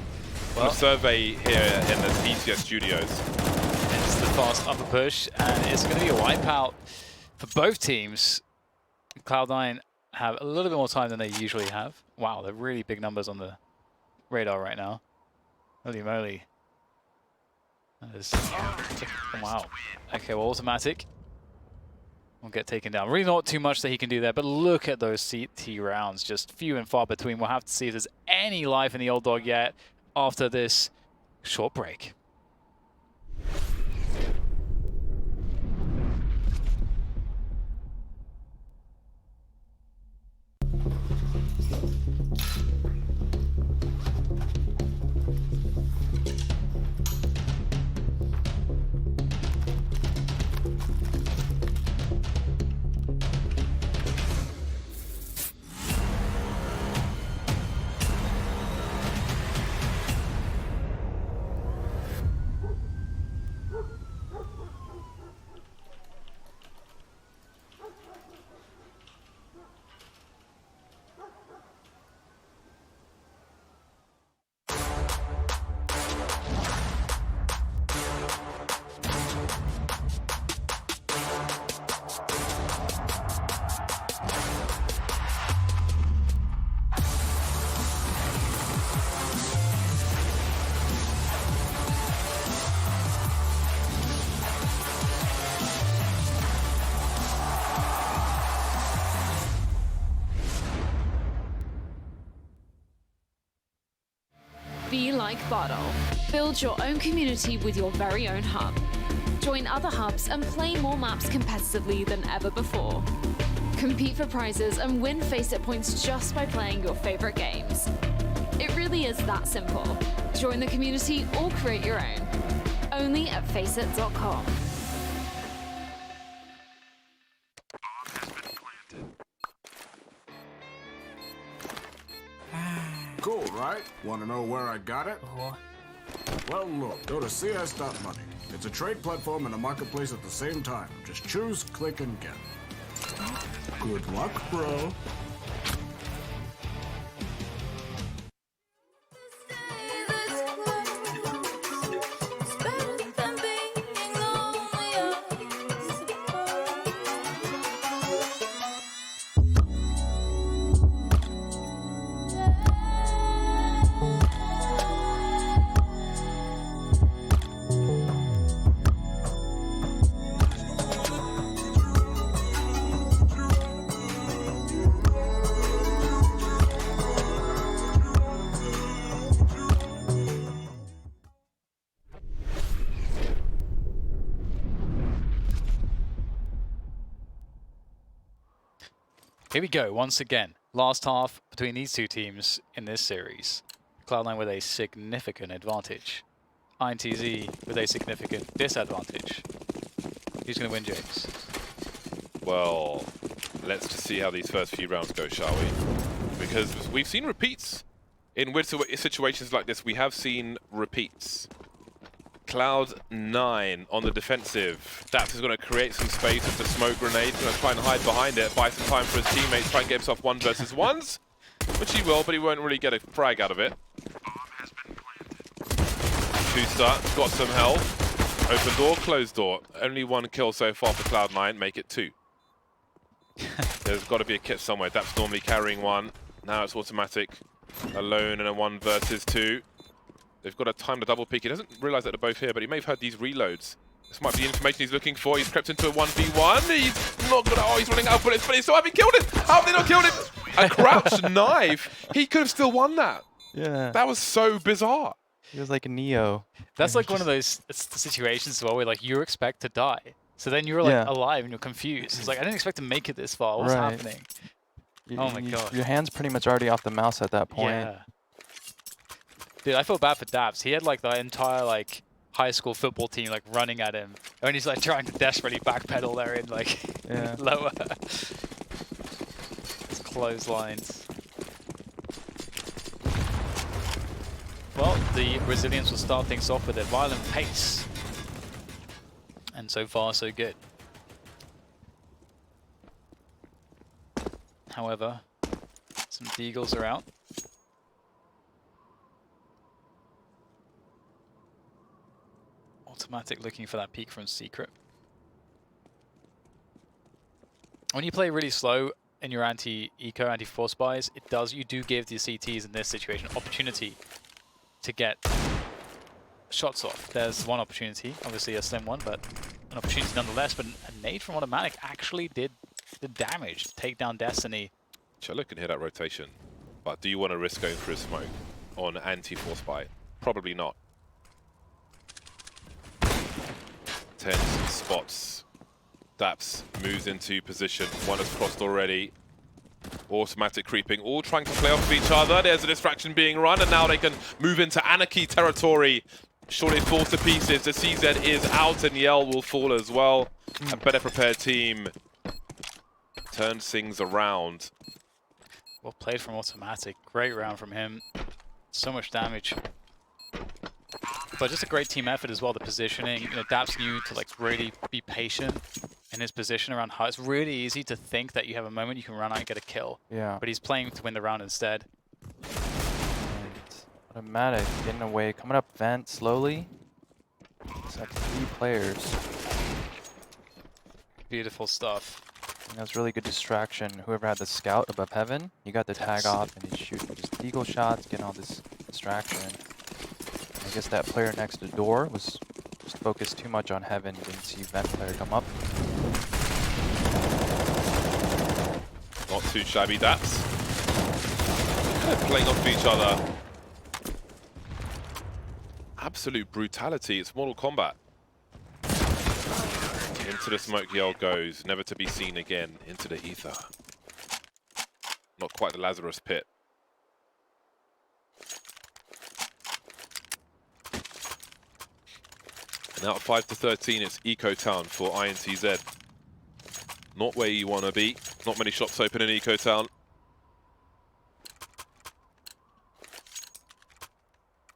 Well, a survey here in the ECS studios. It's the fast upper push, and it's going to be a wipeout for both teams. Cloud9 have a little bit more time than they usually have. Wow, they're really big numbers on the radar right now. Holy moly. That is, wow. Okay, well, automatic will get taken down. Really not too much that he can do there, but look at those CT rounds. Just few and far between. We'll have to see if there's any life in the old dog yet after this short break. Be like Bottle. Build your own community with your very own hub. Join other hubs and play more maps competitively than ever before. Compete for prizes and win FACEIT points just by playing your favorite games. It really is that simple. Join the community or create your own. Only at FACEIT.com. Cool, right? Want to know where I got it? Well, look, go to CS.money. It's a trade platform and a marketplace at the same time. Just choose, click, and get. Good luck, bro. Here we go, once again. Last half between these two teams in this series. Cloud9 with a significant advantage. INTZ with a significant disadvantage. Who's going to win, James? Well, let's just see how these first few rounds go, shall we? Because we've seen repeats. In weird situations like this, we have seen repeats. Cloud9 on the defensive. Daps is going to create some space with the smoke grenade. Going to try and hide behind it, buy some time for his teammates, try and get himself 1 versus 1s. Which he will, but he won't really get a frag out of it. Two-star, got some health. Open door, closed door. Only 1 kill so far for Cloud9, make it 2. There's got to be a kit somewhere. Daps normally carrying 1. Now it's automatic. Alone in a 1 versus 2. They've got a time to double peek. He doesn't realize that they're both here, but he may have heard these reloads. This might be the information he's looking for. He's crept into a 1v1. He's not gonna. Oh, he's running out of bullets, but he still haven't killed him. How have they not killed him? A crouched knife. He could have still won that. Yeah. That was so bizarre. He was like a Neo. That's like one of those situations as well where like you expect to die. So then you're like alive and you're confused. It's like, I didn't expect to make it this far. What's happening? Oh my god. Your hand's pretty much already off the mouse at that point. Yeah. Dude, I feel bad for Daps. He had like the entire like high school football team like running at him, and he's like trying to desperately backpedal there in like lower. It's clotheslines. Well, the Brazilians will start things off with a violent pace, and so far so good. However, some deagles are out. Automatic looking for that peek from Secret. When you play really slow and you're anti-eco, anti-force buys, you do give the CTs in this situation opportunity to get shots off. There's one opportunity, obviously a slim one, but an opportunity nonetheless. But a nade from automatic actually did the damage to take down Destiny. Cello can hit that rotation, but do you want to risk going for a smoke on anti-force buy? Probably not. Tense spots. Daps moves into position. 1 has crossed already. Automatic creeping, all trying to play off of each other. There's a distraction being run, and now they can move into Anarchy territory. Surely it falls to pieces. The CZ is out, and Yell will fall as well. A better prepared team turns things around. Well played from automatic. Great round from him. So much damage. But just a great team effort as well, the positioning. You know, Daps knew to like really be patient in his position around high. It's really easy to think that you have a moment you can run out and get a kill. Yeah. But he's playing to win the round instead. And automatic, getting away, coming up vent slowly. It's like 3 players. Beautiful stuff. And that was really good distraction. Whoever had the scout above heaven, he got the tag off and he's shooting just eagle shots, getting all this distraction. I guess that player next to door was just focused too much on heaven. Didn't see vent player come up. Not too shabby, Daps. Playing off each other. Absolute brutality. It's Mortal Kombat. Into the smoke Yell goes, never to be seen again. Into the ether. Not quite the Lazarus pit. And out of 5 to 13, it's Eco Town for INTZ. Not where you want to be. Not many shops open in Eco Town.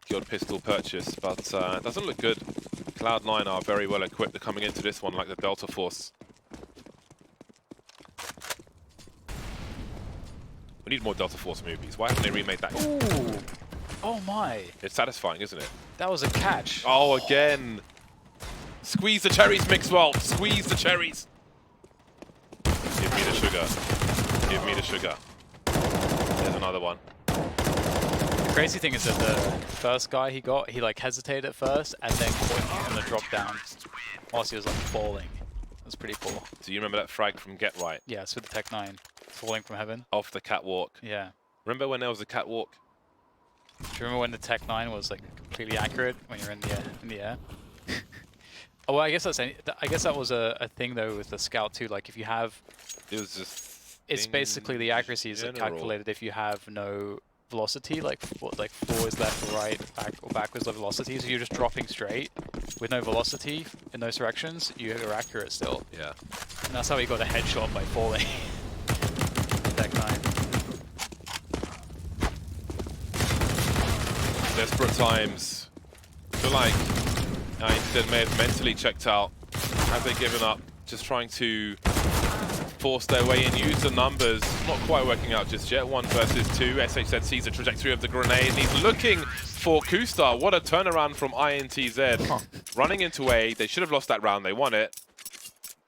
Good pistol purchase, but it doesn't look good. Cloud9 are very well equipped. They're coming into this one like the Delta Force. We need more Delta Force movies. Why haven't they remade that? Ooh. Oh my. It's satisfying, isn't it? That was a catch. Oh, again. Squeeze the cherries, Mixwell. Squeeze the cherries. Give me the sugar. Give me the sugar. There's another one. The crazy thing is that the first guy he got, he like hesitated at first and then caught him on the drop down whilst he was like falling. It was pretty cool. Do you remember that frag from Get Right? Yeah, it's with the Tech 9 falling from heaven. Off the catwalk. Yeah. Remember when there was a catwalk? Do you remember when the Tech 9 was like completely accurate when you're in the air? Oh, well, I guess that was a thing though with the Scout too. Like if you have, it was just It's basically the accuracies are calculated if you have no velocity, like forwards, left, or right, back, or backwards of velocity. So you're just dropping straight with no velocity in those directions. You're accurate still. Yeah. And that's how he got a headshot by falling. Deck 9. Desperate times. I feel like INTZ may have mentally checked out. Have they given up? Just trying to force their way in, use the numbers. Not quite working out just yet. 1 versus 2. SHZ sees the trajectory of the grenade. And he's looking for Kustar. What a turnaround from INTZ. Running into A. They should have lost that round. They won it.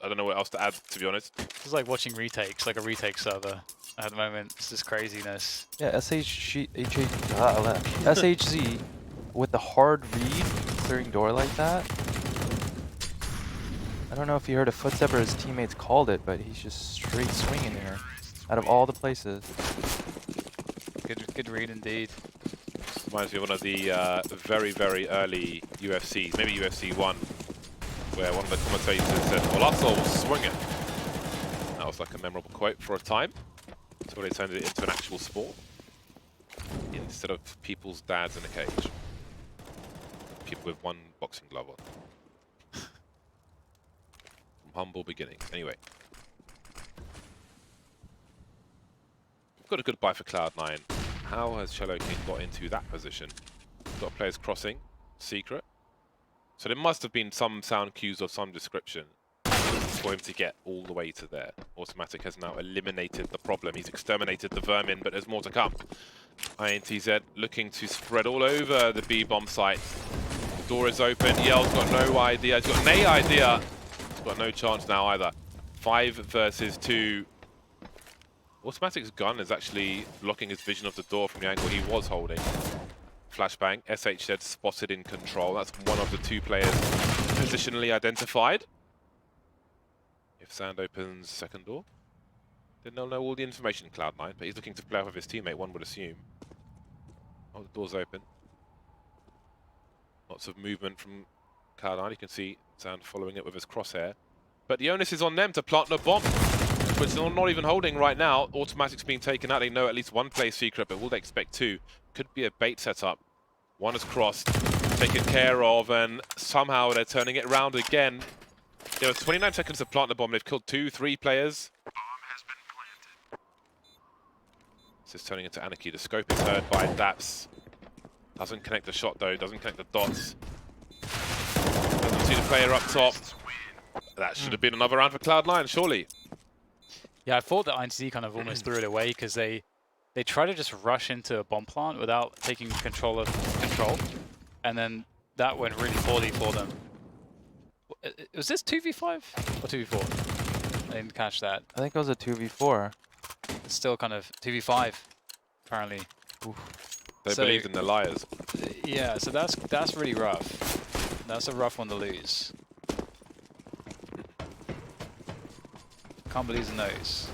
I don't know what else to add, to be honest. It's like watching retakes, like a retake server at the moment. It's just craziness. Yeah, SHZ with the hard read clearing door like that. I don't know if you heard a footstep or his teammates called it, but he's just straight swinging here out of all the places. Good read indeed. Reminds me of one of the very, very early UFCs, maybe UFC 1, where one of the commentators said, well, that's all swinging. That was like a memorable quote for a time. So they turned it into an actual sport instead of people's dads in a cage. People with one boxing glove on. From humble beginnings. Anyway. We've got a good buy for Cloud9. How has Cello King got into that position? Got players crossing. Secret. So there must have been some sound cues of some description for him to get all the way to there. Automatic has now eliminated the problem. He's exterminated the vermin, but there's more to come. INTZ looking to spread all over the B-bomb site. The door is open. Yell's got no idea. He's got no idea. He's got no chance now either. 5 versus 2. Automatic's gun is actually blocking his vision of the door from the angle he was holding. Flashbang. SHZ spotted in control. That's one of the 2 players positionally identified. If Sand opens second door, then they'll know all the information in Cloud9, but he's looking to play off of his teammate, one would assume. Oh, the door's open. Lots of movement from Cloud9. You can see Sand following it with his crosshair. But the onus is on them to plant the bomb, which they're not even holding right now. Automatic's being taken out. They know at least 1 plays secret, but will they expect 2? Could be a bait setup. 1 is crossed, taken care of, and somehow they're turning it around again. There was 29 seconds to plant the bomb. They've killed 2-3 players. Bomb has been planted. This is turning into anarchy. The scope is heard by Daps. Doesn't connect the shot though. Doesn't connect the dots. Doesn't see the player up top. That should have been another round for Cloud9, surely. Yeah, I thought that INTZ kind of almost threw it away because they try to just rush into a bomb plant without taking control of control, and then that went really poorly for them. Was this 2v5 or 2v4? I didn't catch that. I think it was a 2v4. It's still kind of 2v5, apparently. Oof. They believed in the liars. Yeah, so that's really rough. That's a rough one to lose. Can't believe in those.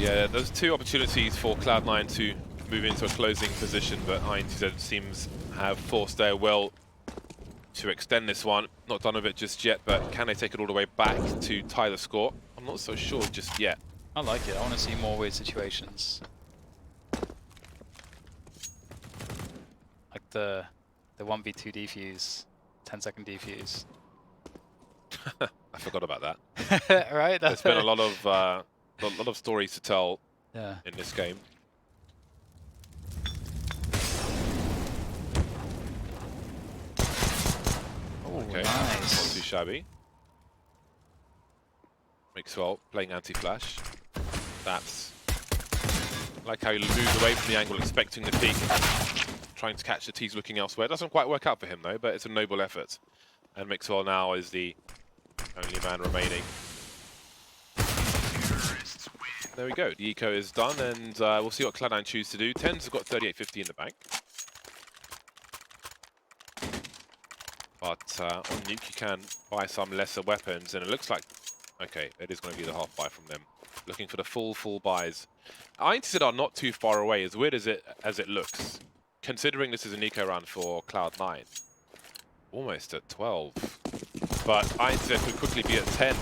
Yeah, there's 2 opportunities for Cloud9 to move into a closing position, but INTZ seems to have forced their will to extend this one. Not done with it just yet, but can they take it all the way back to tie the score? I'm not so sure just yet. I like it. I want to see more weird situations. Like the 1v2 defuse, 10-second defuse. I forgot about that. Right? There's been a lot of stories to tell in this game. Okay, nice. Not too shabby. Mixwell playing anti-flash. That's like how you lose away from the angle, expecting the peak, trying to catch the T's looking elsewhere. Doesn't quite work out for him though, but it's a noble effort. And Mixwell now is the only man remaining. There we go. The eco is done, and we'll see what Cloud9 choose to do. TenZ has got 3850 in the bank. But on Nuke you can buy some lesser weapons, and it looks like, okay, it is going to be the half buy from them. Looking for the full buys. INTZ are not too far away, as weird as it looks. Considering this is an eco round for Cloud9. Almost at 12. But INTZ could quickly be at 10.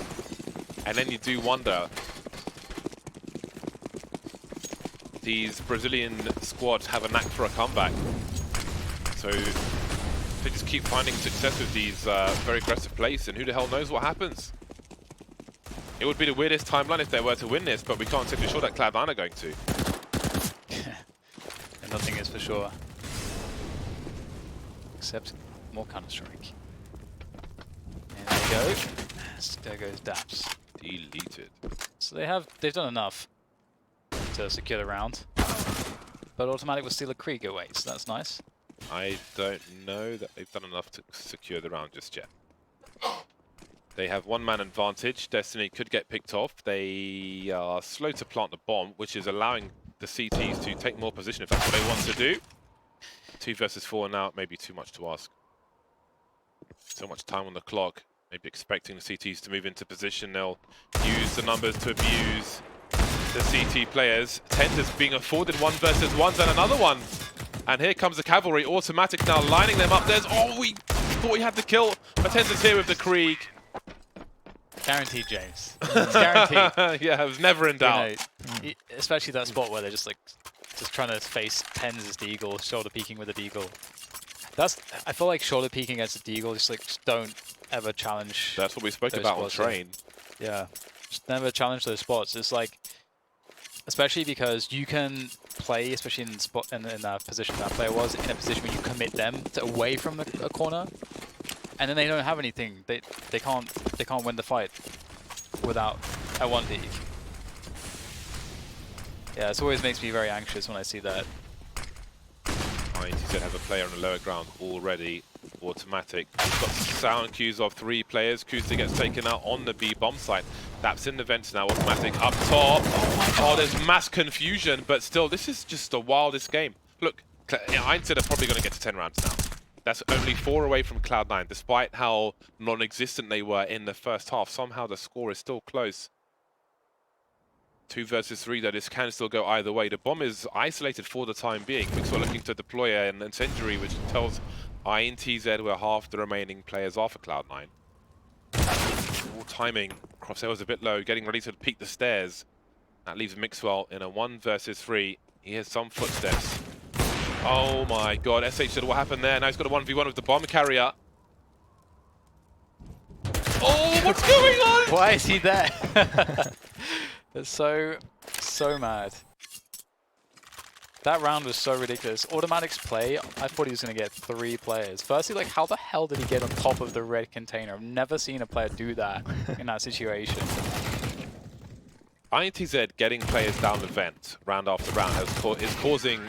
And then you do wonder, these Brazilian squads have a knack for a comeback. So they just keep finding success with these very aggressive plays, and who the hell knows what happens. It would be the weirdest timeline if they were to win this, but we can't say for sure that Cloud9 are going to. And nothing is for sure. Except more Counter-Strike. And there you go. There goes Daps. Deleted. So they've done enough to secure the round. But Automatic will steal a Krieg away, so that's nice. I don't know that they've done enough to secure the round just yet. They have one-man advantage. Destiny could get picked off. They are slow to plant the bomb, which is allowing the CTs to take more position if that's what they want to do. 2 versus 4 now, it may be too much to ask. So much time on the clock. Maybe expecting the CTs to move into position. They'll use the numbers to abuse the CT players. Tender's being afforded 1 versus 1s and another one. And here comes the cavalry. Automatic now lining them up. There's, oh, we thought he had the kill. But Tender's here with the Krieg. Guaranteed, James. It's guaranteed. Yeah, it was never in doubt. You know, especially that spot where they're just trying to face Pens as Deagle, shoulder peeking with a Deagle. I feel like shoulder peeking against a Deagle, just don't ever challenge. That's what we spoke about on train. Yeah, just never challenge those spots. It's like, especially because you can play, especially in that position that player was, in a position where you commit them to away from a corner, and then they don't have anything. They can't win the fight without a 1D. Yeah, it always makes me very anxious when I see that. INTZ have a player on the lower ground already. Automatic. We've got sound cues of 3 players. Kusa gets taken out on the B bomb site. That's in the vents now. Automatic up top. Oh, there's mass confusion, but still, this is just the wildest game. Look, INTZ are probably going to get to 10 rounds now. That's only 4 away from Cloud9, despite how non-existent they were in the first half. Somehow the score is still close. 2 versus 3, though, this can still go either way. The bomb is isolated for the time being. Mixwell looking to deploy an incendiary, which tells INTZ where half the remaining players are for Cloud9. All timing. Crosshair was a bit low, getting ready to peek the stairs. That leaves Mixwell in a 1 versus 3. He hears some footsteps. Oh my god, SH, what happened there? Now he's got a 1v1 with the bomb carrier. Oh, what's going on? Why is he there? That's so mad. That round was so ridiculous. Automatic's play, I thought he was going to get 3 players. Firstly, like, how the hell did he get on top of the red container? I've never seen a player do that in that situation. INTZ getting players down the vent round after round is causing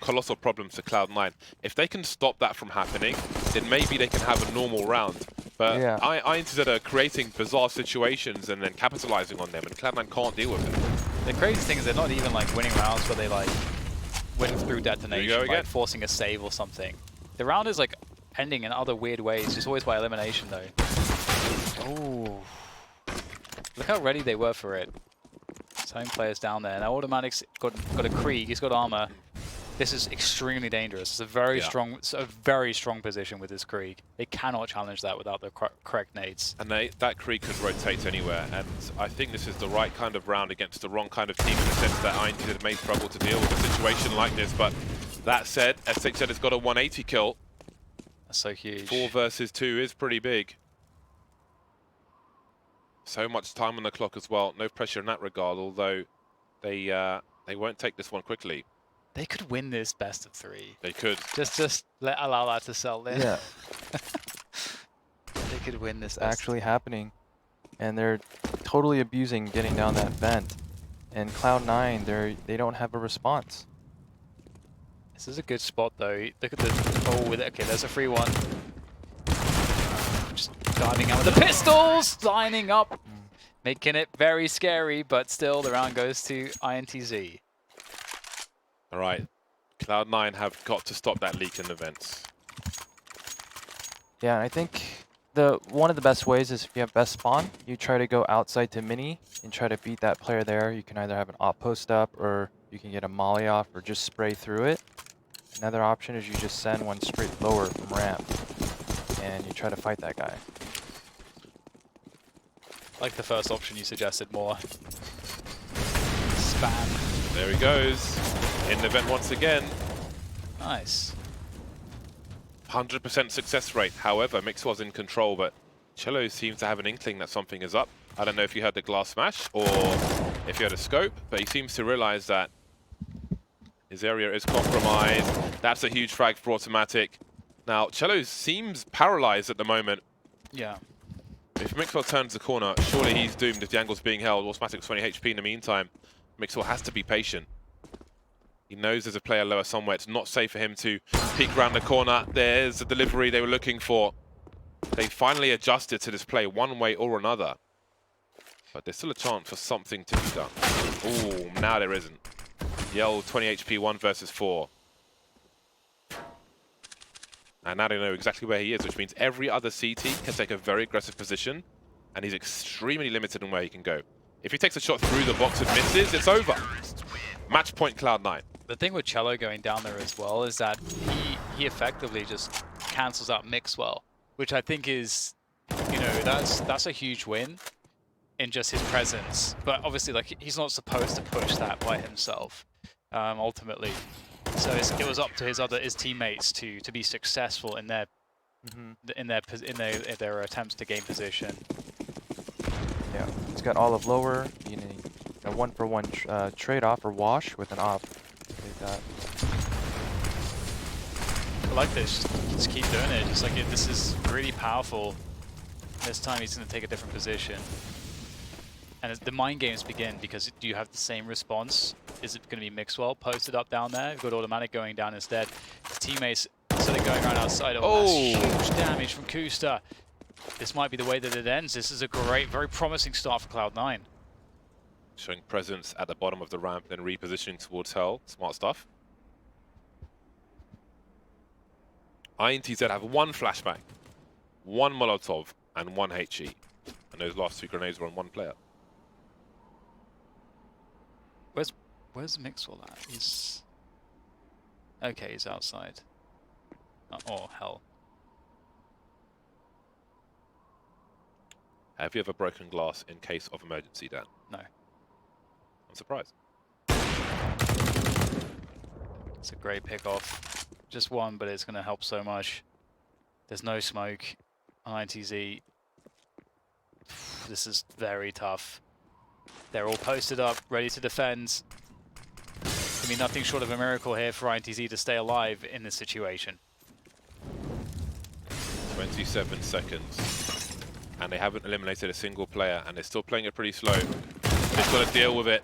colossal problems to Cloud9. If they can stop that from happening, then maybe they can have a normal round. But yeah. INTZ are creating bizarre situations and then capitalizing on them, and Cloud9 can't deal with it. The crazy thing is they're not even like winning rounds where they like win through detonation, like forcing a save or something. The round is like ending in other weird ways, just always by elimination though. Oh, look how ready they were for it. Home players down there. Now Automatic's got a Krieg, he's got armor. This is extremely dangerous. It's a very strong position with this Krieg. They cannot challenge that without the correct nades. And that Krieg could rotate anywhere. And I think this is the right kind of round against the wrong kind of team in the sense that INTZ may struggle to deal with a situation like this. But that said, SHZ has got a 180 kill. That's so huge. 4 versus 2 is pretty big. So much time on the clock as well. No pressure in that regard, although they won't take this one quickly. They could win this best of 3. They could. Just allow that to sell in. Yeah. They could win this. It's actually happening. And they're totally abusing getting down that vent. And Cloud9, they don't have a response. This is a good spot though. Look at the okay, there's a free one. Just diving out with the pistols, lining up, making it very scary, but still the round goes to INTZ. All right, Cloud9 have got to stop that leak in the vents. Yeah, I think one of the best ways is if you have best spawn, you try to go outside to mini and try to beat that player there. You can either have an op post up, or you can get a molly off, or just spray through it. Another option is you just send one straight lower from ramp, and you try to fight that guy. Like the first option you suggested more. Spam. There he goes. In the event once again. Nice. 100% success rate. However, Mix was in control, but Cello seems to have an inkling that something is up. I don't know if you heard the glass smash or if you had a scope, but he seems to realize that his area is compromised. That's a huge frag for Automatic. Now, Cello seems paralyzed at the moment. Yeah. If Mixwell turns the corner, surely he's doomed if the angle's being held. Automatic's 20 HP in the meantime. Mixwell has to be patient. He knows there's a player lower somewhere. It's not safe for him to peek around the corner. There's the delivery they were looking for. They finally adjusted to this play one way or another. But there's still a chance for something to be done. Ooh, now there isn't. Yell 20 HP, 1 versus 4. And now they know exactly where he is, which means every other CT can take a very aggressive position, and he's extremely limited in where he can go. If he takes a shot through the box and misses, it's over. Match point Cloud9. The thing with Cello going down there as well is that he effectively just cancels out Mixwell, which I think is, you know, that's a huge win in just his presence. But obviously, like, he's not supposed to push that by himself, ultimately. So it was up to his teammates to be successful in their their attempts to gain position. Yeah, he's got Olive lower. You need a 1-for-1 trade-off or wash with an op. Take that. I like this. Just keep doing it. Just like this is really powerful. This time he's going to take a different position. And as the mind games begin, because do you have the same response? Is it going to be Mixwell posted up down there? You've got Automatic going down instead. His teammates instead of going around outside. Oh, that's huge damage from Kusta. This might be the way that it ends. This is a great, very promising start for Cloud9. Showing presence at the bottom of the ramp, then repositioning towards Hell. Smart stuff. INTZ have 1 flashbang, 1 Molotov, and 1 HE. And those last 2 grenades were on 1 player. Where's Mixwell at? He's... Okay, he's outside. Oh, hell. Have you ever broken glass in case of emergency, Dan? No. I'm surprised. It's a great pick-off. Just 1, but it's going to help so much. There's no smoke on INTZ. This is very tough. They're all posted up, ready to defend. It's going to be nothing short of a miracle here for INTZ to stay alive in this situation. 27 seconds. And they haven't eliminated a single player, and they're still playing it pretty slow. They've got to deal with it.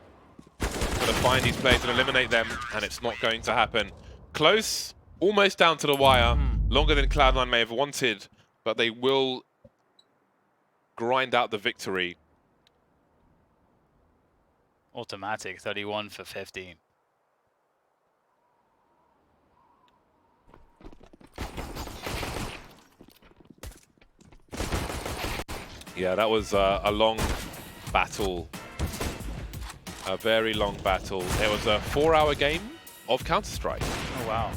Got to find these players and eliminate them, and it's not going to happen. Close, almost down to the wire. Longer than Cloud9 may have wanted, but they will grind out the victory. Automatic, 31 for 15. Yeah, that was a long battle. A very long battle. It was a 4-hour game of Counter-Strike. Oh, wow.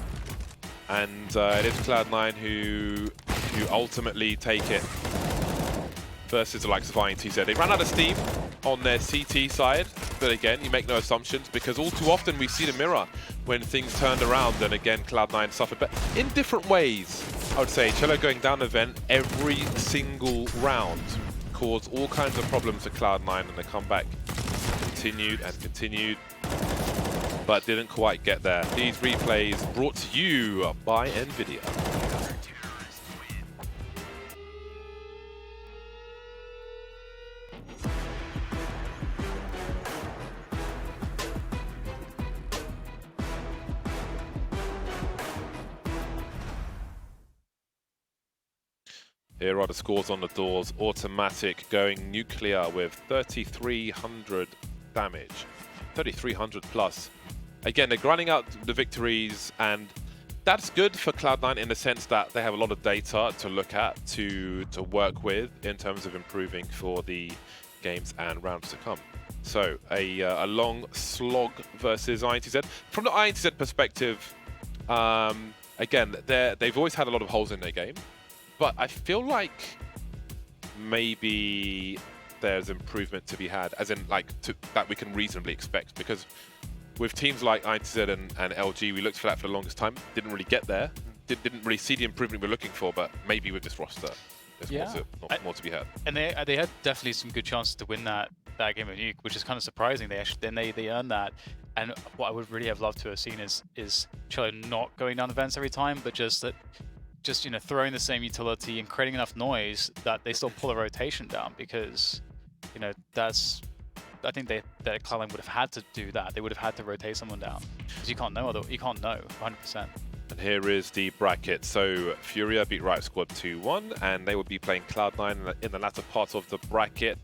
And it is Cloud9 who ultimately take it versus the likes of INTZ. They ran out of steam on their CT side, but again, you make no assumptions because all too often we see the mirror when things turned around, and again, Cloud9 suffered, but in different ways. I would say Cello going down the vent every single round caused all kinds of problems for Cloud9, and the comeback continued and continued, but didn't quite get there. These replays brought to you by NVIDIA. Here are the scores on the doors. Automatic going nuclear with 3,300 damage. 3,300 plus. Again, they're grinding out the victories, and that's good for Cloud9 in the sense that they have a lot of data to look at, to work with in terms of improving for the games and rounds to come. So a long slog versus INTZ. From the INTZ perspective, again, they've always had a lot of holes in their game. But I feel like maybe there's improvement to be had, as in like that we can reasonably expect, because with teams like INTZ and LG, we looked for that for the longest time. Didn't really get there. Didn't really see the improvement we were looking for, but maybe with this roster, there's more to be had. And they had definitely some good chances to win that game of Nuke, which is kind of surprising. They earned that. And what I would really have loved to have seen is Cello not going down the vents every time, but just throwing the same utility and creating enough noise that they still pull a rotation down, because I think that Cloud9 would have had to do that. They would have had to rotate someone down, because you can't know 100%. And here is the bracket. So Furia beat Riot Squad 2-1, and they will be playing Cloud9 in the latter part of the bracket.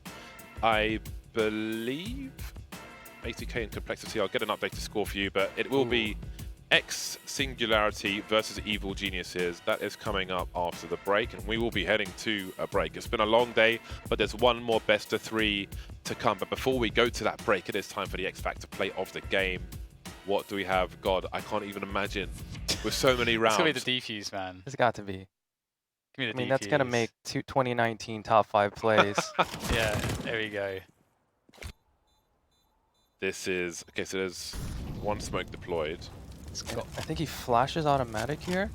I believe 80k in complexity. I'll get an updated score for you, but it will be X Singularity versus Evil Geniuses. That is coming up after the break, and we will be heading to a break. It's been a long day, but there's one more best of 3 to come. But before we go to that break, it is time for the X Factor play of the game. What do we have? God, I can't even imagine. With so many rounds. It's gonna be the defuse, man. It's got to be. Give me the defuse. That's gonna make 2019 top 5 plays. Yeah, there we go. This is okay. So there's one smoke deployed. I think he flashes automatic here.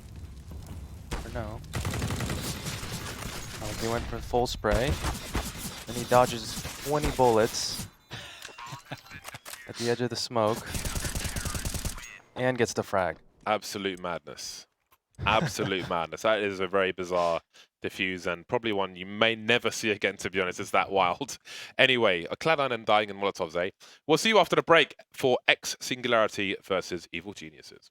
Or no? Oh, he went for full spray. Then he dodges 20 bullets at the edge of the smoke and gets the frag. Absolute madness. Absolute madness. That is a very bizarre defuse, and probably one you may never see again, to be honest. It's that wild. Anyway, a Cloud9 and dying in Molotovs, eh? We'll see you after the break for X Singularity versus Evil Geniuses.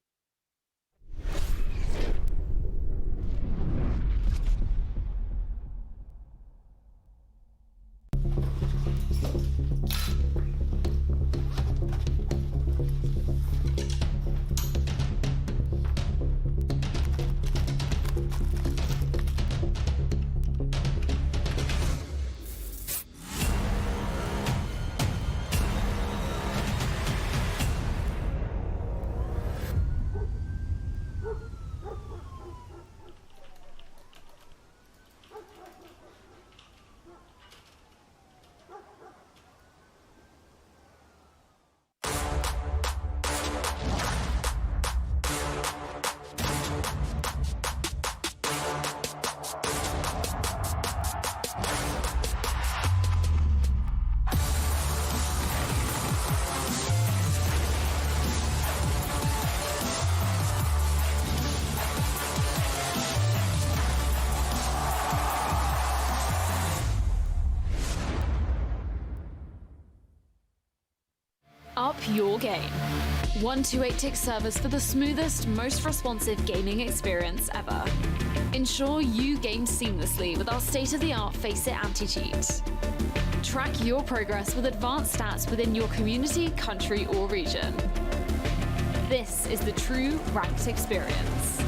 Up your game. 128-tick service for the smoothest, most responsive gaming experience ever. Ensure you game seamlessly with our state-of-the-art FACEIT anti-cheat. Track your progress with advanced stats within your community, country, or region. This is the true ranked experience.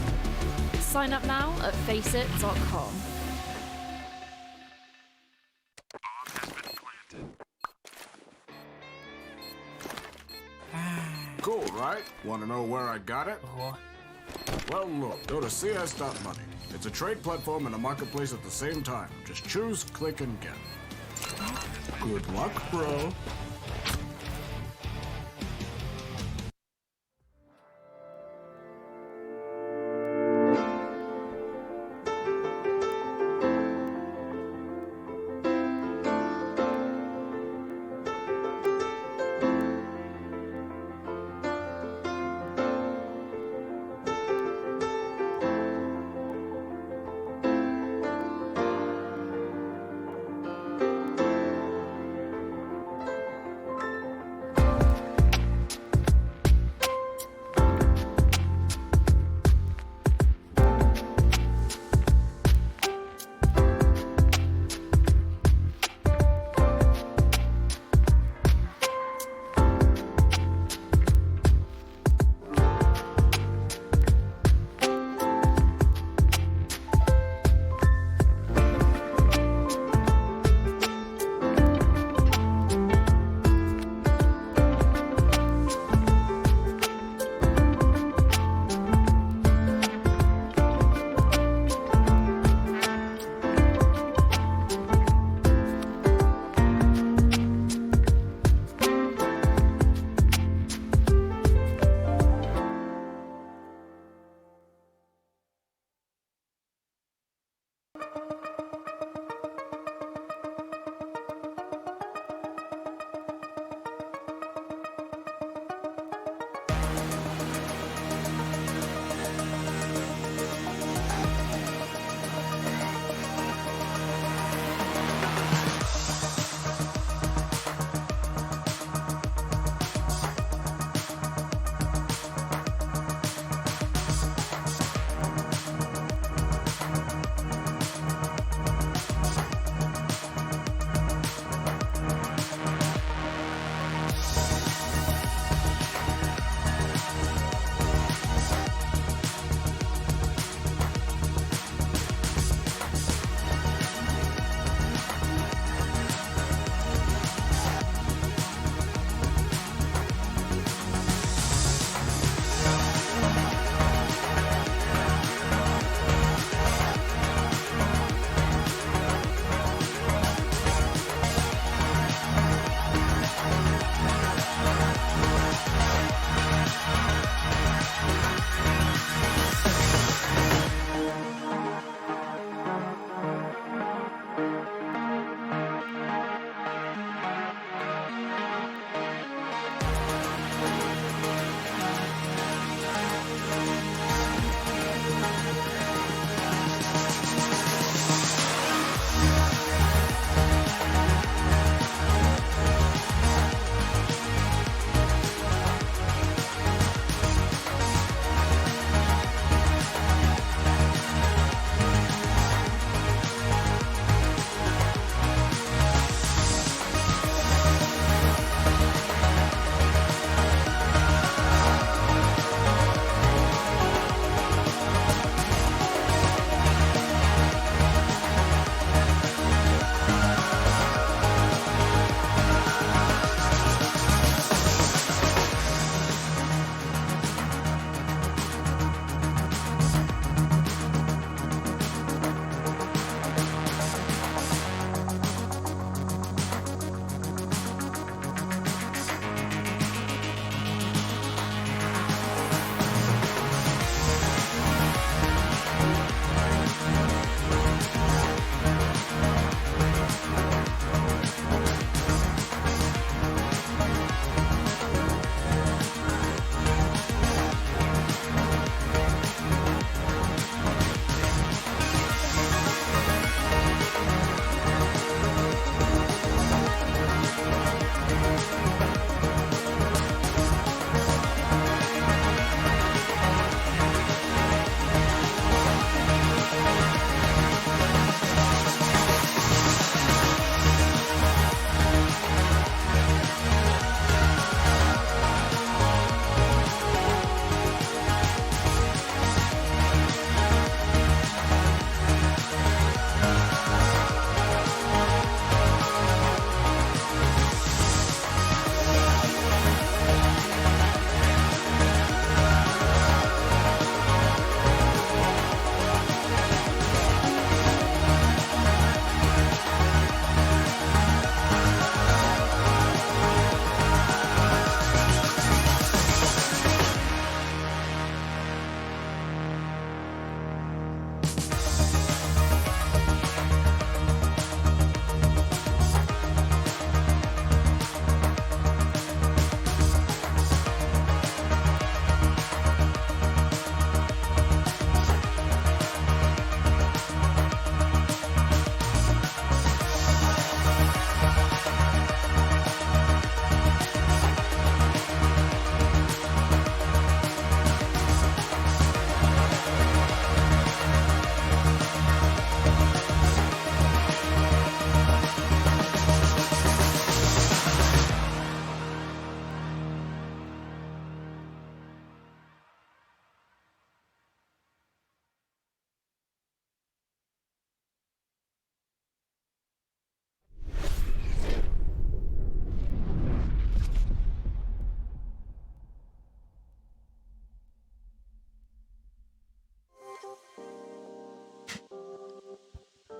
Sign up now at FACEIT.com. Cool, right? Want to know where I got it? Well, look, go to CS.money. It's a trade platform and a marketplace at the same time. Just choose, click, and get. Good luck, bro.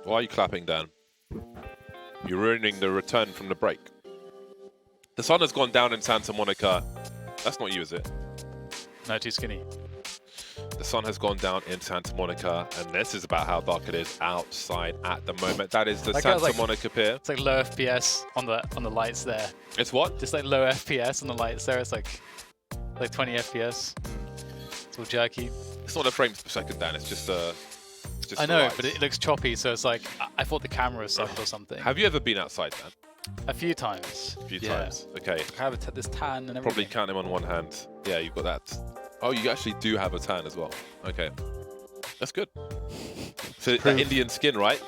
Why are you clapping, Dan? You're ruining the return from the break. The sun has gone down in Santa Monica. That's not you, is it? No, too skinny. The sun has gone down in Santa Monica, and this is about how dark it is outside at the moment. That is the Santa Monica Pier. It's like low FPS on the lights there. It's what? Just like low FPS on the lights there. It's like like 20 FPS. It's all jerky. It's not a frames per second, Dan. It's just I know, but it looks choppy, so it's like I thought the camera sucked or something. Have you ever been outside, Dan? A few times. A few times. Okay. I have this tan and everything. Probably count him on one hand. Yeah, you've got that. Oh, you actually do have a tan as well. Okay. That's good. So that Indian skin, right?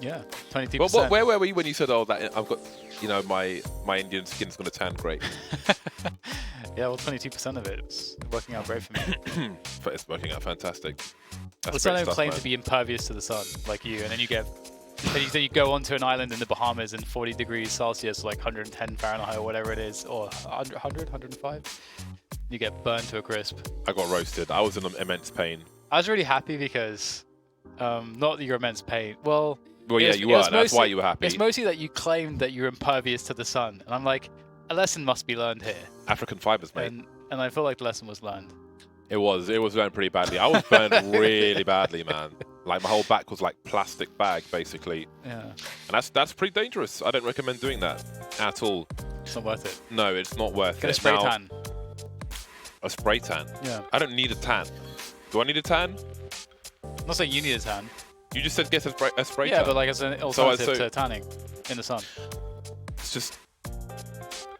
Yeah, 22%. Well, where were we when you said, "Oh, that I've got, my Indian skin's going to tan great"? Yeah, well, 22% of it's working out great for me. But it's working out fantastic. That's I don't claim to be impervious to the sun like you, and then you get, then you go onto an island in the Bahamas in 40 degrees Celsius, like 110 Fahrenheit or whatever it is, or 100, 105. You get burned to a crisp. I got roasted. I was in immense pain. I was really happy because, not your immense pain. Well, yeah, you were. That's why you were happy. It's mostly that you claimed that you're impervious to the sun, and I'm like, a lesson must be learned here. African fibers, mate. And I feel like the lesson was learned. It was learned pretty badly. I was burned really badly, man. Like my whole back was like plastic bag, basically. Yeah. And that's pretty dangerous. I don't recommend doing that at all. It's not worth it. No, it's not worth it. Get a spray tan. A spray tan? Yeah. I don't need a tan. Do I need a tan? I'm not saying you need a tan. You just said get a spray tan. Yeah, but like as an alternative to tanning in the sun. Let's just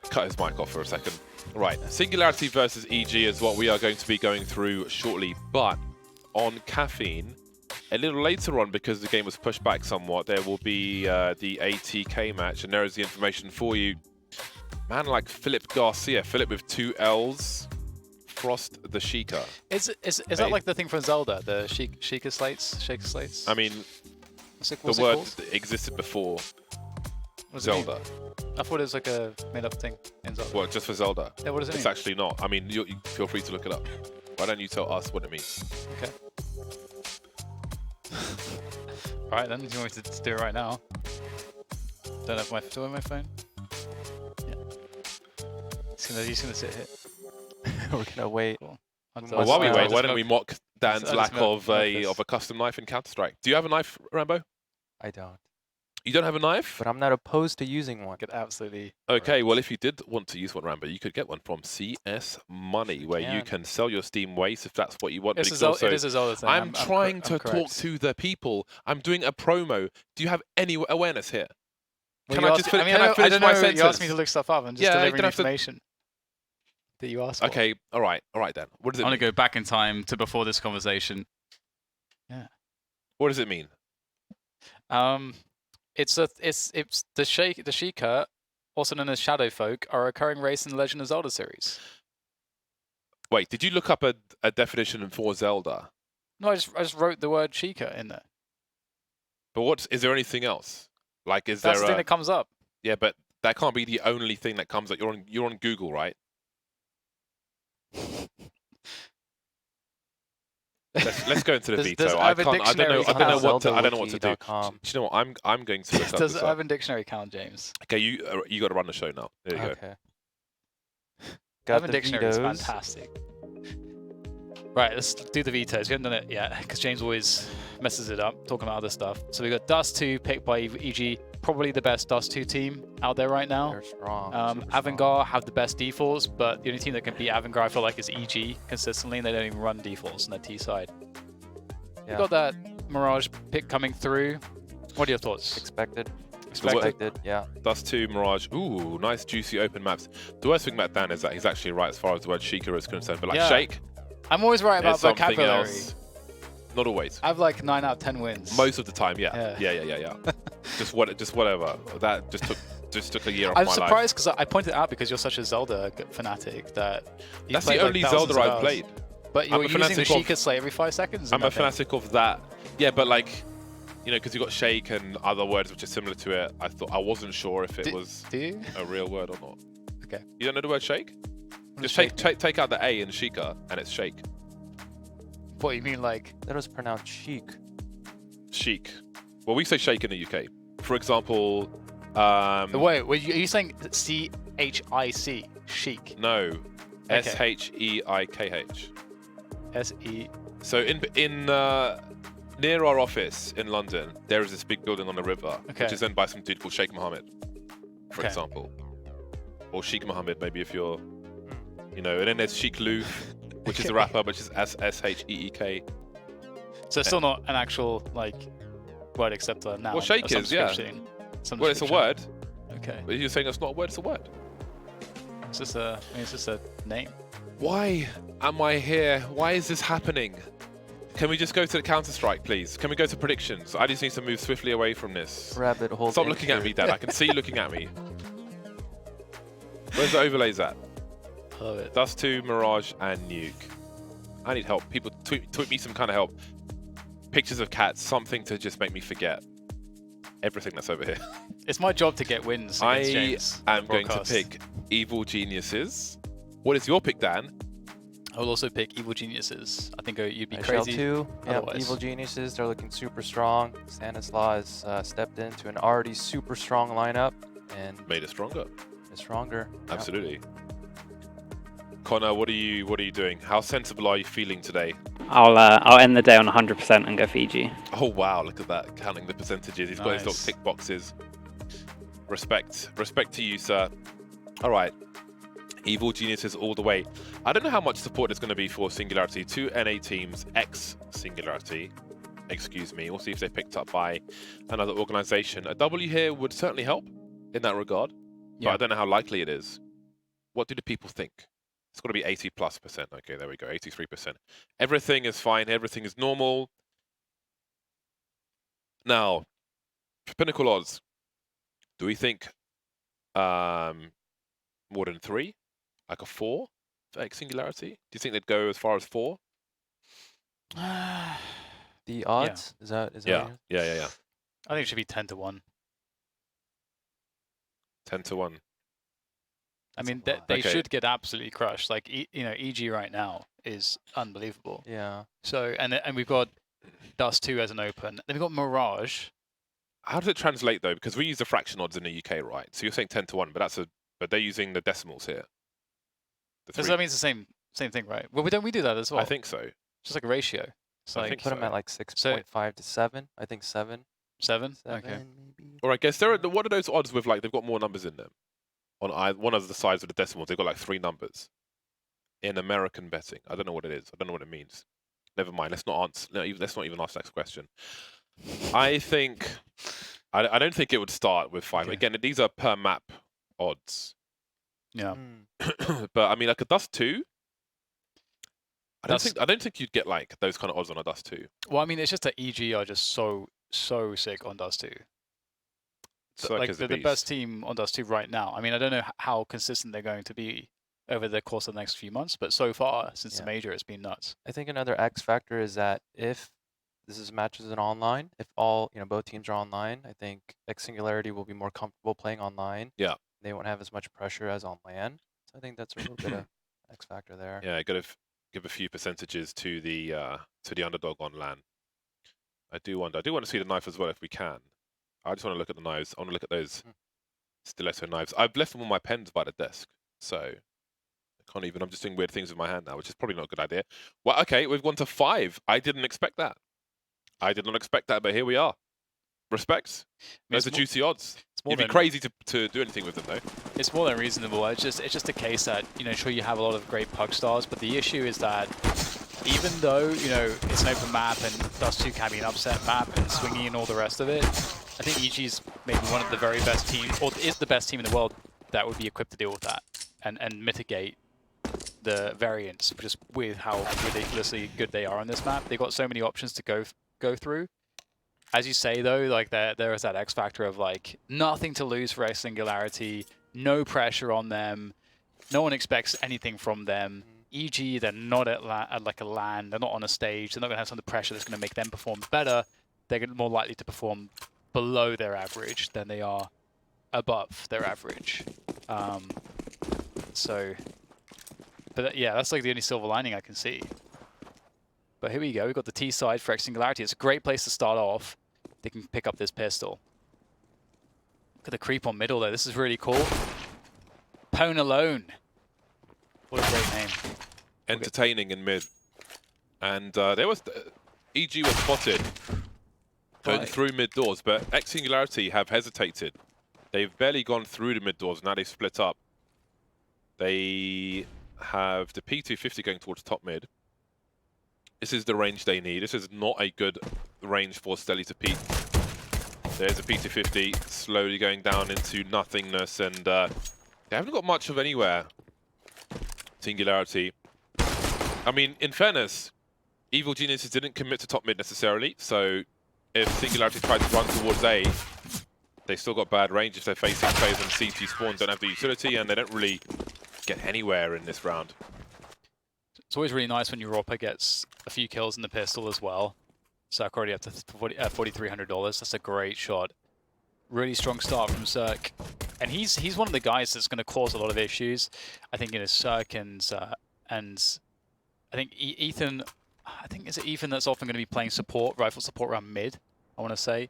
cut his mic off for a second. Right, Singularity versus EG is what we are going to be going through shortly, but on Caffeine, a little later on, because the game was pushed back somewhat, there will be the ATK match, and there is the information for you. Man like Philip Garcia, Philip with 2 L's, Frost the Sheikah. Is that like the thing from Zelda, the Sheikah slates? I mean, the word existed before Zelda. I thought it was like a made-up thing in Zelda. What, just for Zelda? Yeah, what does it mean? It's actually not. I mean, you feel free to look it up. Why don't you tell us what it means? Okay. Alright then, do you want me to do it right now? Don't have my phone? Yeah. He's gonna sit here. We're gonna wait. Cool. Well, while we wait, why don't we mock Dan's lack of a custom knife in Counter-Strike? Do you have a knife, Rambo? I don't. You don't have a knife? But I'm not opposed to using one. Get absolutely. Okay, well, if you did want to use one, Rambo, you could get one from CS Money, where you can sell your Steam waste if that's what you want. It is a Zelda thing. I'm trying to talk to the people. I'm doing a promo. Do you have any awareness here? Well, Can I just finish my sentence? You asked me to look stuff up and just delivering information that you asked for. Okay, all right then. What does it mean? I want to go back in time to before this conversation. Yeah. What does it mean? It's the Sheikah, also known as Shadow Folk, are a recurring race in the Legend of Zelda series. Wait, did you look up a definition for Zelda? No, I just wrote the word Sheikah in there. But is there anything else? Like, That's the thing that comes up. Yeah, but that can't be the only thing that comes up. You're on Google, right? Let's go into the veto. I don't know what to do. Do you know what? I'm going to look up Does Urban Dictionary count, James? Okay, you got to run the show now. There you go. Urban Dictionary is fantastic. Right, let's do the vetoes. We haven't done it yet because James always messes it up talking about other stuff. So we got Dust 2 picked by EG, probably the best Dust 2 team out there right now. They're strong. Avangard have the best defaults, but the only team that can beat Avangard I feel like is EG consistently, and they don't even run defaults on their T side. Yeah. We got that Mirage pick coming through. What are your thoughts? Expected, yeah. Dust 2, Mirage. Ooh, nice juicy open maps. The worst thing about Dan is that he's actually right as far as the word Sheikah is concerned, but like Shake. I'm always right about vocabulary. Not always. I have like 9 out of 10 wins. Most of the time, yeah. Just whatever. That just took a year off my life. I'm surprised because I pointed out because you're such a Zelda fanatic that that's the only Zelda I've played. But you're using the Sheikah slate every 5 seconds. I'm a fanatic of that. Yeah, but like, because you got Shake and other words which are similar to it. I wasn't sure if it was a real word or not. Okay. You don't know the word Shake? Just take out the A in Sheikah and it's Shake. What you mean, like? That was pronounced chic. Chic. Well, we say shake in the UK. For example, wait, are you saying C-H-I-C? Chic? No. Okay. S-H-E-I-K-H. S-E. So in near our office in London, there is this big building on the river, which is owned by some dude called Sheikh Mohammed, for example. Or Sheikh Mohammed, maybe if you're You know, and then there's Sheek Lou, which is the rapper, which is SHEEK. So it's still not an actual like word except a noun. Well, shake is, yeah. Well, it's a word. Okay. But you're saying it's not a word, it's a word. It's just a, I mean, it's just a name. Why am I here? Why is this happening? Can we just go to the Counter-Strike, please? Can we go to predictions? I just need to move swiftly away from this. Rabbit hole. Stop looking at me, Dad. I can see you looking at me. Where's the overlays at? Love it. Dust 2, Mirage, and Nuke. I need help. People tweet me some kind of help. Pictures of cats, something to just make me forget everything that's over here. It's my job to get wins against James. I am going to pick Evil Geniuses. What is your pick, Dan? I will also pick Evil Geniuses. I think you'd be I crazy. shall too. Yeah, otherwise. Evil Geniuses, they're looking super strong. Stanislaw has stepped into an already super strong lineup and made it stronger. It's stronger. Absolutely. Connor, what are you doing? How sensible are you feeling today? I'll end the day on 100% and go Fiji. Oh wow, look at that, counting the percentages. He's got his little tick boxes. Respect to you, sir. All right, Evil Geniuses all the way. I don't know how much support there's going to be for Singularity. 2 NA teams, ex-Singularity, excuse me. We'll see if they're picked up by another organization. A W here would certainly help in that regard, but I don't know how likely it is. What do the people think? It's got to be 80+%. Okay, there we go, 83%. Everything is fine. Everything is normal. Now, for Pinnacle odds, do we think more than 3? Like a 4 for X Singularity? Do you think they'd go as far as 4? The odds? Yeah. Is that Yeah. I think it should be 10 to 1. 10 to 1. I mean, they should get absolutely crushed. Like, you know, EG right now is unbelievable. Yeah. So, and we've got Dust 2 as an open. Then we've got Mirage. How does it translate though? Because we use the fraction odds in the UK, right? So you're saying 10 to 1, but but they're using the decimals here. So that means the same thing, right? Well, we do that as well. I think so. Just like a ratio. It's I like think put them at like 6.5 to 7. I think 7. 7? Okay. Maybe. Or I guess what are those odds with? Like they've got more numbers in them. On one of the sides of the decimals, they've got like 3 numbers. In American betting, I don't know what it is. I don't know what it means. Never mind. Let's not answer. No, let's not even ask that question. I think I don't think it would start with 5. Okay. Again, these are per map odds. Yeah. But I mean, like a Dust 2. I don't think you'd get like those kind of odds on a Dust 2. Well, I mean, it's just that EG are just so sick on Dust 2. Like they're the best team on Dust 2 right now. I mean, I don't know how consistent they're going to be over the course of the next few months, but so far since the major, it's been nuts. I think another X factor is that if this is matches in online, if both teams are online, I think X Singularity will be more comfortable playing online. Yeah. They won't have as much pressure as on LAN. So I think that's a little bit of X factor there. Yeah, got to give a few percentages to the underdog on LAN. I do want to see the knife as well if we can. I just want to look at the knives. I want to look at those stiletto knives. I've left them on my pens by the desk, so I can't even. I'm just doing weird things with my hand now, which is probably not a good idea. Well, okay, we've gone to 5. I didn't expect that. I did not expect that, but here we are. Respect. Those are juicy odds. You'd be crazy to do anything with them, though. It's more than reasonable. It's just a case that, sure, you have a lot of great pug stars, but the issue is that even though, it's an open map and Dust 2 can be an upset map and swingy and all the rest of it, I think EG is maybe one of the very best teams, or is the best team in the world that would be equipped to deal with that and mitigate the variance just with how ridiculously good they are on this map. They've got so many options to go through. As you say though, like there is that X factor of like nothing to lose for X Singularity, no pressure on them, no one expects anything from them. EG, they're not at like a LAN, they're not on a stage, they're not gonna have some of the pressure that's gonna make them perform better. They're more likely to perform below their average than they are above their average. But yeah, that's like the only silver lining I can see. But here we go, we've got the T side for X Singularity. It's a great place to start off. They can pick up this pistol. Look at the creep on middle there, this is really cool. Pwn alone. What a great name. Entertaining in mid. And EG was spotted going through mid doors, but X Singularity have hesitated. They've barely gone through the mid doors, now they've split up. They have the P250 going towards top mid. This is the range they need. This is not a good range for Stelly to peek. There's a P250 slowly going down into nothingness, and they haven't got much of anywhere. Singularity. I mean, in fairness, Evil Geniuses didn't commit to top mid necessarily, so if Singularity tried to run towards A, they still got bad range if they're facing players on CT spawn, don't have the utility, and they don't really get anywhere in this round. It's always really nice when Europa gets a few kills in the pistol as well. Cirque already up to $4,300. That's a great shot. Really strong start from Cirque. And he's one of the guys that's going to cause a lot of issues. I think in his Cirque and I think Ethan, is it Ethan that's often going to be playing support, rifle support around mid, I want to say.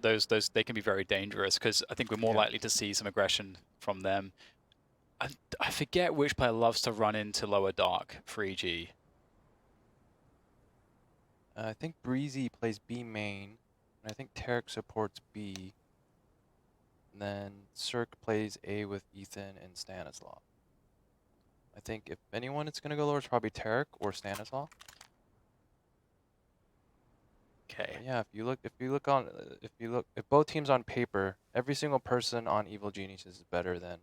Those they can be very dangerous because I think we're more likely to see some aggression from them. I forget which player loves to run into lower dark for EG. I think Breezy plays B main, and I think Tarek supports B. And then Cirque plays A with Ethan and Stanislav. I think if anyone it's gonna go lower, it's probably Tarek or Stanislav. Okay. But yeah, if both teams on paper, every single person on Evil Geniuses is better than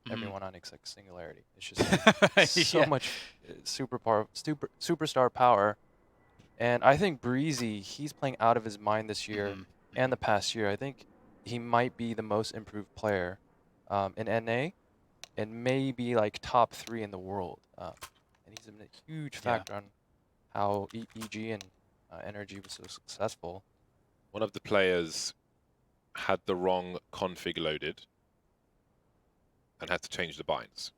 everyone on Singularity. It's just so much superstar power. And I think Breezy, he's playing out of his mind this year and the past year. I think he might be the most improved player in NA and maybe like top 3 in the world. And he's a huge factor on how EG and Energy was so successful. One of the players had the wrong config loaded and had to change the binds.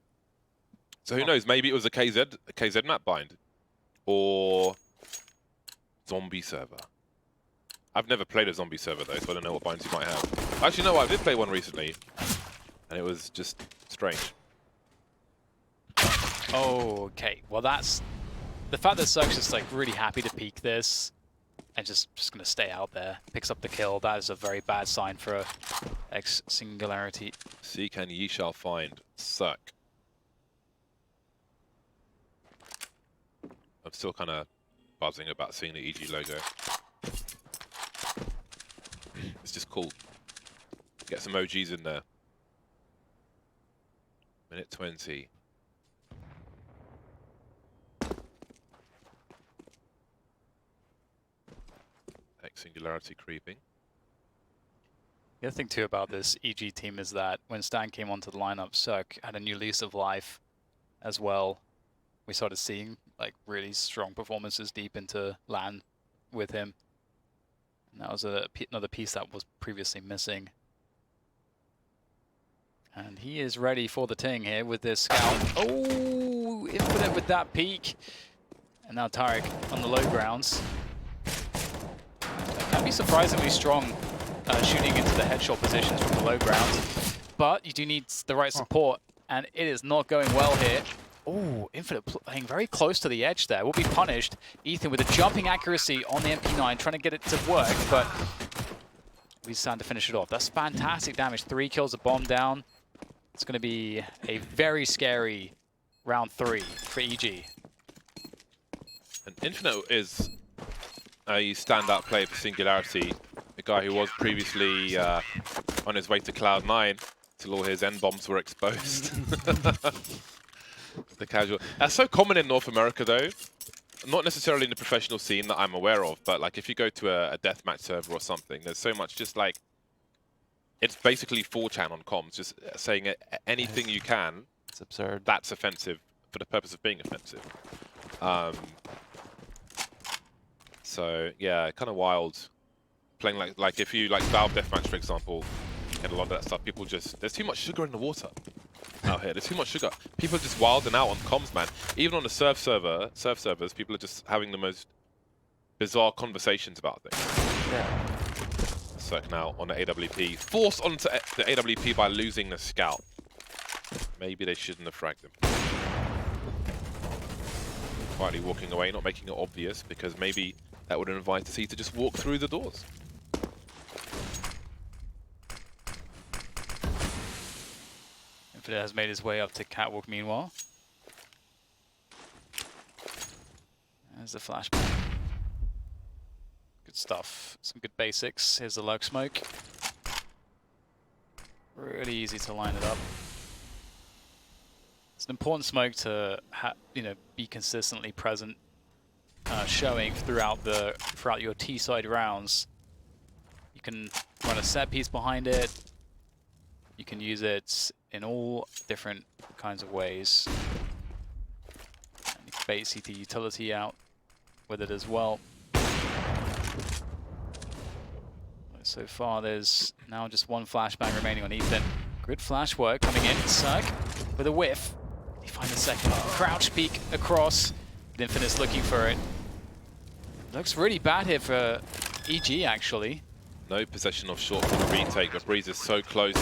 So who knows, maybe it was a KZ map bind or zombie server. I've never played a zombie server though, so I don't know what binds you might have. Actually, no, I did play one recently, and it was just strange. Okay, well that's the fact that Cirque's just like really happy to peek this and just gonna stay out there, picks up the kill. That is a very bad sign for Singularity. Seek and ye shall find. Cirque. I'm still kind of buzzing about seeing the EG logo. It's just cool. Get some OGs in there. Minute 20. Singularity creeping. The other thing too about this EG team is that when Stan came onto the lineup, Cirque had a new lease of life as well. We started seeing like really strong performances deep into LAN with him. And that was another piece that was previously missing. And he is ready for the ting here with this scout. Oh, Infinite with that peek. And now Tarek on the low grounds. Can be surprisingly strong shooting into the headshot positions from the low ground. But you do need the right support, and it is not going well here. Oh, Infinite playing very close to the edge there. Will be punished. Ethan with a jumping accuracy on the MP9, trying to get it to work, but we stand to finish it off. That's fantastic damage. 3 kills, a bomb down. It's going to be a very scary round 3 for EG. And Infinite is a standout player for Singularity, a guy who was previously on his way to Cloud9 till all his N-bombs were exposed. The casual. That's so common in North America though. Not necessarily in the professional scene that I'm aware of, but like if you go to a deathmatch server or something, there's so much just like, it's basically 4chan on comms, just saying anything you can. It's absurd. That's offensive for the purpose of being offensive. So yeah, kind of wild. Playing like if you like Valve Deathmatch, for example, get a lot of that stuff. People just, there's too much sugar in the water out here. There's too much sugar. People are just wilding out on comms, man. Even on the surf servers, people are just having the most bizarre conversations about things. Yeah. Cirque now on the AWP, forced onto the AWP by losing the scout. Maybe they shouldn't have fragged him. Quietly walking away, not making it obvious, because maybe that would invite the C to just walk through the doors. But it has made its way up to Catwalk meanwhile. There's the flashback. Good stuff. Some good basics. Here's the lurk smoke. Really easy to line it up. It's an important smoke to be consistently present, showing throughout your T-side rounds. You can run a set piece behind it. You can use it in all different kinds of ways. And you can bait CT utility out with it as well. So far, there's now just one flashbang remaining on Ethan. Good flash work coming in. Cirque with a whiff. He finds a second crouch peek across. But Infinite's looking for it. Looks really bad here for EG, actually. No possession of short for the retake. The breeze is so close.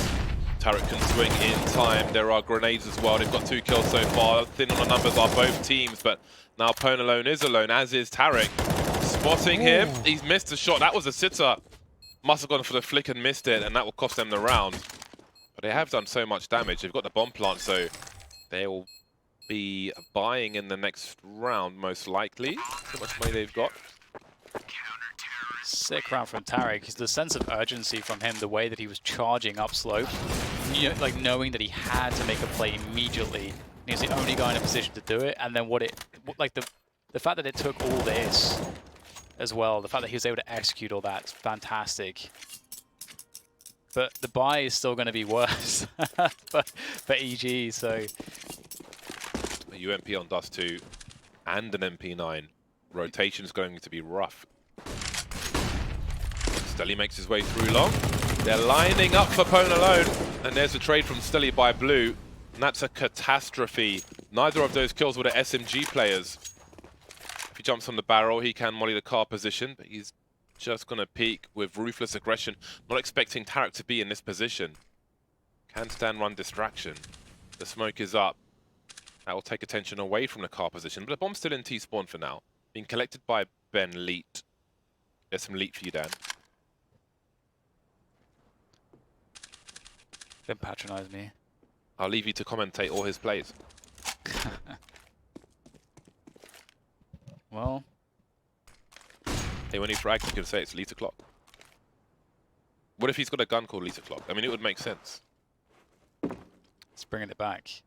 Tarek can swing in time. There are grenades as well. They've got 2 kills so far. Thin on the numbers are both teams, but now Pwn alone is alone, as is Tarek. Spotting him. He's missed a shot. That was a sitter. Must have gone for the flick and missed it, and that will cost them the round. But they have done so much damage. They've got the bomb plant, so they'll be buying in the next round, most likely. How much money they've got. Sick round from Tarek. The sense of urgency from him, the way that he was charging upslope, like knowing that he had to make a play immediately. He was the only guy in a position to do it, and then the fact that it took all this as well, the fact that he was able to execute all that, fantastic. But the buy is still going to be worse for EG, so... A UMP on Dust 2 and an MP9. Rotation is going to be rough. Stelly makes his way through long. They're lining up for Pwn alone. And there's a trade from Stelly by Blue. And that's a catastrophe. Neither of those kills were the SMG players. If he jumps on the barrel, he can molly the car position, but he's just going to peek with ruthless aggression. Not expecting Tarek to be in this position. Can stand run distraction. The smoke is up. That will take attention away from the car position, but the bomb's still in T-spawn for now. Being collected by Ben Leet. There's some Leet for you, Dan. Don't patronize me. I'll leave you to commentate all his plays. Well... Hey, when he frags, you can say it's Lita Clock. What if he's got a gun called Lita Clock? I mean, it would make sense. It's bringing it back.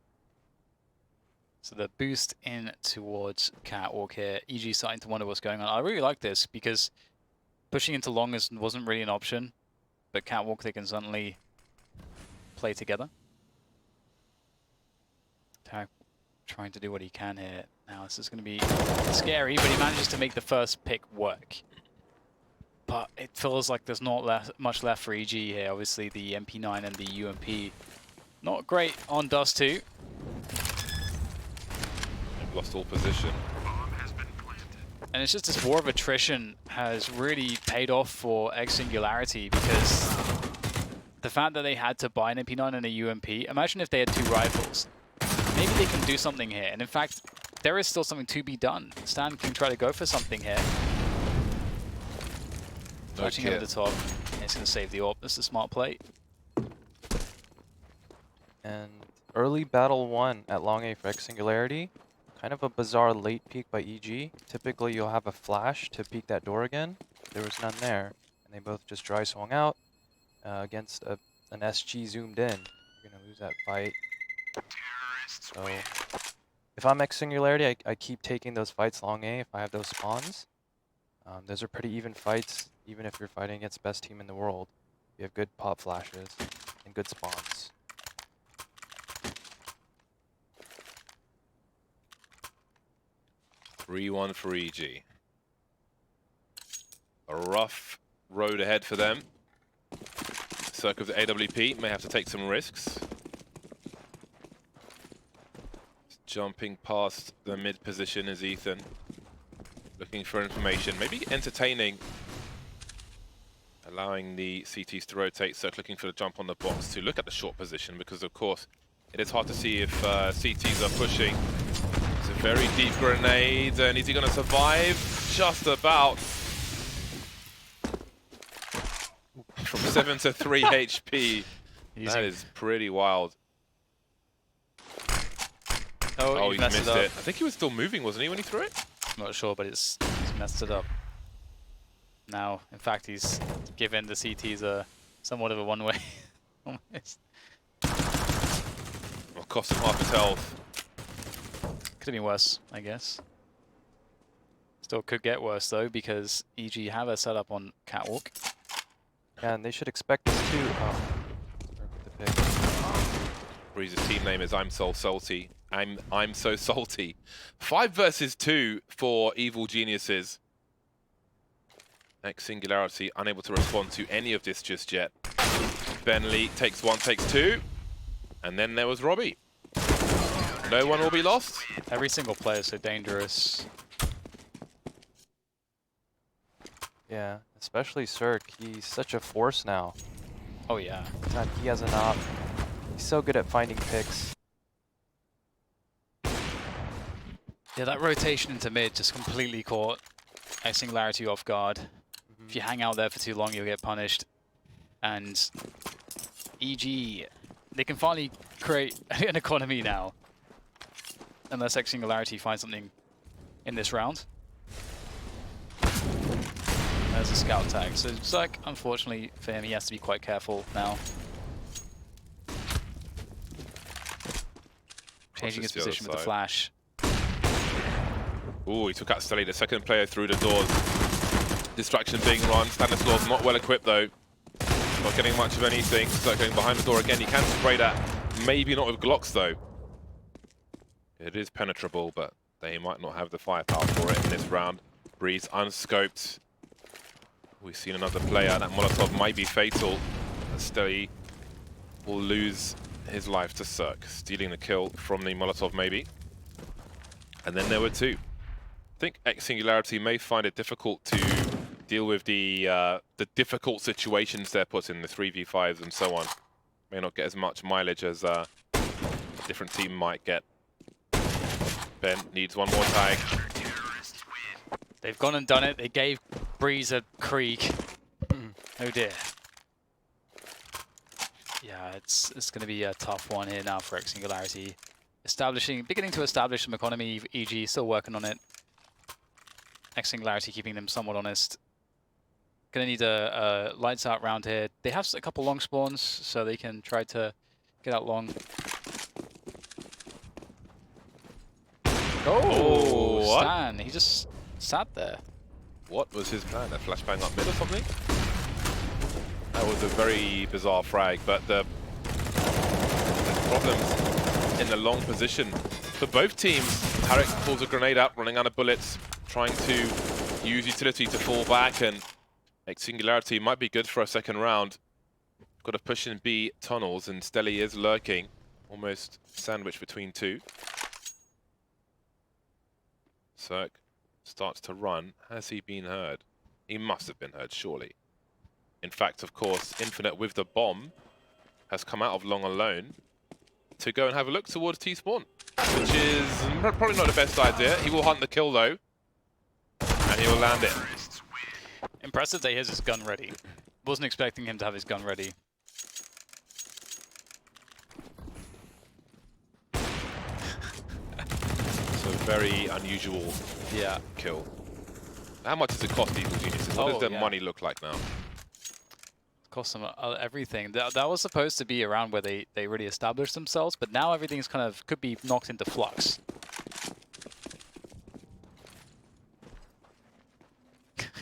So the boost in towards Catwalk here. EG starting to wonder what's going on. I really like this because pushing into long wasn't really an option, but Catwalk, they can suddenly play together. Tarek trying to do what he can here. Now this is going to be scary, but he manages to make the first pick work. But it feels like there's not much left for EG here. Obviously the MP9 and the UMP not great on Dust 2. They've lost all position. And it's just this war of attrition has really paid off for Singularity because the fact that they had to buy an MP9 and a UMP, imagine if they had 2 rifles. Maybe they can do something here. And in fact, there is still something to be done. Stan can try to go for something here. Touching over the top. And it's going to save the AWP. This is a smart play. And early battle 1 at long A for Singularity. Kind of a bizarre late peek by EG. Typically you'll have a flash to peek that door again. There was none there. And they both just dry swung out against an SG zoomed in. You're going to lose that fight. So if I'm Singularity, I keep taking those fights long A if I have those spawns. Those are pretty even fights, even if you're fighting against the best team in the world. You have good pop flashes and good spawns. (3-1) for EG. A rough road ahead for them. Circle of the AWP may have to take some risks. Jumping past the mid position is Ethan. Looking for information, maybe entertaining. Allowing the CTs to rotate, Cirque looking for the jump on the box to look at the short position because of course it is hard to see if CTs are pushing. It's a very deep grenade, and is he going to survive? Just about. From 7 to 3 HP. That is pretty wild. Oh, he messed missed it up. it. I think he was still moving, wasn't he, when he threw it? I'm not sure, but he's messed it up. Now, in fact, he's given the CTs somewhat of a one-way. Almost. Well, cost him half his health. Could have been worse, I guess. Still could get worse though, because EG have a setup on Catwalk. Yeah, and they should expect this too. The pick. Breeze's team name is I'm So Salty. I'm so salty. 5 versus 2 for Evil Geniuses. Next Singularity unable to respond to any of this just yet. Bentley takes 1, takes 2, and then there was Robbie. No one will be lost. Every single player is so dangerous. Yeah, especially Cirque. He's such a force now. Oh yeah. He has an op. He's so good at finding picks. Yeah, that rotation into mid just completely caught Singularity off guard. If you hang out there for too long, you'll get punished. And EG, they can finally create an economy now. Unless Singularity finds something in this round. There's a scout tag. So Zerk, unfortunately for him, he has to be quite careful now. Changing his position with the flash. Ooh, he took out Stelly, the second player through the doors. Distraction being run. Stanislaus not well equipped though. Not getting much of anything. Circling behind the door again. He can spray that. Maybe not with Glocks though. It is penetrable, but they might not have the firepower for it in this round. Breeze unscoped. We've seen another player. That Molotov might be fatal. Stelly will lose his life to Cirque, stealing the kill from the Molotov maybe. And then there were 2. I think Singularity may find it difficult to deal with the difficult situations they're put in, the 3v5s and so on. May not get as much mileage as a different team might get. Ben needs one more tag. They've gone and done it. They gave Breeze a creek. Oh dear. Yeah, it's going to be a tough one here now for Singularity. Beginning to establish some economy. EG still working on it. Singularity keeping them somewhat honest. Gonna need a lights out round here. They have a couple long spawns, so they can try to get out long. Oh, Stan! He just sat there. What was his plan? A flashbang up mid or something? That was a very bizarre frag, but there's problems in the long position for both teams. Tarek pulls a grenade out, running out of bullets, trying to use utility to fall back, and Singularity might be good for a second round. Got to push in B tunnels, and Stelly is lurking, almost sandwiched between 2. Cirque starts to run. Has he been heard? He must have been heard, surely. In fact, of course, Infinite with the bomb has come out of long alone to go and have a look towards T-spawn, which is probably not the best idea. He will hunt the kill though, and he will land it. Impressive that he has his gun ready. Wasn't expecting him to have his gun ready. So very unusual kill. How much does it cost Evil Geniuses? What does their money look like now? Cost them everything. That was supposed to be around where they really established themselves, but now everything's kind of could be knocked into flux.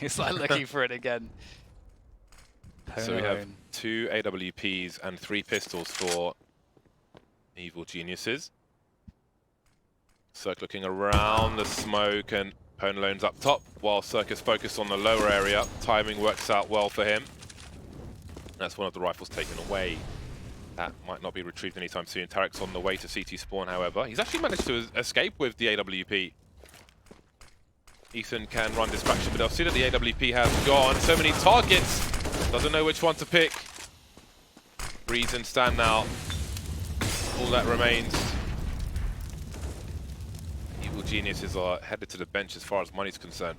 It's like looking for it again. So we have 2 AWPs and 3 pistols for Evil Geniuses. Cirque looking around the smoke, and Ponalone's up top, while Cirque is focused on the lower area. Timing works out well for him. That's one of the rifles taken away. That might not be retrieved anytime soon. Tarek's on the way to CT spawn, however. He's actually managed to escape with the AWP. Ethan can run distraction, but I'll see that the AWP has gone. So many targets. Doesn't know which one to pick. Breeze and Stan now. All that remains. Evil Geniuses are headed to the bench as far as money's concerned.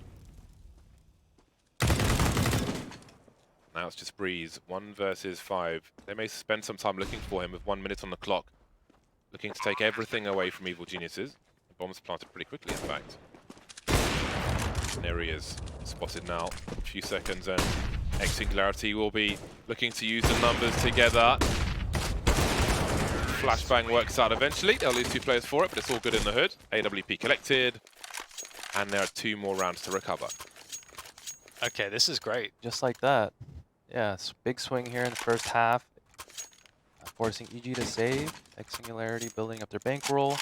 Now it's just Breeze, 1 versus 5. They may spend some time looking for him with 1 minute on the clock. looking to take everything away from Evil Geniuses. The bomb's planted pretty quickly, in fact. And there he is, spotted now. A few seconds, and Singularity will be looking to use the numbers together. Flashbang works out eventually. They'll lose 2 players for it, but it's all good in the hood. AWP collected, and there are 2 more rounds to recover. Okay, this is great. Just like that. Yeah, big swing here in the first half. Forcing EG to save. Singularity building up their bankroll.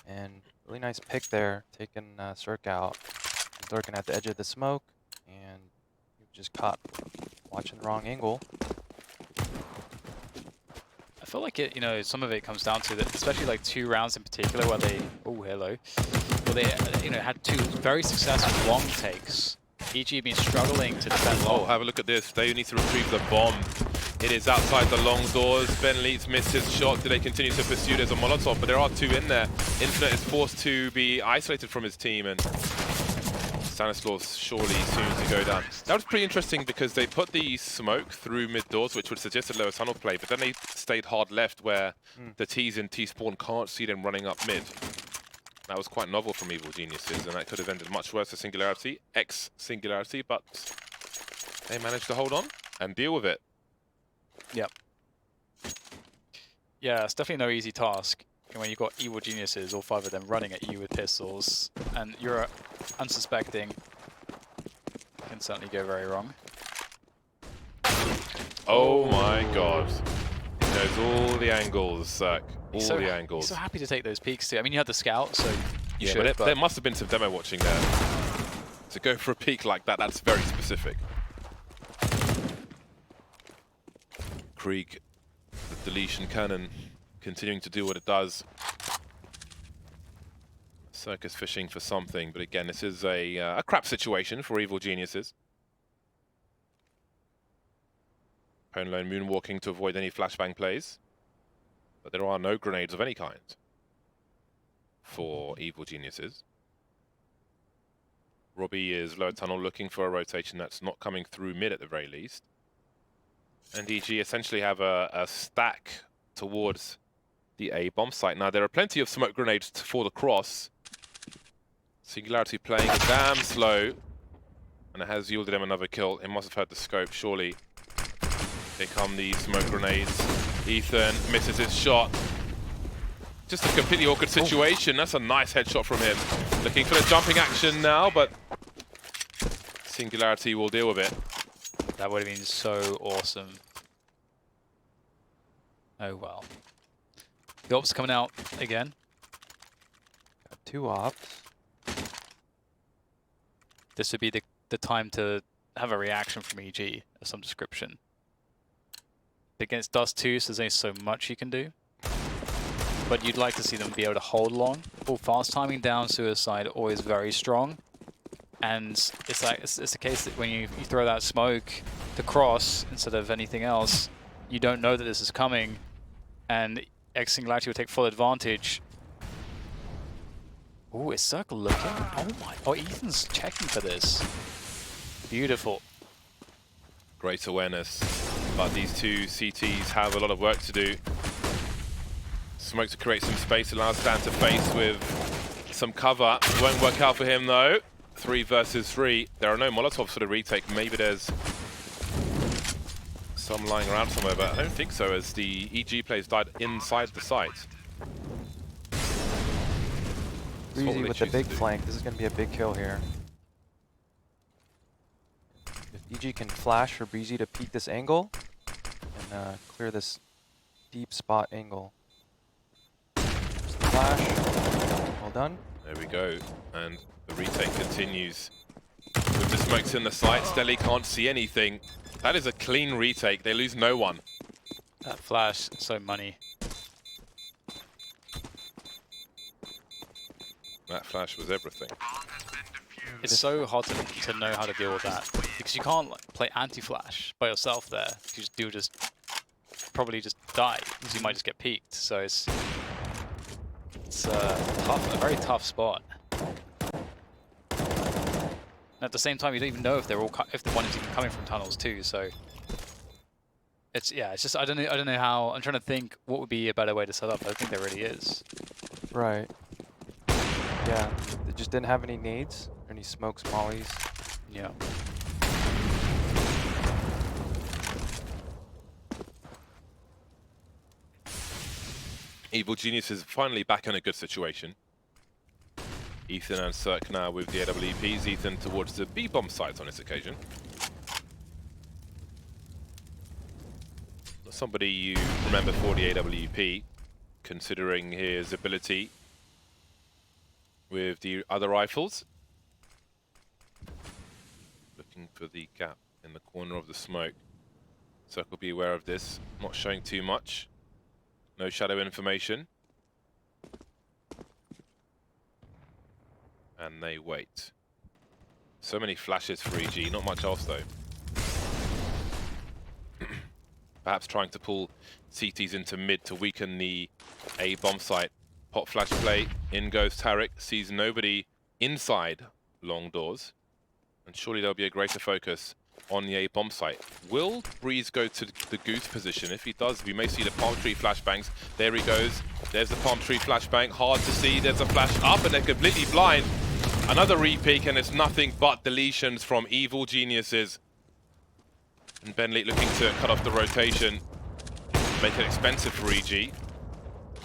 And really nice pick there, taking Cirque out. He's lurking at the edge of the smoke, and you just caught watching the wrong angle. I feel like it, you know, some of it comes down to that, especially like 2 rounds in particular where they, where they, you know, had 2 very successful long takes. EG been struggling to defend long. Oh, have a look at this. They need to retrieve the bomb. It is outside the long doors. Ben Leeds missed his shot. Do they continue to pursue? There's a Molotov, but there are 2 in there. Infinite is forced to be isolated from his team, and Stanislaus surely soon to go down. That was pretty interesting because they put the smoke through mid doors, which would suggest a lower tunnel play, but then they stayed hard left where the T's in T-spawn can't see them running up mid. That was quite novel from Evil Geniuses, and that could have ended much worse for Singularity, Singularity, but they managed to hold on and deal with it. Yep. Yeah, it's definitely no easy task. And when you've got Evil Geniuses, all 5 of them running at you with pistols, and you're unsuspecting, it can certainly go very wrong. Oh my god. He knows all the angles, Zerk. All the angles. He's so happy to take those peeks too. I mean, you had the scout, so you yeah, should. But there must have been some demo watching there. To go for a peek like that, that's very specific. Krieg, the deletion cannon, continuing to do what it does. Circus fishing for something, but again, this is a crap situation for Evil Geniuses. Pone Lone moonwalking to avoid any flashbang plays, but there are no grenades of any kind for Evil Geniuses. Robbie is lower tunnel looking for a rotation that's not coming through mid at the very least. And EG essentially have a stack towards the A bomb site. Now, there are plenty of smoke grenades for the cross. Singularity playing damn slow, and it has yielded him another kill. He must have heard the scope, surely. Here come the smoke grenades. Ethan misses his shot. Just a completely awkward situation. That's a nice headshot from him. Looking for the jumping action now, but Singularity will deal with it. That would have been so awesome. Oh well. The ops coming out again. Got 2 ops. This would be the time to have a reaction from EG of some description. Against Dust 2, so there's only so much you can do. But you'd like to see them be able to hold long. All fast timing down suicide, always very strong. And it's like it's the case that when you throw that smoke to cross instead of anything else, you don't know that this is coming, and Singularity will take full advantage. Oh, is Circle looking? Oh my! Oh, Ethan's checking for this. Beautiful. Great awareness, but these 2 CTs have a lot of work to do. Smoke to create some space, allows Stan to face with some cover. Won't work out for him though. 3 versus 3. There are no Molotovs for the retake. Maybe there's some lying around somewhere, but I don't think so, as the EG players died inside the site. Breezy with the big flank. This is going to be a big kill here. If EG can flash for Breezy to peek this angle and clear this deep spot angle. Just the flash. Well done. There we go. And the retake continues. With the smokes in the site, Stelly can't see anything. That is a clean retake. They lose no one. That flash, so money. That flash was everything. It's so hard to know how to deal with that, because you can't like, play anti-flash by yourself there. You'll just probably just die, because you might just get peeked. So it's tough, a very tough spot. And at the same time, you don't even know if they're all if the one is even coming from tunnels too. So It's just I don't know how. I'm trying to think what would be a better way to set up. I don't think there really is. Right. Yeah. They just didn't have any nades, any smokes, mollies. Yeah. Evil Genius is finally back in a good situation. Ethan and Cirque now with the AWPs. Ethan towards the B-bomb sites on this occasion. Somebody you remember for the AWP, considering his ability with the other rifles. Looking for the gap in the corner of the smoke. Cirque will be aware of this, not showing too much. No shadow information. And they wait. So many flashes for EG, not much else though. Perhaps trying to pull CTs into mid to weaken the A bomb site. Pop flash play, in goes Tariq, sees nobody inside long doors. And surely there'll be a greater focus on the A bomb site. Will Breeze go to the goose position? If he does, we may see the palm tree flashbangs. There he goes. There's the palm tree flashbang. Hard to see. There's a flash up and they're completely blind. Another re-peek and it's nothing but deletions from Evil Geniuses. And Benley looking to cut off the rotation. Make it expensive for EG.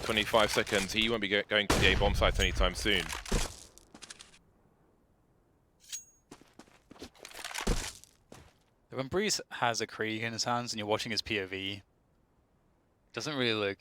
25 seconds. He won't be going to the A bomb site anytime soon. When Breeze has a Krieg in his hands and you're watching his POV, doesn't really look